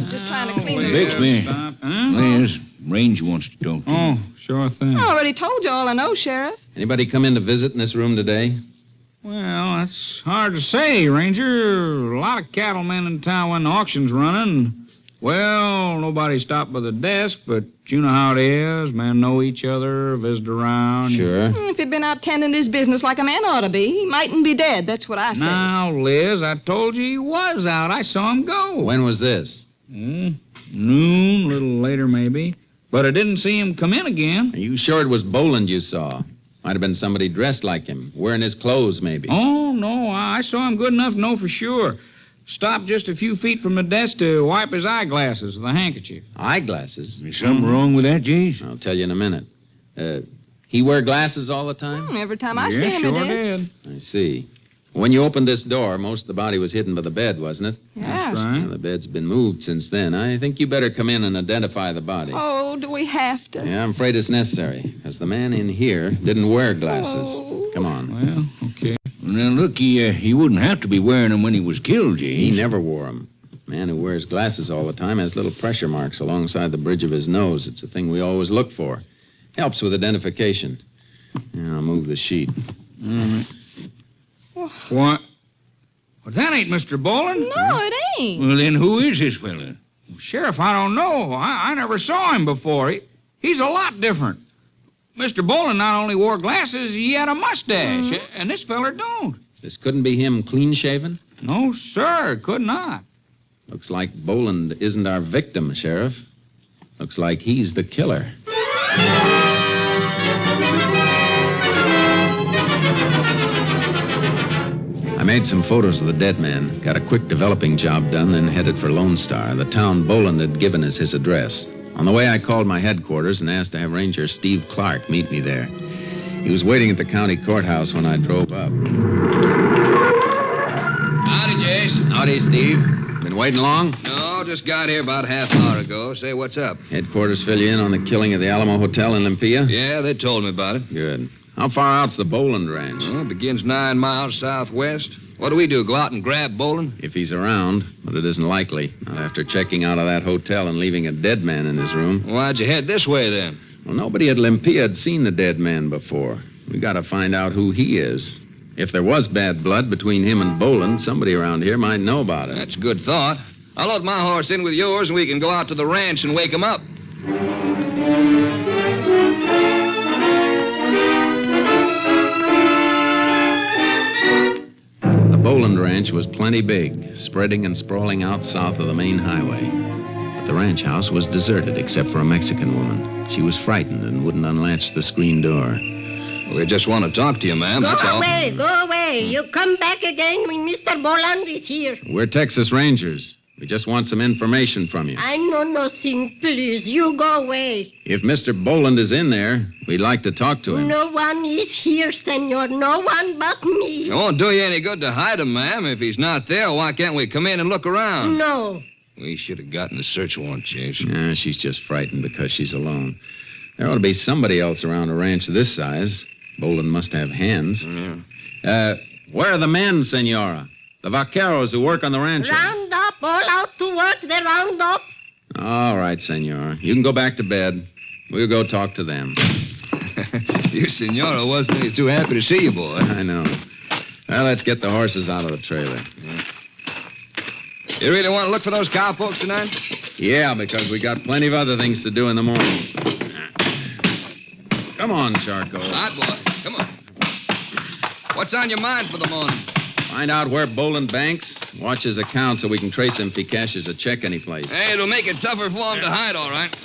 Just trying to clean the Bixby. Huh? Liz, Ranger wants to talk to you. Oh, sure thing. I already told you all I know, Sheriff. Anybody come in to visit in this room today? Well, that's hard to say, Ranger. A lot of cattlemen in town when the auction's running. Well, nobody stopped by the desk, but you know how it is. Men know each other, visit around. Sure. If he'd been out tending his business like a man ought to be, he mightn't be dead. That's what I say. Now, Liz, I told you he was out. I saw him go. When was this? Noon, a little later maybe. But I didn't see him come in again. Are you sure it was Boland you saw? Might have been somebody dressed like him, wearing his clothes, maybe. Oh, no, I saw him good enough to know for sure. Stopped just a few feet from the desk to wipe his eyeglasses with a handkerchief. Eyeglasses? Is something wrong with that, Jace? I'll tell you in a minute. He wear glasses all the time? Every time I see him, sure he did. I see. When you opened this door, most of the body was hidden by the bed, wasn't it? Yeah. That's right. Well, the bed's been moved since then. I think you better come in and identify the body. Oh, do we have to? Yeah, I'm afraid it's necessary, because the man in here didn't wear glasses. Oh. Come on. Well, okay. Now, look, he wouldn't have to be wearing them when he was killed, Jace. He never wore them. A man who wears glasses all the time has little pressure marks alongside the bridge of his nose. It's a thing we always look for. Helps with identification. Yeah, I'll move the sheet. All right. What? Well, that ain't Mr. Boland. No, it ain't. Well, then who is this fella? Sheriff, I don't know. I never saw him before. He's a lot different. Mr. Boland not only wore glasses, he had a mustache. And this feller don't. This couldn't be him clean-shaven? No, sir, could not. Looks like Boland isn't our victim, Sheriff. Looks like he's the killer. I made some photos of the dead man, got a quick developing job done, then headed for Lone Star, the town Boland had given us his address. On the way, I called my headquarters and asked to have Ranger Steve Clark meet me there. He was waiting at the county courthouse when I drove up. Howdy, Jace. Howdy, Steve. Been waiting long? No, just got here about a half hour ago. Say, what's up? Headquarters fill you in on the killing of the Alamo Hotel in Olympia? Yeah, they told me about it. Good. How far out's the Boland ranch? Well, it begins 9 miles southwest. What do we do, go out and grab Boland? If he's around, but it isn't likely. Not after checking out of that hotel and leaving a dead man in his room. Why'd you head this way, then? Well, nobody at Olympia had seen the dead man before. We got to find out who he is. If there was bad blood between him and Boland, somebody around here might know about it. That's a good thought. I'll load my horse in with yours, and we can go out to the ranch and wake him up. The Boland Ranch was plenty big, spreading and sprawling out south of the main highway. But the ranch house was deserted except for a Mexican woman. She was frightened and wouldn't unlatch the screen door. We just want to talk to you, ma'am, that's all. Go away. You come back again when Mr. Boland is here. We're Texas Rangers. We just want some information from you. I know nothing. Please, you go away. If Mr. Boland is in there, we'd like to talk to him. No one is here, senor. No one but me. It won't do you any good to hide him, ma'am. If he's not there, why can't we come in and look around? No. We should have gotten the search warrant, Chase. Yeah, she's just frightened because she's alone. There ought to be somebody else around a ranch this size. Boland must have hands. Yeah. Where are the men, senora? The vaqueros who work on the ranch. Round up, all out to work, they round up. All right, senora. You can go back to bed. We'll go talk to them. Your senora wasn't any too happy to see you, boy. I know. Well, let's get the horses out of the trailer. Yeah. You really want to look for those cowpokes tonight? Yeah, because we got plenty of other things to do in the morning. Come on, Charcoal. All right, boy. Come on. What's on your mind for the morning? Find out where Boland banks, watch his account so we can trace him if he cashes a check anyplace. Hey, it'll make it tougher for him to hide, all right.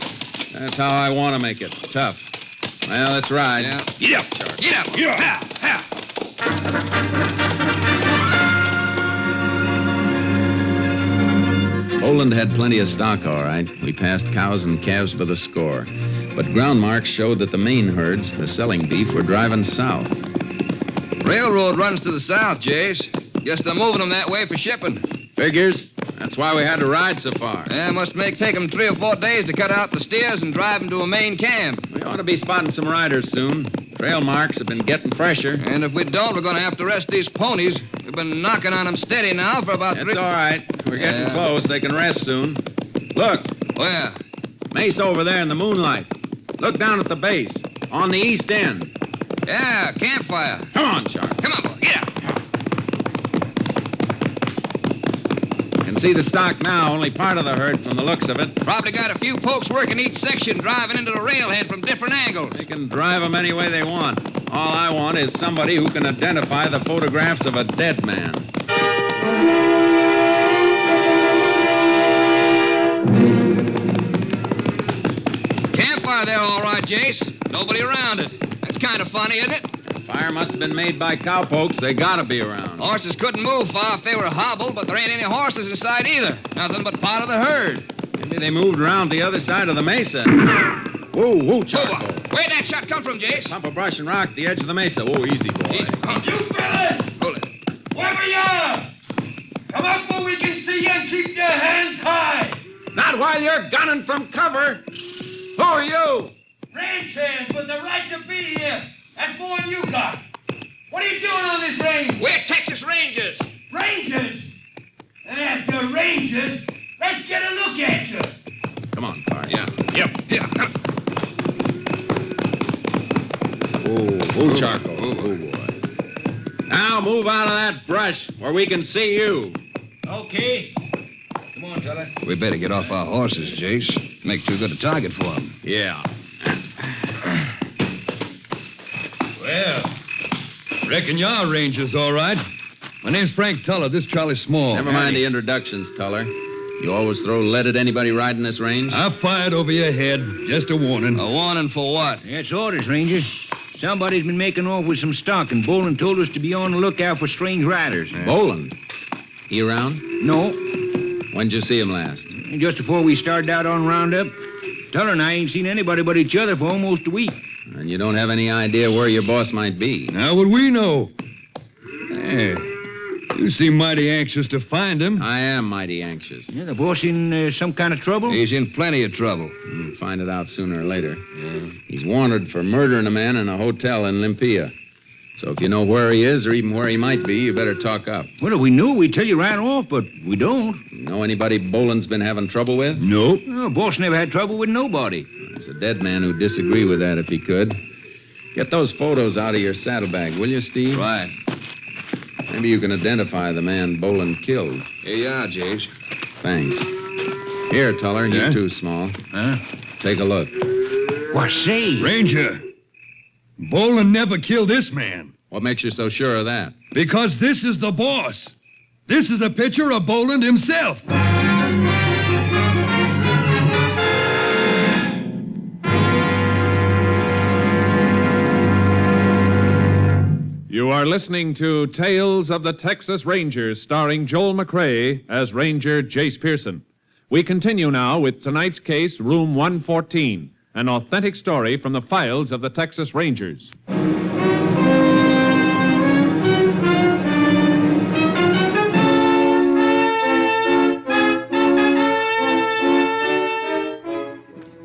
That's how I want to make it. Tough. Well, let's ride. Yeah. Get up, Charcoal. Get up. Get up. Ha. Boland had plenty of stock, all right. We passed cows and calves by the score. But ground marks showed that the main herds, the selling beef, were driving south. Railroad runs to the south, Jace. Guess they're moving them that way for shipping. Figures. That's why we had to ride so far. Yeah, must take them 3 or 4 days to cut out the steers and drive them to a main camp. We ought to be spotting some riders soon. Trail marks have been getting fresher. And if we don't, we're going to have to rest these ponies. We've been knocking on them steady now for about 3... It's all right. We're getting close. They can rest soon. Look. Where? Mace over there in the moonlight. Look down at the base. On the east end. Yeah, campfire. Come on, Charlie. Come on, boy. Get up. Can see the stock now, only part of the herd from the looks of it. Probably got a few folks working each section, driving into the railhead from different angles. They can drive them any way they want. All I want is somebody who can identify the photographs of a dead man. Campfire there, all right, Jace. Nobody around it. That's kind of funny, isn't it? Fire must have been made by cowpokes. They gotta be around. Horses couldn't move far if they were hobbled, but there ain't any horses in sight either. Nothing but part of the herd. Maybe they moved around the other side of the mesa. Whoa, Charcoal. Where'd that shot come from, Jace? Clump of brush and rock at the edge of the mesa. Whoa, easy, boy. You fellas! Hold it. Wherever you are! Come up where we can see you and keep your hands high! Not while you're gunning from cover. Who are you? Ranch hands with the right to be here. That's more than you got. What are you doing on this range? We're Texas Rangers. Rangers? And after Rangers, let's get a look at you. Come on, Fire. Yeah. Yep. Oh, Charcoal. Oh, boy. Now move out of that brush where we can see you. Okay. Come on, fella. We better get off our horses, Jace. Make too good a target for them. Yeah. Well, reckon you are Rangers, all right. My name's Frank Tuller. This Charlie Small. Never mind the introductions, Tuller. You always throw lead at anybody riding this range? I fired over your head. Just a warning. A warning for what? That's orders, Ranger. Somebody's been making off with some stock, and Boland told us to be on the lookout for strange riders. Boland? He around? No. When'd you see him last? Just before we started out on Roundup. Tuller and I ain't seen anybody but each other for almost a week. And you don't have any idea where your boss might be? How would we know? Hey, you seem mighty anxious to find him. I am mighty anxious. Yeah, the boss in some kind of trouble? He's in plenty of trouble. We'll find it out sooner or later. Yeah. He's wanted for murdering a man in a hotel in Olympia. So if you know where he is or even where he might be, you better talk up. Well, if we knew, we'd tell you right off, but we don't. You know anybody Boland's been having trouble with? Nope. No, boss never had trouble with nobody. There's a dead man who'd disagree with that if he could. Get those photos out of your saddlebag, will you, Steve? Right. Maybe you can identify the man Boland killed. Here you are, James. Thanks. Here, Tuller, Yeah? you too, Small. Huh? Take a look. What, say? Ranger, Boland never killed this man. What makes you so sure of that? Because this is the boss. This is a picture of Boland himself. You are listening to Tales of the Texas Rangers, starring Joel McCrea as Ranger Jace Pearson. We continue now with tonight's case, Room 114, an authentic story from the files of the Texas Rangers.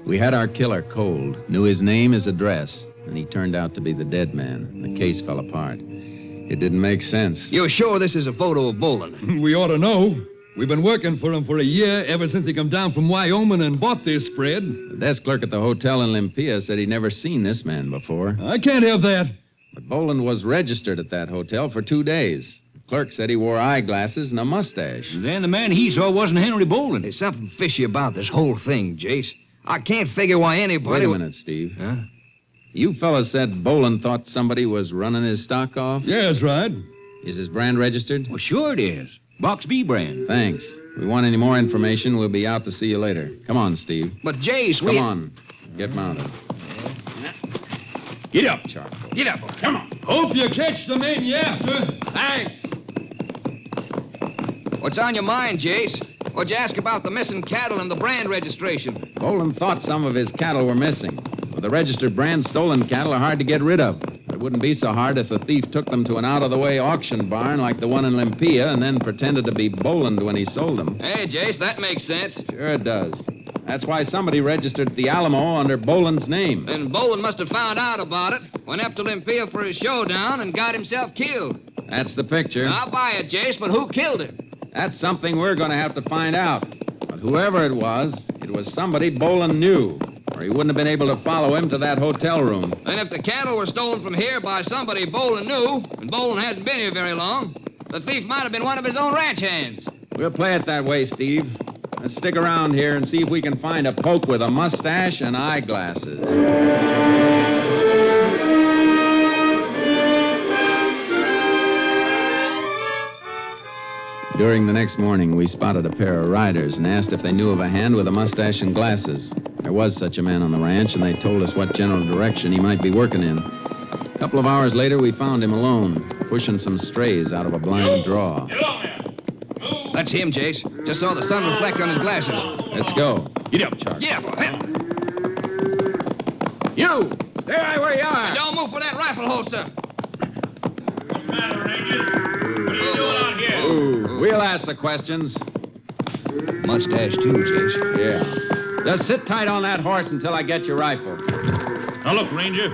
We had our killer cold, knew his name, his address, and he turned out to be the dead man. The case fell apart. It didn't make sense. You're sure this is a photo of Boland? We ought to know. We've been working for him for a year, ever since he come down from Wyoming and bought this spread. The desk clerk at the hotel in Olympia said he'd never seen this man before. I can't have that. But Boland was registered at that hotel for 2 days. The clerk said he wore eyeglasses and a mustache. Then the man he saw wasn't Henry Boland. There's something fishy about this whole thing, Jace. I can't figure why anybody... Wait a minute, Steve. Huh? You fellas said Boland thought somebody was running his stock off? Yeah, that's right. Is his brand registered? Well, sure it is. Box B brand. Thanks. If we want any more information, we'll be out to see you later. Come on, Steve. But, Jace, Come on. Get mounted. Get up, Charcoal. Get up. Come on. Hope you catch the man you're after. Thanks. What's on your mind, Jace? What'd you ask about the missing cattle and the brand registration? Boland thought some of his cattle were missing. With the registered brand, stolen cattle are hard to get rid of. It wouldn't be so hard if the thief took them to an out-of-the-way auction barn like the one in Olympia and then pretended to be Boland when he sold them. Hey, Jace, that makes sense. Sure it does. That's why somebody registered the Alamo under Boland's name. Then Boland must have found out about it, went up to Olympia for his showdown, and got himself killed. That's the picture. I'll buy it, Jace, but who killed him? That's something we're going to have to find out. But whoever it was somebody Boland knew, or he wouldn't have been able to follow him to that hotel room. And if the cattle were stolen from here by somebody Boland knew, and Boland hadn't been here very long, the thief might have been one of his own ranch hands. We'll play it that way, Steve. Let's stick around here and see if we can find a poke with a mustache and eyeglasses. During the next morning, we spotted a pair of riders and asked if they knew of a hand with a mustache and glasses. There was such a man on the ranch, and they told us what general direction he might be working in. A couple of hours later, we found him alone, pushing some strays out of a blind draw. That's him, Jace. Just saw the sun reflect on his glasses. Let's go. Get up, Charlie. Yeah, boy. You! Stay right where you are. Don't move for that rifle holster. What's the matter, Ranger? What are you doing out here? Ooh, we'll ask the questions. Mustache, too, Jace. Yeah. Just sit tight on that horse until I get your rifle. Now, look, Ranger.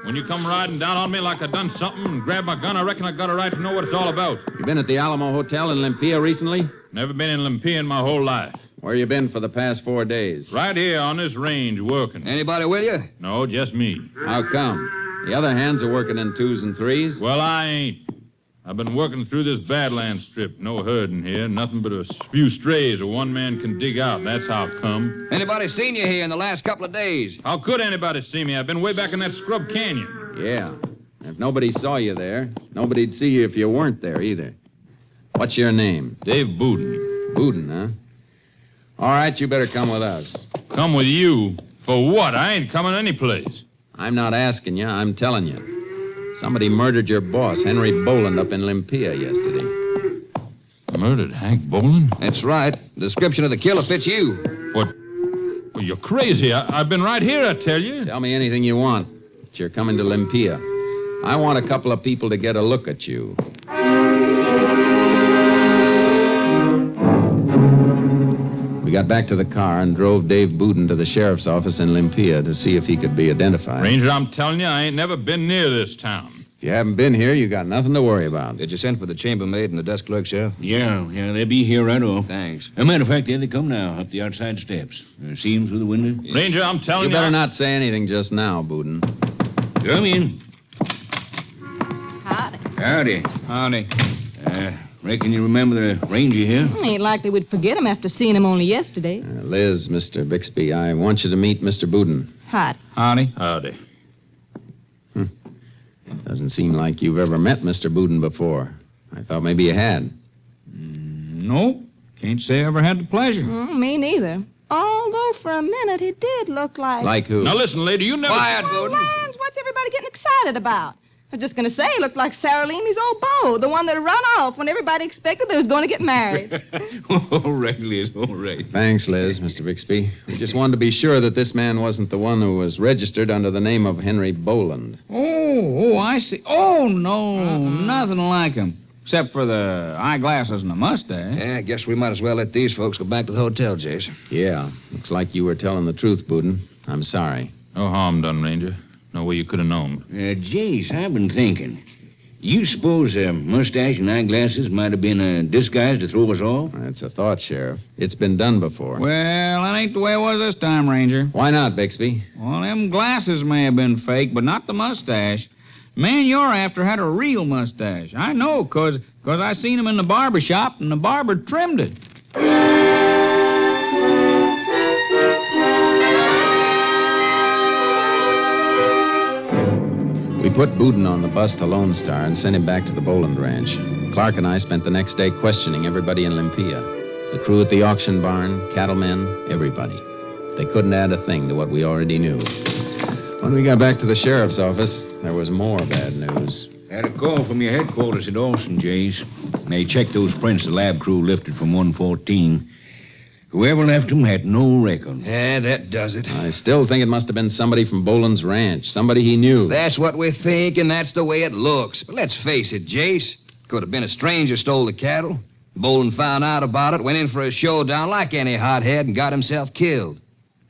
When you come riding down on me like I done something and grab my gun, I reckon I got a right to know what it's all about. You been at the Alamo Hotel in Olympia recently? Never been in Olympia in my whole life. Where you been for the past 4 days? Right here on this range working. Anybody with you? No, just me. How come? The other hands are working in 2s and 3s? Well, I ain't. I've been working through this Badlands strip. No herding here. Nothing but a few strays a one man can dig out. That's how it come. Anybody seen you here in the last couple of days? How could anybody see me? I've been way back in that scrub canyon. Yeah. If nobody saw you there, nobody'd see you if you weren't there either. What's your name? Dave Bouden. Bouden, huh? All right, you better come with us. Come with you? For what? I ain't coming any place. I'm not asking you. I'm telling you. Somebody murdered your boss, Henry Boland, up in Olympia yesterday. Murdered Hank Boland? That's right. The description of the killer fits you. What? Well, you're crazy. I've been right here, I tell you. Tell me anything you want. But you're coming to Olympia. I want a couple of people to get a look at you. We got back to the car and drove Dave Bouden to the sheriff's office in Olympia to see if he could be identified. Ranger, I'm telling you, I ain't never been near this town. If you haven't been here, you got nothing to worry about. Did you send for the chambermaid and the desk clerk, Sheriff? Yeah, they'll be here right off. Thanks. As a matter of fact, there they come now, up the outside steps. See them through the window? Yeah. Ranger, I'm telling you... You better not say anything just now, Bouden. Come in. Howdy. Howdy. Reckon you remember the ranger here? Ain't likely we'd forget him after seeing him only yesterday. Liz, Mr. Bixby, I want you to meet Mr. Bouden. Howdy. Howdy. Doesn't seem like you've ever met Mr. Bouden before. I thought maybe you had. No. Can't say I ever had the pleasure. Me neither. Although for a minute he did look like... Like who? Now listen, lady, you never... Quiet, Bouden. Lands, what's everybody getting excited about? I was just going to say he looked like Sarah Leamy's old beau, the one that run off when everybody expected they was going to get married. All right, Liz, all right. Thanks, Liz, Mr. Bixby. We just wanted to be sure that this man wasn't the one who was registered under the name of Henry Boland. Oh, I see. Oh, no, nothing like him. Except for the eyeglasses and the mustache. Yeah, I guess we might as well let these folks go back to the hotel, Jason. Yeah, looks like you were telling the truth, Bouden. I'm sorry. No harm done, Ranger. No way you could have known. Jace, I've been thinking. You suppose mustache and eyeglasses might have been a disguise to throw us off? That's a thought, Sheriff. It's been done before. Well, that ain't the way it was this time, Ranger. Why not, Bixby? Well, them glasses may have been fake, but not the mustache. The man you're after had a real mustache. I know, 'cause I seen him in the barber shop, and the barber trimmed it. We put Bouden on the bus to Lone Star and sent him back to the Boland Ranch. Clark and I spent the next day questioning everybody in Olympia. The crew at the auction barn, cattlemen, everybody. They couldn't add a thing to what we already knew. When we got back to the sheriff's office, there was more bad news. Had a call from your headquarters at Austin, Jace. They checked those prints the lab crew lifted from 114. Whoever left them had no record. Yeah, that does it. I still think it must have been somebody from Boland's ranch, somebody he knew. That's what we think, and that's the way it looks. But let's face it, Jace. Could have been a stranger stole the cattle. Boland found out about it, went in for a showdown like any hothead, and got himself killed.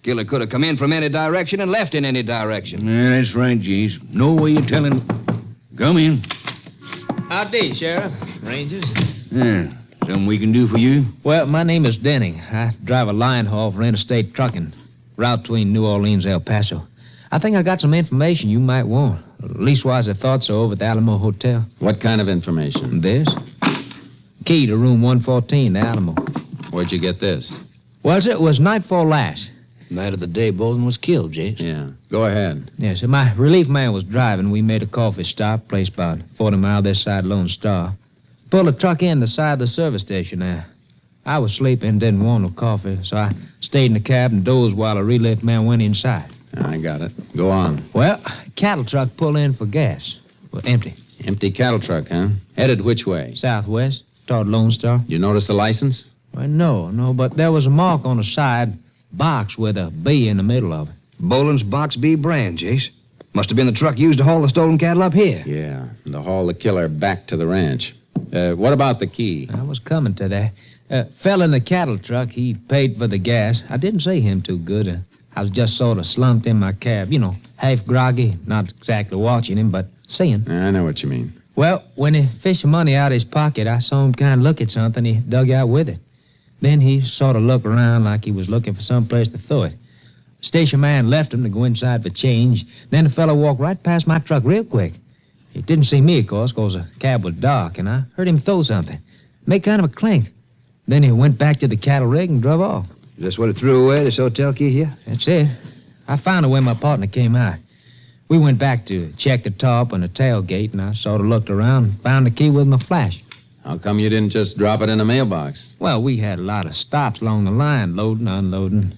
Killer could have come in from any direction and left in any direction. Yeah, that's right, Jace. No way you're telling... Come in. Howdy, Sheriff. Rangers. Yeah. Something we can do for you? Well, my name is Denning. I drive a line haul for interstate trucking. Route between New Orleans and El Paso. I think I got some information you might want. Leastwise, I thought so over at the Alamo Hotel. What kind of information? This? Key to room 114, the Alamo. Where'd you get this? Well, sir, it was nightfall last. Night of the day Bolin was killed, Jace. Yeah. Go ahead. Yes, sir. My relief man was driving. We made a coffee stop, place about 40 miles this side of Lone Star. Pulled a truck in the side of the service station there. I was sleeping, didn't want no coffee, so I stayed in the cab and dozed while a relief man went inside. I got it. Go on. Well, cattle truck pulled in for gas. Well, empty. Empty cattle truck, huh? Headed which way? Southwest, toward Lone Star. You notice the license? Well, no, but there was a mark on the side, box with a B in the middle of it. Boland's Box B brand, Jace. Must have been the truck used to haul the stolen cattle up here. Yeah, and to haul the killer back to the ranch. What about the key? I was coming to that. Fell in the cattle truck. He paid for the gas. I didn't see him too good. I was just sort of slumped in my cab, half groggy, not exactly watching him, but seeing. I know what you mean. Well, when he fished money out of his pocket, I saw him kind of look at something he dug out with it. Then he sort of looked around like he was looking for some place to throw it. Station man left him to go inside for change. Then the fellow walked right past my truck real quick. He didn't see me, of course, because the cab was dark, and I heard him throw something. Make kind of a clink. Then he went back to the cattle rig and drove off. Is this what he threw away, this hotel key here? That's it. I found it when my partner came out. We went back to check the top and the tailgate, and I sort of looked around and found the key with my flash. How come you didn't just drop it in a mailbox? Well, we had a lot of stops along the line, loading, unloading.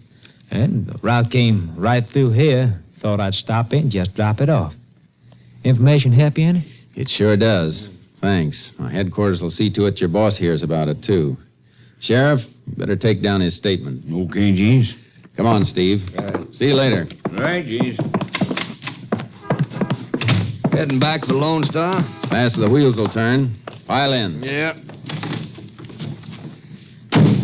And the route came right through here. Thought I'd stop in, just drop it off. Information help you any? It sure does. Thanks. My headquarters will see to it your boss hears about it, too. Sheriff, better take down his statement. Okay, Jeez. Come on, Steve. See you later. All right, Jeez. Heading back for Lone Star? As fast as the wheels will turn. Pile in. Yeah.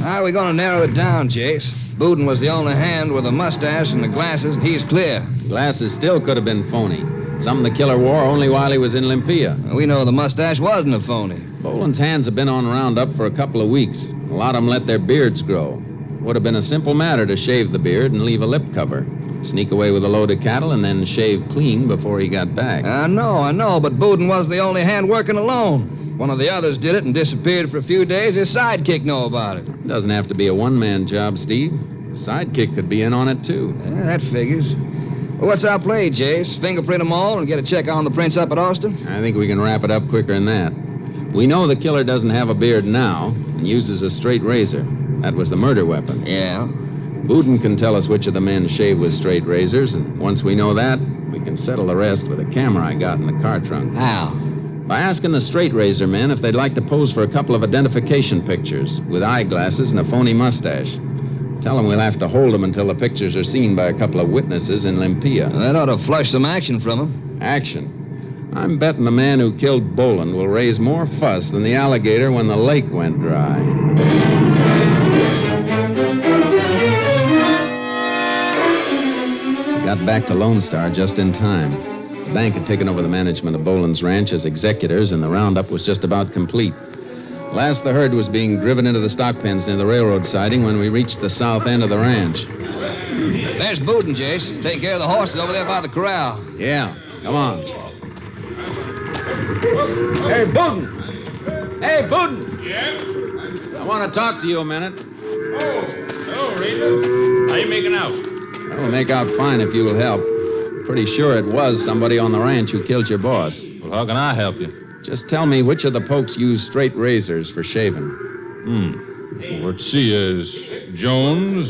How are we going to narrow it down, Jace? Boudin was the only hand with a mustache and the glasses, and he's clear. Glasses still could have been phony. Something the killer wore only while he was in Olympia. We know the mustache wasn't a phony. Boland's hands have been on roundup for a couple of weeks. A lot of them let their beards grow. Would have been a simple matter to shave the beard and leave a lip cover. Sneak away with a load of cattle and then shave clean before he got back. I know, but Boudin was the only hand working alone. One of the others did it and disappeared for a few days. His sidekick know about it. It doesn't have to be a one-man job, Steve. The sidekick could be in on it, too. Yeah, that figures. Well, what's our play, Jace? Fingerprint them all and get a check on the prints up at Austin? I think we can wrap it up quicker than that. We know the killer doesn't have a beard now and uses a straight razor. That was the murder weapon. Yeah? Boudin can tell us which of the men shave with straight razors, and once we know that, we can settle the rest with a camera I got in the car trunk. How? By asking the straight razor men if they'd like to pose for a couple of identification pictures with eyeglasses and a phony mustache. Tell them we'll have to hold them until the pictures are seen by a couple of witnesses in Olympia. That ought to flush some action from them. Action? I'm betting the man who killed Boland will raise more fuss than the alligator when the lake went dry. We got back to Lone Star just in time. The bank had taken over the management of Boland's ranch as executors, and the roundup was just about complete. Last, the herd was being driven into the stock pens near the railroad siding when we reached the south end of the ranch. There's Boudin, Jace. Taking care of the horses over there by the corral. Yeah, come on. Hey, Boudin! Hey, Boudin! Yeah? I want to talk to you a minute. Oh, hello, Ranger. How you making out? I'll make out fine if you'll help. Pretty sure it was somebody on the ranch who killed your boss. Well, how can I help you? Just tell me which of the pokes use straight razors for shaving. Well, let's see, Jones,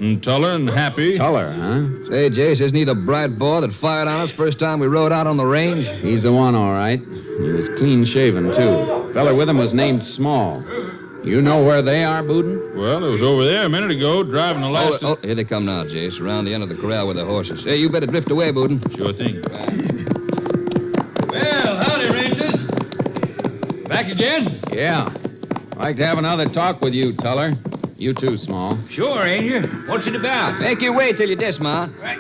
and Tuller, and Happy. Tuller, huh? Say, Jace, isn't he the bright boy that fired on us first time we rode out on the range? He's the one, all right. He was clean shaven, too. Feller with him was named Small. You know where they are, Boudin? Well, it was over there a minute ago, driving the last... Oh, here they come now, Jace, around the end of the corral with their horses. Hey, you better drift away, Boudin. Sure thing. Well, howdy, Rangers. Back again? Yeah. I'd like to have another talk with you, Tuller. You too, Small. Sure, Ranger. What's it about? Make your way till you dismount. Right.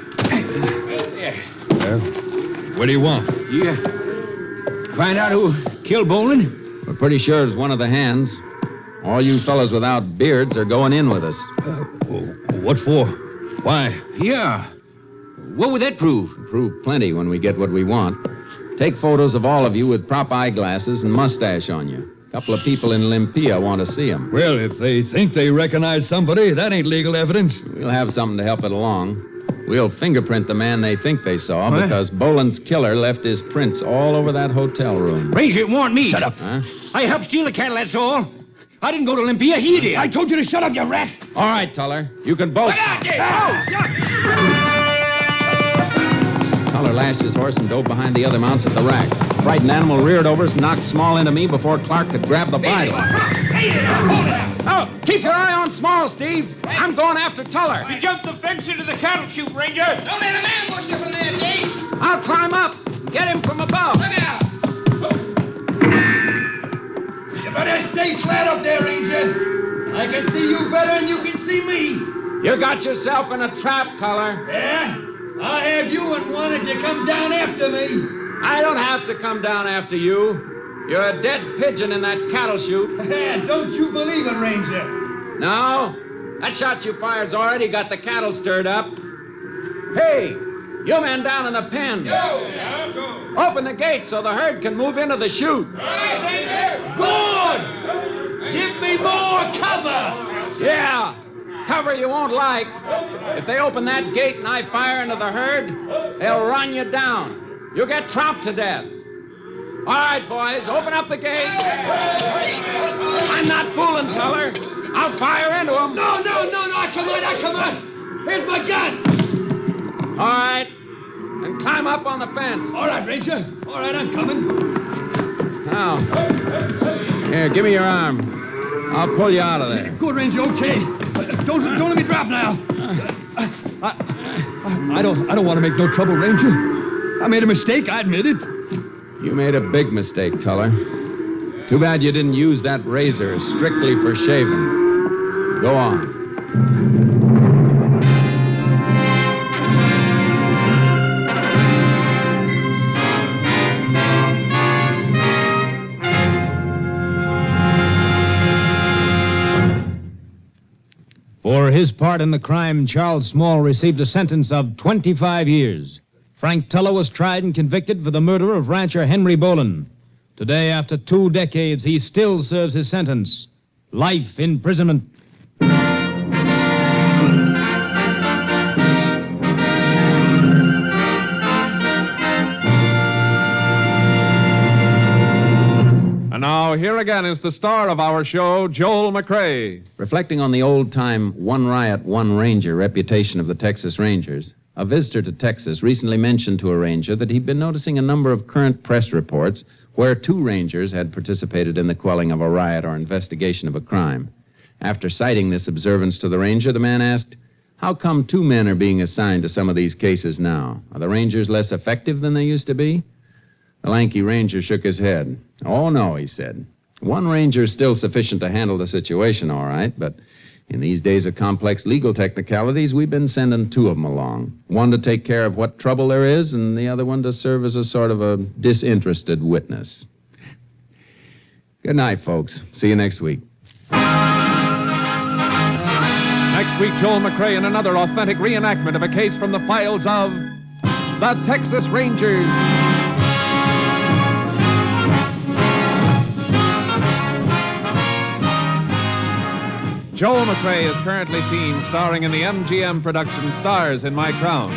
Well, what do you want? Yeah. Find out who killed Boland? We're pretty sure it's one of the hands. All you fellas without beards are going in with us. What for? Why? Yeah. What would that prove? Prove plenty when we get what we want. Take photos of all of you with prop eyeglasses and mustache on you. A couple of people in Olympia want to see him. Well, if they think they recognize somebody, that ain't legal evidence. We'll have something to help it along. We'll fingerprint the man they think they saw What? because Boland's killer left his prints all over that hotel room. Ranger, it warned me. Shut up. Huh? I helped steal the cattle, that's all. I didn't go to Olympia. He did. I told you to shut up, you rat. All right, Tuller. You can both. Look out, Jay! Tuller lashed his horse and dove behind the other mounts at the rack. The frightened animal reared over us and knocked Small into me before Clark could grab the bridle. Oh, keep your eye on Small, Steve. I'm going after Tuller. He jumped the fence into the cattle chute, Ranger. Don't let him ambush you from there, Jake. I'll climb up. Get him from above. Look out. You better stay flat up there, Ranger. I can see you better than you can see me. You got yourself in a trap, Tuller. Yeah? I'll have you in one if you come down after me. I don't have to come down after you. You're a dead pigeon in that cattle chute. Don't you believe it, Ranger? No. That shot you fired's already got the cattle stirred up. Hey, you men down in the pen. Go. Open the gate so the herd can move into the chute. Good! Give me more cover! Yeah, cover you won't like. If they open that gate and I fire into the herd, they'll run you down. You'll get tromped to death. All right, boys, open up the gate. I'm not fooling, Tuller. I'll fire into them. No, come on. Here's my gun. All right, and climb up on the fence. All right, Ranger. All right, I'm coming. Now, here, give me your arm. I'll pull you out of there. Good, Ranger, okay. Don't let me drop now. I don't want to make no trouble, Ranger. I made a mistake, I admit it. You made a big mistake, Tuller. Too bad you didn't use that razor strictly for shaving. Go on. For his part in the crime, Charles Small received a sentence of 25 years. Frank Tuller was tried and convicted for the murder of rancher Henry Boland. Today, after 2 decades, he still serves his sentence. Life imprisonment. And now, here again is the star of our show, Joel McCrea. Reflecting on the old-time one riot, one ranger reputation of the Texas Rangers, a visitor to Texas recently mentioned to a ranger that he'd been noticing a number of current press reports where 2 rangers had participated in the quelling of a riot or investigation of a crime. After citing this observance to the ranger, the man asked, "How come 2 men are being assigned to some of these cases now? Are the rangers less effective than they used to be?" The lanky ranger shook his head. "Oh, no," he said. "1 ranger is still sufficient to handle the situation, all right, but in these days of complex legal technicalities, we've been sending 2 of them along. One to take care of what trouble there is, and the other one to serve as a sort of a disinterested witness." Good night, folks. See you next week. Next week, Joel McCrea in another authentic reenactment of a case from the files of the Texas Rangers. Joel McCrea is currently seen starring in the MGM production Stars in My Crown.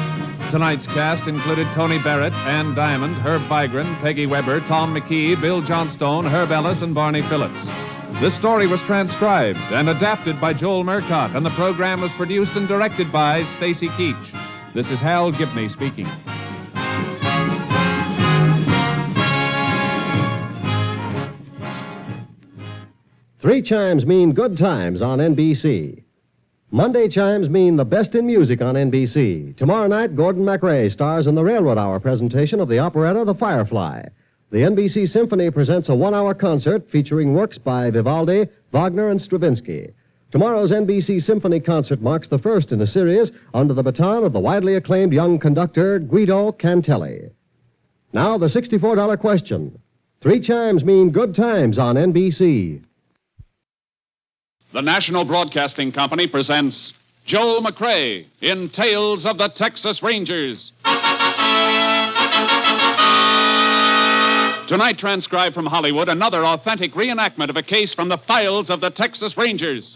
Tonight's cast included Tony Barrett, Ann Diamond, Herb Vigran, Peggy Weber, Tom McKee, Bill Johnstone, Herb Ellis, and Barney Phillips. This story was transcribed and adapted by Joel Murcott, and the program was produced and directed by Stacy Keach. This is Hal Gibney speaking. 3 chimes mean good times on NBC. Monday chimes mean the best in music on NBC. Tomorrow night, Gordon MacRae stars in the Railroad Hour presentation of the operetta The Firefly. The NBC Symphony presents a 1-hour concert featuring works by Vivaldi, Wagner, and Stravinsky. Tomorrow's NBC Symphony concert marks the first in a series under the baton of the widely acclaimed young conductor Guido Cantelli. Now, the $64 question. 3 chimes mean good times on NBC. The National Broadcasting Company presents Joel McCrea in Tales of the Texas Rangers. Tonight, transcribed from Hollywood, another authentic reenactment of a case from the files of the Texas Rangers.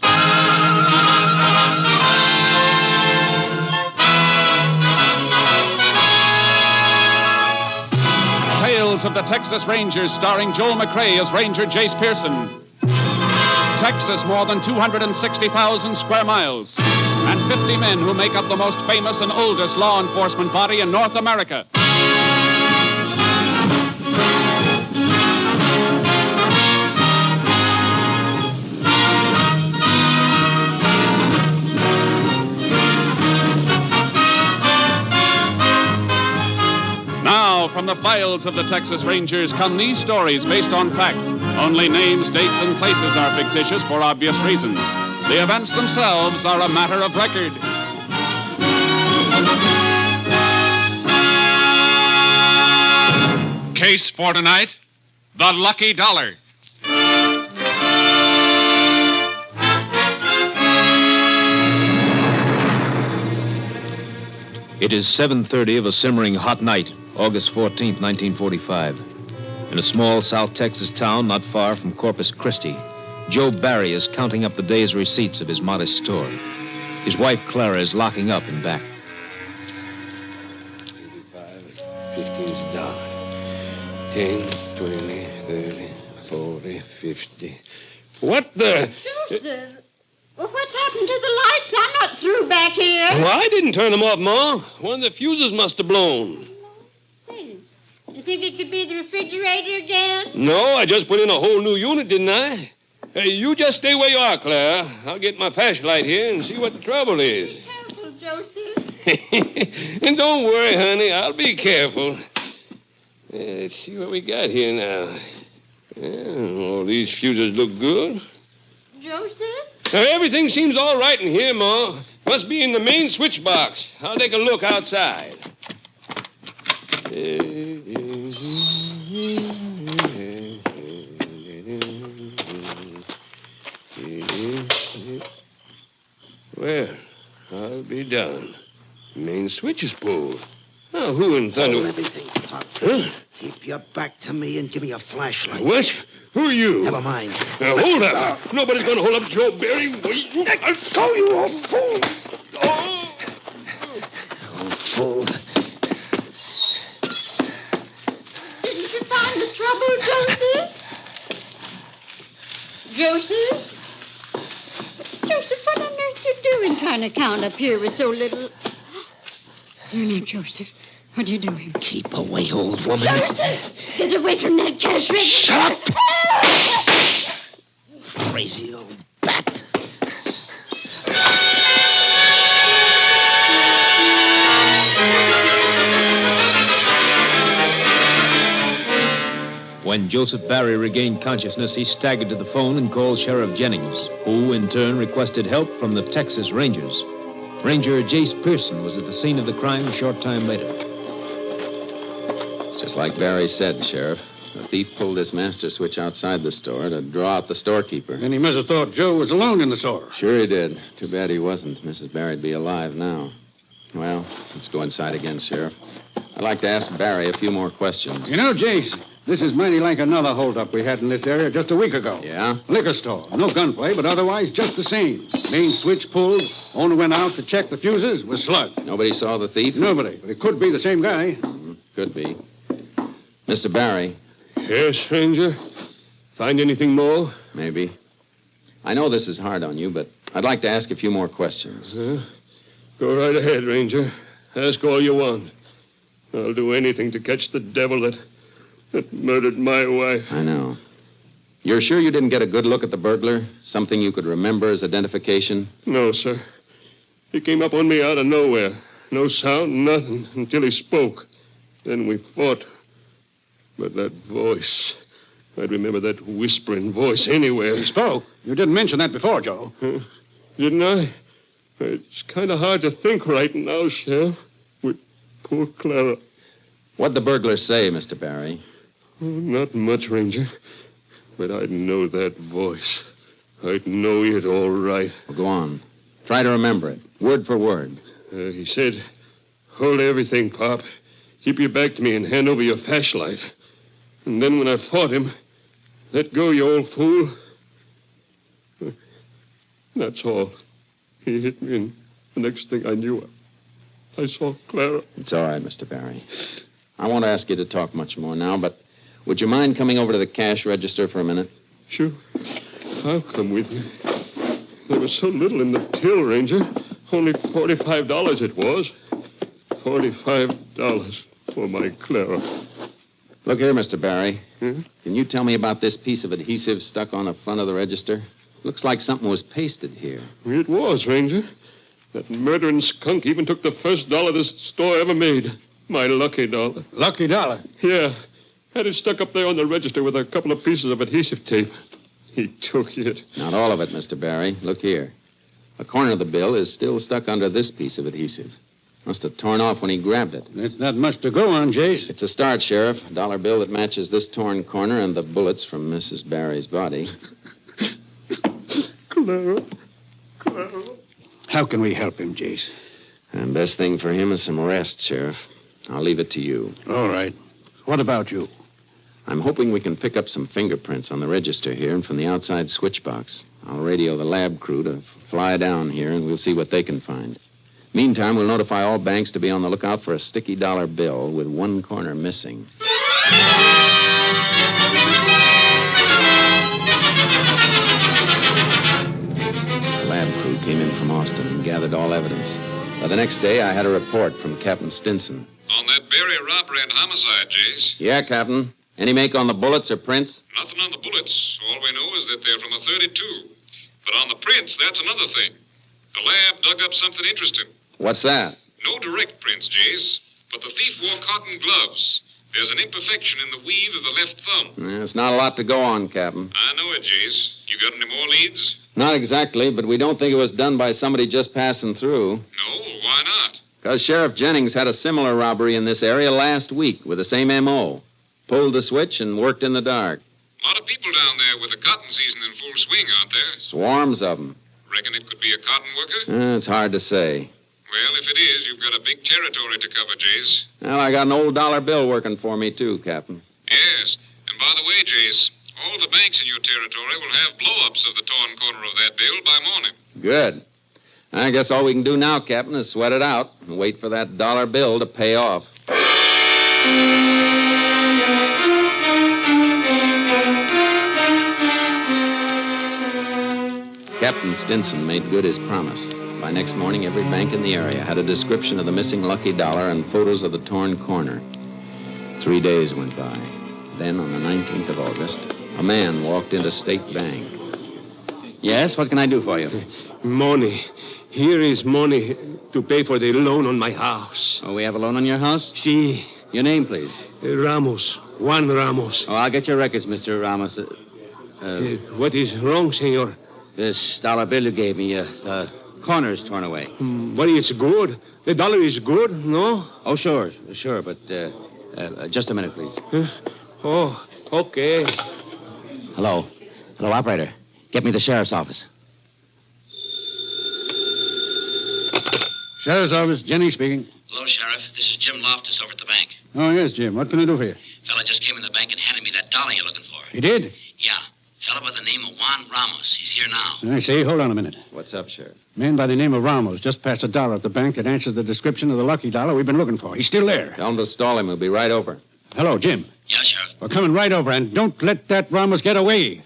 Tales of the Texas Rangers, starring Joel McCrea as Ranger Jace Pearson. Texas, more than 260,000 square miles, and 50 men who make up the most famous and oldest law enforcement body in North America. Now, from the files of the Texas Rangers come these stories based on fact. Only names, dates, and places are fictitious for obvious reasons. The events themselves are a matter of record. Case for tonight, the Lucky Dollar. It is 7:30 of a simmering hot night, August 14th, 1945. In a small South Texas town not far from Corpus Christi, Joe Barry is counting up the day's receipts of his modest store. His wife, Clara, is locking up in back. 15's a dollar. 10, 20, 30, 40, 50. What the? Joseph, well, what's happened to the lights? I'm not through back here. Well, I didn't turn them off, Ma. One of the fuses must have blown. Hey, you think it could be the refrigerator again? No, I just put in a whole new unit, didn't I? Hey, you just stay where you are, Clara. I'll get my flashlight here and see what the trouble is. Be careful, Joseph. And don't worry, honey. I'll be careful. Let's see what we got here now. All these fuses look good. Joseph? Now, everything seems all right in here, Ma. Must be in the main switch box. I'll take a look outside. Well, I'll be done. Main switch is pulled. Now, who in thunder... Hold everything, Pop. Huh? Keep your back to me and give me a flashlight. What? Who are you? Never mind. Now, hold up. Nobody's going to hold up Joe Barry. Wait. Let go, you old fool. Old fool. Didn't you find the trouble, Joseph? Joseph? Joseph, what on earth you doing trying to count up here with so little... There now, Joseph. What are you doing? Keep away, old woman. Joseph! Get away from that cash register. Shut up! Crazy old bat. When Joseph Barry regained consciousness, he staggered to the phone and called Sheriff Jennings, who, in turn, requested help from the Texas Rangers. Ranger Jace Pearson was at the scene of the crime a short time later. It's just like Barry said, Sheriff. The thief pulled his master switch outside the store to draw out the storekeeper. And he must have thought Joe was alone in the store. Sure he did. Too bad he wasn't. Mrs. Barry'd be alive now. Well, let's go inside again, Sheriff. I'd like to ask Barry a few more questions. You know, Jace, this is mighty like another holdup we had in this area just a week ago. Yeah? Liquor store. No gunplay, but otherwise just the same. Main switch pulled. Owner went out to check the fuses. Was slugged. Nobody saw the thief? Nobody, but it could be the same guy. Could be. Mr. Barry. Yes, Ranger? Find anything more? Maybe. I know this is hard on you, but I'd like to ask a few more questions. Go right ahead, Ranger. Ask all you want. I'll do anything to catch the devil that murdered my wife. I know. You're sure you didn't get a good look at the burglar? Something you could remember as identification? No, sir. He came up on me out of nowhere. No sound, nothing, until he spoke. Then we fought. But that voice... I'd remember that whispering voice anywhere. He spoke. You didn't mention that before, Joe. Didn't I? It's kind of hard to think right now, Sheriff. With poor Clara. What'd the burglar say, Mr. Barry? Oh, not much, Ranger. But I'd know that voice. I'd know it all right. Well, go on. Try to remember it, word for word. He said, hold everything, Pop. Keep your back to me and hand over your flashlight. And then when I fought him, let go, you old fool. That's all. He hit me, and the next thing I knew, I saw Clara. It's all right, Mr. Barry. I won't ask you to talk much more now, but would you mind coming over to the cash register for a minute? Sure. I'll come with you. There was so little in the till, Ranger. Only $45 it was. $45 for my Clara. Look here, Mr. Barry. Hmm? Can you tell me about this piece of adhesive stuck on the front of the register? Looks like something was pasted here. It was, Ranger. That murdering skunk even took the first dollar this store ever made. My lucky dollar. Lucky dollar? Yeah. Had it stuck up there on the register with a couple of pieces of adhesive tape. He took it. Not all of it, Mr. Barry. Look here. A corner of the bill is still stuck under this piece of adhesive. Must have torn off when he grabbed it. That's not much to go on, Jace. It's a start, Sheriff. A dollar bill that matches this torn corner and the bullets from Mrs. Barry's body. Clara. How can we help him, Jace? And best thing for him is some rest, Sheriff. I'll leave it to you. All right. What about you? I'm hoping we can pick up some fingerprints on the register here and from the outside switch box. I'll radio the lab crew to fly down here, and we'll see what they can find. Meantime, we'll notify all banks to be on the lookout for a sticky dollar bill with one corner missing. The lab crew came in from Austin and gathered all evidence. By the next day, I had a report from Captain Stinson. On that Berry robbery and homicide, Jace. Yeah, Captain. Any make on the bullets or prints? Nothing on the bullets. All we know is that they're from a 32. But on the prints, that's another thing. The lab dug up something interesting. What's that? No direct prints, Jace, but the thief wore cotton gloves. There's an imperfection in the weave of the left thumb. There's not a lot to go on, Captain. I know it, Jace. You got any more leads? Not exactly, but we don't think it was done by somebody just passing through. No, why not? Because Sheriff Jennings had a similar robbery in this area last week with the same M.O. Pulled the switch and worked in the dark. A lot of people down there with the cotton season in full swing, aren't there? Swarms of them. Reckon it could be a cotton worker? It's hard to say. Well, if it is, you've got a big territory to cover, Jace. Well, I got an old dollar bill working for me, too, Captain. Yes. And by the way, Jace, all the banks in your territory will have blow-ups of the torn corner of that bill by morning. Good. I guess all we can do now, Captain, is sweat it out and wait for that dollar bill to pay off. Captain Stinson made good his promise. By next morning, every bank in the area had a description of the missing lucky dollar and photos of the torn corner. 3 days went by. Then, on the 19th of August, a man walked into State Bank. Yes, what can I do for you? Money. Here is money to pay for the loan on my house. Oh, we have a loan on your house? Si. Your name, please. Ramos. Juan Ramos. Oh, I'll get your records, Mr. Ramos. What is wrong, senor? This dollar bill you gave me, the corner's torn away. But it's good. The dollar is good, no? Oh, sure, but just a minute, please. Oh, okay. Hello, operator. Get me the sheriff's office. Sheriff's office, Jenny speaking. Hello, Sheriff. This is Jim Loftus over at the bank. Oh, yes, Jim. What can I do for you? Fella just came in the bank and handed me that dollar you're looking for. He did? Yeah. Fella by the name of Juan Ramos. He's here now. I see. Hold on a minute. What's up, Sheriff? Man by the name of Ramos just passed a dollar at the bank that answers the description of the lucky dollar we've been looking for. He's still there. Tell him to stall him. We'll be right over. Hello, Jim. Yeah, Sheriff. We're coming right over, and don't let that Ramos get away.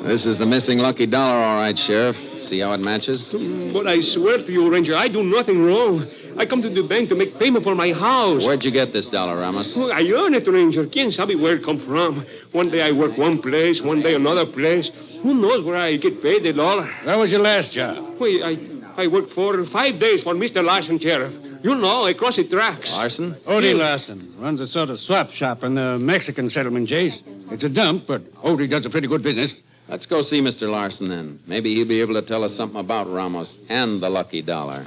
This is the missing lucky dollar, all right, Sheriff. See how it matches? But I swear to you, Ranger, I do nothing wrong. I come to the bank to make payment for my house. Where'd you get this dollar, Ramos? Oh, I earn it, Ranger. Quien sabe where it come from? One day I work one place, one day another place. Who knows where I get paid the dollar? Where was your last job? Wait, I worked for 5 days for Mr. Larson, Sheriff. You know, across the tracks. Larson? Odie Larson runs a sort of swap shop in the Mexican settlement, Jace. It's a dump, but Odie does a pretty good business. Let's go see Mr. Larson, then. Maybe he'll be able to tell us something about Ramos and the lucky dollar.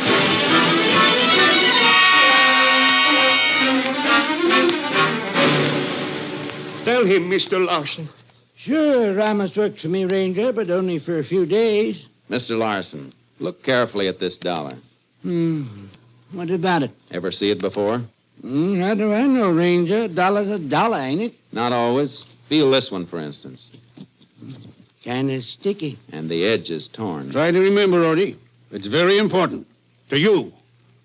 Tell him, Mr. Larson. Sure, Ramos worked for me, Ranger, but only for a few days. Mr. Larson, Look carefully at this dollar. What about it? Ever see it before? How do I know, Ranger? $1's a dollar, ain't it? Not always. Feel this one, for instance. Kind of sticky. And the edge is torn. Try to remember, Odie. It's very important. To you.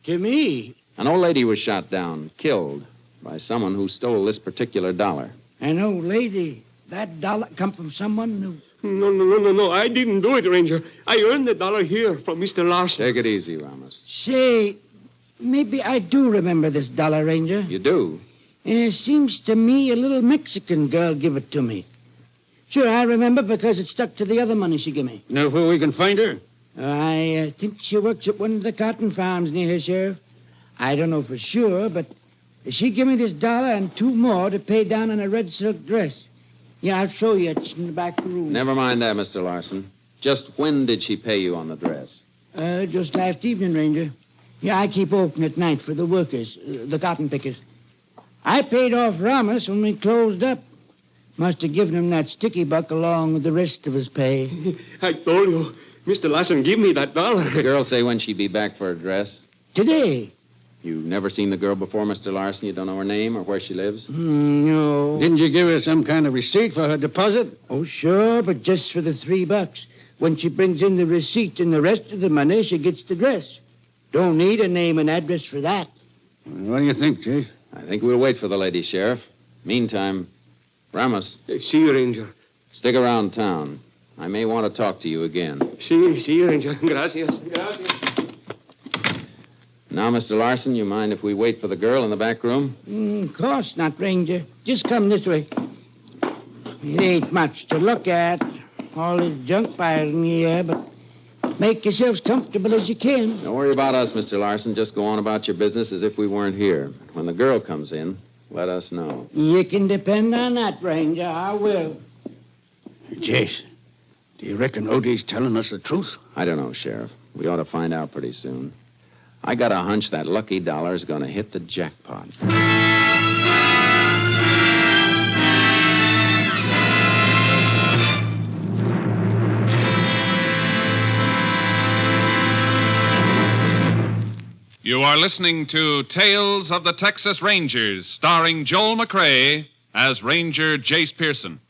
To me? An old lady was shot down, killed, by someone who stole this particular dollar. An old lady? That dollar come from someone who... No. I didn't do it, Ranger. I earned the dollar here from Mr. Larson. Take it easy, Ramos. Say, maybe I do remember this dollar, Ranger. You do? And it seems to me a little Mexican girl give it to me. Sure, I remember because it stuck to the other money she gave me. Know where we can find her? I think she works at one of the cotton farms near here, Sheriff. I don't know for sure, but she gave me this dollar and 2 more to pay down on a red silk dress. Yeah, I'll show you. It's in the back room. Never mind that, Mr. Larson. Just when did she pay you on the dress? Just last evening, Ranger. Yeah, I keep open at night for the workers, the cotton pickers. I paid off Ramos when we closed up. Must have given him that sticky buck along with the rest of his pay. I told you, Mr. Larson, give me that dollar. The girl say when she'd be back for a dress? Today. You've never seen the girl before, Mr. Larson? You don't know her name or where she lives? No. Didn't you give her some kind of receipt for her deposit? Oh, sure, but just for the $3. When she brings in the receipt and the rest of the money, she gets the dress. Don't need a name and address for that. What do you think, Chief? I think we'll wait for the lady, Sheriff. Meantime, Ramos. See you, Ranger. Stick around town. I may want to talk to you again. See you, Ranger. Gracias. Now, Mr. Larson, you mind if we wait for the girl in the back room? Of course not, Ranger. Just come this way. It ain't much to look at. All this junk piled in here, but make yourselves comfortable as you can. Don't worry about us, Mr. Larson. Just go on about your business as if we weren't here. When the girl comes in, let us know. You can depend on that, Ranger. I will. Jace, do you reckon Odie's telling us the truth? I don't know, Sheriff. We ought to find out pretty soon. I got a hunch that lucky dollar is going to hit the jackpot. You are listening to Tales of the Texas Rangers, starring Joel McCrea as Ranger Jace Pearson.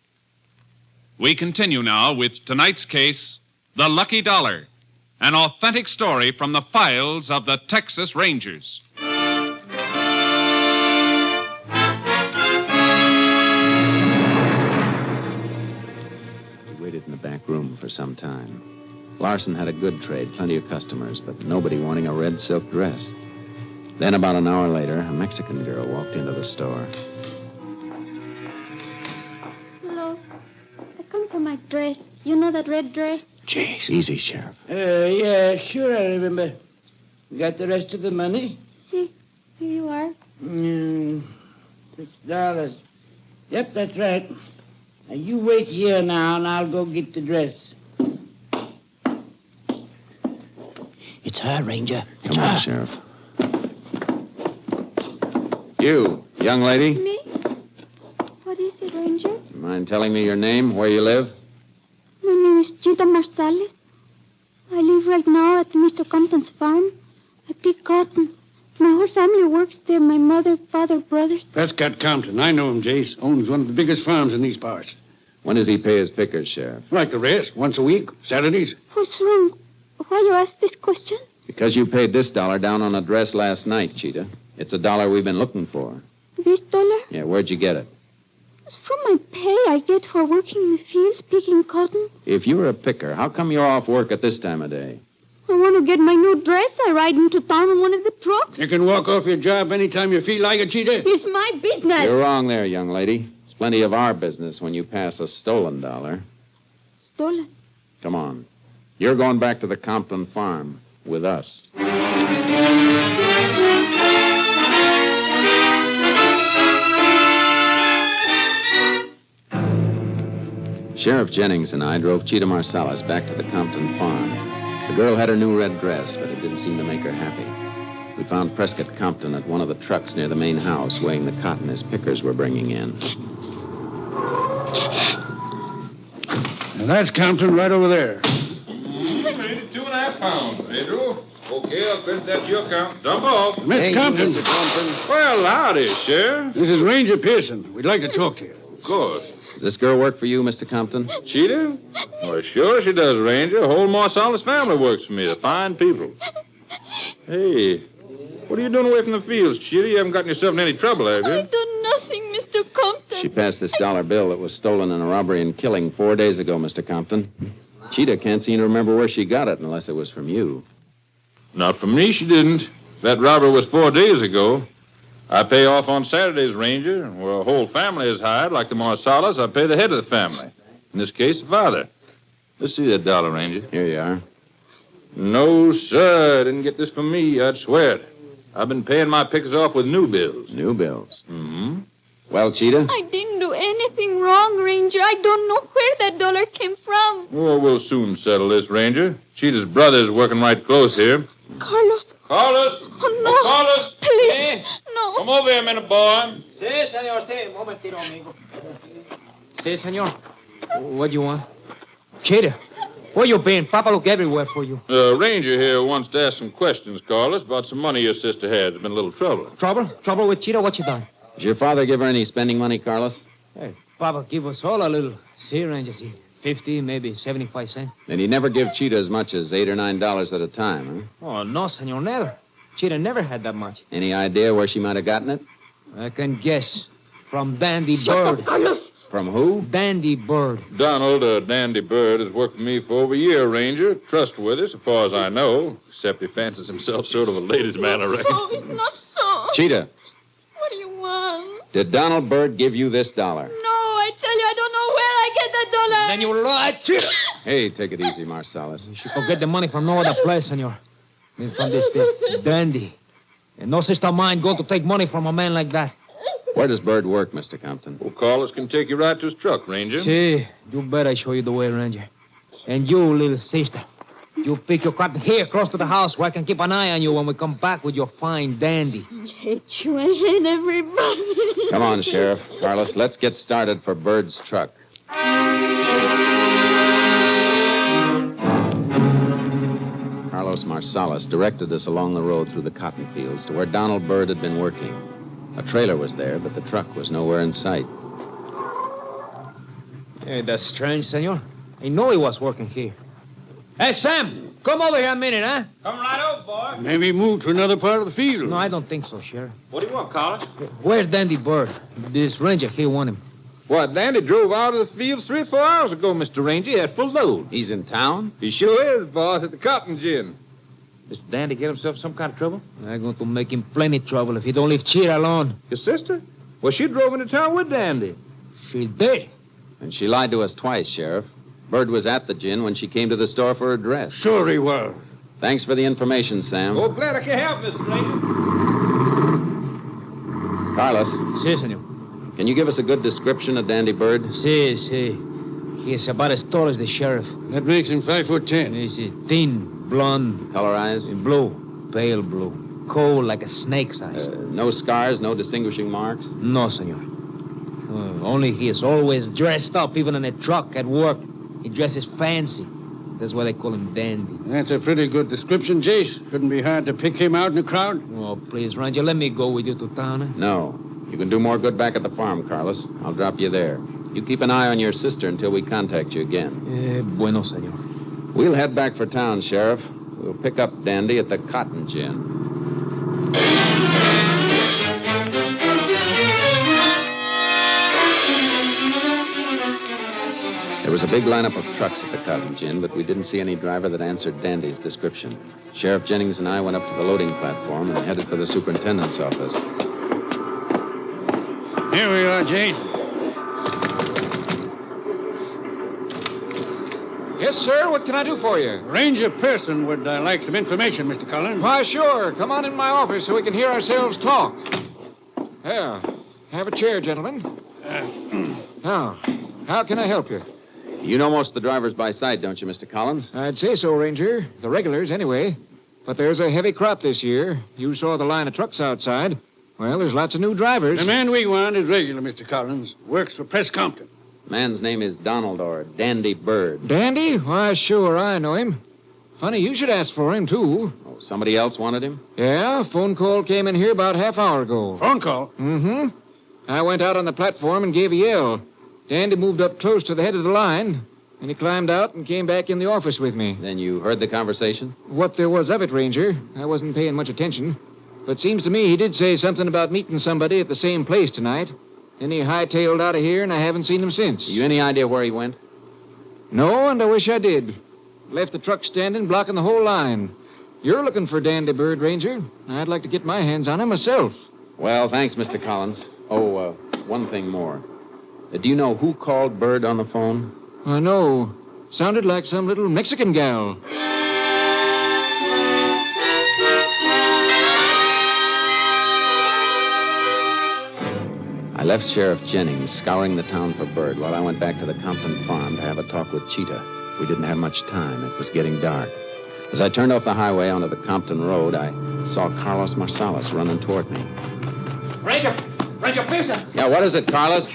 We continue now with tonight's case, The Lucky Dollar, an authentic story from the files of the Texas Rangers. We waited in the back room for some time. Larson had a good trade, plenty of customers, but nobody wanting a red silk dress. Then about an hour later, a Mexican girl walked into the store. Hello. I come for my dress. You know that red dress? Jeez, easy, Sheriff. Yeah, sure, I remember. Got the rest of the money? See, here you are. $6. Yep, that's right. Now, you wait here now, and I'll go get the dress. It's her, Ranger. Come on, Sheriff. You, young lady. Me? What is it, Ranger? You mind telling me your name, where you live? My name is Chita Marsales. I live right now at Mr. Compton's farm. I pick cotton. My whole family works there. My mother, father, brothers. Prescott Compton. I know him, Jace. Owns one of the biggest farms in these parts. When does he pay his pickers, Sheriff? Like the rest. Once a week. Saturdays. What's wrong? Why you ask this question? Because you paid this dollar down on a dress last night, Cheetah. It's a dollar we've been looking for. This dollar? Yeah, where'd you get it? It's from my pay I get for working in the fields picking cotton. If you were a picker, how come you're off work at this time of day? I want to get my new dress. I ride into town on one of the trucks. You can walk off your job anytime you feel like it, Cheetah. It's my business. You're wrong there, young lady. It's plenty of our business when you pass a stolen dollar. Stolen? Come on. You're going back to the Compton farm with us. Sheriff Jennings and I drove Cheetah Marsalis back to the Compton farm. The girl had her new red dress, but it didn't seem to make her happy. We found Prescott Compton at one of the trucks near the main house, weighing the cotton his pickers were bringing in. Now that's Compton right over there. Made it 2.5 pounds. Pedro. Okay, I'll credit that to your account. Dump off. Mr. Compton. Well, howdy, Sheriff. This is Ranger Pearson. We'd like to talk to you. Of course. Does this girl work for you, Mr. Compton? Cheetah? Well, sure she does, Ranger. The whole Marsalis family works for me. They're fine people. Hey, what are you doing away from the fields, Cheetah? You haven't gotten yourself in any trouble, have you? I do nothing, Mr. Compton. She passed this dollar bill that was stolen in a robbery and killing 4 days ago, Mr. Compton. Cheetah can't seem to remember where she got it unless it was from you. Not from me, she didn't. That robbery was 4 days ago. I pay off on Saturdays, Ranger. Where a whole family is hired, like the Marsalis, I pay the head of the family. In this case, the father. Let's see that dollar, Ranger. Here you are. No, sir. I didn't get this from me. I'd swear it. I've been paying my pickers off with new bills. New bills? Mm-hmm. Well, Cheetah? I didn't do anything wrong, Ranger. I don't know where that dollar came from. Well, we'll soon settle this, Ranger. Cheetah's brother's working right close here. Carlos. Carlos! Oh, no. Carlos! Please. No. Come over here a minute, boy. Sí, señor, sí. Un momentito, amigo. Sí, señor. What do you want? Cheetah, where you been? Papa look everywhere for you. Ranger here wants to ask some questions, Carlos, about some money your sister had. There's been a little trouble. Trouble? Trouble with Cheetah? What you done? Did your father give her any spending money, Carlos? Hey, Papa give us all a little. See, Ranger, see. 50, maybe 75 cents. Then he never give Cheetah as much as $8 or $9 at a time, huh? Oh, no, senor, never. Cheetah never had that much. Any idea where she might have gotten it? I can guess. From Dandy Shut Bird. up, Carlos. From who? Dandy Bird. Donald, Dandy Bird, has worked for me for over a year, Ranger. Trustworthy, so far as I know. Except he fancies himself sort of a ladies' man, I reckon. No, it's not so. Cheetah, What do you want? did Donald Bird give you this dollar? No, I tell you, I don't know where I get that dollar. Then you lie, Cheetah. Hey, take it easy, Marsalis. You should go get the money from no other place, senor. I mean, from this Dandy. And no sister of mine go to take money from a man like that. Where does Bird work, Mr. Compton? Well, Carlos can take you right to his truck, Ranger. See, you better show you the way, Ranger. And you, little sister, you pick your cotton here close to the house where I can keep an eye on you when we come back with your fine dandy. I hate you. I hate everybody. Come on, Sheriff. Carlos, let's get started for Bird's truck. Carlos Marsalis directed us along the road through the cotton fields to where Donald Bird had been working. A trailer was there, but the truck was nowhere in sight. Hey, that's strange, senor. I know he was working here. Hey, Sam, come over here a minute, huh? Come right over, boy. Maybe move to another part of the field. No, I don't think so, Sheriff. What do you want, Carlos? Where's Dandy Bird? This ranger here want him. What, Dandy drove out of the fields 3 or 4 hours ago, Mr. Ranger. He had full load. He's in town? He sure is, boss, at the cotton gin. Does Dandy get himself some kind of trouble? I'm going to make him plenty trouble if he don't leave Cheetah alone. Your sister? Well, she drove into town with Dandy. She did. And she lied to us twice, Sheriff. Bird was at the gin when she came to the store for her dress. Sure he was. Thanks for the information, Sam. Oh, glad I can help, Mr. Ranger. Carlos. Si, senor. Can you give us a good description of Dandy Bird? Si. He is about as tall as the sheriff. That makes him 5'10". He's thin, blonde. Color eyes? Blue. Pale blue. Cold like a snake's eyes. No scars, no distinguishing marks? No, senor. Only he is always dressed up, even in a truck at work. He dresses fancy. That's why they call him Dandy. That's a pretty good description, Jace. Couldn't be hard to pick him out in the crowd. Oh, please, Ranger, let me go with you to town. Eh? No. You can do more good back at the farm, Carlos. I'll drop you there. You keep an eye on your sister until we contact you again. Bueno, senor. We'll head back for town, Sheriff. We'll pick up Dandy at the cotton gin. There was a big lineup of trucks at the cotton gin, but we didn't see any driver that answered Dandy's description. Sheriff Jennings and I went up to the loading platform and headed for the superintendent's office. Here we are, Jane. Yes, sir. What can I do for you? Ranger Pearson would like some information, Mr. Collins. Why, sure. Come on in my office so we can hear ourselves talk. Yeah. Have a chair, gentlemen. Now, how can I help you? You know most of the drivers by sight, don't you, Mr. Collins? I'd say so, Ranger. The regulars, anyway. But there's a heavy crop this year. You saw the line of trucks outside. Well, there's lots of new drivers. The man we want is regular, Mr. Collins. Works for Press Compton. Man's name is Donald or Dandy Bird. Dandy? Why, sure, I know him. Funny, you should ask for him, too. Oh, somebody else wanted him? Yeah, phone call came in here about half hour ago. Phone call? Mm-hmm. I went out on the platform and gave a yell. Dandy moved up close to the head of the line, and he climbed out and came back in the office with me. Then you heard the conversation? What there was of it, Ranger. I wasn't paying much attention. But seems to me he did say something about meeting somebody at the same place tonight. Then he hightailed out of here, and I haven't seen him since. You any idea where he went? No, and I wish I did. Left the truck standing, blocking the whole line. You're looking for Dandy Bird, Ranger. I'd like to get my hands on him myself. Well, thanks, Mr. Collins. Oh, one thing more. Do you know who called Bird on the phone? No. Sounded like some little Mexican gal. I left Sheriff Jennings scouring the town for Bird while I went back to the Compton farm to have a talk with Cheetah. We didn't have much time. It was getting dark. As I turned off the highway onto the Compton Road, I saw Carlos Marsalis running toward me. Ranger Pearson! Yeah, what is it, Carlos?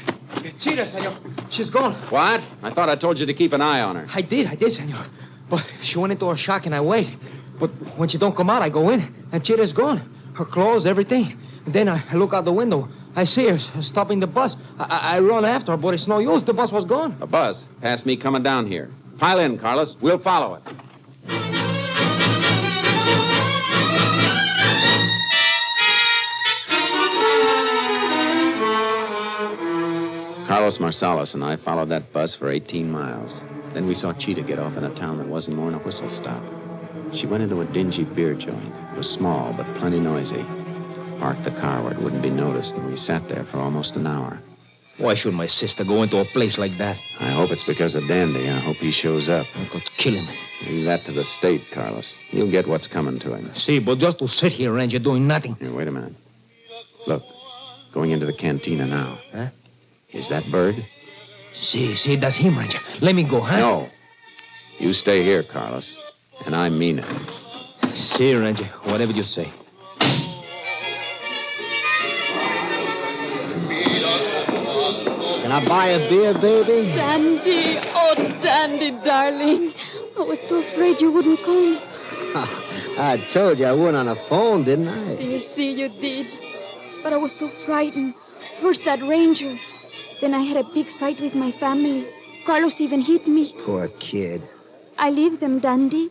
Cheetah, senor. She's gone. What? I thought I told you to keep an eye on her. I did, senor. But she went into a shock and I wait. But when she don't come out, I go in, and Cheetah's gone. Her clothes, everything. And then I look out the window. I see her stopping the bus. I run after her, but it's no use. The bus was gone. A bus? Past me coming down here. Pile in, Carlos. We'll follow it. Carlos Marsalis and I followed that bus for 18 miles. Then we saw Cheetah get off in a town that wasn't more than a whistle stop. She went into a dingy beer joint. It was small, but plenty noisy. Parked the car where it wouldn't be noticed, and we sat there for almost an hour. Why should my sister go into a place like that? I hope it's because of Dandy. I hope he shows up. I could kill him. Leave that to the state, Carlos. He'll get what's coming to him. See, but just to sit here, Ranger, doing nothing. Here, wait a minute. Look, going into the cantina now. Huh? Is that Bird? See, that's him, Ranger. Let me go, huh? No. You stay here, Carlos. And I mean it. See, Ranger, whatever you say. Can I buy a beer, baby? Dandy, oh, Dandy, darling. I was so afraid you wouldn't come. I told you I wouldn't on the phone, didn't I? You see, you did. But I was so frightened. First that ranger. Then I had a big fight with my family. Carlos even hit me. Poor kid. I leave them, Dandy.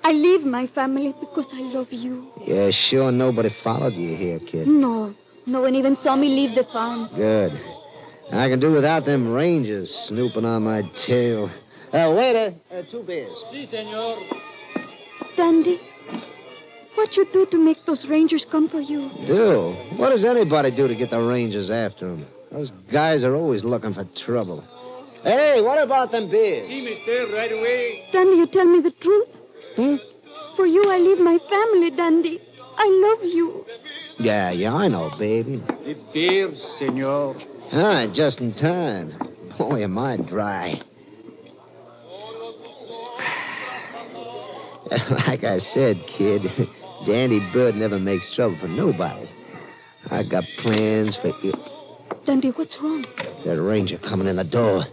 I leave my family because I love you. Yeah, sure nobody followed you here, kid. No one even saw me leave the farm. Good. I can do without them rangers snooping on my tail. Waiter, 2 beers. Si, senor. Dandy, what you do to make those rangers come for you? Do? What does anybody do to get the rangers after them? Those guys are always looking for trouble. Hey, what about them beers? Si, mister, right away. Dandy, you tell me the truth? Hmm? For you, I leave my family, Dandy. I love you. Yeah, I know, baby. The beers, senor. Ah, just in time. Boy, am I dry. Like I said, kid, Dandy Bird never makes trouble for nobody. I got plans for you. Dandy, what's wrong? That ranger coming in the door.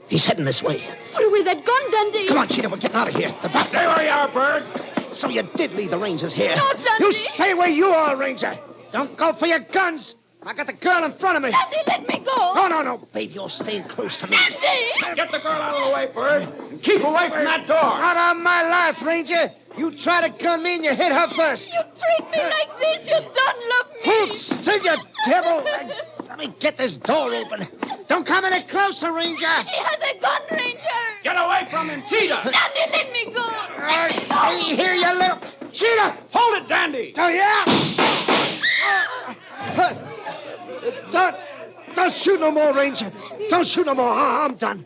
He's heading this way. Put away that gun, Dandy. Come on, Cheetah, we're getting out of here. Stay where you are, Bird. So you did leave the rangers here. No, Dandy. You stay where you are, Ranger. Don't go for your guns. I got the girl in front of me. Dandy, let me go. No, baby, you're staying close to me. Dandy! Get the girl out of the way, Bird. And keep away from that door. Out of my life, Ranger. You try to gun me and you hit her first. You treat me like this. You don't love me. Hold still, you devil. Let me get this door open. Don't come any closer, Ranger. He has a gun, Ranger. Get away from him, Cheetah. Dandy, let me go. Stay here, you little... Cheetah! Hold it, Dandy. Oh, yeah? Don't shoot no more, Ranger. Don't shoot no more. I'm done.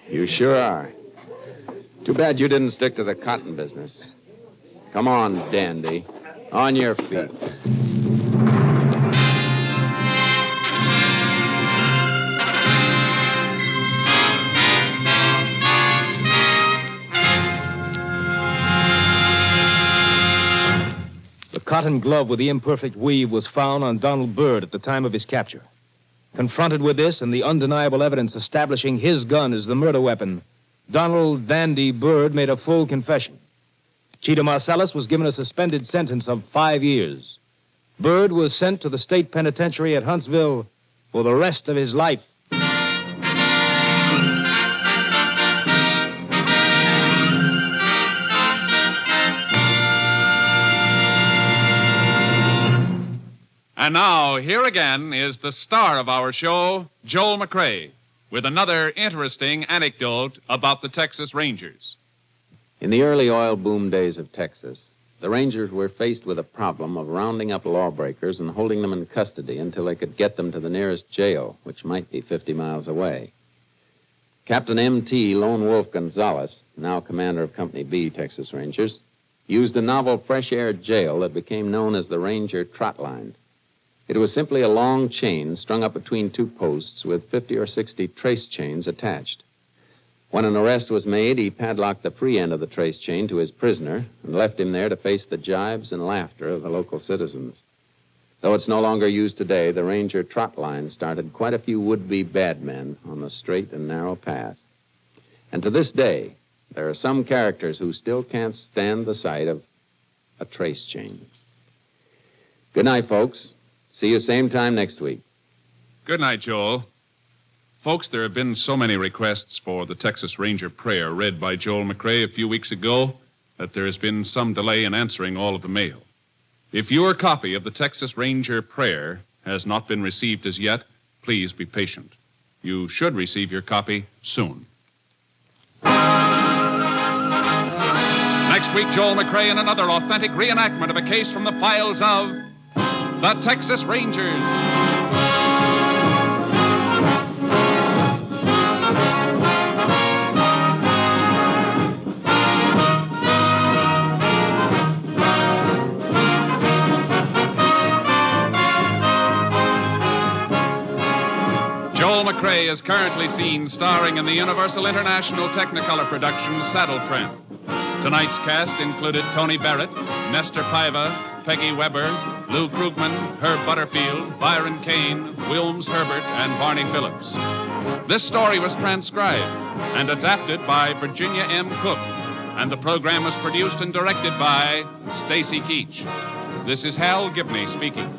You sure are. Too bad you didn't stick to the cotton business. Come on, Dandy. On your feet. The cotton glove with the imperfect weave was found on Donald Bird at the time of his capture. Confronted with this and the undeniable evidence establishing his gun as the murder weapon, Donald Dandy Bird made a full confession. Cheetah Marcellus was given a suspended sentence of 5 years. Bird was sent to the state penitentiary at Huntsville for the rest of his life. And now, here again is the star of our show, Joel McCrea, with another interesting anecdote about the Texas Rangers. In the early oil boom days of Texas, the Rangers were faced with a problem of rounding up lawbreakers and holding them in custody until they could get them to the nearest jail, which might be 50 miles away. Captain M.T. Lone Wolf Gonzalez, now commander of Company B, Texas Rangers, used a novel fresh air jail that became known as the Ranger Trot Line. It was simply a long chain strung up between two posts with 50 or 60 trace chains attached. When an arrest was made, he padlocked the free end of the trace chain to his prisoner and left him there to face the jibes and laughter of the local citizens. Though it's no longer used today, the Ranger Trot Line started quite a few would-be bad men on the straight and narrow path. And to this day, there are some characters who still can't stand the sight of a trace chain. Good night, folks. See you same time next week. Good night, Joel. Folks, there have been so many requests for the Texas Ranger prayer read by Joel McCrea a few weeks ago that there has been some delay in answering all of the mail. If your copy of the Texas Ranger prayer has not been received as yet, please be patient. You should receive your copy soon. Next week, Joel McCrea in another authentic reenactment of a case from the files of the Texas Rangers. Joel McCrea is currently seen starring in the Universal International Technicolor production Saddle Tramp. Tonight's cast included Tony Barrett, Nestor Paiva, Peggy Weber, Lou Krugman, Herb Butterfield, Byron Kane, Wilms Herbert, and Barney Phillips. This story was transcribed and adapted by Virginia M. Cook, and the program was produced and directed by Stacy Keach. This is Hal Gibney speaking.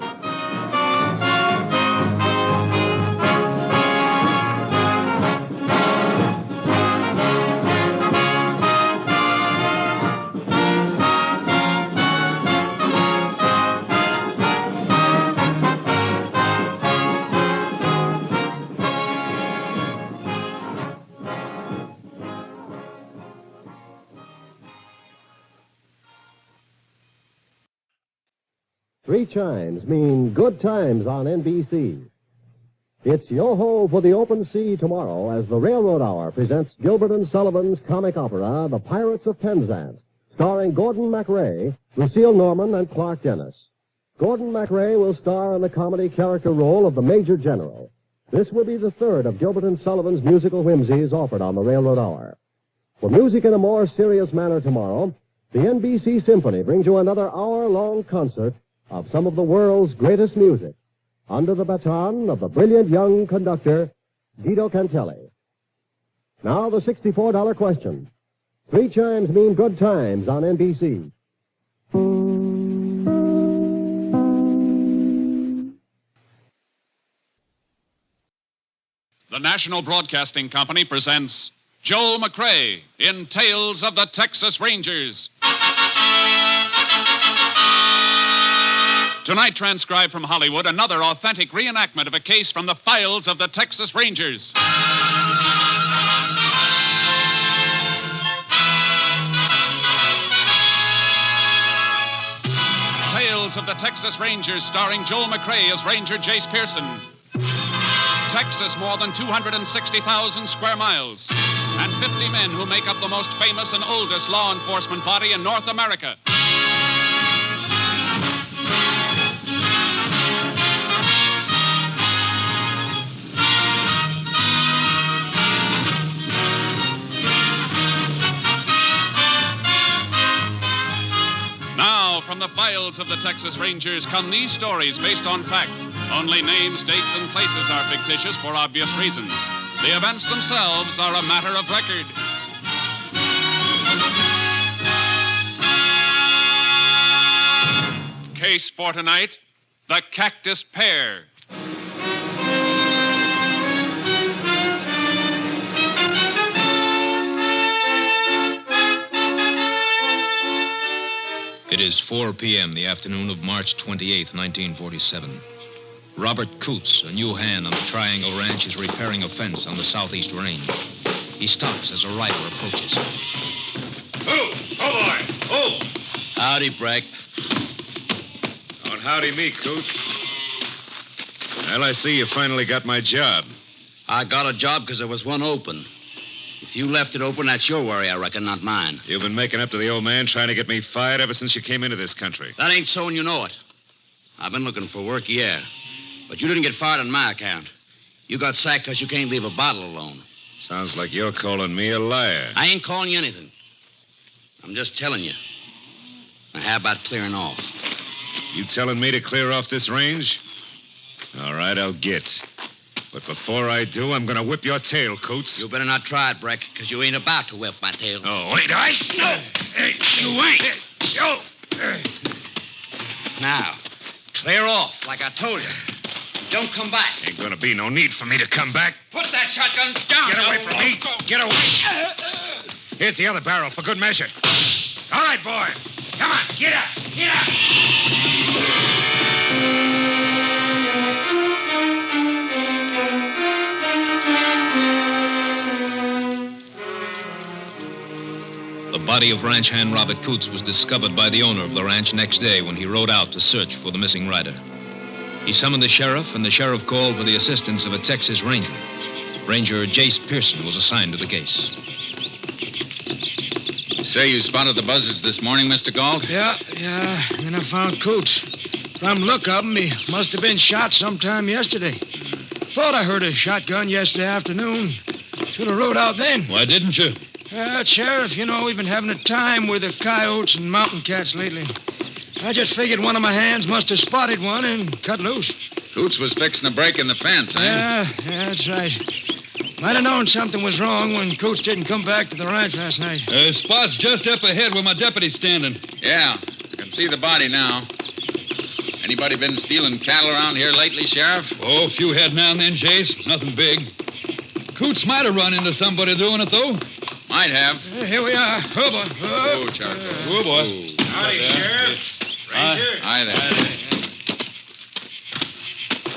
Three chimes mean good times on NBC. It's yo-ho for the open sea tomorrow as the Railroad Hour presents Gilbert and Sullivan's comic opera, The Pirates of Penzance, starring Gordon MacRae, Lucille Norman, and Clark Dennis. Gordon MacRae will star in the comedy character role of the Major General. This will be the third of Gilbert and Sullivan's musical whimsies offered on the Railroad Hour. For music in a more serious manner tomorrow, the NBC Symphony brings you another hour-long concert of some of the world's greatest music, under the baton of the brilliant young conductor, Guido Cantelli. Now the $64 question. Three chimes mean good times on NBC. The National Broadcasting Company presents Joel McCrea in Tales of the Texas Rangers. Tonight, transcribed from Hollywood, another authentic reenactment of a case from the files of the Texas Rangers. Tales of the Texas Rangers, starring Joel McCrea as Ranger Jace Pearson. Texas, more than 260,000 square miles, and 50 men who make up the most famous and oldest law enforcement body in North America. From the files of the Texas Rangers come these stories based on fact. Only names, dates, and places are fictitious for obvious reasons. The events themselves are a matter of record. case for tonight, the Cactus Pear. It is 4 p.m., the afternoon of March 28th, 1947. Robert Coots, a new hand on the Triangle Ranch, is repairing a fence on the southeast range. He stops as a rider approaches. Oh, boy. Oh. Howdy, Breck. Oh, howdy me, Coots. Well, I see you finally got my job. I got a job because there was one open. If you left it open, that's your worry, I reckon, not mine. You've been making up to the old man, trying to get me fired ever since you came into this country. That ain't so, and you know it. I've been looking for work, yeah. But you didn't get fired on my account. You got sacked because you can't leave a bottle alone. Sounds like you're calling me a liar. I ain't calling you anything. I'm just telling you. Now, how about clearing off? You telling me to clear off this range? All right, I'll get. But before I do, I'm going to whip your tail, Coots. You better not try it, Breck, because you ain't about to whip my tail. Oh, ain't I? No. Hey, You ain't. Now, clear off, like I told you. Don't come back. Ain't going to be no need for me to come back. Put that shotgun down. Get away from me. Get away. Here's the other barrel for good measure. All right, boy. Come on, get up. Get up. The body of ranch hand Robert Coots was discovered by the owner of the ranch next day when he rode out to search for the missing rider. He summoned the sheriff, and the sheriff called for the assistance of a Texas ranger. Ranger Jace Pearson was assigned to the case. You say you spotted the buzzards this morning, Mr. Galt? Yeah. And I found Coots. From the look of him, he must have been shot sometime yesterday. Thought I heard a shotgun yesterday afternoon. Should have rode out then. Why didn't you? Sheriff, we've been having a time with the coyotes and mountain cats lately. I just figured one of my hands must have spotted one and cut loose. Coots was fixing a break in the fence, eh? Yeah, that's right. Might have known something was wrong when Coots didn't come back to the ranch last night. Spot's just up ahead where my deputy's standing. Yeah, I can see the body now. Anybody been stealing cattle around here lately, Sheriff? Oh, a few head now and then, Jace. Nothing big. Coots might have run into somebody doing it, though. Might have. Here we are. Hobo. Oh, Charcoal. Oh, boy. Howdy, Sheriff. Ranger. Hi there.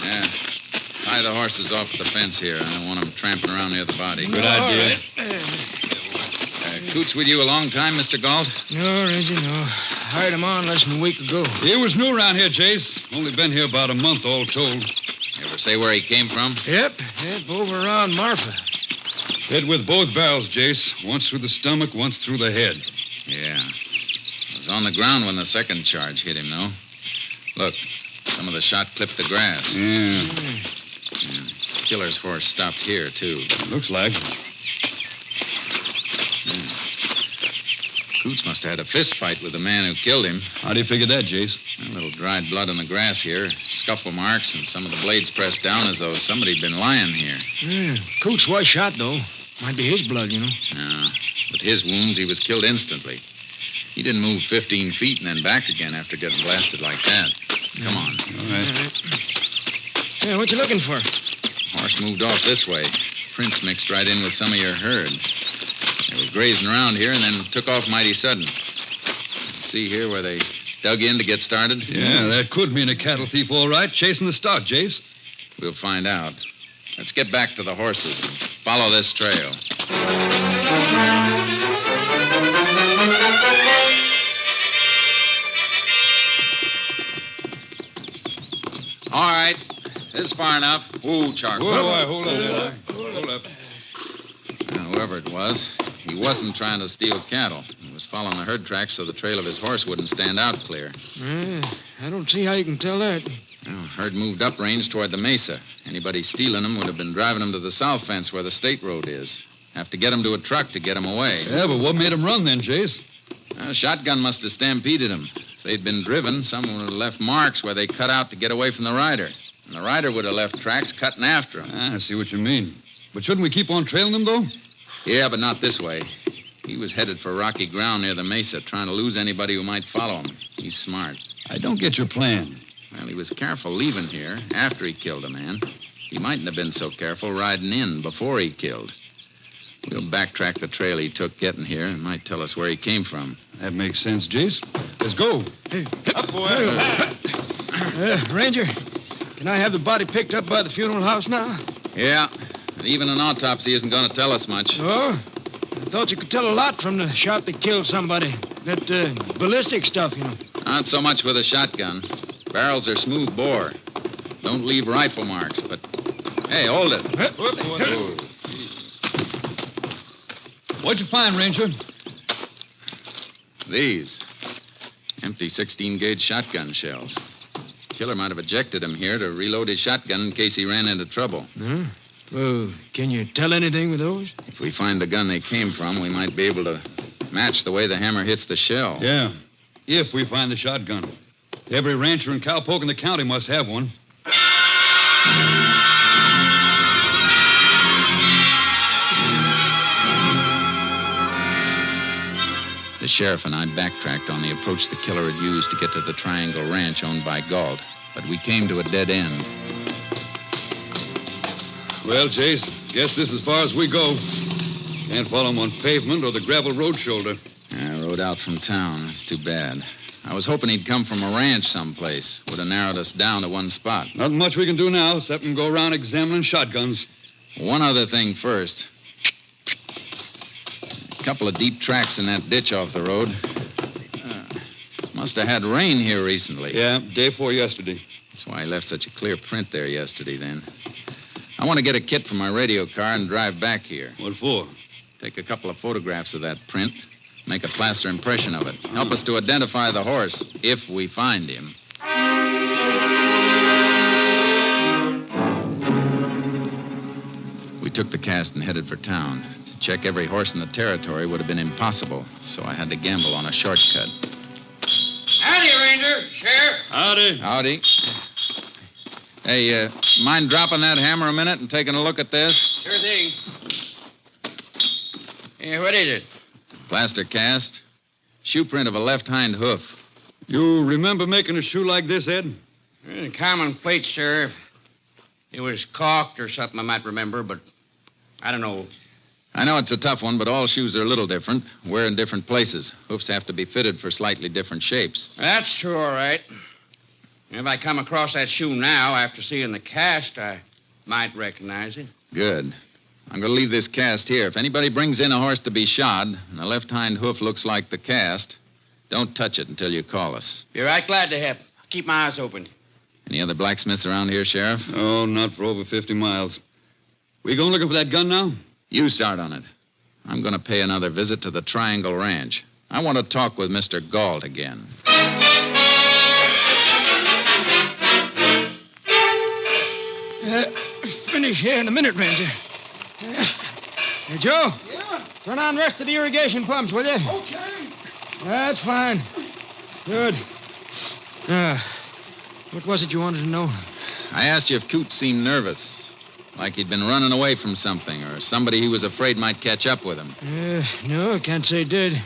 Yeah. Tie the horses off at the fence here. I don't want them tramping around near the body. Good idea. Coots with you a long time, Mr. Galt? No, Reggie, no. Hired him on less than a week ago. He was new around here, Jace. Only been here about a month, all told. You ever say where he came from? Yep, over around Marfa. Hit with both barrels, Jace. Once through the stomach, once through the head. Yeah. He was on the ground when the second charge hit him, though. Look, some of the shot clipped the grass. Yeah. Killer's horse stopped here, too. Looks like. Coots must have had a fist fight with the man who killed him. How do you figure that, Jace? A little dried blood on the grass here, scuffle marks, and some of the blades pressed down as though somebody'd been lying here. Coots was shot, though. Might be his blood, No, with his wounds, he was killed instantly. He didn't move 15 feet and then back again after getting blasted like that. Come on. All right. Yeah, what you looking for? Horse moved off this way. Prints mixed right in with some of your herd. They were grazing around here and then took off mighty sudden. See here where they dug in to get started? Yeah, that could mean a cattle thief, all right. Chasing the stock, Jace. We'll find out. Let's get back to the horses and follow this trail. All right. This is far enough. Ooh, Charcoal. Hold up. Now, whoever it was, he wasn't trying to steal cattle. He was following the herd tracks so the trail of his horse wouldn't stand out clear. I don't see how you can tell that. Well, herd moved up range toward the mesa. Anybody stealing them would have been driving them to the south fence where the state road is. Have to get them to a truck to get them away. Yeah, but what made them run then, Jace? A shotgun must have stampeded them. If they'd been driven, someone would have left marks where they cut out to get away from the rider. And the rider would have left tracks cutting after him. I see what you mean. But shouldn't we keep on trailing them, though? Yeah, but not this way. He was headed for rocky ground near the mesa, trying to lose anybody who might follow him. He's smart. I don't get your plan. Well, he was careful leaving here after he killed a man. He mightn't have been so careful riding in before he killed. We'll backtrack the trail he took getting here. It might tell us where he came from. That makes sense, Jace. Let's go. Hey, Up, boy. Ranger, can I have the body picked up by the funeral house now? Yeah, and even an autopsy isn't going to tell us much. Oh? I thought you could tell a lot from the shot that killed somebody. That ballistic stuff, you know. Not so much with a shotgun. Barrels are smooth bore. Don't leave rifle marks, but... Hey, hold it. What'd you find, Ranger? These. Empty 16-gauge shotgun shells. Killer might have ejected him here to reload his shotgun in case he ran into trouble. Huh? Well, can you tell anything with those? If we find the gun they came from, we might be able to match the way the hammer hits the shell. Yeah, if we find the shotgun. Every rancher and cowpoke in the county must have one. The sheriff and I backtracked on the approach the killer had used to get to the Triangle Ranch owned by Galt, but we came to a dead end. Well, Jace, guess this is as far as we go. Can't follow him on pavement or the gravel road shoulder. I rode out from town. That's too bad. I was hoping he'd come from a ranch someplace. Would have narrowed us down to one spot. Not much we can do now, except go around examining shotguns. One other thing first. A couple of deep tracks in that ditch off the road. Must have had rain here recently. Yeah, day before yesterday. That's why I left such a clear print there yesterday, then. I want to get a kit from my radio car and drive back here. What for? Take a couple of photographs of that print. Make a plaster impression of it. Help us to identify the horse, if we find him. We took the cast and headed for town. To check every horse in the territory would have been impossible, so I had to gamble on a shortcut. Howdy, Ranger. Sheriff. Howdy. Howdy. Hey, mind dropping that hammer a minute and taking a look at this? Sure thing. Yeah, what is it? Plaster cast. Shoe print of a left hind hoof. You remember making a shoe like this, Ed? Common plate, Sheriff. It was caulked or something I might remember, but I don't know. I know it's a tough one, but all shoes are a little different. Wear in different places. Hoofs have to be fitted for slightly different shapes. That's true, all right. If I come across that shoe now, after seeing the cast, I might recognize it. Good. I'm going to leave this cast here. If anybody brings in a horse to be shod, and the left hind hoof looks like the cast, don't touch it until you call us. Be right glad to help. Keep my eyes open. Any other blacksmiths around here, Sheriff? Oh, not for over 50 miles. We going looking for that gun now? You start on it. I'm going to pay another visit to the Triangle Ranch. I want to talk with Mr. Galt again. Finish here in a minute, Ranger. Hey, Joe. Yeah? Turn on the rest of the irrigation pumps, will you? Okay. That's fine. Good. What was it you wanted to know? I asked you if Coote seemed nervous, like he'd been running away from something, or somebody he was afraid might catch up with him. No, I can't say he did.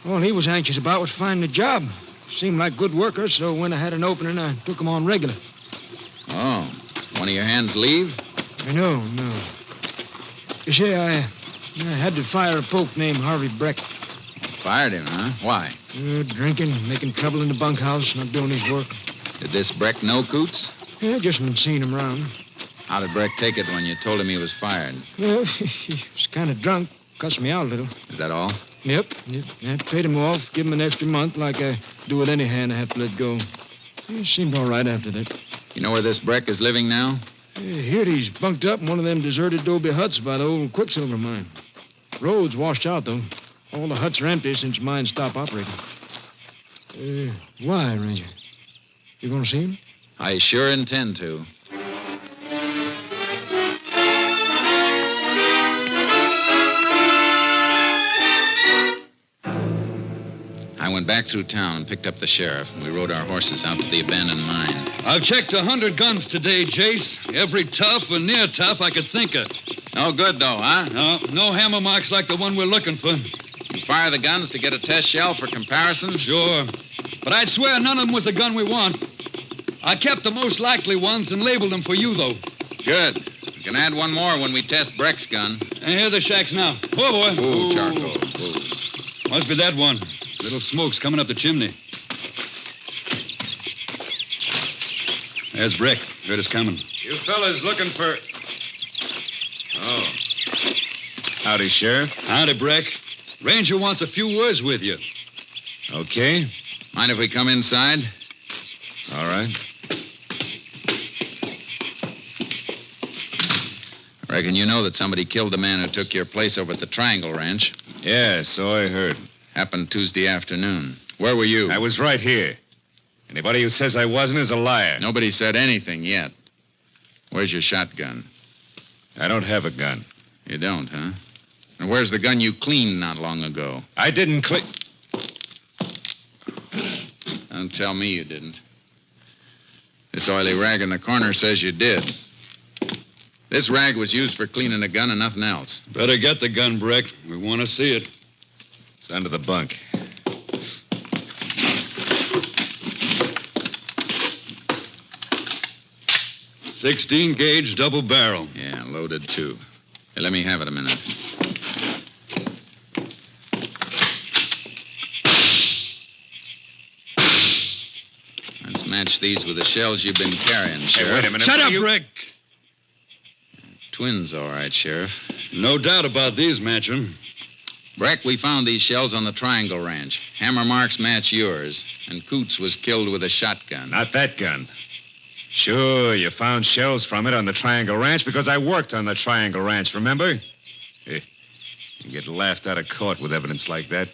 All he was anxious about was finding a job. Seemed like good workers, so when I had an opening, I took him on regular. Oh, one of your hands leave? No. You see, I had to fire a poke named Harvey Breck. Fired him, huh? Why? Drinking, making trouble in the bunkhouse, not doing his work. Did this Breck know Coots? Yeah, just been seeing him around. How did Breck take it when you told him he was fired? Well, he was kind of drunk. Cussed me out a little. Is that all? Yep. I paid him off, give him an extra month like I do with any hand I have to let go. He seemed all right after that. You know where this Breck is living now? Here he's bunked up in one of them deserted adobe huts by the old Quicksilver mine. Road's washed out, though. All the huts are empty since mine stopped operating. Why, Ranger? You going to see him? I sure intend to. I went back through town and picked up the sheriff, and we rode our horses out to the abandoned mine. I've checked 100 guns today, Jace. Every tough and near tough I could think of. No good, though, huh? No hammer marks like the one we're looking for. You fire the guns to get a test shell for comparison? Sure. But I'd swear none of them was the gun we want. I kept the most likely ones and labeled them for you, though. Good. We can add one more when we test Breck's gun. And here are the shacks now. Oh, boy. Ooh, charcoal. Ooh. Must be that one. Little smoke's coming up the chimney. There's Breck. Heard us coming. You fellas looking for... Oh. Howdy, Sheriff. Howdy, Breck. Ranger wants a few words with you. Okay. Mind if we come inside? All right. I reckon you know that somebody killed the man who took your place over at the Triangle Ranch. Yeah, so I heard. Happened Tuesday afternoon. Where were you? I was right here. Anybody who says I wasn't is a liar. Nobody said anything yet. Where's your shotgun? I don't have a gun. You don't, huh? And where's the gun you cleaned not long ago? I didn't clean... Don't tell me you didn't. This oily rag in the corner says you did. This rag was used for cleaning a gun and nothing else. Better get the gun, Breck. We want to see it. It's under the bunk. .16 gauge double barrel. Yeah, loaded too. Hey, let me have it a minute. Let's match these with the shells you've been carrying, Sheriff. Hey, wait a minute. Shut up, Breck! Twins, all right, Sheriff. No doubt about these matching. Breck, we found these shells on the Triangle Ranch. Hammer marks match yours, and Coots was killed with a shotgun. Not that gun. Sure, you found shells from it on the Triangle Ranch because I worked on the Triangle Ranch, remember? You get laughed out of court with evidence like that.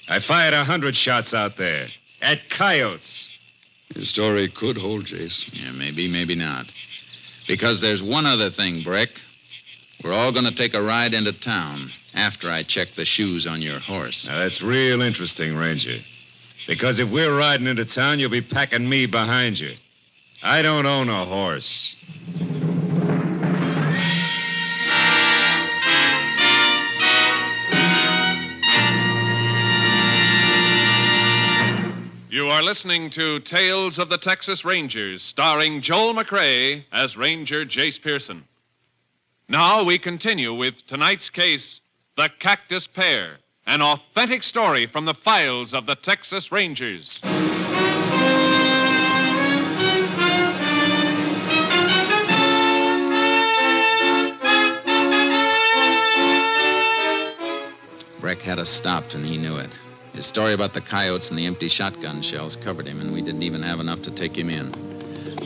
I fired 100 shots out there. At coyotes. Your story could hold, Jace. Yeah, maybe, maybe not. Because there's one other thing, Breck. We're all going to take a ride into town after I check the shoes on your horse. Now, that's real interesting, Ranger. Because if we're riding into town, you'll be packing me behind you. I don't own a horse. You are listening to Tales of the Texas Rangers, starring Joel McCrea as Ranger Jace Pearson. Now we continue with tonight's case, The Cactus Pear, an authentic story from the files of the Texas Rangers. Breck had us stopped, and he knew it. His story about the coyotes and the empty shotgun shells covered him, and we didn't even have enough to take him in.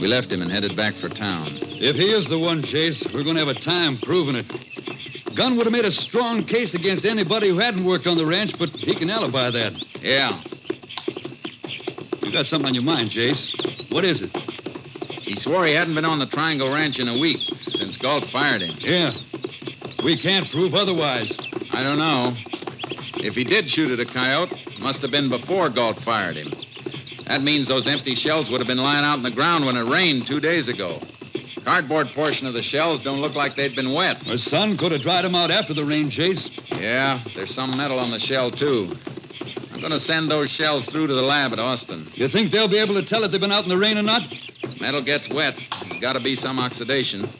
We left him and headed back for town. If he is the one, Chase, we're going to have a time proving it. Gunn would have made a strong case against anybody who hadn't worked on the ranch, but he can alibi that. Yeah. You got something on your mind, Chase. What is it? He swore he hadn't been on the Triangle Ranch in a week, since Galt fired him. Yeah. We can't prove otherwise. I don't know. If he did shoot at a coyote, it must have been before Galt fired him. That means those empty shells would have been lying out in the ground when it rained 2 days ago. Cardboard portion of the shells don't look like they'd been wet. The sun could have dried them out after the rain, Chase. Yeah, there's some metal on the shell, too. I'm going to send those shells through to the lab at Austin. You think they'll be able to tell if they've been out in the rain or not? Metal gets wet. There's got to be some oxidation.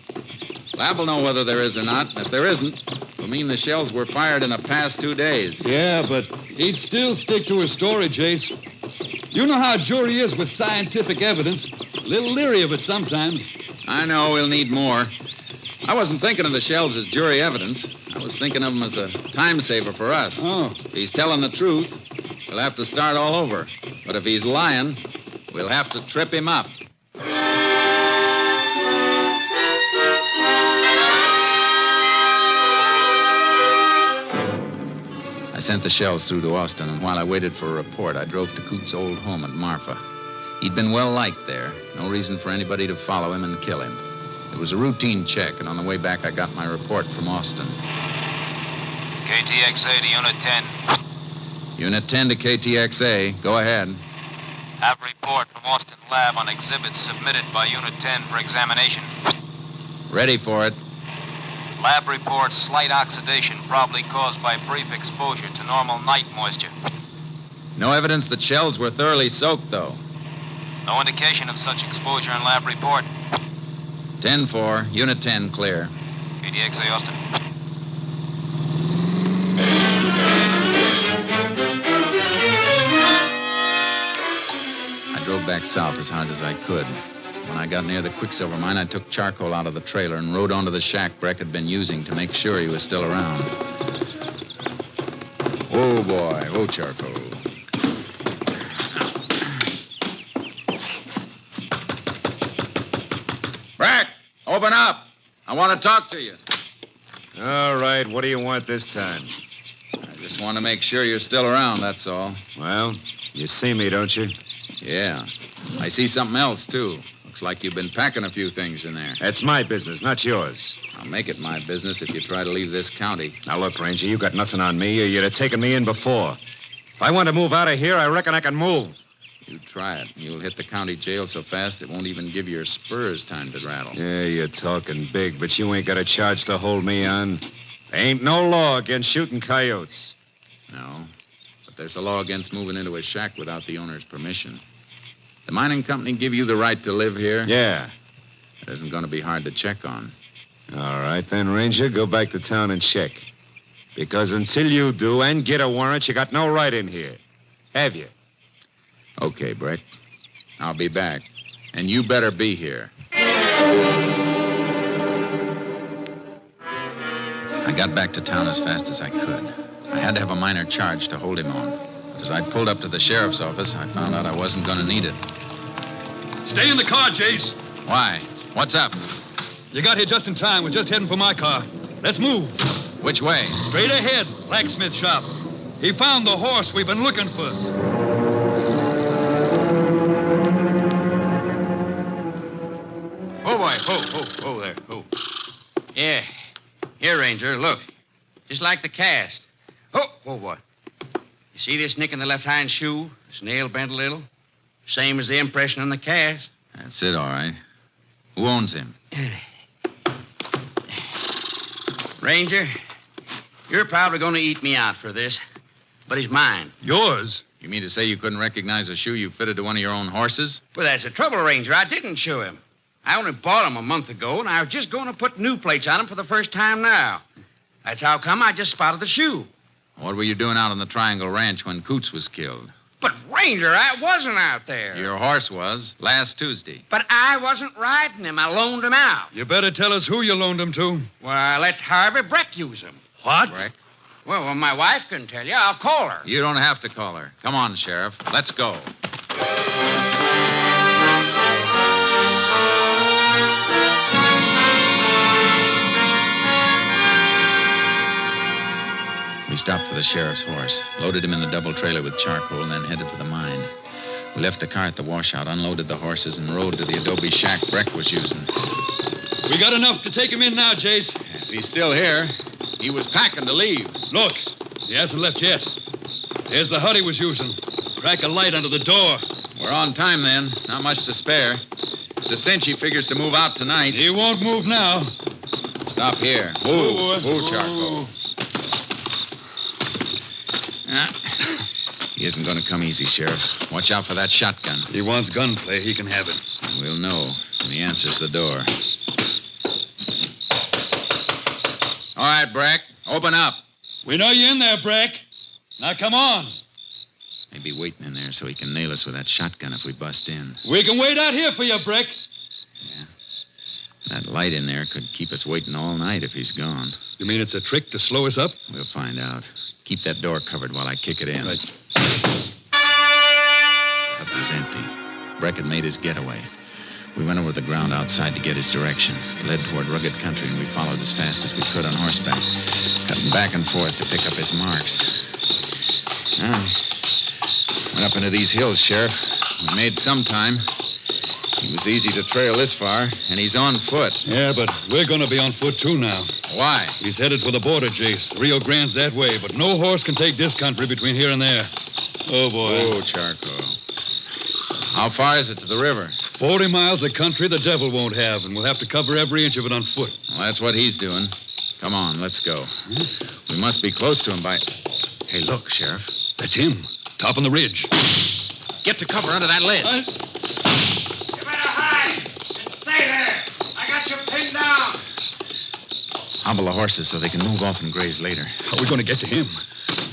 Lab will know whether there is or not. If there isn't, it'll mean the shells were fired in the past 2 days. Yeah, but he'd still stick to his story, Chase. You know how a jury is with scientific evidence. A little leery of it sometimes. I know we'll need more. I wasn't thinking of the shells as jury evidence. I was thinking of them as a time saver for us. Oh. If he's telling the truth, we'll have to start all over. But if he's lying, we'll have to trip him up. I sent the shells through to Austin, and while I waited for a report, I drove to Coote's old home at Marfa. He'd been well liked there. No reason for anybody to follow him and kill him. It was a routine check, and on the way back, I got my report from Austin. KTXA to Unit 10. Unit 10 to KTXA. Go ahead. Have report from Austin Lab on exhibits submitted by Unit 10 for examination. Ready for it. Lab reports slight oxidation, probably caused by brief exposure to normal night moisture. No evidence that shells were thoroughly soaked, though. No indication of such exposure in lab report. 10-4, Unit 10, clear. KDXA Austin. I drove back south as hard as I could. When I got near the Quicksilver mine, I took charcoal out of the trailer and rode onto the shack Breck had been using to make sure he was still around. Oh, boy. Oh, charcoal. Breck, open up. I want to talk to you. All right, what do you want this time? I just want to make sure you're still around, that's all. Well, you see me, don't you? Yeah. I see something else, too. Looks like you've been packing a few things in there. That's my business, not yours. I'll make it my business if you try to leave this county. Now, look, Ranger, you got nothing on me, or you'd have taken me in before. If I want to move out of here, I reckon I can move. You try it. You'll hit the county jail so fast it won't even give your spurs time to rattle. Yeah, you're talking big, but you ain't got a charge to hold me on. There ain't no law against shooting coyotes. No, but there's a law against moving into a shack without the owner's permission. The mining company give you the right to live here? Yeah. It isn't going to be hard to check on. All right, then, Ranger, go back to town and check. Because until you do and get a warrant, you got no right in here. Have you? Okay, Breck. I'll be back. And you better be here. I got back to town as fast as I could. I had to have a minor charge to hold him on. But as I pulled up to the sheriff's office, I found out I wasn't going to need it. Stay in the car, Jace. Why? What's up? You got here just in time. We're just heading for my car. Let's move. Which way? Straight ahead, blacksmith shop. He found the horse we've been looking for. Oh, boy. Oh, there. Oh. Yeah. Here, Ranger, look. Just like the cast. Oh, boy. You see this nick in the left-hand shoe? This nail bent a little? Same as the impression on the cast. That's it, all right. Who owns him? Ranger, you're probably going to eat me out for this, but he's mine. Yours? You mean to say you couldn't recognize a shoe you fitted to one of your own horses? Well, that's the trouble, Ranger. I didn't show him. I only bought him a month ago, and I was just going to put new plates on him for the first time now. That's how come I just spotted the shoe. What were you doing out on the Triangle Ranch when Coots was killed? But, Ranger, I wasn't out there. Your horse was, last Tuesday. But I wasn't riding him. I loaned him out. You better tell us who you loaned him to. Well, I let Harvey Breck use him. What? Breck? Well, my wife can tell you. I'll call her. You don't have to call her. Come on, Sheriff. Let's go. We stopped for the sheriff's horse, loaded him in the double trailer with charcoal, and then headed for the mine. We left the car at the washout, unloaded the horses, and rode to the adobe shack Breck was using. We got enough to take him in now, Jace. If he's still here, he was packing to leave. Look, he hasn't left yet. There's the hut he was using. Crack a light under the door. We're on time, then. Not much to spare. It's a cinch he figures to move out tonight. He won't move now. Stop here. Move, charcoal. He isn't going to come easy, Sheriff. Watch out for that shotgun. He wants gunplay. He can have it. We'll know when he answers the door. All right, Breck. Open up. We know you're in there, Breck. Now, come on. Maybe waiting in there so he can nail us with that shotgun if we bust in. We can wait out here for you, Breck. Yeah. That light in there could keep us waiting all night if he's gone. You mean it's a trick to slow us up? We'll find out. Keep that door covered while I kick it in. Right. The hut was empty. Breck had made his getaway. We went over the ground outside to get his direction. It led toward rugged country, and we followed as fast as we could on horseback, cutting back and forth to pick up his marks. Went up into these hills, Sheriff. We made some time. It was easy to trail this far, and he's on foot. Yeah, but we're going to be on foot, too, now. Why? He's headed for the border, Jace. The Rio Grande's that way, but no horse can take this country between here and there. Oh, boy. Oh, charcoal. How far is it to the river? 40 miles of country the devil won't have, and we'll have to cover every inch of it on foot. Well, that's what he's doing. Come on, let's go. We must be close to him by... Hey, look, Sheriff. That's him. Top on the ridge. Get to cover under that ledge. You better hide and stay there. I got you pinned down. Hobble the horses so they can move off and graze later. How are we going to get to him?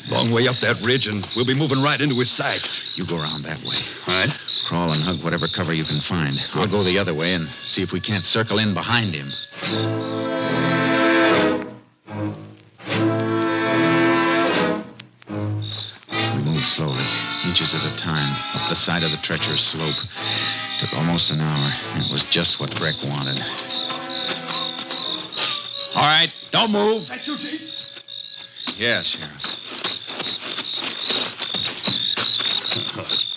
Long way up that ridge, and we'll be moving right into his sights. You go around that way. All right. Crawl and hug whatever cover you can find. I'll go the other way and see if we can't circle in behind him. We moved slowly, inches at a time, up the side of the treacherous slope. Took almost an hour, and it was just what Breck wanted. All right, don't move. That you, Jace? Yeah, Sheriff.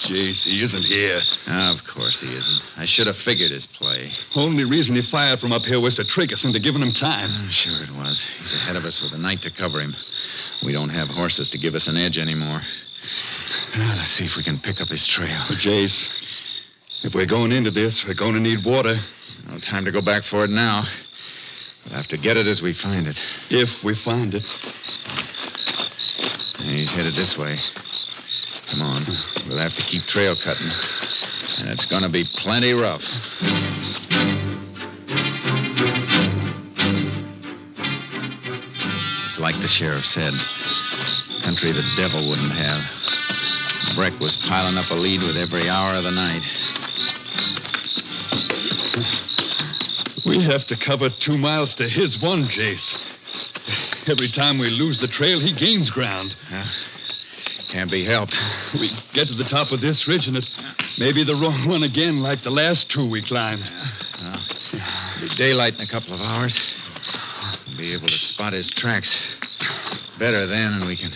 Jace, he isn't here. Of course he isn't. I should have figured his play. Only reason he fired from up here was to trick us into giving him time. Sure it was. He's ahead of us with the night to cover him. We don't have horses to give us an edge anymore. Let's see if we can pick up his trail. But Jace, if we're going into this, we're going to need water. No time to go back for it now. We'll have to get it as we find it. If we find it. He's headed this way. Come on. We'll have to keep trail cutting. And it's going to be plenty rough. It's like the sheriff said. Country the devil wouldn't have. Breck was piling up a lead with every hour of the night. We have to cover 2 miles to his 1, Jace. Every time we lose the trail, he gains ground. Can't be helped. We get to the top of this ridge, and it may be the wrong one again, like the last 2 we climbed. It'll be daylight in a couple of hours. We'll be able to spot his tracks better then, and we can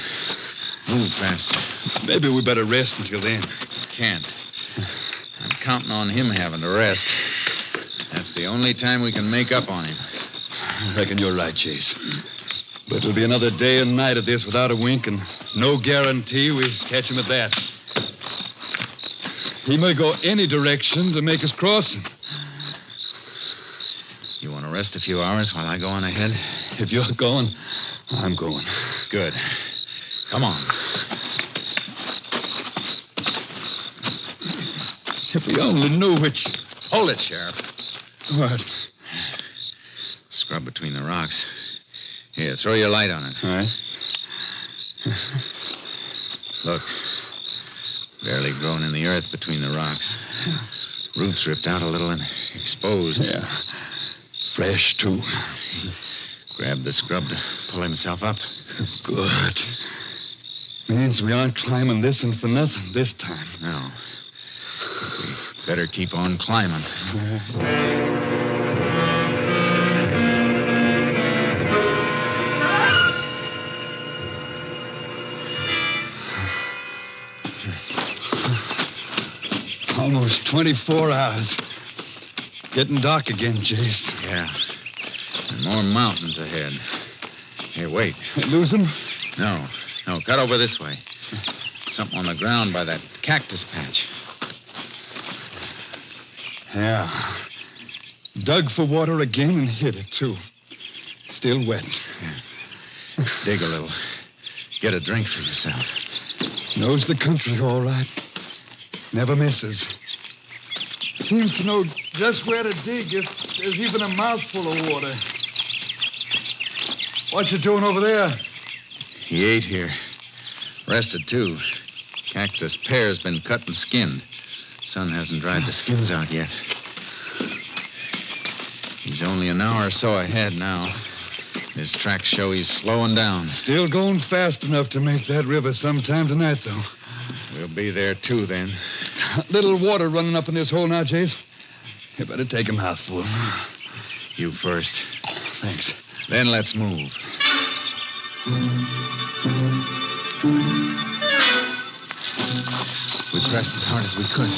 move faster. Maybe we better rest until then. Can't. I'm counting on him having to rest. That's the only time we can make up on him. I reckon you're right, Chase. But it'll be another day and night of this without a wink, and no guarantee we catch him at that. He may go any direction to make us cross. You want to rest a few hours while I go on ahead? If you're going, I'm going. Good. Come on. If we only knew which... Hold it, Sheriff. What? Scrub between the rocks. Here, throw your light on it. All right. Look. Barely grown in the earth between the rocks. Roots ripped out a little and exposed. Yeah. Fresh, too. Grabbed the scrub to pull himself up. Good. Means we aren't climbing this one for nothing this time. No. We better keep on climbing. Almost 24 hours. Getting dark again, Jace. Yeah. And more mountains ahead. Here, wait. Lose him? No. No, cut over this way. Something on the ground by that cactus patch. Yeah. Dug for water again and hit it, too. Still wet. Yeah. Dig a little. Get a drink for yourself. Knows the country all right. Never misses. Seems to know just where to dig if there's even a mouthful of water. What you doing over there? He ate here. Rested, too. Cactus pear's been cut and skinned. Sun hasn't dried the skins out yet. He's only an hour or so ahead now. His tracks show he's slowing down. Still going fast enough to make that river sometime tonight, though. We'll be there, too, then. Little water running up in this hole now, Chase. You better take a mouthful. You first. Thanks. Then let's move. We pressed as hard as we could,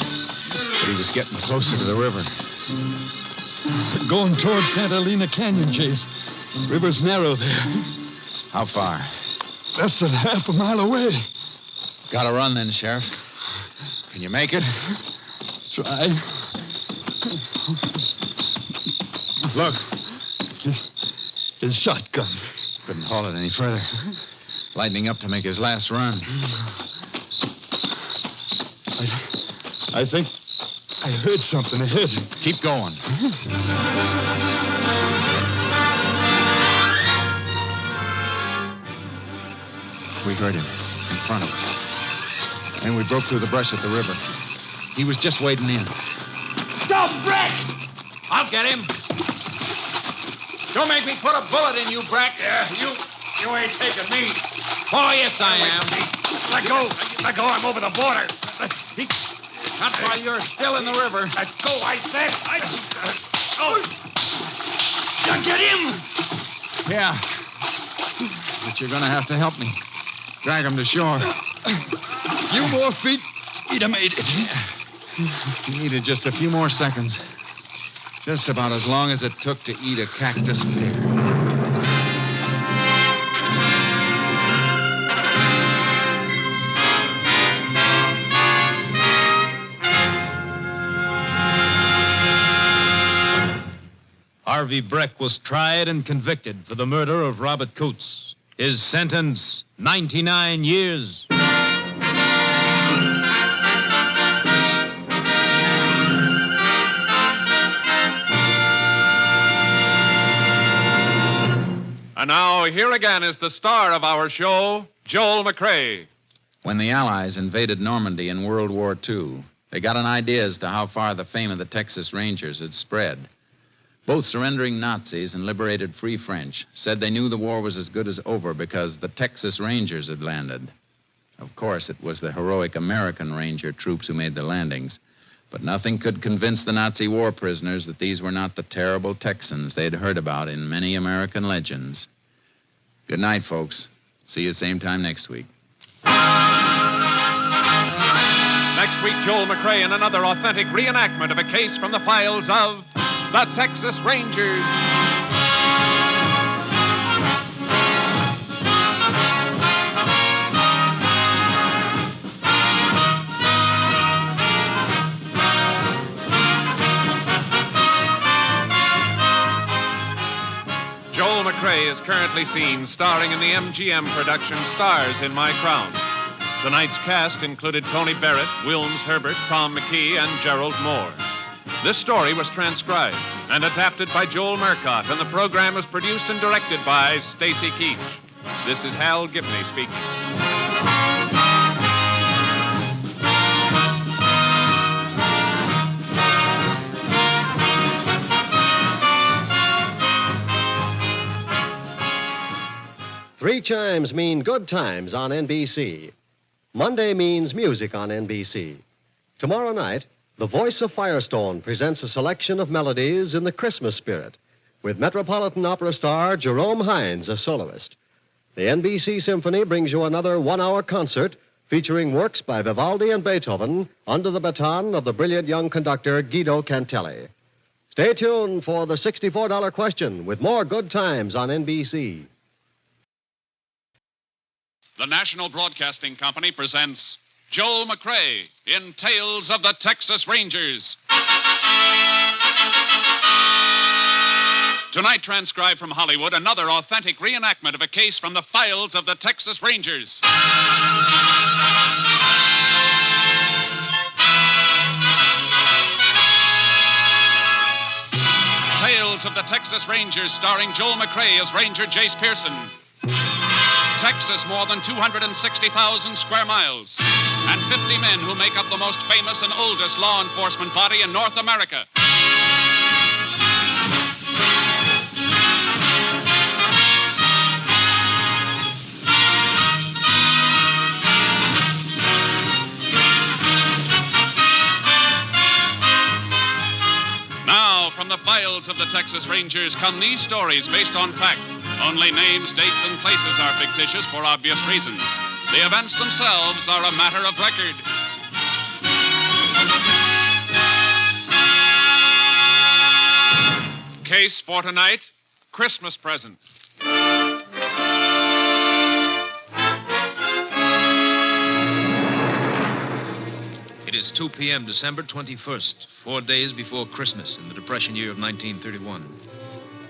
but he was getting closer to the river. Going towards Santa Elena Canyon, Chase. River's narrow there. How far? Less than half a mile away. Gotta run then, Sheriff. Can you make it? Try. Look. His shotgun. Couldn't haul it any further. Lightening up to make his last run. I think I heard something ahead. Keep going. We heard him in front of us. And we broke through the brush at the river. He was just wading in. Stop, Brack! I'll get him. Don't make me put a bullet in you, Brack. You ain't taking me. Oh, yes, I am. Let go. Let go. I'm over the border. Not while you're still in the river. Let go, I said. You get him. Yeah. But you're going to have to help me. Drag him to shore. Few more feet, he'd have made it. He needed just a few more seconds. Just about as long as it took to eat a cactus pear. Harvey Breck was tried and convicted for the murder of Robert Coates. His sentence, 99 years. And now, here again is the star of our show, Joel McCrea. When the Allies invaded Normandy in World War II, they got an idea as to how far the fame of the Texas Rangers had spread. Both surrendering Nazis and liberated Free French said they knew the war was as good as over because the Texas Rangers had landed. Of course, it was the heroic American Ranger troops who made the landings, but nothing could convince the Nazi war prisoners that these were not the terrible Texans they'd heard about in many American legends. Good night, folks. See you same time next week. Next week, Joel McCrea in another authentic reenactment of a case from the files of the Texas Rangers. Joel McCrea is currently seen starring in the MGM production Stars in My Crown. Tonight's cast included Tony Barrett, Wilms Herbert, Tom McKee, and Gerald Moore. This story was transcribed and adapted by Joel Murcott, and the program was produced and directed by Stacy Keach. This is Hal Gibney speaking. Three chimes mean good times on NBC. Monday means music on NBC. Tomorrow night, the voice of Firestone presents a selection of melodies in the Christmas spirit, with Metropolitan Opera star Jerome Hines as soloist. The NBC Symphony brings you another one-hour concert featuring works by Vivaldi and Beethoven under the baton of the brilliant young conductor Guido Cantelli. Stay tuned for the $64 question with more good times on NBC. The National Broadcasting Company presents Joel McCrea in Tales of the Texas Rangers. Tonight, transcribed from Hollywood, another authentic reenactment of a case from the files of the Texas Rangers. Tales of the Texas Rangers, starring Joel McCrea as Ranger Jace Pearson. Texas, more than 260,000 square miles, and 50 men who make up the most famous and oldest law enforcement body in North America. Now, from the files of the Texas Rangers come these stories based on fact. Only names, dates, and places are fictitious for obvious reasons. The events themselves are a matter of record. Case for tonight, Christmas present. It is 2 p.m., December 21st, 4 days before Christmas in the Depression year of 1931.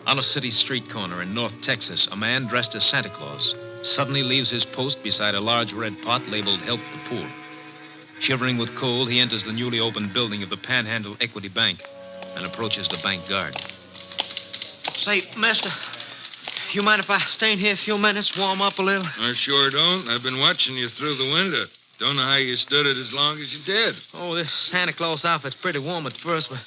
On a city street corner in North Texas, a man dressed as Santa Claus suddenly leaves his post beside a large red pot labeled Help the Poor. Shivering with cold, he enters the newly opened building of the Panhandle Equity Bank and approaches the bank guard. Say, mister, you mind if I stay in here a few minutes, warm up a little? I sure don't. I've been watching you through the window. Don't know how you stood it as long as you did. Oh, this Santa Claus outfit's pretty warm at first, but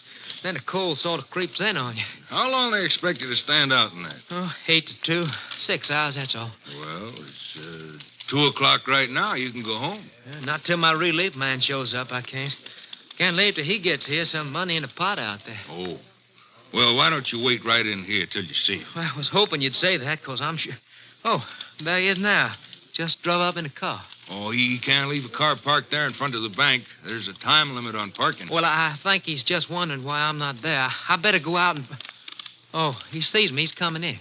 then the cold sort of creeps in on you. How long they expect you to stand out in that? Oh, 8 to 2. 6 hours, that's all. Well, it's 2 o'clock right now. You can go home. Not till my relief man shows up, I can't. Can't leave till he gets here. Some money in the pot out there. Oh. Well, why don't you wait right in here till you see him? Well, I was hoping you'd say that, because I'm sure... Oh, there he is now. Just drove up in a car. Oh, he can't leave a car parked there in front of the bank. There's a time limit on parking. Well, I think he's just wondering why I'm not there. I better go out and... Oh, he sees me. He's coming in.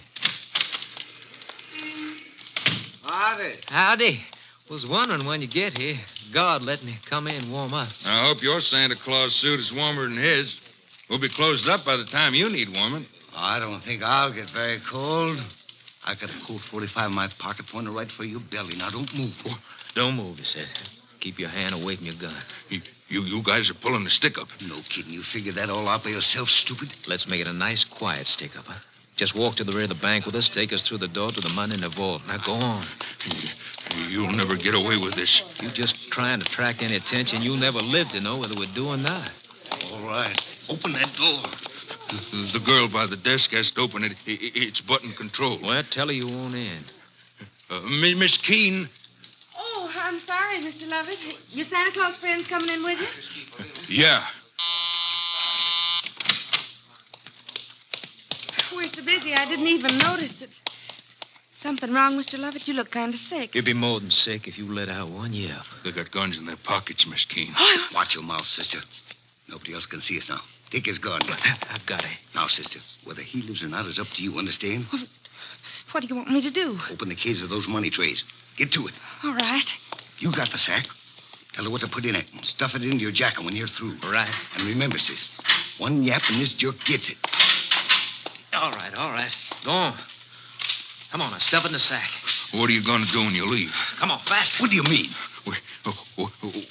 Howdy. Howdy. Was wondering when you get here. God let me come in and warm up. I hope your Santa Claus suit is warmer than his. We'll be closed up by the time you need warming. I don't think I'll get very cold. I got a Colt 45 in my pocket, pointed right for your belly. Now, don't move. Don't move, he said. Keep your hand away from your gun. You guys are pulling the stick up. No kidding. You figured that all out by yourself, stupid? Let's make it a nice, quiet stick up, huh? Just walk to the rear of the bank with us, take us through the door to the money in the vault. Now, go on. You'll never get away with this. You just trying to attract any attention. You'll never live to know whether we're doing or not. All right. Open that door. The girl by the desk has to open it. It's button control. Well, tell her you won't in. Miss Keene. Oh, I'm sorry, Mr. Lovett. Your Santa Claus friend's coming in with you? Yeah. We're so busy, I didn't even notice it. Something wrong, Mr. Lovett? You look kind of sick. You'd be more than sick if you let out one yell. They got guns in their pockets, Miss Keene. Watch your mouth, sister. Nobody else can see us now. Take his gun. I've got it. Now, sister, whether he lives or not is up to you, understand? What do you want me to do? Open the cases of those money trays. Get to it. All right. You got the sack. Tell her what to put in it. Stuff it into your jacket when you're through. Right. And remember, sis, one yap and this jerk gets it. All right. Go on. Come on, now, stuff it in the sack. What are you going to do when you leave? Come on, faster. What do you mean?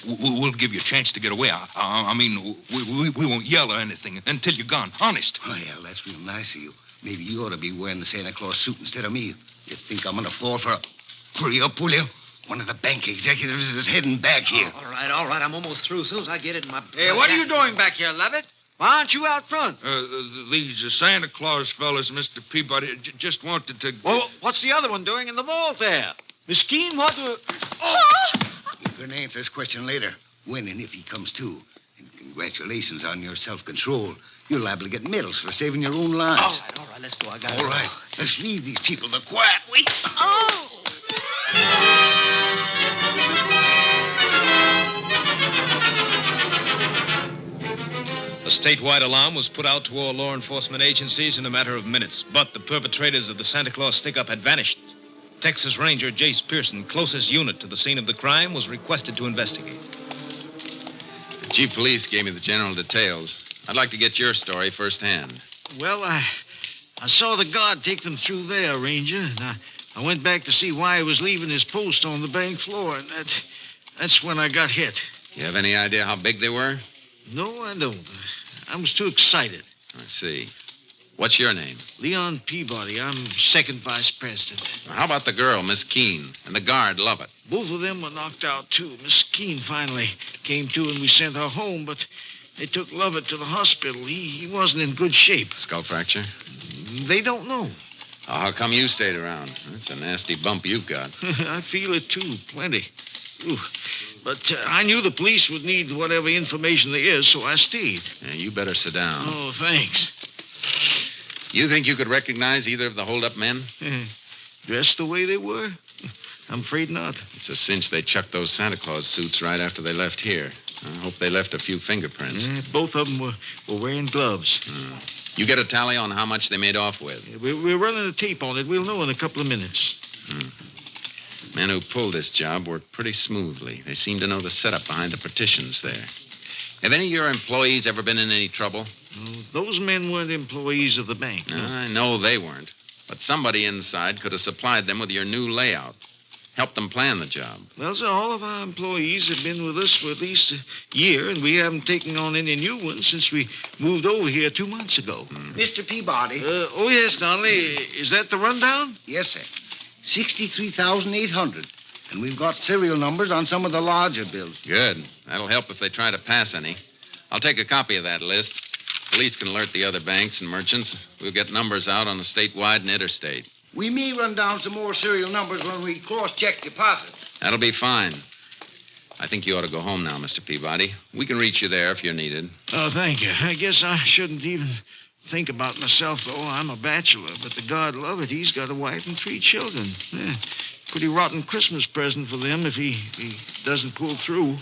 We'll give you a chance to get away. I mean, we won't yell or anything until you're gone. Honest. Oh, yeah, that's real nice of you. Maybe you ought to be wearing the Santa Claus suit instead of me. You think I'm going to fall for a... Hurry up, will you? One of the bank executives is heading back here. All right. I'm almost through. As soon as I get it in my... Hey, what are you doing back here, Lovett? Why aren't you out front? These Santa Claus fellas, Mr. Peabody, just wanted to... Well, what's the other one doing in the vault there? Miss Keene, what do... You can answer this question later, when and if he comes to. And congratulations on your self-control. You're liable to get medals for saving your own lives. All right, let's go. I got it. All right, let's leave these people the quiet. Wait. Oh! A statewide alarm was put out to all law enforcement agencies in a matter of minutes, but the perpetrators of the Santa Claus stick-up had vanished. Texas Ranger Jace Pearson, closest unit to the scene of the crime, was requested to investigate. The chief of police gave me the general details. I'd like to get your story firsthand. Well, I saw the guard take them through there, Ranger, and I went back to see why he was leaving his post on the bank floor, and that's when I got hit. You have any idea how big they were? No, I don't. I was too excited. I see. What's your name? Leon Peabody. I'm second vice president. Now, how about the girl, Miss Keene, and the guard, Lovett? Both of them were knocked out, too. Miss Keene finally came to, and we sent her home, but they took Lovett to the hospital. He wasn't in good shape. Skull fracture? They don't know. How come you stayed around? That's a nasty bump you've got. I feel it, too. Plenty. Ooh. But I knew the police would need whatever information there is, so I stayed. Yeah, you better sit down. Oh, thanks. You think you could recognize either of the hold-up men? Dressed the way they were? I'm afraid not. It's a cinch they chucked those Santa Claus suits right after they left here. I hope they left a few fingerprints. Both of them were wearing gloves. You get a tally on how much they made off with? We're running a tape on it. We'll know in a couple of minutes. Men who pulled this job worked pretty smoothly. They seem to know the setup behind the partitions there. Have any of your employees ever been in any trouble? Those men weren't employees of the bank. No. I know they weren't. But somebody inside could have supplied them with your new layout. helped them plan the job? Well, sir, all of our employees have been with us for at least a year, and we haven't taken on any new ones since we moved over here 2 months ago. Mr. Peabody. Oh, yes, Donnelly. Is that the rundown? Yes, sir. 63,800. And we've got serial numbers on some of the larger bills. Good. That'll help if they try to pass any. I'll take a copy of that list. Police can alert the other banks and merchants. We'll get numbers out on the statewide and interstate. We may run down some more serial numbers when we cross-check deposits. That'll be fine. I think you ought to go home now, Mr. Peabody. We can reach you there if you're needed. Oh, thank you. I guess I shouldn't even think about myself, though. I'm a bachelor, but the God love it, he's got a wife and 3 children. Yeah, pretty rotten Christmas present for them if he doesn't pull through.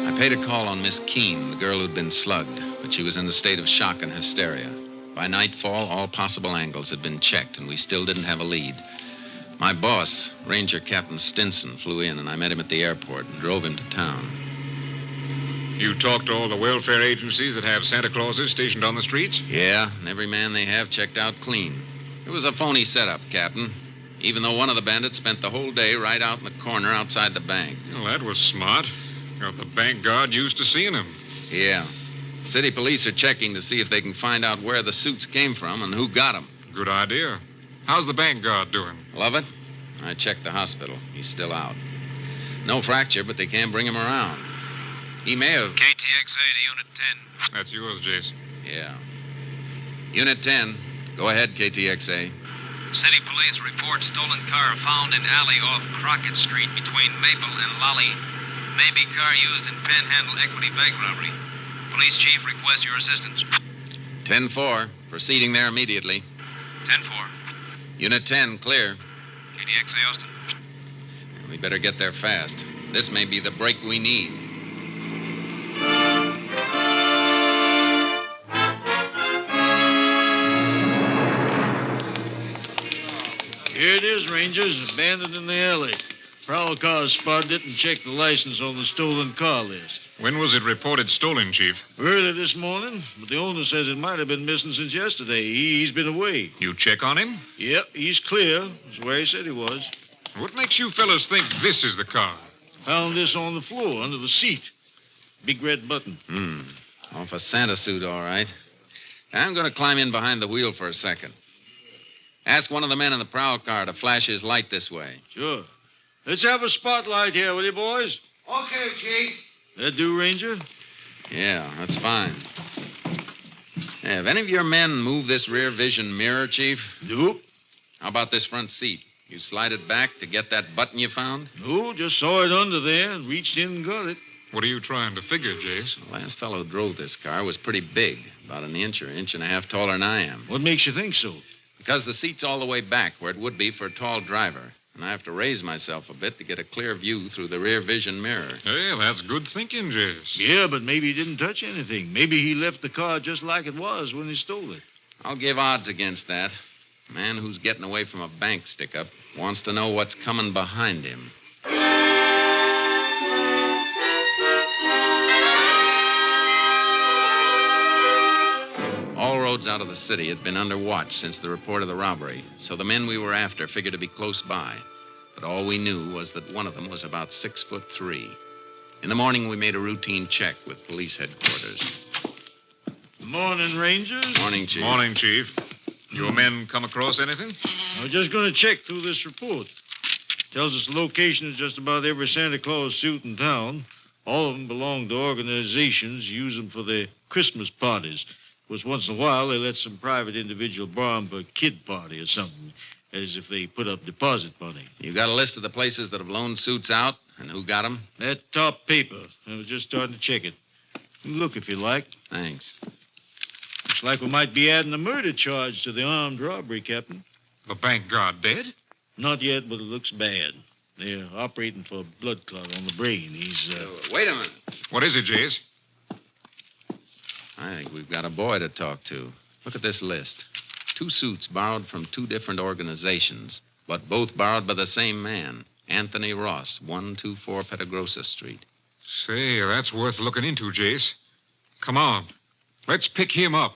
I paid a call on Miss Keene, the girl who'd been slugged, but she was in a state of shock and hysteria. By nightfall, all possible angles had been checked, and we still didn't have a lead. My boss, Ranger Captain Stinson, flew in, and I met him at the airport and drove him to town. You talked to all the welfare agencies that have Santa Clauses stationed on the streets? Yeah, and every man they have checked out clean. It was a phony setup, Captain. Even though one of the bandits spent the whole day right out in the corner outside the bank. Well, that was smart. Got the bank guard used to seeing him. Yeah. City police are checking to see if they can find out where the suits came from and who got them. Good idea. How's the bank guard doing? Love it? I checked the hospital. He's still out. No fracture, but they can't bring him around. He may have... KTXA to Unit 10. That's yours, Jace. Yeah. Unit 10. Go ahead, KTXA. City police report stolen car found in alley off Crockett Street between Maple and Lolly. Maybe car used in Panhandle equity bank robbery. Police chief requests your assistance. 10-4. Proceeding there immediately. 10-4. Unit 10, clear. KTXA Austin. We better get there fast. This may be the break we need. Here it is, Rangers. Abandoned in the alley. Prowl car spotted it and checked the license on the stolen car list. When was it reported stolen, Chief? Early this morning, but the owner says it might have been missing since yesterday. He's been away. You check on him? Yep, he's clear. That's where he said he was. What makes you fellas think this is the car? Found this on the floor, under the seat. Big red button. Off a Santa suit, all right. I'm going to climb in behind the wheel for a second. Ask one of the men in the prowl car to flash his light this way. Sure. Let's have a spotlight here, will you, boys? Okay, Chief. That do, Ranger? Yeah, that's fine. Hey, have any of your men moved this rear vision mirror, Chief? Nope. How about this front seat? You slide it back to get that button you found? No, just saw it under there and reached in and got it. What are you trying to figure, Jace? The last fellow who drove this car was pretty big, about an inch or inch and a half taller than I am. What makes you think so? Because the seat's all the way back where it would be for a tall driver. And I have to raise myself a bit to get a clear view through the rear vision mirror. Hey, that's good thinking, Jace. Yeah, but maybe he didn't touch anything. Maybe he left the car just like it was when he stole it. I'll give odds against that. A man who's getting away from a bank stick-up wants to know what's coming behind him. All roads out of the city had been under watch since the report of the robbery, so the men we were after figured to be close by. But all we knew was that one of them was about 6'3". In the morning, we made a routine check with police headquarters. Morning, Rangers. Morning, Chief. Morning, Chief. Your men come across anything? I was just going to check through this report. Tells us the location of just about every Santa Claus suit in town. All of them belong to organizations, use them for their Christmas parties. Was once in a while they let some private individual borrow them for a kid party or something, as if they put up deposit money. You got a list of the places that have loaned suits out and who got them? That top paper. I was just starting to check it. You can look if you like. Thanks. Looks like we might be adding a murder charge to the armed robbery, Captain. The bank guard dead? Not yet, but it looks bad. They're operating for a blood clot on the brain. He's, Wait a minute. What is it, Jace? I think we've got a boy to talk to. Look at this list. 2 suits borrowed from 2 different organizations, but both borrowed by the same man, Anthony Ross, 124 Petagrosa Street. Say, that's worth looking into, Jace. Come on. Let's pick him up.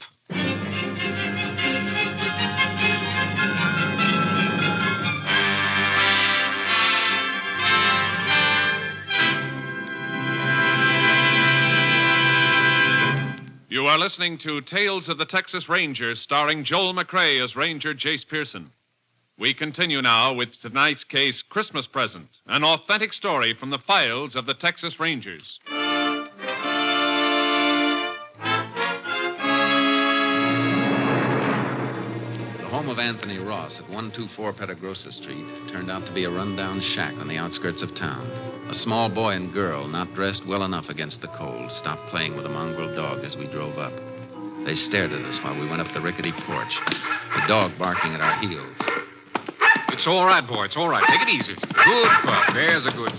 are listening to Tales of the Texas Rangers, starring Joel McCrea as Ranger Jace Pearson. We continue now with tonight's case, Christmas Present, an authentic story from the files of the Texas Rangers. The home of Anthony Ross at 124 Petagrosa Street turned out to be a rundown shack on the outskirts of town. A small boy and girl, not dressed well enough against the cold, stopped playing with a mongrel dog as we drove up. They stared at us while we went up the rickety porch, the dog barking at our heels. It's all right, boy. It's all right. Take it easy. Good pup. There's a good...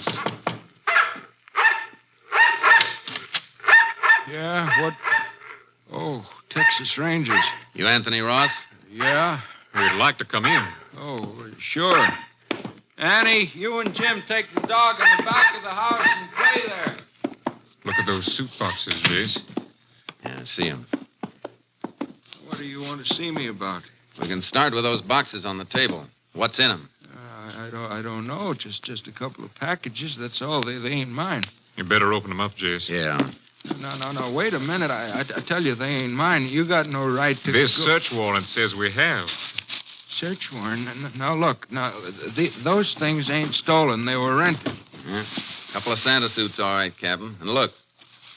Yeah, what? Oh, Texas Rangers. You Anthony Ross? Yeah? We'd like to come in. Oh, sure. Annie, you and Jim take the dog in the back of the house and play there. Look at those suit boxes, Jace. Yeah, I see them. What do you want to see me about? We can start with those boxes on the table. What's in them? I don't know. Just a couple of packages. That's all. They ain't mine. You better open them up, Jace. Yeah. No. Wait a minute. I tell you, they ain't mine. You got no right to... This search warrant says we have. Search warrant? Now, look. Those things ain't stolen. They were rented. Yeah. A couple of Santa suits, all right, Captain. And look,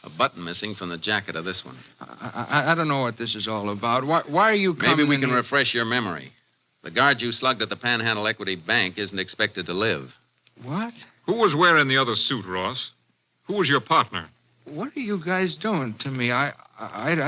a button missing from the jacket of this one. I don't know what this is all about. Why are you coming Maybe we in can here? refresh your memory. The guard you slugged at the Panhandle Equity Bank isn't expected to live. What? Who was wearing the other suit, Ross? Who was your partner? What are you guys doing to me? I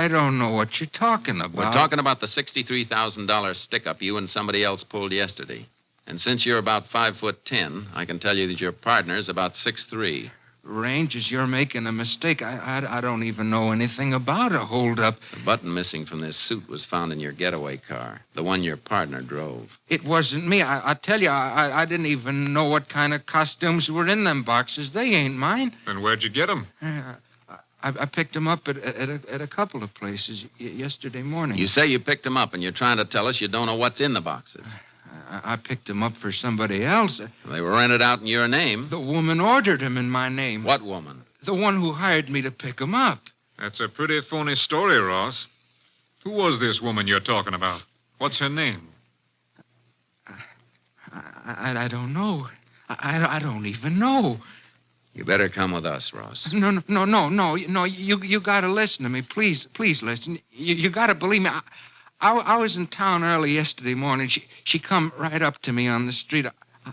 don't know what you're talking about. We're talking about the $63,000 stick-up you and somebody else pulled yesterday. And since you're about 5'10", I can tell you that your partner's about 6'3". Rangers, you're making a mistake. I don't even know anything about a holdup. The button missing from this suit was found in your getaway car, the one your partner drove. It wasn't me. I tell you, I didn't even know what kind of costumes were in them boxes. They ain't mine. Then where'd you get them? I picked them up at a couple of places yesterday morning. You say you picked them up, and you're trying to tell us you don't know what's in the boxes. I picked them up for somebody else. They were rented out in your name. The woman ordered them in my name. What woman? The one who hired me to pick them up. That's a pretty phony story, Ross. Who was this woman you're talking about? What's her name? I don't know. I don't even know. You better come with us, Ross. No. You got to listen to me. Please listen. You got to believe me. I was in town early yesterday morning. She come right up to me on the street.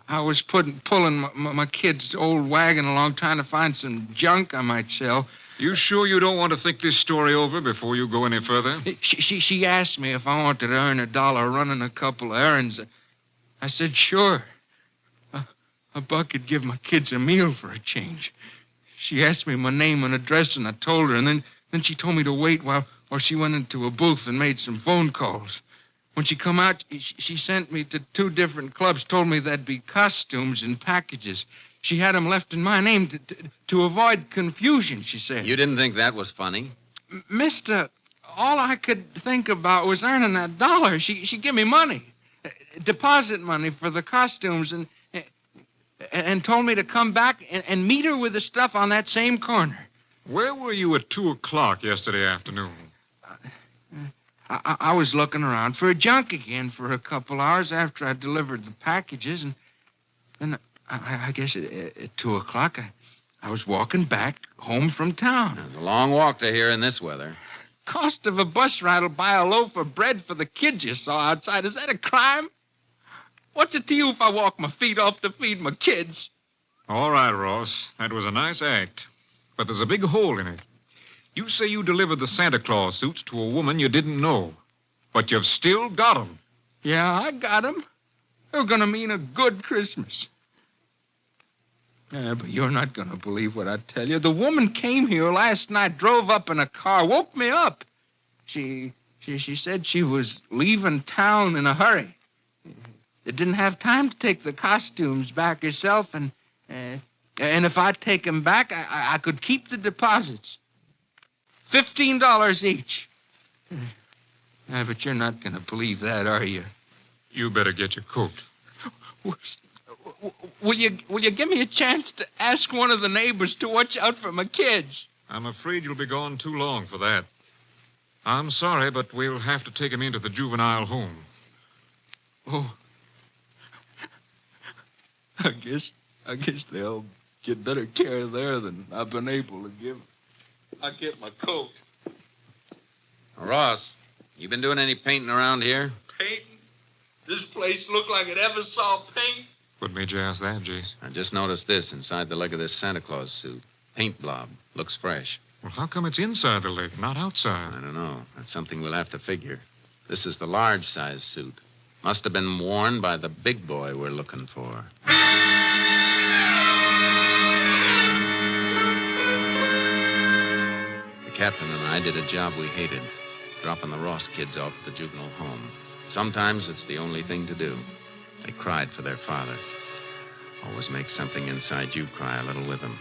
I was pulling my kid's old wagon along, trying to find some junk I might sell. You sure you don't want to think this story over before you go any further? She asked me if I wanted to earn $1 running a couple of errands. I said, sure. A buck could give my kids a meal for a change. She asked me my name and address, and I told her, and then she told me to wait while she went into a booth and made some phone calls. When she come out, she sent me to 2 different clubs, told me there'd be costumes and packages. She had them left in my name to avoid confusion, she said. You didn't think that was funny? Mister, all I could think about was earning that $1. She gave me money, deposit money for the costumes, and told me to come back and meet her with the stuff on that same corner. Where were you at 2 o'clock yesterday afternoon? I was looking around for a junk again for a couple hours after I delivered the packages, and then I guess at 2 o'clock I was walking back home from town. It's a long walk to here in this weather. Cost of a bus ride will buy a loaf of bread for the kids you saw outside. Is that a crime? What's it to you if I walk my feet off to feed my kids? All right, Ross. That was a nice act. But there's a big hole in it. You say you delivered the Santa Claus suits to a woman you didn't know. But you've still got them. Yeah, I got them. They're going to mean a good Christmas. Yeah, but you're not going to believe what I tell you. The woman came here last night, drove up in a car, woke me up. She said she was leaving town in a hurry. She didn't have time to take the costumes back herself, and if I'd take them back, I could keep the deposits. $15 each. Yeah, but you're not going to believe that, are you? You better get your coat. Will you give me a chance to ask one of the neighbors to watch out for my kids? I'm afraid you'll be gone too long for that. I'm sorry, but we'll have to take him into the juvenile home. Oh. I guess they'll get better care there than I've been able to give. I get my coat. Ross, you been doing any painting around here? Painting? This place looked like it ever saw paint. What made you ask that, Jace? I just noticed this inside the leg of this Santa Claus suit. Paint blob. Looks fresh. Well, how come it's inside the leg, not outside? I don't know. That's something we'll have to figure. This is the large size suit. Must have been worn by the big boy we're looking for. The captain and I did a job we hated, dropping the Ross kids off at the juvenile home. Sometimes it's the only thing to do. They cried for their father. Always makes something inside you cry a little with them.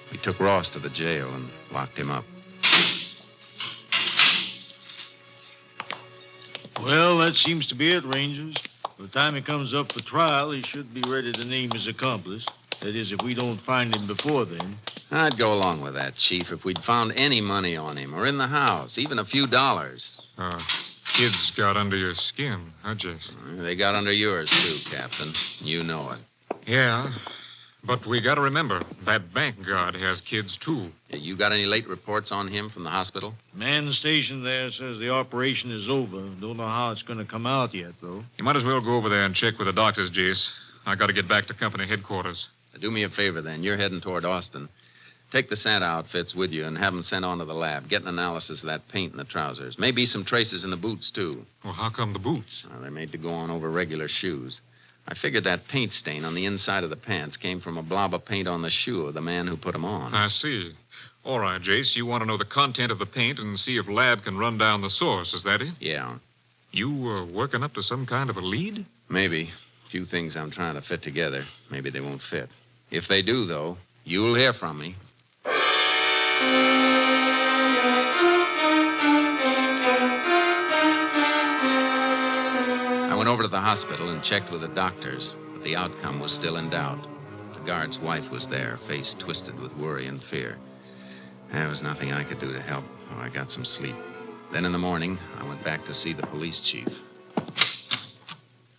We took Ross to the jail and locked him up. Well, that seems to be it, Rangers. By the time he comes up for trial, he should be ready to name his accomplice. That is, if we don't find him before then. I'd go along with that, Chief, if we'd found any money on him or in the house, even a few dollars. Kids got under your skin, huh, Jace? They got under yours, too, Captain. You know it. Yeah, but we got to remember, that bank guard has kids, too. You got any late reports on him from the hospital? Man stationed there says the operation is over. Don't know how it's going to come out yet, though. You might as well go over there and check with the doctors, Jace. I got to get back to company headquarters. Do me a favor, then. You're heading toward Austin. Take the Santa outfits with you and have them sent on to the lab. Get an analysis of that paint in the trousers. Maybe some traces in the boots, too. Well, how come the boots? They're made to go on over regular shoes. I figured that paint stain on the inside of the pants came from a blob of paint on the shoe of the man who put them on. I see. All right, Jace, you want to know the content of the paint and see if lab can run down the source, is that it? Yeah. You working up to some kind of a lead? Maybe. A few things I'm trying to fit together. Maybe they won't fit. If they do, though, you'll hear from me. I went over to the hospital and checked with the doctors, but the outcome was still in doubt. The guard's wife was there, face twisted with worry and fear. There was nothing I could do to help, so I got some sleep. Then in the morning, I went back to see the police chief.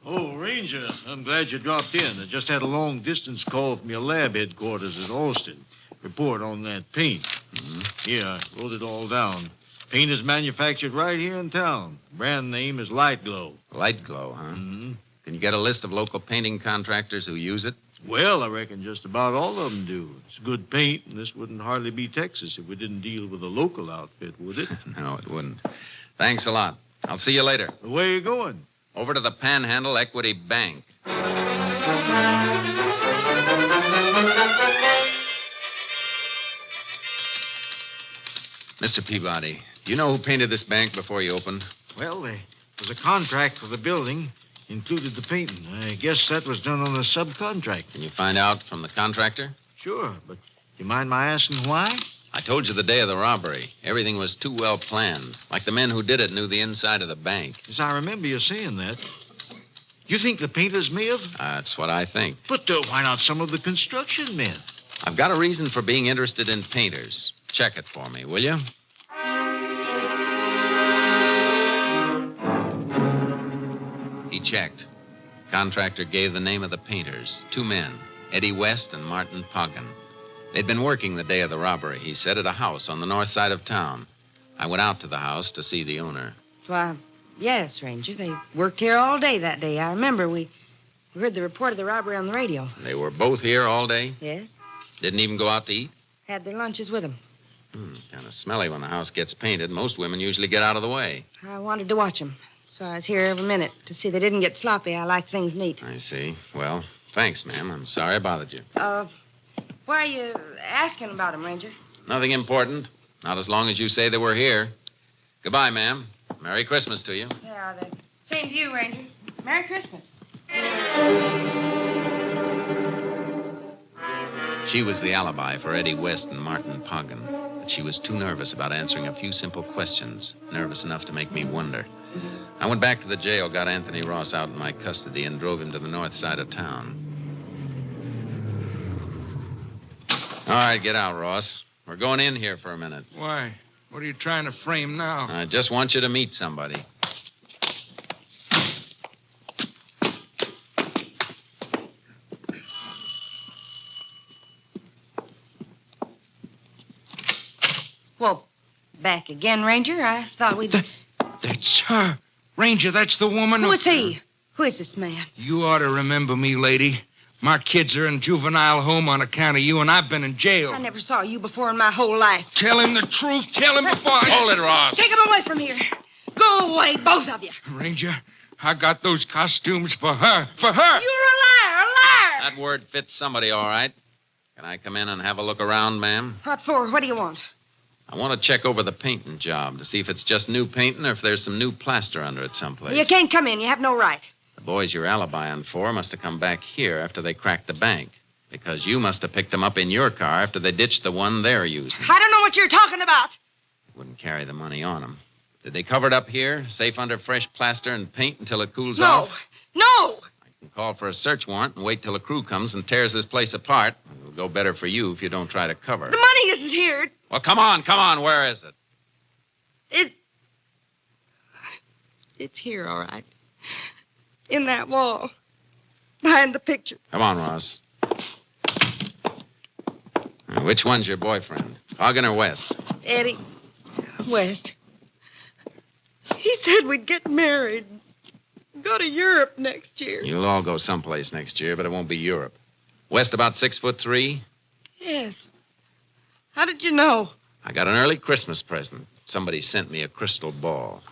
Oh, Ranger, I'm glad you dropped in. I just had a long-distance call from your lab headquarters at Austin. Report on that paint. Mm-hmm. Here, I wrote it all down. Paint is manufactured right here in town. Brand name is Light Glow. Light Glow, huh? Mm-hmm. Can you get a list of local painting contractors who use it? Well, I reckon just about all of them do. It's good paint, and this wouldn't hardly be Texas if we didn't deal with a local outfit, would it? No, it wouldn't. Thanks a lot. I'll see you later. Where are you going? Over to the Panhandle Equity Bank. Mr. Peabody, do you know who painted this bank before you opened? Well, there was a contract for the building, included the painting. I guess that was done on a subcontract. Can you find out from the contractor? Sure, but do you mind my asking why? I told you the day of the robbery. Everything was too well planned. Like the men who did it knew the inside of the bank. Yes, I remember you saying that. You think the painters may have? That's what I think. But why not some of the construction men? I've got a reason for being interested in painters. Check it for me, will you? He checked. Contractor gave the name of the painters. 2 men, Eddie West and Martin Poggin. They'd been working the day of the robbery, he said, at a house on the north side of town. I went out to the house to see the owner. Why, yes, Ranger. They worked here all day that day. I remember we heard the report of the robbery on the radio. They were both here all day? Yes. Didn't even go out to eat? Had their lunches with them. Kind of smelly when the house gets painted. Most women usually get out of the way. I wanted to watch them, so I was here every minute to see they didn't get sloppy. I like things neat. I see. Well, thanks, ma'am. I'm sorry I bothered you. Why are you asking about them, Ranger? Nothing important. Not as long as you say they were here. Goodbye, ma'am. Merry Christmas to you. Yeah, the same to you, Ranger. Merry Christmas. She was the alibi for Eddie West and Martin Poggin. But she was too nervous about answering a few simple questions. Nervous enough to make me wonder. I went back to the jail, got Anthony Ross out in my custody, and drove him to the north side of town. All right, get out, Ross. We're going in here for a minute. Why? What are you trying to frame now? I just want you to meet somebody. Well, back again, Ranger. I thought we'd... That's her. Ranger, that's the woman. Who is he? Who is this man? You ought to remember me, lady. My kids are in juvenile home on account of you, and I've been in jail. I never saw you before in my whole life. Tell him the truth. Tell him before I... Hold it, Ross. Take him away from here. Go away, both of you. Ranger, I got those costumes for her. For her! You're a liar, a liar! That word fits somebody, all right. Can I come in and have a look around, ma'am? What for? What do you want? I want to check over the painting job to see if it's just new painting or if there's some new plaster under it someplace. You can't come in. You have no right. The boys you're alibiing for must have come back here after they cracked the bank, because you must have picked them up in your car after they ditched the one they're using. I don't know what you're talking about. Wouldn't carry the money on them. Did they cover it up here, safe under fresh plaster and paint until it cools No. off? No! You can call for a search warrant and wait till a crew comes and tears this place apart. It'll go better for you if you don't try to cover it. The money isn't here. Well, come on. Where is it? It's here, all right. In that wall. Behind the picture. Come on, Ross. Now, which one's your boyfriend? Hogan or West? Eddie. West. He said we'd get married. Go to Europe next year. You'll all go someplace next year, but it won't be Europe. West about 6'3". Yes. How did you know? I got an early Christmas present. Somebody sent me a crystal ball.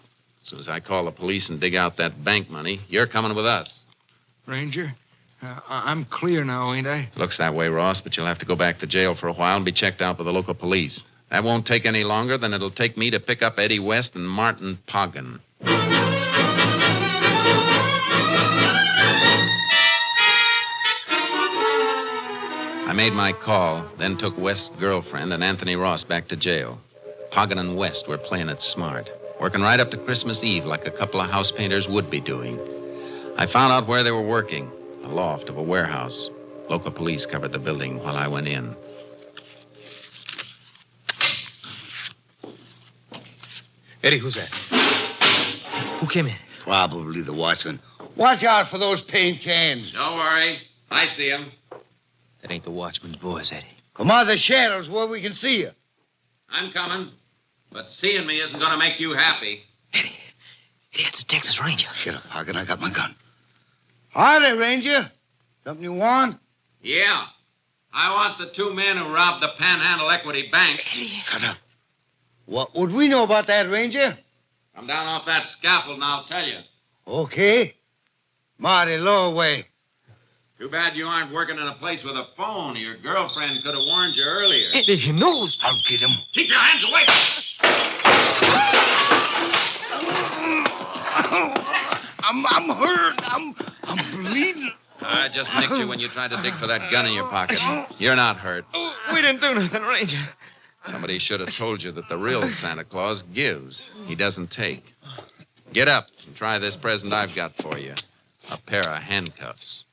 As soon as I call the police and dig out that bank money, you're coming with us. Ranger, I'm clear now, ain't I? Looks that way, Ross, but you'll have to go back to jail for a while and be checked out by the local police. That won't take any longer than it'll take me to pick up Eddie West and Martin Poggin. I made my call, then took West's girlfriend and Anthony Ross back to jail. Poggin and West were playing it smart, working right up to Christmas Eve like a couple of house painters would be doing. I found out where they were working, a loft of a warehouse. Local police covered the building while I went in. Eddie, who's that? Who came in? Probably the watchman. Watch out for those paint cans. Don't worry. I see him. That ain't the watchman's boys, Eddie. Come out of the shadows where we can see you. I'm coming. But seeing me isn't going to make you happy. Eddie, it's the Texas Ranger. Shut up, Hogan. I got my gun. Howdy, Ranger. Something you want? Yeah. I want the two men who robbed the Panhandle Equity Bank. Shut up. What would we know about that, Ranger? Come down off that scaffold and I'll tell you. Okay. Marty, lower away. Too bad you aren't working in a place with a phone. Your girlfriend could have warned you earlier. Eddie, he knows. I'll get him. Keep your hands away! I'm hurt. I'm bleeding. I just nicked you when you tried to dig for that gun in your pocket. You're not hurt. We didn't do nothing, Ranger. Somebody should have told you that the real Santa Claus gives. He doesn't take. Get up and try this present I've got for you. A pair of handcuffs.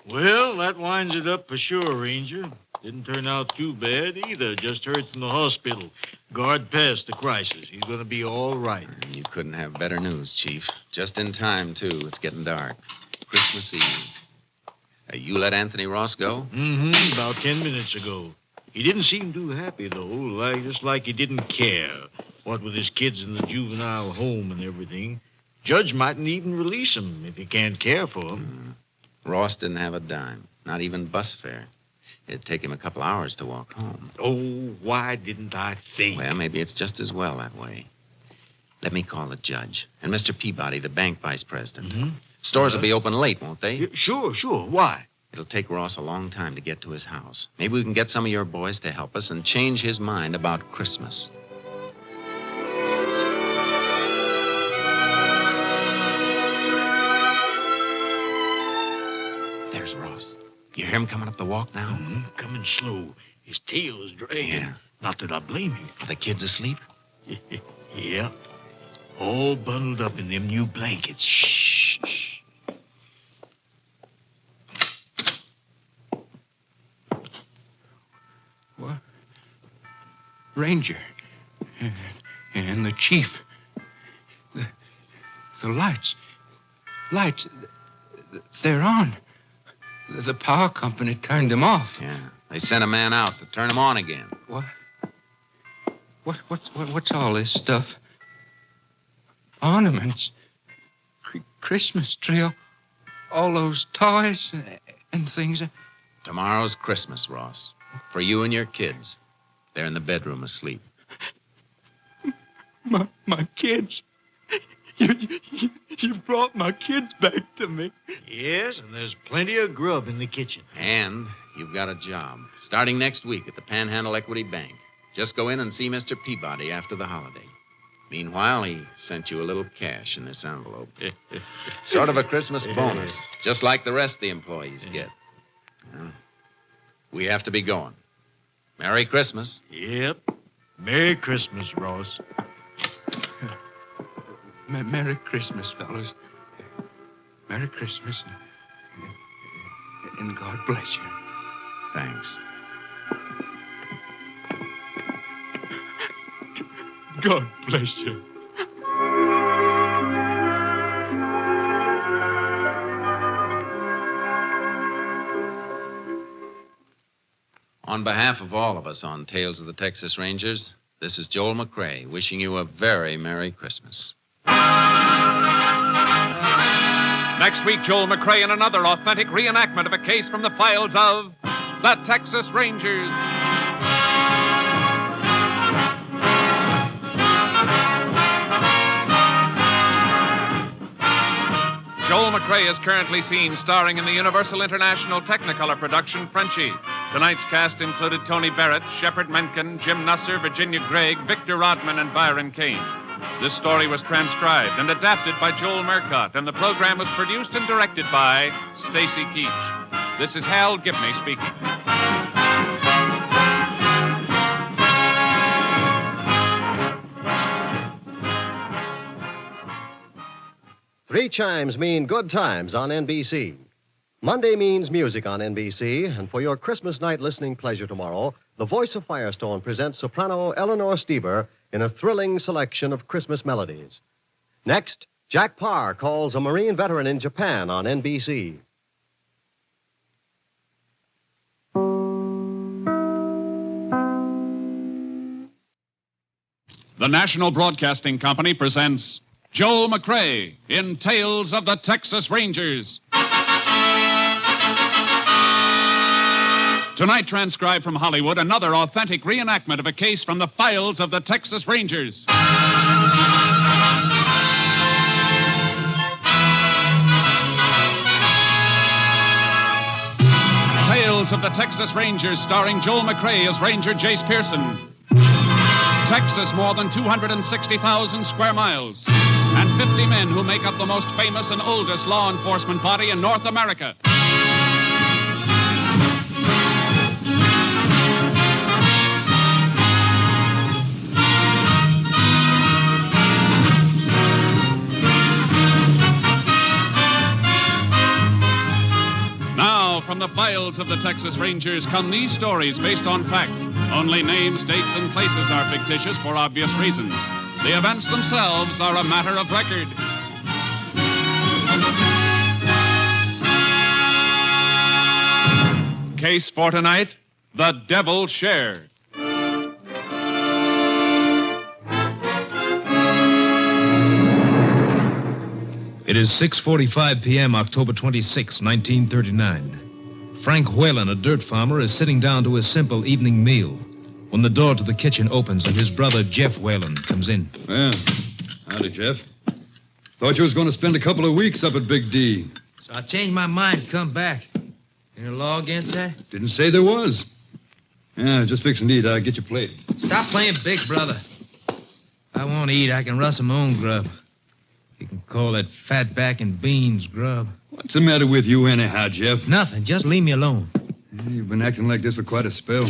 Well, that winds it up for sure, Ranger. Didn't turn out too bad either. Just heard from the hospital. Guard passed the crisis. He's going to be all right. You couldn't have better news, Chief. Just in time, too. It's getting dark. Christmas Eve. You let Anthony Ross go? Mm-hmm. About 10 minutes ago. He didn't seem too happy, though. Just like he didn't care. What with his kids in the juvenile home and everything. Judge mightn't even release him if he can't care for him. Ross didn't have a dime. Not even bus fare. It'd take him a couple hours to walk home. Oh, why didn't I think? Well, maybe it's just as well that way. Let me call the judge. And Mr. Peabody, the bank vice president. Mm-hmm. Stores will be open late, won't they? Sure. Why? It'll take Ross a long time to get to his house. Maybe we can get some of your boys to help us and change his mind about Christmas. There's Ross. You hear him coming up the walk now? Mm-hmm. Coming slow. His tail is dragging. Yeah. Not that I blame him. Are the kids asleep? Yeah. All bundled up in them new blankets. Shh. What? Ranger. And the chief. The lights. Lights. They're on. The power company turned them off. Yeah. They sent a man out to turn them on again. What? What's all this stuff? Ornaments. Christmas tree. All those toys and things. Tomorrow's Christmas, Ross. For you and your kids. They're in the bedroom asleep. My kids. You brought my kids back to me. Yes, and there's plenty of grub in the kitchen. And you've got a job. Starting next week at the Panhandle Equity Bank. Just go in and see Mr. Peabody after the holiday. Meanwhile, he sent you a little cash in this envelope. Sort of a Christmas bonus, just like the rest of the employees get. Well, we have to be going. Merry Christmas. Yep. Merry Christmas, Ross. Merry Christmas, fellas. Merry Christmas. And God bless you. Thanks. God bless you. On behalf of all of us on Tales of the Texas Rangers, this is Joel McCrae wishing you a very Merry Christmas. Next week, Joel McCrae in another authentic reenactment of a case from the files of the Texas Rangers. Joel McCrae is currently seen starring in the Universal International Technicolor production Frenchie. Tonight's cast included Tony Barrett, Shepard Menken, Jim Nusser, Virginia Gregg, Victor Rodman, and Byron Kane. This story was transcribed and adapted by Joel Murcott, and the program was produced and directed by Stacy Keach. This is Hal Gibney speaking. Three chimes mean good times on NBC. Monday means music on NBC, and for your Christmas night listening pleasure tomorrow, the Voice of Firestone presents soprano Eleanor Stieber in a thrilling selection of Christmas melodies. Next, Jack Parr calls a Marine veteran in Japan on NBC. The National Broadcasting Company presents Joel McCrae in Tales of the Texas Rangers. Tonight, transcribed from Hollywood, another authentic reenactment of a case from the files of the Texas Rangers. Tales of the Texas Rangers, starring Joel McCrae as Ranger Jace Pearson. Texas, more than 260,000 square miles, and 50 men who make up the most famous and oldest law enforcement body in North America. Now, from the files of the Texas Rangers come these stories based on fact. Only names, dates, and places are fictitious for obvious reasons. The events themselves are a matter of record. Case for tonight, The Devil's Share. It is 6:45 p.m., October 26, 1939. Frank Whalen, a dirt farmer, is sitting down to his simple evening meal when the door to the kitchen opens and his brother, Jeff Whalen, comes in. Well, howdy, Jeff. Thought you was going to spend a couple of weeks up at Big D. So I changed my mind to come back. Any law against that? Didn't say there was. Yeah, just fixing to eat. I'll get your plate. Stop playing big brother. If I want to eat, I can rustle my own grub. You can call that fatback and beans grub. What's the matter with you anyhow, Jeff? Nothing. Just leave me alone. You've been acting like this for quite a spell.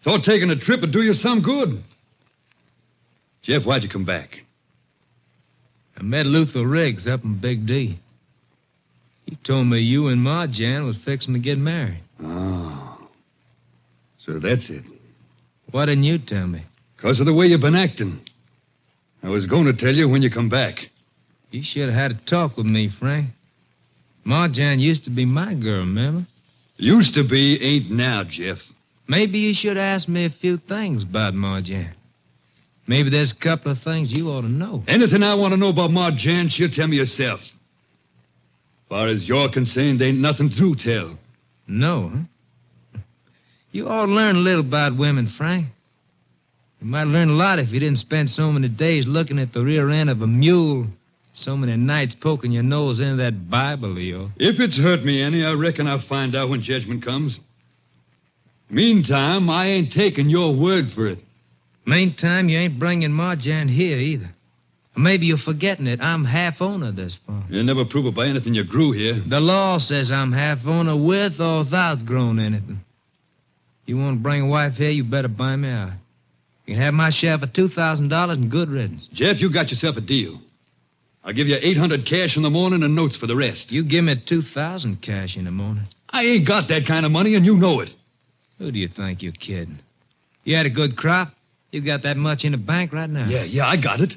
Thought taking a trip would do you some good. Jeff, why'd you come back? I met Luther Riggs up in Big D. He told me you and Ma Jan was fixing to get married. Oh. So that's it. Why didn't you tell me? Because of the way you've been acting. I was going to tell you when you come back. You should have had a talk with me, Frank. Ma Jan used to be my girl, remember? Used to be, ain't now, Jeff. Maybe you should ask me a few things about Ma Jan. Maybe there's a couple of things you ought to know. Anything I want to know about Ma Jan, she'll tell me herself. As far as you're concerned, ain't nothing to tell. No, huh? You ought to learn a little about women, Frank. You might learn a lot if you didn't spend so many days looking at the rear end of a mule, so many nights poking your nose into that Bible of yours. If it's hurt me any, I reckon I'll find out when judgment comes. Meantime, I ain't taking your word for it. Meantime, you ain't bringing Ma Jan here either. Or maybe you're forgetting it. I'm half owner of this farm. You'll never prove it by anything you grew here. The law says I'm half owner with or without growing anything. You want to bring a wife here, you better buy me out. You can have my share for $2,000 and good riddance. Jeff, you got yourself a deal. I'll give you $800 cash in the morning and notes for the rest. You give me $2,000 cash in the morning. I ain't got that kind of money, and you know it. Who do you think you're kidding? You had a good crop? You got that much in the bank right now? Yeah, I got it.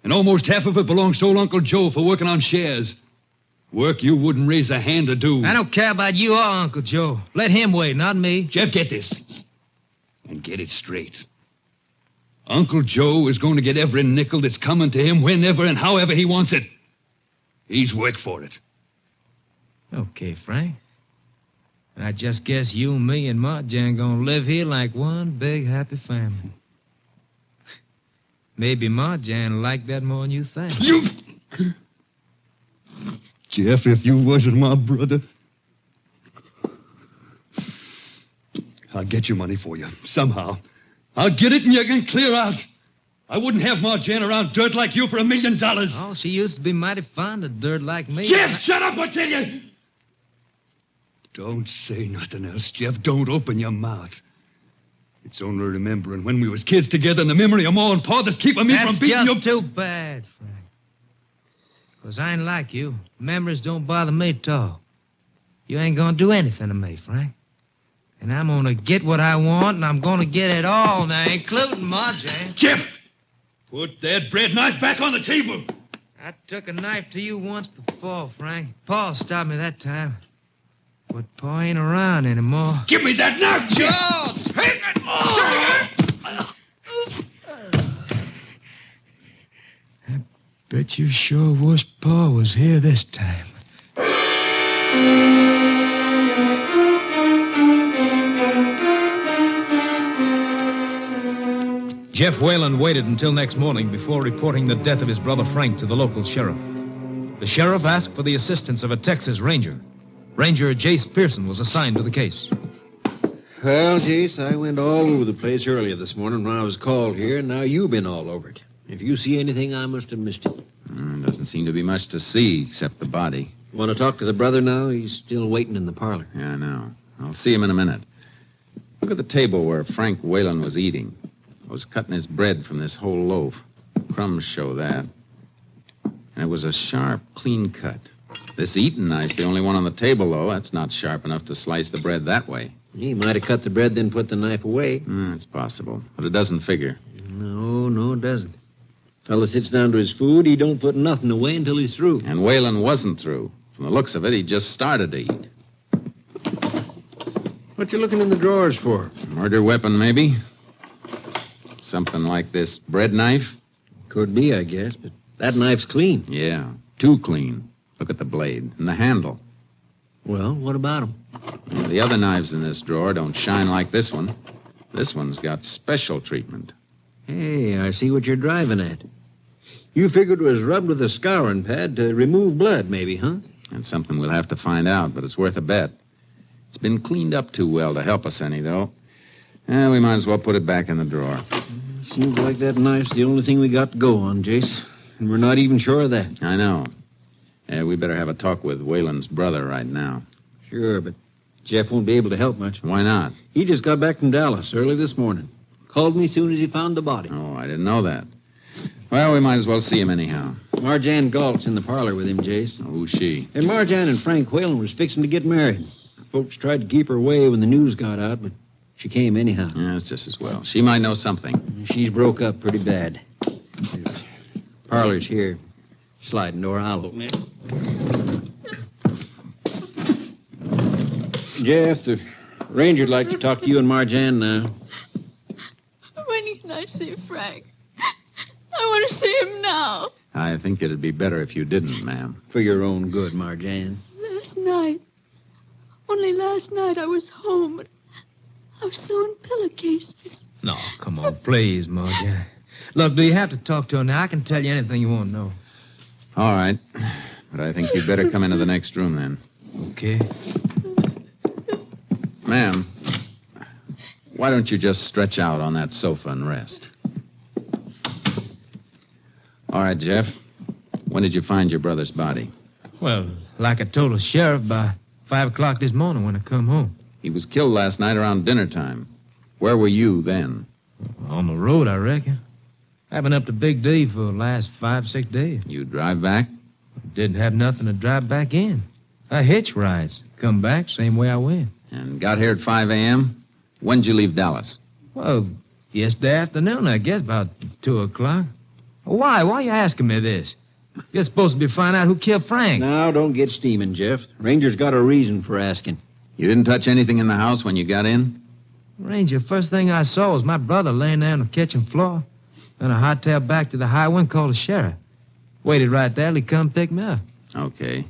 And almost half of it belongs to old Uncle Joe for working on shares. Work you wouldn't raise a hand to do. I don't care about you or Uncle Joe. Let him wait, not me. Jeff, get this. And get it straight. Uncle Joe is going to get every nickel that's coming to him whenever and however he wants it. He's worked for it. Okay, Frank. I just guess you and me and Ma Jan gonna live here like one big happy family. Maybe Ma Jan like that more than you think. You... Jeff, if you wasn't my brother... I'll get your money for you, somehow. I'll get it and you can clear out. I wouldn't have Ma Jan around dirt like you for $1 million. Oh, she used to be mighty fond of dirt like me. Jeff, shut up, I tell you! Don't say nothing else, Jeff. Don't open your mouth. It's only remembering when we was kids together and the memory of Ma and Pa that's keeping me from beating you. That's just too bad, Frank. Because I ain't like you. Memories don't bother me at all. You ain't gonna do anything to me, Frank. And I'm gonna get what I want, and I'm gonna get it all now, including Ma Jan. Jeff! Put that bread knife back on the table. I took a knife to you once before, Frank. Pa stopped me that time. But Pa ain't around anymore. Give me that knife, Jeff! George! Take it! I bet you sure wish Pa was here this time. Jeff Whalen waited until next morning before reporting the death of his brother Frank to the local sheriff. The sheriff asked for the assistance of a Texas Ranger. Ranger Jace Pearson was assigned to the case. Well, Jace, I went all over the place earlier this morning when I was called here, and now you've been all over it. If you see anything, I must have missed it. Doesn't seem to be much to see except the body. Want to talk to the brother now? He's still waiting in the parlor. Yeah, I know. I'll see him in a minute. Look at the table where Frank Whalen was eating. I was cutting his bread from this whole loaf. Crumbs show that. And it was a sharp, clean cut. This eating knife's the only one on the table, though. That's not sharp enough to slice the bread that way. He might have cut the bread, then put the knife away. It's possible, but it doesn't figure. No, it doesn't. Fella sits down to his food, he don't put nothing away until he's through. And Whalen wasn't through. From the looks of it, he just started to eat. What you looking in the drawers for? Murder weapon, maybe? Something like this bread knife? Could be, I guess, but that knife's clean. Yeah, too clean. Look at the blade and the handle. Well, what about them? Well, the other knives in this drawer don't shine like this one. This one's got special treatment. Hey, I see what you're driving at. You figured it was rubbed with a scouring pad to remove blood, maybe, huh? That's something we'll have to find out, but it's worth a bet. It's been cleaned up too well to help us any, though. We might as well put it back in the drawer. Seems like that knife's the only thing we got to go on, Jace. And we're not even sure of that. I know. We better have a talk with Whalen's brother right now. Sure, but Jeff won't be able to help much. Why not? He just got back from Dallas early this morning. Called me as soon as he found the body. Oh, I didn't know that. Well, we might as well see him anyhow. Marjan Galt's in the parlor with him, Jace. Who's she? And Marjan and Frank Whalen was fixing to get married. Folks tried to keep her away when the news got out, but she came anyhow. Yeah, it's just as well. She might know something. She's broke up pretty bad. Parlor's here. Sliding door, I'll open it. Jeff, the ranger'd like to talk to you and Marjan now. When can I see Frank? I want to see him now. I think it'd be better if you didn't, ma'am. For your own good, Marjan. Last night. Only last night I was home, but I was sewing pillowcases. No, come on, please, Marjan. Look, do you have to talk to her now? I can tell you anything you want to know. All right. But I think you'd better come into the next room then. Okay. Ma'am, why don't you just stretch out on that sofa and rest? All right, Jeff. When did you find your brother's body? Well, like I told the sheriff, by 5 o'clock this morning when I come home. He was killed last night around dinner time. Where were you then? On the road, I reckon. I've been up to Big D for the last 5-6 days. You drive back? Didn't have nothing to drive back in. I hitch rides. Come back, same way I went. And got here at 5 a.m.? When'd you leave Dallas? Well, yesterday afternoon, I guess, about 2 o'clock. Why? Why are you asking me this? You're supposed to be finding out who killed Frank. Now, don't get steaming, Jeff. Ranger's got a reason for asking. You didn't touch anything in the house when you got in? Ranger, first thing I saw was my brother laying there on the kitchen floor. Then I hightailed back to the highway and called the sheriff. Waited right there till he come pick me up. Okay.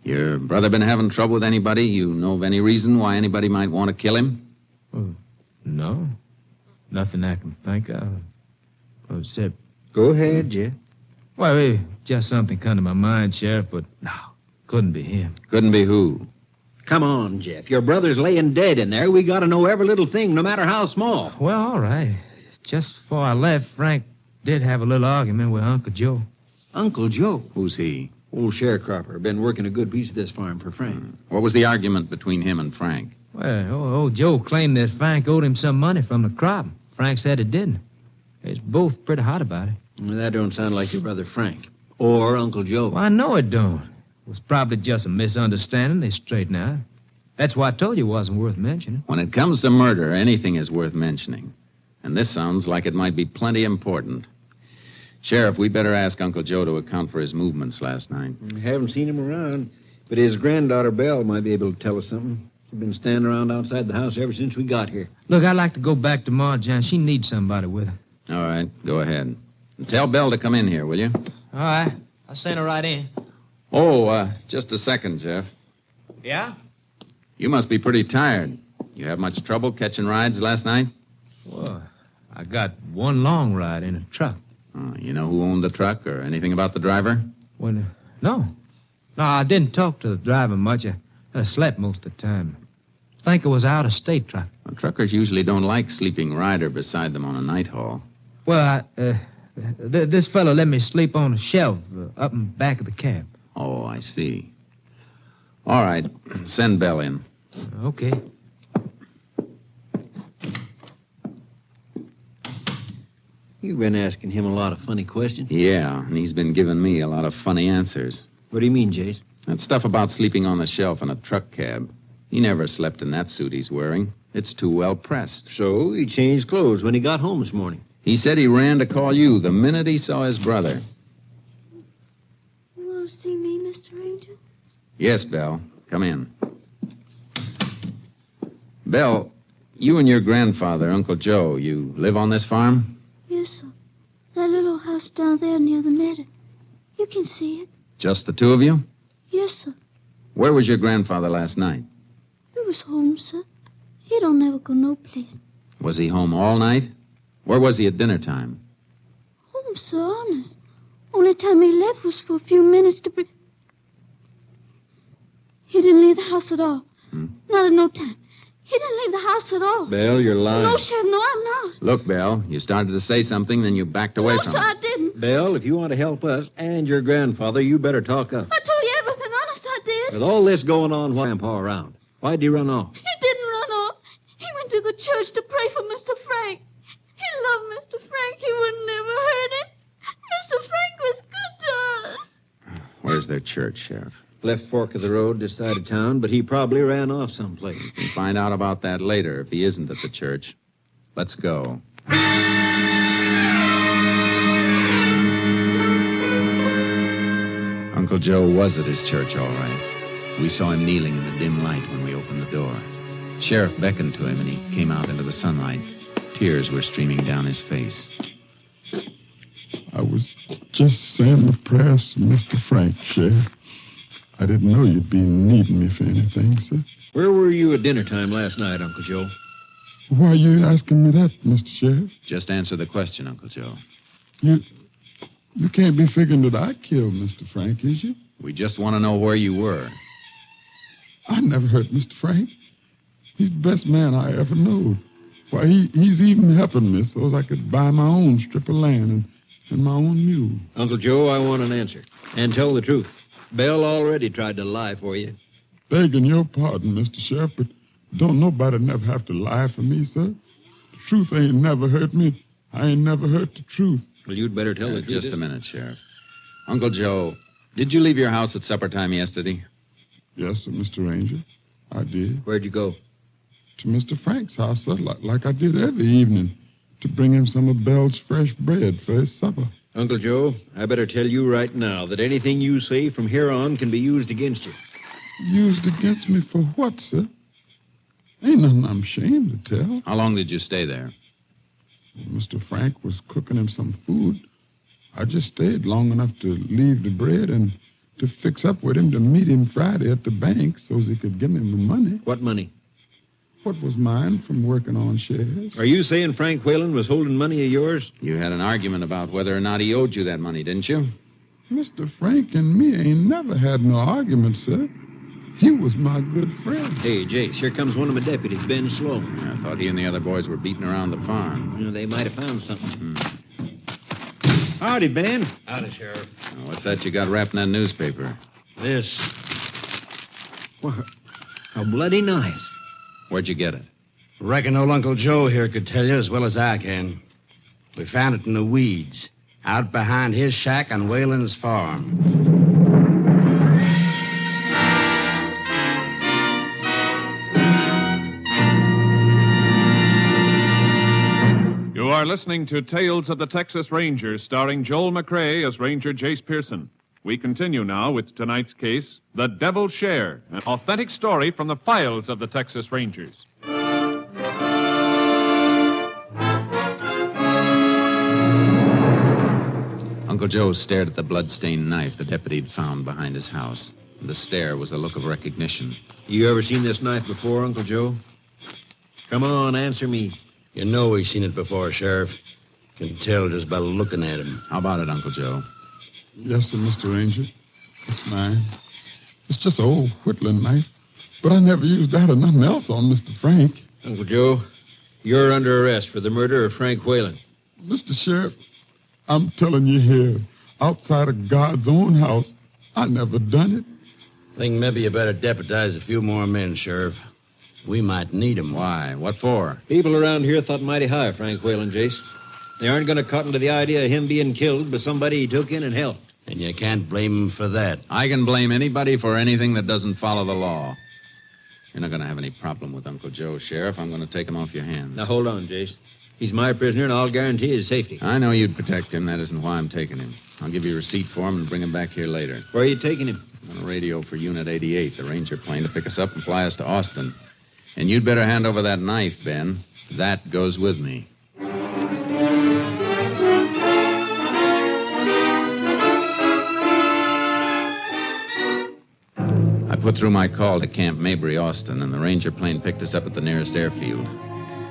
Your brother been having trouble with anybody? You know of any reason why anybody might want to kill him? Oh, no. Nothing I can think of. Except... Go ahead, Jeff. Well, just something come to my mind, Sheriff, but no, couldn't be him. Couldn't be who? Come on, Jeff. Your brother's laying dead in there. We got to know every little thing, no matter how small. Well, all right. Just before I left, Frank did have a little argument with Uncle Joe. Uncle Joe? Who's he? Old sharecropper. Been working a good piece of this farm for Frank. What was the argument between him and Frank? Well, old Joe claimed that Frank owed him some money from the crop. Frank said it didn't. They's both pretty hot about it. Well, that don't sound like your brother Frank. Or Uncle Joe. Well, I know it don't. It was probably just a misunderstanding. They straightened out. That's why I told you it wasn't worth mentioning. When it comes to murder, anything is worth mentioning. And this sounds like it might be plenty important. Sheriff, we better ask Uncle Joe to account for his movements last night. We haven't seen him around, but his granddaughter, Belle, might be able to tell us something. She's been standing around outside the house ever since we got here. Look, I'd like to go back to Marjan. She needs somebody with her. All right, go ahead. And tell Belle to come in here, will you? All right. I'll send her right in. Oh, just a second, Jeff. Yeah? You must be pretty tired. You have much trouble catching rides last night? Well, I got one long ride in a truck. Oh, you know who owned the truck or anything about the driver? Well, no. No, I didn't talk to the driver much. I slept most of the time. I think it was out of state truck. Well, truckers usually don't like sleeping rider beside them on a night haul. Well, this fellow let me sleep on a shelf up in back of the cab. Oh, I see. All right. Send Belle in. Okay. You've been asking him a lot of funny questions. Yeah, and he's been giving me a lot of funny answers. What do you mean, Jace? That stuff about sleeping on the shelf in a truck cab. He never slept in that suit he's wearing. It's too well pressed. So he changed clothes when he got home this morning. He said he ran to call you the minute he saw his brother. You want to see me, Mr. Ranger? Yes, Belle. Come in. Belle, you and your grandfather, Uncle Joe, you live on this farm? Yes, sir. That little house down there near the meadow. You can see it. Just the two of you? Yes, sir. Where was your grandfather last night? He was home, sir. He don't never go no place. Was he home all night? Where was he at dinner time? Home, sir, honest. Only time he left was for a few minutes to bring... He didn't leave the house at all. Not at no time. He didn't leave the house at all. Belle, you're lying. No, Sheriff, no, I'm not. Look, Belle, you started to say something, then you backed away No, from sir, it. I didn't. Belle, if you want to help us and your grandfather, you better talk up. I told you everything, honest, I did. With all this going on, why Grandpa around? Why'd he run off? He didn't run off. He went to the church to pray for Mr. Frank. He loved Mr. Frank. He would never hurt him. Mr. Frank was good to us. Where's their church, Sheriff? Left fork of the road this side of town, but he probably ran off someplace. We'll find out about that later if he isn't at the church. Let's go. Uncle Joe was at his church, all right. We saw him kneeling in the dim light when we opened the door. Sheriff beckoned to him, and he came out into the sunlight. Tears were streaming down his face. I was just saying the prayers for Mr. Frank, Sheriff. I didn't know you'd be needing me for anything, sir. Where were you at dinner time last night, Uncle Joe? Why are you asking me that, Mr. Sheriff? Just answer the question, Uncle Joe. You can't be figuring that I killed Mr. Frank, is you? We just want to know where you were. I never hurt Mr. Frank. He's the best man I ever knowed. Why, he's even helping me so as I could buy my own strip of land and my own mule. Uncle Joe, I want an answer. And tell the truth. Belle already tried to lie for you. Begging your pardon, Mr. Sheriff, but don't nobody never have to lie for me, sir. The truth ain't never hurt me. I ain't never hurt the truth. Well, you'd better tell the truth. Just a minute, Sheriff. Uncle Joe, did you leave your house at supper time yesterday? Yes, sir, Mr. Ranger. I did. Where'd you go? To Mr. Frank's house, sir, like I did every evening, to bring him some of Belle's fresh bread for his supper. Uncle Joe, I better tell you right now that anything you say from here on can be used against you. Used against me for what, sir? Ain't nothing I'm ashamed to tell. How long did you stay there? Mr. Frank was cooking him some food. I just stayed long enough to leave the bread and to fix up with him to meet him Friday at the bank so as he could give me the money. What money? What was mine from working on shares. Are you saying Frank Whalen was holding money of yours? You had an argument about whether or not he owed you that money, didn't you? Mr. Frank and me ain't never had no argument, sir. He was my good friend. Hey, Jace, here comes one of my deputies, Ben Sloan. I thought he and the other boys were beating around the farm. You know, they might have found something. Howdy, Ben. Howdy, Sheriff. What's that you got wrapped in that newspaper? This. Well, a bloody knife. Where'd you get it? Reckon old Uncle Joe here could tell you as well as I can. We found it in the weeds, out behind his shack on Whalen's farm. You are listening to Tales of the Texas Rangers, starring Joel McCrea as Ranger Jace Pearson. We continue now with tonight's case, The Devil's Share, an authentic story from the files of the Texas Rangers. Uncle Joe stared at the blood-stained knife the deputy had found behind his house. The stare was a look of recognition. You ever seen this knife before, Uncle Joe? Come on, answer me. You know we've seen it before, Sheriff. Can tell just by looking at him. How about it, Uncle Joe? Yes, sir, Mr. Ranger. It's mine. It's just an old whittling knife. But I never used that or nothing else on Mr. Frank. Uncle Joe, you're under arrest for the murder of Frank Whalen. Mr. Sheriff, I'm telling you here, outside of God's own house, I never done it. Think maybe you better deputize a few more men, Sheriff. We might need 'em. Why? What for? People around here thought mighty high of Frank Whalen, Jace. They aren't going to cotton to the idea of him being killed by somebody he took in and helped. And you can't blame him for that. I can blame anybody for anything that doesn't follow the law. You're not going to have any problem with Uncle Joe, Sheriff. I'm going to take him off your hands. Now, hold on, Jace. He's my prisoner, and I'll guarantee his safety. I know you'd protect him. That isn't why I'm taking him. I'll give you a receipt for him and bring him back here later. Where are you taking him? On a radio for Unit 88, the Ranger plane to pick us up and fly us to Austin. And you'd better hand over that knife, Ben. That goes with me. I put through my call to Camp Mabry, Austin, and the Ranger plane picked us up at the nearest airfield.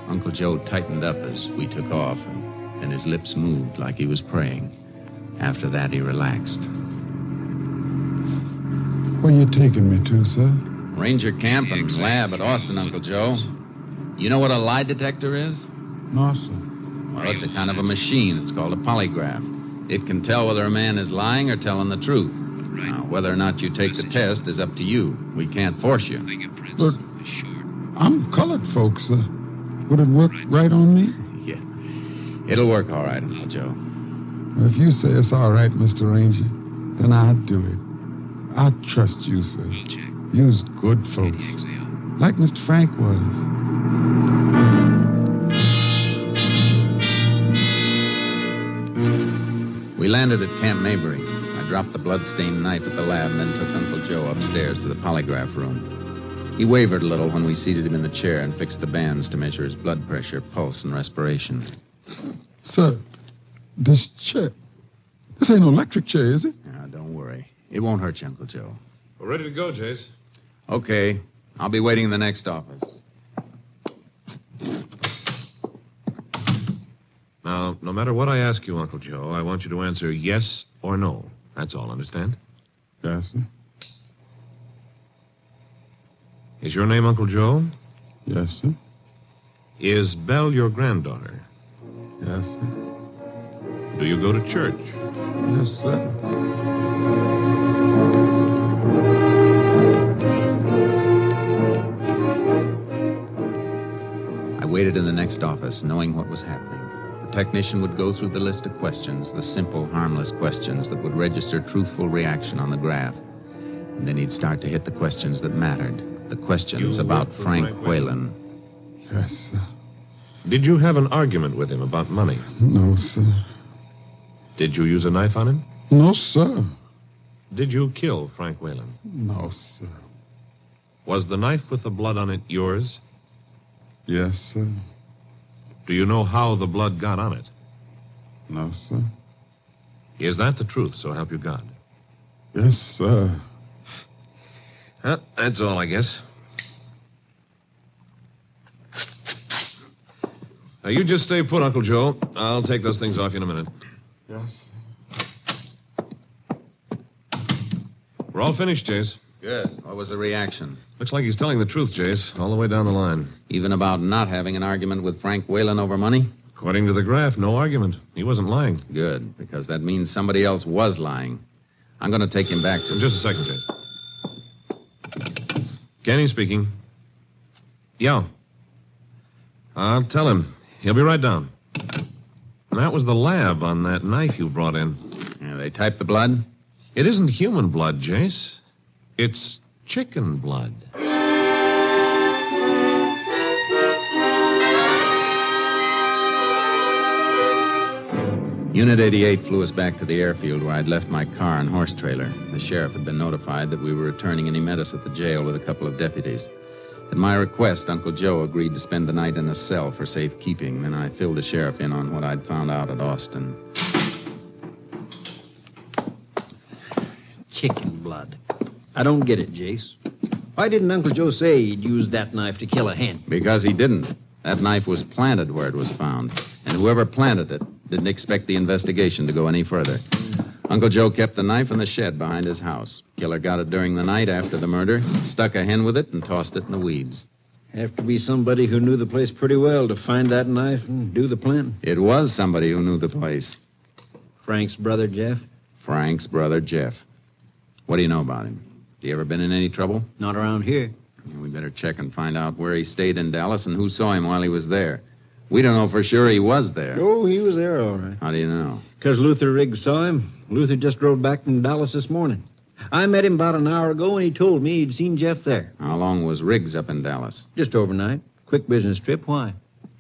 Uncle Joe tightened up as we took off, and his lips moved like he was praying. After that, he relaxed. Where you taking me to, sir? Ranger camp and lab at Austin, Uncle Joe. You know what a lie detector is? No, sir. Well, it's a kind of a machine. It's called a polygraph. It can tell whether a man is lying or telling the truth. Now, whether or not you take the test is up to you. We can't force you. Look, I'm colored, folks, sir. Would it work right on me? Yeah. It'll work all right, Uncle Joe. Well, if you say it's all right, Mr. Ranger, then I'll do it. I trust you, sir. You's good folks. Like Mr. Frank was. We landed at Camp Maybury. I dropped the blood-stained knife at the lab and then took Uncle Joe upstairs to the polygraph room. He wavered a little when we seated him in the chair and fixed the bands to measure his blood pressure, pulse, and respiration. Sir, this chair... This ain't no electric chair, is it? Now, don't worry. It won't hurt you, Uncle Joe. We're ready to go, Jace. Okay. I'll be waiting in the next office. Now, no matter what I ask you, Uncle Joe, I want you to answer yes or no. That's all, understand? Yes, sir. Is your name Uncle Joe? Yes, sir. Is Belle your granddaughter? Yes, sir. Do you go to church? Yes, sir. I waited in the next office, knowing what was happening. The technician would go through the list of questions, the simple, harmless questions that would register truthful reaction on the graph. And then he'd start to hit the questions that mattered. The questions about Frank Whalen. Yes, sir. Did you have an argument with him about money? No, sir. Did you use a knife on him? No, sir. Did you kill Frank Whalen? No, sir. Was the knife with the blood on it yours? Yes, sir. Do you know how the blood got on it? No, sir. Is that the truth, so help you God? Yes, sir. Well, that's all, I guess. Now, you just stay put, Uncle Joe. I'll take those things off you in a minute. Yes. We're all finished, Jace. Good. What was the reaction? Looks like he's telling the truth, Jace, all the way down the line. Even about not having an argument with Frank Whalen over money? According to the graph, no argument. He wasn't lying. Good, because that means somebody else was lying. I'm going to take him back to... Just a second, Jace. Kenny speaking. Yeah. I'll tell him. He'll be right down. That was the lab on that knife you brought in. Yeah, they typed the blood? It isn't human blood, Jace. It's chicken blood. Unit 88 flew us back to the airfield where I'd left my car and horse trailer. The sheriff had been notified that we were returning, and he met us at the jail with a couple of deputies. At my request, Uncle Joe agreed to spend the night in a cell for safekeeping. Then I filled the sheriff in on what I'd found out at Austin. Chicken blood. I don't get it, Jace. Why didn't Uncle Joe say he'd use that knife to kill a hen? Because he didn't. That knife was planted where it was found. And whoever planted it didn't expect the investigation to go any further. Uncle Joe kept the knife in the shed behind his house. Killer got it during the night after the murder, stuck a hen with it, and tossed it in the weeds. Have to be somebody who knew the place pretty well to find that knife and do the planting. It was somebody who knew the place. Frank's brother, Jeff? Frank's brother, Jeff. What do you know about him? Has he ever been in any trouble? Not around here. We better check and find out where he stayed in Dallas and who saw him while he was there. We don't know for sure he was there. Oh, he was there, all right. How do you know? Because Luther Riggs saw him. Luther just drove back from Dallas this morning. I met him about an hour ago, and he told me he'd seen Jeff there. How long was Riggs up in Dallas? Just overnight. Quick business trip. Why?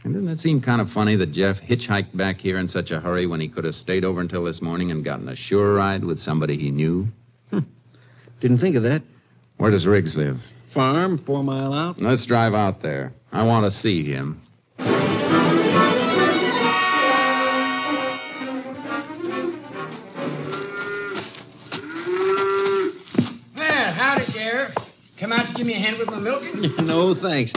And doesn't it seem kind of funny that Jeff hitchhiked back here in such a hurry when he could have stayed over until this morning and gotten a sure ride with somebody he knew? Didn't think of that. Where does Riggs live? Farm, 4 mile out. Let's drive out there. I want to see him. Well, howdy, Sheriff. Come out to give me a hand with my milking? No, thanks.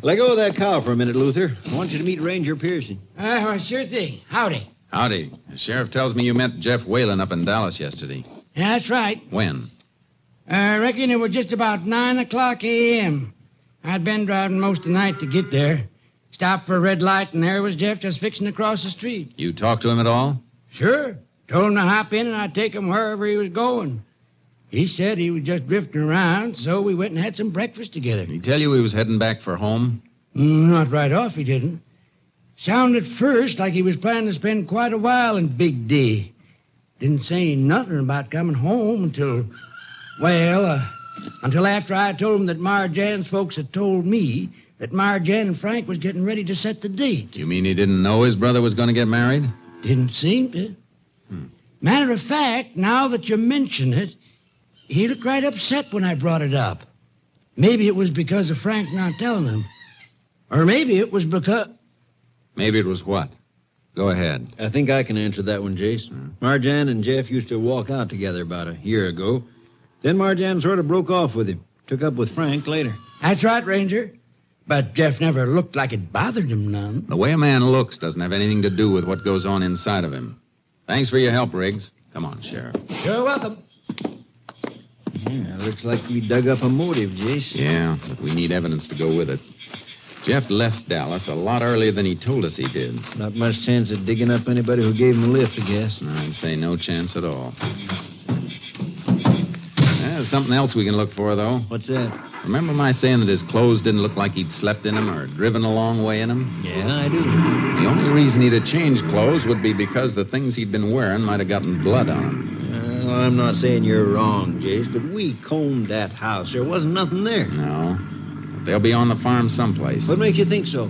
Let go of that cow for a minute, Luther. I want you to meet Ranger Pearson. Well, sure thing. Howdy. Howdy. The sheriff tells me you met Jeff Whalen up in Dallas yesterday. Yeah, that's right. When? I reckon it was just about 9 o'clock a.m. I'd been driving most of the night to get there. Stopped for a red light, and there was Jeff just fixing to cross the street. You talked to him at all? Sure. Told him to hop in, and I'd take him wherever he was going. He said he was just drifting around, so we went and had some breakfast together. Did he tell you he was heading back for home? Not right off, he didn't. Sounded first like he was planning to spend quite a while in Big D. Didn't say nothing about coming home until... Well, until after I told him that Marjan's folks had told me that Marjan and Frank was getting ready to set the date. You mean he didn't know his brother was going to get married? Didn't seem to. Matter of fact, now that you mention it, he looked right upset when I brought it up. Maybe it was because of Frank not telling him. Or maybe it was because... Maybe it was what? Go ahead. I think I can answer that one, Jace. Marjan and Jeff used to walk out together about a year ago. Then Marjan sort of broke off with him. Took up with Frank later. That's right, Ranger. But Jeff never looked like it bothered him none. The way a man looks doesn't have anything to do with what goes on inside of him. Thanks for your help, Riggs. Come on, Sheriff. You're welcome. Yeah, looks like we dug up a motive, Jace. Yeah, but we need evidence to go with it. Jeff left Dallas a lot earlier than he told us he did. Not much chance of digging up anybody who gave him a lift, I guess. I'd say no chance at all. There's something else we can look for, though. What's that? Remember my saying that his clothes didn't look like he'd slept in them or driven a long way in them? Yeah, I do. The only reason he'd have changed clothes would be because the things he'd been wearing might have gotten blood on them. Well, I'm not saying you're wrong, Jace, but we combed that house. There wasn't nothing there. No. But they'll be on the farm someplace. What makes you think so?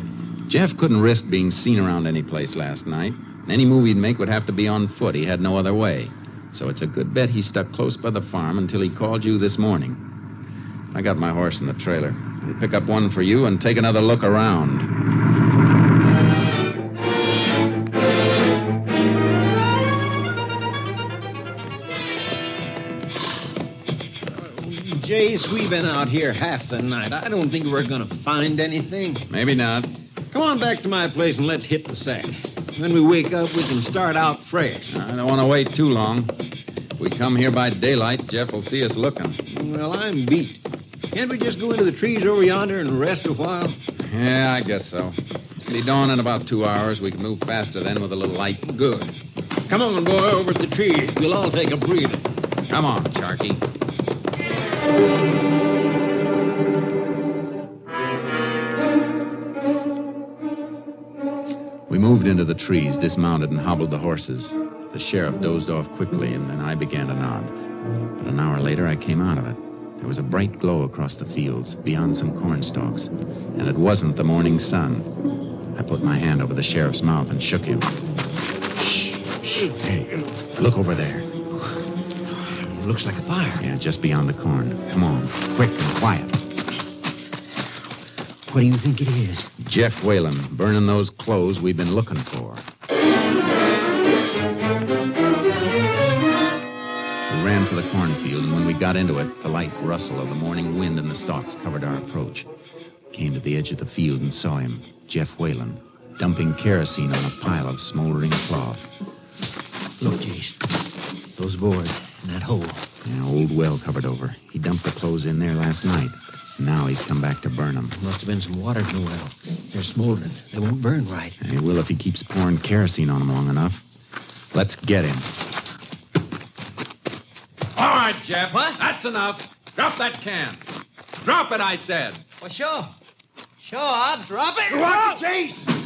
Jeff couldn't risk being seen around any place last night. Any move he'd make would have to be on foot. He had no other way. So it's a good bet he stuck close by the farm until he called you this morning. I got my horse in the trailer. We'll pick up one for you and take another look around. Jace, we've been out here half the night. I don't think we're going to find anything. Maybe not. Come on back to my place and let's hit the sack. When we wake up, we can start out fresh. I don't want to wait too long. If we come here by daylight, Jeff will see us looking. Well, I'm beat. Can't we just go into the trees over yonder and rest a while? Yeah, I guess so. It'll be dawn in about 2 hours. We can move faster then with a little light. Good. Come on, boy, over at the tree. We'll all take a breather. Come on, Sharky. We moved into the trees, dismounted, and hobbled the horses. The sheriff dozed off quickly, and then I began to nod. But an hour later, I came out of it. There was a bright glow across the fields, beyond some corn stalks, and it wasn't the morning sun. I put my hand over the sheriff's mouth and shook him. Shh. Hey, look over there. Looks like a fire. Yeah, just beyond the corn. Come on, quick and quiet. What do you think it is? Jeff Whalen, burning those clothes we've been looking for. We ran for the cornfield, and when we got into it, the light rustle of the morning wind in the stalks covered our approach. Came to the edge of the field and saw him, Jeff Whalen, dumping kerosene on a pile of smoldering cloth. Look, Jace. Those boards in that hole. Yeah, old well covered over. He dumped the clothes in there last night. Now he's come back to burn them. Must have been some water in the well. They're smoldering. They won't burn right. He will if he keeps pouring kerosene on them long enough. Let's get him. All right, Jeff. What? That's enough. Drop that can. Drop it, I said. Well, sure. Sure, I'll drop it. Watch it, Jace!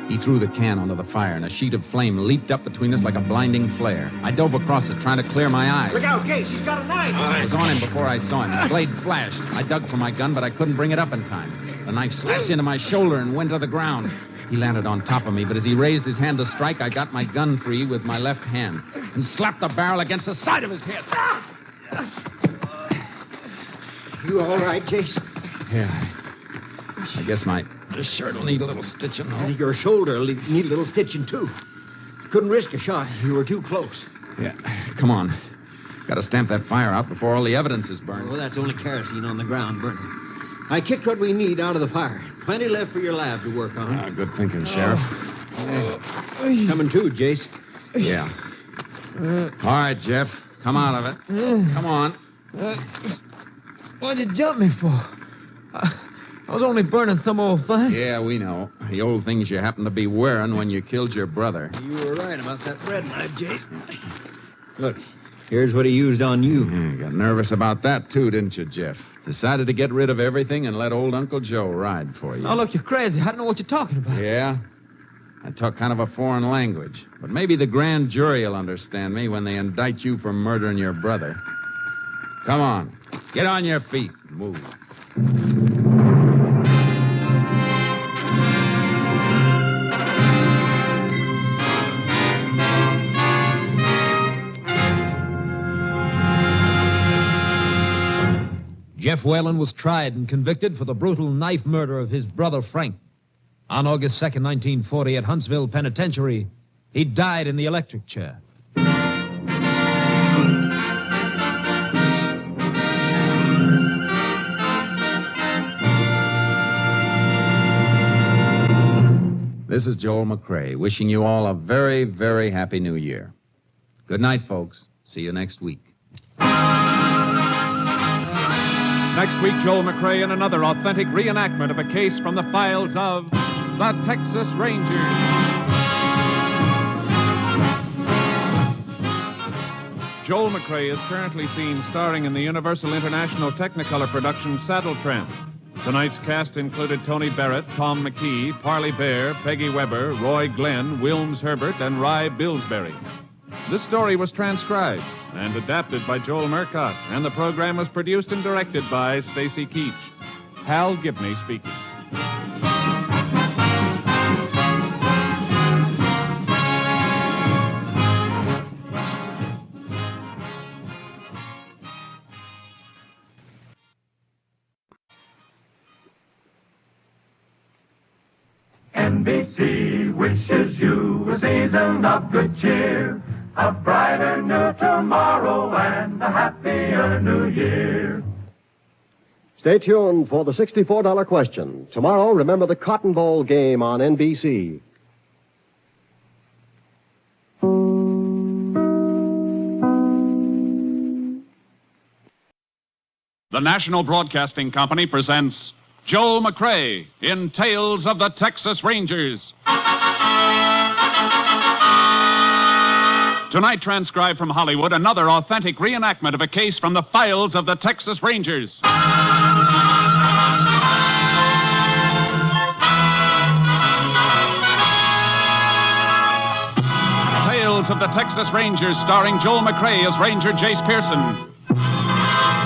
He threw the can onto the fire, and a sheet of flame leaped up between us like a blinding flare. I dove across it, trying to clear my eyes. Look out, Case. He's got a knife. I was on him before I saw him. The blade flashed. I dug for my gun, but I couldn't bring it up in time. The knife slashed into my shoulder and went to the ground. He landed on top of me, but as he raised his hand to strike, I got my gun free with my left hand and slapped the barrel against the side of his head. You all right, Jace? Yeah. I guess my shirt will need a little stitching, though. Your shoulder will need a little stitching, too. Couldn't risk a shot. You were too close. Yeah. Come on. Got to stamp that fire out before all the evidence is burned. Well, that's only kerosene on the ground burning. I kicked what we need out of the fire. Plenty left for your lab to work on. Good thinking, Sheriff. Coming too, Jace. Yeah. All right, Jeff. Come out of it. Come on. What'd you jump me for? I was only burning some old thing. Yeah, we know. The old things you happened to be wearing when you killed your brother. You were right about that bread knife, Jace. Look, here's what he used on you. Yeah, got nervous about that, too, didn't you, Jeff? Decided to get rid of everything and let old Uncle Joe ride for you. Oh, look, you're crazy. I don't know what you're talking about. Yeah? I talk kind of a foreign language. But maybe the grand jury will understand me when they indict you for murdering your brother. Come on. Get on your feet. Move. Jeff Whalen was tried and convicted for the brutal knife murder of his brother Frank. On August 2nd, 1940, at Huntsville Penitentiary, he died in the electric chair. This is Joel McCrae, wishing you all a very, very happy new year. Good night, folks. See you next week. Next week, Joel McCrae in another authentic reenactment of a case from the files of the Texas Rangers. Joel McCrae is currently seen starring in the Universal International Technicolor production Saddle Tramp. Tonight's cast included Tony Barrett, Tom McKee, Parley Bear, Peggy Weber, Roy Glenn, Wilms Herbert, and Rye Billsbury. This story was transcribed and adapted by Joel Murcott, and the program was produced and directed by Stacy Keach. Hal Gibney speaking. NBC wishes you a season of good cheer, a brighter new tomorrow and a happier new year. Stay tuned for the $64 question. Tomorrow, remember the Cotton Bowl game on NBC. The National Broadcasting Company presents Joel McCrae in Tales of the Texas Rangers. Tonight, transcribed from Hollywood, another authentic reenactment of a case from the files of the Texas Rangers. Tales of the Texas Rangers, starring Joel McCrae as Ranger Jace Pearson.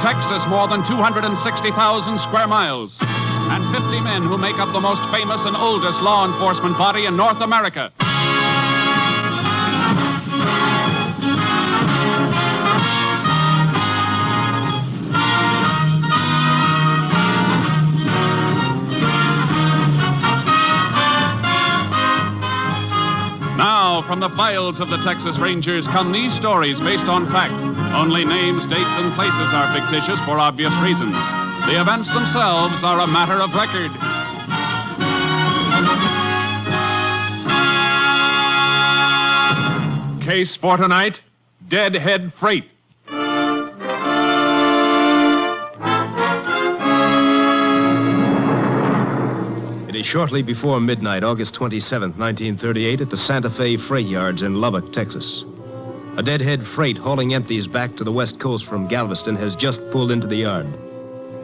Texas, more than 260,000 square miles, and 50 men who make up the most famous and oldest law enforcement body in North America. Now, from the files of the Texas Rangers come these stories based on fact. Only names, dates, and places are fictitious for obvious reasons. The events themselves are a matter of record. Case for tonight, Deadhead Freight. It is shortly before midnight, August 27th, 1938, at the Santa Fe Freight Yards in Lubbock, Texas. A deadhead freight hauling empties back to the West Coast from Galveston has just pulled into the yard.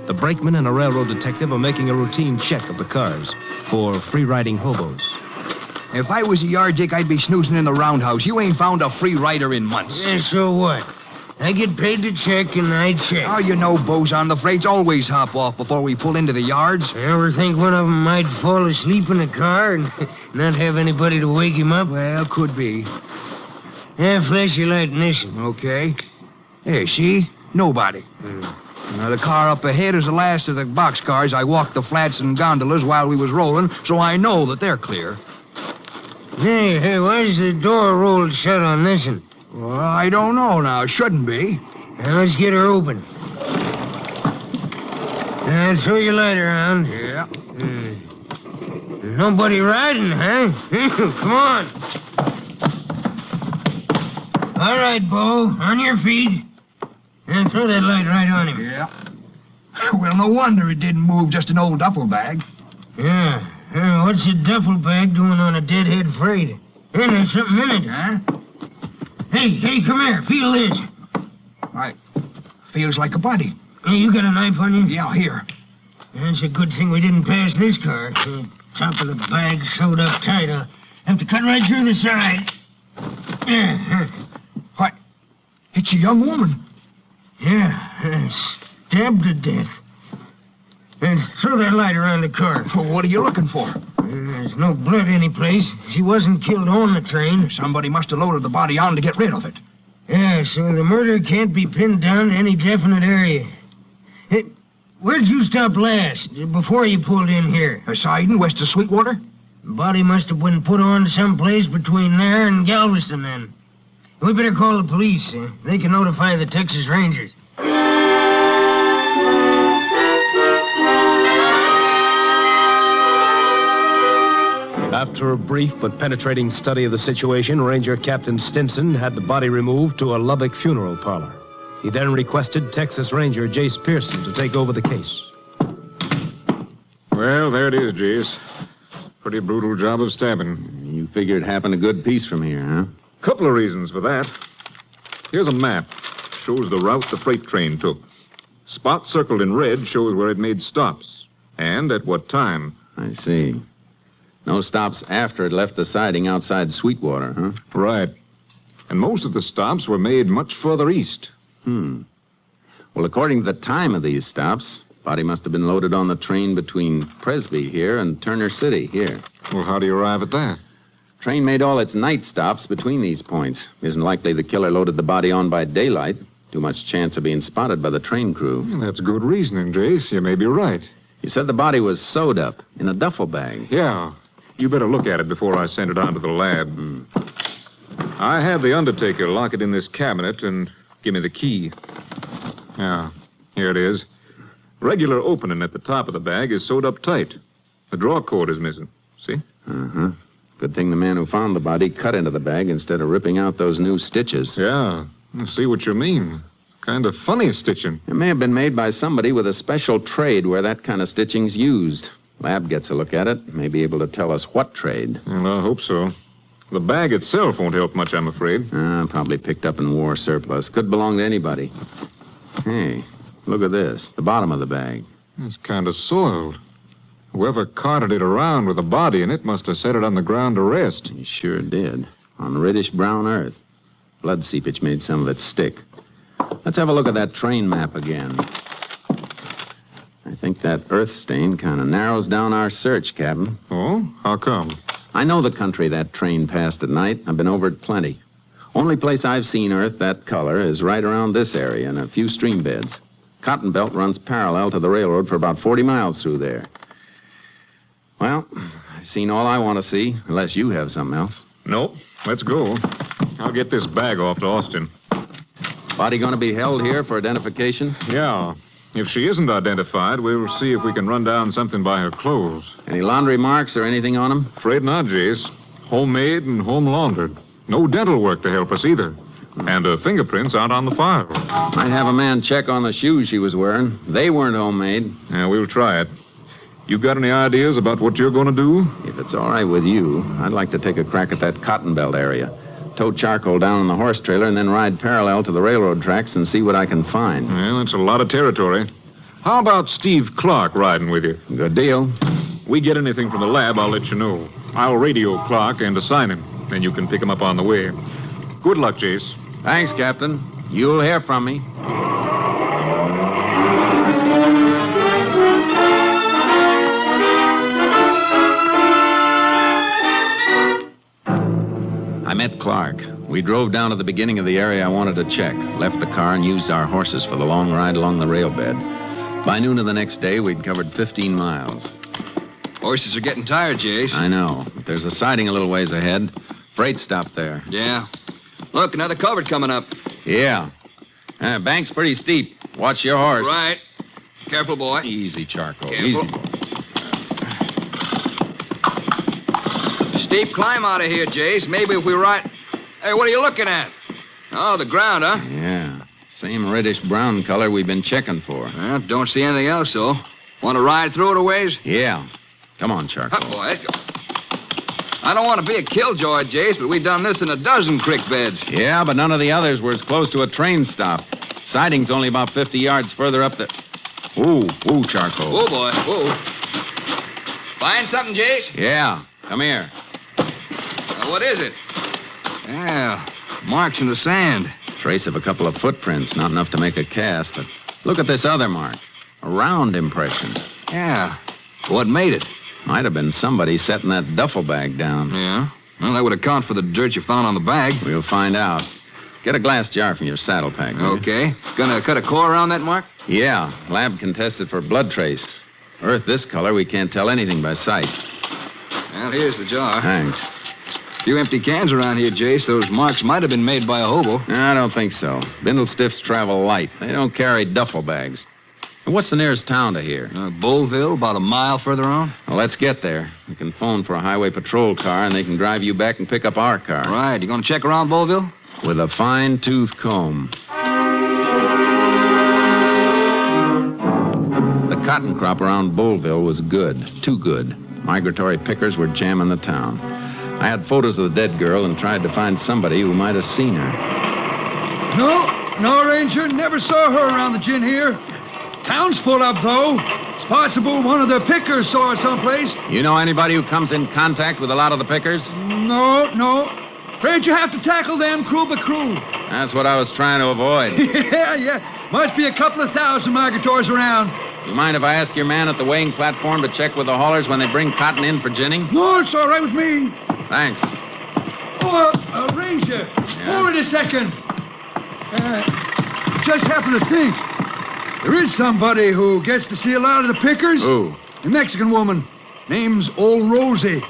The brakeman and a railroad detective are making a routine check of the cars for free-riding hobos. If I was a yard dick, I'd be snoozing in the roundhouse. You ain't found a free rider in months. Yeah, so what? I get paid to check, and I check. Oh, you know, bows on the freights always hop off before we pull into the yards. You ever think one of them might fall asleep in the car and not have anybody to wake him up? Well, could be. Yeah, flash your light in this one. Okay. Hey, see? Nobody. Now, the car up ahead is the last of the boxcars. I walked the flats and gondolas while we was rolling, so I know that they're clear. Hey, why's the door rolled shut on this one? Well, I don't know now. Shouldn't be. Now, let's get her open. Now, throw your light around. Yeah. Nobody riding, huh? Come on. All right, Bo, on your feet. And throw that light right on him. Yeah. Well, no wonder it didn't move, just an old duffel bag. Yeah. What's a duffel bag doing on a deadhead freight? Hey, there's something in it, huh? Hey, come here. Feel this. Feels like a body. Hey, you got a knife on you? Yeah, here. It's a good thing we didn't pass this car. The top of the bag sewed up tight. Have to cut right through the side. What? It's a young woman. Yeah, stabbed to death. And throw that light around the car. Well, what are you looking for? There's no blood anyplace. She wasn't killed on the train. Somebody must have loaded the body on to get rid of it. Yeah, so the murder can't be pinned down to any definite area. Hey, where'd you stop last, before you pulled in here? Sidon, west of Sweetwater? The body must have been put on someplace between there and Galveston, then. We better call the police. They can notify the Texas Rangers. After a brief but penetrating study of the situation, Ranger Captain Stinson had the body removed to a Lubbock funeral parlor. He then requested Texas Ranger Jace Pearson to take over the case. Well, there it is, Jace. Pretty brutal job of stabbing. You figure it happened a good piece from here, huh? Couple of reasons for that. Here's a map. Shows the route the freight train took. Spot circled in red shows where it made stops. And at what time. I see. No stops after it left the siding outside Sweetwater, huh? Right. And most of the stops were made much further east. Well, according to the time of these stops, body must have been loaded on the train between Presby here and Turner City here. Well, how do you arrive at that? Train made all its night stops between these points. Isn't likely the killer loaded the body on by daylight. Too much chance of being spotted by the train crew. Well, that's good reasoning, Jace. You may be right. You said the body was sewed up in a duffel bag. Yeah. You better look at it before I send it on to the lab. I have the undertaker lock it in this cabinet and give me the key. Yeah, here it is. Regular opening at the top of the bag is sewed up tight. The draw cord is missing. See? Uh-huh. Good thing the man who found the body cut into the bag instead of ripping out those new stitches. Yeah, I see what you mean. Kind of funny stitching. It may have been made by somebody with a special trade where that kind of stitching's used. Lab gets a look at it, may be able to tell us what trade. Well, I hope so. The bag itself won't help much, I'm afraid. Probably picked up in war surplus. Could belong to anybody. Hey, look at this. The bottom of the bag. It's kind of soiled. Whoever carted it around with a body in it must have set it on the ground to rest. He sure did. On reddish-brown earth. Blood seepage made some of it stick. Let's have a look at that train map again. I think that earth stain kind of narrows down our search, Captain. Oh? How come? I know the country that train passed at night. I've been over it plenty. Only place I've seen earth that color is right around this area and a few stream beds. Cotton belt runs parallel to the railroad for about 40 miles through there. Well, I've seen all I want to see, unless you have something else. Nope. Let's go. I'll get this bag off to Austin. Body going to be held here for identification? Yeah. If she isn't identified, we'll see if we can run down something by her clothes. Any laundry marks or anything on them? Afraid not, Jace. Homemade and home laundered. No dental work to help us either. And her fingerprints aren't on the file. Might have a man check on the shoes she was wearing. They weren't homemade. Yeah, we'll try it. You got any ideas about what you're going to do? If it's all right with you, I'd like to take a crack at that cotton belt area. Tow charcoal down on the horse trailer and then ride parallel to the railroad tracks and see what I can find. Well, that's a lot of territory. How about Steve Clark riding with you? Good deal. We get anything from the lab, I'll let you know. I'll radio Clark and assign him. Then you can pick him up on the way. Good luck, Jace. Thanks, Captain. You'll hear from me. I met Clark. We drove down to the beginning of the area I wanted to check, left the car, and used our horses for the long ride along the rail bed. By noon of the next day, we'd covered 15 miles. Horses are getting tired, Jace. I know. But there's a siding a little ways ahead. Freight stop there. Yeah. Look, another culvert coming up. Yeah. Bank's pretty steep. Watch your horse. Right. Careful, boy. Easy, Charcoal. Careful. Easy. Steep climb out of here, Jace. Maybe if we ride... Hey, what are you looking at? Oh, the ground, huh? Yeah. Same reddish-brown color we've been checking for. Well, don't see anything else, though. Want to ride through it a ways? Yeah. Come on, Charcoal. Huh, boy, let's go. I don't want to be a killjoy, Jace, but we've done this in a dozen creek beds. Yeah, but none of the others were as close to a train stop. Siding's only about 50 yards further up the... Ooh, Charcoal. Oh, boy, whoa. Find something, Jace? Yeah, come here. What is it? Yeah, marks in the sand. Trace of a couple of footprints, not enough to make a cast, but look at this other mark. A round impression. Yeah. What made it? Might have been somebody setting that duffel bag down. Yeah? Well, that would account for the dirt you found on the bag. We'll find out. Get a glass jar from your saddle pack. Okay. Gonna cut a core around that mark? Yeah. Lab can test it for blood trace. Earth this color, we can't tell anything by sight. Well, here's the jar. Thanks. A few empty cans around here, Jace. Those marks might have been made by a hobo. I don't think so. Bindle stiffs travel light. They don't carry duffel bags. And what's the nearest town to here? Bullville, about a mile further on. Well, let's get there. We can phone for a highway patrol car, and they can drive you back and pick up our car. Right. You gonna check around Bullville? With a fine-tooth comb. The cotton crop around Bullville was good. Too good. Migratory pickers were jamming the town. I had photos of the dead girl and tried to find somebody who might have seen her. No, Ranger. Never saw her around the gin here. Town's full up, though. It's possible one of the pickers saw her someplace. You know anybody who comes in contact with a lot of the pickers? No. Afraid you have to tackle them crew by crew. That's what I was trying to avoid. Yeah. Must be a couple of thousand migratories around. You mind if I ask your man at the weighing platform to check with the haulers when they bring cotton in for ginning? No, it's all right with me. Thanks. Oh, Ranger. Hold it a second. Just happened to think. There is somebody who gets to see a lot of the pickers. Who? A Mexican woman. Name's Old Rosie.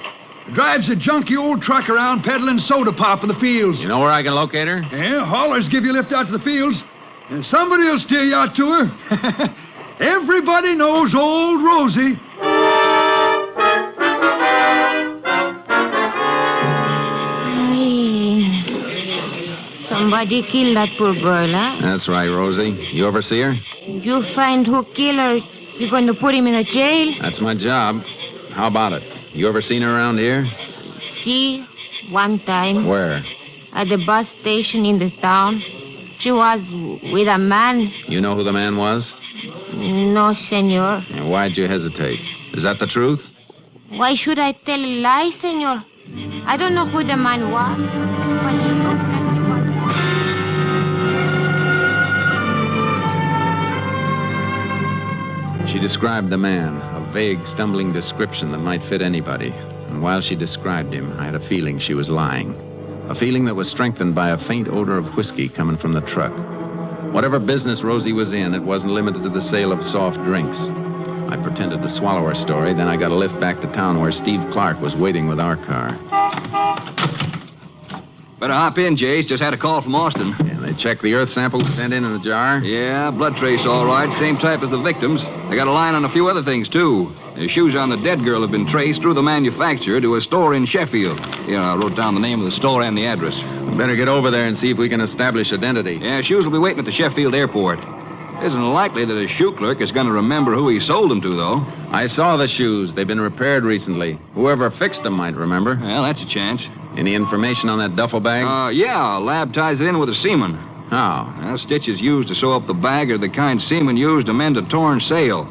Drives a junky old truck around peddling soda pop in the fields. You know where I can locate her? Yeah, haulers give you a lift out to the fields, and somebody will steer you out to her. Everybody knows Old Rosie. Somebody killed that poor girl, huh? That's right, Rosie. You ever see her? You find who killed her, you're going to put him in a jail? That's my job. How about it? You ever seen her around here? See, one time. Where? At the bus station in the town. She was with a man. You know who the man was? No, senor. And why'd you hesitate? Is that the truth? Why should I tell a lie, senor? I don't know who the man was, but he looked like he was. She described the man, a vague, stumbling description that might fit anybody. And while she described him, I had a feeling she was lying. A feeling that was strengthened by a faint odor of whiskey coming from the truck. Whatever business Rosie was in, it wasn't limited to the sale of soft drinks. I pretended to swallow her story, then I got a lift back to town where Steve Clark was waiting with our car. Better hop in, Jace. Just had a call from Austin. And they checked the earth sample sent in the jar? Yeah, blood trace all right. Same type as the victims. They got a line on a few other things, too. The shoes on the dead girl have been traced through the manufacturer to a store in Sheffield. I wrote down the name of the store and the address. We better get over there and see if we can establish identity. Yeah, shoes will be waiting at the Sheffield airport. Isn't likely that a shoe clerk is going to remember who he sold them to, though. I saw the shoes. They've been repaired recently. Whoever fixed them might remember. Well, that's a chance. Any information on that duffel bag? Yeah. Lab ties it in with a seaman. How? Well, stitches used to sew up the bag are the kind seaman used to mend a torn sail.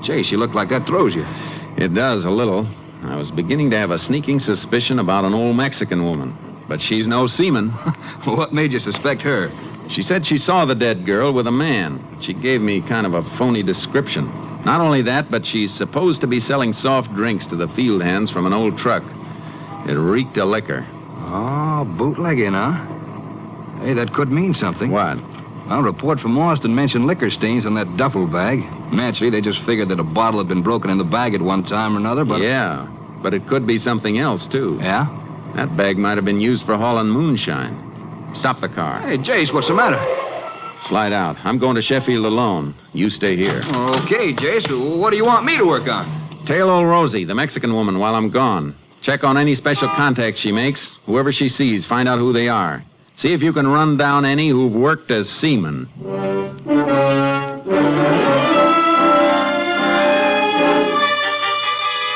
Chase, you look like that throws you. It does, a little. I was beginning to have a sneaking suspicion about an old Mexican woman. But she's no seaman. What made you suspect her? She said she saw the dead girl with a man. She gave me kind of a phony description. Not only that, but she's supposed to be selling soft drinks to the field hands from an old truck. It reeked of liquor. Oh, bootlegging, huh? Hey, that could mean something. What? Well, a report from Austin mentioned liquor stains on that duffel bag. Naturally, they just figured that a bottle had been broken in the bag at one time or another, but... Yeah, but it could be something else, too. Yeah? That bag might have been used for hauling moonshine. Stop the car. Hey, Jace, what's the matter? Slide out. I'm going to Sheffield alone. You stay here. Okay, Jace. What do you want me to work on? Tail old Rosie, the Mexican woman, while I'm gone. Check on any special contacts she makes. Whoever she sees, find out who they are. See if you can run down any who've worked as seamen.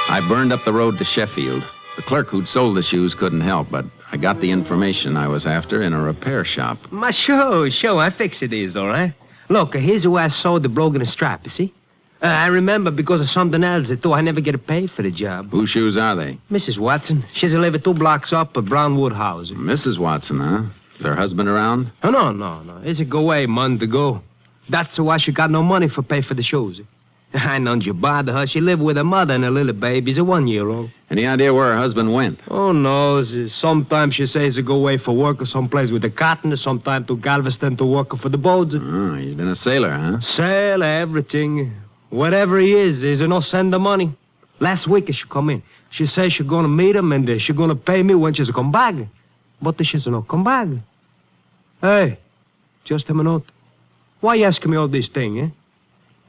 I burned up the road to Sheffield. The clerk who'd sold the shoes couldn't help, but I got the information I was after in a repair shop. Sure. I fix it is, all right. Look, here's where I sewed the broken strap, you see? I remember because of something else. They thought I never get paid for the job. Whose shoes are they? Mrs. Watson. She's living 2 blocks up at Brownwood House. Mrs. Watson, huh? Is her husband around? Oh, no. He's a go away a month ago. That's why she got no money for pay for the shows. I know you bother her. She lived with her mother and her little baby. He's a 1-year-old. Any idea where her husband went? Oh, no. Sometimes she says he go away for work or someplace with the cotton, or sometimes to Galveston to work for the boats. Oh, he's been a sailor, huh? Sailor, everything. Whatever he is, he's no send the money. Last week she come in. She says she's going to meet him and she's going to pay me when she's come back. But she's not come back. Hey, just a minute. Why you asking me all these things, eh?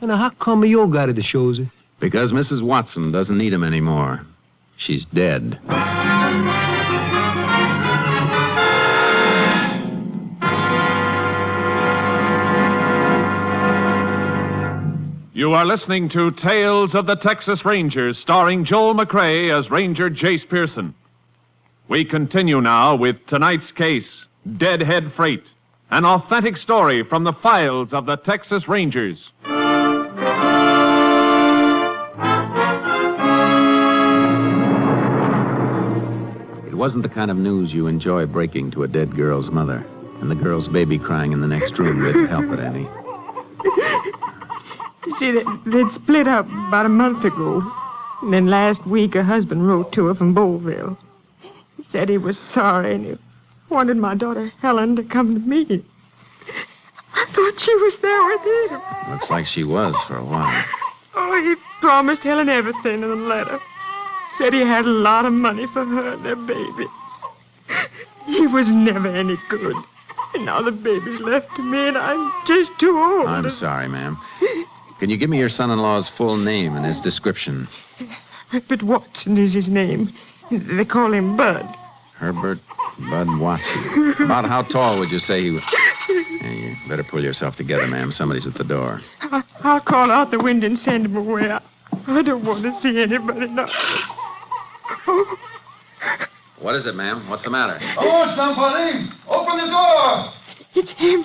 And how come you got the shows? Because Mrs. Watson doesn't need him anymore. She's dead. You are listening to Tales of the Texas Rangers, starring Joel McCrea as Ranger Jace Pearson. We continue now with tonight's case, Deadhead Freight, an authentic story from the files of the Texas Rangers. It wasn't the kind of news you enjoy breaking to a dead girl's mother, and the girl's baby crying in the next room didn't help it any. You see, they'd split up about a month ago. And then last week, her husband wrote to her from Bowlville. He said he was sorry and he wanted my daughter Helen to come to me. I thought she was there with him. Looks like she was for a while. Oh, he promised Helen everything in the letter. Said he had a lot of money for her and their baby. He was never any good. And now the baby's left to me and I'm just too old. I'm sorry, ma'am. Can you give me your son-in-law's full name and his description? Herbert Watson is his name. They call him Bud. Herbert Bud Watson. About how tall would you say he was? Yeah, you better pull yourself together, ma'am. Somebody's at the door. I'll call out the window and send him away. I don't want to see anybody now. Oh. What is it, ma'am? What's the matter? Oh, somebody! Open the door! It's him.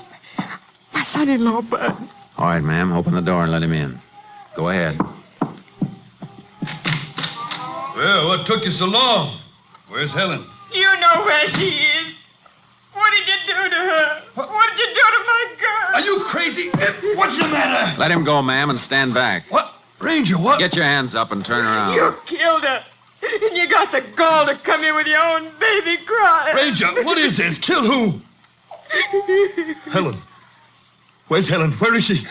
My son-in-law, Bud. All right, ma'am. Open the door and let him in. Go ahead. Well, what took you so long? Where's Helen? You know where she is. What did you do to her? What did you do to my girl? Are you crazy? What's the matter? Let him go, ma'am, and stand back. What? Ranger, what? Get your hands up and turn around. You killed her. And you got the gall to come here with your own baby crying. Ranger, what is this? Kill who? Helen. Where's Helen? Where is she?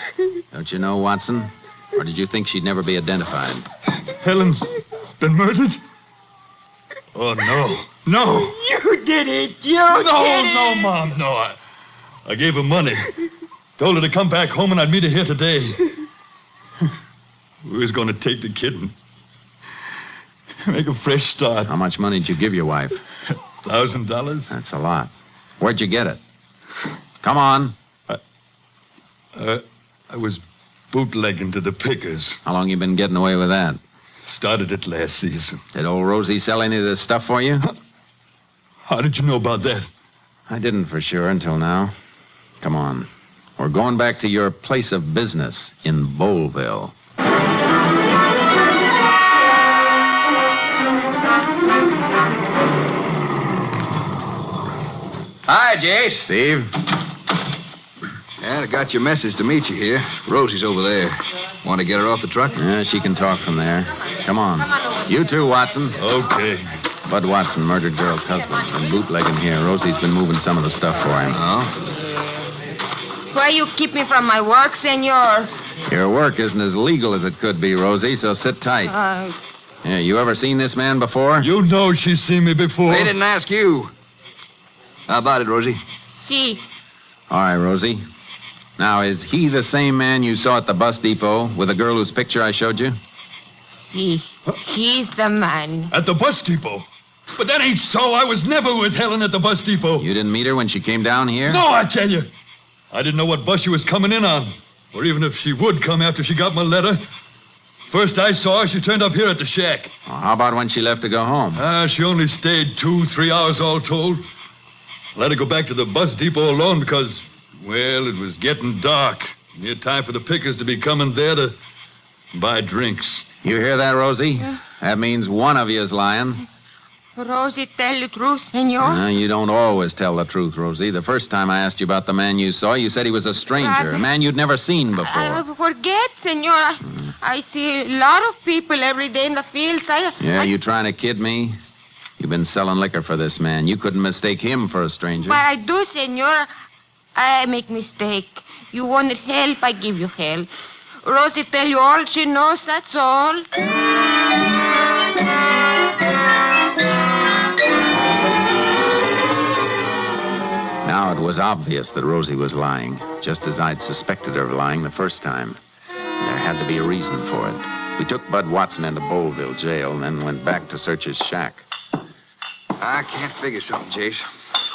Don't you know, Watson? Or did you think she'd never be identified? Helen's been murdered? Oh, no. No. You did it. You did it. No, Mom, no. I gave her money. Told her to come back home and I'd meet her here today. We was going to take the kid and make a fresh start. How much money did you give your wife? $1,000. That's a lot. Where'd you get it? Come on. I was bootlegging to the pickers. How long you been getting away with that? Started it last season. Did old Rosie sell any of this stuff for you? How did you know about that? I didn't for sure until now. Come on. We're going back to your place of business in Bowlville. Hi, Jace. Steve? Yeah, I got your message to meet you here. Rosie's over there. Want to get her off the truck? Yeah, she can talk from there. Come on. You too, Watson. Okay. Bud Watson, murdered girl's husband. Been bootlegging here. Rosie's been moving some of the stuff for him. Oh? Why you keep me from my work, senor? Your work isn't as legal as it could be, Rosie, so sit tight. Yeah, you ever seen this man before? You know she's seen me before. They didn't ask you. How about it, Rosie? See. All right, Rosie. Now, is he the same man you saw at the bus depot with the girl whose picture I showed you? See. He's the man. At the bus depot? But that ain't so. I was never with Helen at the bus depot. You didn't meet her when she came down here? No, I tell you. I didn't know what bus she was coming in on. Or even if she would come after she got my letter. First I saw her, she turned up here at the shack. Well, how about when she left to go home? She only stayed 2-3 hours all told. Let her go back to the bus depot alone because, well, it was getting dark. Near time for the pickers to be coming there to buy drinks. You hear that, Rosie? That means one of you is lying. Rosie, tell the truth, senor. You don't always tell the truth, Rosie. The first time I asked you about the man you saw, you said he was a stranger, a man you'd never seen before. I forget, senor. I see a lot of people every day in the fields. You trying to kid me? You've been selling liquor for this man. You couldn't mistake him for a stranger. But I do, senor. I make mistake. You wanted help, I give you help. Rosie tell you all she knows, that's all. Now it was obvious that Rosie was lying, just as I'd suspected her of lying the first time. There had to be a reason for it. We took Bud Watson into Boleville jail and then went back to search his shack. I can't figure something, Jace.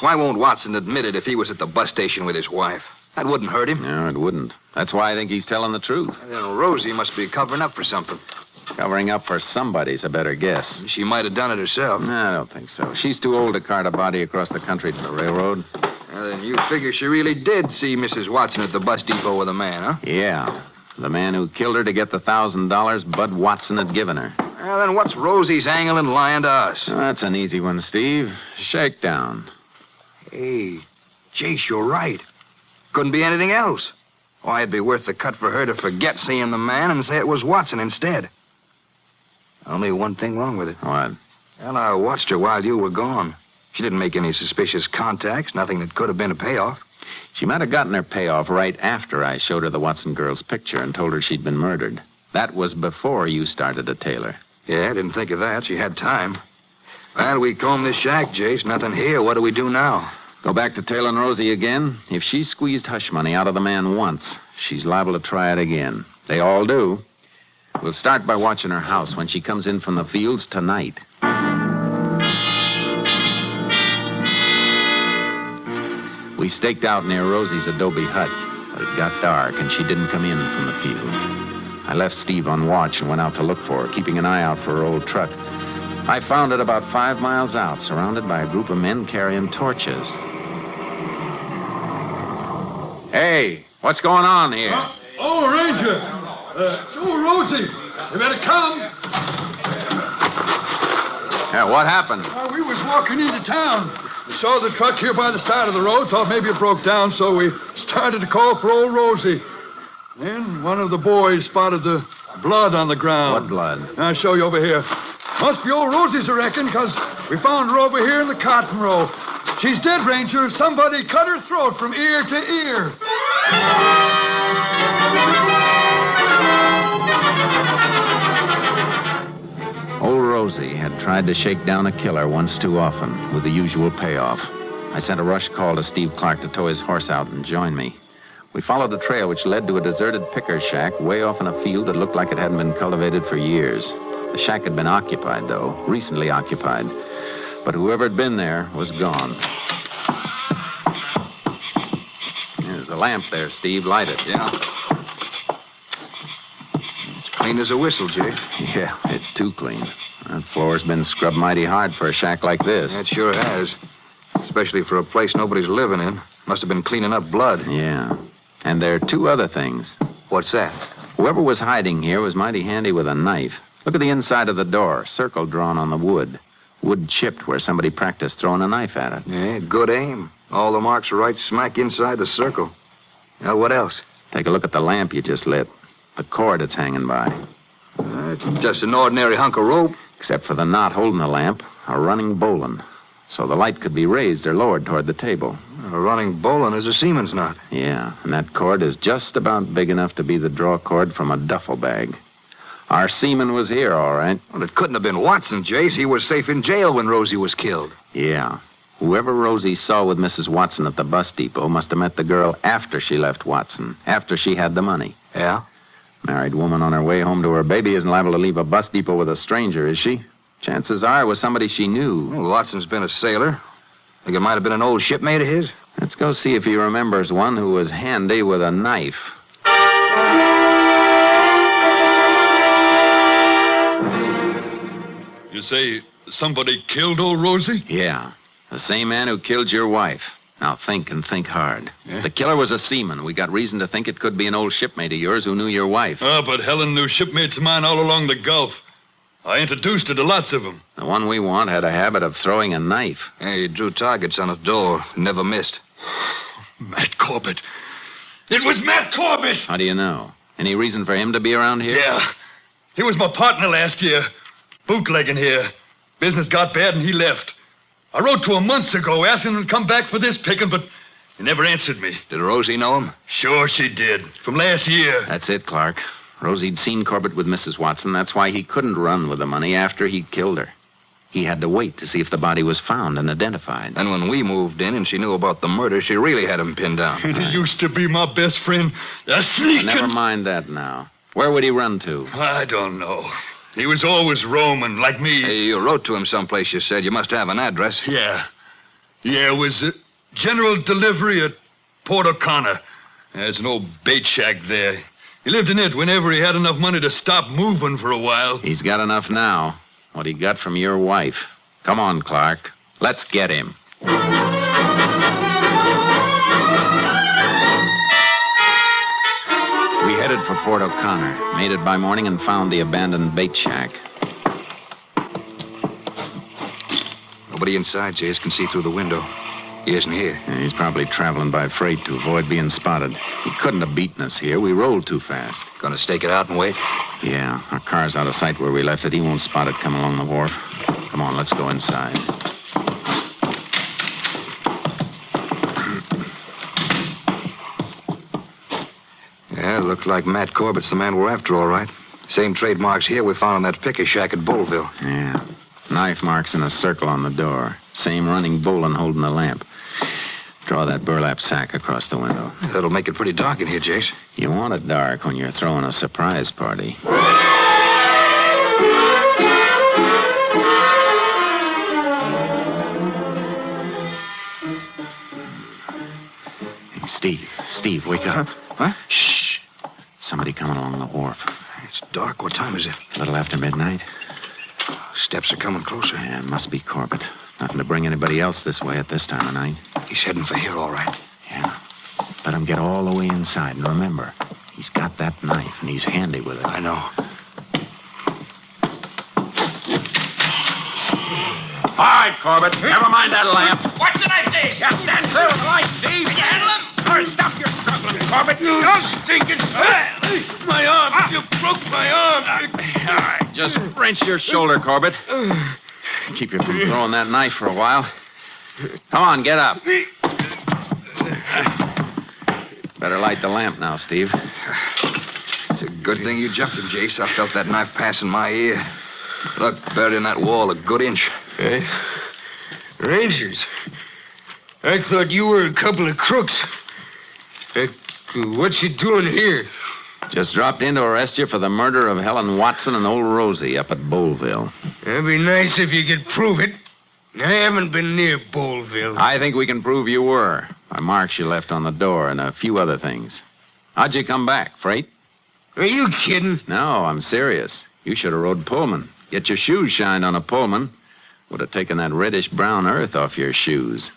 Why won't Watson admit it if he was at the bus station with his wife? That wouldn't hurt him. No, it wouldn't. That's why I think he's telling the truth. Then Rosie must be covering up for something. Covering up for somebody's a better guess. She might have done it herself. No, I don't think so. She's too old to cart a body across the country to the railroad. Well, then you figure she really did see Mrs. Watson at the bus depot with a man, huh? Yeah. The man who killed her to get the $1,000 Bud Watson had given her. Well, then what's Rosie's angle in lying to us? Oh, that's an easy one, Steve. Shakedown. Hey, Jace, you're right. Couldn't be anything else. Why, it'd be worth the cut for her to forget seeing the man and say it was Watson instead. Only one thing wrong with it. What? Well, I watched her while you were gone. She didn't make any suspicious contacts, nothing that could have been a payoff. She might have gotten her payoff right after I showed her the Watson girl's picture and told her she'd been murdered. That was before you started to tail her. Yeah, I didn't think of that. She had time. Well, we combed this shack, Jace. Nothing here. What do we do now? Go back to tailing Rosie again. If she squeezed hush money out of the man once, she's liable to try it again. They all do. We'll start by watching her house when she comes in from the fields tonight. We staked out near Rosie's adobe hut, but it got dark and she didn't come in from the fields. I left Steve on watch and went out to look for her, keeping an eye out for her old truck. I found it about 5 miles out, surrounded by a group of men carrying torches. Hey, what's going on here? Ranger! Rosie! You better come! Yeah, what happened? We was walking into town. We saw the truck here by the side of the road, thought maybe it broke down, so we started to call for old Rosie. Then one of the boys spotted the blood on the ground. What blood? I'll show you over here. Must be old Rosie's, I reckon, because we found her over here in the cotton row. She's dead, Ranger. Somebody cut her throat from ear to ear. Old Rosie had tried to shake down a killer once too often, with the usual payoff. I sent a rush call to Steve Clark to tow his horse out and join me. We followed a trail which led to a deserted picker shack way off in a field that looked like it hadn't been cultivated for years. The shack had been occupied, though, recently occupied. But whoever had been there was gone. There's a lamp there, Steve. Light it. Yeah. It's clean as a whistle, Jay. Yeah, it's too clean. That floor's been scrubbed mighty hard for a shack like this. It sure has. Especially for a place nobody's living in. Must have been cleaning up blood. Yeah. And there are 2 other things. What's that? Whoever was hiding here was mighty handy with a knife. Look at the inside of the door. Circle drawn on the wood. Wood chipped where somebody practiced throwing a knife at it. Yeah, good aim. All the marks are right smack inside the circle. Now, what else? Take a look at the lamp you just lit. The cord it's hanging by. It's just an ordinary hunk of rope. Except for the knot holding the lamp, a running bowline. So the light could be raised or lowered toward the table. A running bowline is a seaman's knot. Yeah, and that cord is just about big enough to be the draw cord from a duffel bag. Our seaman was here, all right. Well, it couldn't have been Watson, Jace. He was safe in jail when Rosie was killed. Yeah. Whoever Rosie saw with Mrs. Watson at the bus depot must have met the girl after she left Watson, after she had the money. Yeah? Married woman on her way home to her baby isn't liable to leave a bus depot with a stranger, is she? Chances are it was somebody she knew. Well, Watson's been a sailor. Think it might have been an old shipmate of his? Let's go see if he remembers one who was handy with a knife. You say somebody killed old Rosie? Yeah. The same man who killed your wife. Now think and think hard. The killer was a seaman. We got reason to think it could be an old shipmate of yours who knew your wife. Oh, but Helen knew shipmates of mine all along the Gulf. I introduced her to lots of them. The one we want had a habit of throwing a knife. Hey, he drew targets on his door. Never missed. Matt Corbett. It was Matt Corbett! How do you know? Any reason for him to be around here? Yeah. He was my partner last year. Bootlegging here. Business got bad and he left. I wrote to him months ago asking him to come back for this picking, but he never answered me. Did Rosie know him? Sure she did. From last year. That's it, Clark. Rosie'd seen Corbett with Mrs. Watson. That's why he couldn't run with the money after he'd killed her. He had to wait to see if the body was found and identified. And when we moved in and she knew about the murder, she really had him pinned down. He used to be my best friend. A sneaking... Never mind that now. Where would he run to? I don't know. He was always roaming, like me. Hey, you wrote to him someplace, you said. You must have an address. Yeah. Yeah, it was general delivery at Port O'Connor. There's an old bait shack there. He lived in it whenever he had enough money to stop moving for a while. He's got enough now. What he got from your wife. Come on, Clark. Let's get him. We headed for Port O'Connor, made it by morning, and found the abandoned bait shack. Nobody inside, Jace. Can see through the window. He isn't here. Yeah, he's probably traveling by freight to avoid being spotted. He couldn't have beaten us here. We rolled too fast. Gonna stake it out and wait? Yeah, our car's out of sight where we left it. He won't spot it coming along the wharf. Come on, let's go inside. Yeah, looked like Matt Corbett's the man we're after, all right. Same trademarks here we found in that picker shack at Bullville. Yeah. Knife marks in a circle on the door. Same running bull and holding the lamp. Draw that burlap sack across the window. That'll make it pretty dark in here, Jace. You want it dark when you're throwing a surprise party. Hey, Steve, wake up. What? Shh. Somebody coming along the wharf. It's dark. What time is it? A little after midnight. Steps are coming closer. Yeah, it must be Corbett. Nothing to bring anybody else this way at this time of night. He's heading for here, all right. Yeah. Let him get all the way inside. And remember, he's got that knife, and he's handy with it. I know. All right, Corbett. Never mind that lamp. What did I say? Yeah, stand clear of the light, Steve. Can you handle him? All right, stop your struggling, Corbett. You stinking... My arm. You broke my arm. All right, just wrench your shoulder, Corbett. Keep you from throwing that knife for a while. Come on, get up. Better light the lamp now, Steve. It's a good thing you jumped him, Jace. I felt that knife passing my ear. Look, buried in that wall a good inch. Hey? Rangers? I thought you were a couple of crooks. What you doing here? Just dropped in to arrest you for the murder of Helen Watson and old Rosie up at Bullville. It'd be nice if you could prove it. I haven't been near Bullville. I think we can prove you were. By marks you left on the door and a few other things. How'd you come back, freight? Are you kidding? No, I'm serious. You should have rode Pullman. Get your shoes shined on a Pullman. Would have taken that reddish-brown earth off your shoes.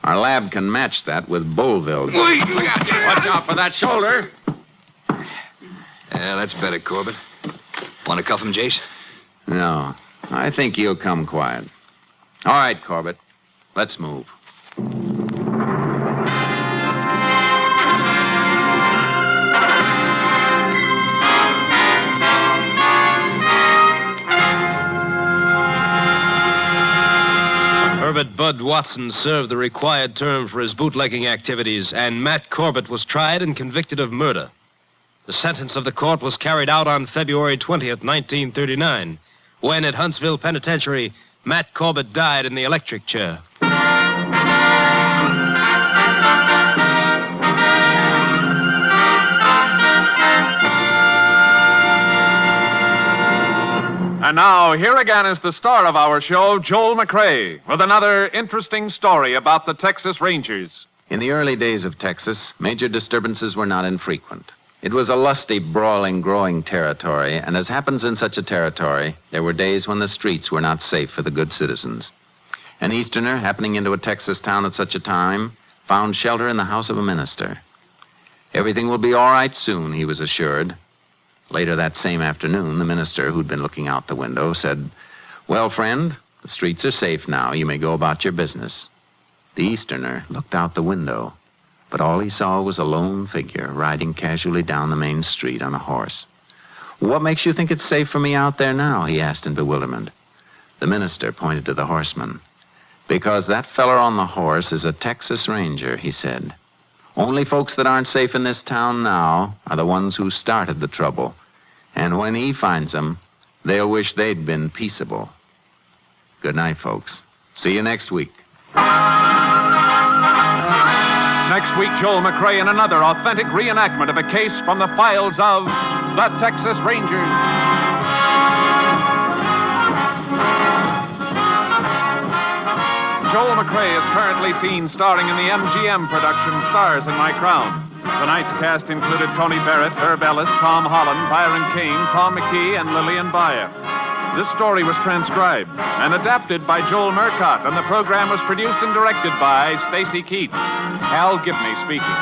Our lab can match that with Bullville. Watch out for that shoulder. Yeah, that's better, Corbett. Want to cuff him, Jace? No, I think you'll come quiet. All right, Corbett. Let's move. Herbert Bud Watson served the required term for his bootlegging activities, and Matt Corbett was tried and convicted of murder. The sentence of the court was carried out on February 20th, 1939, when at Huntsville Penitentiary, Matt Corbett died in the electric chair. And now, here again is the star of our show, Joel McCrea, with another interesting story about the Texas Rangers. In the early days of Texas, major disturbances were not infrequent. It was a lusty, brawling, growing territory, and as happens in such a territory, there were days when the streets were not safe for the good citizens. An Easterner happening into a Texas town at such a time found shelter in the house of a minister. Everything will be all right soon, he was assured. Later that same afternoon, the minister, who'd been looking out the window, said, "Well, friend, the streets are safe now. You may go about your business." The Easterner looked out the window, but all he saw was a lone figure riding casually down the main street on a horse. "What makes you think it's safe for me out there now?" he asked in bewilderment. The minister pointed to the horseman. "Because that feller on the horse is a Texas Ranger," he said. "Only folks that aren't safe in this town now are the ones who started the trouble. And when he finds them, they'll wish they'd been peaceable. Good night, folks. See you next week." Next week, Joel McCrea in another authentic reenactment of a case from the files of the Texas Rangers. Joel McCrea is currently seen starring in the MGM production Stars in My Crown. Tonight's cast included Tony Barrett, Herb Ellis, Tom Holland, Byron Kane, Tom McKee, and Lillian Bayer. This story was transcribed and adapted by Joel Murcott, and the program was produced and directed by Stacy Keats. Hal Gibney speaking.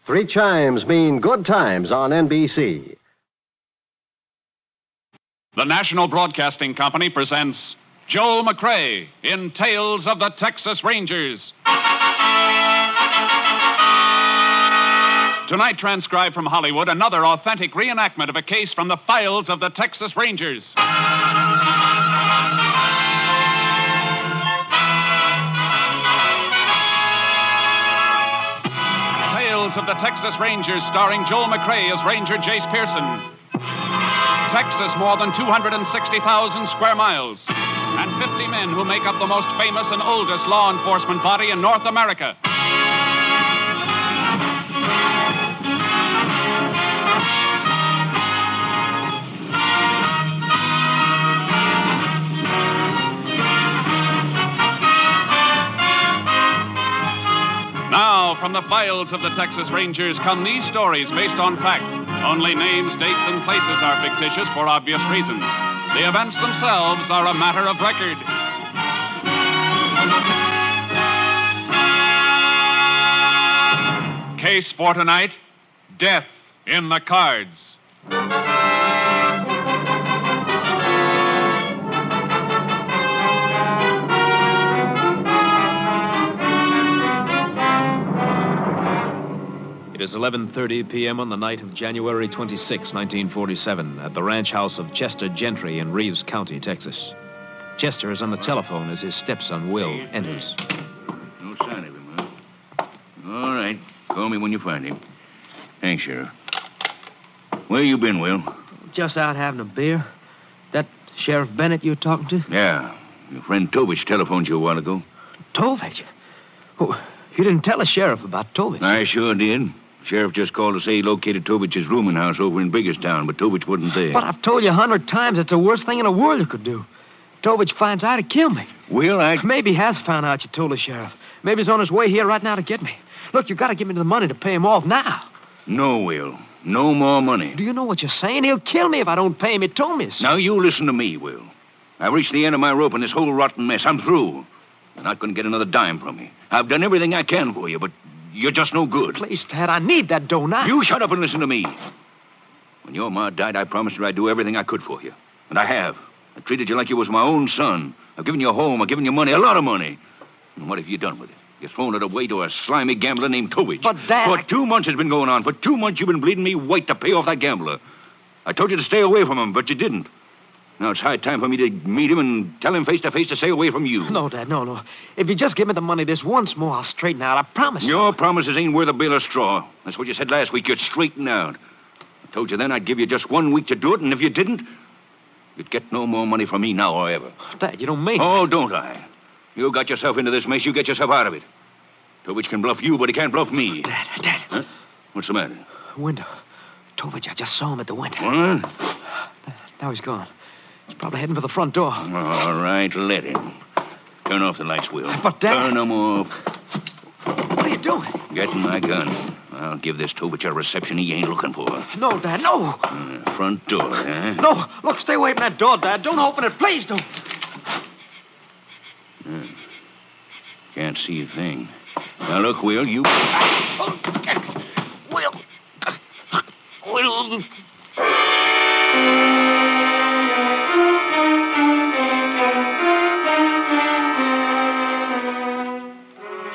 Three chimes mean good times on NBC. The National Broadcasting Company presents Joel McCrea in Tales of the Texas Rangers. Tonight, transcribed from Hollywood, another authentic reenactment of a case from the files of the Texas Rangers. Tales of the Texas Rangers, starring Joel McCrea as Ranger Jace Pearson. Texas, more than 260,000 square miles, and 50 men who make up the most famous and oldest law enforcement body in North America. Now, from the files of the Texas Rangers come these stories based on fact. Only names, dates, and places are fictitious for obvious reasons. The events themselves are a matter of record. Case for tonight, death in the cards. It is 11:30 p.m. on the night of January 26, 1947, at the ranch house of Chester Gentry in Reeves County, Texas. Chester is on the telephone as his stepson, Will, enters. No sign of him, huh? All right. Call me when you find him. Thanks, Sheriff. Where you been, Will? Just out having a beer. That Sheriff Bennett you were talking to? Yeah. Your friend Tovich telephoned you a while ago. Tovich? Oh, you didn't tell the sheriff about Tovich. I sure did. Sheriff just called to say he located Tovich's rooming house over in Biggerstown, but Tovich wasn't there. But I've told you 100 times it's the worst thing in the world you could do. Tovich finds out to kill me. Will, Maybe he has found out you told the sheriff. Maybe he's on his way here right now to get me. Look, you got to give me the money to pay him off now. No, Will. No more money. Do you know what you're saying? He'll kill me if I don't pay him. He told me so. Now, you listen to me, Will. I've reached the end of my rope in this whole rotten mess. I'm through. You're not going to get another dime from me. I've done everything I can for you, but you're just no good. Please, Ted, I need that dough now. You shut up and listen to me. When your ma died, I promised her I'd do everything I could for you. And I have. I treated you like you was my own son. I've given you a home. I've given you money, a lot of money. And what have you done with it? You've thrown it away to a slimy gambler named Tovich. But, Dad... For 2 months it's been going on. For 2 months you've been bleeding me white to pay off that gambler. I told you to stay away from him, but you didn't. Now it's high time for me to meet him and tell him face to face to stay away from you. No, Dad, no. If you just give me the money this once more, I'll straighten out. I promise you. Your promises ain't worth a bale of straw. That's what you said last week. You'd straighten out. I told you then I'd give you just 1 week to do it, and if you didn't, you'd get no more money from me now or ever. Dad, you don't mean... Oh, don't I? You got yourself into this mess, you get yourself out of it. Tovich can bluff you, but he can't bluff me. Dad. Huh? What's the matter? Window. Tovich, I just saw him at the window. What? Now he's gone. He's probably heading for the front door. All right, let him. Turn off the lights, Will. But, Dad... Turn them off. What are you doing? Getting my gun. I'll give this Tovich a reception he ain't looking for. No, Dad, no. Front door, huh? No, look, stay away from that door, Dad. Don't open it, please don't. Can't see a thing. Now, look, Will, you... Will.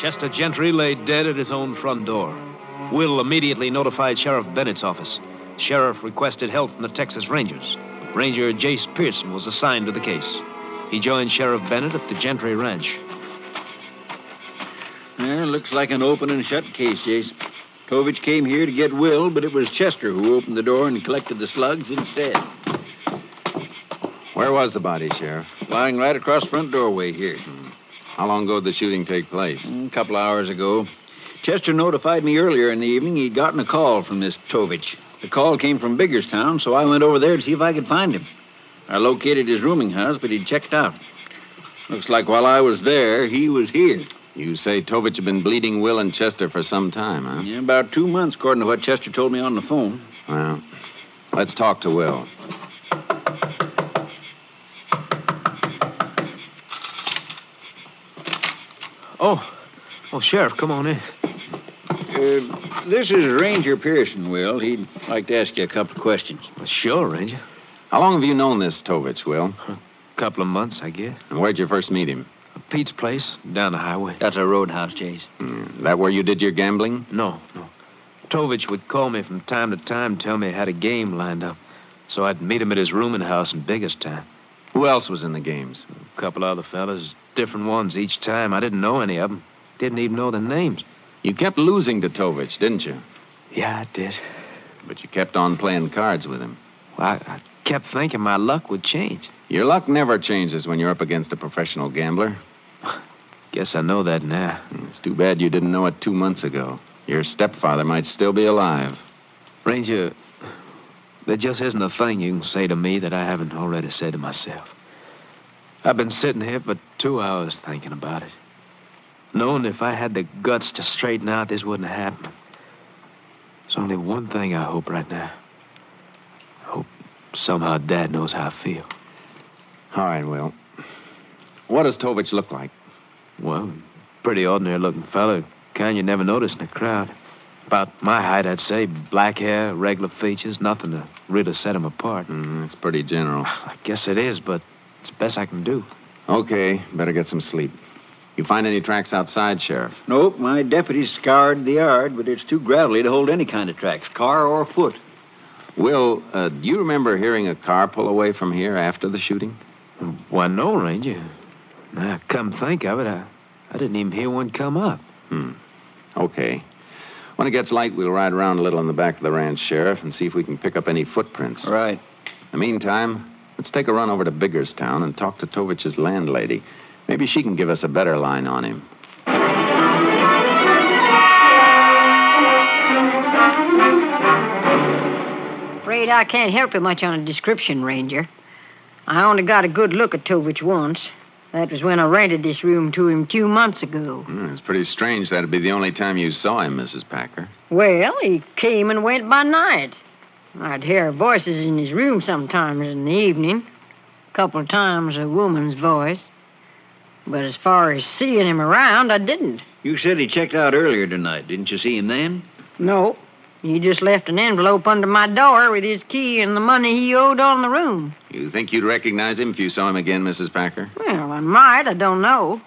Chester Gentry lay dead at his own front door. Will immediately notified Sheriff Bennett's office. Sheriff requested help from the Texas Rangers. Ranger Jace Pearson was assigned to the case. He joined Sheriff Bennett at the Gentry Ranch. Yeah, looks like an open and shut case, Jace. Tovich came here to get Will, but it was Chester who opened the door and collected the slugs instead. Where was the body, Sheriff? Lying right across front doorway here. How long ago did the shooting take place? A couple hours ago. Chester notified me earlier in the evening he'd gotten a call from this Tovich. The call came from Biggerstown, so I went over there to see if I could find him. I located his rooming house, but he'd checked out. Looks like while I was there, he was here. You say Tovich had been bleeding Will and Chester for some time, huh? Yeah, about 2 months, according to what Chester told me on the phone. Well, let's talk to Will. Oh, Sheriff, come on in. This is Ranger Pearson, Will. He'd like to ask you a couple of questions. Sure, Ranger. How long have you known this Tovich, Will? A couple of months, I guess. And where'd you first meet him? Pete's place, down the highway. That's a roadhouse, Chase. That where you did your gambling? No. Tovich would call me from time to time, tell me he had a game lined up. So I'd meet him at his rooming house in Biggerstown. Who else was in the games? A couple other fellas, different ones each time. I didn't know any of them. Didn't even know their names. You kept losing to Tovich, didn't you? Yeah, I did. But you kept on playing cards with him. Well, I kept thinking my luck would change. Your luck never changes when you're up against a professional gambler. Guess I know that now. It's too bad you didn't know it 2 months ago. Your stepfather might still be alive. Ranger, there just isn't a thing you can say to me that I haven't already said to myself. I've been sitting here for 2 hours thinking about it. Knowing if I had the guts to straighten out, this wouldn't happen. There's only one thing I hope right now. I hope somehow Dad knows how I feel. All right, Will. What does Tovich look like? Well, pretty ordinary-looking fella. Kind you never notice in a crowd. About my height, I'd say. Black hair, regular features, nothing to really set him apart. That's pretty general. I guess it is, but it's the best I can do. Okay, better get some sleep. You find any tracks outside, Sheriff? Nope, my deputies scoured the yard, but it's too gravelly to hold any kind of tracks, car or foot. Will, do you remember hearing a car pull away from here after the shooting? Why, no, Ranger. Now, come think of it, I didn't even hear one come up. Okay. When it gets light, we'll ride around a little in the back of the ranch, Sheriff, and see if we can pick up any footprints. All right. In the meantime, let's take a run over to Biggerstown and talk to Tovich's landlady. Maybe she can give us a better line on him. Afraid I can't help you much on a description, Ranger. I only got a good look at Tovich once. That was when I rented this room to him 2 months ago. It's pretty strange that'd be the only time you saw him, Mrs. Packer. Well, he came and went by night. I'd hear voices in his room sometimes in the evening. A couple of times a woman's voice. But as far as seeing him around, I didn't. You said he checked out earlier tonight. Didn't you see him then? No. He just left an envelope under my door with his key and the money he owed on the room. You think you'd recognize him if you saw him again, Mrs. Packer? Well, I might. I don't know.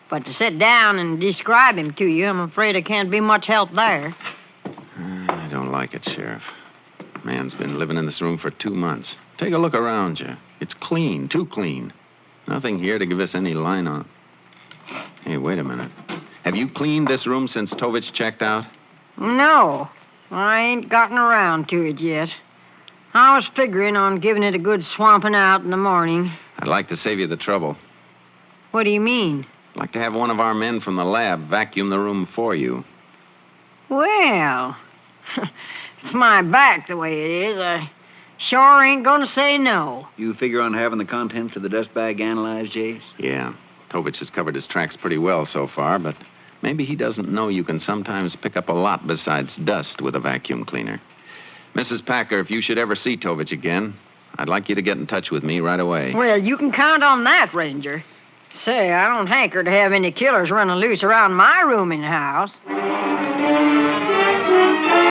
But to sit down and describe him to you, I'm afraid I can't be much help there. I don't like it, Sheriff. Man's been living in this room for 2 months. Take a look around you. It's clean, too clean. Nothing here to give us any line on. Hey, wait a minute. Have you cleaned this room since Tovich checked out? No. I ain't gotten around to it yet. I was figuring on giving it a good swamping out in the morning. I'd like to save you the trouble. What do you mean? I'd like to have one of our men from the lab vacuum the room for you. Well, it's my back the way it is. I sure ain't gonna say no. You figure on having the contents of the dust bag analyzed, Jace? Yeah. Tovich has covered his tracks pretty well so far, but Maybe he doesn't know you can sometimes pick up a lot besides dust with a vacuum cleaner. Mrs. Packer, if you should ever see Tovich again, I'd like you to get in touch with me right away. Well, you can count on that, Ranger. Say, I don't hanker to have any killers running loose around my rooming house.